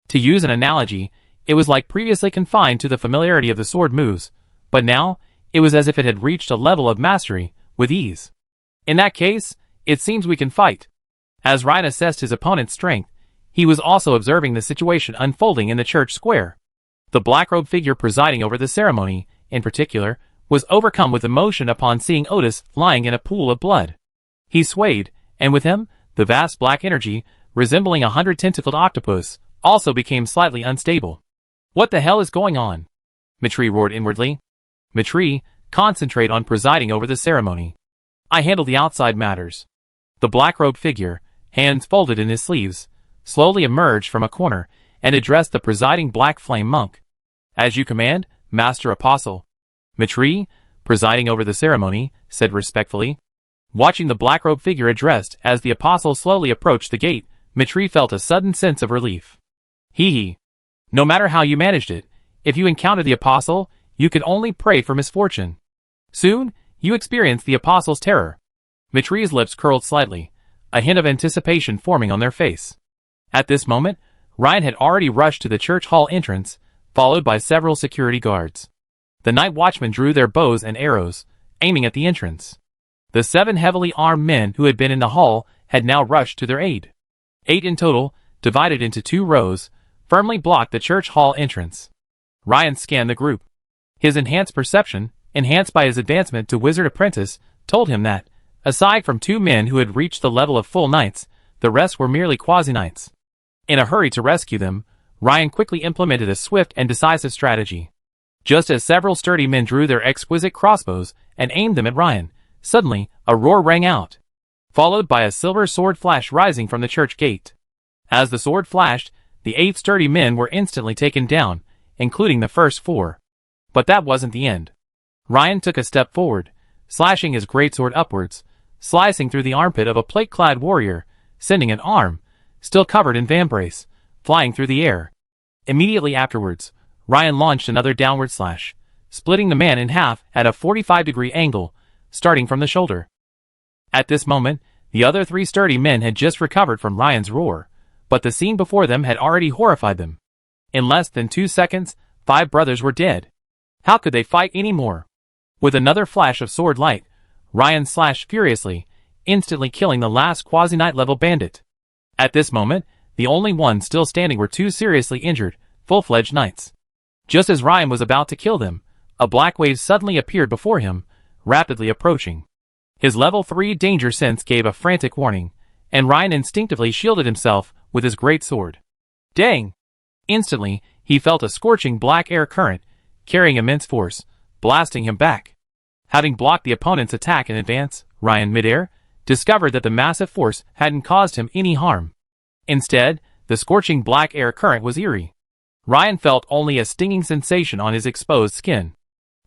To use an analogy, it was like previously confined to the familiarity of the sword moves, but now, it was as if it had reached a level of mastery, with ease. In that case, it seems we can fight. As Ryan assessed his opponent's strength, he was also observing the situation unfolding in the church square. The black-robed figure presiding over the ceremony, in particular, was overcome with emotion upon seeing Otis lying in a pool of blood. He swayed, and with him, the vast black energy, resembling a 100-tentacled octopus, also became slightly unstable. "What the hell is going on?" Mitri roared inwardly. "Mitri, concentrate on presiding over the ceremony. I handle the outside matters." The black-robed figure, hands folded in his sleeves, slowly emerged from a corner and addressed the presiding black flame monk. "As you command, Master Apostle." Mitri, presiding over the ceremony, said respectfully. Watching the black-robed figure addressed as the apostle slowly approached the gate, Mitri felt a sudden sense of relief. Hee. No matter how you managed it, if you encounter the apostle, you could only pray for misfortune. Soon, you experienced the apostle's terror. Mitri's lips curled slightly, a hint of anticipation forming on their face. At this moment, Ryan had already rushed to the church hall entrance, followed by several security guards. The night watchmen drew their bows and arrows, aiming at the entrance. The 7 heavily armed men who had been in the hall had now rushed to their aid. 8 in total, divided into 2 rows, firmly blocked the church hall entrance. Ryan scanned the group. His enhanced perception, enhanced by his advancement to Wizard Apprentice, told him that, aside from 2 men who had reached the level of full knights, the rest were merely quasi-knights. In a hurry to rescue them, Ryan quickly implemented a swift and decisive strategy. Just as several sturdy men drew their exquisite crossbows and aimed them at Ryan, suddenly, a roar rang out, followed by a silver sword flash rising from the church gate. As the sword flashed, the 8 sturdy men were instantly taken down, including the first 4. But that wasn't the end. Ryan took a step forward, slashing his greatsword upwards, slicing through the armpit of a plate-clad warrior, sending an arm, still covered in vambrace, flying through the air. Immediately afterwards, Ryan launched another downward slash, splitting the man in half at a 45-degree angle, starting from the shoulder. At this moment, the other 3 sturdy men had just recovered from Ryan's roar, but the scene before them had already horrified them. In less than 2 seconds, 5 brothers were dead. How could they fight anymore? With another flash of sword light, Ryan slashed furiously, instantly killing the last quasi-knight level bandit. At this moment, the only ones still standing were 2 seriously injured, full-fledged knights. Just as Ryan was about to kill them, a black wave suddenly appeared before him, rapidly approaching. His level 3 danger sense gave a frantic warning, and Ryan instinctively shielded himself with his great sword. Dang! Instantly, he felt a scorching black air current, carrying immense force, blasting him back. Having blocked the opponent's attack in advance, Ryan, midair, discovered that the massive force hadn't caused him any harm. Instead, the scorching black air current was eerie. Ryan felt only a stinging sensation on his exposed skin.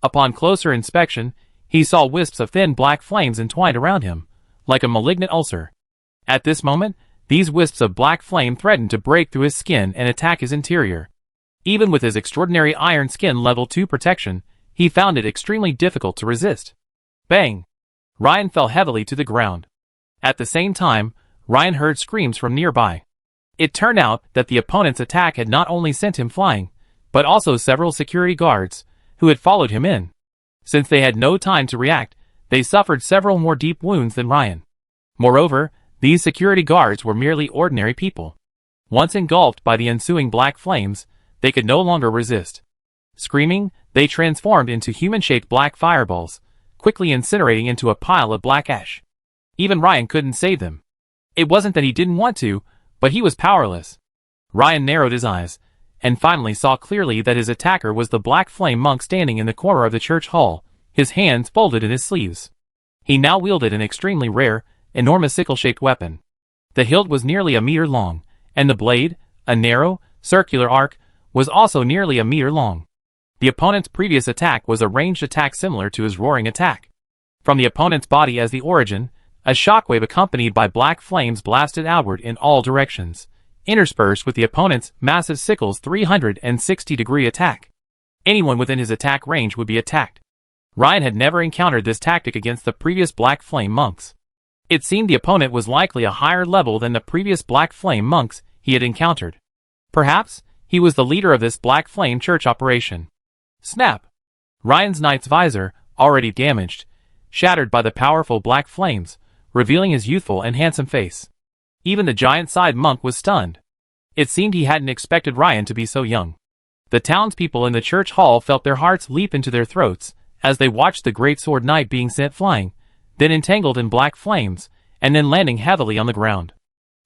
Upon closer inspection, he saw wisps of thin black flames entwined around him, like a malignant ulcer. At this moment, these wisps of black flame threatened to break through his skin and attack his interior. Even with his extraordinary iron skin level 2 protection, he found it extremely difficult to resist. Bang! Ryan fell heavily to the ground. At the same time, Ryan heard screams from nearby. It turned out that the opponent's attack had not only sent him flying, but also several security guards, who had followed him in. Since they had no time to react, they suffered several more deep wounds than Ryan. Moreover, these security guards were merely ordinary people. Once engulfed by the ensuing black flames, they could no longer resist. Screaming, they transformed into human-shaped black fireballs, quickly incinerating into a pile of black ash. Even Ryan couldn't save them. It wasn't that he didn't want to, but he was powerless. Ryan narrowed his eyes, and finally saw clearly that his attacker was the black flame monk standing in the corner of the church hall, his hands folded in his sleeves. He now wielded an extremely rare, enormous sickle-shaped weapon. The hilt was nearly a meter long, and the blade, a narrow, circular arc, was also nearly a meter long. The opponent's previous attack was a ranged attack similar to his roaring attack. From the opponent's body as the origin, a shockwave accompanied by black flames blasted outward in all directions, interspersed with the opponent's massive sickle's 360-degree attack. Anyone within his attack range would be attacked. Ryan had never encountered this tactic against the previous black flame monks. It seemed the opponent was likely a higher level than the previous black flame monks he had encountered. Perhaps, he was the leader of this black flame church operation. Snap! Ryan's knight's visor, already damaged, shattered by the powerful black flames, revealing his youthful and handsome face. Even the giant-sized monk was stunned. It seemed he hadn't expected Ryan to be so young. The townspeople in the church hall felt their hearts leap into their throats as they watched the great sword knight being sent flying, then entangled in black flames, and then landing heavily on the ground.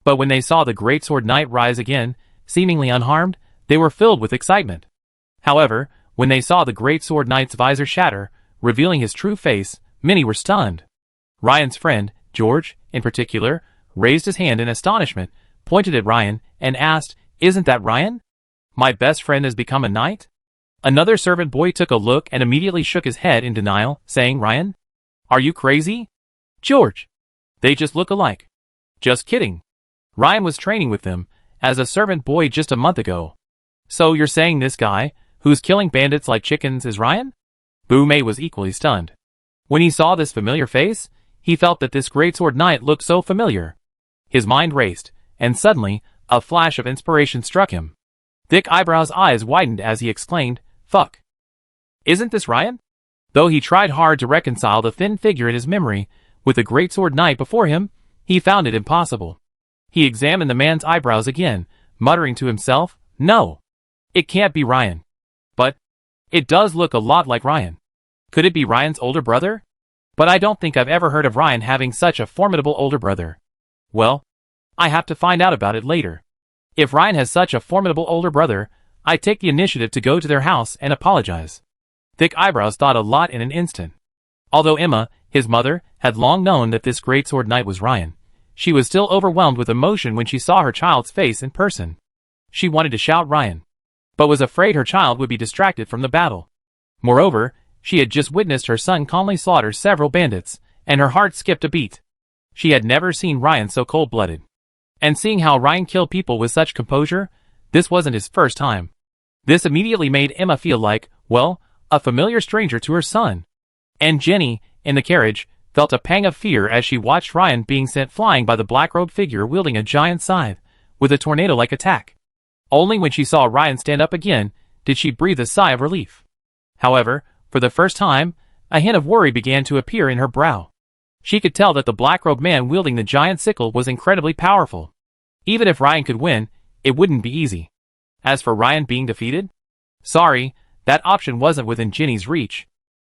But when they saw the great sword knight rise again, seemingly unharmed, they were filled with excitement. However, when they saw the great sword knight's visor shatter, revealing his true face, many were stunned. Ryan's friend, George, in particular, raised his hand in astonishment, pointed at Ryan, and asked, "Isn't that Ryan? My best friend has become a knight?" Another servant boy took a look and immediately shook his head in denial, saying, "Ryan? Are you crazy? George, they just look alike." "Just kidding. Ryan was training with them, as a servant boy just a month ago." "So you're saying this guy, who's killing bandits like chickens, is Ryan?" Bu Mei was equally stunned. When he saw this familiar face, he felt that this greatsword knight looked so familiar. His mind raced, and suddenly, a flash of inspiration struck him. Thick Eyebrow's eyes widened as he exclaimed, "Fuck! Isn't this Ryan?" Though he tried hard to reconcile the thin figure in his memory with the greatsword knight before him, he found it impossible. He examined the man's eyebrows again, muttering to himself, "No! It can't be Ryan. But it does look a lot like Ryan. Could it be Ryan's older brother? But I don't think I've ever heard of Ryan having such a formidable older brother. Well, I have to find out about it later. If Ryan has such a formidable older brother, I take the initiative to go to their house and apologize." Thick Eyebrows thought a lot in an instant. Although Emma, his mother, had long known that this greatsword knight was Ryan, she was still overwhelmed with emotion when she saw her child's face in person. She wanted to shout Ryan, but was afraid her child would be distracted from the battle. Moreover, she had just witnessed her son calmly slaughter several bandits, and her heart skipped a beat. She had never seen Ryan so cold-blooded. And seeing how Ryan killed people with such composure, this wasn't his first time. This immediately made Emma feel like, well, a familiar stranger to her son. And Jenny, in the carriage, felt a pang of fear as she watched Ryan being sent flying by the black-robed figure wielding a giant scythe, with a tornado-like attack. Only when she saw Ryan stand up again did she breathe a sigh of relief. However, for the first time, a hint of worry began to appear in her brow. She could tell that the black-robed man wielding the giant sickle was incredibly powerful. Even if Ryan could win, it wouldn't be easy. As for Ryan being defeated? Sorry, that option wasn't within Jenny's reach.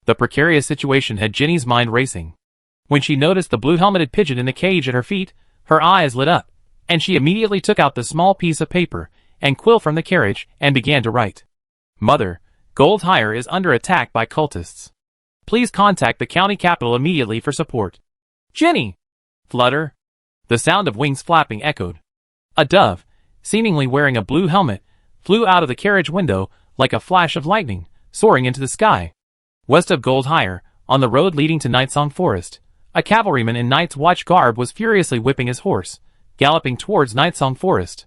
The precarious situation had Jenny's mind racing. When she noticed the blue-helmeted pigeon in the cage at her feet, her eyes lit up, and she immediately took out the small piece of paper and quill from the carriage and began to write. Mother, Gold Hire is under attack by cultists. Please contact the county capital immediately for support. Jenny! Flutter. The sound of wings flapping echoed. A dove, seemingly wearing a blue helmet, flew out of the carriage window like a flash of lightning, soaring into the sky. West of Gold Hire, on the road leading to Nightsong Forest, a cavalryman in Night's Watch garb was furiously whipping his horse, galloping towards Nightsong Forest.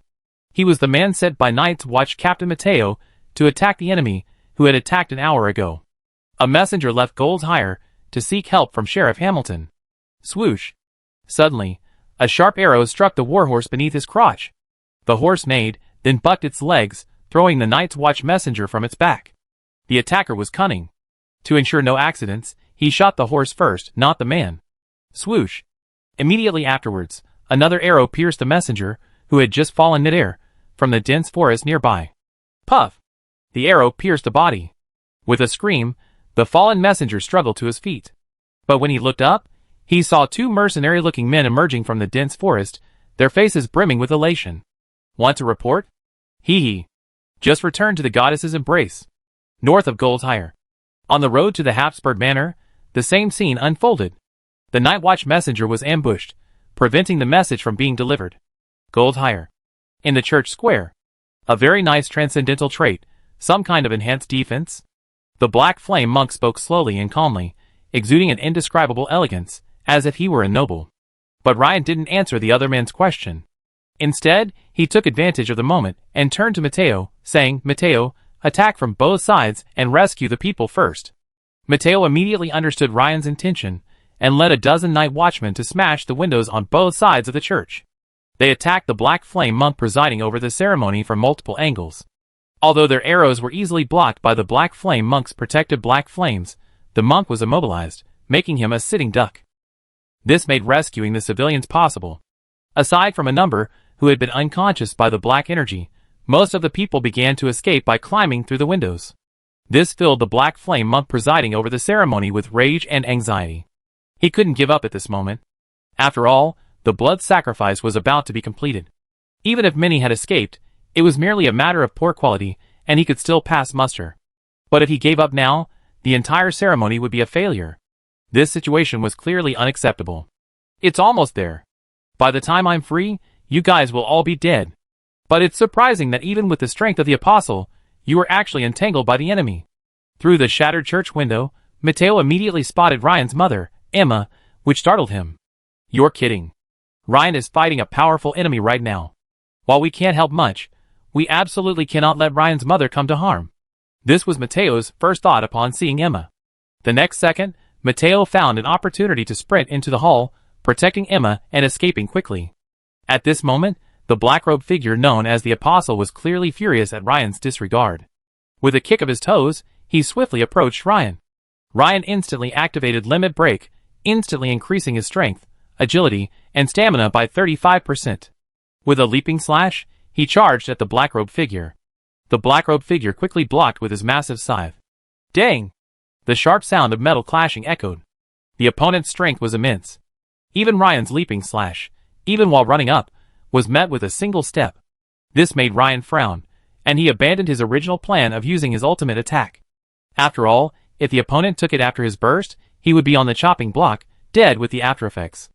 He was the man sent by Night's Watch Captain Mateo to attack the enemy who had attacked an hour ago. A messenger left Gold Hire to seek help from Sheriff Hamilton. Swoosh! Suddenly, a sharp arrow struck the warhorse beneath his crotch. The horse neighed, then bucked its legs, throwing the Night's Watch messenger from its back. The attacker was cunning. To ensure no accidents, he shot the horse first, not the man. Swoosh! Immediately afterwards, another arrow pierced the messenger, who had just fallen midair, from the dense forest nearby. Puff! The arrow pierced the body. With a scream, the fallen messenger struggled to his feet. But when he looked up, he saw two mercenary-looking men emerging from the dense forest, their faces brimming with elation. Want to report? Hee hee. Just returned to the goddess's embrace. North of Gold Hire. On the road to the Habsburg Manor, the same scene unfolded. The Night Watch messenger was ambushed, preventing the message from being delivered. Gold Hire. In the church square. A very nice transcendental trait, some kind of enhanced defense. The Black Flame monk spoke slowly and calmly, exuding an indescribable elegance, as if he were a noble. But Ryan didn't answer the other man's question. Instead, he took advantage of the moment and turned to Mateo, saying, Mateo, attack from both sides and rescue the people first. Mateo immediately understood Ryan's intention and led a dozen night watchmen to smash the windows on both sides of the church. They attacked the Black Flame monk presiding over the ceremony from multiple angles. Although their arrows were easily blocked by the Black Flame monk's protective black flames, the monk was immobilized, making him a sitting duck. This made rescuing the civilians possible. Aside from a number who had been unconscious by the black energy, most of the people began to escape by climbing through the windows. This filled the Black Flame monk presiding over the ceremony with rage and anxiety. He couldn't give up at this moment. After all, the blood sacrifice was about to be completed. Even if many had escaped, it was merely a matter of poor quality, and he could still pass muster. But if he gave up now, the entire ceremony would be a failure. This situation was clearly unacceptable. It's almost there. By the time I'm free, you guys will all be dead. But it's surprising that even with the strength of the apostle, you were actually entangled by the enemy. Through the shattered church window, Mateo immediately spotted Ryan's mother, Emma, which startled him. You're kidding. Ryan is fighting a powerful enemy right now. While we can't help much, we absolutely cannot let Ryan's mother come to harm. This was Mateo's first thought upon seeing Emma. The next second, Mateo found an opportunity to sprint into the hall, protecting Emma and escaping quickly. At this moment, the black-robed figure known as the Apostle was clearly furious at Ryan's disregard. With a kick of his toes, he swiftly approached Ryan. Ryan instantly activated Limit Break, instantly increasing his strength, agility, and stamina by 35%. With a leaping slash, he charged at the black-robed figure. The black-robed figure quickly blocked with his massive scythe. Dang! The sharp sound of metal clashing echoed. The opponent's strength was immense. Even Ryan's leaping slash, even while running up, was met with a single step. This made Ryan frown, and he abandoned his original plan of using his ultimate attack. After all, if the opponent took it after his burst, he would be on the chopping block, dead with the aftereffects.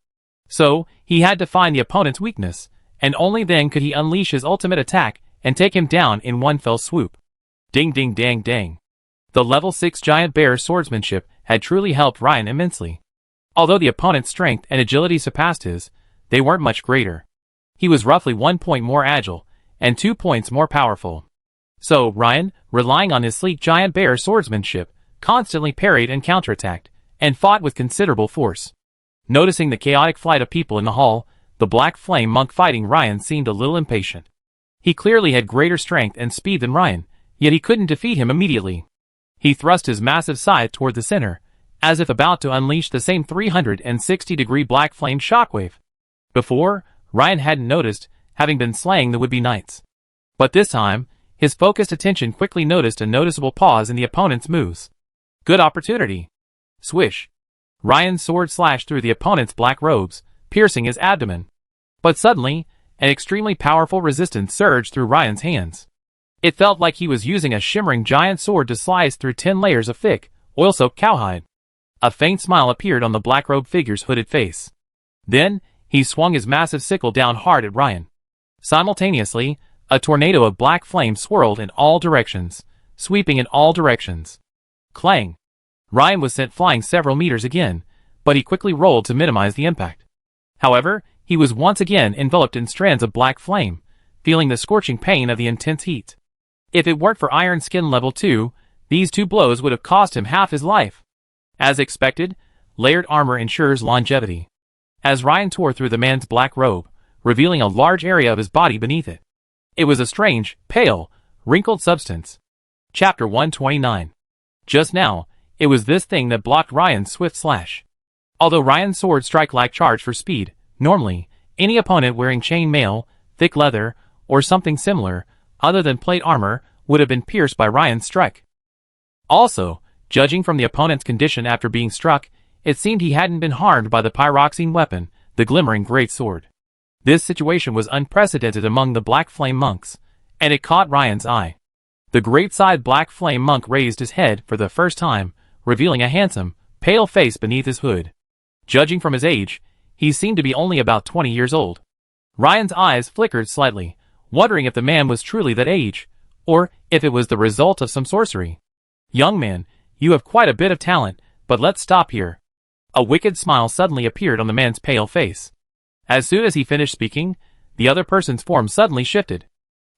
So, he had to find the opponent's weakness, and only then could he unleash his ultimate attack and take him down in one fell swoop. Ding ding dang dang. The level 6 giant bear swordsmanship had truly helped Ryan immensely. Although the opponent's strength and agility surpassed his, they weren't much greater. He was roughly 1 point more agile, and 2 points more powerful. So, Ryan, relying on his sleek giant bear swordsmanship, constantly parried and counterattacked, and fought with considerable force. Noticing the chaotic flight of people in the hall, the Black Flame monk fighting Ryan seemed a little impatient. He clearly had greater strength and speed than Ryan, yet he couldn't defeat him immediately. He thrust his massive scythe toward the center, as if about to unleash the same 360-degree Black Flame shockwave. Before, Ryan hadn't noticed, having been slaying the would-be knights. But this time, his focused attention quickly noticed a noticeable pause in the opponent's moves. Good opportunity. Swish. Ryan's sword slashed through the opponent's black robes, piercing his abdomen. But suddenly, an extremely powerful resistance surged through Ryan's hands. It felt like he was using a shimmering giant sword to slice through 10 layers of thick, oil-soaked cowhide. A faint smile appeared on the black-robed figure's hooded face. Then, he swung his massive sickle down hard at Ryan. Simultaneously, a tornado of black flame swirled in all directions, sweeping in all directions. Clang! Ryan was sent flying several meters again, but he quickly rolled to minimize the impact. However, he was once again enveloped in strands of black flame, feeling the scorching pain of the intense heat. If it weren't for Iron Skin Level 2, these 2 blows would have cost him half his life. As expected, layered armor ensures longevity. As Ryan tore through the man's black robe, revealing a large area of his body beneath it. It was a strange, pale, wrinkled substance. Chapter 129. Just now, it was this thing that blocked Ryan's swift slash. Although Ryan's sword strike-like charged for speed, normally, any opponent wearing chain mail, thick leather, or something similar, other than plate armor, would have been pierced by Ryan's strike. Also, judging from the opponent's condition after being struck, it seemed he hadn't been harmed by the pyroxene weapon, the glimmering great sword. This situation was unprecedented among the Black Flame monks, and it caught Ryan's eye. The great-side Black Flame monk raised his head for the first time, revealing a handsome, pale face beneath his hood. Judging from his age, he seemed to be only about 20 years old. Ryan's eyes flickered slightly, wondering if the man was truly that age, or if it was the result of some sorcery. "Young man, you have quite a bit of talent, but let's stop here." A wicked smile suddenly appeared on the man's pale face. As soon as he finished speaking, the other person's form suddenly shifted.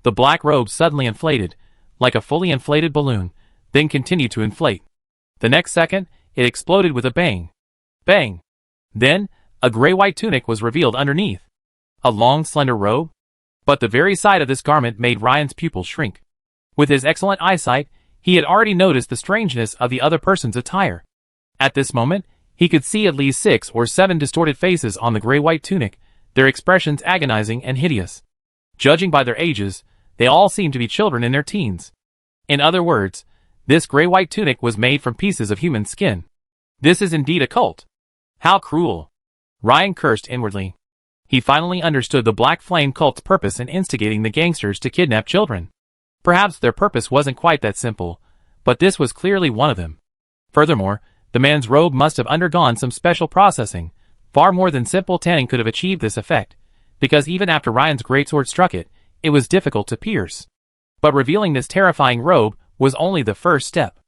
The black robe suddenly inflated, like a fully inflated balloon, then continued to inflate. The next second, it exploded with a bang. Bang! Then, a gray-white tunic was revealed underneath. A long, slender robe? But the very sight of this garment made Ryan's pupils shrink. With his excellent eyesight, he had already noticed the strangeness of the other person's attire. At this moment, he could see at least 6 or 7 distorted faces on the gray-white tunic, their expressions agonizing and hideous. Judging by their ages, they all seemed to be children in their teens. In other words, this gray-white tunic was made from pieces of human skin. This is indeed a cult. How cruel! Ryan cursed inwardly. He finally understood the Black Flame cult's purpose in instigating the gangsters to kidnap children. Perhaps their purpose wasn't quite that simple, but this was clearly one of them. Furthermore, the man's robe must have undergone some special processing. Far more than simple tanning could have achieved this effect, because even after Ryan's greatsword struck it, it was difficult to pierce. But revealing this terrifying robe was only the first step.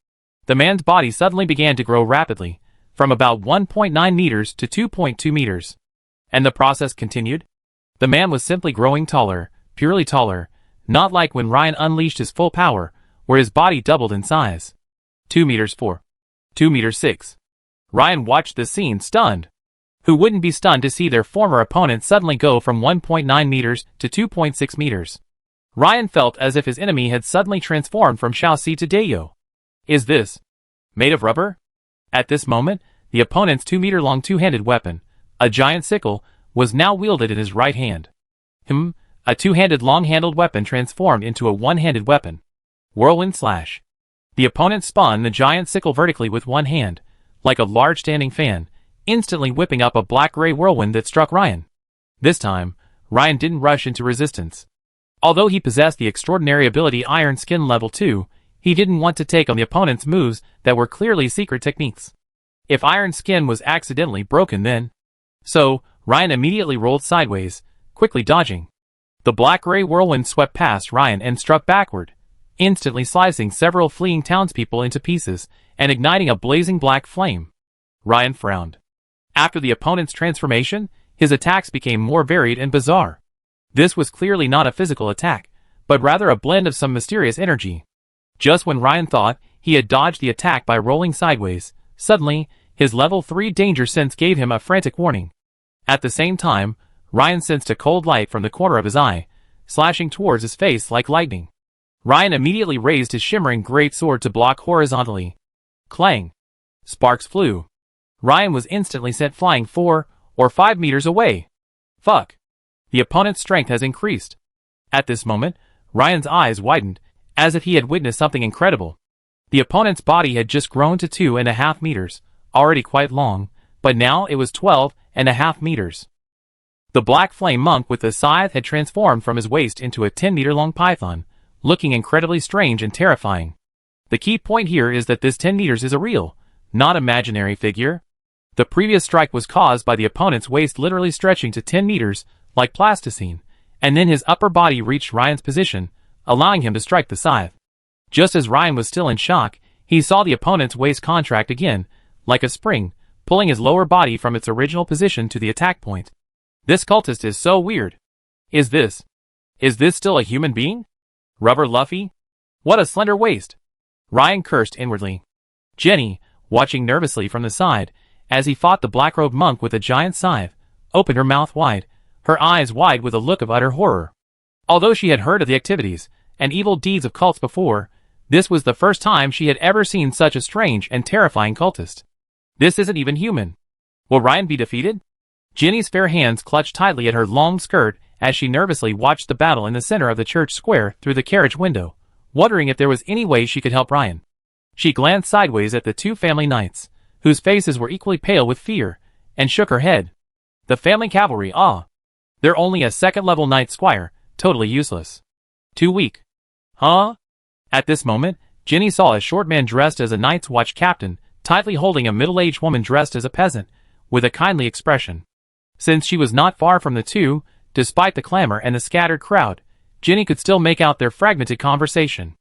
The man's body suddenly began to grow rapidly, from about 1.9 meters to 2.2 meters. And the process continued? The man was simply growing taller, purely taller, not like when Ryan unleashed his full power, where his body doubled in size. 2 meters 4. 2 meters 6. Ryan watched this scene stunned. Who wouldn't be stunned to see their former opponent suddenly go from 1.9 meters to 2.6 meters? Ryan felt as if his enemy had suddenly transformed from Shaoxi to Dayo. Is this made of rubber? At this moment, the opponent's 2-meter-long two-handed weapon, a giant sickle, was now wielded in his right hand. A two-handed long-handled weapon transformed into a one-handed weapon. Whirlwind slash. The opponent spun the giant sickle vertically with one hand, like a large standing fan, instantly whipping up a black-gray whirlwind that struck Ryan. This time, Ryan didn't rush into resistance. Although he possessed the extraordinary ability Iron Skin Level 2, he didn't want to take on the opponent's moves that were clearly secret techniques. If Iron Skin was accidentally broken then. So, Ryan immediately rolled sideways, quickly dodging. The black-gray whirlwind swept past Ryan and struck backward, instantly slicing several fleeing townspeople into pieces and igniting a blazing black flame. Ryan frowned. After the opponent's transformation, his attacks became more varied and bizarre. This was clearly not a physical attack, but rather a blend of some mysterious energy. Just when Ryan thought he had dodged the attack by rolling sideways, suddenly, his level 3 danger sense gave him a frantic warning. At the same time, Ryan sensed a cold light from the corner of his eye, slashing towards his face like lightning. Ryan immediately raised his shimmering great sword to block horizontally. Clang! Sparks flew. Ryan was instantly sent flying 4 or 5 meters away. Fuck! The opponent's strength has increased. At this moment, Ryan's eyes widened, as if he had witnessed something incredible. The opponent's body had just grown to 2.5 meters, already quite long, but now it was 12.5 meters. The black flame monk with the scythe had transformed from his waist into a 10-meter-long python, looking incredibly strange and terrifying. The key point here is that this 10 meters is a real, not imaginary figure. The previous strike was caused by the opponent's waist literally stretching to 10 meters, like plasticine, and then his upper body reached Ryan's position, allowing him to strike the scythe. Just as Ryan was still in shock, he saw the opponent's waist contract again, like a spring, pulling his lower body from its original position to the attack point. This cultist is so weird. Is this still a human being? Rubber Luffy? What a slender waist! Ryan cursed inwardly. Jenny, watching nervously from the side, as he fought the black-robed monk with a giant scythe, opened her mouth wide, her eyes wide with a look of utter horror. Although she had heard of the activities and evil deeds of cults before, this was the first time she had ever seen such a strange and terrifying cultist. This isn't even human. Will Ryan be defeated? Jenny's fair hands clutched tightly at her long skirt as she nervously watched the battle in the center of the church square through the carriage window, wondering if there was any way she could help Ryan. She glanced sideways at the two family knights, whose faces were equally pale with fear, and shook her head. The family cavalry, they're only a second-level knight squire, totally useless. Too weak. Huh? At this moment, Jenny saw a short man dressed as a Night's Watch captain, tightly holding a middle-aged woman dressed as a peasant, with a kindly expression. Since she was not far from the two, despite the clamor and the scattered crowd, Jenny could still make out their fragmented conversation.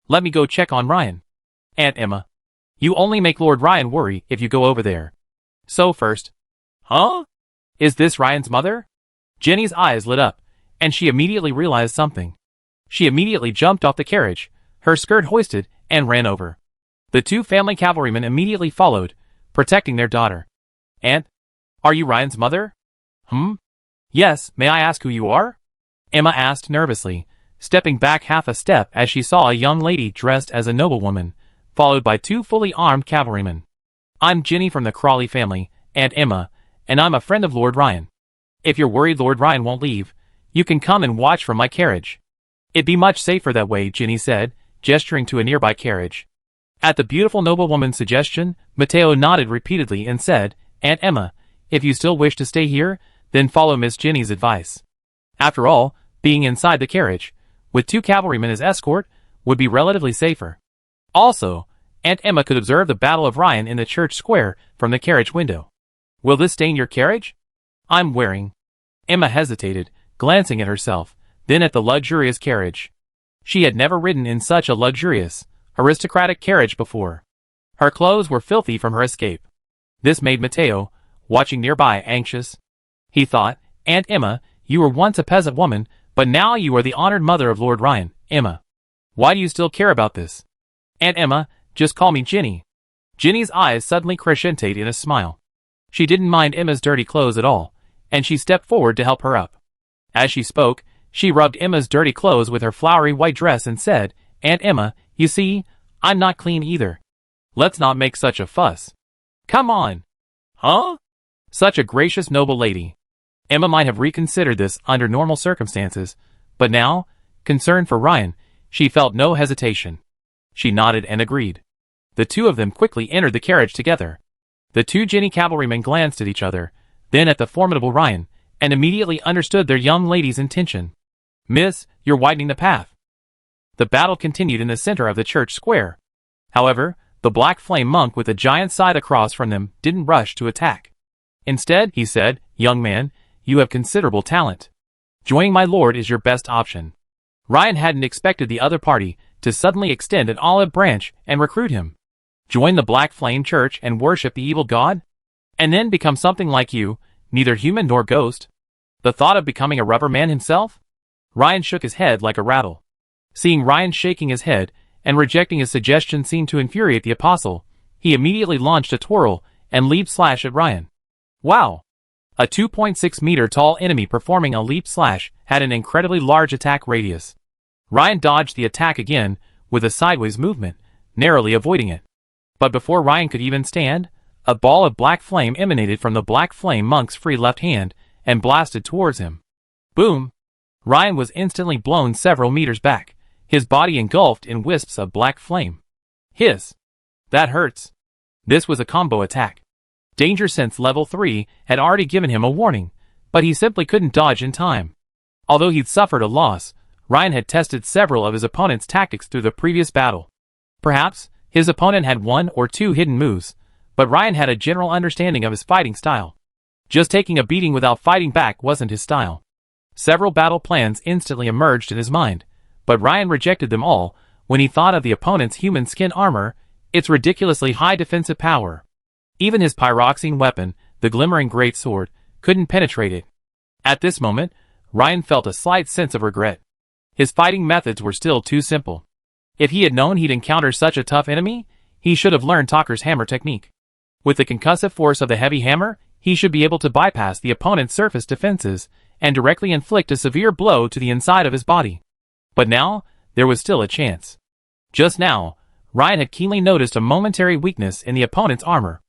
Let me go check on Ryan. Aunt Emma. You only make Lord Ryan worry if you go over there. So first. Huh? Is this Ryan's mother? Jenny's eyes lit up, and she immediately realized something. She immediately jumped off the carriage, her skirt hoisted, and ran over. The two family cavalrymen immediately followed, protecting their daughter. Aunt? Are you Ryan's mother? Yes, may I ask who you are? Emma asked nervously, stepping back half a step as she saw a young lady dressed as a noblewoman, followed by two fully armed cavalrymen. I'm Jenny from the Crawley family, Aunt Emma, and I'm a friend of Lord Ryan. If you're worried Lord Ryan won't leave, you can come and watch from my carriage. It'd be much safer that way, Jenny said, gesturing to a nearby carriage. At the beautiful noblewoman's suggestion, Matteo nodded repeatedly and said, Aunt Emma, if you still wish to stay here, then follow Miss Jenny's advice. After all, being inside the carriage, with two cavalrymen as escort, would be relatively safer. Also, Aunt Emma could observe the Battle of Ryan in the church square from the carriage window. Will this stain your carriage? I'm wearing. Emma hesitated, glancing at herself, then at the luxurious carriage. She had never ridden in such a luxurious, aristocratic carriage before. Her clothes were filthy from her escape. This made Matteo, watching nearby, anxious. He thought, Aunt Emma, you were once a peasant woman, but now you are the honored mother of Lord Ryan. Emma, why do you still care about this? Aunt Emma, just call me Jenny. Jenny's eyes suddenly crescented in a smile. She didn't mind Emma's dirty clothes at all, and she stepped forward to help her up. As she spoke, she rubbed Emma's dirty clothes with her flowery white dress and said, Aunt Emma, you see, I'm not clean either. Let's not make such a fuss. Come on. Huh? Such a gracious noble lady. Emma might have reconsidered this under normal circumstances, but now, concerned for Ryan, she felt no hesitation. She nodded and agreed. The two of them quickly entered the carriage together. The two Jenny cavalrymen glanced at each other, then at the formidable Ryan, and immediately understood their young lady's intention. Miss, you're widening the path. The battle continued in the center of the church square. However, the black flame monk with a giant scythe across from them didn't rush to attack. Instead, he said, Young man, you have considerable talent. Joining my lord is your best option. Ryan hadn't expected the other party to suddenly extend an olive branch and recruit him. Join the Black Flame Church and worship the evil god? And then become something like you, neither human nor ghost? The thought of becoming a rubber man himself? Ryan shook his head like a rattle. Seeing Ryan shaking his head and rejecting his suggestion seemed to infuriate the apostle. He immediately launched a twirl and leap slash at Ryan. Wow! A 2.6 meter tall enemy performing a leap slash had an incredibly large attack radius. Ryan dodged the attack again with a sideways movement, narrowly avoiding it. But before Ryan could even stand, a ball of black flame emanated from the Black Flame Monk's free left hand and blasted towards him. Boom! Ryan was instantly blown several meters back, his body engulfed in wisps of black flame. Hiss! That hurts. This was a combo attack. Danger Sense level 3 had already given him a warning, but he simply couldn't dodge in time. Although he'd suffered a loss, Ryan had tested several of his opponent's tactics through the previous battle. Perhaps his opponent had one or two hidden moves, but Ryan had a general understanding of his fighting style. Just taking a beating without fighting back wasn't his style. Several battle plans instantly emerged in his mind, but Ryan rejected them all when he thought of the opponent's human skin armor, its ridiculously high defensive power. Even his pyroxene weapon, the glimmering greatsword, couldn't penetrate it. At this moment, Ryan felt a slight sense of regret. His fighting methods were still too simple. If he had known he'd encounter such a tough enemy, he should have learned Talker's hammer technique. With the concussive force of the heavy hammer, he should be able to bypass the opponent's surface defenses and directly inflict a severe blow to the inside of his body. But now, there was still a chance. Just now, Ryan had keenly noticed a momentary weakness in the opponent's armor.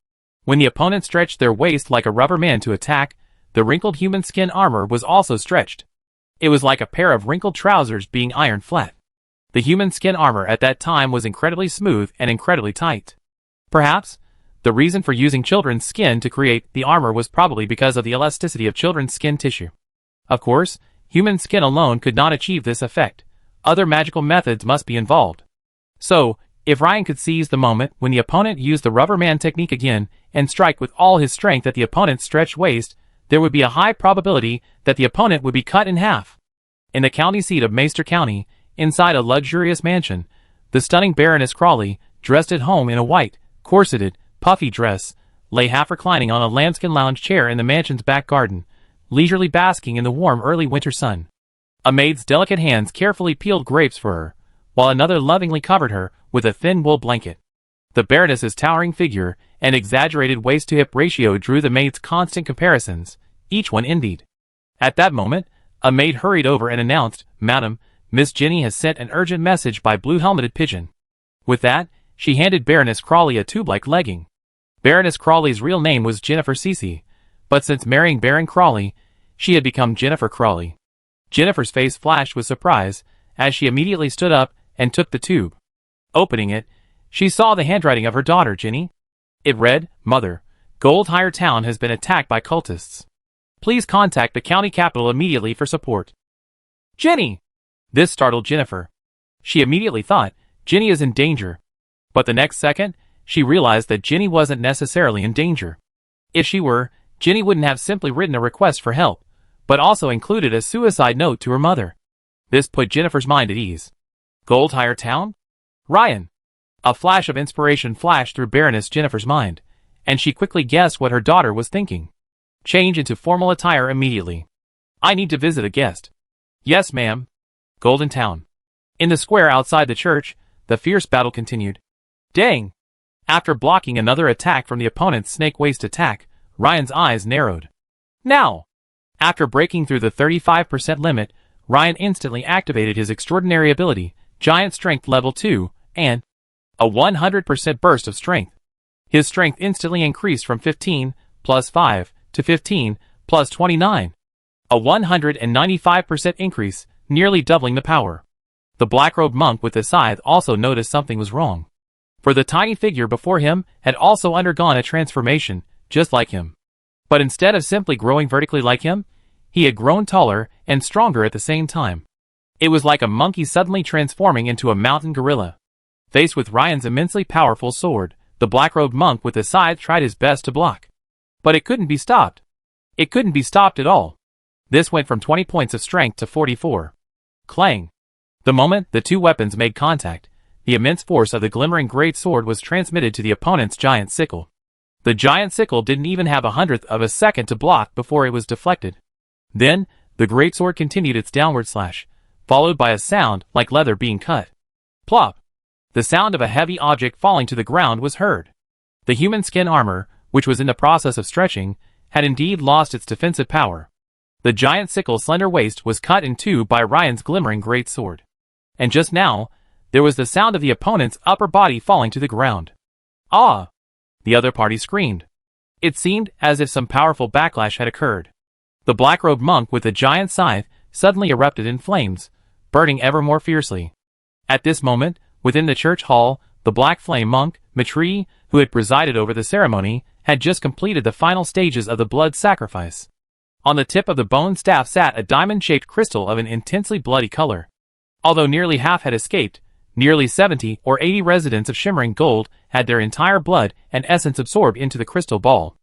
When the opponent stretched their waist like a rubber man to attack, the wrinkled human skin armor was also stretched. It was like a pair of wrinkled trousers being ironed flat. The human skin armor at that time was incredibly smooth and incredibly tight. Perhaps, the reason for using children's skin to create the armor was probably because of the elasticity of children's skin tissue. Of course, human skin alone could not achieve this effect. Other magical methods must be involved. So, if Ryan could seize the moment when the opponent used the rubber man technique again and strike with all his strength at the opponent's stretched waist, there would be a high probability that the opponent would be cut in half. In the county seat of Maester County, inside a luxurious mansion, the stunning Baroness Crawley, dressed at home in a white, corseted, puffy dress, lay half reclining on a lambskin lounge chair in the mansion's back garden, leisurely basking in the warm early winter sun. A maid's delicate hands carefully peeled grapes for her, while another lovingly covered her with a thin wool blanket. The Baroness's towering figure and exaggerated waist-to-hip ratio drew the maid's constant comparisons, each one envied. At that moment, a maid hurried over and announced, "Madam, Miss Jenny has sent an urgent message by blue-helmeted pigeon." With that, she handed Baroness Crawley a tube-like legging. Baroness Crawley's real name was Jennifer Cece, but since marrying Baron Crawley, she had become Jennifer Crawley. Jennifer's face flashed with surprise as she immediately stood up and took the tube. Opening it, she saw the handwriting of her daughter, Jenny. It read, "Mother, Goldhire Town has been attacked by cultists. Please contact the county capital immediately for support." Jenny! This startled Jennifer. She immediately thought, Jenny is in danger. But the next second, she realized that Jenny wasn't necessarily in danger. If she were, Jenny wouldn't have simply written a request for help, but also included a suicide note to her mother. This put Jennifer's mind at ease. Goldhire Town? Ryan! A flash of inspiration flashed through Baroness Jennifer's mind, and she quickly guessed what her daughter was thinking. Change into formal attire immediately. I need to visit a guest. Yes, ma'am. Golden Town. In the square outside the church, the fierce battle continued. Dang! After blocking another attack from the opponent's snake-waist attack, Ryan's eyes narrowed. Now! After breaking through the 35% limit, Ryan instantly activated his extraordinary ability, Giant Strength Level 2, and a 100% burst of strength. His strength instantly increased from 15 plus 5 to 15 plus 29. A 195% increase, nearly doubling the power. The black-robed monk with the scythe also noticed something was wrong. For the tiny figure before him had also undergone a transformation, just like him. But instead of simply growing vertically like him, he had grown taller and stronger at the same time. It was like a monkey suddenly transforming into a mountain gorilla. Faced with Ryan's immensely powerful sword, the black-robed monk with the scythe tried his best to block. But it couldn't be stopped. It couldn't be stopped at all. This went from 20 points of strength to 44. Clang! The moment the two weapons made contact, the immense force of the glimmering great sword was transmitted to the opponent's giant sickle. The giant sickle didn't even have 1/100th of a second to block before it was deflected. Then, the great sword continued its downward slash, followed by a sound like leather being cut. Plop! The sound of a heavy object falling to the ground was heard. The human skin armor, which was in the process of stretching, had indeed lost its defensive power. The giant sickle's slender waist was cut in two by Ryan's glimmering greatsword. And just now, there was the sound of the opponent's upper body falling to the ground. Ah! The other party screamed. It seemed as if some powerful backlash had occurred. The black-robed monk with the giant scythe suddenly erupted in flames, burning ever more fiercely. At this moment, within the church hall, the black flame monk, Mitri, who had presided over the ceremony, had just completed the final stages of the blood sacrifice. On the tip of the bone staff sat a diamond-shaped crystal of an intensely bloody color. Although nearly half had escaped, nearly 70 or 80 residents of shimmering gold had their entire blood and essence absorbed into the crystal ball.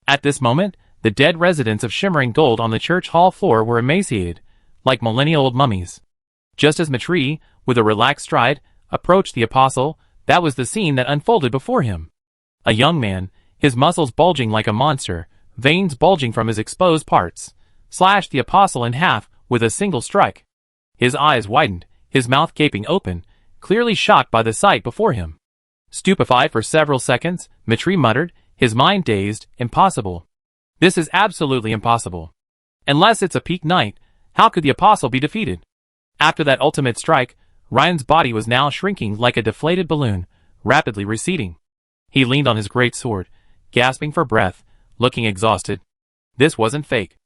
At this moment, the dead residents of shimmering gold on the church hall floor were emaciated, like millennia-old mummies. Just as Mitri, with a relaxed stride, approached the apostle, that was the scene that unfolded before him. A young man, his muscles bulging like a monster, veins bulging from his exposed parts, slashed the apostle in half with a single strike. His eyes widened, his mouth gaping open, clearly shocked by the sight before him. Stupefied for several seconds, Mitri muttered, his mind dazed, impossible. This is absolutely impossible. Unless it's a peak night, how could the apostle be defeated? After that ultimate strike, Ryan's body was now shrinking like a deflated balloon, rapidly receding. He leaned on his great sword, gasping for breath, looking exhausted. This wasn't fake.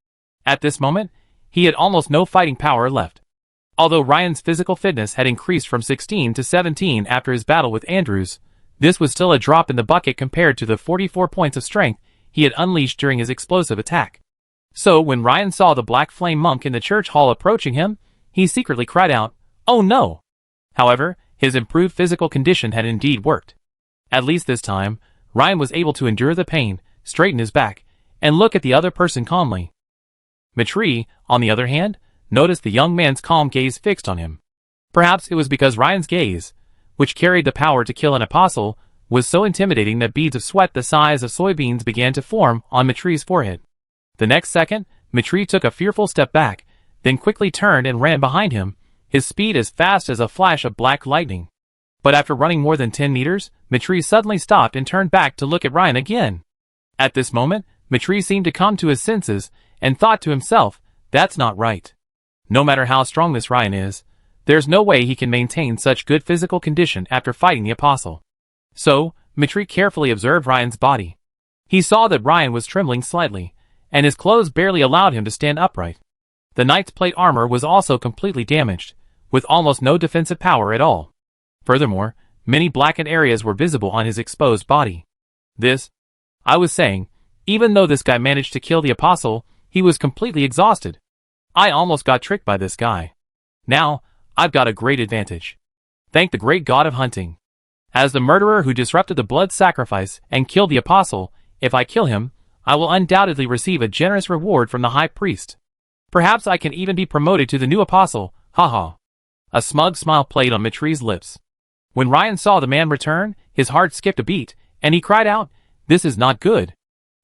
At this moment, he had almost no fighting power left. Although Ryan's physical fitness had increased from 16 to 17 after his battle with Andrews, this was still a drop in the bucket compared to the 44 points of strength he had unleashed during his explosive attack. So when Ryan saw the black flame monk in the church hall approaching him, he secretly cried out, "Oh no!" However, his improved physical condition had indeed worked. At least this time, Ryan was able to endure the pain, straighten his back, and look at the other person calmly. Mitri, on the other hand, noticed the young man's calm gaze fixed on him. Perhaps it was because Ryan's gaze, which carried the power to kill an apostle, was so intimidating that beads of sweat the size of soybeans began to form on Mitri's forehead. The next second, Mitri took a fearful step back, then quickly turned and ran behind him, his speed as fast as a flash of black lightning. But after running more than 10 meters, Mitri suddenly stopped and turned back to look at Ryan again. At this moment, Mitri seemed to come to his senses and thought to himself, that's not right. No matter how strong this Ryan is, there's no way he can maintain such good physical condition after fighting the apostle. So, Mitri carefully observed Ryan's body. He saw that Ryan was trembling slightly, and his clothes barely allowed him to stand upright. The knight's plate armor was also completely damaged, with almost no defensive power at all. Furthermore, many blackened areas were visible on his exposed body. I was saying, even though this guy managed to kill the apostle, he was completely exhausted. I almost got tricked by this guy. Now, I've got a great advantage. Thank the great god of hunting. As the murderer who disrupted the blood sacrifice and killed the apostle, if I kill him, I will undoubtedly receive a generous reward from the high priest. Perhaps I can even be promoted to the new apostle, haha. A smug smile played on Mitri's lips. When Ryan saw the man return, his heart skipped a beat, and he cried out, this is not good.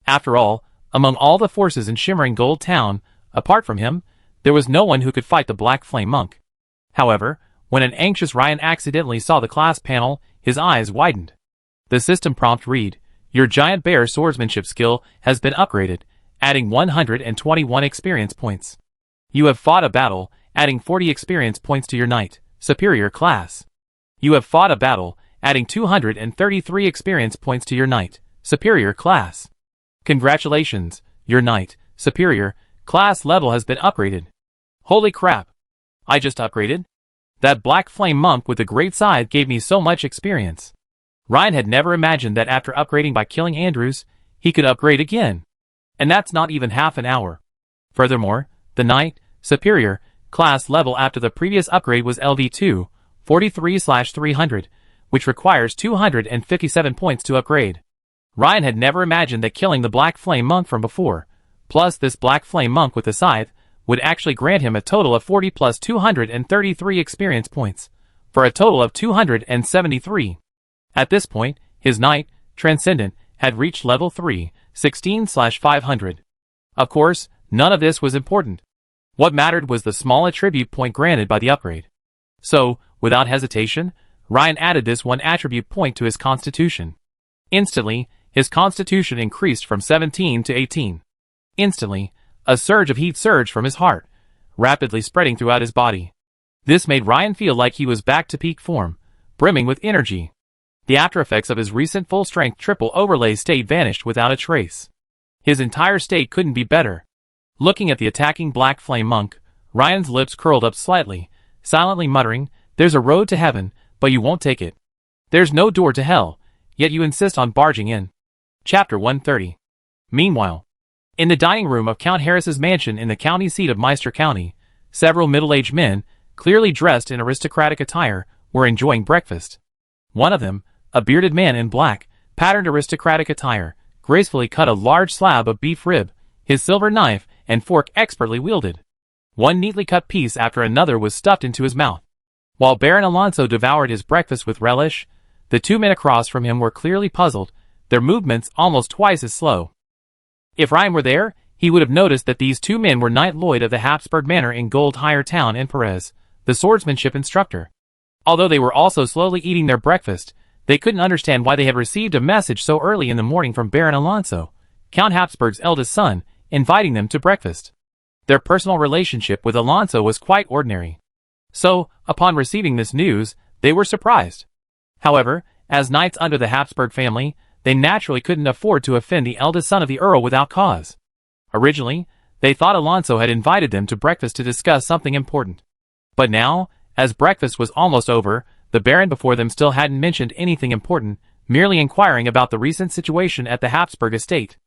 After all, among all the forces in Shimmering Gold Town, apart from him, there was no one who could fight the Black Flame Monk. However, when an anxious Ryan accidentally saw the class panel, his eyes widened. The system prompt read, your giant bear swordsmanship skill has been upgraded, adding 121 experience points. You have fought a battle, adding 40 experience points to your knight, superior class. You have fought a battle, adding 233 experience points to your knight, superior class. Congratulations, your knight, superior, class level has been upgraded. Holy crap! I just upgraded? That Black Flame Monk with the great scythe gave me so much experience. Ryan had never imagined that after upgrading by killing Andrews, he could upgrade again. And that's not even half an hour. Furthermore, the knight, superior, class level after the previous upgrade was LV2, 43/300, which requires 257 points to upgrade. Ryan had never imagined that killing the Black Flame Monk from before, plus this Black Flame Monk with the scythe, would actually grant him a total of 40 plus 233 experience points, for a total of 273. At this point, his knight, Transcendent, had reached level 3, 16/500. Of course, none of this was important. What mattered was the small attribute point granted by the upgrade. So, without hesitation, Ryan added this one attribute point to his constitution. Instantly, his constitution increased from 17 to 18. Instantly, a surge of heat surged from his heart, rapidly spreading throughout his body. This made Ryan feel like he was back to peak form, brimming with energy. The aftereffects of his recent full-strength triple overlay state vanished without a trace. His entire state couldn't be better. Looking at the attacking Black Flame Monk, Ryan's lips curled up slightly, silently muttering, "There's a road to heaven, but you won't take it. There's no door to hell, yet you insist on barging in." Chapter 130. Meanwhile, in the dining room of Count Harris's mansion in the county seat of Meister County, several middle-aged men, clearly dressed in aristocratic attire, were enjoying breakfast. One of them, a bearded man in black, patterned aristocratic attire, gracefully cut a large slab of beef rib, his silver knife and fork expertly wielded. One neatly cut piece after another was stuffed into his mouth. While Baron Alonso devoured his breakfast with relish, the two men across from him were clearly puzzled, their movements almost twice as slow. If Ryan were there, he would have noticed that these two men were Knight Lloyd of the Habsburg Manor in Goldhire Town and Perez, the swordsmanship instructor. Although they were also slowly eating their breakfast, they couldn't understand why they had received a message so early in the morning from Baron Alonso, Count Habsburg's eldest son, inviting them to breakfast. Their personal relationship with Alonso was quite ordinary. So, upon receiving this news, they were surprised. However, as knights under the Habsburg family, they naturally couldn't afford to offend the eldest son of the Earl without cause. Originally, they thought Alonso had invited them to breakfast to discuss something important. But now, as breakfast was almost over, the Baron before them still hadn't mentioned anything important, merely inquiring about the recent situation at the Habsburg estate.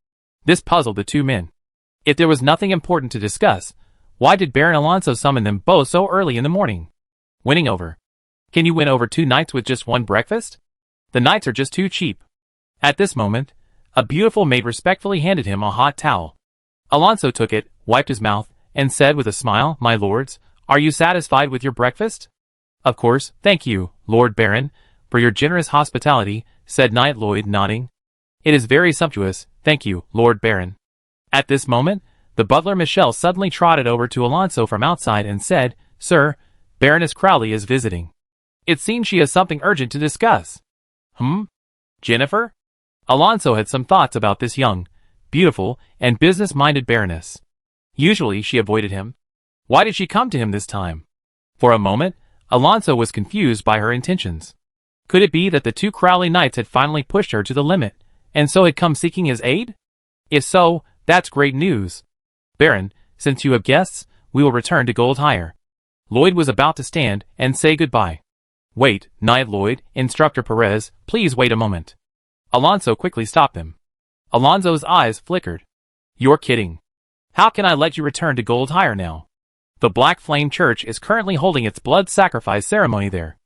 This puzzled the two men. If there was nothing important to discuss, why did Baron Alonso summon them both so early in the morning? Winning over. Can you win over two knights with just one breakfast? The knights are just too cheap. At this moment, a beautiful maid respectfully handed him a hot towel. Alonso took it, wiped his mouth, and said with a smile, "My lords, are you satisfied with your breakfast?" "Of course, thank you, Lord Baron, for your generous hospitality," said Knight Lloyd, nodding. "It is very sumptuous, thank you, Lord Baron." At this moment, the butler Michelle suddenly trotted over to Alonso from outside and said, "Sir, Baroness Crowley is visiting. It seems she has something urgent to discuss." Jennifer? Alonso had some thoughts about this young, beautiful, and business-minded baroness. Usually she avoided him. Why did she come to him this time? For a moment, Alonso was confused by her intentions. Could it be that the two Crowley knights had finally pushed her to the limit, and so had come seeking his aid? If so, that's great news. "Baron, since you have guests, we will return to Goldhire." Lloyd was about to stand and say goodbye. "Wait, Knight Lloyd, Instructor Perez, please wait a moment." Alonso quickly stopped him. Alonso's eyes flickered. "You're kidding. How can I let you return to Goldhire now? The Black Flame Church is currently holding its blood sacrifice ceremony there.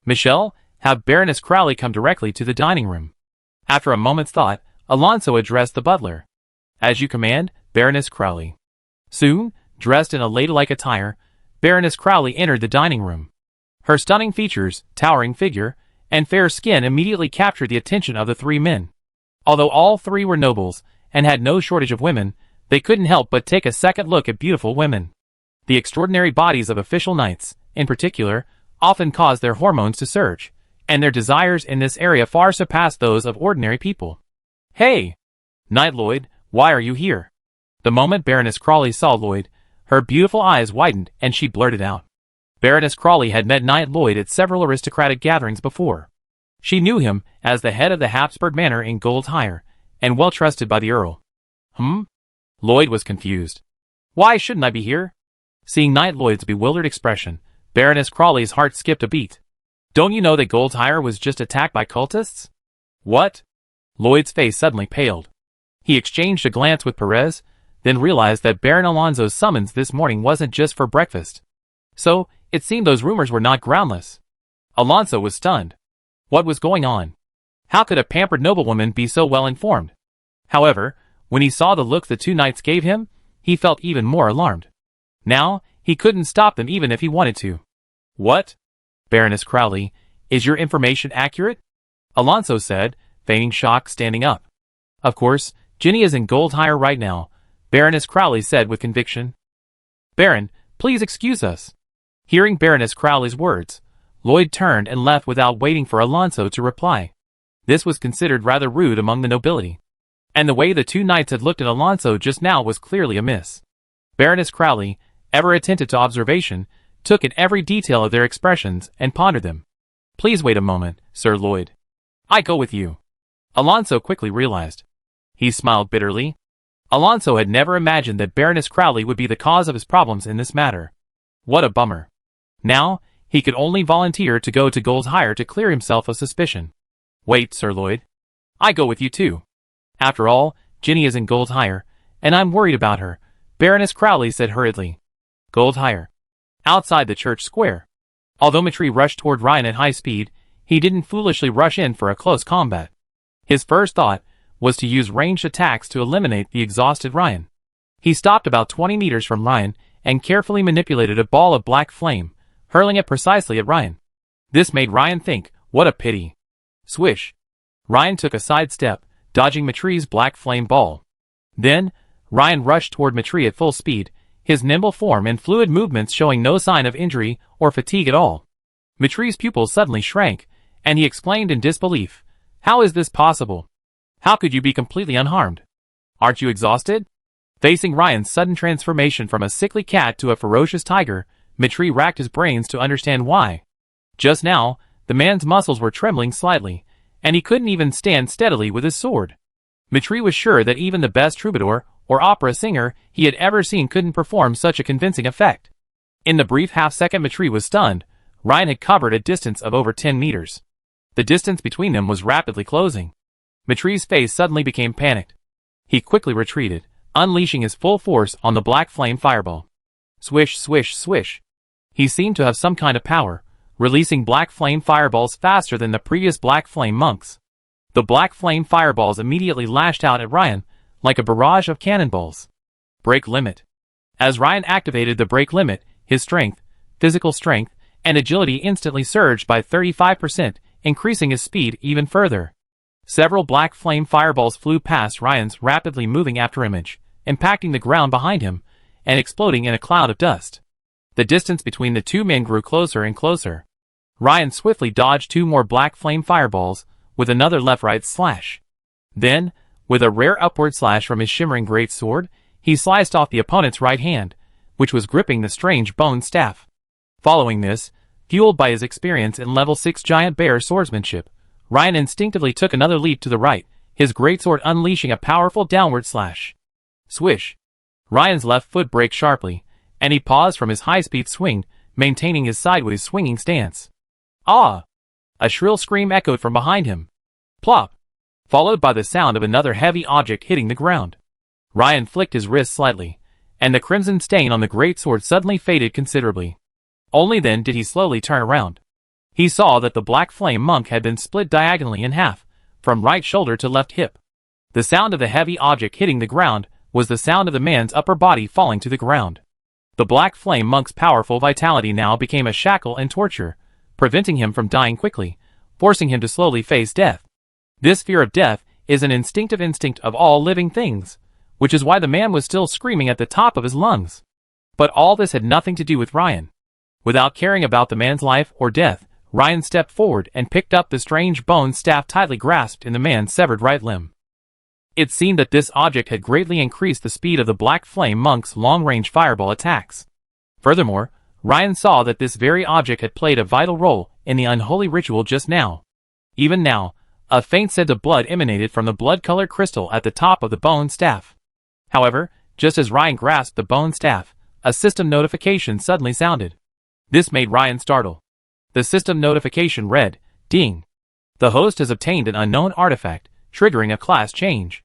Michelle, have Baroness Crowley come directly to the dining room." After a moment's thought, Alonso addressed the butler. "As you command, Baroness Crowley." Soon, dressed in a ladylike attire, Baroness Crowley entered the dining room. Her stunning features, towering figure, and fair skin immediately captured the attention of the three men. Although all three were nobles, and had no shortage of women, they couldn't help but take a second look at beautiful women. The extraordinary bodies of official knights, in particular, often caused their hormones to surge, and their desires in this area far surpassed those of ordinary people. "Hey! Knight Lloyd, why are you here?" The moment Baroness Crowley saw Lloyd, her beautiful eyes widened and she blurted out. Baroness Crowley had met Knight Lloyd at several aristocratic gatherings before. She knew him as the head of the Habsburg Manor in Goldhire, and well trusted by the Earl. Lloyd was confused. "Why shouldn't I be here?" Seeing Knight Lloyd's bewildered expression, Baroness Crowley's heart skipped a beat. "Don't you know that Goldhire was just attacked by cultists?" "What?" Lloyd's face suddenly paled. He exchanged a glance with Perez, then realized that Baron Alonso's summons this morning wasn't just for breakfast. So, it seemed those rumors were not groundless. Alonso was stunned. What was going on? How could a pampered noblewoman be so well informed? However, when he saw the look the two knights gave him, he felt even more alarmed. Now, he couldn't stop them even if he wanted to. "What? Baroness Crowley, is your information accurate?" Alonso said, feigning shock, standing up. "Of course, Ginny is in Goldhire right now," Baroness Crowley said with conviction. Baron, please excuse us. Hearing Baroness Crowley's words, Lloyd turned and left without waiting for Alonso to reply. This was considered rather rude among the nobility. And the way the two knights had looked at Alonso just now was clearly amiss. Baroness Crowley, ever attentive to observation, took in every detail of their expressions and pondered them. Please wait a moment, Sir Lloyd. I go with you. Alonso quickly realized. He smiled bitterly. Alonso had never imagined that Baroness Crowley would be the cause of his problems in this matter. What a bummer. Now, he could only volunteer to go to Goldshire to clear himself of suspicion. Wait, Sir Lloyd. I go with you too. After all, Ginny is in Goldshire, and I'm worried about her, Baroness Crowley said hurriedly. Goldshire. Outside the church square. Although Mitri rushed toward Ryan at high speed, he didn't foolishly rush in for a close combat. His first thought was to use ranged attacks to eliminate the exhausted Ryan. He stopped about 20 meters from Ryan and carefully manipulated a ball of black flame, hurling it precisely at Ryan. This made Ryan think, what a pity. Swish. Ryan took a side step, dodging Mitri's black flame ball. Then, Ryan rushed toward Mitri at full speed, his nimble form and fluid movements showing no sign of injury or fatigue at all. Mitri's pupils suddenly shrank, and he exclaimed in disbelief, How is this possible? How could you be completely unharmed? Aren't you exhausted? Facing Ryan's sudden transformation from a sickly cat to a ferocious tiger, Mitri racked his brains to understand why. Just now, the man's muscles were trembling slightly, and he couldn't even stand steadily with his sword. Mitri was sure that even the best troubadour or opera singer he had ever seen couldn't perform such a convincing effect. In the brief half-second Mitri was stunned, Ryan had covered a distance of over 10 meters. The distance between them was rapidly closing. Mitri's face suddenly became panicked. He quickly retreated, unleashing his full force on the black flame fireball. Swish, swish, swish. He seemed to have some kind of power, releasing black flame fireballs faster than the previous black flame monks. The black flame fireballs immediately lashed out at Ryan, like a barrage of cannonballs. Break limit. As Ryan activated the break limit, his strength, physical strength, and agility instantly surged by 35%, increasing his speed even further. Several black flame fireballs flew past Ryan's rapidly moving afterimage, impacting the ground behind him, and exploding in a cloud of dust. The distance between the two men grew closer and closer. Ryan swiftly dodged two more black flame fireballs, with another left-right slash. Then, with a rare upward slash from his shimmering great sword, he sliced off the opponent's right hand, which was gripping the strange bone staff. Following this, fueled by his experience in level 6 giant bear swordsmanship, Ryan instinctively took another leap to the right, his greatsword unleashing a powerful downward slash. Swish. Ryan's left foot braked sharply, and he paused from his high-speed swing, maintaining his sideways swinging stance. Ah! A shrill scream echoed from behind him. Plop! Followed by the sound of another heavy object hitting the ground. Ryan flicked his wrist slightly, and the crimson stain on the greatsword suddenly faded considerably. Only then did he slowly turn around. He saw that the black flame monk had been split diagonally in half, from right shoulder to left hip. The sound of the heavy object hitting the ground was the sound of the man's upper body falling to the ground. The black flame monk's powerful vitality now became a shackle and torture, preventing him from dying quickly, forcing him to slowly face death. This fear of death is an instinctive instinct of all living things, which is why the man was still screaming at the top of his lungs. But all this had nothing to do with Ryan. Without caring about the man's life or death, Ryan stepped forward and picked up the strange bone staff tightly grasped in the man's severed right limb. It seemed that this object had greatly increased the speed of the black flame monk's long-range fireball attacks. Furthermore, Ryan saw that this very object had played a vital role in the unholy ritual just now. Even now, a faint scent of blood emanated from the blood-colored crystal at the top of the bone staff. However, just as Ryan grasped the bone staff, a system notification suddenly sounded. This made Ryan startle. The system notification read, Ding. The host has obtained an unknown artifact, triggering a class change.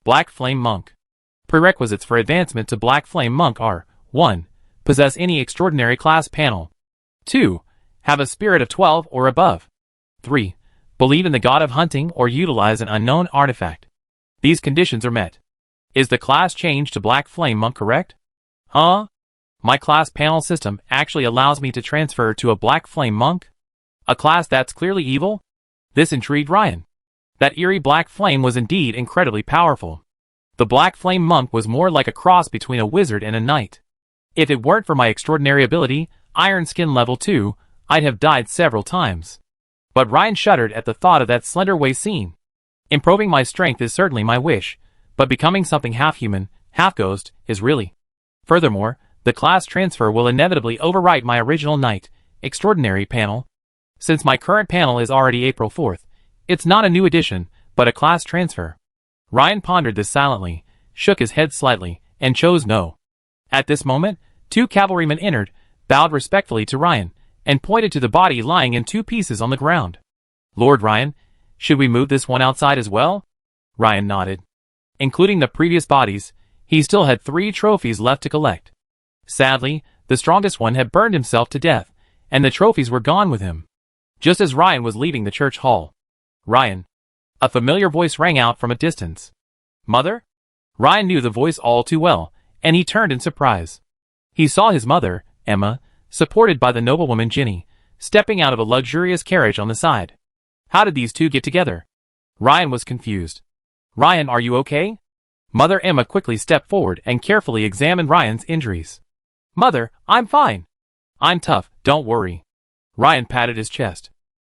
Black Flame Monk. Prerequisites for advancement to Black Flame Monk are 1. Possess any extraordinary class panel. 2. Have a spirit of 12 or above. 3. Believe in the god of hunting or utilize an unknown artifact. These conditions are met. Is the class change to Black Flame Monk correct? Huh? My class panel system actually allows me to transfer to a Black Flame Monk? A class that's clearly evil? This intrigued Ryan. That eerie black flame was indeed incredibly powerful. The Black Flame Monk was more like a cross between a wizard and a knight. If it weren't for my extraordinary ability, Iron Skin Level 2, I'd have died several times. But Ryan shuddered at the thought of that slender waist scene. Improving my strength is certainly my wish, but becoming something half-human, half-ghost, is really. Furthermore, the class transfer will inevitably overwrite my original Knight, Extraordinary panel. Since my current panel is already April 4th, it's not a new addition, but a class transfer. Ryan pondered this silently, shook his head slightly, and chose no. At this moment, 2 cavalrymen entered, bowed respectfully to Ryan, and pointed to the body lying in 2 pieces on the ground. Lord Ryan, should we move this one outside as well? Ryan nodded. Including the previous bodies, he still had 3 trophies left to collect. Sadly, the strongest one had burned himself to death, and the trophies were gone with him. Just as Ryan was leaving the church hall. Ryan. A familiar voice rang out from a distance. Mother? Ryan knew the voice all too well, and he turned in surprise. He saw his mother, Emma, supported by the noblewoman Ginny, stepping out of a luxurious carriage on the side. How did these two get together? Ryan was confused. Ryan, are you okay? Mother Emma quickly stepped forward and carefully examined Ryan's injuries. Mother, I'm fine. I'm tough, don't worry. Ryan patted his chest.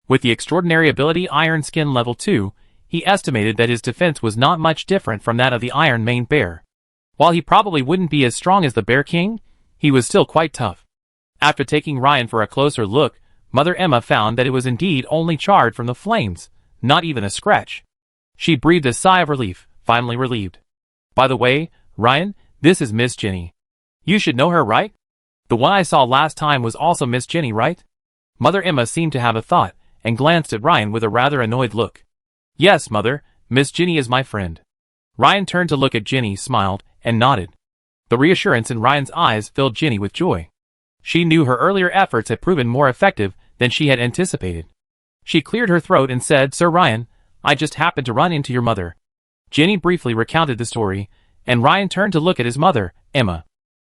With the extraordinary ability Iron Skin Level 2, he estimated that his defense was not much different from that of the Iron Maned Bear. While he probably wouldn't be as strong as the Bear King, he was still quite tough. After taking Ryan for a closer look, Mother Emma found that it was indeed only charred from the flames, not even a scratch. She breathed a sigh of relief, finally relieved. By the way, Ryan, this is Miss Ginny. You should know her, right? The one I saw last time was also Miss Ginny, right? Mother Emma seemed to have a thought, and glanced at Ryan with a rather annoyed look. Yes, Mother, Miss Ginny is my friend. Ryan turned to look at Ginny, smiled, and nodded. The reassurance in Ryan's eyes filled Ginny with joy. She knew her earlier efforts had proven more effective than she had anticipated. She cleared her throat and said, Sir Ryan, I just happened to run into your mother. Ginny briefly recounted the story, and Ryan turned to look at his mother, Emma.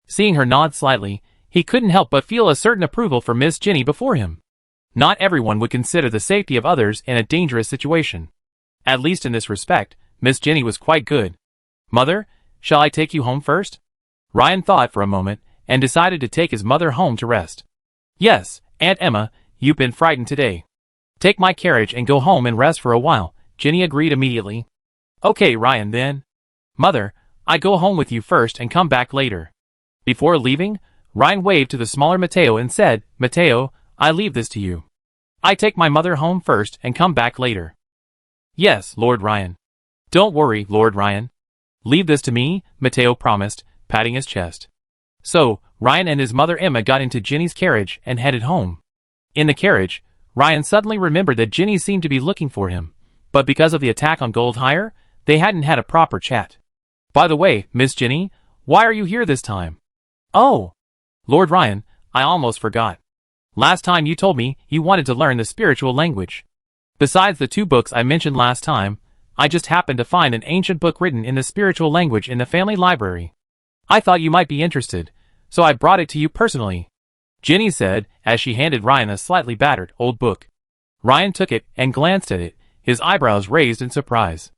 Seeing her nod slightly, he couldn't help but feel a certain approval for Miss Ginny before him. Not everyone would consider the safety of others in a dangerous situation. At least in this respect, Miss Ginny was quite good. Mother, shall I take you home first? Ryan thought for a moment, and decided to take his mother home to rest. Yes, Aunt Emma, you've been frightened today. Take my carriage and go home and rest for a while, Ginny agreed immediately. Okay, Ryan, then. Mother, I go home with you first and come back later. Before leaving, Ryan waved to the smaller Mateo and said, Mateo, I leave this to you. I take my mother home first and come back later. Yes, Lord Ryan. Don't worry, Lord Ryan. Leave this to me, Mateo promised, patting his chest. So, Ryan and his mother Emma got into Ginny's carriage and headed home. In the carriage, Ryan suddenly remembered that Ginny seemed to be looking for him, but because of the attack on Goldhire, they hadn't had a proper chat. By the way, Miss Ginny, why are you here this time? Oh! Lord Ryan, I almost forgot. Last time you told me you wanted to learn the spiritual language. Besides the 2 books I mentioned last time, I just happened to find an ancient book written in the spiritual language in the family library. I thought you might be interested, so I brought it to you personally. Ginny said, as she handed Ryan a slightly battered old book. Ryan took it and glanced at it, his eyebrows raised in surprise.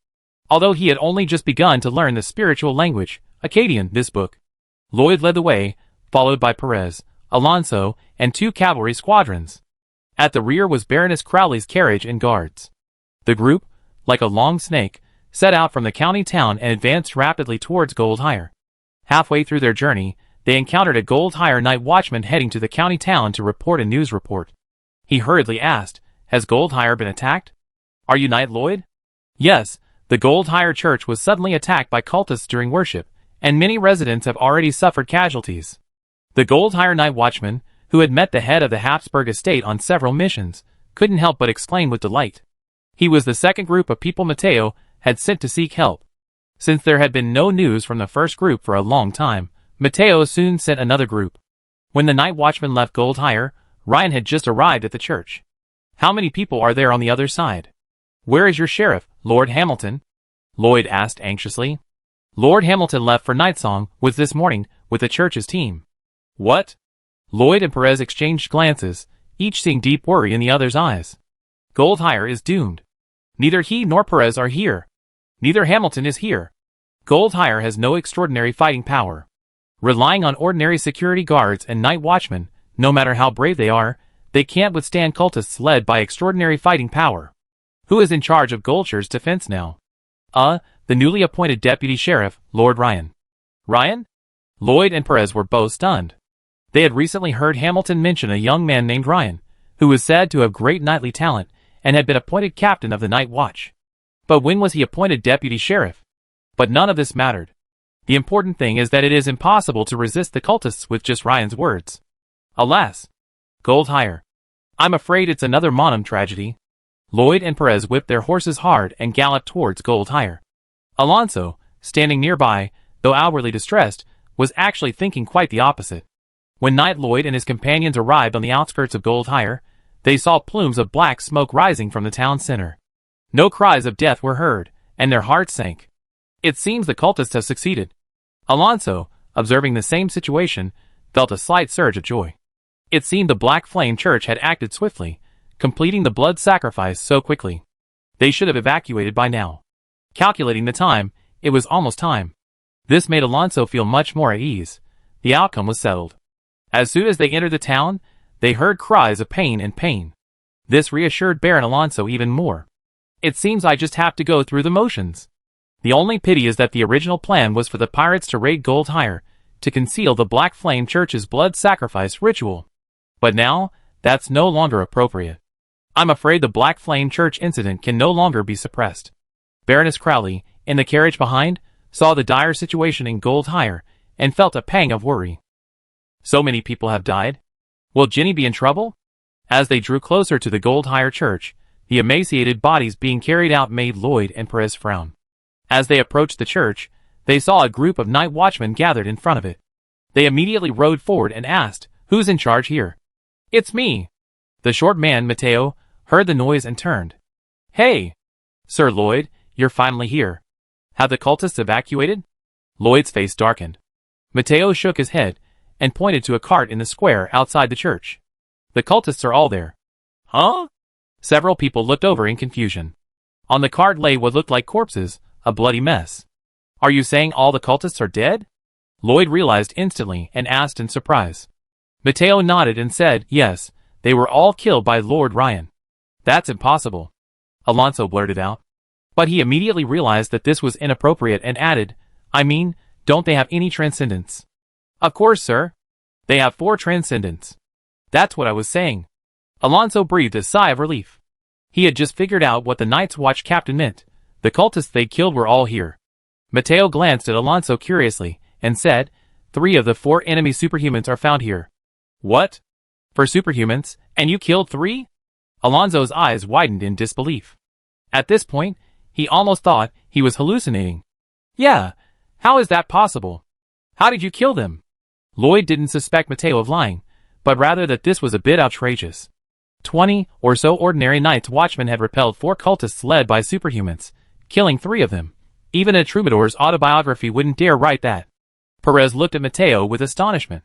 Although he had only just begun to learn the spiritual language, Akkadian, this book. Lloyd led the way, followed by Perez, Alonso, and 2 cavalry squadrons. At the rear was Baroness Crowley's carriage and guards. The group, like a long snake, set out from the county town and advanced rapidly towards Goldhire. Halfway through their journey, they encountered a Goldhire night watchman heading to the county town to report a news report. He hurriedly asked, Has Goldhire been attacked? Are you Knight Lloyd? Yes, the Goldhire church was suddenly attacked by cultists during worship, and many residents have already suffered casualties. The Goldhire night watchman, who had met the head of the Habsburg estate on several missions, couldn't help but exclaim with delight. He was the second group of people Mateo had sent to seek help. Since there had been no news from the first group for a long time, Mateo soon sent another group. When the night watchman left Goldhire, Ryan had just arrived at the church. How many people are there on the other side? Where is your sheriff, Lord Hamilton? Lloyd asked anxiously. Lord Hamilton left for Nightsong was this morning with the church's team. What? Lloyd and Perez exchanged glances, each seeing deep worry in the other's eyes. Goldhire is doomed. Neither he nor Perez are here. Neither Hamilton is here. Goldhire has no extraordinary fighting power. Relying on ordinary security guards and night watchmen, no matter how brave they are, they can't withstand cultists led by extraordinary fighting power. Who is in charge of Goldshire's defense now? The newly appointed deputy sheriff, Lord Ryan. Ryan? Lloyd and Perez were both stunned. They had recently heard Hamilton mention a young man named Ryan, who was said to have great knightly talent and had been appointed captain of the night watch. But when was he appointed deputy sheriff? But none of this mattered. The important thing is that it is impossible to resist the cultists with just Ryan's words. Alas! Goldhire. I'm afraid it's another Monum tragedy. Lloyd and Perez whipped their horses hard and galloped towards Goldhire. Alonso, standing nearby, though outwardly distressed, was actually thinking quite the opposite. When Knight Lloyd and his companions arrived on the outskirts of Goldhire, they saw plumes of black smoke rising from the town center. No cries of death were heard, and their hearts sank. It seems the cultists have succeeded. Alonso, observing the same situation, felt a slight surge of joy. It seemed the Black Flame Church had acted swiftly, completing the blood sacrifice so quickly. They should have evacuated by now. Calculating the time, it was almost time. This made Alonso feel much more at ease. The outcome was settled. As soon as they entered the town, they heard cries of pain and pain. This reassured Baron Alonso even more. It seems I just have to go through the motions. The only pity is that the original plan was for the pirates to raid Goldhire, to conceal the Black Flame Church's blood sacrifice ritual. But now, that's no longer appropriate. I'm afraid the Black Flame Church incident can no longer be suppressed. Baroness Crowley, in the carriage behind, saw the dire situation in Goldhire, and felt a pang of worry. So many people have died? Will Ginny be in trouble? As they drew closer to the Goldhire Church, the emaciated bodies being carried out made Lloyd and Perez frown. As they approached the church, they saw a group of night watchmen gathered in front of it. They immediately rode forward and asked, "Who's in charge here?" "It's me." The short man, Mateo, heard the noise and turned. "Hey! Sir Lloyd, you're finally here. Have the cultists evacuated?" Lloyd's face darkened. Mateo shook his head and pointed to a cart in the square outside the church. "The cultists are all there." "Huh?" Several people looked over in confusion. On the cart lay what looked like corpses, a bloody mess. "Are you saying all the cultists are dead?" Lloyd realized instantly and asked in surprise. Mateo nodded and said, "Yes, they were all killed by Lord Ryan." "That's impossible," Alonso blurted out. But he immediately realized that this was inappropriate and added, "I mean, don't they have any transcendence?" "Of course, sir. They have 4 transcendents." "That's what I was saying." Alonso breathed a sigh of relief. He had just figured out what the Night's Watch captain meant. The cultists they killed were all here. Mateo glanced at Alonso curiously and said, 3 of the 4 enemy superhumans are found here." "What? For superhumans, and you killed 3? Alonso's eyes widened in disbelief. At this point, he almost thought he was hallucinating. "Yeah, how is that possible? How did you kill them?" Lloyd didn't suspect Mateo of lying, but rather that this was a bit outrageous. 20 or so ordinary Night's Watchmen had repelled 4 cultists led by superhumans, killing 3 of them. Even a troubadour's autobiography wouldn't dare write that. Perez looked at Mateo with astonishment.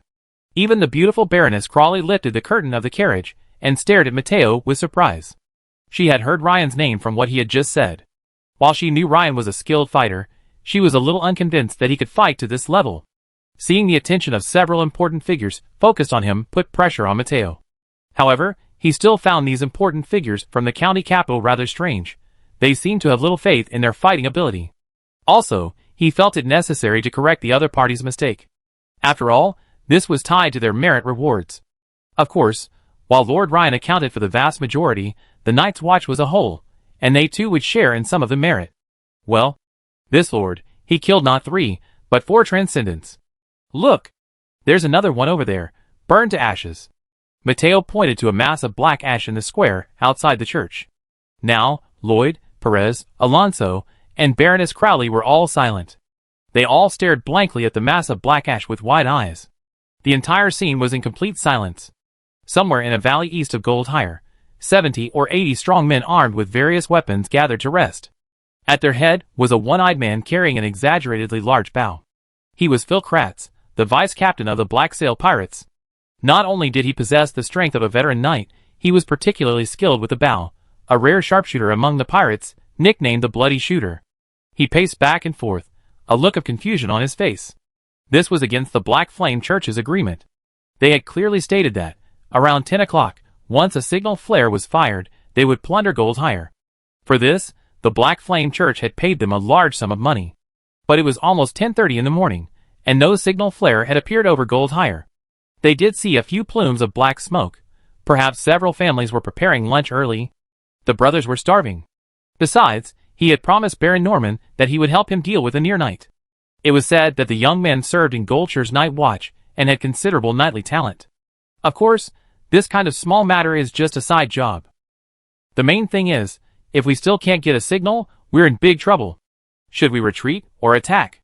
Even the beautiful Baroness Crawley lifted the curtain of the carriage and stared at Mateo with surprise. She had heard Ryan's name from what he had just said. While she knew Ryan was a skilled fighter, she was a little unconvinced that he could fight to this level. Seeing the attention of several important figures focused on him put pressure on Mateo. However, he still found these important figures from the county capital rather strange. They seemed to have little faith in their fighting ability. Also, he felt it necessary to correct the other party's mistake. After all, this was tied to their merit rewards. Of course, while Lord Ryan accounted for the vast majority, the Night's Watch was a whole, and they too would share in some of the merit. Well, this lord, he killed not 3, but 4 transcendents. Look! There's another one over there, burned to ashes. Mateo pointed to a mass of black ash in the square outside the church. Now, Lloyd, Perez, Alonso, and Baroness Crowley were all silent. They all stared blankly at the mass of black ash with wide eyes. The entire scene was in complete silence. Somewhere in a valley east of Goldhire, 70 or 80 strong men armed with various weapons gathered to rest. At their head was a one-eyed man carrying an exaggeratedly large bow. He was Phil Kratz, the vice-captain of the Black Sail Pirates. Not only did he possess the strength of a veteran knight, he was particularly skilled with the bow, a rare sharpshooter among the pirates, nicknamed the Bloody Shooter. He paced back and forth, a look of confusion on his face. This was against the Black Flame Church's agreement. They had clearly stated that, around 10 o'clock, once a signal flare was fired, they would plunder Gold Hire. For this, the Black Flame Church had paid them a large sum of money. But it was almost 10:30 in the morning, and no signal flare had appeared over Gold Hire. They did see a few plumes of black smoke. Perhaps several families were preparing lunch early. The brothers were starving. Besides, he had promised Baron Norman that he would help him deal with the near night. It was said that the young men served in Goldshire's night watch and had considerable nightly talent. Of course, this kind of small matter is just a side job. The main thing is, if we still can't get a signal, we're in big trouble. Should we retreat or attack?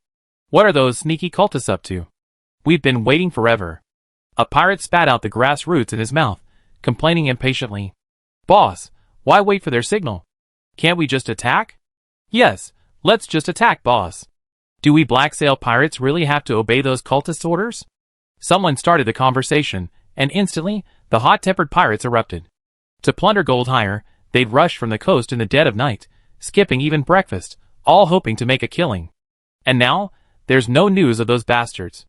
What are those sneaky cultists up to? We've been waiting forever. A pirate spat out the grass roots in his mouth, complaining impatiently. Boss, why wait for their signal? Can't we just attack? Yes, let's just attack, boss. Do we Black Sail pirates really have to obey those cultists' orders? Someone started the conversation, and instantly, the hot-tempered pirates erupted. To plunder Gold Hire, they'd rushed from the coast in the dead of night, skipping even breakfast, all hoping to make a killing. And now, there's no news of those bastards.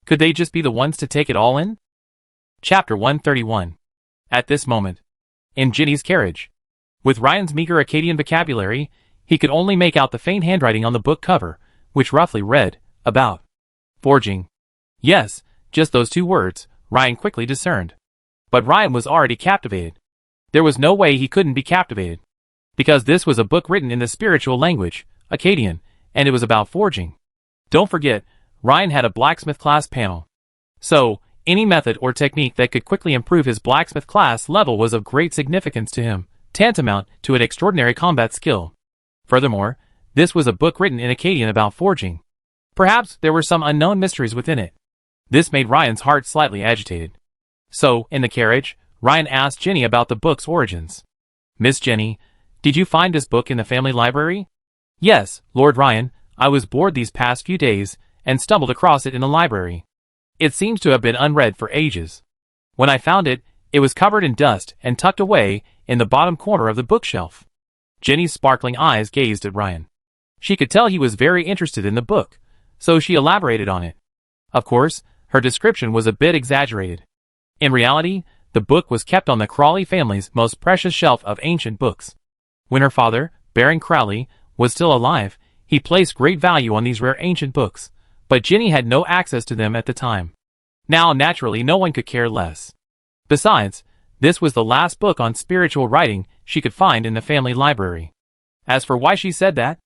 Could they just be the ones to take it all in? Chapter 131. At this moment, in Ginny's carriage. With Ryan's meager Acadian vocabulary, he could only make out the faint handwriting on the book cover, which roughly read, about forging. Yes, just those two words, Ryan quickly discerned. But Ryan was already captivated. There was no way he couldn't be captivated. Because this was a book written in the spiritual language, Acadian, and it was about forging. Don't forget, Ryan had a blacksmith class panel. So, any method or technique that could quickly improve his blacksmith class level was of great significance to him, tantamount to an extraordinary combat skill. Furthermore, this was a book written in Acadian about forging. Perhaps there were some unknown mysteries within it. This made Ryan's heart slightly agitated. So, in the carriage, Ryan asked Jenny about the book's origins. Miss Jenny, did you find this book in the family library? Yes, Lord Ryan, I was bored these past few days, and stumbled across it in the library. It seems to have been unread for ages. When I found it, it was covered in dust and tucked away in the bottom corner of the bookshelf. Jenny's sparkling eyes gazed at Ryan. She could tell he was very interested in the book, so she elaborated on it. Of course, her description was a bit exaggerated. In reality, the book was kept on the Crawley family's most precious shelf of ancient books. When her father, Baron Crowley, was still alive, he placed great value on these rare ancient books, but Ginny had no access to them at the time. Now, naturally, no one could care less. Besides, this was the last book on spiritual writing she could find in the family library. As for why she said that,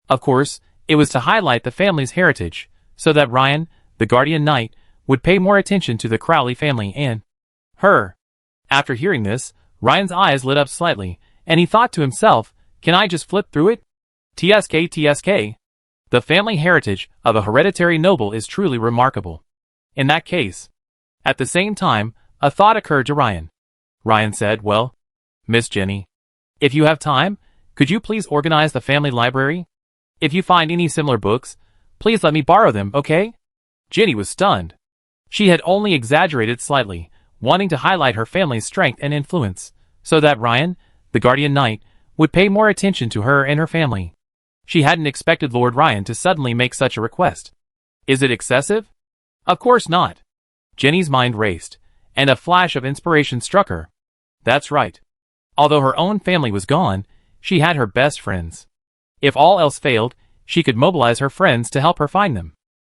of course, it was to highlight the family's heritage, so that Ryan, the guardian knight, would pay more attention to the Crowley family and her. After hearing this, Ryan's eyes lit up slightly, and he thought to himself, can I just flip through it? TSK. The family heritage of a hereditary noble is truly remarkable. In that case. At the same time, a thought occurred to Ryan. Ryan said, well, Miss Jenny, if you have time, could you please organize the family library? If you find any similar books, please let me borrow them, okay? Jenny was stunned. She had only exaggerated slightly, wanting to highlight her family's strength and influence, so that Ryan, the guardian knight, would pay more attention to her and her family. She hadn't expected Lord Ryan to suddenly make such a request. Is it excessive? Of course not. Jenny's mind raced, and a flash of inspiration struck her. That's right. Although her own family was gone, she had her best friends. If all else failed, she could mobilize her friends to help her find them.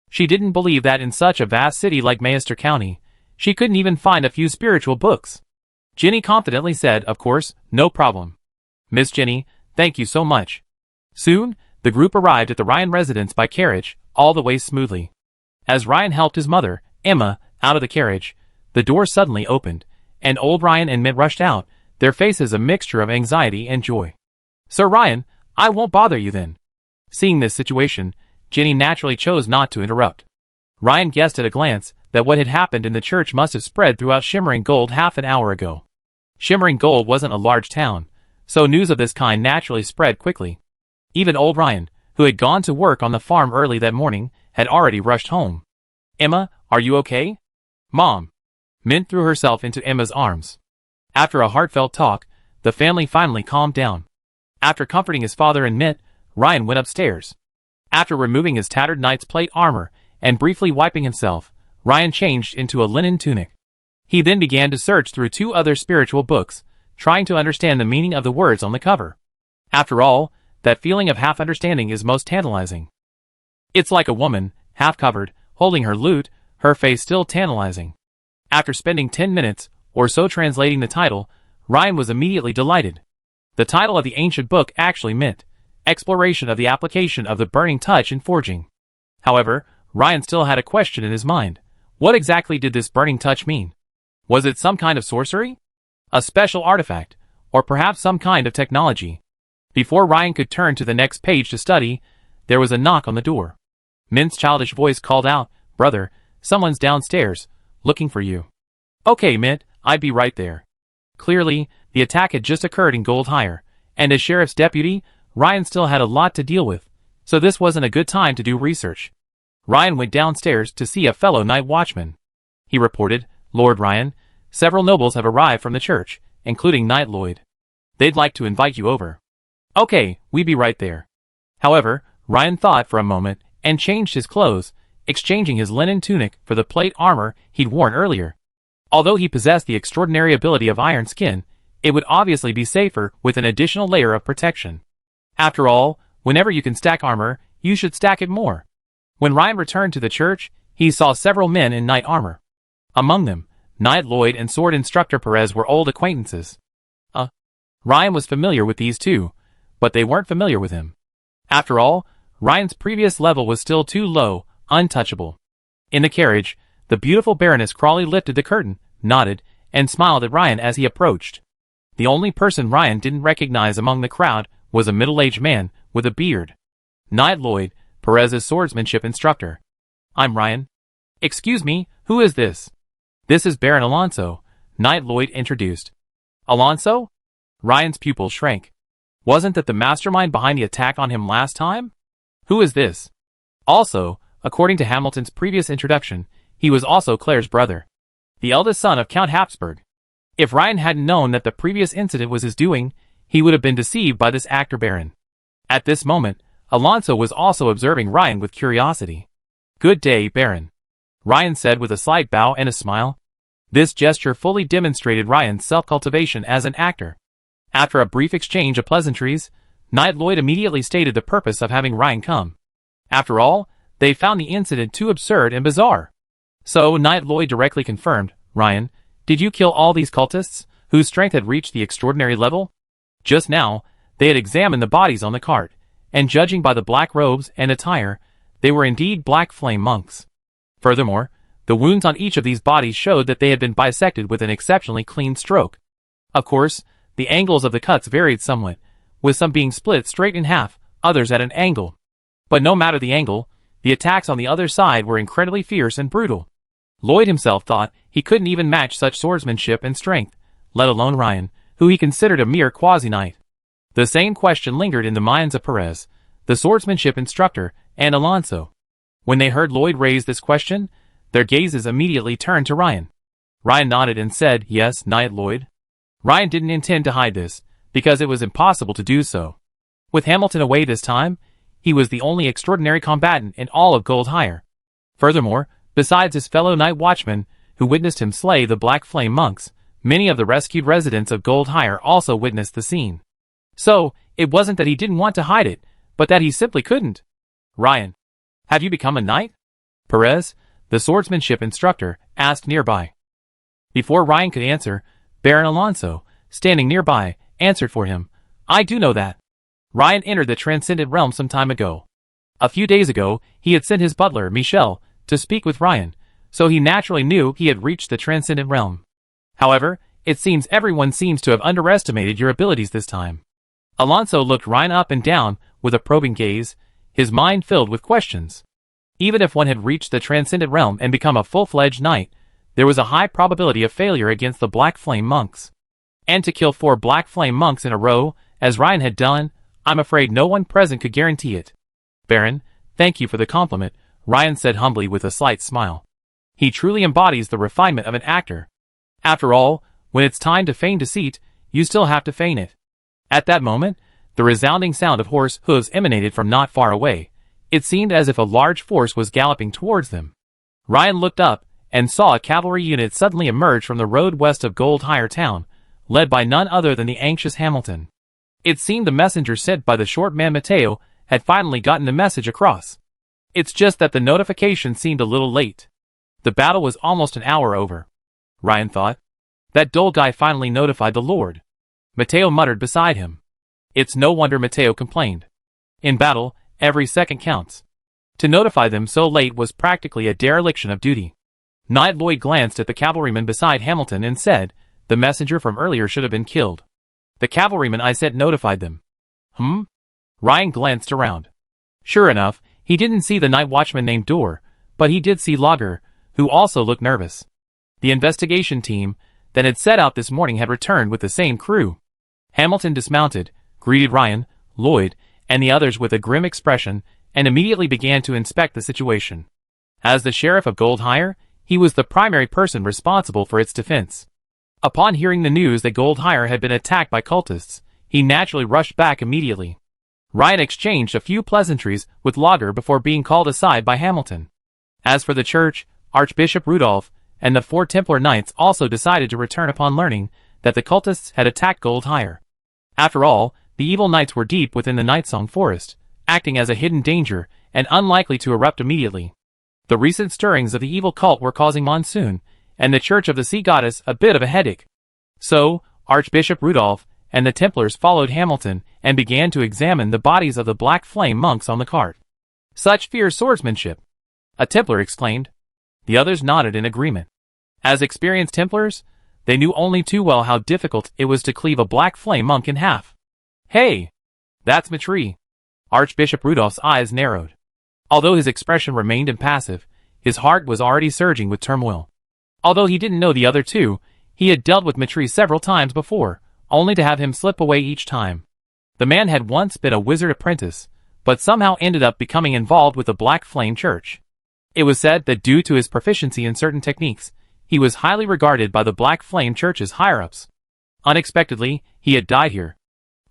She didn't believe that in such a vast city like Mayster County, she couldn't even find a few spiritual books. Jenny confidently said, of course, no problem. Miss Jenny, thank you so much. Soon, the group arrived at the Ryan residence by carriage, all the way smoothly. As Ryan helped his mother, Emma, out of the carriage, the door suddenly opened, and old Ryan and Mint rushed out, their faces a mixture of anxiety and joy. Sir Ryan, I won't bother you then. Seeing this situation, Jenny naturally chose not to interrupt. Ryan guessed at a glance that what had happened in the church must have spread throughout Shimmering Gold half an hour ago. Shimmering Gold wasn't a large town, so news of this kind naturally spread quickly. Even old Ryan, who had gone to work on the farm early that morning, had already rushed home. Emma, are you okay? Mom. Mint threw herself into Emma's arms. After a heartfelt talk, the family finally calmed down. After comforting his father and Mint, Ryan went upstairs. After removing his tattered knight's plate armor and briefly wiping himself, Ryan changed into a linen tunic. He then began to search through 2 other spiritual books, trying to understand the meaning of the words on the cover. After all, that feeling of half-understanding is most tantalizing. It's like a woman, half-covered, holding her lute, her face still tantalizing. After spending 10 minutes or so translating the title, Ryan was immediately delighted. The title of the ancient book actually meant Exploration of the Application of the Burning Touch in Forging. However, Ryan still had a question in his mind. What exactly did this burning touch mean? Was it some kind of sorcery? A special artifact? Or perhaps some kind of technology? Before Ryan could turn to the next page to study, there was a knock on the door. Mint's childish voice called out, "Brother, someone's downstairs, looking for you." "Okay, Mint, I'd be right there." Clearly, the attack had just occurred in Gold Hire, and as sheriff's deputy, Ryan still had a lot to deal with, so this wasn't a good time to do research. Ryan went downstairs to see a fellow night watchman. He reported, "Lord Ryan, several nobles have arrived from the church, including Knight Lloyd. They'd like to invite you over." "Okay, we be right there." However, Ryan thought for a moment and changed his clothes, exchanging his linen tunic for the plate armor he'd worn earlier. Although he possessed the extraordinary ability of iron skin, it would obviously be safer with an additional layer of protection. After all, whenever you can stack armor, you should stack it more. When Ryan returned to the church, he saw several men in knight armor. Among them, Knight Lloyd and sword instructor Perez were old acquaintances. Ryan was familiar with these 2, but they weren't familiar with him. After all, Ryan's previous level was still too low, untouchable. In the carriage, the beautiful Baroness Crawley lifted the curtain, nodded, and smiled at Ryan as he approached. The only person Ryan didn't recognize among the crowd was a middle-aged man with a beard. Knight Lloyd, Perez's swordsmanship instructor. "I'm Ryan." "Excuse me, who is this?" "This is Baron Alonso," Knight Lloyd introduced. "Alonso?" Ryan's pupil shrank. Wasn't that the mastermind behind the attack on him last time? Who is this? Also, according to Hamilton's previous introduction, he was also Claire's brother, the eldest son of Count Habsburg. If Ryan hadn't known that the previous incident was his doing, he would have been deceived by this actor Baron. At this moment, Alonso was also observing Ryan with curiosity. "Good day, Baron," Ryan said with a slight bow and a smile. This gesture fully demonstrated Ryan's self-cultivation as an actor. After a brief exchange of pleasantries, Knight Lloyd immediately stated the purpose of having Ryan come. After all, they found the incident too absurd and bizarre. So Knight Lloyd directly confirmed, "Ryan, did you kill all these cultists, whose strength had reached the extraordinary level?" Just now, they had examined the bodies on the cart, and judging by the black robes and attire, they were indeed Black Flame monks. Furthermore, the wounds on each of these bodies showed that they had been bisected with an exceptionally clean stroke. Of course, the angles of the cuts varied somewhat, with some being split straight in half, others at an angle. But no matter the angle, the attacks on the other side were incredibly fierce and brutal. Lloyd himself thought he couldn't even match such swordsmanship and strength, let alone Ryan, who he considered a mere quasi-knight. The same question lingered in the minds of Perez, the swordsmanship instructor, and Alonso. When they heard Lloyd raise this question, their gazes immediately turned to Ryan. Ryan nodded and said, "Yes, Knight Lloyd." Ryan didn't intend to hide this, because it was impossible to do so. With Hamilton away this time, he was the only extraordinary combatant in all of Gold Hire. Furthermore, besides his fellow night watchmen, who witnessed him slay the Black Flame monks, many of the rescued residents of Gold Hire also witnessed the scene. So, it wasn't that he didn't want to hide it, but that he simply couldn't. "Ryan, have you become a knight?" Perez, the swordsmanship instructor, asked nearby. Before Ryan could answer, Baron Alonso, standing nearby, answered for him, "I do know that. Ryan entered the transcendent realm some time ago. A few days ago, he had sent his butler, Michel, to speak with Ryan, so he naturally knew he had reached the transcendent realm. However, it seems everyone seems to have underestimated your abilities this time." Alonso looked Ryan up and down with a probing gaze, his mind filled with questions. Even if one had reached the transcendent realm and become a full-fledged knight, there was a high probability of failure against the Black Flame monks. And to kill 4 Black Flame monks in a row, as Ryan had done, I'm afraid no one present could guarantee it. "Baron, thank you for the compliment," Ryan said humbly with a slight smile. He truly embodies the refinement of an actor. After all, when it's time to feign deceit, you still have to feign it. At that moment, the resounding sound of horse hooves emanated from not far away, It seemed as if a large force was galloping towards them. Ryan looked up and saw a cavalry unit suddenly emerge from the road west of Goldhire town, led by none other than the anxious Hamilton. It seemed the messenger sent by the short man Mateo had finally gotten the message across. It's just that the notification seemed a little late. The battle was almost an hour over. Ryan thought. That dull guy finally notified the Lord. Mateo muttered beside him. It's no wonder Mateo complained. In battle, every second counts. To notify them so late was practically a dereliction of duty. Knight Lloyd glanced at the cavalryman beside Hamilton and said, the messenger from earlier should have been killed. The cavalryman I sent notified them. Ryan glanced around. Sure enough, he didn't see the night watchman named Dorr, but he did see Lager, who also looked nervous. The investigation team that had set out this morning had returned with the same crew. Hamilton dismounted, greeted Ryan, Lloyd, and the others with a grim expression, and immediately began to inspect the situation. As the sheriff of Goldhire, he was the primary person responsible for its defense. Upon hearing the news that Goldhire had been attacked by cultists, he naturally rushed back immediately. Ryan exchanged a few pleasantries with Lager before being called aside by Hamilton. As for the church, Archbishop Rudolph and the 4 Templar Knights also decided to return upon learning that the cultists had attacked Goldhire. After all, the evil knights were deep within the Nightsong forest, acting as a hidden danger and unlikely to erupt immediately. The recent stirrings of the evil cult were causing Monsoon and the Church of the Sea Goddess a bit of a headache. So, Archbishop Rudolph and the Templars followed Hamilton and began to examine the bodies of the Black Flame monks on the cart. Such fierce swordsmanship! A Templar exclaimed. The others nodded in agreement. As experienced Templars, they knew only too well how difficult it was to cleave a Black Flame monk in half. Hey! That's Matri. Archbishop Rudolph's eyes narrowed. Although his expression remained impassive, his heart was already surging with turmoil. Although he didn't know the other two, he had dealt with Matri several times before, only to have him slip away each time. The man had once been a wizard apprentice, but somehow ended up becoming involved with the Black Flame Church. It was said that due to his proficiency in certain techniques, he was highly regarded by the Black Flame Church's higher-ups. Unexpectedly, he had died here.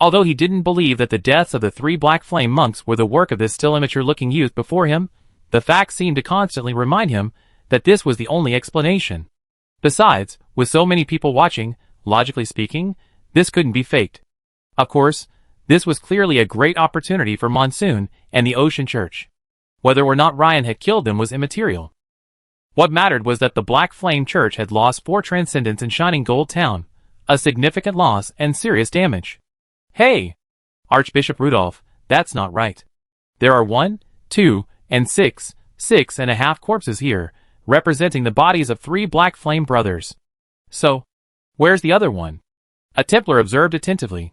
Although he didn't believe that the deaths of the 3 Black Flame monks were the work of this still immature-looking youth before him, the facts seemed to constantly remind him that this was the only explanation. Besides, with so many people watching, logically speaking, this couldn't be faked. Of course, this was clearly a great opportunity for Monsoon and the Ocean Church. Whether or not Ryan had killed them was immaterial. What mattered was that the Black Flame Church had lost 4 Transcendents in Shining Gold Town, a significant loss and serious damage. Hey! Archbishop Rudolph, that's not right. There are 1, 2, and 6.5 corpses here, representing the bodies of 3 Black Flame brothers. So, where's the other one? A Templar observed attentively.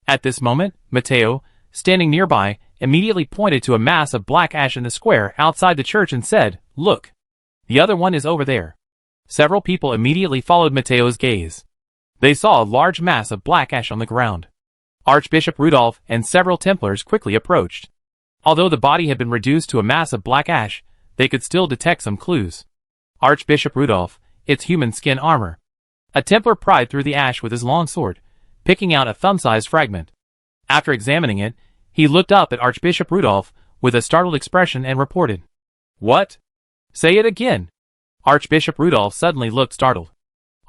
At this moment, Mateo, standing nearby, immediately pointed to a mass of black ash in the square outside the church and said, Look! The other one is over there. Several people immediately followed Mateo's gaze. They saw a large mass of black ash on the ground. Archbishop Rudolph and several Templars quickly approached. Although the body had been reduced to a mass of black ash, they could still detect some clues. Archbishop Rudolph, it's human skin armor. A Templar pried through the ash with his long sword, picking out a thumb-sized fragment. After examining it, he looked up at Archbishop Rudolph with a startled expression and reported. What? Say it again. Archbishop Rudolph suddenly looked startled.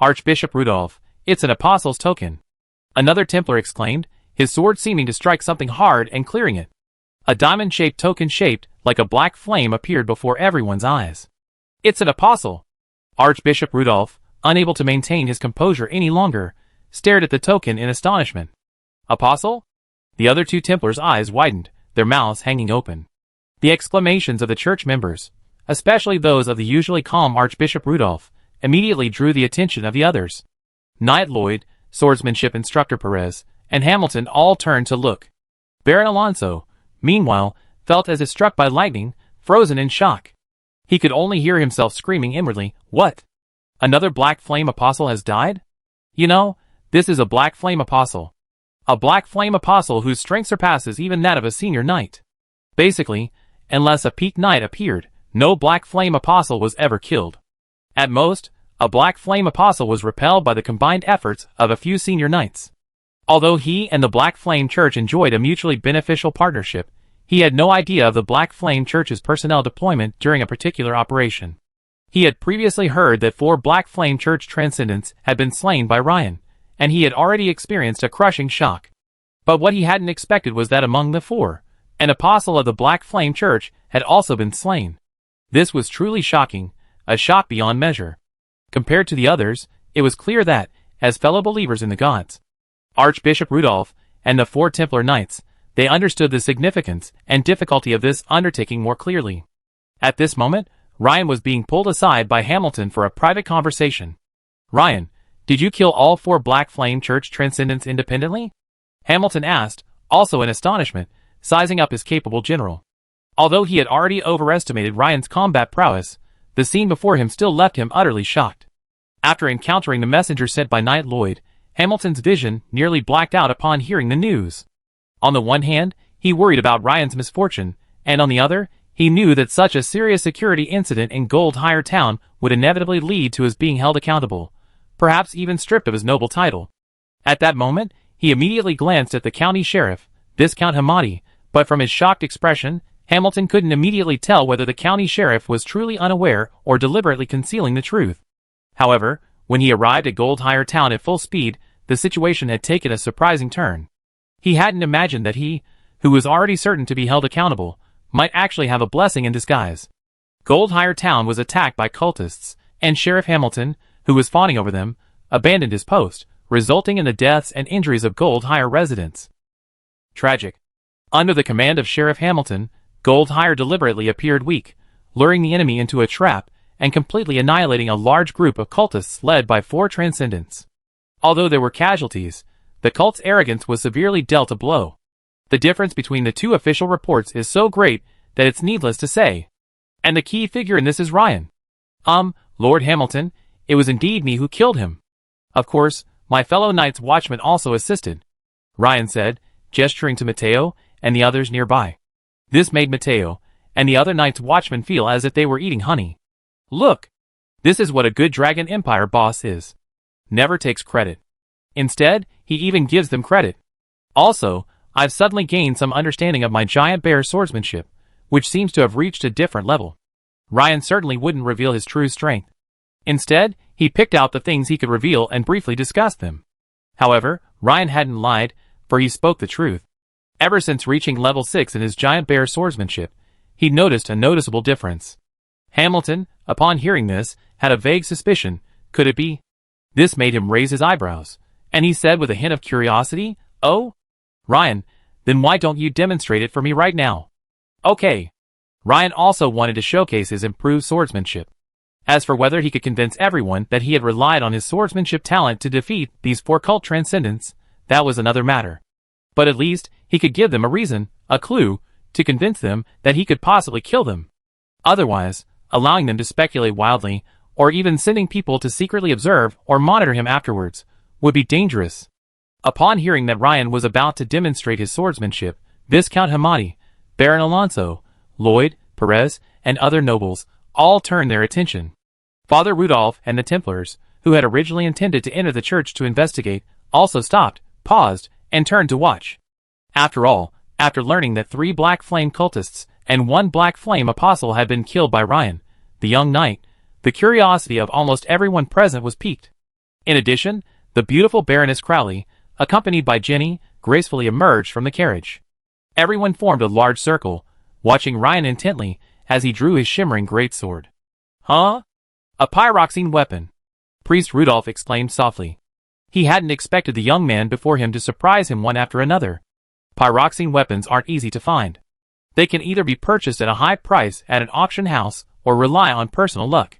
Archbishop Rudolph, it's an apostle's token. Another Templar exclaimed, his sword seeming to strike something hard and clearing it. A diamond-shaped token shaped like a black flame appeared before everyone's eyes. It's an apostle. Archbishop Rudolph, unable to maintain his composure any longer, stared at the token in astonishment. Apostle? The other 2 Templars' eyes widened, their mouths hanging open. The exclamations of the church members, especially those of the usually calm Archbishop Rudolph, immediately drew the attention of the others. Knight Lloyd, swordsmanship instructor Perez, and Hamilton all turned to look. Baron Alonso, meanwhile, felt as if struck by lightning, frozen in shock. He could only hear himself screaming inwardly, What? Another Black Flame Apostle has died? You know, this is a Black Flame Apostle. A Black Flame Apostle whose strength surpasses even that of a senior knight. Basically, unless a peak knight appeared, no Black Flame Apostle was ever killed. At most, a Black Flame Apostle was repelled by the combined efforts of a few senior knights. Although he and the Black Flame Church enjoyed a mutually beneficial partnership, He had no idea of the Black Flame Church's personnel deployment during a particular operation. He had previously heard that 4 Black Flame Church Transcendents had been slain by Ryan, and he had already experienced a crushing shock. But what he hadn't expected was that among the 4, an apostle of the Black Flame Church had also been slain. This was truly shocking, a shock beyond measure. Compared to the others, it was clear that, as fellow believers in the gods, Archbishop Rudolph, and the 4 Templar Knights, they understood the significance and difficulty of this undertaking more clearly. At this moment, Ryan was being pulled aside by Hamilton for a private conversation. "Ryan, did you kill all 4 Black Flame Church Transcendents independently?" Hamilton asked, also in astonishment, sizing up his capable general. Although he had already overestimated Ryan's combat prowess, the scene before him still left him utterly shocked. After encountering the messenger sent by Knight Lloyd, Hamilton's vision nearly blacked out upon hearing the news. On the one hand, he worried about Ryan's misfortune, and on the other, he knew that such a serious security incident in Gold Hire Town would inevitably lead to his being held accountable, perhaps even stripped of his noble title. At that moment, he immediately glanced at the county sheriff, Viscount Hamadi, but from his shocked expression, Hamilton couldn't immediately tell whether the county sheriff was truly unaware or deliberately concealing the truth. However, when he arrived at Gold Hire Town at full speed, the situation had taken a surprising turn. He hadn't imagined that he, who was already certain to be held accountable, might actually have a blessing in disguise. Gold Hire Town was attacked by cultists, and Sheriff Hamilton, who was fawning over them, abandoned his post, resulting in the deaths and injuries of Gold Hire residents. Tragic. Under the command of Sheriff Hamilton, Gold Hire deliberately appeared weak, luring the enemy into a trap and completely annihilating a large group of cultists led by 4 Transcendents. Although there were casualties, the cult's arrogance was severely dealt a blow. The difference between the 2 official reports is so great that it's needless to say. And the key figure in this is Ryan. Lord Hamilton, it was indeed me who killed him. Of course, my fellow Knights Watchmen also assisted, Ryan said, gesturing to Matteo and the others nearby. This made Matteo and the other Knights Watchmen feel as if they were eating honey. Look! This is what a good Dragon Empire boss is. Never takes credit. Instead, he even gives them credit. Also, I've suddenly gained some understanding of my giant bear swordsmanship, which seems to have reached a different level. Ryan certainly wouldn't reveal his true strength. Instead, he picked out the things he could reveal and briefly discussed them. However, Ryan hadn't lied, for he spoke the truth. Ever since reaching level 6 in his giant bear swordsmanship, he'd noticed a noticeable difference. Hamilton, upon hearing this, had a vague suspicion. Could it be? This made him raise his eyebrows, and he said with a hint of curiosity, "Oh? Ryan, then why don't you demonstrate it for me right now?" Okay. Ryan also wanted to showcase his improved swordsmanship. As for whether he could convince everyone that he had relied on his swordsmanship talent to defeat these 4 cult transcendents, that was another matter. But at least, he could give them a reason, a clue, to convince them that he could possibly kill them. Otherwise, allowing them to speculate wildly, or even sending people to secretly observe or monitor him afterwards, would be dangerous. Upon hearing that Ryan was about to demonstrate his swordsmanship, Viscount Hamadi, Baron Alonso, Lloyd, Perez, and other nobles all turned their attention. Father Rudolph and the Templars, who had originally intended to enter the church to investigate, also stopped, paused, and turned to watch. After all, after learning that 3 Black Flame cultists and 1 Black Flame apostle had been killed by Ryan, the young knight, the curiosity of almost everyone present was piqued. In addition, the beautiful Baroness Crowley, accompanied by Jenny, gracefully emerged from the carriage. Everyone formed a large circle, watching Ryan intently as he drew his shimmering greatsword. Huh? A pyroxene weapon, Priest Rudolph exclaimed softly. He hadn't expected the young man before him to surprise him one after another. Pyroxene weapons aren't easy to find. They can either be purchased at a high price at an auction house or rely on personal luck.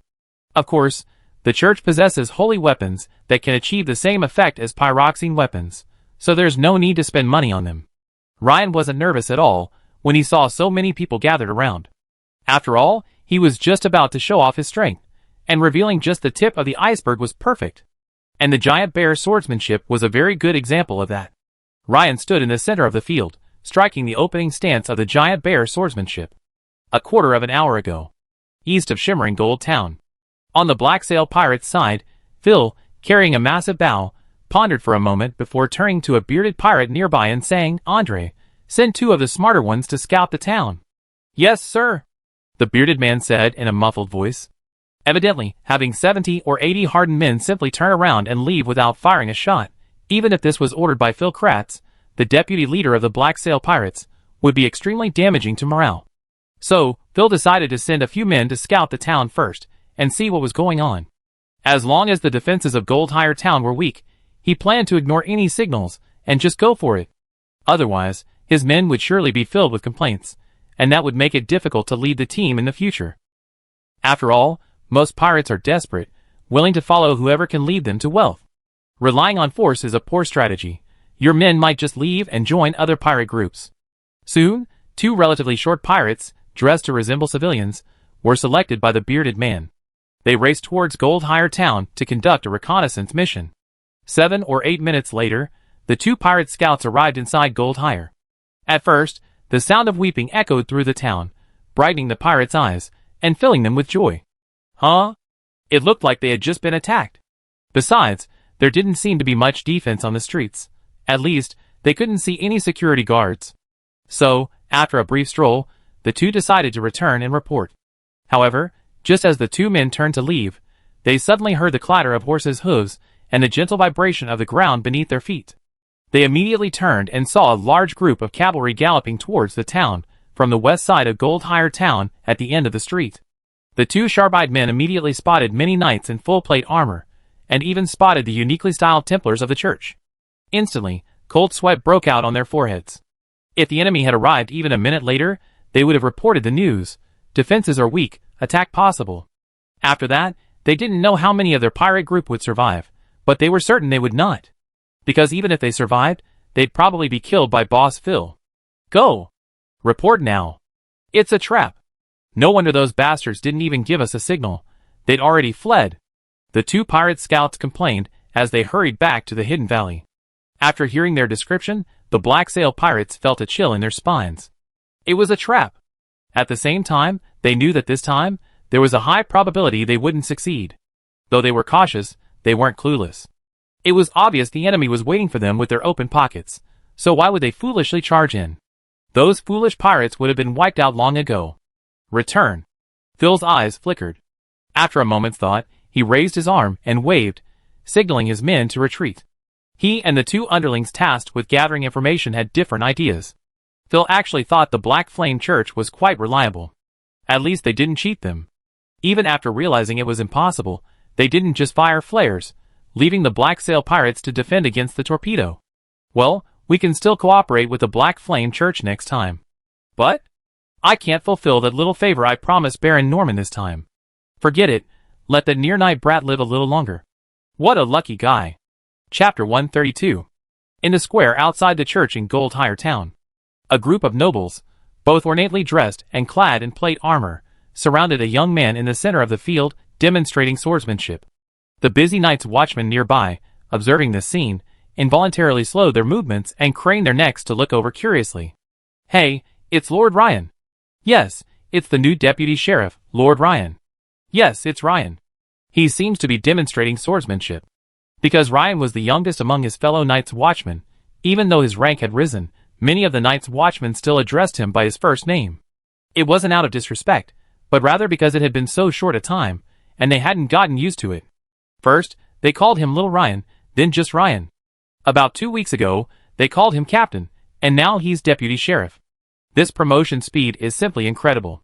Of course, the church possesses holy weapons that can achieve the same effect as pyroxene weapons, so there's no need to spend money on them. Ryan wasn't nervous at all when he saw so many people gathered around. After all, he was just about to show off his strength, and revealing just the tip of the iceberg was perfect. And the giant bear swordsmanship was a very good example of that. Ryan stood in the center of the field, striking the opening stance of the giant bear swordsmanship. A quarter of an hour ago, east of Shimmering Gold Town. On the Black Sail Pirate's side, Phil, carrying a massive bow, pondered for a moment before turning to a bearded pirate nearby and saying, "Andre, Send 2 of the smarter ones to scout the town." "Yes, sir," the bearded man said in a muffled voice. Evidently, having 70 or 80 hardened men simply turn around and leave without firing a shot, even if this was ordered by Phil Kratz, the deputy leader of the Black Sail Pirates, would be extremely damaging to morale. So, Phil decided to send a few men to scout the town first, and see what was going on. As long as the defenses of Goldhire Town were weak, he planned to ignore any signals, and just go for it. Otherwise, his men would surely be filled with complaints, and that would make it difficult to lead the team in the future. After all, most pirates are desperate, willing to follow whoever can lead them to wealth. Relying on force is a poor strategy. Your men might just leave and join other pirate groups. Soon, 2 relatively short pirates, dressed to resemble civilians, were selected by the bearded man. They raced towards Goldhire Town to conduct a reconnaissance mission. 7 or 8 minutes later, the 2 pirate scouts arrived inside Goldhire. At first, the sound of weeping echoed through the town, brightening the pirates' eyes, and filling them with joy. Huh? It looked like they had just been attacked. Besides, there didn't seem to be much defense on the streets. At least, they couldn't see any security guards. So, after a brief stroll, the 2 decided to return and report. However, just as the 2 men turned to leave, they suddenly heard the clatter of horses' hooves and the gentle vibration of the ground beneath their feet. They immediately turned and saw a large group of cavalry galloping towards the town from the west side of Goldhire Town at the end of the street. The 2 sharp-eyed men immediately spotted many knights in full-plate armor, and even spotted the uniquely styled Templars of the church. Instantly, cold sweat broke out on their foreheads. If the enemy had arrived even a minute later, they would have reported the news. Defenses are weak, attack possible. After that, they didn't know how many of their pirate group would survive, but they were certain they would not. Because even if they survived, they'd probably be killed by Boss Phil. "Go! Report now. It's a trap. No wonder those bastards didn't even give us a signal. They'd already fled," the 2 pirate scouts complained as they hurried back to the hidden valley. After hearing their description, the Black Sail Pirates felt a chill in their spines. It was a trap. At the same time, they knew that this time, there was a high probability they wouldn't succeed. Though they were cautious, they weren't clueless. It was obvious the enemy was waiting for them with their open pockets, so why would they foolishly charge in? Those foolish pirates would have been wiped out long ago. "Return." Phil's eyes flickered. After a moment's thought, he raised his arm and waved, signaling his men to retreat. He and the 2 underlings tasked with gathering information had different ideas. Phil actually thought the Black Flame Church was quite reliable. At least they didn't cheat them. Even after realizing it was impossible, they didn't just fire flares, leaving the Black Sail Pirates to defend against the torpedo. "Well, we can still cooperate with the Black Flame Church next time. But I can't fulfill that little favor I promised Baron Norman this time. Forget it, let the near-night brat live a little longer." What a lucky guy. Chapter 132. In the square outside the church in Goldhire Town, a group of nobles, both ornately dressed and clad in plate armor, surrounded a young man in the center of the field, demonstrating swordsmanship. The busy Night's Watchmen nearby, observing this scene, involuntarily slowed their movements and craned their necks to look over curiously. "Hey, it's Lord Ryan." "Yes, it's the new deputy sheriff, Lord Ryan." "Yes, it's Ryan. He seems to be demonstrating swordsmanship." Because Ryan was the youngest among his fellow Night's Watchmen, even though his rank had risen, many of the Night's Watchmen still addressed him by his first name. It wasn't out of disrespect, but rather because it had been so short a time, and they hadn't gotten used to it. First, they called him Little Ryan, then just Ryan. About 2 weeks ago, they called him Captain, and now he's Deputy Sheriff. This promotion speed is simply incredible.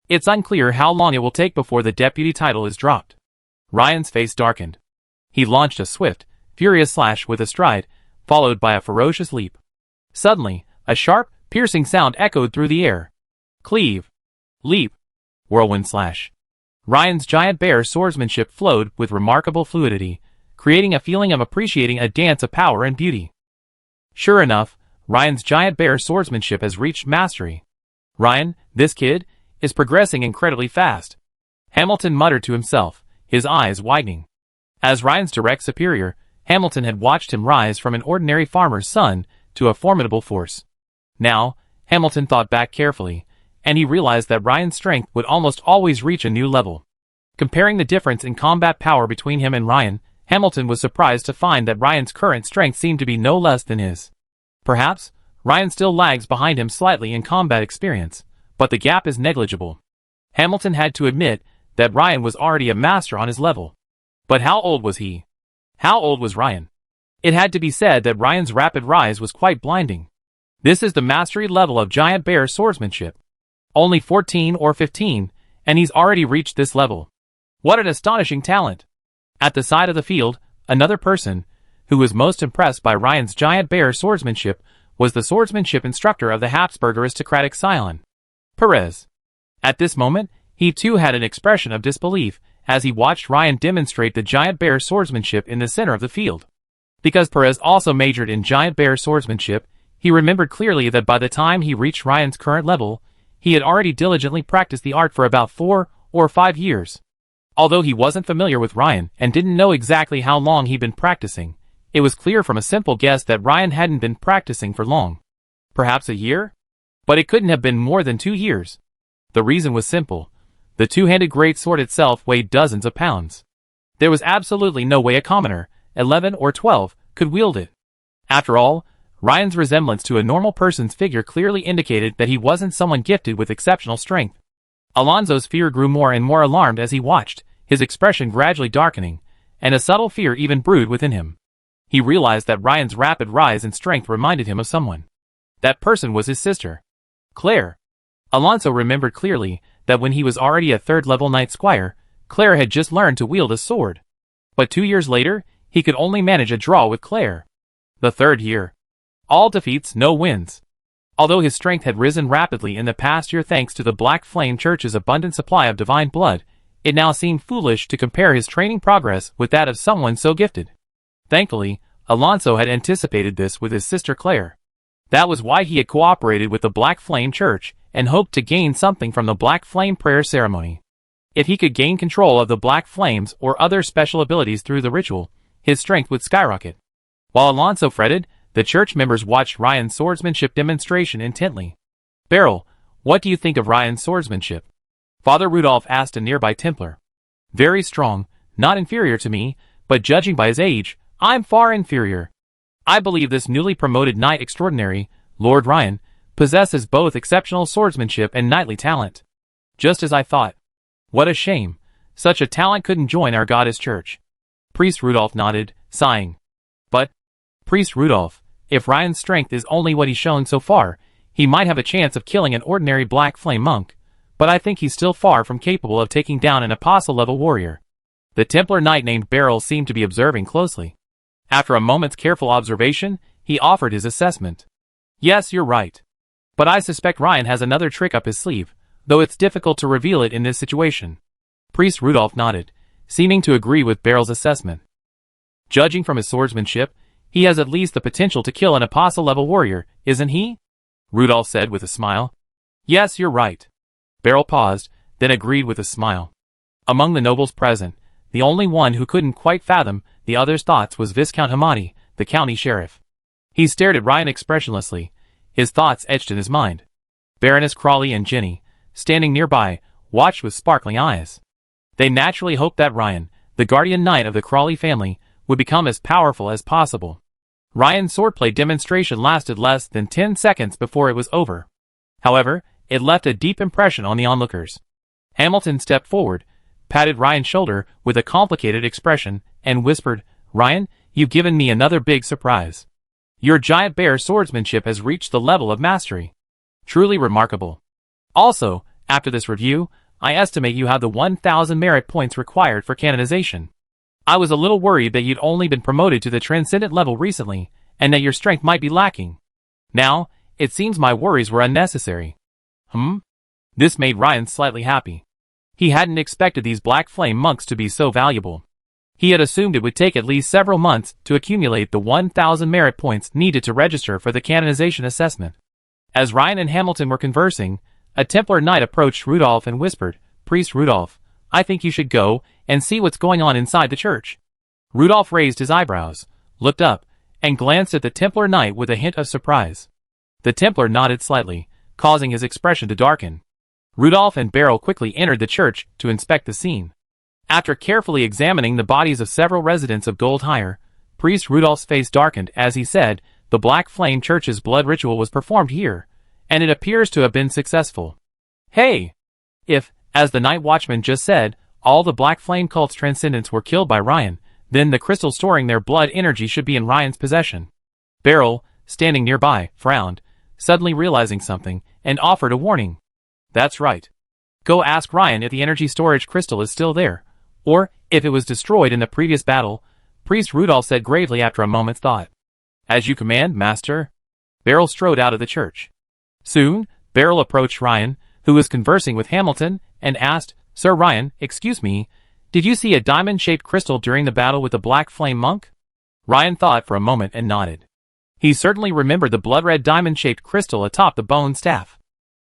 It's unclear how long it will take before the deputy title is dropped. Ryan's face darkened. He launched a swift, furious slash with a stride, followed by a ferocious leap. Suddenly, a sharp, piercing sound echoed through the air. Cleave. Leap. Whirlwind slash. Ryan's giant bear swordsmanship flowed with remarkable fluidity, creating a feeling of appreciating a dance of power and beauty. Sure enough, Ryan's giant bear swordsmanship has reached mastery. Ryan, this kid, is progressing incredibly fast. Hamilton muttered to himself, his eyes widening. As Ryan's direct superior, Hamilton had watched him rise from an ordinary farmer's son to a formidable force. Now, Hamilton thought back carefully, and he realized that Ryan's strength would almost always reach a new level. Comparing the difference in combat power between him and Ryan, Hamilton was surprised to find that Ryan's current strength seemed to be no less than his. Perhaps, Ryan still lags behind him slightly in combat experience, but the gap is negligible. Hamilton had to admit that Ryan was already a master on his level. But how old was he? How old was Ryan? It had to be said that Ryan's rapid rise was quite blinding. This is the mastery level of giant bear swordsmanship. Only 14 or 15, and he's already reached this level. What an astonishing talent! At the side of the field, another person, who was most impressed by Ryan's giant bear swordsmanship, was the swordsmanship instructor of the Habsburg aristocratic scion, Perez. At this moment, he too had an expression of disbelief, as he watched Ryan demonstrate the giant bear swordsmanship in the center of the field. Because Perez also majored in giant bear swordsmanship, he remembered clearly that by the time he reached Ryan's current level, he had already diligently practiced the art for about 4 or 5 years. Although he wasn't familiar with Ryan and didn't know exactly how long he'd been practicing, it was clear from a simple guess that Ryan hadn't been practicing for long. Perhaps a year? But it couldn't have been more than 2 years. The reason was simple. The two-handed greatsword itself weighed dozens of pounds. There was absolutely no way a commoner, 11 or 12, could wield it. After all, Ryan's resemblance to a normal person's figure clearly indicated that he wasn't someone gifted with exceptional strength. Alonso's fear grew more and more alarmed as he watched, his expression gradually darkening, and a subtle fear even brewed within him. He realized that Ryan's rapid rise in strength reminded him of someone. That person was his sister, Claire. Alonso remembered clearly that when he was already a third-level knight squire, Claire had just learned to wield a sword. But 2 years later, he could only manage a draw with Claire. The third year. All defeats, no wins. Although his strength had risen rapidly in the past year thanks to the Black Flame Church's abundant supply of divine blood, it now seemed foolish to compare his training progress with that of someone so gifted. Thankfully, Alonso had anticipated this with his sister Claire. That was why he had cooperated with the Black Flame Church and hoped to gain something from the Black Flame prayer ceremony. If he could gain control of the Black Flames or other special abilities through the ritual, his strength would skyrocket. While Alonso fretted, the church members watched Ryan's swordsmanship demonstration intently. Beryl, what do you think of Ryan's swordsmanship? Father Rudolph asked a nearby Templar. Very strong, not inferior to me, but judging by his age, I'm far inferior. I believe this newly promoted knight extraordinary, Lord Ryan, possesses both exceptional swordsmanship and knightly talent. Just as I thought. What a shame. Such a talent couldn't join our goddess church. Priest Rudolph nodded, sighing. But, Priest Rudolph, if Ryan's strength is only what he's shown so far, he might have a chance of killing an ordinary Black Flame monk, but I think he's still far from capable of taking down an apostle-level warrior. The Templar knight named Beryl seemed to be observing closely. After a moment's careful observation, he offered his assessment. Yes, you're right. But I suspect Ryan has another trick up his sleeve, though it's difficult to reveal it in this situation. Priest Rudolph nodded, seeming to agree with Beryl's assessment. Judging from his swordsmanship, he has at least the potential to kill an apostle-level warrior, isn't he? Rudolph said with a smile. Yes, you're right. Beryl paused, then agreed with a smile. Among the nobles present, the only one who couldn't quite fathom the other's thoughts was Viscount Hamadi, the county sheriff. He stared at Ryan expressionlessly, his thoughts etched in his mind. Baroness Crawley and Jenny, standing nearby, watched with sparkling eyes. They naturally hoped that Ryan, the guardian knight of the Crawley family, would become as powerful as possible. Ryan's swordplay demonstration lasted less than 10 seconds before it was over. However, it left a deep impression on the onlookers. Hamilton stepped forward, patted Ryan's shoulder with a complicated expression, and whispered, Ryan, you've given me another big surprise. Your giant bear swordsmanship has reached the level of mastery. Truly remarkable. Also, after this review, I estimate you have the 1,000 merit points required for canonization. I was a little worried that you'd only been promoted to the transcendent level recently, and that your strength might be lacking. Now, it seems my worries were unnecessary. This made Ryan slightly happy. He hadn't expected these Black Flame monks to be so valuable. He had assumed it would take at least several months to accumulate the 1,000 merit points needed to register for the canonization assessment. As Ryan and Hamilton were conversing, a Templar knight approached Rudolph and whispered, Priest Rudolph, I think you should go and see what's going on inside the church. Rudolph raised his eyebrows, looked up, and glanced at the Templar knight with a hint of surprise. The Templar nodded slightly, causing his expression to darken. Rudolph and Beryl quickly entered the church to inspect the scene. After carefully examining the bodies of several residents of Goldhire, Priest Rudolph's face darkened as he said, The Black Flame Church's blood ritual was performed here, and it appears to have been successful. Hey! If, as the Night Watchman just said, all the Black Flame cult's transcendents were killed by Ryan, then the crystals storing their blood energy should be in Ryan's possession. Beryl, standing nearby, frowned, suddenly realizing something, and offered a warning. That's right. Go ask Ryan if the energy storage crystal is still there, or if it was destroyed in the previous battle, Priest Rudolph said gravely after a moment's thought. As you command, Master. Beryl strode out of the church. Soon, Beryl approached Ryan, who was conversing with Hamilton, and asked, Sir Ryan, excuse me, did you see a diamond-shaped crystal during the battle with the Black Flame Monk? Ryan thought for a moment and nodded. He certainly remembered the blood-red diamond-shaped crystal atop the bone staff.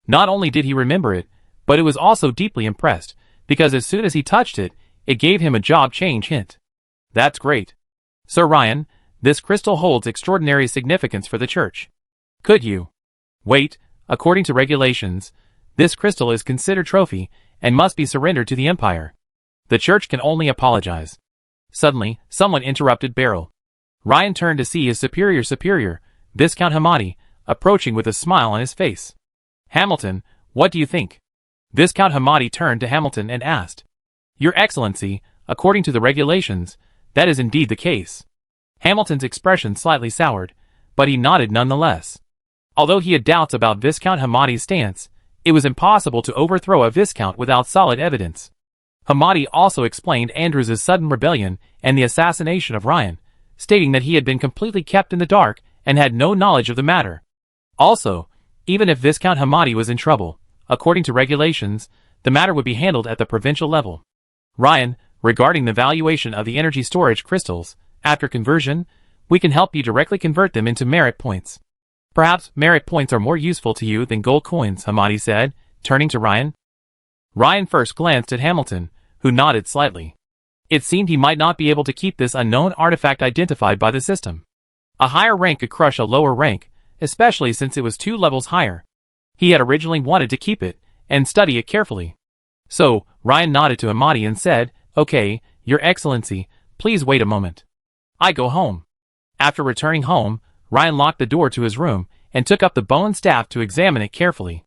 Not only did he remember it, but he was also deeply impressed, because as soon as he touched it, it gave him a job change hint. That's great. Sir Ryan, this crystal holds extraordinary significance for the church. Could you? Wait, according to regulations, this crystal is considered trophy, and must be surrendered to the Empire. The church can only apologize. Suddenly, someone interrupted Beryl. Ryan turned to see his superior, Viscount Hamadi, approaching with a smile on his face. Hamilton, what do you think? Viscount Hamadi turned to Hamilton and asked. Your Excellency, according to the regulations, that is indeed the case. Hamilton's expression slightly soured, but he nodded nonetheless. Although he had doubts about Viscount Hamadi's stance, it was impossible to overthrow a Viscount without solid evidence. Hamadi also explained Andrews's sudden rebellion and the assassination of Ryan, stating that he had been completely kept in the dark and had no knowledge of the matter. Also, even if Viscount Hamadi was in trouble, according to regulations, the matter would be handled at the provincial level. Ryan, regarding the valuation of the energy storage crystals, after conversion, we can help you directly convert them into merit points. Perhaps merit points are more useful to you than gold coins, Hamadi said, turning to Ryan. Ryan first glanced at Hamilton, who nodded slightly. It seemed he might not be able to keep this unknown artifact identified by the system. A higher rank could crush a lower rank, especially since it was 2 levels higher. He had originally wanted to keep it, and study it carefully. So, Ryan nodded to Hamadi and said, Okay, Your Excellency, please wait a moment. I go home. After returning home, Ryan locked the door to his room, and took up the bone staff to examine it carefully.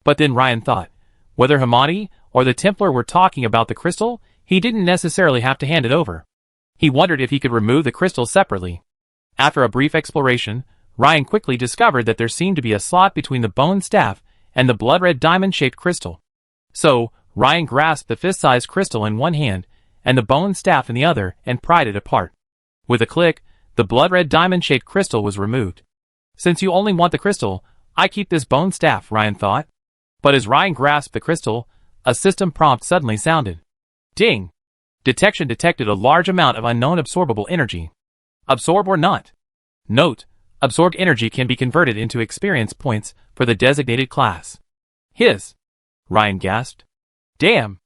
But then Ryan thought, whether Hamadi or the Templar were talking about the crystal, he didn't necessarily have to hand it over. He wondered if he could remove the crystal separately. After a brief exploration, Ryan quickly discovered that there seemed to be a slot between the bone staff and the blood-red diamond-shaped crystal. So, Ryan grasped the fist-sized crystal in one hand, and the bone staff in the other, and pried it apart. With a click, the blood-red diamond-shaped crystal was removed. Since you only want the crystal, I keep this bone staff, Ryan thought. But as Ryan grasped the crystal, a system prompt suddenly sounded. Ding! Detection detected a large amount of unknown absorbable energy. Absorb or not. Note, absorbed energy can be converted into experience points for the designated class. Hiss! Ryan gasped. Damn!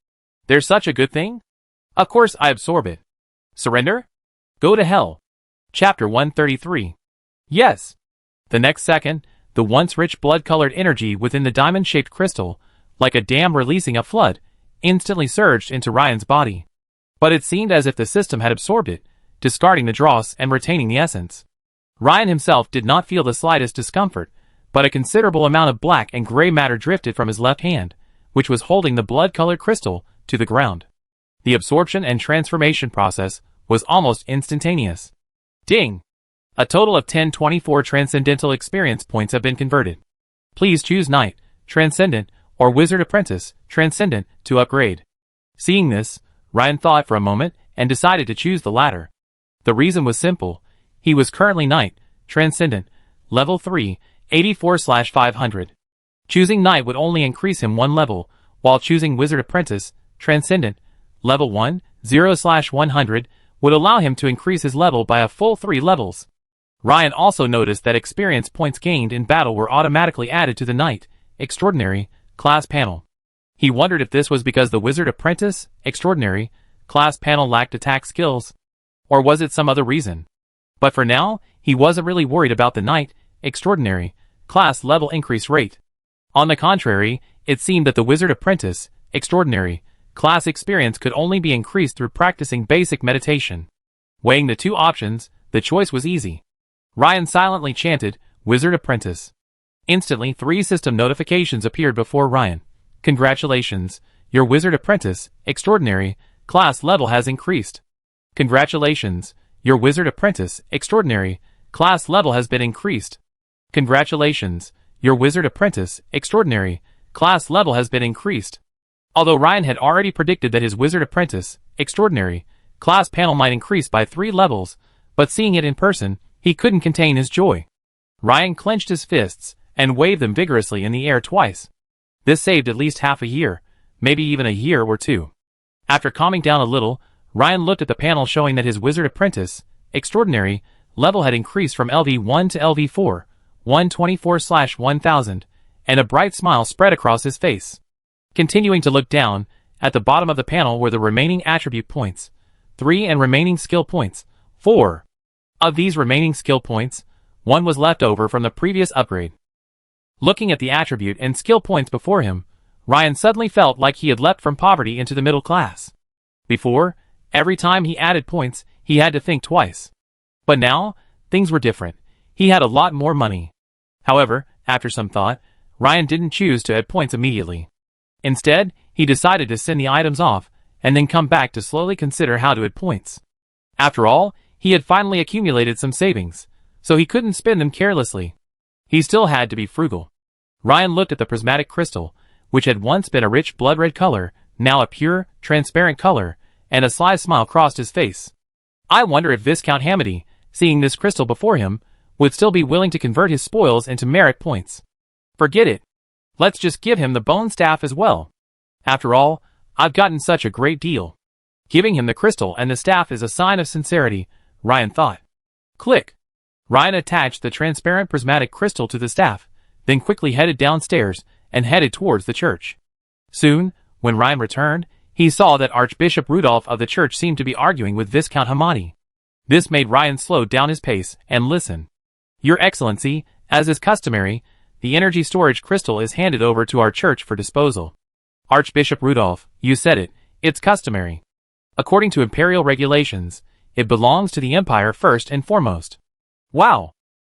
There's such a good thing? Of course I absorb it. Surrender? Go to hell. Chapter 133. Yes. The next second, the once rich blood-colored energy within the diamond-shaped crystal, like a dam releasing a flood, instantly surged into Ryan's body. But it seemed as if the system had absorbed it, discarding the dross and retaining the essence. Ryan himself did not feel the slightest discomfort, but a considerable amount of black and gray matter drifted from his left hand, which was holding the blood-colored crystal, to the ground. The absorption and transformation process was almost instantaneous. Ding! A total of 1024 Transcendental Experience Points have been converted. Please choose Knight, Transcendent, or Wizard Apprentice, Transcendent, to upgrade. Seeing this, Ryan thought for a moment and decided to choose the latter. The reason was simple. He was currently Knight, Transcendent, Level 3, 84/500. Choosing Knight would only increase him 1 level, while choosing Wizard Apprentice, Transcendent, Level 1, 0/100, would allow him to increase his level by a full 3 levels. Ryan also noticed that experience points gained in battle were automatically added to the Knight, Extraordinary, class panel. He wondered if this was because the Wizard Apprentice, Extraordinary, class panel lacked attack skills, or was it some other reason? But for now, he wasn't really worried about the Knight, Extraordinary, class level increase rate. On the contrary, it seemed that the Wizard Apprentice, Extraordinary, class experience could only be increased through practicing basic meditation. Weighing the two options, the choice was easy. Ryan silently chanted, "Wizard Apprentice." Instantly, 3 system notifications appeared before Ryan. "Congratulations, your Wizard Apprentice, Extraordinary, class level has increased. Congratulations, your Wizard Apprentice, Extraordinary, class level has been increased. Congratulations, your Wizard Apprentice, Extraordinary, class level has been increased." Although Ryan had already predicted that his Wizard Apprentice, Extraordinary, class panel might increase by 3 levels, but seeing it in person, he couldn't contain his joy. Ryan clenched his fists and waved them vigorously in the air twice. This saved at least half a year, maybe even a year or 2. After calming down a little, Ryan looked at the panel showing that his Wizard Apprentice, Extraordinary, level had increased from LV1 to LV4, 124/1000, and a bright smile spread across his face. Continuing to look down, at the bottom of the panel were the remaining attribute points, 3, and remaining skill points, 4. Of these remaining skill points, 1 was left over from the previous upgrade. Looking at the attribute and skill points before him, Ryan suddenly felt like he had leapt from poverty into the middle class. Before, every time he added points, he had to think twice. But now, things were different. He had a lot more money. However, after some thought, Ryan didn't choose to add points immediately. Instead, he decided to send the items off, and then come back to slowly consider how to add points. After all, he had finally accumulated some savings, so he couldn't spend them carelessly. He still had to be frugal. Ryan looked at the prismatic crystal, which had once been a rich blood-red color, now a pure, transparent color, and a sly smile crossed his face. I wonder if Viscount Hamady, seeing this crystal before him, would still be willing to convert his spoils into merit points. Forget it. Let's just give him the bone staff as well. After all, I've gotten such a great deal. Giving him the crystal and the staff is a sign of sincerity, Ryan thought. Click. Ryan attached the transparent prismatic crystal to the staff, then quickly headed downstairs and headed towards the church. Soon, when Ryan returned, he saw that Archbishop Rudolph of the church seemed to be arguing with Viscount Hamady. This made Ryan slow down his pace and listen. "Your Excellency, as is customary, the energy storage crystal is handed over to our church for disposal." "Archbishop Rudolph, you said it, it's customary. According to imperial regulations, it belongs to the Empire first and foremost." Wow!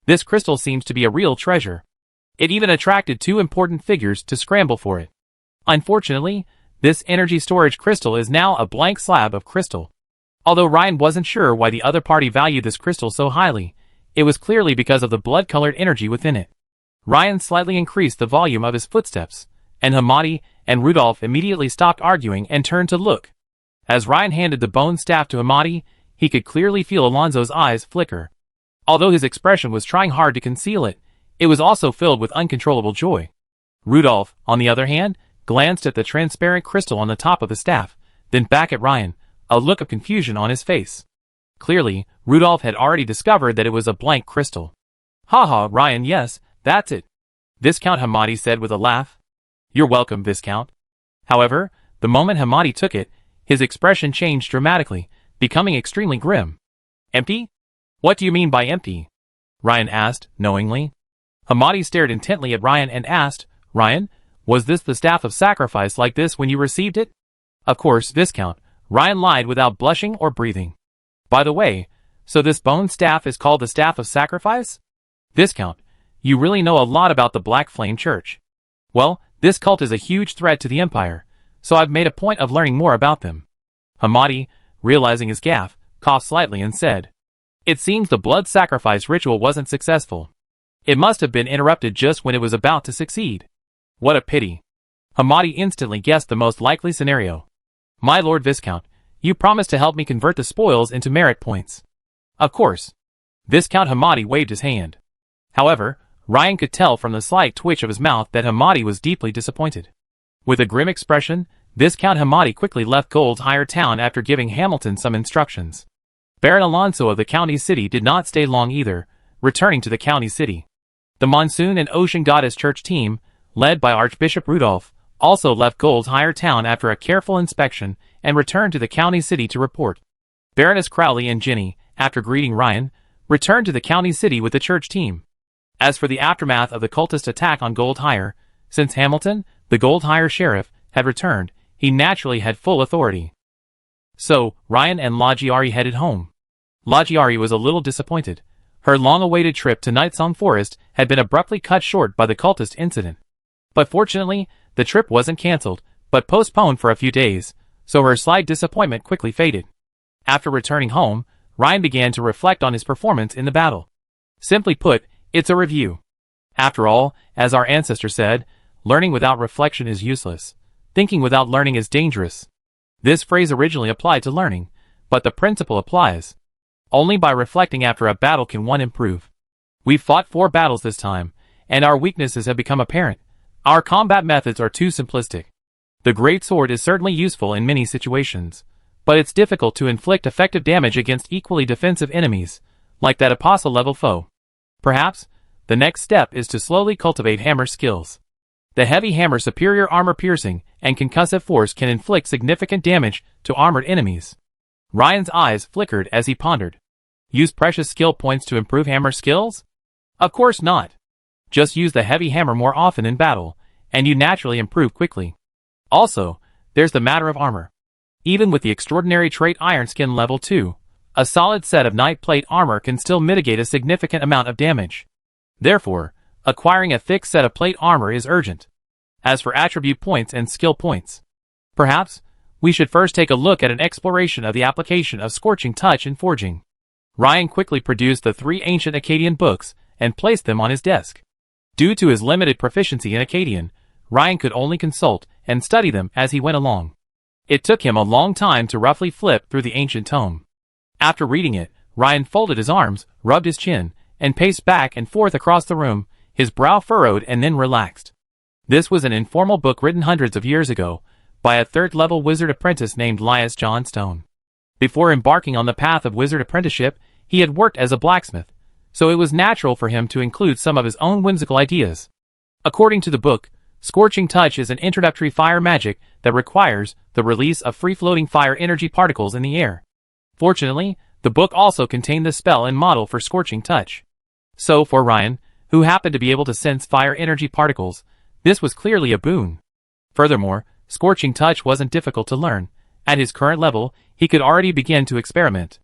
This crystal seems to be a real treasure. It even attracted 2 important figures to scramble for it. Unfortunately, this energy storage crystal is now a blank slab of crystal. Although Ryan wasn't sure why the other party valued this crystal so highly, it was clearly because of the blood-colored energy within it. Ryan slightly increased the volume of his footsteps, and Hamady and Rudolph immediately stopped arguing and turned to look. As Ryan handed the bone staff to Hamady, he could clearly feel Alonso's eyes flicker. Although his expression was trying hard to conceal it, it was also filled with uncontrollable joy. Rudolph, on the other hand, glanced at the transparent crystal on the top of the staff, then back at Ryan, a look of confusion on his face. Clearly, Rudolph had already discovered that it was a blank crystal. "Haha, Ryan, yes, that's it," Viscount Hamady said with a laugh. "You're welcome, Viscount." However, the moment Hamady took it, his expression changed dramatically, becoming extremely grim. "Empty? What do you mean by empty?" Ryan asked, knowingly. Hamady stared intently at Ryan and asked, "Ryan, was this the staff of sacrifice like this when you received it?" "Of course, Viscount," Ryan lied without blushing or breathing. "By the way, so this bone staff is called the Staff of Sacrifice? Viscount, you really know a lot about the Black Flame Church. Well, this cult is a huge threat to the Empire, so I've made a point of learning more about them." Hamady, realizing his gaffe, coughed slightly and said, "It seems the blood sacrifice ritual wasn't successful. It must have been interrupted just when it was about to succeed. What a pity." Hamady instantly guessed the most likely scenario. "My Lord Viscount, you promised to help me convert the spoils into merit points." "Of course." Viscount Hamady waved his hand. However, Ryan could tell from the slight twitch of his mouth that Hamady was deeply disappointed. With a grim expression, Viscount Hamady quickly left Gold's Higher Town after giving Hamilton some instructions. Baron Alonso of the county city did not stay long either, returning to the county city. The Monsoon and Ocean Goddess Church team, led by Archbishop Rudolph, also left Gold's Higher Town after a careful inspection and returned to the county city to report. Baroness Crowley and Ginny, after greeting Ryan, returned to the county city with the church team. As for the aftermath of the cultist attack on Gold Higher, since Hamilton, the Gold Higher sheriff, had returned, he naturally had full authority. So, Ryan and Lagiari headed home. Lagiari was a little disappointed. Her long-awaited trip to Nightsong Forest had been abruptly cut short by the cultist incident. But fortunately, the trip wasn't cancelled, but postponed for a few days, so her slight disappointment quickly faded. After returning home, Ryan began to reflect on his performance in the battle. Simply put, it's a review. After all, as our ancestor said, learning without reflection is useless. Thinking without learning is dangerous. This phrase originally applied to learning, but the principle applies. Only by reflecting after a battle can one improve. We've fought 4 battles this time, and our weaknesses have become apparent. Our combat methods are too simplistic. The great sword is certainly useful in many situations, but it's difficult to inflict effective damage against equally defensive enemies, like that apostle-level foe. Perhaps, the next step is to slowly cultivate hammer skills. The heavy hammer's superior armor-piercing and concussive force can inflict significant damage to armored enemies. Ryan's eyes flickered as he pondered. Use precious skill points to improve hammer skills? Of course not. Just use the heavy hammer more often in battle, and you naturally improve quickly. Also, there's the matter of armor. Even with the extraordinary trait Iron Skin level 2, a solid set of Knight Plate armor can still mitigate a significant amount of damage. Therefore, acquiring a thick set of plate armor is urgent. As for attribute points and skill points, perhaps, we should first take a look at an exploration of the application of Scorching Touch in forging. Ryan quickly produced the 3 ancient Akkadian books and placed them on his desk. Due to his limited proficiency in Akkadian, Ryan could only consult and study them as he went along. It took him a long time to roughly flip through the ancient tome. After reading it, Ryan folded his arms, rubbed his chin, and paced back and forth across the room, his brow furrowed and then relaxed. This was an informal book written hundreds of years ago, by a 3rd-level wizard apprentice named Lias John Stone. Before embarking on the path of wizard apprenticeship, he had worked as a blacksmith, so it was natural for him to include some of his own whimsical ideas. According to the book, Scorching Touch is an introductory fire magic that requires the release of free-floating fire energy particles in the air. Fortunately, the book also contained the spell and model for Scorching Touch. So for Ryan, who happened to be able to sense fire energy particles, this was clearly a boon. Furthermore, Scorching Touch wasn't difficult to learn. At his current level, he could already begin to experiment.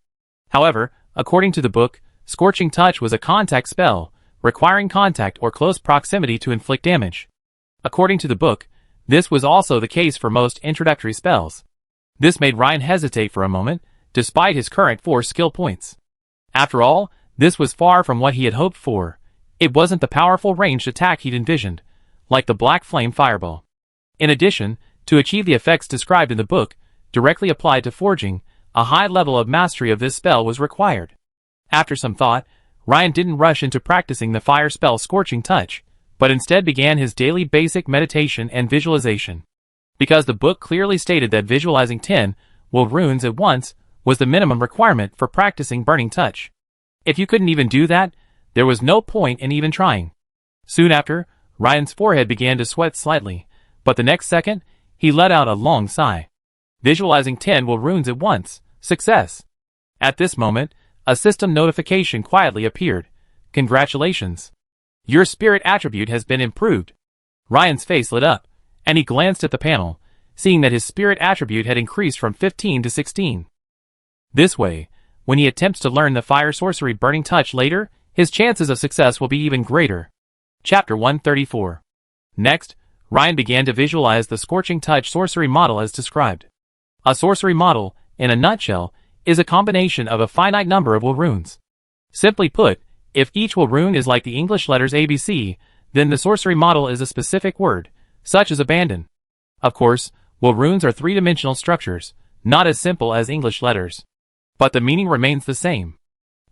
However, according to the book, Scorching Touch was a contact spell, requiring contact or close proximity to inflict damage. According to the book, this was also the case for most introductory spells. This made Ryan hesitate for a moment, despite his current 4 skill points. After all, this was far from what he had hoped for. It wasn't the powerful ranged attack he'd envisioned, like the Black Flame Fireball. In addition, to achieve the effects described in the book, directly applied to forging, a high level of mastery of this spell was required. After some thought, Ryan didn't rush into practicing the fire spell Scorching Touch, but instead began his daily basic meditation and visualization. Because the book clearly stated that visualizing 10 will runes at once was the minimum requirement for practicing Burning Touch. If you couldn't even do that, there was no point in even trying. Soon after, Ryan's forehead began to sweat slightly, but the next second, he let out a long sigh. Visualizing 10 will runes at once. Success! At this moment, a system notification quietly appeared. Congratulations! Your spirit attribute has been improved. Ryan's face lit up, and he glanced at the panel, seeing that his spirit attribute had increased from 15 to 16. This way, when he attempts to learn the fire sorcery Burning Touch later, his chances of success will be even greater. Chapter 134. Next, Ryan began to visualize the Scorching Touch sorcery model as described. A sorcery model, in a nutshell, is a combination of a finite number of will runes. Simply put, if each will rune is like the English letters ABC, then the sorcery model is a specific word, such as abandon. Of course, will runes are 3-dimensional structures, not as simple as English letters. But the meaning remains the same.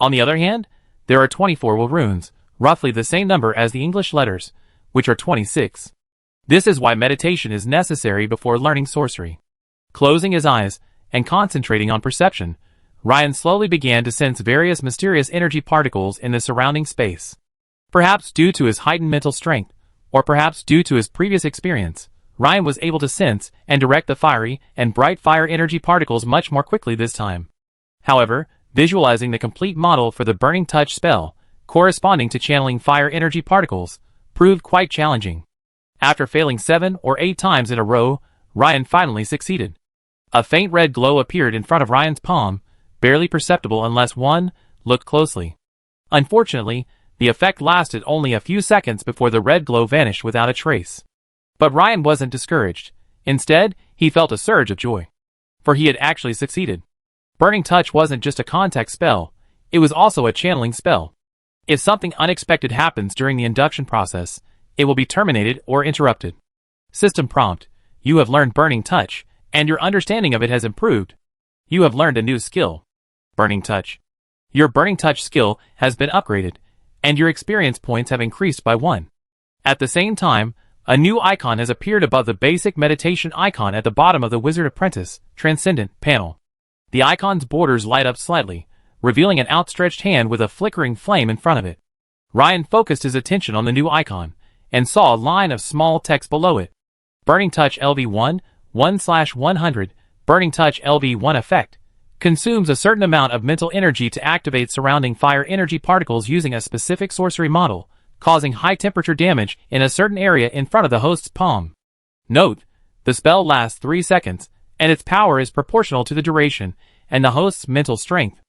On the other hand, there are 24 will runes, roughly the same number as the English letters, which are 26. This is why meditation is necessary before learning sorcery. Closing his eyes and concentrating on perception, Ryan slowly began to sense various mysterious energy particles in the surrounding space. Perhaps due to his heightened mental strength, or perhaps due to his previous experience, Ryan was able to sense and direct the fiery and bright fire energy particles much more quickly this time. However, visualizing the complete model for the Burning Touch spell, corresponding to channeling fire energy particles, proved quite challenging. After failing 7 or 8 times in a row, Ryan finally succeeded. A faint red glow appeared in front of Ryan's palm, barely perceptible unless one looked closely. Unfortunately, the effect lasted only a few seconds before the red glow vanished without a trace. But Ryan wasn't discouraged. Instead, he felt a surge of joy. For he had actually succeeded. Burning Touch wasn't just a contact spell, it was also a channeling spell. If something unexpected happens during the induction process, it will be terminated or interrupted. System prompt: you have learned Burning Touch, and your understanding of it has improved. You have learned a new skill. Burning Touch. Your Burning Touch skill has been upgraded, and your experience points have increased by 1. At the same time, a new icon has appeared above the basic meditation icon at the bottom of the Wizard Apprentice Transcendent panel. The icon's borders light up slightly, revealing an outstretched hand with a flickering flame in front of it. Ryan focused his attention on the new icon, and saw a line of small text below it. Burning Touch LV1, 1/100, Burning Touch LV1 effect. Consumes a certain amount of mental energy to activate surrounding fire energy particles using a specific sorcery model, causing high temperature damage in a certain area in front of the host's palm. Note: the spell lasts 3 seconds, and its power is proportional to the duration and the host's mental strength.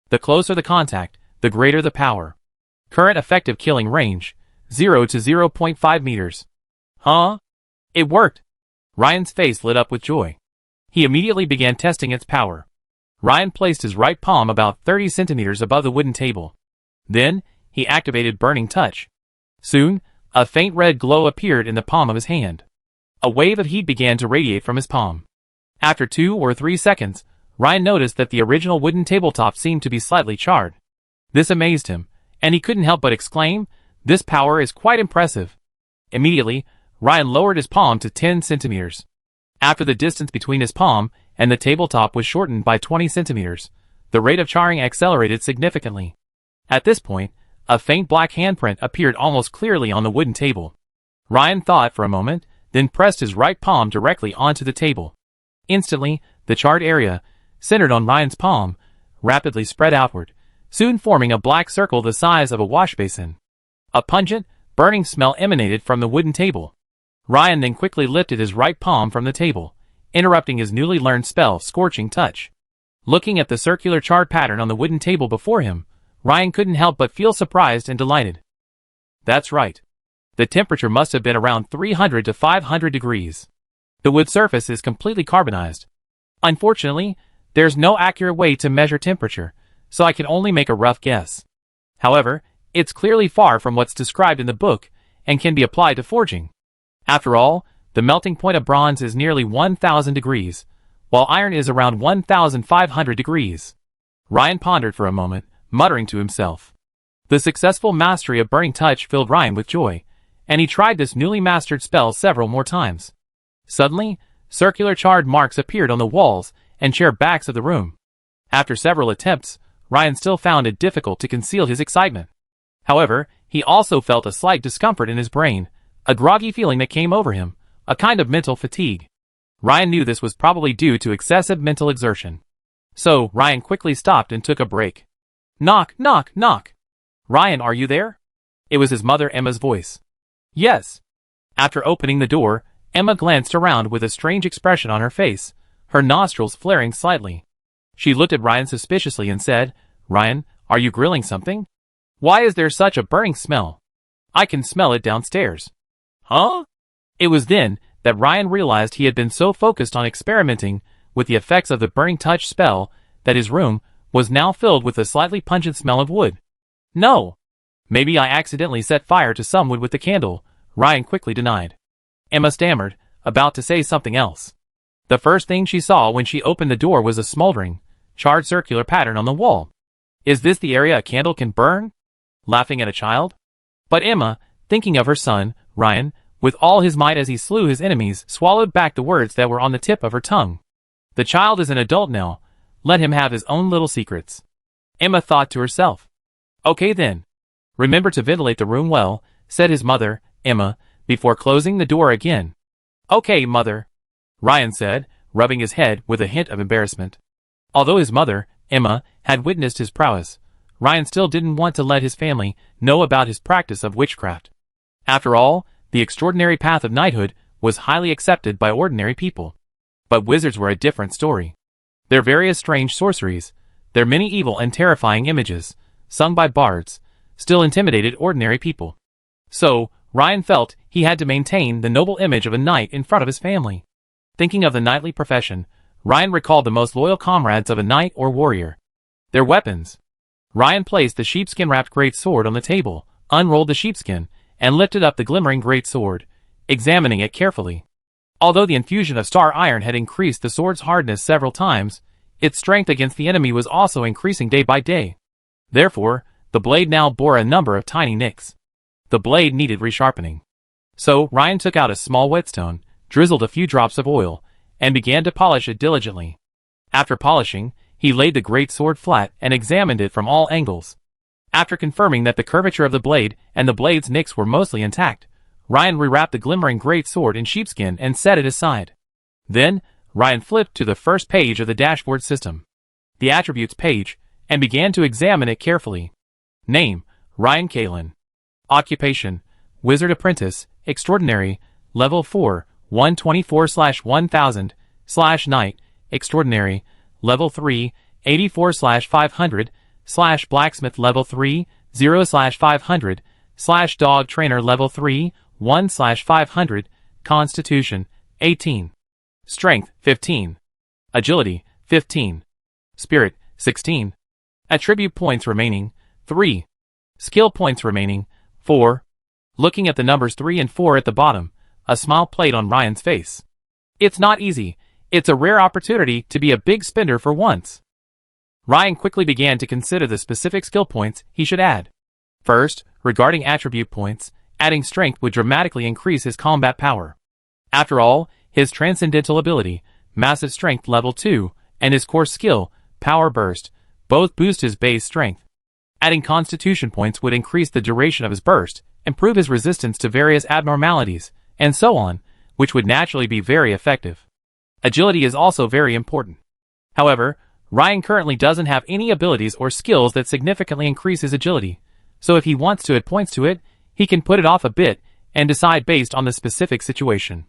The closer the contact, the greater the power. Current effective killing range, 0 to 0.5 meters. Huh? It worked! Ryan's face lit up with joy. He immediately began testing its power. Ryan placed his right palm about 30 centimeters above the wooden table. Then, he activated Burning Touch. Soon, a faint red glow appeared in the palm of his hand. A wave of heat began to radiate from his palm. After 2 or 3 seconds, Ryan noticed that the original wooden tabletop seemed to be slightly charred. This amazed him, and he couldn't help but exclaim, "This power is quite impressive." Immediately, Ryan lowered his palm to 10 centimeters. After the distance between his palm and the tabletop was shortened by 20 centimeters, the rate of charring accelerated significantly. At this point, a faint black handprint appeared almost clearly on the wooden table. Ryan thought for a moment, then pressed his right palm directly onto the table. Instantly, the charred area, centered on Ryan's palm, rapidly spread outward, soon forming a black circle the size of a wash basin. A pungent, burning smell emanated from the wooden table. Ryan then quickly lifted his right palm from the table, interrupting his newly learned spell, Scorching Touch. Looking at the circular charred pattern on the wooden table before him, Ryan couldn't help but feel surprised and delighted. That's right. The temperature must have been around 300 to 500 degrees. The wood surface is completely carbonized. Unfortunately, there's no accurate way to measure temperature, so I can only make a rough guess. However, it's clearly far from what's described in the book and can be applied to forging. After all, the melting point of bronze is nearly 1,000 degrees, while iron is around 1,500 degrees. Ryan pondered for a moment, muttering to himself. The successful mastery of Burning Touch filled Ryan with joy, and he tried this newly mastered spell several more times. Suddenly, circular charred marks appeared on the walls and chair backs of the room. After several attempts, Ryan still found it difficult to conceal his excitement. However, he also felt a slight discomfort in his brain, a groggy feeling that came over him, a kind of mental fatigue. Ryan knew this was probably due to excessive mental exertion. So, Ryan quickly stopped and took a break. Knock, knock, knock. Ryan, are you there? It was his mother Emma's voice. Yes. After opening the door, Emma glanced around with a strange expression on her face, her nostrils flaring slightly. She looked at Ryan suspiciously and said, "Ryan, are you grilling something? Why is there such a burning smell? I can smell it downstairs." Huh? It was then that Ryan realized he had been so focused on experimenting with the effects of the Burning Touch spell that his room was now filled with a slightly pungent smell of wood. No. Maybe I accidentally set fire to some wood with the candle, Ryan quickly denied. Emma stammered, about to say something else. The first thing she saw when she opened the door was a smoldering, charred circular pattern on the wall. Is this the area a candle can burn? Laughing at a child? But Emma, thinking of her son, Ryan, with all his might as he slew his enemies, swallowed back the words that were on the tip of her tongue. The child is an adult now. Let him have his own little secrets. Emma thought to herself. Okay then. Remember to ventilate the room well, said his mother, Emma, before closing the door again. Okay, mother, Ryan said, rubbing his head with a hint of embarrassment. Although his mother, Emma, had witnessed his prowess, Ryan still didn't want to let his family know about his practice of witchcraft. After all, the extraordinary path of knighthood was highly accepted by ordinary people. But wizards were a different story. Their various strange sorceries, their many evil and terrifying images, sung by bards, still intimidated ordinary people. So, Ryan felt he had to maintain the noble image of a knight in front of his family. Thinking of the knightly profession, Ryan recalled the most loyal comrades of a knight or warrior. Their weapons. Ryan placed the sheepskin-wrapped great sword on the table, unrolled the sheepskin, and lifted up the glimmering great sword, examining it carefully. Although the infusion of star iron had increased the sword's hardness several times, its strength against the enemy was also increasing day by day. Therefore, the blade now bore a number of tiny nicks. The blade needed resharpening. So, Ryan took out a small whetstone, drizzled a few drops of oil, and began to polish it diligently. After polishing, he laid the great sword flat and examined it from all angles. After confirming that the curvature of the blade and the blade's nicks were mostly intact, Ryan rewrapped the glimmering great sword in sheepskin and set it aside. Then, Ryan flipped to the first page of the dashboard system, the attributes page, and began to examine it carefully. Name, Ryan Kalin. Occupation, Wizard Apprentice, Extraordinary, Level 4, 124/1000/Knight, Extraordinary, Level 3, 84/500/Blacksmith Level 3, 0/500/Dog Trainer Level 3, 1/500, Constitution, 18. Strength, 15. Agility, 15. Spirit, 16. Attribute points remaining, 3. Skill points remaining, 4. Looking at the numbers 3 and 4 at the bottom, a smile played on Ryan's face. It's not easy. It's a rare opportunity to be a big spender for once. Ryan quickly began to consider the specific skill points he should add. First, regarding attribute points, adding strength would dramatically increase his combat power. After all, his transcendental ability, massive strength level 2, and his core skill, power burst, both boost his base strength. Adding constitution points would increase the duration of his burst, improve his resistance to various abnormalities, and so on, which would naturally be very effective. Agility is also very important. However, Ryan currently doesn't have any abilities or skills that significantly increase his agility, so if he wants to add points to it, he can put it off a bit and decide based on the specific situation.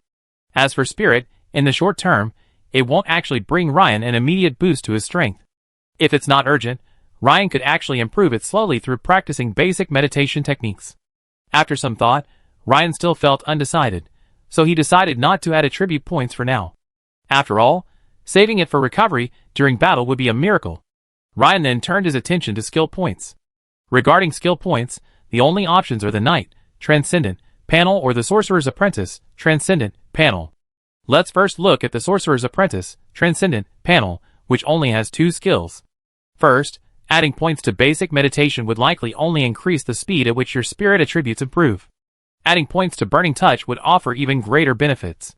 As for spirit, in the short term, it won't actually bring Ryan an immediate boost to his strength. If it's not urgent, Ryan could actually improve it slowly through practicing basic meditation techniques. After some thought, Ryan still felt undecided, so he decided not to add attribute points for now. After all, saving it for recovery during battle would be a miracle. Ryan then turned his attention to skill points. Regarding skill points, the only options are the Knight, Transcendent, panel or the Sorcerer's Apprentice, Transcendent, panel. Let's first look at the Sorcerer's Apprentice, Transcendent, panel, which only has 2 skills. First, adding points to basic meditation would likely only increase the speed at which your spirit attributes improve. Adding points to Burning Touch would offer even greater benefits.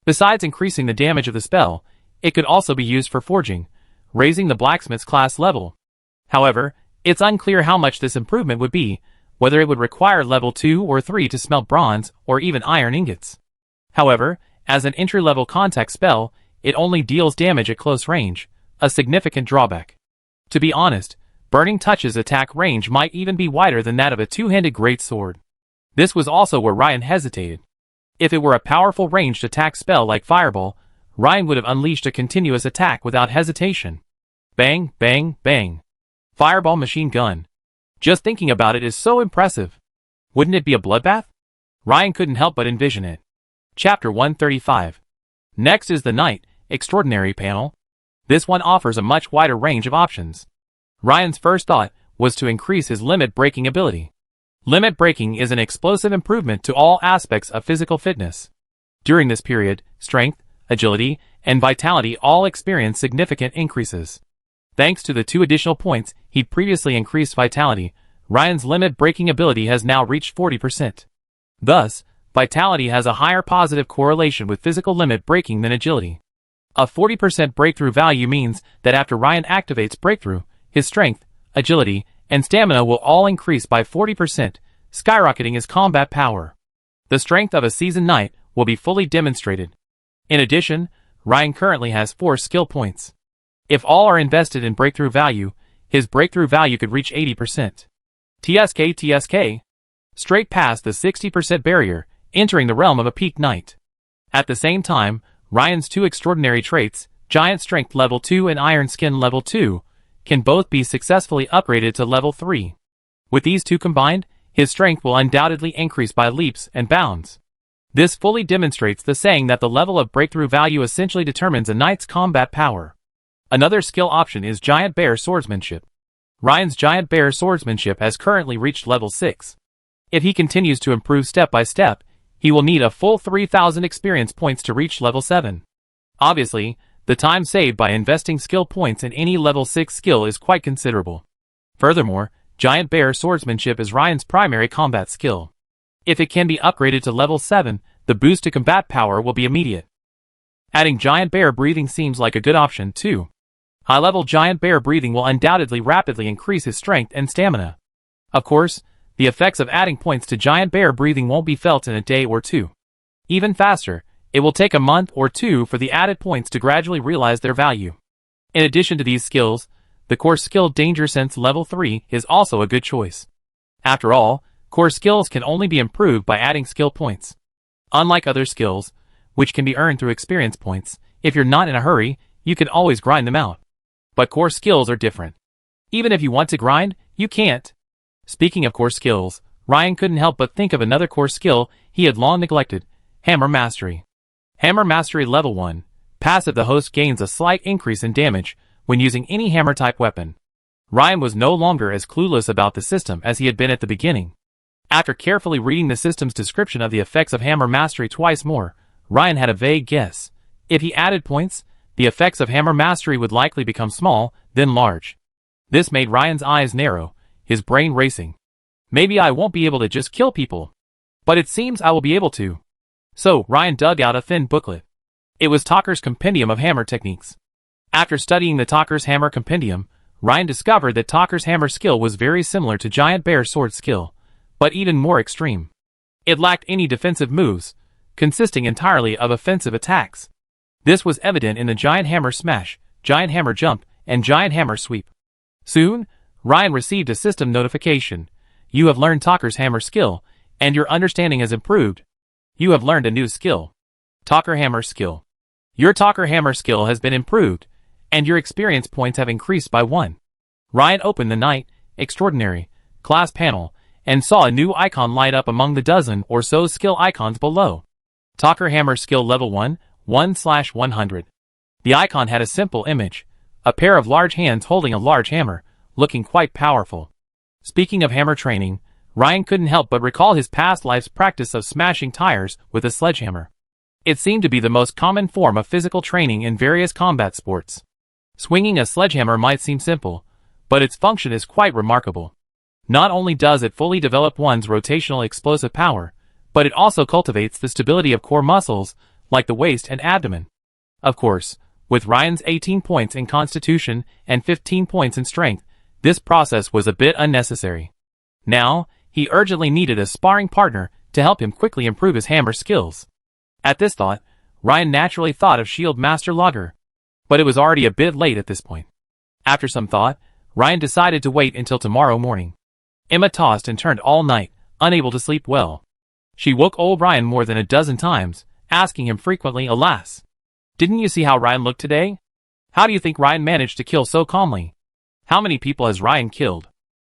Besides increasing the damage of the spell, it could also be used for forging, raising the Blacksmith's class level. However, it's unclear how much this improvement would be, whether it would require level 2 or 3 to smelt bronze or even iron ingots. However, as an entry-level contact spell, it only deals damage at close range, a significant drawback. To be honest, Burning Touch's attack range might even be wider than that of a two-handed greatsword. This was also where Ryan hesitated. If it were a powerful ranged attack spell like Fireball, Ryan would have unleashed a continuous attack without hesitation. Bang, bang, bang. Fireball machine gun. Just thinking about it is so impressive. Wouldn't it be a bloodbath? Ryan couldn't help but envision it. Chapter 135. Next is the Knight, Extraordinary panel. This one offers a much wider range of options. Ryan's first thought was to increase his limit breaking ability. Limit breaking is an explosive improvement to all aspects of physical fitness. During this period, strength, agility, and vitality all experience significant increases. Thanks to the 2 additional points he'd previously increased vitality, Ryan's limit-breaking ability has now reached 40%. Thus, vitality has a higher positive correlation with physical limit breaking than agility. A 40% breakthrough value means that after Ryan activates breakthrough, his strength, agility, and stamina will all increase by 40%, skyrocketing his combat power. The strength of a seasoned knight will be fully demonstrated. In addition, Ryan currently has 4 skill points. If all are invested in breakthrough value, his breakthrough value could reach 80%. TSK. Straight past the 60% barrier, entering the realm of a peak knight. At the same time, Ryan's 2 extraordinary traits, Giant Strength Level 2 and Iron Skin Level 2, can both be successfully upgraded to Level 3. With these two combined, his strength will undoubtedly increase by leaps and bounds. This fully demonstrates the saying that the level of breakthrough value essentially determines a knight's combat power. Another skill option is Giant Bear Swordsmanship. Ryan's Giant Bear Swordsmanship has currently reached level 6. If he continues to improve step by step, he will need a full 3,000 experience points to reach level 7. Obviously, the time saved by investing skill points in any level 6 skill is quite considerable. Furthermore, Giant Bear Swordsmanship is Ryan's primary combat skill. If it can be upgraded to level 7, the boost to combat power will be immediate. Adding Giant Bear Breathing seems like a good option too. High-level Giant Bear Breathing will undoubtedly rapidly increase his strength and stamina. Of course, the effects of adding points to Giant Bear Breathing won't be felt in a day or two. Even faster, it will take a month or two for the added points to gradually realize their value. In addition to these skills, the core skill Danger Sense level 3 is also a good choice. After all, core skills can only be improved by adding skill points. Unlike other skills, which can be earned through experience points, if you're not in a hurry, you can always grind them out. But core skills are different. Even if you want to grind, you can't. Speaking of core skills, Ryan couldn't help but think of another core skill he had long neglected, Hammer Mastery. Hammer Mastery level 1. Passive. The host gains a slight increase in damage when using any hammer-type weapon. Ryan was no longer as clueless about the system as he had been at the beginning. After carefully reading the system's description of the effects of Hammer Mastery twice more, Ryan had a vague guess. If he added points, the effects of Hammer Mastery would likely become small, then large. This made Ryan's eyes narrow, his brain racing. Maybe I won't be able to just kill people. But it seems I will be able to. So, Ryan dug out a thin booklet. It was Talker's Compendium of Hammer Techniques. After studying the Talker's Hammer Compendium, Ryan discovered that Talker's hammer skill was very similar to Giant Bear Sword skill, but even more extreme. It lacked any defensive moves, consisting entirely of offensive attacks. This was evident in the Giant Hammer Smash, Giant Hammer Jump, and Giant Hammer Sweep. Soon, Ryan received a system notification. You have learned Talker's Hammer skill, and your understanding has improved. You have learned a new skill. Talker Hammer Skill. Your Talker Hammer skill has been improved, and your experience points have increased by 1. Ryan opened the Knight Extraordinary class panel and saw a new icon light up among the dozen or so skill icons below. Talker Hammer Skill Level 1, 1/100. The icon had a simple image, a pair of large hands holding a large hammer, looking quite powerful. Speaking of hammer training, Ryan couldn't help but recall his past life's practice of smashing tires with a sledgehammer. It seemed to be the most common form of physical training in various combat sports. Swinging a sledgehammer might seem simple, but its function is quite remarkable. Not only does it fully develop one's rotational explosive power, but it also cultivates the stability of core muscles, like the waist and abdomen. Of course, with Ryan's 18 points in constitution and 15 points in strength, this process was a bit unnecessary. Now, he urgently needed a sparring partner to help him quickly improve his hammer skills. At this thought, Ryan naturally thought of Shield Master Logger. But it was already a bit late at this point. After some thought, Ryan decided to wait until tomorrow morning. Emma tossed and turned all night, unable to sleep well. She woke old Ryan more than a dozen times, asking him frequently, "Alas, didn't you see how Ryan looked today? How do you think Ryan managed to kill so calmly? How many people has Ryan killed?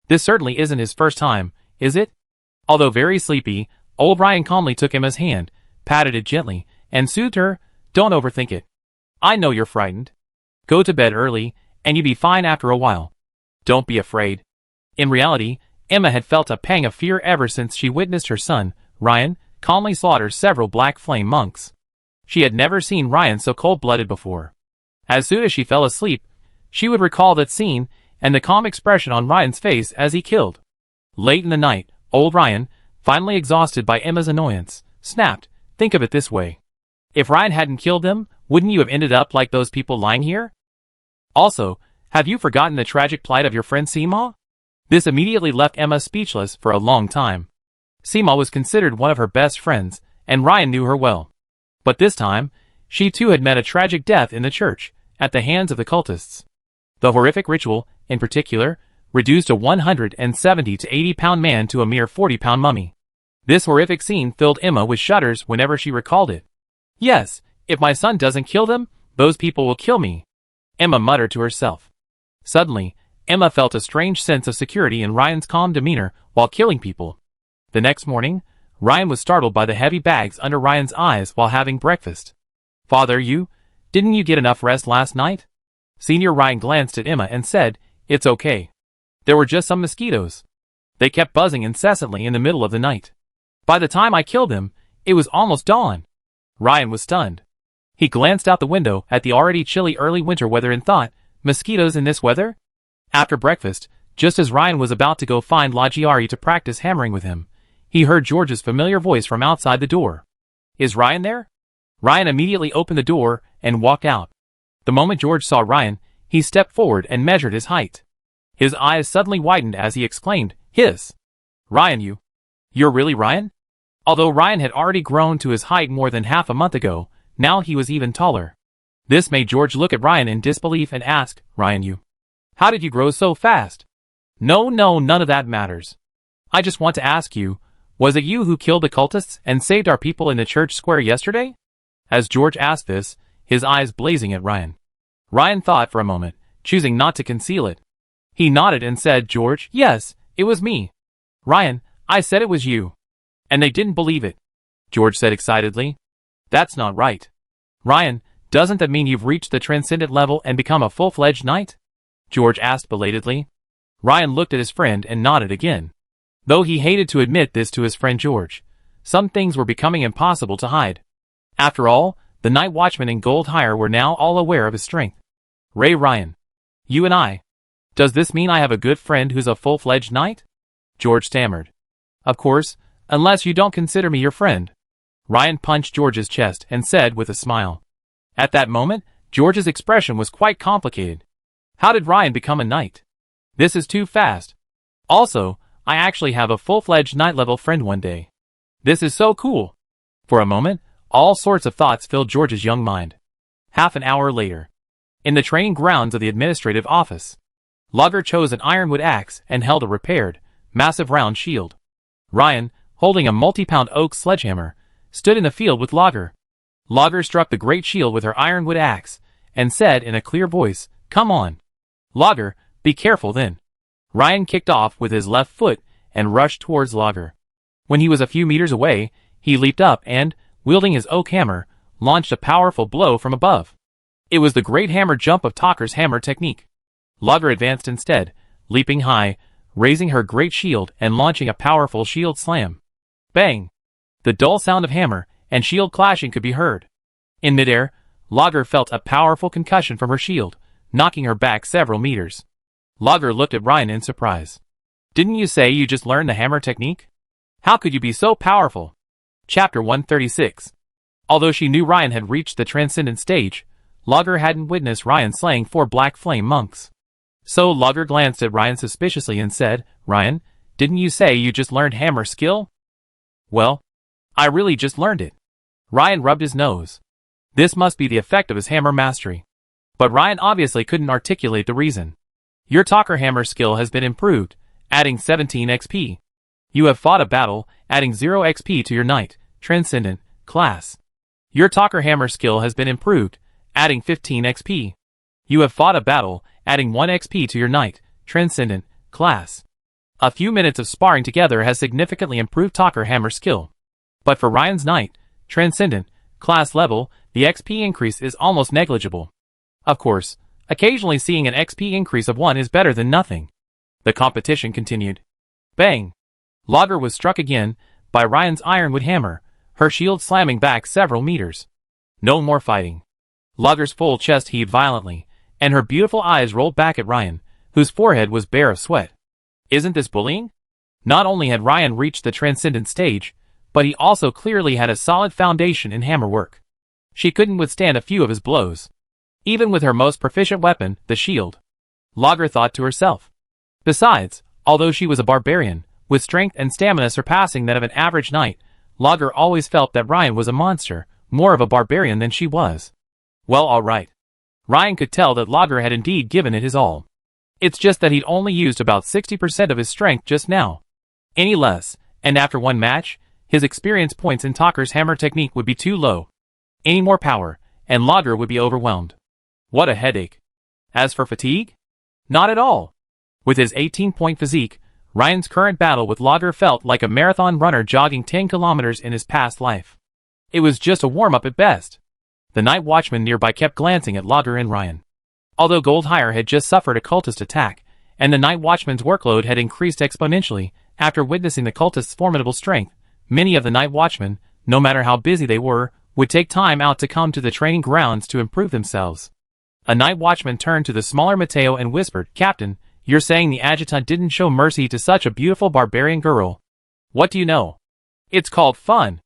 This certainly isn't his first time, is it?" Although very sleepy, old Ryan calmly took Emma's hand, patted it gently, and soothed her. "Don't overthink it. I know you're frightened. Go to bed early, and you'll be fine after a while. Don't be afraid." In reality, Emma had felt a pang of fear ever since she witnessed her son, Ryan, calmly slaughter several Black Flame monks. She had never seen Ryan so cold-blooded before. As soon as she fell asleep, she would recall that scene and the calm expression on Ryan's face as he killed. Late in the night, old Ryan, finally exhausted by Emma's annoyance, snapped, "Think of it this way. If Ryan hadn't killed them, wouldn't you have ended up like those people lying here? Also, have you forgotten the tragic plight of your friend Seema?" This immediately left Emma speechless for a long time. Seema was considered one of her best friends, and Ryan knew her well. But this time, she too had met a tragic death in the church, at the hands of the cultists. The horrific ritual, in particular, reduced a 170 to 80-pound man to a mere 40-pound mummy. This horrific scene filled Emma with shudders whenever she recalled it. "Yes, if my son doesn't kill them, those people will kill me," Emma muttered to herself. Suddenly, Emma felt a strange sense of security in Ryan's calm demeanor while killing people. The next morning, Ryan was startled by the heavy bags under Ryan's eyes while having breakfast. "Father, didn't you get enough rest last night?" Senior Ryan glanced at Emma and said, "It's okay. There were just some mosquitoes. They kept buzzing incessantly in the middle of the night. By the time I killed them, it was almost dawn." Ryan was stunned. He glanced out the window at the already chilly early winter weather and thought, mosquitoes in this weather? After breakfast, just as Ryan was about to go find Lagiari to practice hammering with him, he heard George's familiar voice from outside the door. "Is Ryan there?" Ryan immediately opened the door and walked out. The moment George saw Ryan, he stepped forward and measured his height. His eyes suddenly widened as he exclaimed, "Hiss! Ryan, you're really Ryan?" Although Ryan had already grown to his height more than half a month ago, now he was even taller. This made George look at Ryan in disbelief and ask, "Ryan, how did you grow so fast?" No, none of that matters. I just want to ask you, was it you who killed the cultists and saved our people in the church square yesterday?" As George asked this, his eyes blazing at Ryan. Ryan thought for a moment, choosing not to conceal it. He nodded and said, "George, yes, it was me. Ryan, I said it was you. And they didn't believe it," George said excitedly. "That's not right. Ryan, doesn't that mean you've reached the transcendent level and become a full-fledged knight?" George asked belatedly. Ryan looked at his friend and nodded again. Though he hated to admit this to his friend George, some things were becoming impossible to hide. After all, the night watchmen in Gold Hire were now all aware of his strength. "Ray Ryan. You and I. Does this mean I have a good friend who's a full-fledged knight?" George stammered. "Of course, unless you don't consider me your friend." Ryan punched George's chest and said with a smile. At that moment, George's expression was quite complicated. How did Ryan become a knight? This is too fast. Also, I actually have a full-fledged knight-level friend one day. This is so cool. For a moment, all sorts of thoughts filled George's young mind. Half an hour later, in the training grounds of the administrative office, Lager chose an ironwood axe and held a repaired, massive round shield. Ryan, holding a multi-pound oak sledgehammer, stood in the field with Lager. Lager struck the great shield with her ironwood axe, and said in a clear voice, "Come on. Lager, be careful then." Ryan kicked off with his left foot and rushed towards Lager. When he was a few meters away, he leaped up and, wielding his oak hammer, launched a powerful blow from above. It was the great hammer jump of Talker's hammer technique. Lager advanced instead, leaping high, raising her great shield and launching a powerful shield slam. Bang! The dull sound of hammer and shield clashing could be heard. In midair, Lager felt a powerful concussion from her shield, knocking her back several meters. Lager looked at Ryan in surprise. "Didn't you say you just learned the hammer technique? How could you be so powerful?" Chapter 136. Although she knew Ryan had reached the transcendent stage, Lager hadn't witnessed Ryan slaying 4 black flame monks. So Lager glanced at Ryan suspiciously and said, "Ryan, didn't you say you just learned hammer skill?" "Well, I really just learned it." Ryan rubbed his nose. This must be the effect of his hammer mastery. But Ryan obviously couldn't articulate the reason. "Your Talker hammer skill has been improved, adding 17 XP. You have fought a battle, adding 0 XP to your Knight, Transcendent, class. Your Talker hammer skill has been improved, adding 15 XP. You have fought a battle, adding 1 XP to your Knight, Transcendent, class." A few minutes of sparring together has significantly improved Talker hammer skill. But for Ryan's Knight, Transcendent, class level, the XP increase is almost negligible. Of course, occasionally seeing an XP increase of 1 is better than nothing. The competition continued. Bang! Lager was struck again by Ryan's ironwood hammer, her shield slamming back several meters. No more fighting. Lager's full chest heaved violently, and her beautiful eyes rolled back at Ryan, whose forehead was bare of sweat. Isn't this bullying? Not only had Ryan reached the transcendent stage, but he also clearly had a solid foundation in hammer work. She couldn't withstand a few of his blows, even with her most proficient weapon, the shield. Lager thought to herself. Besides, although she was a barbarian, with strength and stamina surpassing that of an average knight, Lager always felt that Ryan was a monster, more of a barbarian than she was. Well, all right. Ryan could tell that Lager had indeed given it his all. It's just that he'd only used about 60% of his strength just now. Any less, and after one match, his experience points in Talker's hammer technique would be too low. Any more power, and Lager would be overwhelmed. What a headache. As for fatigue? Not at all. With his 18-point physique, Ryan's current battle with Lager felt like a marathon runner jogging 10 kilometers in his past life. It was just a warm-up at best. The night watchman nearby kept glancing at Lager and Ryan. Although Goldhire had just suffered a cultist attack, and the night watchman's workload had increased exponentially after witnessing the cultist's formidable strength, many of the night watchmen, no matter how busy they were, would take time out to come to the training grounds to improve themselves. A night watchman turned to the smaller Mateo and whispered, "Captain, you're saying the adjutant didn't show mercy to such a beautiful barbarian girl? What do you know? It's called fun."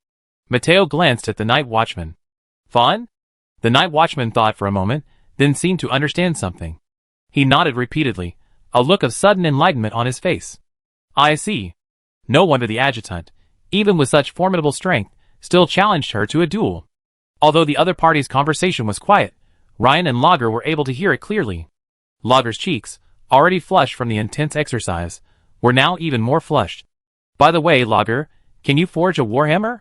Mateo glanced at the night watchman. Fun? The night watchman thought for a moment, then seemed to understand something. He nodded repeatedly, a look of sudden enlightenment on his face. I see. No wonder the adjutant, even with such formidable strength, still challenged her to a duel. Although the other party's conversation was quiet, Ryan and Lager were able to hear it clearly. Lager's cheeks, already flushed from the intense exercise, were now even more flushed. By the way, Lager, can you forge a warhammer?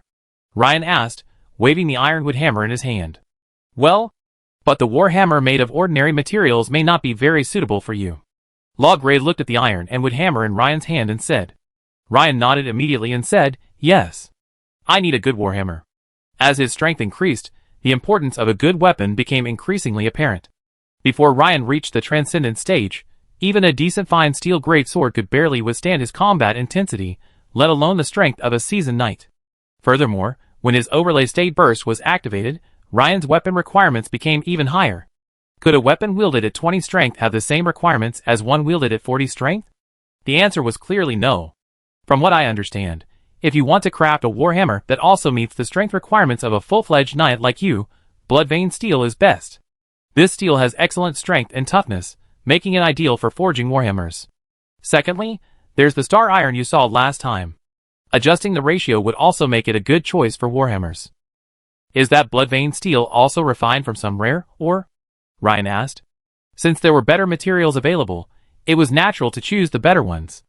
Ryan asked, waving the ironwood hammer in his hand. Well, but the warhammer made of ordinary materials may not be very suitable for you. Lager looked at the iron and wood hammer in Ryan's hand and said. Ryan nodded immediately and said, yes. I need a good warhammer. As his strength increased, the importance of a good weapon became increasingly apparent. Before Ryan reached the transcendent stage, even a decent fine steel greatsword could barely withstand his combat intensity, let alone the strength of a seasoned knight. Furthermore, when his overlay state burst was activated, Ryan's weapon requirements became even higher. Could a weapon wielded at 20 strength have the same requirements as one wielded at 40 strength? The answer was clearly no. From what I understand, if you want to craft a warhammer that also meets the strength requirements of a full-fledged knight like you, blood-veined steel is best. This steel has excellent strength and toughness, making it ideal for forging warhammers. Secondly, there's the star iron you saw last time. Adjusting the ratio would also make it a good choice for warhammers. Is that blood-veined steel also refined from some rare ore? Ryan asked. Since there were better materials available, it was natural to choose the better ones.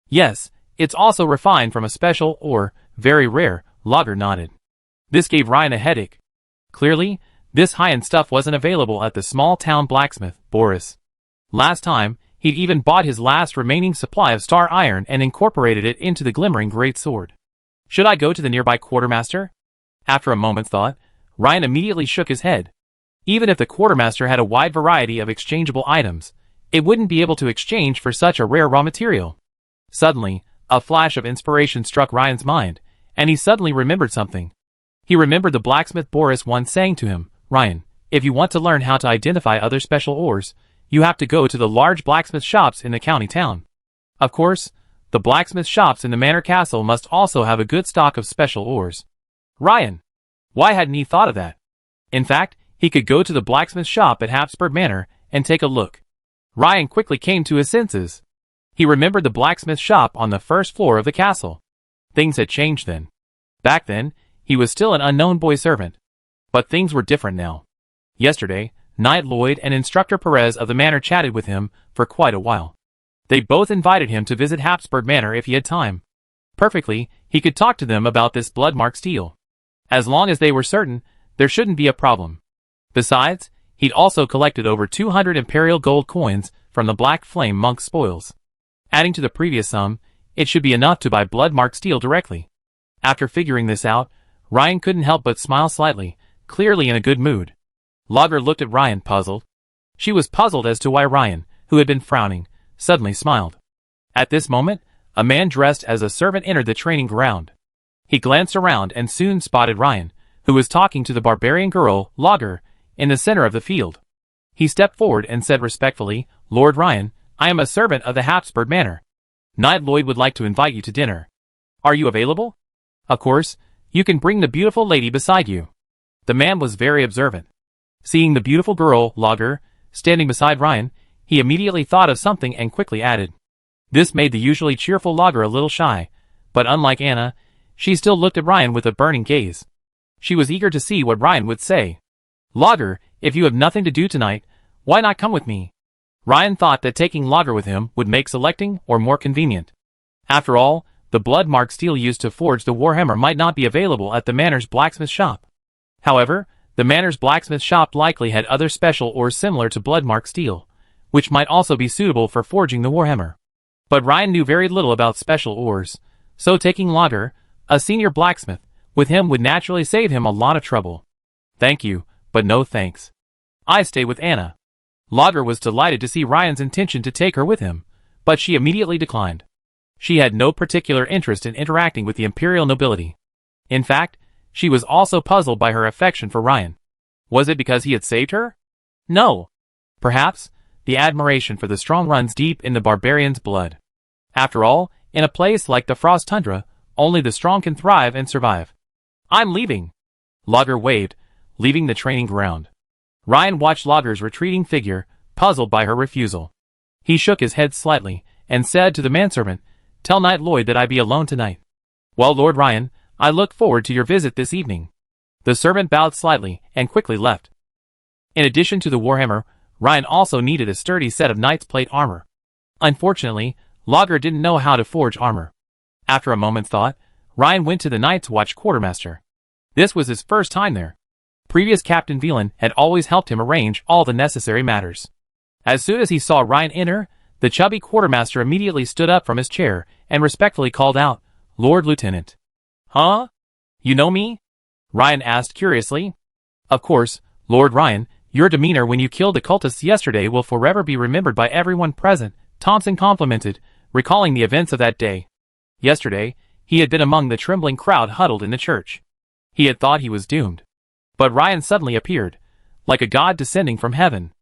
Yes, it's also refined from a special or very rare, Lager nodded. This gave Ryan a headache. Clearly, this high-end stuff wasn't available at the small-town blacksmith, Boris. Last time, he'd even bought his last remaining supply of star iron and incorporated it into the glimmering great sword. Should I go to the nearby quartermaster? After a moment's thought, Ryan immediately shook his head. Even if the quartermaster had a wide variety of exchangeable items, it wouldn't be able to exchange for such a rare raw material. Suddenly, a flash of inspiration struck Ryan's mind, and he suddenly remembered something. He remembered the blacksmith Boris once saying to him, Ryan, if you want to learn how to identify other special ores, you have to go to the large blacksmith shops in the county town. Of course, the blacksmith shops in the manor castle must also have a good stock of special ores. Ryan! Why hadn't he thought of that? In fact, he could go to the blacksmith shop at Habsburg Manor and take a look. Ryan quickly came to his senses. He remembered the blacksmith shop on the first floor of the castle. Things had changed then. Back then, he was still an unknown boy servant. But things were different now. Yesterday, Knight Lloyd and Instructor Perez of the manor chatted with him for quite a while. They both invited him to visit Habsburg Manor if he had time. Perfectly, he could talk to them about this blood-marked steel. As long as they were certain, there shouldn't be a problem. Besides, he'd also collected over 200 imperial gold coins from the Black Flame monk's spoils. Adding to the previous sum, it should be enough to buy blood-marked steel directly. After figuring this out, Ryan couldn't help but smile slightly, clearly in a good mood. Lager looked at Ryan puzzled. She was puzzled as to why Ryan, who had been frowning, suddenly smiled. At this moment, a man dressed as a servant entered the training ground. He glanced around and soon spotted Ryan, who was talking to the barbarian girl, Lager, in the center of the field. He stepped forward and said respectfully, Lord Ryan, I am a servant of the Habsburg Manor. Knight Lloyd would like to invite you to dinner. Are you available? Of course, you can bring the beautiful lady beside you. The man was very observant. Seeing the beautiful girl, Lager, standing beside Ryan, he immediately thought of something and quickly added. This made the usually cheerful Lager a little shy, but unlike Anna, she still looked at Ryan with a burning gaze. She was eager to see what Ryan would say. Lager, if you have nothing to do tonight, why not come with me? Ryan thought that taking Lager with him would make selecting or more convenient. After all, the blood-marked steel used to forge the warhammer might not be available at the manor's blacksmith shop. However, the manor's blacksmith shop likely had other special ores similar to blood-marked steel, which might also be suitable for forging the warhammer. But Ryan knew very little about special ores, so taking Lauder, a senior blacksmith, with him would naturally save him a lot of trouble. Thank you, but no thanks. I stay with Anna. Lauder was delighted to see Ryan's intention to take her with him, but she immediately declined. She had no particular interest in interacting with the imperial nobility. In fact, she was also puzzled by her affection for Ryan. Was it because he had saved her? No. Perhaps, the admiration for the strong runs deep in the barbarian's blood. After all, in a place like the Frost Tundra, only the strong can thrive and survive. I'm leaving. Lauder waved, leaving the training ground. Ryan watched Lauder's retreating figure, puzzled by her refusal. He shook his head slightly, and said to the manservant, "Tell Knight Lloyd that I be alone tonight." "Well, Lord Ryan, I look forward to your visit this evening." The servant bowed slightly, and quickly left. In addition to the warhammer, Ryan also needed a sturdy set of knight's plate armor. Unfortunately, Lauder didn't know how to forge armor. After a moment's thought, Ryan went to the Night's Watch quartermaster. This was his first time there. Previous Captain Velan had always helped him arrange all the necessary matters. As soon as he saw Ryan enter, the chubby quartermaster immediately stood up from his chair and respectfully called out, "Lord Lieutenant." "Huh? You know me?" Ryan asked curiously. "Of course, Lord Ryan, your demeanor when you killed the cultists yesterday will forever be remembered by everyone present," Thompson complimented, recalling the events of that day. Yesterday, he had been among the trembling crowd huddled in the church. He had thought he was doomed. But Ryan suddenly appeared, like a god descending from heaven.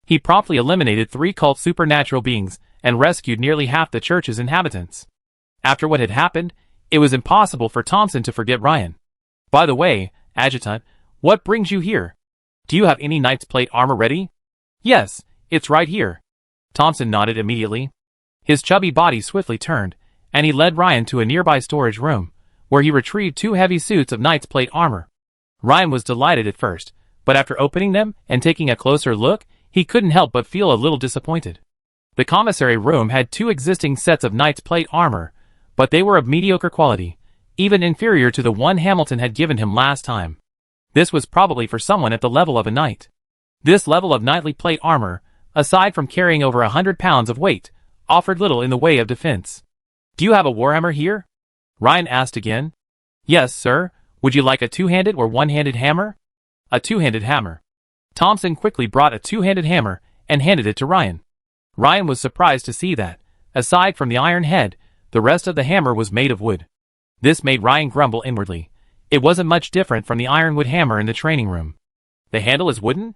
He promptly eliminated 3 cult supernatural beings and rescued nearly half the church's inhabitants. After what had happened, it was impossible for Thompson to forget Ryan. "By the way, Adjutant, what brings you here? Do you have any knight's plate armor ready?" "Yes, it's right here." Thompson nodded immediately. His chubby body swiftly turned, and he led Ryan to a nearby storage room, where he retrieved 2 heavy suits of knight's plate armor. Ryan was delighted at first, but after opening them and taking a closer look, he couldn't help but feel a little disappointed. The commissary room had 2 existing sets of knight's plate armor, but they were of mediocre quality, even inferior to the one Hamilton had given him last time. This was probably for someone at the level of a knight. This level of knightly plate armor, aside from carrying over 100 pounds of weight, offered little in the way of defense. "Do you have a warhammer here?" Ryan asked again. "Yes, sir. Would you like a 2-handed or 1-handed hammer?" "A 2-handed hammer." Thompson quickly brought a 2-handed hammer and handed it to Ryan. Ryan was surprised to see that, aside from the iron head, the rest of the hammer was made of wood. This made Ryan grumble inwardly. It wasn't much different from the ironwood hammer in the training room. "The handle is wooden?"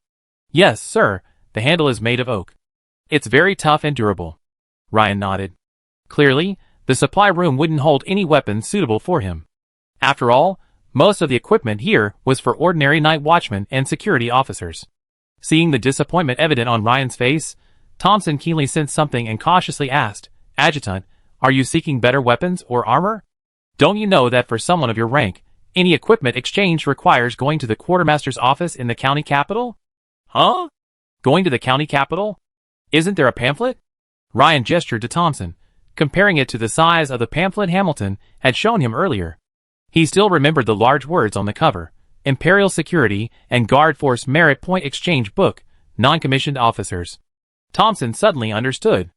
"Yes, sir. The handle is made of oak. It's very tough and durable." Ryan nodded. Clearly, the supply room wouldn't hold any weapons suitable for him. After all, most of the equipment here was for ordinary night watchmen and security officers. Seeing the disappointment evident on Ryan's face, Thompson keenly sensed something and cautiously asked, "Adjutant, are you seeking better weapons or armor? Don't you know that for someone of your rank, any equipment exchange requires going to the quartermaster's office in the county capital?" "Huh? Going to the county capital? Isn't there a pamphlet?" Ryan gestured to Thompson, comparing it to the size of the pamphlet Hamilton had shown him earlier. He still remembered the large words on the cover: Imperial Security and Guard Force Merit Point Exchange Book, Non-Commissioned Officers. Thompson suddenly understood.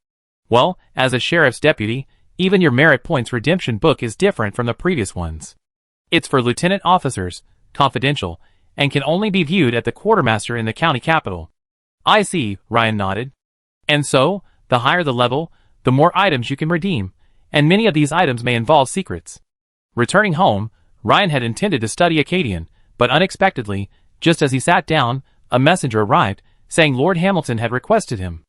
Well, as a sheriff's deputy, even your Merit Points Redemption Book is different from the previous ones. It's for lieutenant officers, confidential, and can only be viewed at the quartermaster in the county capital. "I see," Ryan nodded. "And so, the higher the level, the more items you can redeem, and many of these items may involve secrets." Returning home, Ryan had intended to study Akkadian, but unexpectedly, just as he sat down, a messenger arrived, saying Lord Hamilton had requested him.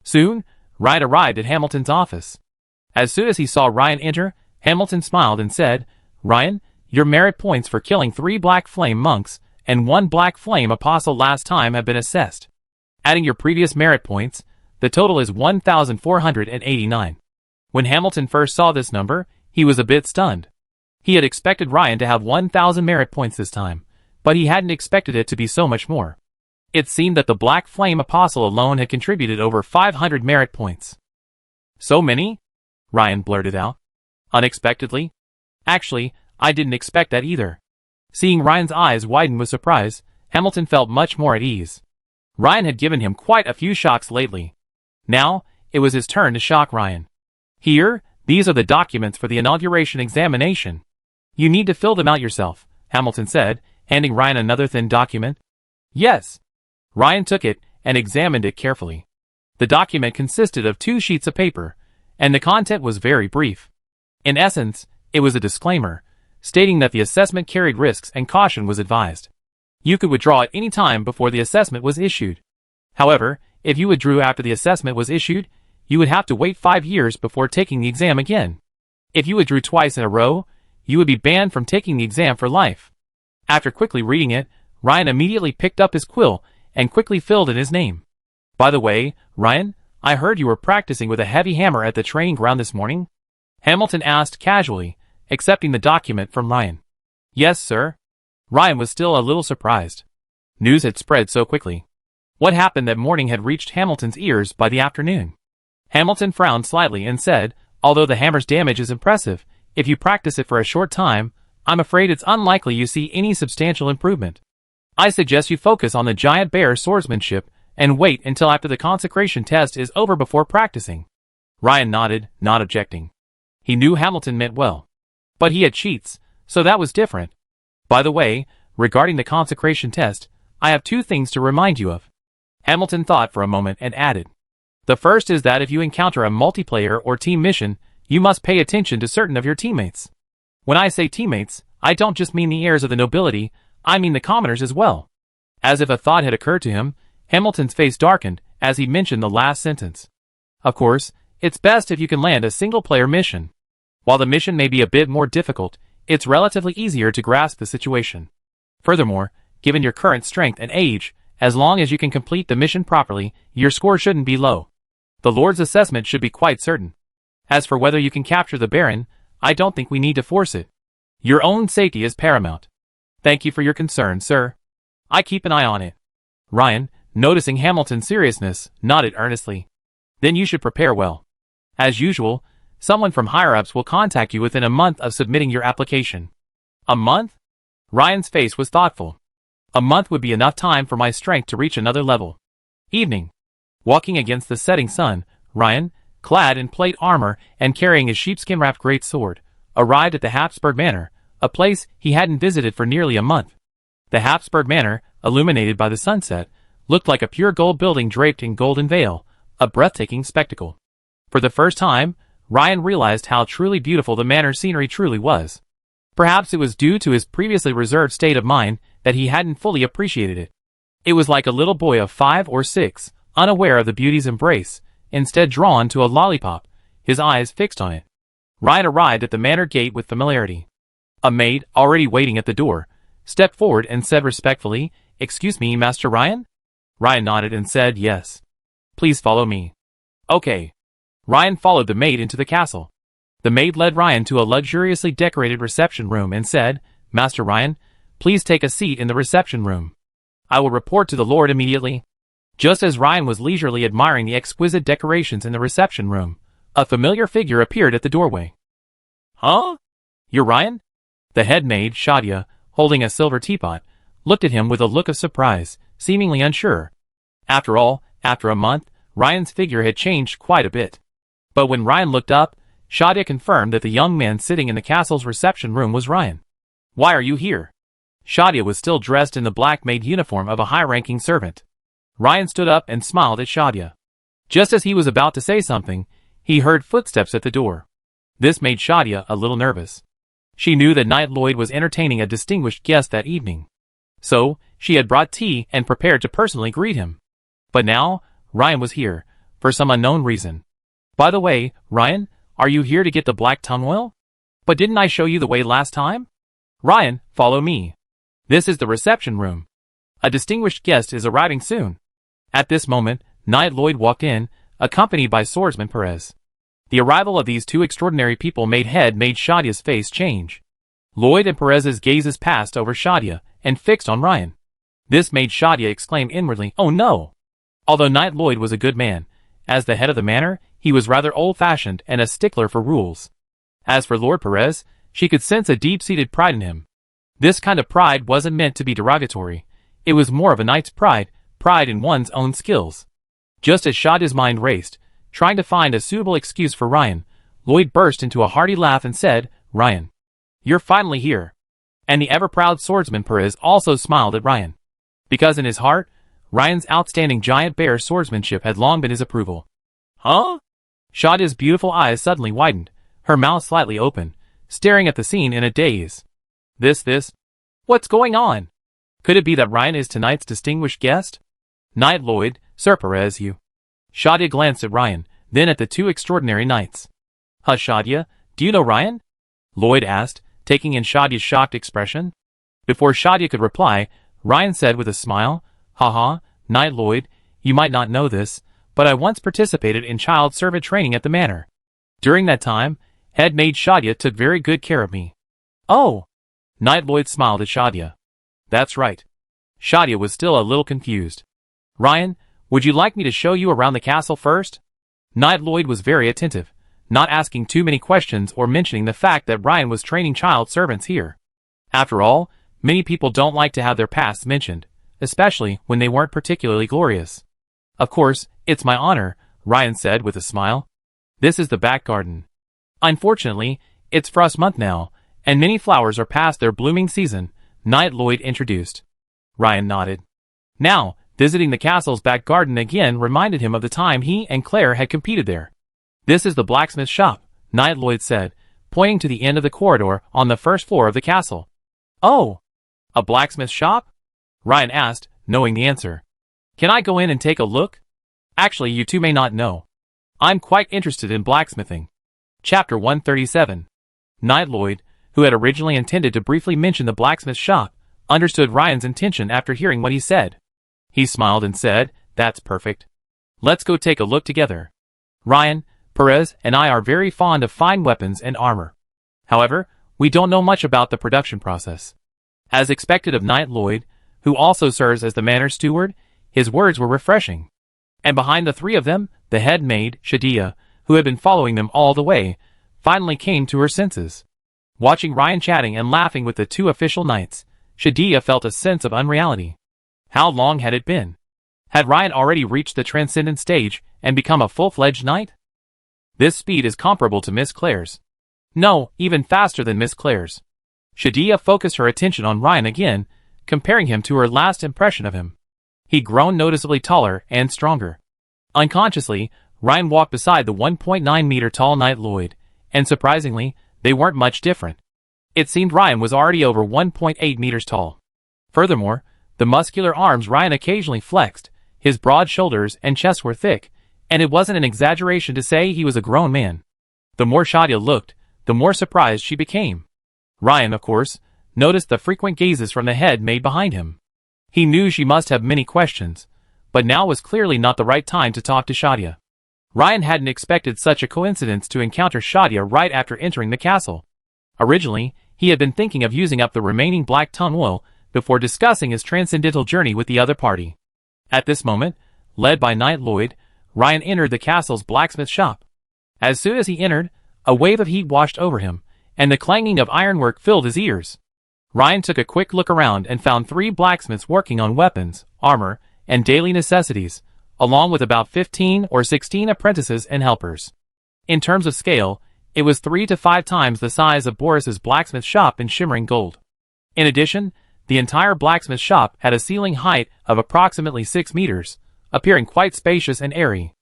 Soon, Ryan arrived at Hamilton's office. As soon as he saw Ryan enter, Hamilton smiled and said, "Ryan, your merit points for killing 3 Black Flame monks and 1 Black Flame apostle last time have been assessed. Adding your previous merit points, the total is 1,489. When Hamilton first saw this number, he was a bit stunned. He had expected Ryan to have 1,000 merit points this time, but he hadn't expected it to be so much more. It seemed that the Black Flame Apostle alone had contributed over 500 merit points. "So many?" Ryan blurted out. Unexpectedly. "Actually, I didn't expect that either." Seeing Ryan's eyes widen with surprise, Hamilton felt much more at ease. Ryan had given him quite a few shocks lately. Now, it was his turn to shock Ryan. Here, these are the documents for the inauguration examination. You need to fill them out yourself, Hamilton said, handing Ryan another thin document. Yes. Ryan took it and examined it carefully. The document consisted of 2 sheets of paper, and the content was very brief. In essence, it was a disclaimer, stating that the assessment carried risks and caution was advised. You could withdraw at any time before the assessment was issued. However, if you withdrew after the assessment was issued, you would have to wait 5 years before taking the exam again. If you withdrew twice in a row, you would be banned from taking the exam for life. After quickly reading it, Ryan immediately picked up his quill and quickly filled in his name. By the way, Ryan, I heard you were practicing with a heavy hammer at the training ground this morning? Hamilton asked casually, accepting the document from Ryan. Yes, sir. Ryan was still a little surprised. News had spread so quickly. What happened that morning had reached Hamilton's ears by the afternoon. Hamilton frowned slightly and said, although the hammer's damage is impressive, if you practice it for a short time, I'm afraid it's unlikely you see any substantial improvement. I suggest you focus on the giant bear swordsmanship and wait until after the consecration test is over before practicing. Ryan nodded, not objecting. He knew Hamilton meant well. But he had cheats, so that was different. By the way, regarding the consecration test, I have 2 things to remind you of. Hamilton thought for a moment and added. The first is that if you encounter a multiplayer or team mission, you must pay attention to certain of your teammates. When I say teammates, I don't just mean the heirs of the nobility, I mean the commoners as well. As if a thought had occurred to him, Hamilton's face darkened as he mentioned the last sentence. Of course, it's best if you can land a single-player mission. While the mission may be a bit more difficult, it's relatively easier to grasp the situation. Furthermore, given your current strength and age, as long as you can complete the mission properly, your score shouldn't be low. The Lord's assessment should be quite certain. As for whether you can capture the Baron, I don't think we need to force it. Your own safety is paramount. Thank you for your concern, sir. I keep an eye on it. Ryan, noticing Hamilton's seriousness, nodded earnestly. Then you should prepare well. As usual, someone from higher-ups will contact you within a month of submitting your application. A month? Ryan's face was thoughtful. A month would be enough time for my strength to reach another level. Evening. Walking against the setting sun, Ryan, clad in plate armor and carrying his sheepskin-wrapped great sword, arrived at the Habsburg Manor, a place he hadn't visited for nearly a month. The Habsburg Manor, illuminated by the sunset, looked like a pure gold building draped in golden veil, a breathtaking spectacle. For the first time, Ryan realized how truly beautiful the manor's scenery truly was. Perhaps it was due to his previously reserved state of mind that he hadn't fully appreciated it. It was like a little boy of 5 or 6, unaware of the beauty's embrace, instead drawn to a lollipop, his eyes fixed on it. Ryan arrived at the manor gate with familiarity. A maid, already waiting at the door, stepped forward and said respectfully, "Excuse me, Master Ryan?" Ryan nodded and said, "Yes. Please follow me." Okay. Ryan followed the maid into the castle. The maid led Ryan to a luxuriously decorated reception room and said, "Master Ryan, please take a seat in the reception room. I will report to the Lord immediately." Just as Ryan was leisurely admiring the exquisite decorations in the reception room, a familiar figure appeared at the doorway. "Huh? You're Ryan?" The head maid, Shadia, holding a silver teapot, looked at him with a look of surprise, seemingly unsure. After all, after a month, Ryan's figure had changed quite a bit. But when Ryan looked up, Shadia confirmed that the young man sitting in the castle's reception room was Ryan. "Why are you here?" Shadia was still dressed in the black maid uniform of a high-ranking servant. Ryan stood up and smiled at Shadia. Just as he was about to say something, he heard footsteps at the door. This made Shadia a little nervous. She knew that Knight Lloyd was entertaining a distinguished guest that evening. So, she had brought tea and prepared to personally greet him. But now, Ryan was here, for some unknown reason. "By the way, Ryan, are you here to get the black tongue oil? But didn't I show you the way last time?" "Ryan, follow me. This is the reception room. A distinguished guest is arriving soon." At this moment, Knight Lloyd walked in, accompanied by Swordsman Perez. The arrival of these 2 extraordinary people made Shadia's face change. Lloyd and Perez's gazes passed over Shadia and fixed on Ryan. This made Shadia exclaim inwardly, "Oh no!" Although Knight Lloyd was a good man, as the head of the manor, he was rather old-fashioned and a stickler for rules. As for Lord Perez, she could sense a deep-seated pride in him. This kind of pride wasn't meant to be derogatory. It was more of a knight's pride, pride in one's own skills. Just as Shadia's mind raced, trying to find a suitable excuse for Ryan, Lloyd burst into a hearty laugh and said, "Ryan, you're finally here." And the ever-proud swordsman Perez also smiled at Ryan. Because in his heart, Ryan's outstanding giant bear swordsmanship had long been his approval. "Huh?" Shadia's beautiful eyes suddenly widened, her mouth slightly open, staring at the scene in a daze. This? What's going on? Could it be that Ryan is tonight's distinguished guest? "Knight Lloyd, Sir Perez, you." Shadia glanced at Ryan, then at the two extraordinary knights. "Huh, Shadia, do you know Ryan?" Lloyd asked, taking in Shadia's shocked expression. Before Shadia could reply, Ryan said with a smile, "Haha, Knight Lloyd, you might not know this, but I once participated in child servant training at the manor. During that time, head maid Shadia took very good care of me." "Oh!" Knight Lloyd smiled at Shadia. "That's right." Shadia was still a little confused. "Ryan, would you like me to show you around the castle first?" Knight Lloyd was very attentive, not asking too many questions or mentioning the fact that Ryan was training child servants here. After all, many people don't like to have their pasts mentioned, especially when they weren't particularly glorious. "Of course, it's my honor," Ryan said with a smile. "This is the back garden. Unfortunately, it's frost month now, and many flowers are past their blooming season," Knight Lloyd introduced. Ryan nodded. Now, visiting the castle's back garden again reminded him of the time he and Claire had competed there. "This is the blacksmith shop," Knight Lloyd said, pointing to the end of the corridor on the first floor of the castle. "Oh, a blacksmith shop?" Ryan asked, knowing the answer. "Can I go in and take a look? Actually, you two may not know. I'm quite interested in blacksmithing." Chapter 137. Knight Lloyd, who had originally intended to briefly mention the blacksmith shop, understood Ryan's intention after hearing what he said. He smiled and said, "That's perfect. Let's go take a look together. Ryan, Perez, and I are very fond of fine weapons and armor. However, we don't know much about the production process." As expected of Knight Lloyd, who also serves as the manor steward, his words were refreshing. And behind the three of them, the head maid, Shadia, who had been following them all the way, finally came to her senses. Watching Ryan chatting and laughing with the two official knights, Shadia felt a sense of unreality. How long had it been? Had Ryan already reached the transcendent stage and become a full-fledged knight? This speed is comparable to Miss Claire's. No, even faster than Miss Claire's. Shadia focused her attention on Ryan again, comparing him to her last impression of him. He'd grown noticeably taller and stronger. Unconsciously, Ryan walked beside the 1.9-meter tall Knight Lloyd, and surprisingly, they weren't much different. It seemed Ryan was already over 1.8 meters tall. Furthermore, the muscular arms Ryan occasionally flexed, his broad shoulders and chest were thick, and it wasn't an exaggeration to say he was a grown man. The more Shadia looked, the more surprised she became. Ryan, of course, noticed the frequent gazes from the head maid behind him. He knew she must have many questions, but now was clearly not the right time to talk to Shadia. Ryan hadn't expected such a coincidence to encounter Shadia right after entering the castle. Originally, he had been thinking of using up the remaining black tongue oil before discussing his transcendental journey with the other party. At this moment, led by Knight Lloyd, Ryan entered the castle's blacksmith shop. As soon as he entered, a wave of heat washed over him, and the clanging of ironwork filled his ears. Ryan took a quick look around and found 3 blacksmiths working on weapons, armor, and daily necessities, along with about 15 or 16 apprentices and helpers. In terms of scale, it was 3 to 5 times the size of Boris's blacksmith shop in shimmering gold. In addition, the entire blacksmith shop had a ceiling height of approximately 6 meters, appearing quite spacious and airy.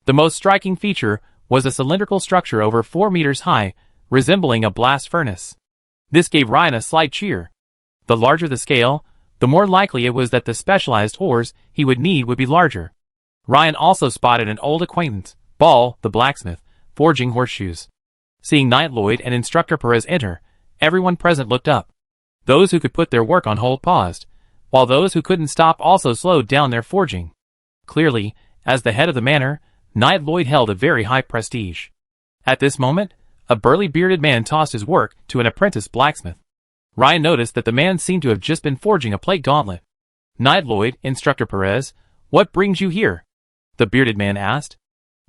The most striking feature was a cylindrical structure over 4 meters high, resembling a blast furnace. This gave Ryan a slight cheer. The larger the scale, the more likely it was that the specialized ores he would need would be larger. Ryan also spotted an old acquaintance, Ball, the blacksmith, forging horseshoes. Seeing Knight Lloyd and Instructor Perez enter, everyone present looked up. Those who could put their work on hold paused, while those who couldn't stop also slowed down their forging. Clearly, as the head of the manor, Knight Lloyd held a very high prestige. At this moment, a burly bearded man tossed his work to an apprentice blacksmith. Ryan noticed that the man seemed to have just been forging a plate gauntlet. "Knight Lloyd, Instructor Perez, what brings you here?" the bearded man asked.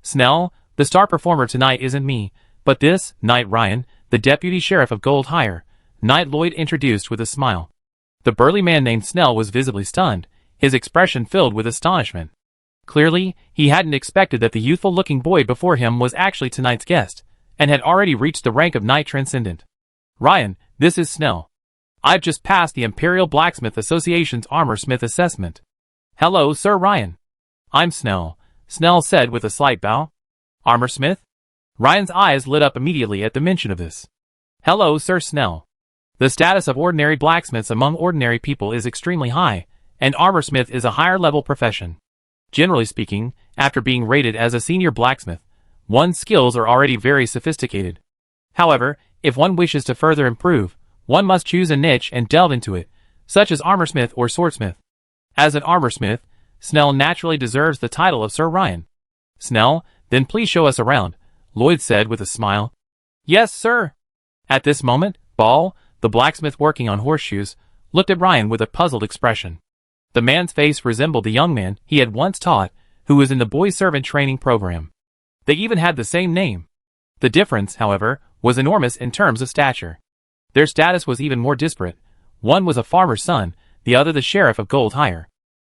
"Snell, the star performer tonight isn't me, but this, Knight Ryan, the deputy sheriff of Gold Hire," Knight Lloyd introduced with a smile. The burly man named Snell was visibly stunned, his expression filled with astonishment. Clearly, he hadn't expected that the youthful-looking boy before him was actually tonight's guest, and had already reached the rank of Knight Transcendent. Ryan, this is Snell. I've just passed the Imperial Blacksmith Association's Armorsmith assessment. Hello, Sir Ryan. I'm Snell, Snell said with a slight bow. Armorsmith? Ryan's eyes lit up immediately at the mention of this. Hello, Sir Snell. The status of ordinary blacksmiths among ordinary people is extremely high, and armorsmith is a higher-level profession. Generally speaking, after being rated as a senior blacksmith, one's skills are already very sophisticated. However, if one wishes to further improve, one must choose a niche and delve into it, such as armorsmith or swordsmith. As an armorsmith, Snell naturally deserves the title of Sir Ryan. Snell, then please show us around, Lloyd said with a smile. Yes, sir. At this moment, Ball, the blacksmith working on horseshoes, looked at Ryan with a puzzled expression. The man's face resembled the young man he had once taught, who was in the boy servant training program. They even had the same name. The difference, however, was enormous in terms of stature. Their status was even more disparate. One was a farmer's son, the other the sheriff of Gold Hire.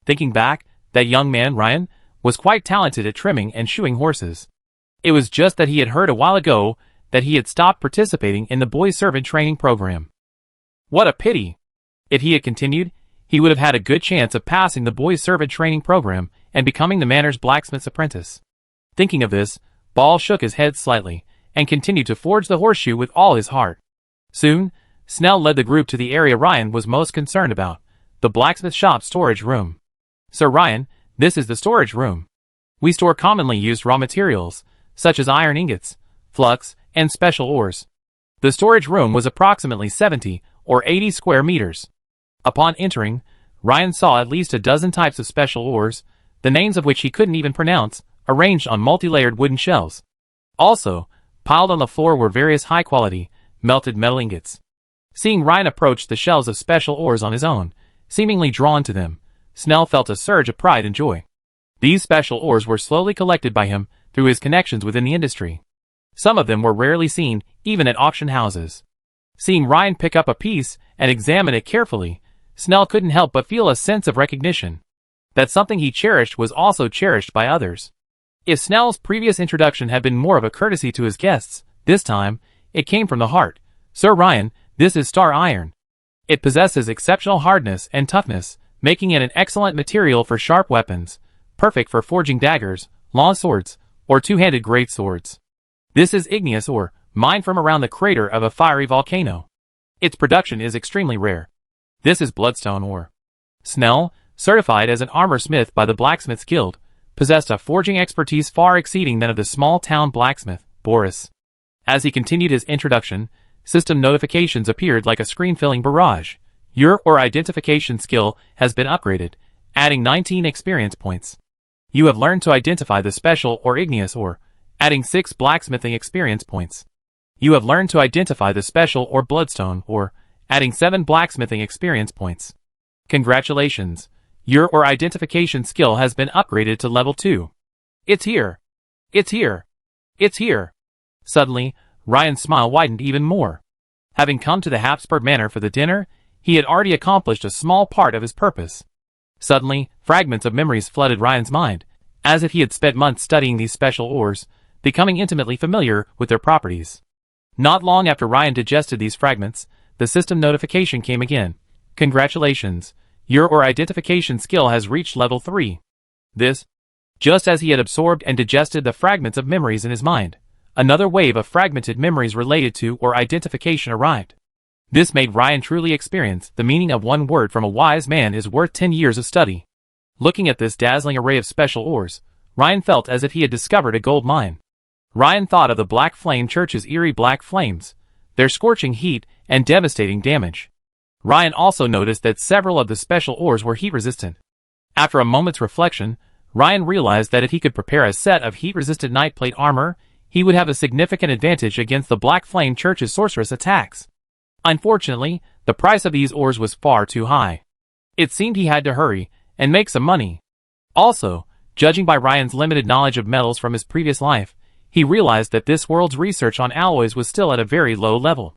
Thinking back, that young man, Ryan, was quite talented at trimming and shoeing horses. It was just that he had heard a while ago that he had stopped participating in the boy servant training program. What a pity! If he had continued, he would have had a good chance of passing the boy servant training program and becoming the manor's blacksmith's apprentice. Thinking of this, Ball shook his head slightly and continued to forge the horseshoe with all his heart. Soon, Snell led the group to the area Ryan was most concerned about, the blacksmith shop storage room. Sir Ryan, this is the storage room. We store commonly used raw materials, such as iron ingots, flux, and special ores. The storage room was approximately 70 or 80 square meters. Upon entering, Ryan saw at least a dozen types of special ores, the names of which he couldn't even pronounce, arranged on multi-layered wooden shelves. Also, piled on the floor were various high-quality, melted metal ingots. Seeing Ryan approach the shelves of special ores on his own, seemingly drawn to them, Snell felt a surge of pride and joy. These special ores were slowly collected by him through his connections within the industry. Some of them were rarely seen, even at auction houses. Seeing Ryan pick up a piece and examine it carefully, Snell couldn't help but feel a sense of recognition. That something he cherished was also cherished by others. If Snell's previous introduction had been more of a courtesy to his guests, this time, it came from the heart. Sir Ryan, this is star iron. It possesses exceptional hardness and toughness, making it an excellent material for sharp weapons, perfect for forging daggers, long swords, or two-handed great swords. This is igneous ore, mined from around the crater of a fiery volcano. Its production is extremely rare. This is bloodstone ore. Snell, certified as an armorsmith by the Blacksmith's Guild, possessed a forging expertise far exceeding that of the small-town blacksmith, Boris. As he continued his introduction, system notifications appeared like a screen-filling barrage. Your ore identification skill has been upgraded, adding 19 experience points. You have learned to identify the special or igneous ore, adding 6 blacksmithing experience points. You have learned to identify the special or bloodstone ore, adding 7 blacksmithing experience points. Congratulations! Your ore identification skill has been upgraded to level 2. It's here! It's here! It's here! Suddenly, Ryan's smile widened even more. Having come to the Habsburg Manor for the dinner, he had already accomplished a small part of his purpose. Suddenly, fragments of memories flooded Ryan's mind, as if he had spent months studying these special ores, becoming intimately familiar with their properties. Not long after Ryan digested these fragments, the system notification came again. Congratulations! Your ore identification skill has reached level 3. This, just as he had absorbed and digested the fragments of memories in his mind, another wave of fragmented memories related to ore identification arrived. This made Ryan truly experience the meaning of one word from a wise man is worth 10 years of study. Looking at this dazzling array of special ores, Ryan felt as if he had discovered a gold mine. Ryan thought of the Black Flame Church's eerie black flames, their scorching heat and devastating damage. Ryan also noticed that several of the special ores were heat-resistant. After a moment's reflection, Ryan realized that if he could prepare a set of heat-resistant nightplate armor, he would have a significant advantage against the Black Flame Church's sorceress attacks. Unfortunately, the price of these ores was far too high. It seemed he had to hurry and make some money. Also, judging by Ryan's limited knowledge of metals from his previous life, he realized that this world's research on alloys was still at a very low level.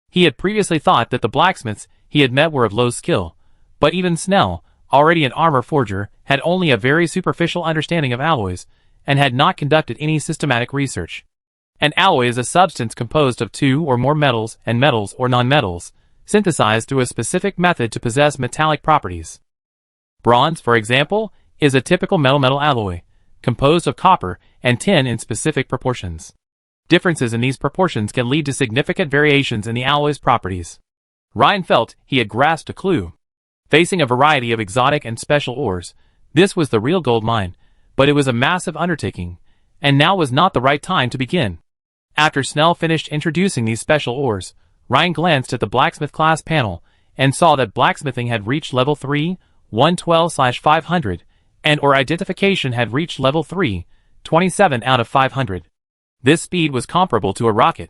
He had previously thought that the blacksmiths he had met were of low skill, but even Snell, already an armor forger, had only a very superficial understanding of alloys, and had not conducted any systematic research. An alloy is a substance composed of two or more metals and metals or nonmetals, synthesized through a specific method to possess metallic properties. Bronze, for example, is a typical metal-metal alloy, composed of copper and tin in specific proportions. Differences in these proportions can lead to significant variations in the alloy's properties. Ryan felt he had grasped a clue. Facing a variety of exotic and special ores, this was the real gold mine, but it was a massive undertaking, and now was not the right time to begin. After Snell finished introducing these special ores, Ryan glanced at the blacksmith class panel and saw that blacksmithing had reached level 3, 112/500, and ore identification had reached level 3, 27 out of 500. This speed was comparable to a rocket.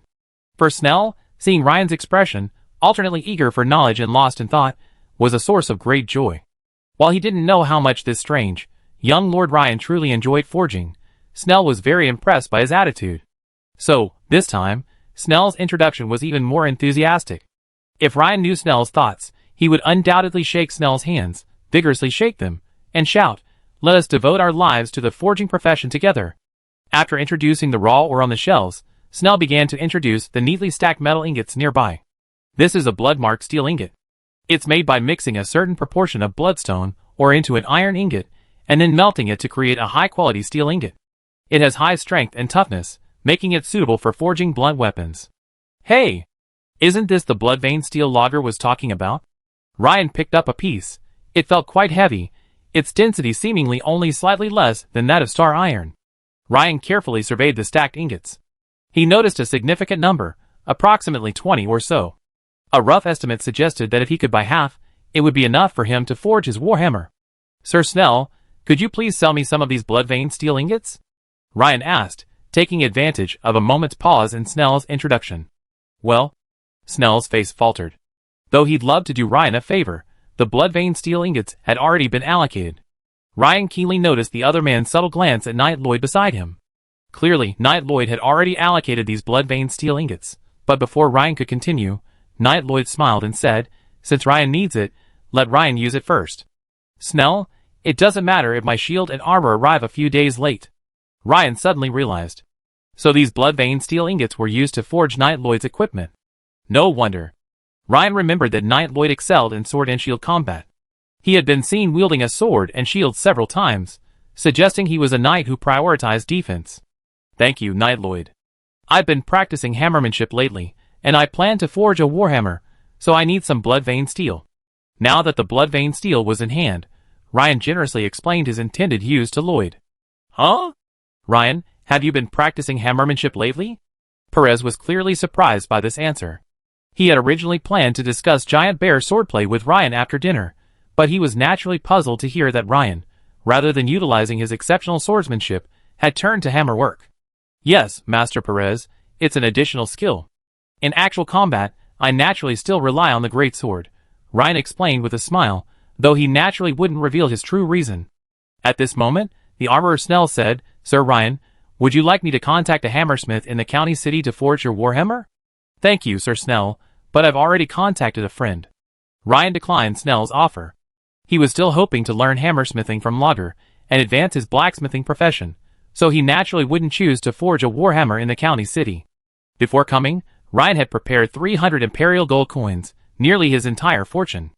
For Snell, seeing Ryan's expression, alternately eager for knowledge and lost in thought, was a source of great joy. While he didn't know how much this strange, young Lord Ryan truly enjoyed forging, Snell was very impressed by his attitude. So, this time, Snell's introduction was even more enthusiastic. If Ryan knew Snell's thoughts, he would undoubtedly shake Snell's hands, vigorously shake them, and shout, "Let us devote our lives to the forging profession together." After introducing the raw ore on the shelves, Snell began to introduce the neatly stacked metal ingots nearby. This is a blood-marked steel ingot. It's made by mixing a certain proportion of bloodstone ore into an iron ingot, and then melting it to create a high-quality steel ingot. It has high strength and toughness, making it suitable for forging blunt weapons. Hey! Isn't this the blood-veined steel Logger was talking about? Ryan picked up a piece. It felt quite heavy, its density seemingly only slightly less than that of star iron. Ryan carefully surveyed the stacked ingots. He noticed a significant number, approximately 20 or so. A rough estimate suggested that if he could buy half, it would be enough for him to forge his warhammer. "Sir Snell, could you please sell me some of these blood-veined steel ingots?" Ryan asked, taking advantage of a moment's pause in Snell's introduction. "Well?" Snell's face faltered. Though he'd love to do Ryan a favor, the blood-veined steel ingots had already been allocated. Ryan keenly noticed the other man's subtle glance at Knight Lloyd beside him. Clearly, Knight Lloyd had already allocated these blood-veined steel ingots, but before Ryan could continue, Knight Lloyd smiled and said, "Since Ryan needs it, let Ryan use it first. Snell, it doesn't matter if my shield and armor arrive a few days late." Ryan suddenly realized. So these blood-veined steel ingots were used to forge Knight Lloyd's equipment. No wonder. Ryan remembered that Knight Lloyd excelled in sword and shield combat. He had been seen wielding a sword and shield several times, suggesting he was a knight who prioritized defense. "Thank you, Knight Lloyd. I've been practicing hammermanship lately, and I plan to forge a warhammer, so I need some blood-veined steel." Now that the blood-veined steel was in hand, Ryan generously explained his intended use to Lloyd. "Huh? Ryan, have you been practicing hammermanship lately?" Perez was clearly surprised by this answer. He had originally planned to discuss giant bear swordplay with Ryan after dinner, but he was naturally puzzled to hear that Ryan, rather than utilizing his exceptional swordsmanship, had turned to hammer work. "Yes, Master Perez, it's an additional skill. In actual combat, I naturally still rely on the great sword," Ryan explained with a smile, though he naturally wouldn't reveal his true reason. At this moment, the armorer Snell said, "Sir Ryan, would you like me to contact a hammersmith in the county city to forge your warhammer?" "Thank you, Sir Snell, but I've already contacted a friend." Ryan declined Snell's offer. He was still hoping to learn hammersmithing from Logger and advance his blacksmithing profession, so he naturally wouldn't choose to forge a warhammer in the county city. Before coming, Ryan had prepared 300 imperial gold coins, nearly his entire fortune.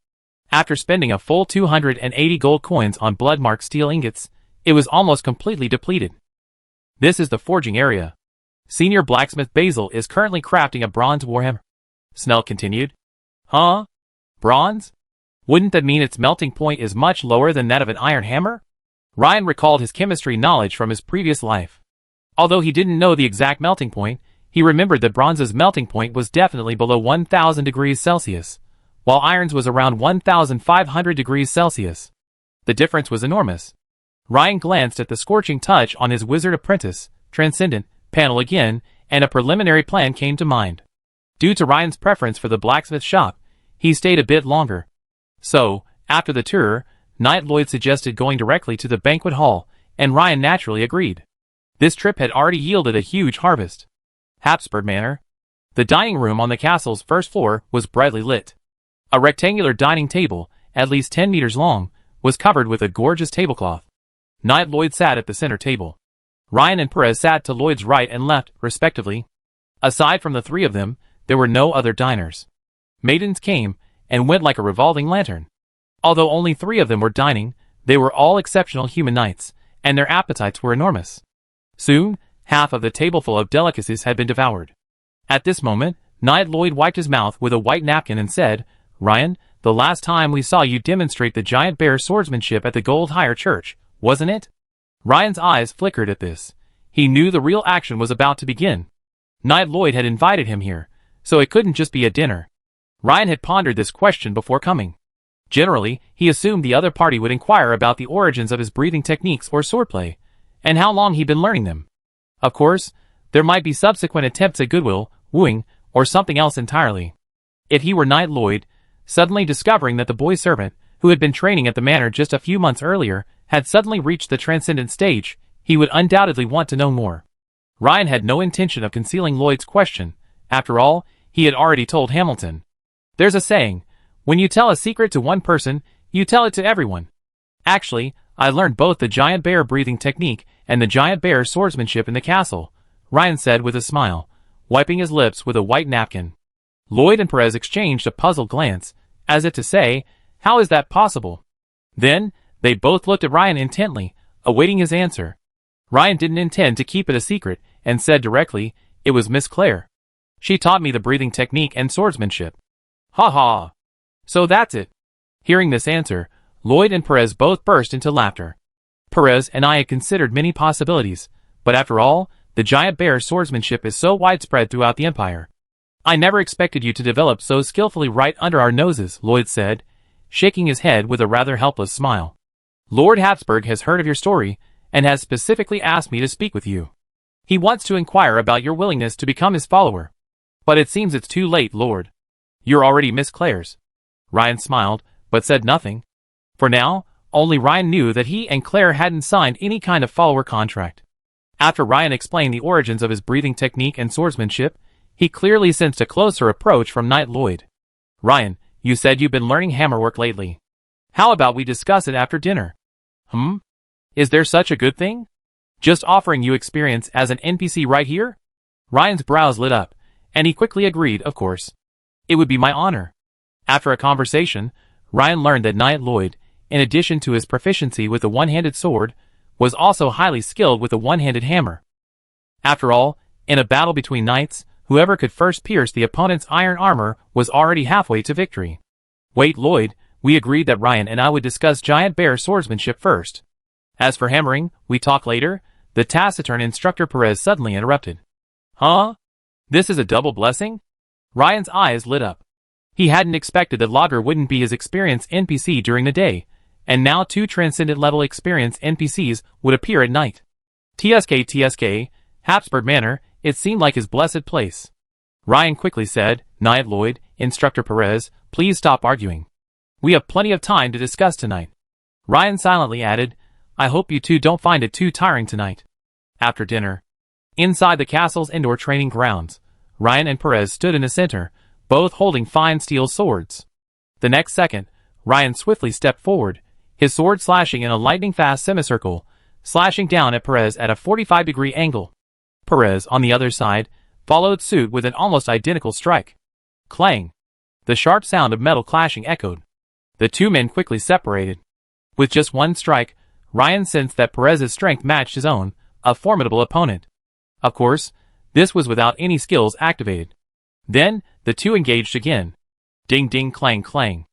After spending a full 280 gold coins on blood-marked steel ingots, it was almost completely depleted. "This is the forging area. Senior blacksmith Basil is currently crafting a bronze warhammer," Snell continued. "Huh? Bronze? Wouldn't that mean its melting point is much lower than that of an iron hammer?" Ryan recalled his chemistry knowledge from his previous life. Although he didn't know the exact melting point, he remembered that bronze's melting point was definitely below 1000 degrees Celsius, while iron's was around 1500 degrees Celsius. The difference was enormous. Ryan glanced at the scorching touch on his wizard apprentice, Transcendent, panel again, and a preliminary plan came to mind. Due to Ryan's preference for the blacksmith shop, he stayed a bit longer. So, after the tour, Knight Lloyd suggested going directly to the banquet hall, and Ryan naturally agreed. This trip had already yielded a huge harvest. Habsburg Manor. The dining room on the castle's first floor was brightly lit. A rectangular dining table, at least 10 meters long, was covered with a gorgeous tablecloth. Knight Lloyd sat at the center table. Ryan and Perez sat to Lloyd's right and left, respectively. Aside from the three of them, there were no other diners. Maidens came and went like a revolving lantern. Although only three of them were dining, they were all exceptional human knights, and their appetites were enormous. Soon, half of the tableful of delicacies had been devoured. At this moment, Knight Lloyd wiped his mouth with a white napkin and said, "Ryan, the last time we saw you demonstrate the giant bear swordsmanship at the Gold Hire Church, wasn't it?" Ryan's eyes flickered at this. He knew the real action was about to begin. Knight Lloyd had invited him here, so it couldn't just be a dinner. Ryan had pondered this question before coming. Generally, he assumed the other party would inquire about the origins of his breathing techniques or swordplay, and how long he'd been learning them. Of course, there might be subsequent attempts at goodwill, wooing, or something else entirely. If he were Knight Lloyd, suddenly discovering that the boy servant, who had been training at the manor just a few months earlier, had suddenly reached the transcendent stage, he would undoubtedly want to know more. Ryan had no intention of concealing Lloyd's question. After all, he had already told Hamilton. There's a saying, when you tell a secret to one person, you tell it to everyone. Actually, I learned both the giant bear breathing technique and the giant bear swordsmanship in the castle, Ryan said with a smile, wiping his lips with a white napkin. Lloyd and Perez exchanged a puzzled glance, as if to say, how is that possible? Then, they both looked at Ryan intently, awaiting his answer. Ryan didn't intend to keep it a secret, and said directly, "It was Miss Claire. She taught me the breathing technique and swordsmanship." "Ha ha! So that's it." Hearing this answer, Lloyd and Perez both burst into laughter. Perez and I had considered many possibilities, but after all, the giant bear swordsmanship is so widespread throughout the Empire. "I never expected you to develop so skillfully right under our noses," Lloyd said, shaking his head with a rather helpless smile. "Lord Habsburg has heard of your story, and has specifically asked me to speak with you. He wants to inquire about your willingness to become his follower. But it seems it's too late, Lord. You're already Miss Claire's." Ryan smiled, but said nothing. For now, only Ryan knew that he and Claire hadn't signed any kind of follower contract. After Ryan explained the origins of his breathing technique and swordsmanship, he clearly sensed a closer approach from Knight Lloyd. "Ryan, you said you've been learning hammerwork lately. How about we discuss it after dinner?" Is there such a good thing? Just offering you experience as an NPC right here?" Ryan's brows lit up, and he quickly agreed, of course. "It would be my honor." After a conversation, Ryan learned that Knight Lloyd, in addition to his proficiency with the one-handed sword, was also highly skilled with the one-handed hammer. After all, in a battle between knights, whoever could first pierce the opponent's iron armor was already halfway to victory. "Wait, Lloyd, we agreed that Ryan and I would discuss giant bear swordsmanship first. As for hammering, we talk later," the taciturn instructor Perez suddenly interrupted. "Huh? This is a double blessing?" Ryan's eyes lit up. He hadn't expected that Lager wouldn't be his experienced NPC during the day, and now two transcendent-level experienced NPCs would appear at night. TSK, Habsburg Manor, it seemed like his blessed place. Ryan quickly said, "Knight Lloyd, Instructor Perez, please stop arguing. We have plenty of time to discuss tonight." Ryan silently added, "I hope you two don't find it too tiring tonight." After dinner, inside the castle's indoor training grounds, Ryan and Perez stood in the center, both holding fine steel swords. The next second, Ryan swiftly stepped forward, his sword slashing in a lightning-fast semicircle, slashing down at Perez at a 45-degree angle. Perez, on the other side, followed suit with an almost identical strike. Clang! The sharp sound of metal clashing echoed. The two men quickly separated. With just one strike, Ryan sensed that Perez's strength matched his own, a formidable opponent. Of course, this was without any skills activated. Then, the two engaged again. Ding ding clang clang.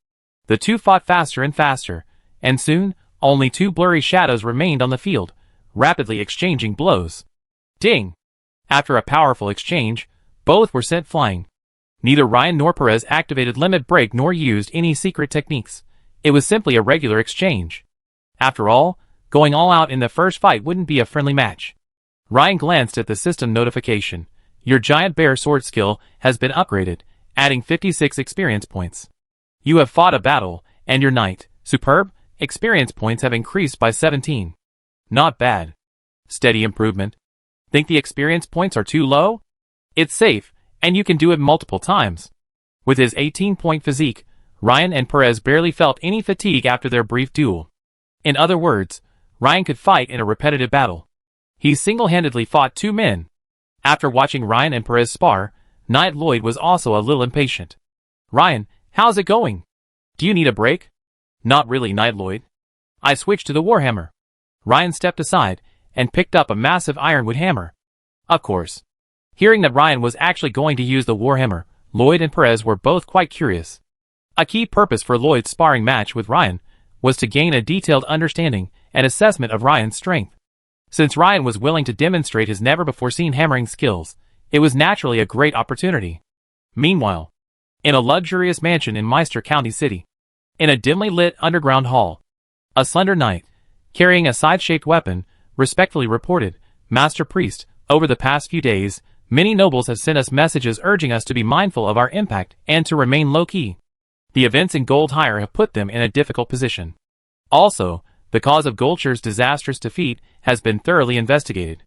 The two fought faster and faster, and soon, only two blurry shadows remained on the field, rapidly exchanging blows. Ding! After a powerful exchange, both were sent flying. Neither Ryan nor Perez activated limit break nor used any secret techniques. It was simply a regular exchange. After all, going all out in the first fight wouldn't be a friendly match. Ryan glanced at the system notification. "Your giant bear sword skill has been upgraded, adding 56 experience points. You have fought a battle, and your knight, superb, experience points have increased by 17. Not bad. Steady improvement. Think the experience points are too low? It's safe, and you can do it multiple times." With his 18-point physique, Ryan and Perez barely felt any fatigue after their brief duel. In other words, Ryan could fight in a repetitive battle. He single-handedly fought 2 men. After watching Ryan and Perez spar, Knight Lloyd was also a little impatient. "Ryan, how's it going? Do you need a break?" "Not really, Knight Lloyd. I switched to the Warhammer." Ryan stepped aside and picked up a massive ironwood hammer. Of course. Hearing that Ryan was actually going to use the Warhammer, Lloyd and Perez were both quite curious. A key purpose for Lloyd's sparring match with Ryan was to gain a detailed understanding and assessment of Ryan's strength. Since Ryan was willing to demonstrate his never-before-seen hammering skills, it was naturally a great opportunity. Meanwhile, in a luxurious mansion in Meister County City, in a dimly lit underground hall, a slender knight, carrying a scythe-shaped weapon, respectfully reported, "Master Priest, over the past few days, many nobles have sent us messages urging us to be mindful of our impact and to remain low-key. The events in Goldhire have put them in a difficult position. Also, the cause of Goldshir's disastrous defeat has been thoroughly investigated.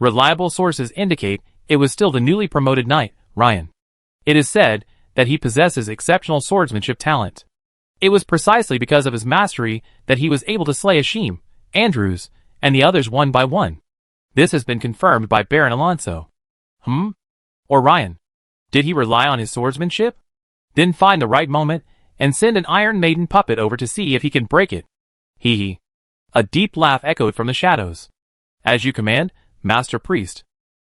Reliable sources indicate it was still the newly promoted knight, Ryan. It is said that he possesses exceptional swordsmanship talent. It was precisely because of his mastery that he was able to slay Ashim, Andrews, and the others one by one. This has been confirmed by Baron Alonso." Or Ryan. Did he rely on his swordsmanship? Then find the right moment and send an Iron Maiden puppet over to see if he can break it. Hee hee. A deep laugh echoed from the shadows. "As you command, Master Priest."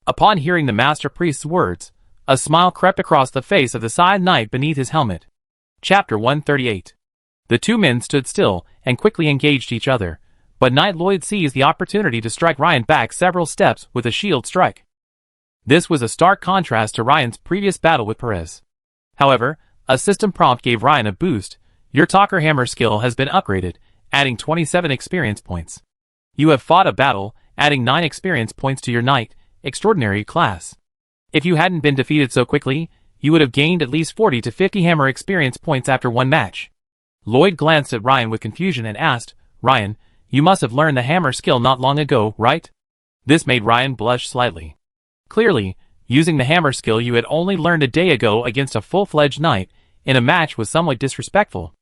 Upon hearing the Master Priest's words, a smile crept across the face of the Scythe Knight beneath his helmet. Chapter 138. The 2 men stood still and quickly engaged each other, but Knight Lloyd seized the opportunity to strike Ryan back several steps with a shield strike. This was a stark contrast to Ryan's previous battle with Perez. However, a system prompt gave Ryan a boost. "Your Talker Hammer skill has been upgraded, adding 27 experience points. You have fought a battle, adding 9 experience points to your Knight Extraordinary class. If you hadn't been defeated so quickly, you would have gained at least 40 to 50 hammer experience points after one match." Lloyd glanced at Ryan with confusion and asked, "Ryan, you must have learned the hammer skill not long ago, right?" This made Ryan blush slightly. Clearly, using the hammer skill you had only learned a day ago against a full-fledged knight in a match was somewhat disrespectful.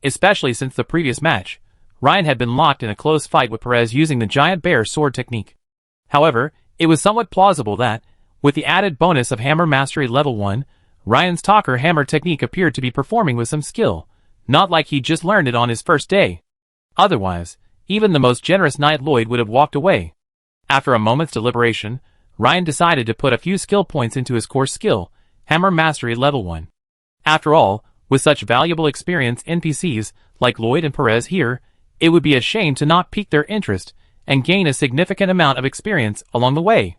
Especially since the previous match, Ryan had been locked in a close fight with Perez using the giant bear sword technique. However, it was somewhat plausible that, with the added bonus of Hammer Mastery Level 1, Ryan's Talker Hammer technique appeared to be performing with some skill, not like he just learned it on his first day. Otherwise, even the most generous Knight Lloyd would have walked away. After a moment's deliberation, Ryan decided to put a few skill points into his core skill, Hammer Mastery Level 1. After all, with such valuable experience NPCs like Lloyd and Perez here, it would be a shame to not pique their interest and gain a significant amount of experience along the way.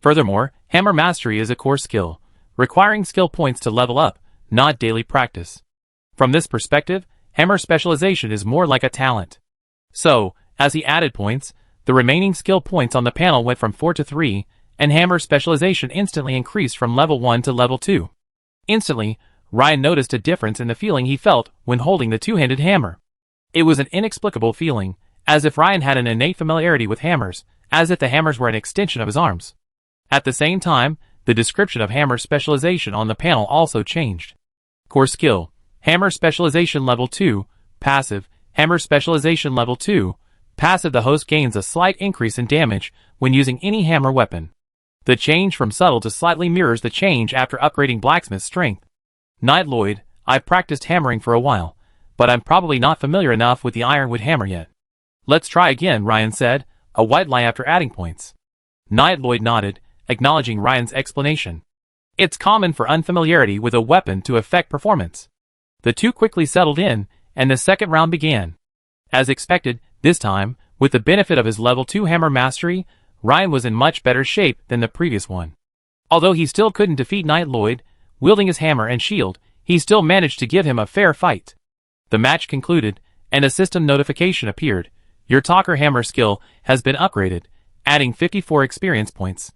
Furthermore, Hammer Mastery is a core skill, requiring skill points to level up, not daily practice. From this perspective, Hammer Specialization is more like a talent. So, as he added points, the remaining skill points on the panel went from 4 to 3, and Hammer Specialization instantly increased from level 1 to level 2. Instantly, Ryan noticed a difference in the feeling he felt when holding the two-handed hammer. It was an inexplicable feeling, as if Ryan had an innate familiarity with hammers, as if the hammers were an extension of his arms. At the same time, the description of Hammer Specialization on the panel also changed. Core Skill, Hammer Specialization Level 2, Passive, Hammer Specialization Level 2, Passive. The host gains a slight increase in damage when using any hammer weapon. The change from subtle to slightly mirrors the change after upgrading Blacksmith's strength. Knight Lloyd, I've practiced hammering for a while, but I'm probably not familiar enough with the ironwood hammer yet. Let's try again, Ryan said, a white lie after adding points. Knight Lloyd nodded, acknowledging Ryan's explanation. It's common for unfamiliarity with a weapon to affect performance. The two quickly settled in, and the second round began. As expected, this time, with the benefit of his level 2 hammer mastery, Ryan was in much better shape than the previous one. Although he still couldn't defeat Knight Lloyd, wielding his hammer and shield, he still managed to give him a fair fight. The match concluded, and a system notification appeared. Your Talker Hammer skill has been upgraded, adding 54 experience points.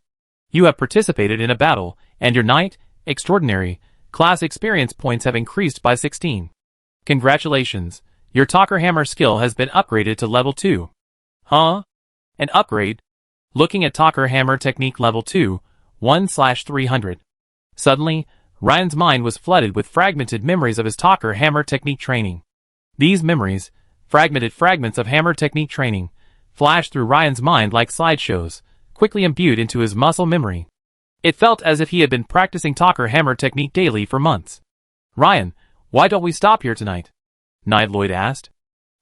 You have participated in a battle, and your Knight Extraordinary class experience points have increased by 16. Congratulations, your Talker Hammer skill has been upgraded to level 2. Huh? An upgrade? Looking at Talker Hammer Technique Level 2, 1/300. Suddenly, Ryan's mind was flooded with fragmented memories of his Talker Hammer Technique training. These memories, fragmented fragments of Hammer Technique training, flashed through Ryan's mind like slideshows, quickly imbued into his muscle memory. It felt as if he had been practicing Talker Hammer technique daily for months. "Ryan, why don't we stop here tonight?" Night Lloyd asked.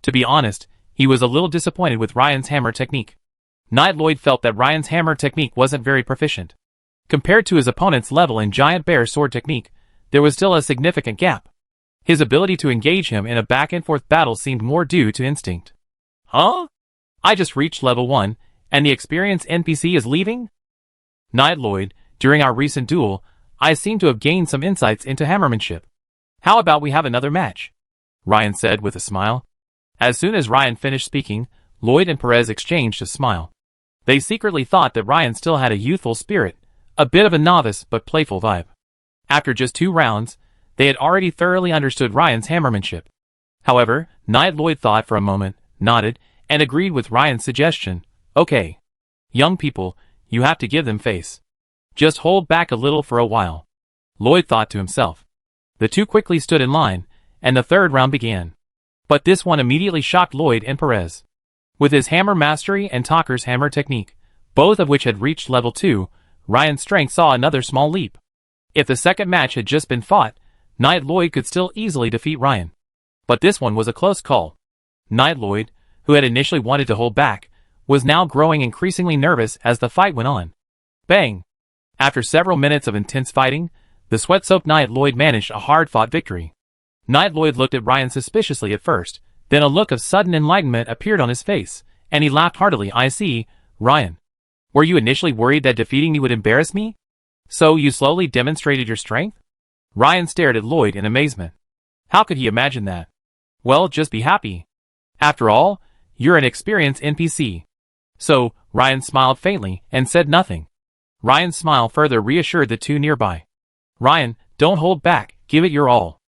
To be honest, he was a little disappointed with Ryan's hammer technique. Night Lloyd felt that Ryan's hammer technique wasn't very proficient. Compared to his opponent's level in Giant Bear sword technique, there was still a significant gap. His ability to engage him in a back-and-forth battle seemed more due to instinct. "Huh? I just reached level 1, and the experienced NPC is leaving?" "Night Lloyd, during our recent duel, I seem to have gained some insights into hammermanship. How about we have another match?" Ryan said with a smile. As soon as Ryan finished speaking, Lloyd and Perez exchanged a smile. They secretly thought that Ryan still had a youthful spirit, a bit of a novice but playful vibe. After just 2 rounds, they had already thoroughly understood Ryan's hammermanship. However, Night Lloyd thought for a moment, nodded, and agreed with Ryan's suggestion. "Okay. Young people, you have to give them face. Just hold back a little for a while," Lloyd thought to himself. The two quickly stood in line, and the third round began. But this one immediately shocked Lloyd and Perez. With his hammer mastery and Talker's hammer technique, both of which had reached level 2, Ryan's strength saw another small leap. If the second match had just been fought, Night Lloyd could still easily defeat Ryan. But this one was a close call. Night Lloyd, who had initially wanted to hold back, was now growing increasingly nervous as the fight went on. Bang! After several minutes of intense fighting, the sweat-soaked Night Lloyd managed a hard-fought victory. Night Lloyd looked at Ryan suspiciously at first, then a look of sudden enlightenment appeared on his face, and he laughed heartily. "I see, Ryan. Were you initially worried that defeating me would embarrass me? So you slowly demonstrated your strength?" Ryan stared at Lloyd in amazement. How could he imagine that? Well, just be happy. After all, you're an experienced NPC. So, Ryan smiled faintly and said nothing. Ryan's smile further reassured the two nearby. "Ryan, don't hold back, give it your all."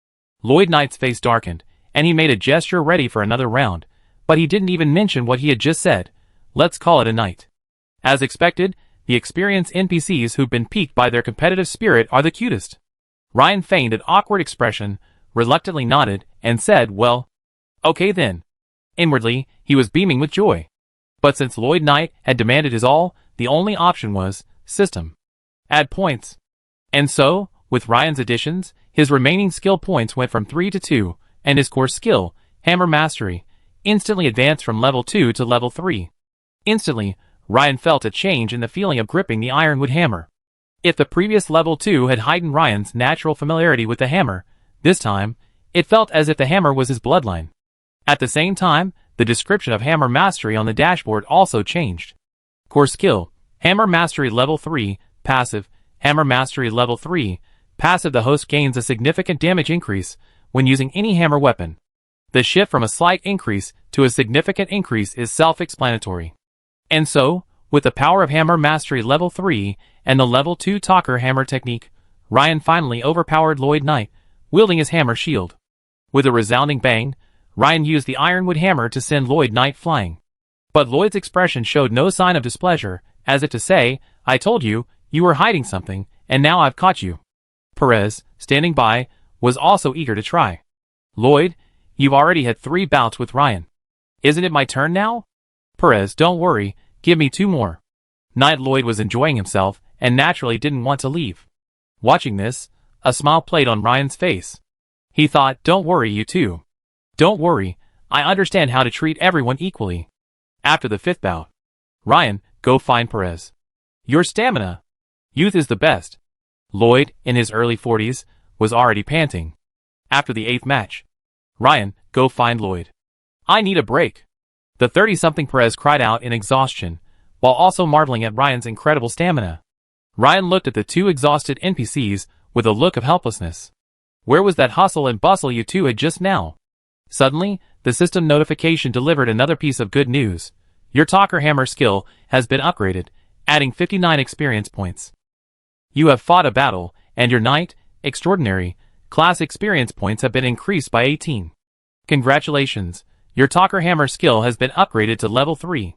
Lloyd Knight's face darkened, and he made a gesture ready for another round, but he didn't even mention what he had just said. "Let's call it a night." As expected, the experienced NPCs who've been piqued by their competitive spirit are the cutest. Ryan feigned an awkward expression, reluctantly nodded, and said, "Well, okay then." Inwardly, he was beaming with joy. But since Lloyd Knight had demanded his all, the only option was, system. Add points. And so, with Ryan's additions, his remaining skill points went from 3 to 2, and his core skill, Hammer Mastery, instantly advanced from level 2 to level 3. Instantly, Ryan felt a change in the feeling of gripping the ironwood hammer. If the previous level 2 had heightened Ryan's natural familiarity with the hammer, this time, it felt as if the hammer was his bloodline. At the same time, the description of Hammer Mastery on the dashboard also changed. Core skill, Hammer Mastery level 3, passive, Hammer Mastery level 3, passive. The host gains a significant damage increase when using any hammer weapon. The shift from a slight increase to a significant increase is self-explanatory. And so, with the power of Hammer Mastery level 3 and the level 2 Talker hammer technique, Ryan finally overpowered Lloyd Knight, wielding his hammer shield. With a resounding bang, Ryan used the ironwood hammer to send Lloyd Knight flying. But Lloyd's expression showed no sign of displeasure, as if to say, "I told you, you were hiding something, and now I've caught you." Perez, standing by, was also eager to try. "Lloyd, you've already had 3 bouts with Ryan. Isn't it my turn now?" "Perez, don't worry, give me 2 more." Night Lloyd was enjoying himself, and naturally didn't want to leave. Watching this, a smile played on Ryan's face. He thought, "Don't worry, you two. Don't worry, I understand how to treat everyone equally." After the 5th bout, "Ryan, go find Perez. Your stamina. Youth is the best." Lloyd, in his early 40s, was already panting. After the 8th match, "Ryan, go find Lloyd. I need a break." The 30-something Perez cried out in exhaustion, while also marveling at Ryan's incredible stamina. Ryan looked at the 2 exhausted NPCs with a look of helplessness. Where was that hustle and bustle you two had just now? Suddenly, the system notification delivered another piece of good news. Your Talker hammer skill has been upgraded, adding 59 experience points. You have fought a battle, and your Knight, Extraordinary, class experience points have been increased by 18. Congratulations, your Talker hammer skill has been upgraded to level 3.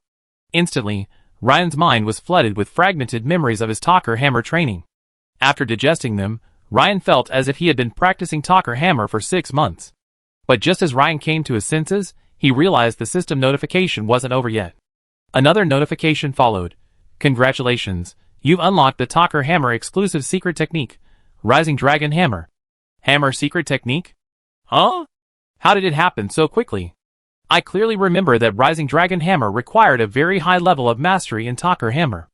Instantly, Ryan's mind was flooded with fragmented memories of his Talker hammer training. After digesting them, Ryan felt as if he had been practicing Talker hammer for 6 months. But just as Ryan came to his senses, he realized the system notification wasn't over yet. Another notification followed. Congratulations, you've unlocked the Talker Hammer exclusive secret technique, Rising Dragon Hammer. Hammer secret technique? Huh? How did it happen so quickly? I clearly remember that Rising Dragon Hammer required a very high level of mastery in Talker Hammer.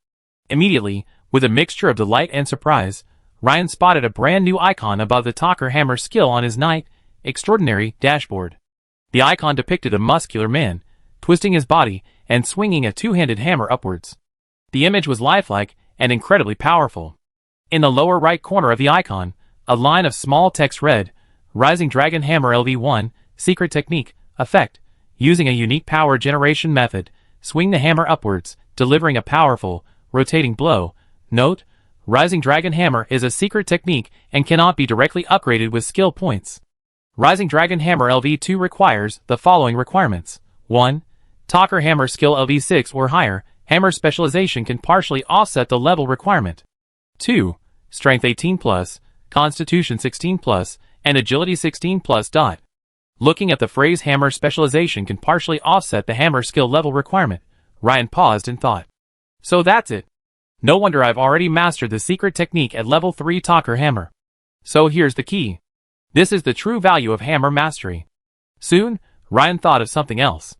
Immediately, with a mixture of delight and surprise, Ryan spotted a brand new icon above the Talker Hammer skill on his Knight Extraordinary dashboard. The icon depicted a muscular man, twisting his body and swinging a two-handed hammer upwards. The image was lifelike and incredibly powerful. In the lower right corner of the icon, a line of small text read, Rising Dragon Hammer LV1, Secret Technique, Effect. Using a unique power generation method, swing the hammer upwards, delivering a powerful, rotating blow. Note, Rising Dragon Hammer is a secret technique and cannot be directly upgraded with skill points. Rising Dragon Hammer LV2 requires the following requirements. 1. Talker Hammer skill LV6 or higher, hammer specialization can partially offset the level requirement. 2. Strength 18+, Constitution 16+, and Agility 16+. Looking at the phrase hammer specialization can partially offset the hammer skill level requirement, Ryan paused and thought. So that's it. No wonder I've already mastered the secret technique at level 3 Talker Hammer. So here's the key. This is the true value of hammer mastery. Soon, Ryan thought of something else.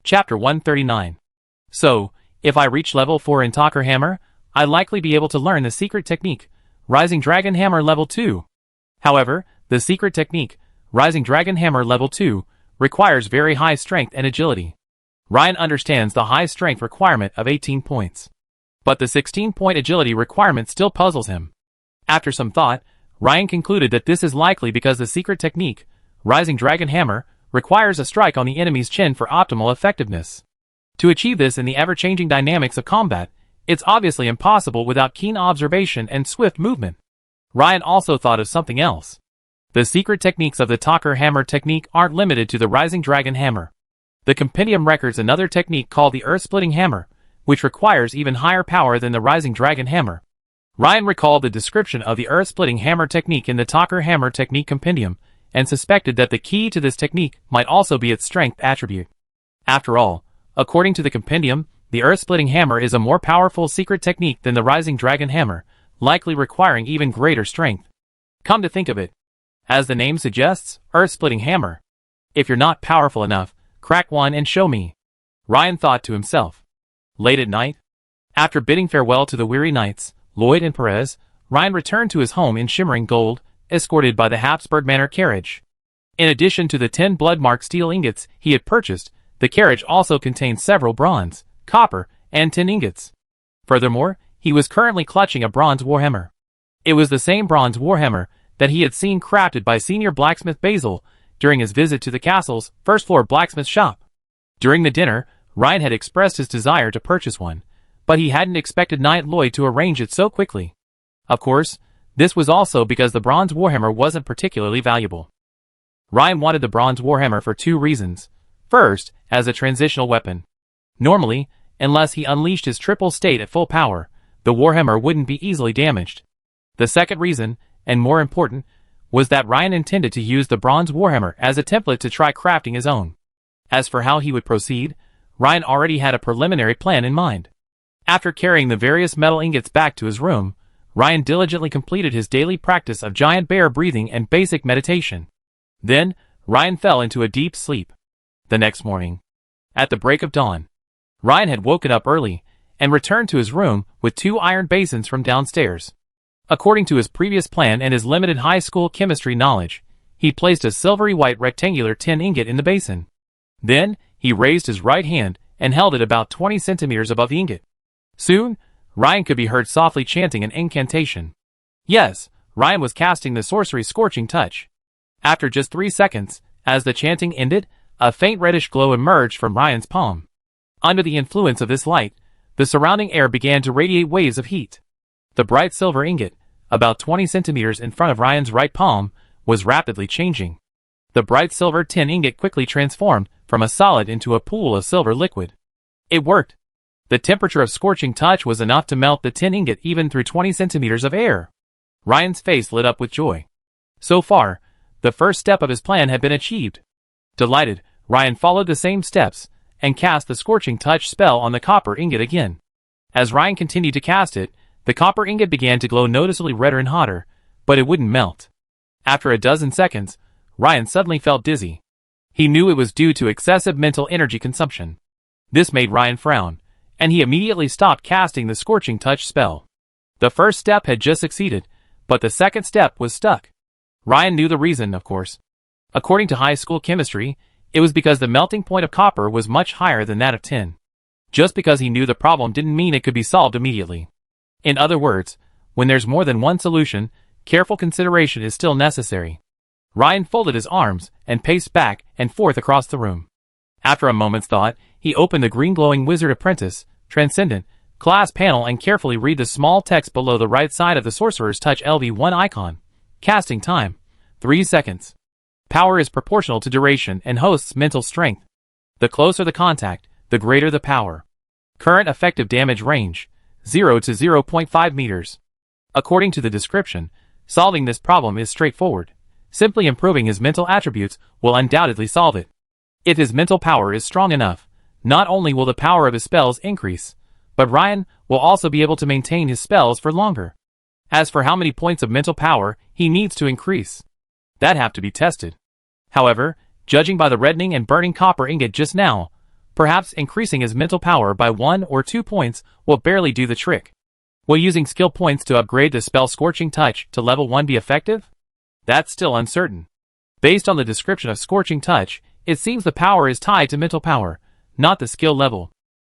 Chapter 139. So, if I reach level 4 in Talker Hammer, I'd likely be able to learn the secret technique, Rising Dragon Hammer level 2. However, the secret technique, Rising Dragon Hammer level 2, requires very high strength and agility. Ryan understands the high strength requirement of 18 points. But the 16-point agility requirement still puzzles him. After some thought, Ryan concluded that this is likely because the secret technique, Rising Dragon Hammer, requires a strike on the enemy's chin for optimal effectiveness. To achieve this in the ever-changing dynamics of combat, it's obviously impossible without keen observation and swift movement. Ryan also thought of something else. The secret techniques of the Talker Hammer technique aren't limited to the Rising Dragon Hammer. The compendium records another technique called the Earth-Splitting Hammer, which requires even higher power than the Rising Dragon Hammer. Ryan recalled the description of the Earth-Splitting Hammer technique in the Talker Hammer technique compendium, and suspected that the key to this technique might also be its strength attribute. After all, according to the compendium, the Earth-Splitting Hammer is a more powerful secret technique than the Rising Dragon Hammer, likely requiring even greater strength. Come to think of it, as the name suggests, Earth-Splitting Hammer. If you're not powerful enough, crack one and show me. Ryan thought to himself. Late at night, after bidding farewell to the weary knights, Lloyd and Perez, Ryan returned to his home in shimmering gold, escorted by the Habsburg Manor carriage. In addition to the 10 blood-marked steel ingots he had purchased, the carriage also contained several bronze, copper, and tin ingots. Furthermore, he was currently clutching a bronze warhammer. It was the same bronze warhammer that he had seen crafted by senior blacksmith Basil during his visit to the castle's first-floor blacksmith shop. During the dinner, Ryan had expressed his desire to purchase one, but he hadn't expected Knight Lloyd to arrange it so quickly. Of course, this was also because the bronze warhammer wasn't particularly valuable. Ryan wanted the bronze warhammer for 2 reasons. First, as a transitional weapon. Normally, unless he unleashed his triple state at full power, the warhammer wouldn't be easily damaged. The second reason, and more important, was that Ryan intended to use the bronze warhammer as a template to try crafting his own. As for how he would proceed, Ryan already had a preliminary plan in mind. After carrying the various metal ingots back to his room, Ryan diligently completed his daily practice of giant bear breathing and basic meditation. Then, Ryan fell into a deep sleep. The next morning, at the break of dawn, Ryan had woken up early and returned to his room with 2 iron basins from downstairs. According to his previous plan and his limited high school chemistry knowledge, he placed a silvery white rectangular tin ingot in the basin. Then, he raised his right hand and held it about 20 centimeters above the ingot. Soon, Ryan could be heard softly chanting an incantation. Yes, Ryan was casting the sorcery Scorching Touch. After just 3 seconds, as the chanting ended, a faint reddish glow emerged from Ryan's palm. Under the influence of this light, the surrounding air began to radiate waves of heat. The bright silver ingot, about 20 centimeters in front of Ryan's right palm, was rapidly changing. The bright silver tin ingot quickly transformed from a solid into a pool of silver liquid. It worked. The temperature of Scorching Touch was enough to melt the tin ingot even through 20 centimeters of air. Ryan's face lit up with joy. So far, the first step of his plan had been achieved. Delighted, Ryan followed the same steps and cast the Scorching Touch spell on the copper ingot again. As Ryan continued to cast it, the copper ingot began to glow noticeably redder and hotter, but it wouldn't melt. After a dozen seconds, Ryan suddenly felt dizzy. He knew it was due to excessive mental energy consumption. This made Ryan frown, and he immediately stopped casting the Scorching Touch spell. The first step had just succeeded, but the second step was stuck. Ryan knew the reason, of course. According to high school chemistry, it was because the melting point of copper was much higher than that of tin. Just because he knew the problem didn't mean it could be solved immediately. In other words, when there's more than one solution, careful consideration is still necessary. Ryan folded his arms and paced back and forth across the room. After a moment's thought, he opened the green glowing Wizard Apprentice, Transcendent, class panel and carefully read the small text below the right side of the Sorcerer's Touch LV1 icon. Casting time: 3 seconds. Power is proportional to duration and host's mental strength. The closer the contact, the greater the power. Current effective damage range: 0 to 0.5 meters. According to the description, solving this problem is straightforward. Simply improving his mental attributes will undoubtedly solve it. If his mental power is strong enough, not only will the power of his spells increase, but Ryan will also be able to maintain his spells for longer. As for how many points of mental power he needs to increase, that'd have to be tested. However, judging by the reddening and burning copper ingot just now, perhaps increasing his mental power by 1 or 2 points will barely do the trick. Will using skill points to upgrade the spell Scorching Touch to level 1 be effective? That's still uncertain. Based on the description of Scorching Touch, it seems the power is tied to mental power, not the skill level.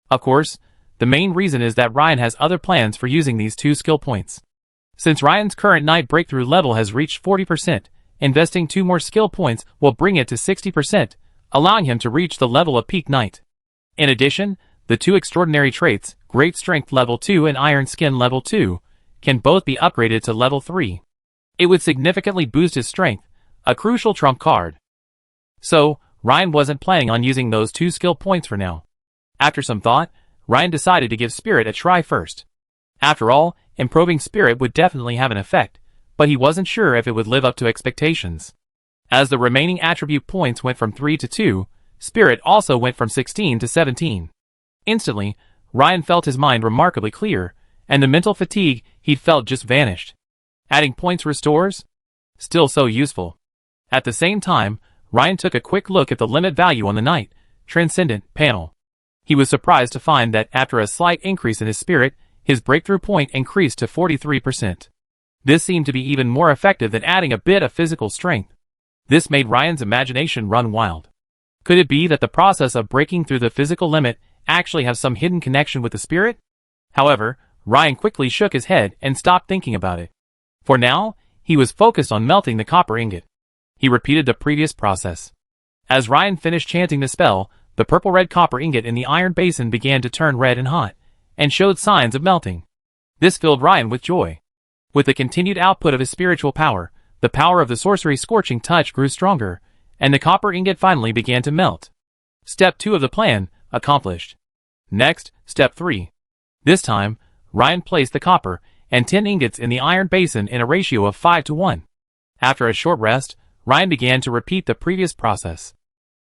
Of course, the main reason is that Ryan has other plans for using these 2 skill points. Since Ryan's current Knight Breakthrough level has reached 40%, investing 2 more skill points will bring it to 60%, allowing him to reach the level of Peak Knight. In addition, the 2 extraordinary traits, Great Strength level 2 and Iron Skin level 2, can both be upgraded to level 3. It would significantly boost his strength, a crucial trump card. So, Ryan wasn't planning on using those 2 skill points for now. After some thought, Ryan decided to give Spirit a try first. After all, improving Spirit would definitely have an effect, but he wasn't sure if it would live up to expectations. As the remaining attribute points went from 3 to 2, Spirit also went from 16 to 17. Instantly, Ryan felt his mind remarkably clear, and the mental fatigue he'd felt just vanished. Adding points restores? Still so useful. At the same time, Ryan took a quick look at the limit value on the Knight Transcendent panel. He was surprised to find that after a slight increase in his spirit, his breakthrough point increased to 43%. This seemed to be even more effective than adding a bit of physical strength. This made Ryan's imagination run wild. Could it be that the process of breaking through the physical limit actually has some hidden connection with the spirit? However, Ryan quickly shook his head and stopped thinking about it. For now, he was focused on melting the copper ingot. He repeated the previous process. As Ryan finished chanting the spell, the purple-red copper ingot in the iron basin began to turn red and hot, and showed signs of melting. This filled Ryan with joy. With the continued output of his spiritual power, the power of the sorcery Scorching Touch grew stronger, and the copper ingot finally began to melt. Step 2 of the plan, accomplished. Next, Step 3. This time, Ryan placed the copper and tin ingots in the iron basin in a ratio of 5 to 1. After a short rest, Ryan began to repeat the previous process.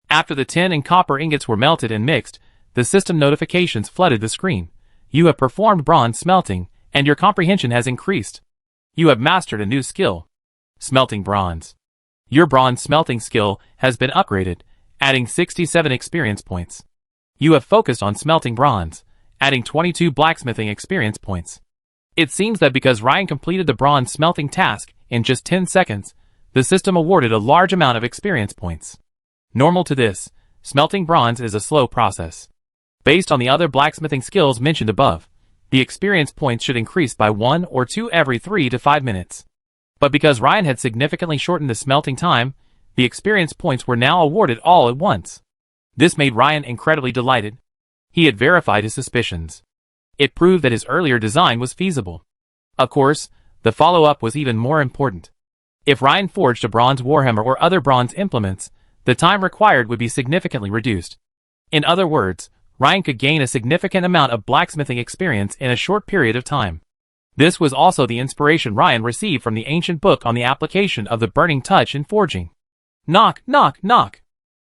After the tin and copper ingots were melted and mixed, the system notifications flooded the screen. You have performed bronze smelting, and your comprehension has increased. You have mastered a new skill. Smelting bronze. Your bronze smelting skill has been upgraded, adding 67 experience points. You have focused on smelting bronze, adding 22 blacksmithing experience points. It seems that because Ryan completed the bronze smelting task in just 10 seconds, the system awarded a large amount of experience points. Normal to this, smelting bronze is a slow process. Based on the other blacksmithing skills mentioned above, the experience points should increase by 1 or 2 every 3 to 5 minutes. But because Ryan had significantly shortened the smelting time, the experience points were now awarded all at once. This made Ryan incredibly delighted. He had verified his suspicions. It proved that his earlier design was feasible. Of course, the follow-up was even more important. If Ryan forged a bronze warhammer or other bronze implements, the time required would be significantly reduced. In other words, Ryan could gain a significant amount of blacksmithing experience in a short period of time. This was also the inspiration Ryan received from the ancient book on the application of the burning touch in forging. Knock, knock, knock.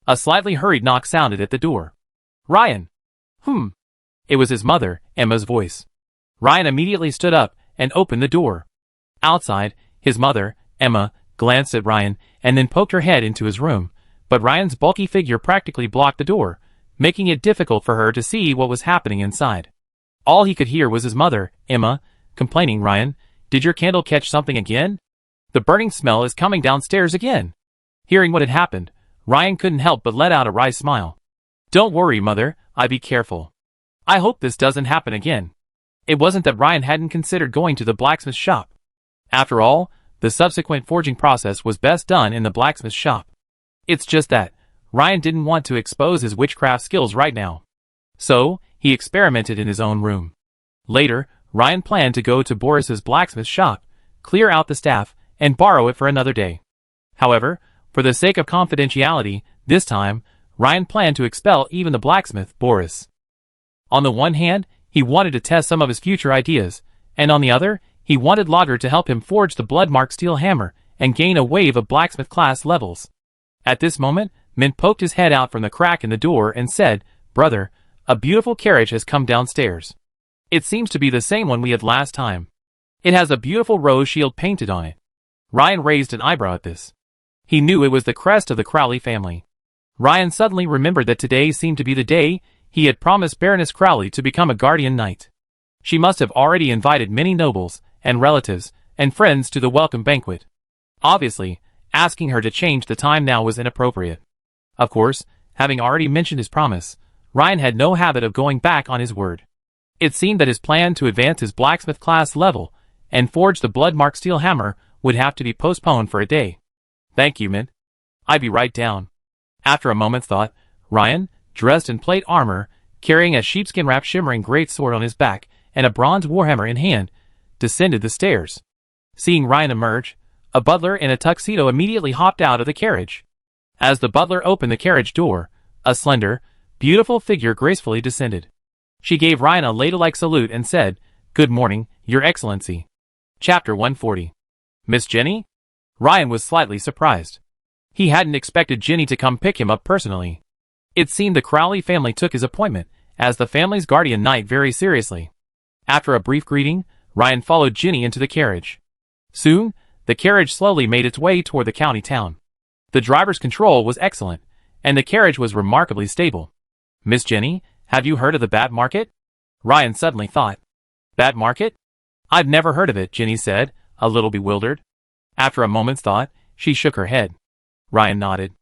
A slightly hurried knock sounded at the door. Ryan. It was his mother, Emma's voice. Ryan immediately stood up and opened the door. Outside, his mother, Emma, glanced at Ryan and then poked her head into his room, but Ryan's bulky figure practically blocked the door, making it difficult for her to see what was happening inside. All he could hear was his mother, Emma, complaining, "Ryan, did your candle catch something again? The burning smell is coming downstairs again." Hearing what had happened, Ryan couldn't help but let out a wry smile. "Don't worry, Mother, I'll be careful. I hope this doesn't happen again." It wasn't that Ryan hadn't considered going to the blacksmith shop. After all, the subsequent forging process was best done in the blacksmith shop. It's just that Ryan didn't want to expose his witchcraft skills right now. So, he experimented in his own room. Later, Ryan planned to go to Boris's blacksmith shop, clear out the staff, and borrow it for another day. However, for the sake of confidentiality, this time, Ryan planned to expel even the blacksmith, Boris. On the one hand, he wanted to test some of his future ideas, and on the other, he wanted Lager to help him forge the blood-marked steel hammer and gain a wave of blacksmith class levels. At this moment, Mint poked his head out from the crack in the door and said, "Brother, a beautiful carriage has come downstairs. It seems to be the same one we had last time. It has a beautiful rose shield painted on it." Ryan raised an eyebrow at this. He knew it was the crest of the Crowley family. Ryan suddenly remembered that today seemed to be the day he had promised Baroness Crowley to become a guardian knight. She must have already invited many nobles, and relatives, and friends to the welcome banquet. Obviously, asking her to change the time now was inappropriate. Of course, having already mentioned his promise, Ryan had no habit of going back on his word. It seemed that his plan to advance his blacksmith class level and forge the blood-marked steel hammer would have to be postponed for a day. "Thank you, Mint. I'll be right down." After a moment's thought, Ryan, dressed in plate armor, carrying a sheepskin-wrapped shimmering greatsword on his back and a bronze warhammer in hand, descended the stairs. Seeing Ryan emerge, a butler in a tuxedo immediately hopped out of the carriage. As the butler opened the carriage door, a slender, beautiful figure gracefully descended. She gave Ryan a ladylike salute and said, "Good morning, Your Excellency." Chapter 140. "Miss Jenny?" Ryan was slightly surprised. He hadn't expected Jenny to come pick him up personally. It seemed the Crowley family took his appointment as the family's guardian knight very seriously. After a brief greeting, Ryan followed Jenny into the carriage. Soon, the carriage slowly made its way toward the county town. The driver's control was excellent, and the carriage was remarkably stable. "Miss Jenny, have you heard of the Bat Market?" Ryan suddenly thought. "Bat Market? I've never heard of it," Jenny said, a little bewildered. After a moment's thought, she shook her head. Ryan nodded.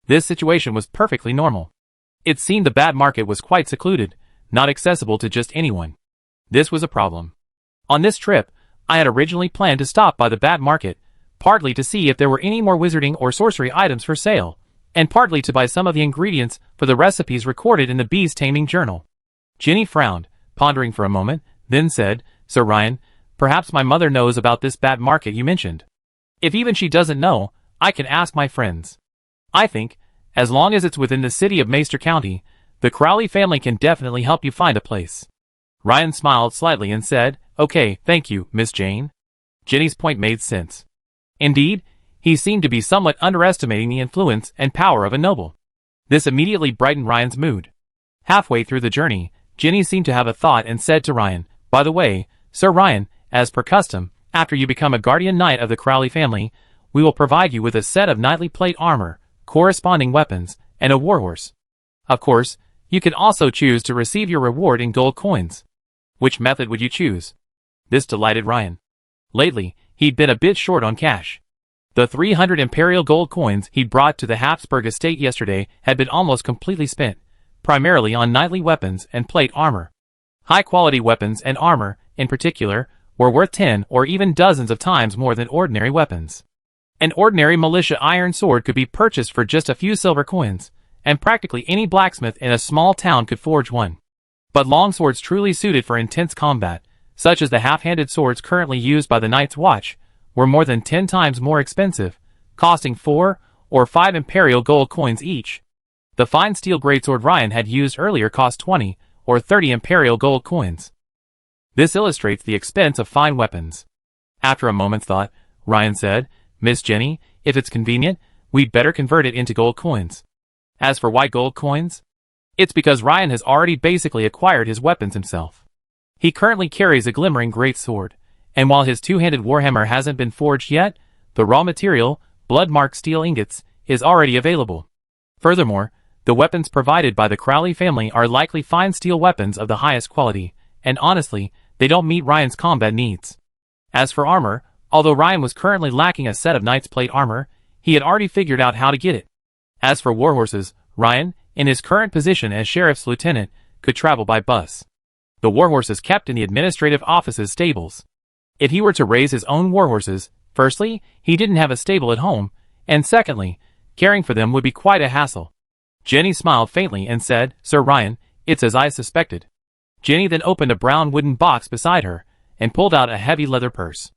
This situation was perfectly normal. It seemed the Bat Market was quite secluded, not accessible to just anyone. This was a problem. On this trip, I had originally planned to stop by the Bat Market, partly to see if there were any more wizarding or sorcery items for sale, and partly to buy some of the ingredients for the recipes recorded in the Beast Taming Journal. Jenny frowned, pondering for a moment, then said, "Sir Ryan, perhaps my mother knows about this Bat Market you mentioned. If even she doesn't know, I can ask my friends. I think, as long as it's within the city of Maester County, the Crowley family can definitely help you find a place." Ryan smiled slightly and said, "Okay, thank you, Miss Jane." Jenny's point made sense. Indeed, he seemed to be somewhat underestimating the influence and power of a noble. This immediately brightened Ryan's mood. Halfway through the journey, Jenny seemed to have a thought and said to Ryan, "By the way, Sir Ryan, as per custom, after you become a guardian knight of the Crowley family, we will provide you with a set of knightly plate armor, corresponding weapons, and a warhorse. Of course, you can also choose to receive your reward in gold coins. Which method would you choose?" This delighted Ryan. Lately, he'd been a bit short on cash. The 300 imperial gold coins he'd brought to the Habsburg estate yesterday had been almost completely spent, primarily on knightly weapons and plate armor. High-quality weapons and armor, in particular, were worth 10 or even dozens of times more than ordinary weapons. An ordinary militia iron sword could be purchased for just a few silver coins, and practically any blacksmith in a small town could forge one. But longswords truly suited for intense combat, such as the half-handed swords currently used by the Night's Watch, were more than 10 times more expensive, costing 4 or 5 imperial gold coins each. The fine steel greatsword Ryan had used earlier cost 20 or 30 imperial gold coins. This illustrates the expense of fine weapons. After a moment's thought, Ryan said, "Miss Jenny, if it's convenient, we'd better convert it into gold coins." As for why gold coins? It's because Ryan has already basically acquired his weapons himself. He currently carries a glimmering greatsword, and while his two-handed warhammer hasn't been forged yet, the raw material, blood-marked steel ingots, is already available. Furthermore, the weapons provided by the Crowley family are likely fine steel weapons of the highest quality, and honestly, they don't meet Ryan's combat needs. As for armor, although Ryan was currently lacking a set of Knight's Plate armor, he had already figured out how to get it. As for warhorses, Ryan, in his current position as sheriff's lieutenant, could travel by bus. The warhorses kept in the administrative office's stables. If he were to raise his own warhorses, firstly, he didn't have a stable at home, and secondly, caring for them would be quite a hassle. Jenny smiled faintly and said, "Sir Ryan, it's as I suspected." Jenny then opened a brown wooden box beside her, and pulled out a heavy leather purse.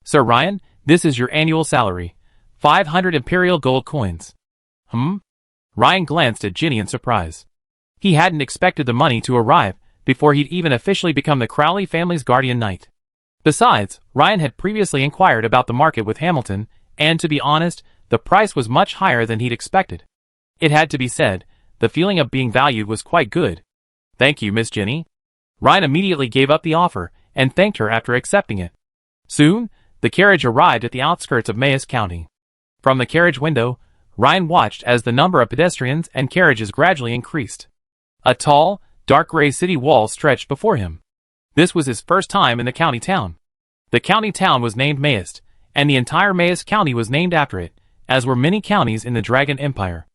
"Sir Ryan, this is your annual salary. 500 Imperial gold coins." Ryan glanced at Jenny in surprise. He hadn't expected the money to arrive before he'd even officially become the Crowley family's guardian knight. Besides, Ryan had previously inquired about the market with Hamilton, and to be honest, the price was much higher than he'd expected. It had to be said, the feeling of being valued was quite good. "Thank you, Miss Jenny." Ryan immediately gave up the offer, and thanked her after accepting it. Soon, the carriage arrived at the outskirts of Mayes County. From the carriage window, Ryan watched as the number of pedestrians and carriages gradually increased. A tall, dark gray city wall stretched before him. This was his first time in the county town. The county town was named Mayes, and the entire Mayes County was named after it, as were many counties in the Dragon Empire.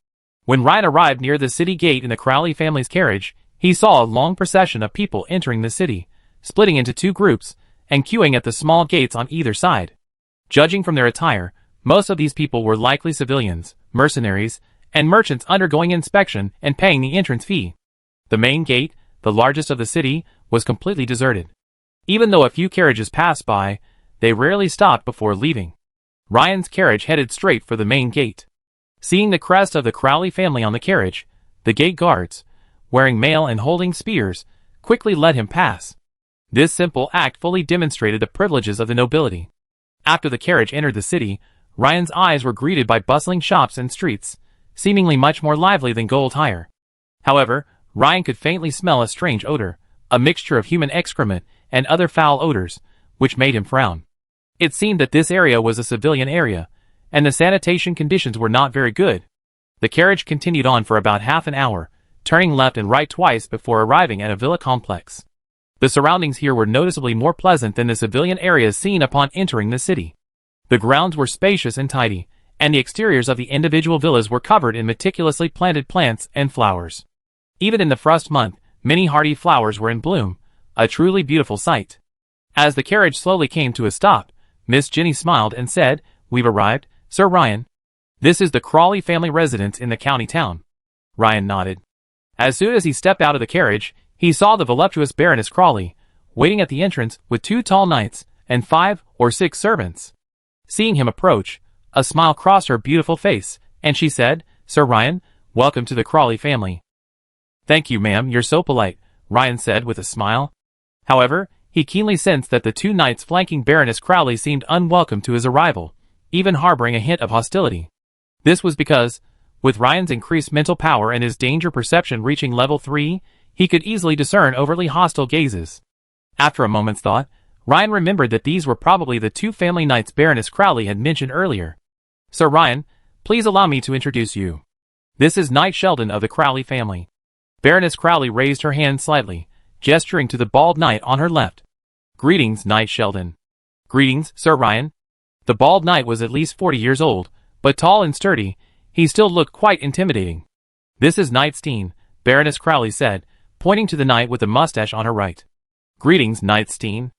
When Ryan arrived near the city gate in the Crowley family's carriage, he saw a long procession of people entering the city, splitting into two groups, and queuing at the small gates on either side. Judging from their attire, most of these people were likely civilians, mercenaries, and merchants undergoing inspection and paying the entrance fee. The main gate, the largest of the city, was completely deserted. Even though a few carriages passed by, they rarely stopped before leaving. Ryan's carriage headed straight for the main gate. Seeing the crest of the Crowley family on the carriage, the gate guards, wearing mail and holding spears, quickly let him pass. This simple act fully demonstrated the privileges of the nobility. After the carriage entered the city, Ryan's eyes were greeted by bustling shops and streets, seemingly much more lively than Gold Hire. However, Ryan could faintly smell a strange odor, a mixture of human excrement and other foul odors, which made him frown. It seemed that this area was a civilian area, and the sanitation conditions were not very good. The carriage continued on for about half an hour, turning left and right twice before arriving at a villa complex. The surroundings here were noticeably more pleasant than the civilian areas seen upon entering the city. The grounds were spacious and tidy, and the exteriors of the individual villas were covered in meticulously planted plants and flowers. Even in the frost month, many hardy flowers were in bloom, a truly beautiful sight. As the carriage slowly came to a stop, Miss Jenny smiled and said, "We've arrived, Sir Ryan. This is the Crowley family residence in the county town." Ryan nodded. As soon as he stepped out of the carriage, he saw the voluptuous Baroness Crowley, waiting at the entrance with 2 tall knights and 5 or 6 servants. Seeing him approach, a smile crossed her beautiful face, and she said, "Sir Ryan, welcome to the Crowley family." "Thank you, ma'am, you're so polite," Ryan said with a smile. However, he keenly sensed that the 2 knights flanking Baroness Crowley seemed unwelcome to his arrival, even harboring a hint of hostility. This was because, with Ryan's increased mental power and his danger perception reaching level 3, he could easily discern overtly hostile gazes. After a moment's thought, Ryan remembered that these were probably the 2 family knights Baroness Crowley had mentioned earlier. "Sir Ryan, please allow me to introduce you. This is Knight Sheldon of the Crowley family." Baroness Crowley raised her hand slightly, gesturing to the bald knight on her left. "Greetings, Knight Sheldon." "Greetings, Sir Ryan." The bald knight was at least 40 years old, but tall and sturdy, he still looked quite intimidating. "This is Knight Steen," Baroness Crowley said, pointing to the knight with the mustache on her right. "Greetings, Knight Steen."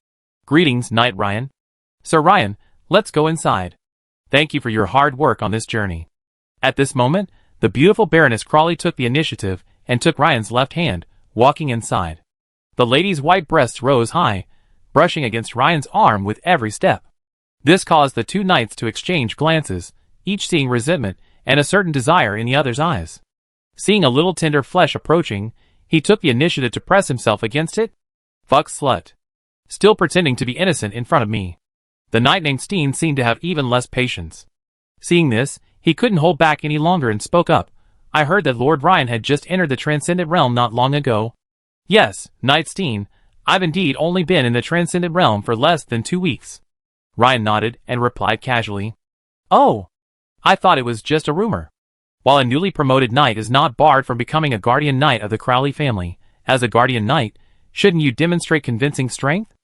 "Greetings, Knight Ryan." "Sir Ryan, let's go inside. Thank you for your hard work on this journey." At this moment, the beautiful Baroness Crowley took the initiative and took Ryan's left hand, walking inside. The lady's white breasts rose high, brushing against Ryan's arm with every step. This caused the 2 knights to exchange glances, each seeing resentment and a certain desire in the other's eyes. Seeing a little tender flesh approaching, he took the initiative to press himself against it. "Fuck slut. Still pretending to be innocent in front of me." The knight named Steen seemed to have even less patience. Seeing this, he couldn't hold back any longer and spoke up. "I heard that Lord Ryan had just entered the Transcendent Realm not long ago." "Yes, Knight Steen, I've indeed only been in the transcendent realm for less than 2 weeks. Ryan nodded and replied casually. Oh, I thought it was just a rumor. While a newly promoted knight is not barred from becoming a guardian knight of the Crowley family, as a guardian knight, shouldn't you demonstrate convincing strength?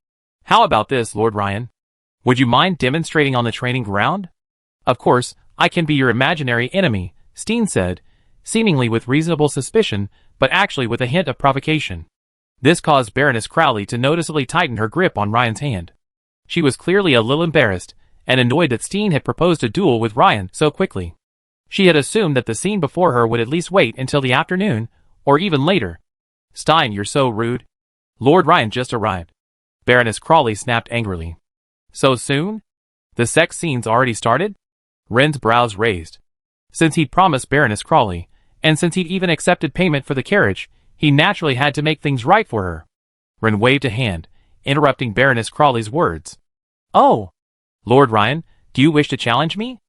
How about this, Lord Ryan? Would you mind demonstrating on the training ground? Of course, I can be your imaginary enemy, Steen said, seemingly with reasonable suspicion, but actually with a hint of provocation. This caused Baroness Crowley to noticeably tighten her grip on Ryan's hand. She was clearly a little embarrassed, and annoyed that Steen had proposed a duel with Ryan so quickly. She had assumed that the scene before her would at least wait until the afternoon, or even later. Stein, you're so rude. Lord Ryan just arrived. Baroness Crowley snapped angrily. So soon? The sex scene's already started? Ren's brows raised. Since he'd promised Baroness Crowley, and since he'd even accepted payment for the carriage, he naturally had to make things right for her. Ren waved a hand, interrupting Baroness Crowley's words. Oh! Lord Ryan, do you wish to challenge me?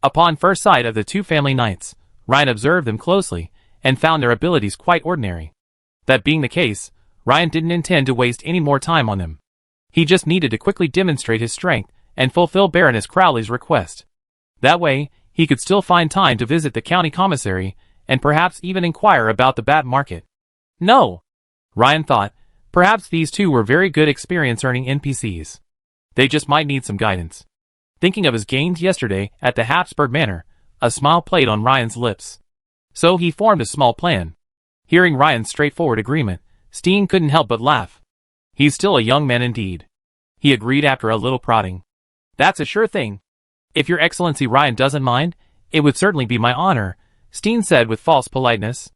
Upon first sight of the two family knights, Ryan observed them closely, and found their abilities quite ordinary. That being the case, Ryan didn't intend to waste any more time on them. He just needed to quickly demonstrate his strength, and fulfill Baroness Crowley's request. That way, he could still find time to visit the county commissary, and perhaps even inquire about the bat market. No! Ryan thought, perhaps these two were very good experience-earning NPCs. They just might need some guidance. Thinking of his gains yesterday at the Habsburg Manor, a smile played on Ryan's lips. So he formed a small plan. Hearing Ryan's straightforward agreement, Steen couldn't help but laugh. He's still a young man indeed. He agreed after a little prodding. That's a sure thing. If your excellency Ryan doesn't mind, it would certainly be my honor, Steen said with false politeness.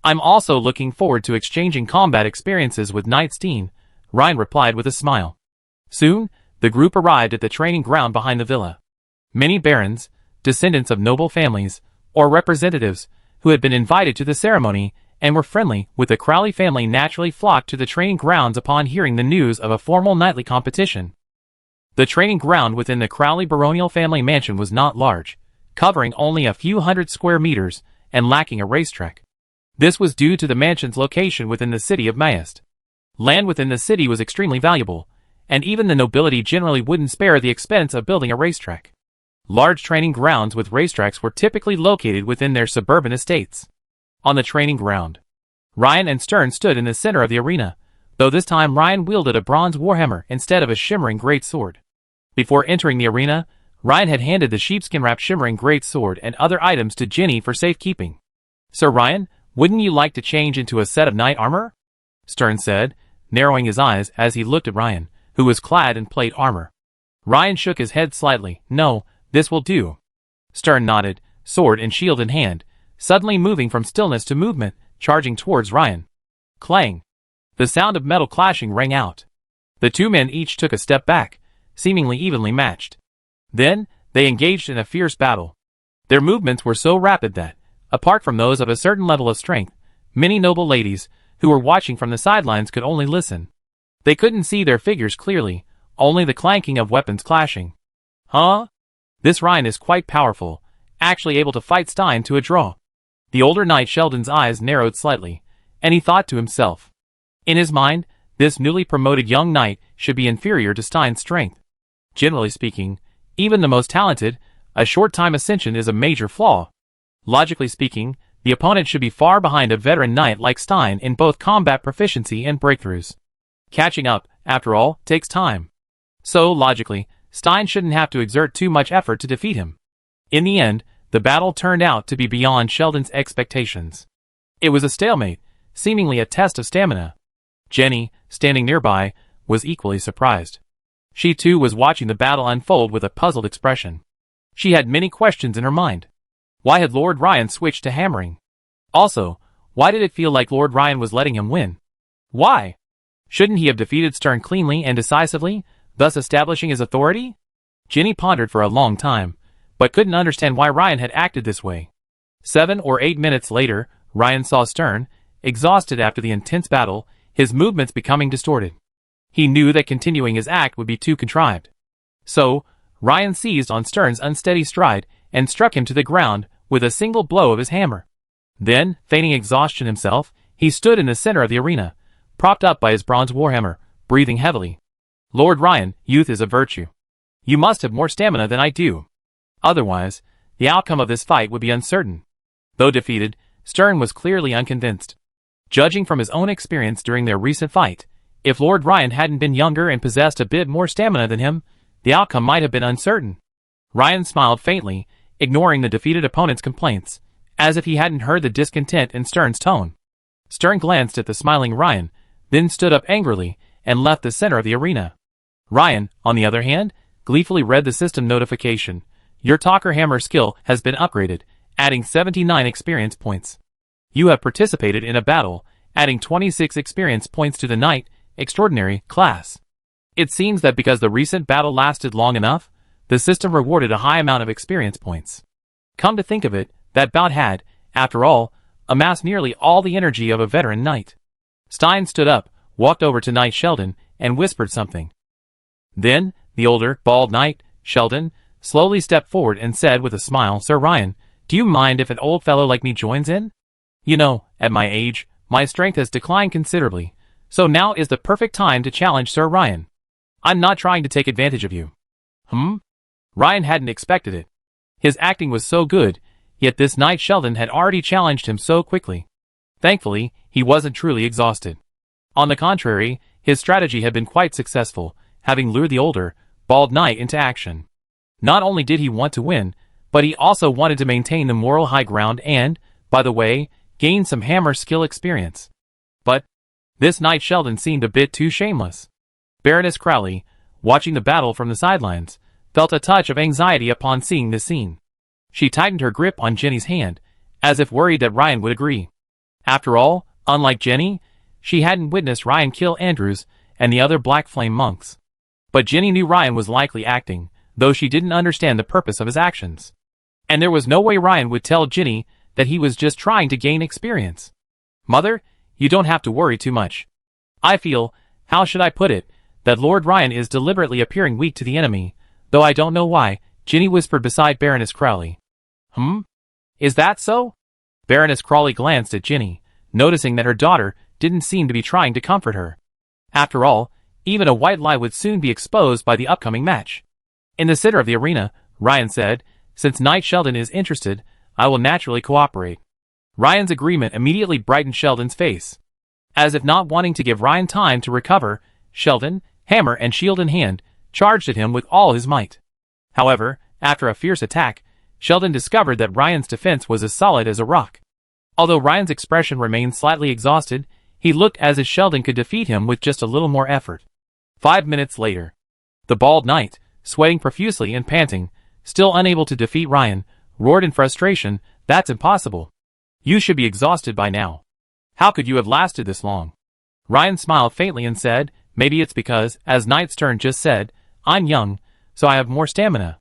I'm also looking forward to exchanging combat experiences with Knight Steen, Ryan replied with a smile. Soon, the group arrived at the training ground behind the villa. Many barons, descendants of noble families, or representatives, who had been invited to the ceremony and were friendly with the Crowley family naturally flocked to the training grounds upon hearing the news of a formal knightly competition. The training ground within the Crowley baronial family mansion was not large, covering only a few hundred square meters and lacking a racetrack. This was due to the mansion's location within the city of Mayest. Land within the city was extremely valuable, and even the nobility generally wouldn't spare the expense of building a racetrack. Large training grounds with racetracks were typically located within their suburban estates. On the training ground, Ryan and Stern stood in the center of the arena, though this time Ryan wielded a bronze warhammer instead of a shimmering great sword. Before entering the arena, Ryan had handed the sheepskin-wrapped shimmering great sword and other items to Jenny for safekeeping. Sir Ryan, wouldn't you like to change into a set of knight armor? Stern said, narrowing his eyes as he looked at Ryan, who was clad in plate armor. Ryan shook his head slightly. No, this will do. Stern nodded, sword and shield in hand, suddenly moving from stillness to movement, charging towards Ryan. Clang! The sound of metal clashing rang out. The two men each took a step back, seemingly evenly matched. Then, they engaged in a fierce battle. Their movements were so rapid that, apart from those of a certain level of strength, many noble ladies, who were watching from the sidelines could only listen. They couldn't see their figures clearly, only the clanking of weapons clashing. Huh? This Ryan is quite powerful, actually able to fight Stein to a draw. The older knight Sheldon's eyes narrowed slightly, and he thought to himself. In his mind, this newly promoted young knight should be inferior to Stein's strength. Generally speaking, even the most talented, a short-time ascension is a major flaw. Logically speaking, the opponent should be far behind a veteran knight like Stein in both combat proficiency and breakthroughs. Catching up, after all, takes time. So, logically, Stein shouldn't have to exert too much effort to defeat him. In the end, the battle turned out to be beyond Sheldon's expectations. It was a stalemate, seemingly a test of stamina. Jenny, standing nearby, was equally surprised. She too was watching the battle unfold with a puzzled expression. She had many questions in her mind. Why had Lord Ryan switched to hammering? Also, why did it feel like Lord Ryan was letting him win? Why? Shouldn't he have defeated Stern cleanly and decisively, thus establishing his authority? Jenny pondered for a long time, but couldn't understand why Ryan had acted this way. 7 or 8 minutes later, Ryan saw Stern, exhausted after the intense battle, his movements becoming distorted. He knew that continuing his act would be too contrived. So, Ryan seized on Stern's unsteady stride and struck him to the ground with a single blow of his hammer. Then, feigning exhaustion himself, he stood in the center of the arena, propped up by his bronze warhammer, breathing heavily. Lord Ryan, youth is a virtue. You must have more stamina than I do. Otherwise, the outcome of this fight would be uncertain. Though defeated, Stern was clearly unconvinced. Judging from his own experience during their recent fight, if Lord Ryan hadn't been younger and possessed a bit more stamina than him, the outcome might have been uncertain. Ryan smiled faintly, ignoring the defeated opponent's complaints, as if he hadn't heard the discontent in Stern's tone. Stern glanced at the smiling Ryan, then stood up angrily and left the center of the arena. Ryan, on the other hand, gleefully read the system notification. Your Talker Hammer skill has been upgraded, adding 79 experience points. You have participated in a battle, adding 26 experience points to the Knight Extraordinary class. It seems that because the recent battle lasted long enough, the system rewarded a high amount of experience points. Come to think of it, that bout had, after all, amassed nearly all the energy of a veteran knight. Stein stood up, walked over to Knight Sheldon, and whispered something. Then, the older, bald knight, Sheldon, slowly stepped forward and said with a smile, Sir Ryan, do you mind if an old fellow like me joins in? You know, at my age, my strength has declined considerably, so now is the perfect time to challenge Sir Ryan. I'm not trying to take advantage of you. Ryan hadn't expected it. His acting was so good, yet this Knight Sheldon had already challenged him so quickly. Thankfully, he wasn't truly exhausted. On the contrary, his strategy had been quite successful, having lured the older, bald knight into action. Not only did he want to win, but he also wanted to maintain the moral high ground and, by the way, gain some hammer skill experience. But this Knight Sheldon seemed a bit too shameless. Baroness Crowley, watching the battle from the sidelines, felt a touch of anxiety upon seeing this scene. She tightened her grip on Jenny's hand, as if worried that Ryan would agree. After all, unlike Jenny, she hadn't witnessed Ryan kill Andrews and the other Black Flame monks. But Jenny knew Ryan was likely acting, though she didn't understand the purpose of his actions. And there was no way Ryan would tell Jenny that he was just trying to gain experience. Mother, you don't have to worry too much. I feel, how should I put it, that Lord Ryan is deliberately appearing weak to the enemy, though I don't know why, Jenny whispered beside Baroness Crowley. Is that so? Baroness Crowley glanced at Jenny, noticing that her daughter didn't seem to be trying to comfort her. After all, even a white lie would soon be exposed by the upcoming match. In the center of the arena, Ryan said, since Knight Sheldon is interested, I will naturally cooperate. Ryan's agreement immediately brightened Sheldon's face. As if not wanting to give Ryan time to recover, Sheldon, hammer and shield in hand, charged at him with all his might. However, after a fierce attack, Sheldon discovered that Ryan's defense was as solid as a rock. Although Ryan's expression remained slightly exhausted, he looked as if Sheldon could defeat him with just a little more effort. 5 minutes later, the bald knight, sweating profusely and panting, still unable to defeat Ryan, roared in frustration, "That's impossible. You should be exhausted by now. How could you have lasted this long?" Ryan smiled faintly and said, "Maybe it's because, as Knight Stern just said, I'm young, so I have more stamina."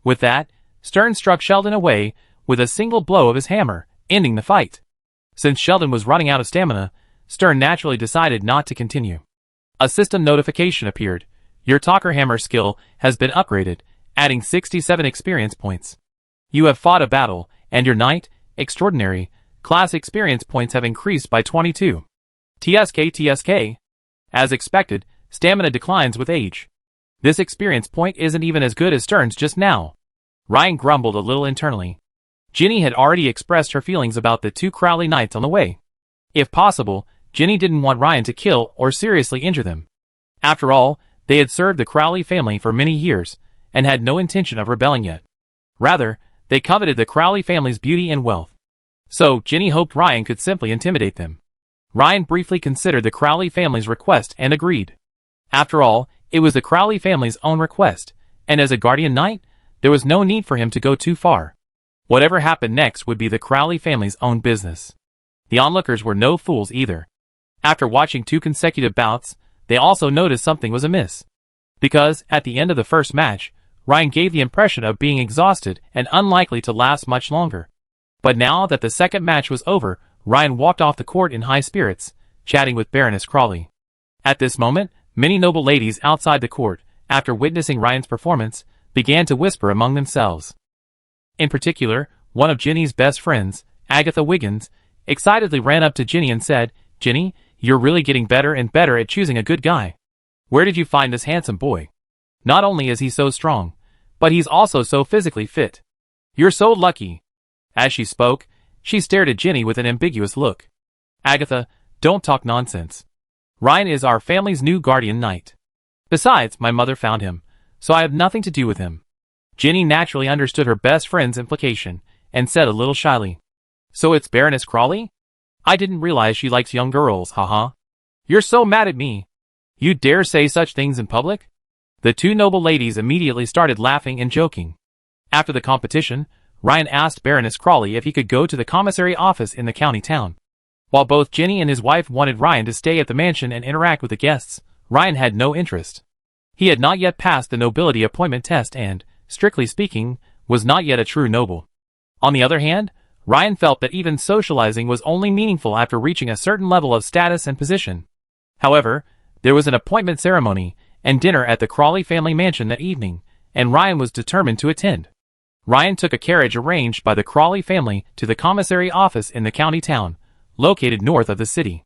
With that, Stern struck Sheldon away with a single blow of his hammer, ending the fight. Since Sheldon was running out of stamina, Stern naturally decided not to continue. A system notification appeared. Your Talker Hammer skill has been upgraded, adding 67 experience points. You have fought a battle, and your Knight Extraordinary class experience points have increased by 22. TSK. As expected, stamina declines with age. This experience point isn't even as good as Stern's just now. Ryan grumbled a little internally. Jenny had already expressed her feelings about the two Crowley knights on the way. If possible, Jenny didn't want Ryan to kill or seriously injure them. After all, they had served the Crowley family for many years, and had no intention of rebelling yet. Rather, they coveted the Crowley family's beauty and wealth. So, Jenny hoped Ryan could simply intimidate them. Ryan briefly considered the Crowley family's request and agreed. After all, it was the Crowley family's own request, and as a guardian knight, there was no need for him to go too far. Whatever happened next would be the Crowley family's own business. The onlookers were no fools either. After watching 2 consecutive bouts, they also noticed something was amiss. Because, at the end of the first match, Ryan gave the impression of being exhausted and unlikely to last much longer. But now that the second match was over, Ryan walked off the court in high spirits, chatting with Baroness Crowley. At this moment, many noble ladies outside the court, after witnessing Ryan's performance, began to whisper among themselves. In particular, one of Jenny's best friends, Agatha Wiggins, excitedly ran up to Jenny and said, "Jenny, you're really getting better and better at choosing a good guy. Where did you find this handsome boy? Not only is he so strong, but he's also so physically fit. You're so lucky." As she spoke, she stared at Ginny with an ambiguous look. "Agatha, don't talk nonsense. Ryan is our family's new guardian knight. Besides, my mother found him, so I have nothing to do with him." Ginny naturally understood her best friend's implication, and said a little shyly, "So it's Baroness Crawley? I didn't realize she likes young girls, haha. You're so mad at me. You dare say such things in public?" The two noble ladies immediately started laughing and joking. After the competition, Ryan asked Baroness Crawley if he could go to the commissary office in the county town. While both Ginny and his wife wanted Ryan to stay at the mansion and interact with the guests, Ryan had no interest. He had not yet passed the nobility appointment test and, strictly speaking, was not yet a true noble. On the other hand, Ryan felt that even socializing was only meaningful after reaching a certain level of status and position. However, there was an appointment ceremony and dinner at the Crawley family mansion that evening, and Ryan was determined to attend. Ryan took a carriage arranged by the Crawley family to the commissary office in the county town, located north of the city.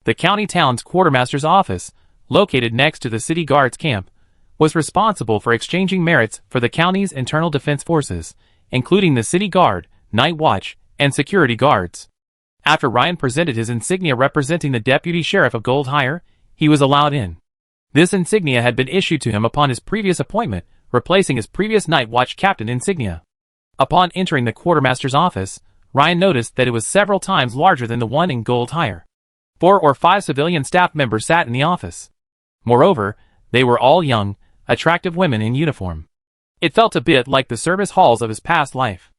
The county town's quartermaster's office, located next to the city guards camp, was responsible for exchanging merits for the county's internal defense forces, including the city guard, night watch, and security guards. After Ryan presented his insignia representing the deputy sheriff of Goldhire, he was allowed in. This insignia had been issued to him upon his previous appointment, replacing his previous night watch captain insignia. Upon entering the quartermaster's office, Ryan noticed that it was several times larger than the one in Goldhire. 4 or 5 civilian staff members sat in the office. Moreover, they were all young, attractive women in uniform. It felt a bit like the service halls of his past life.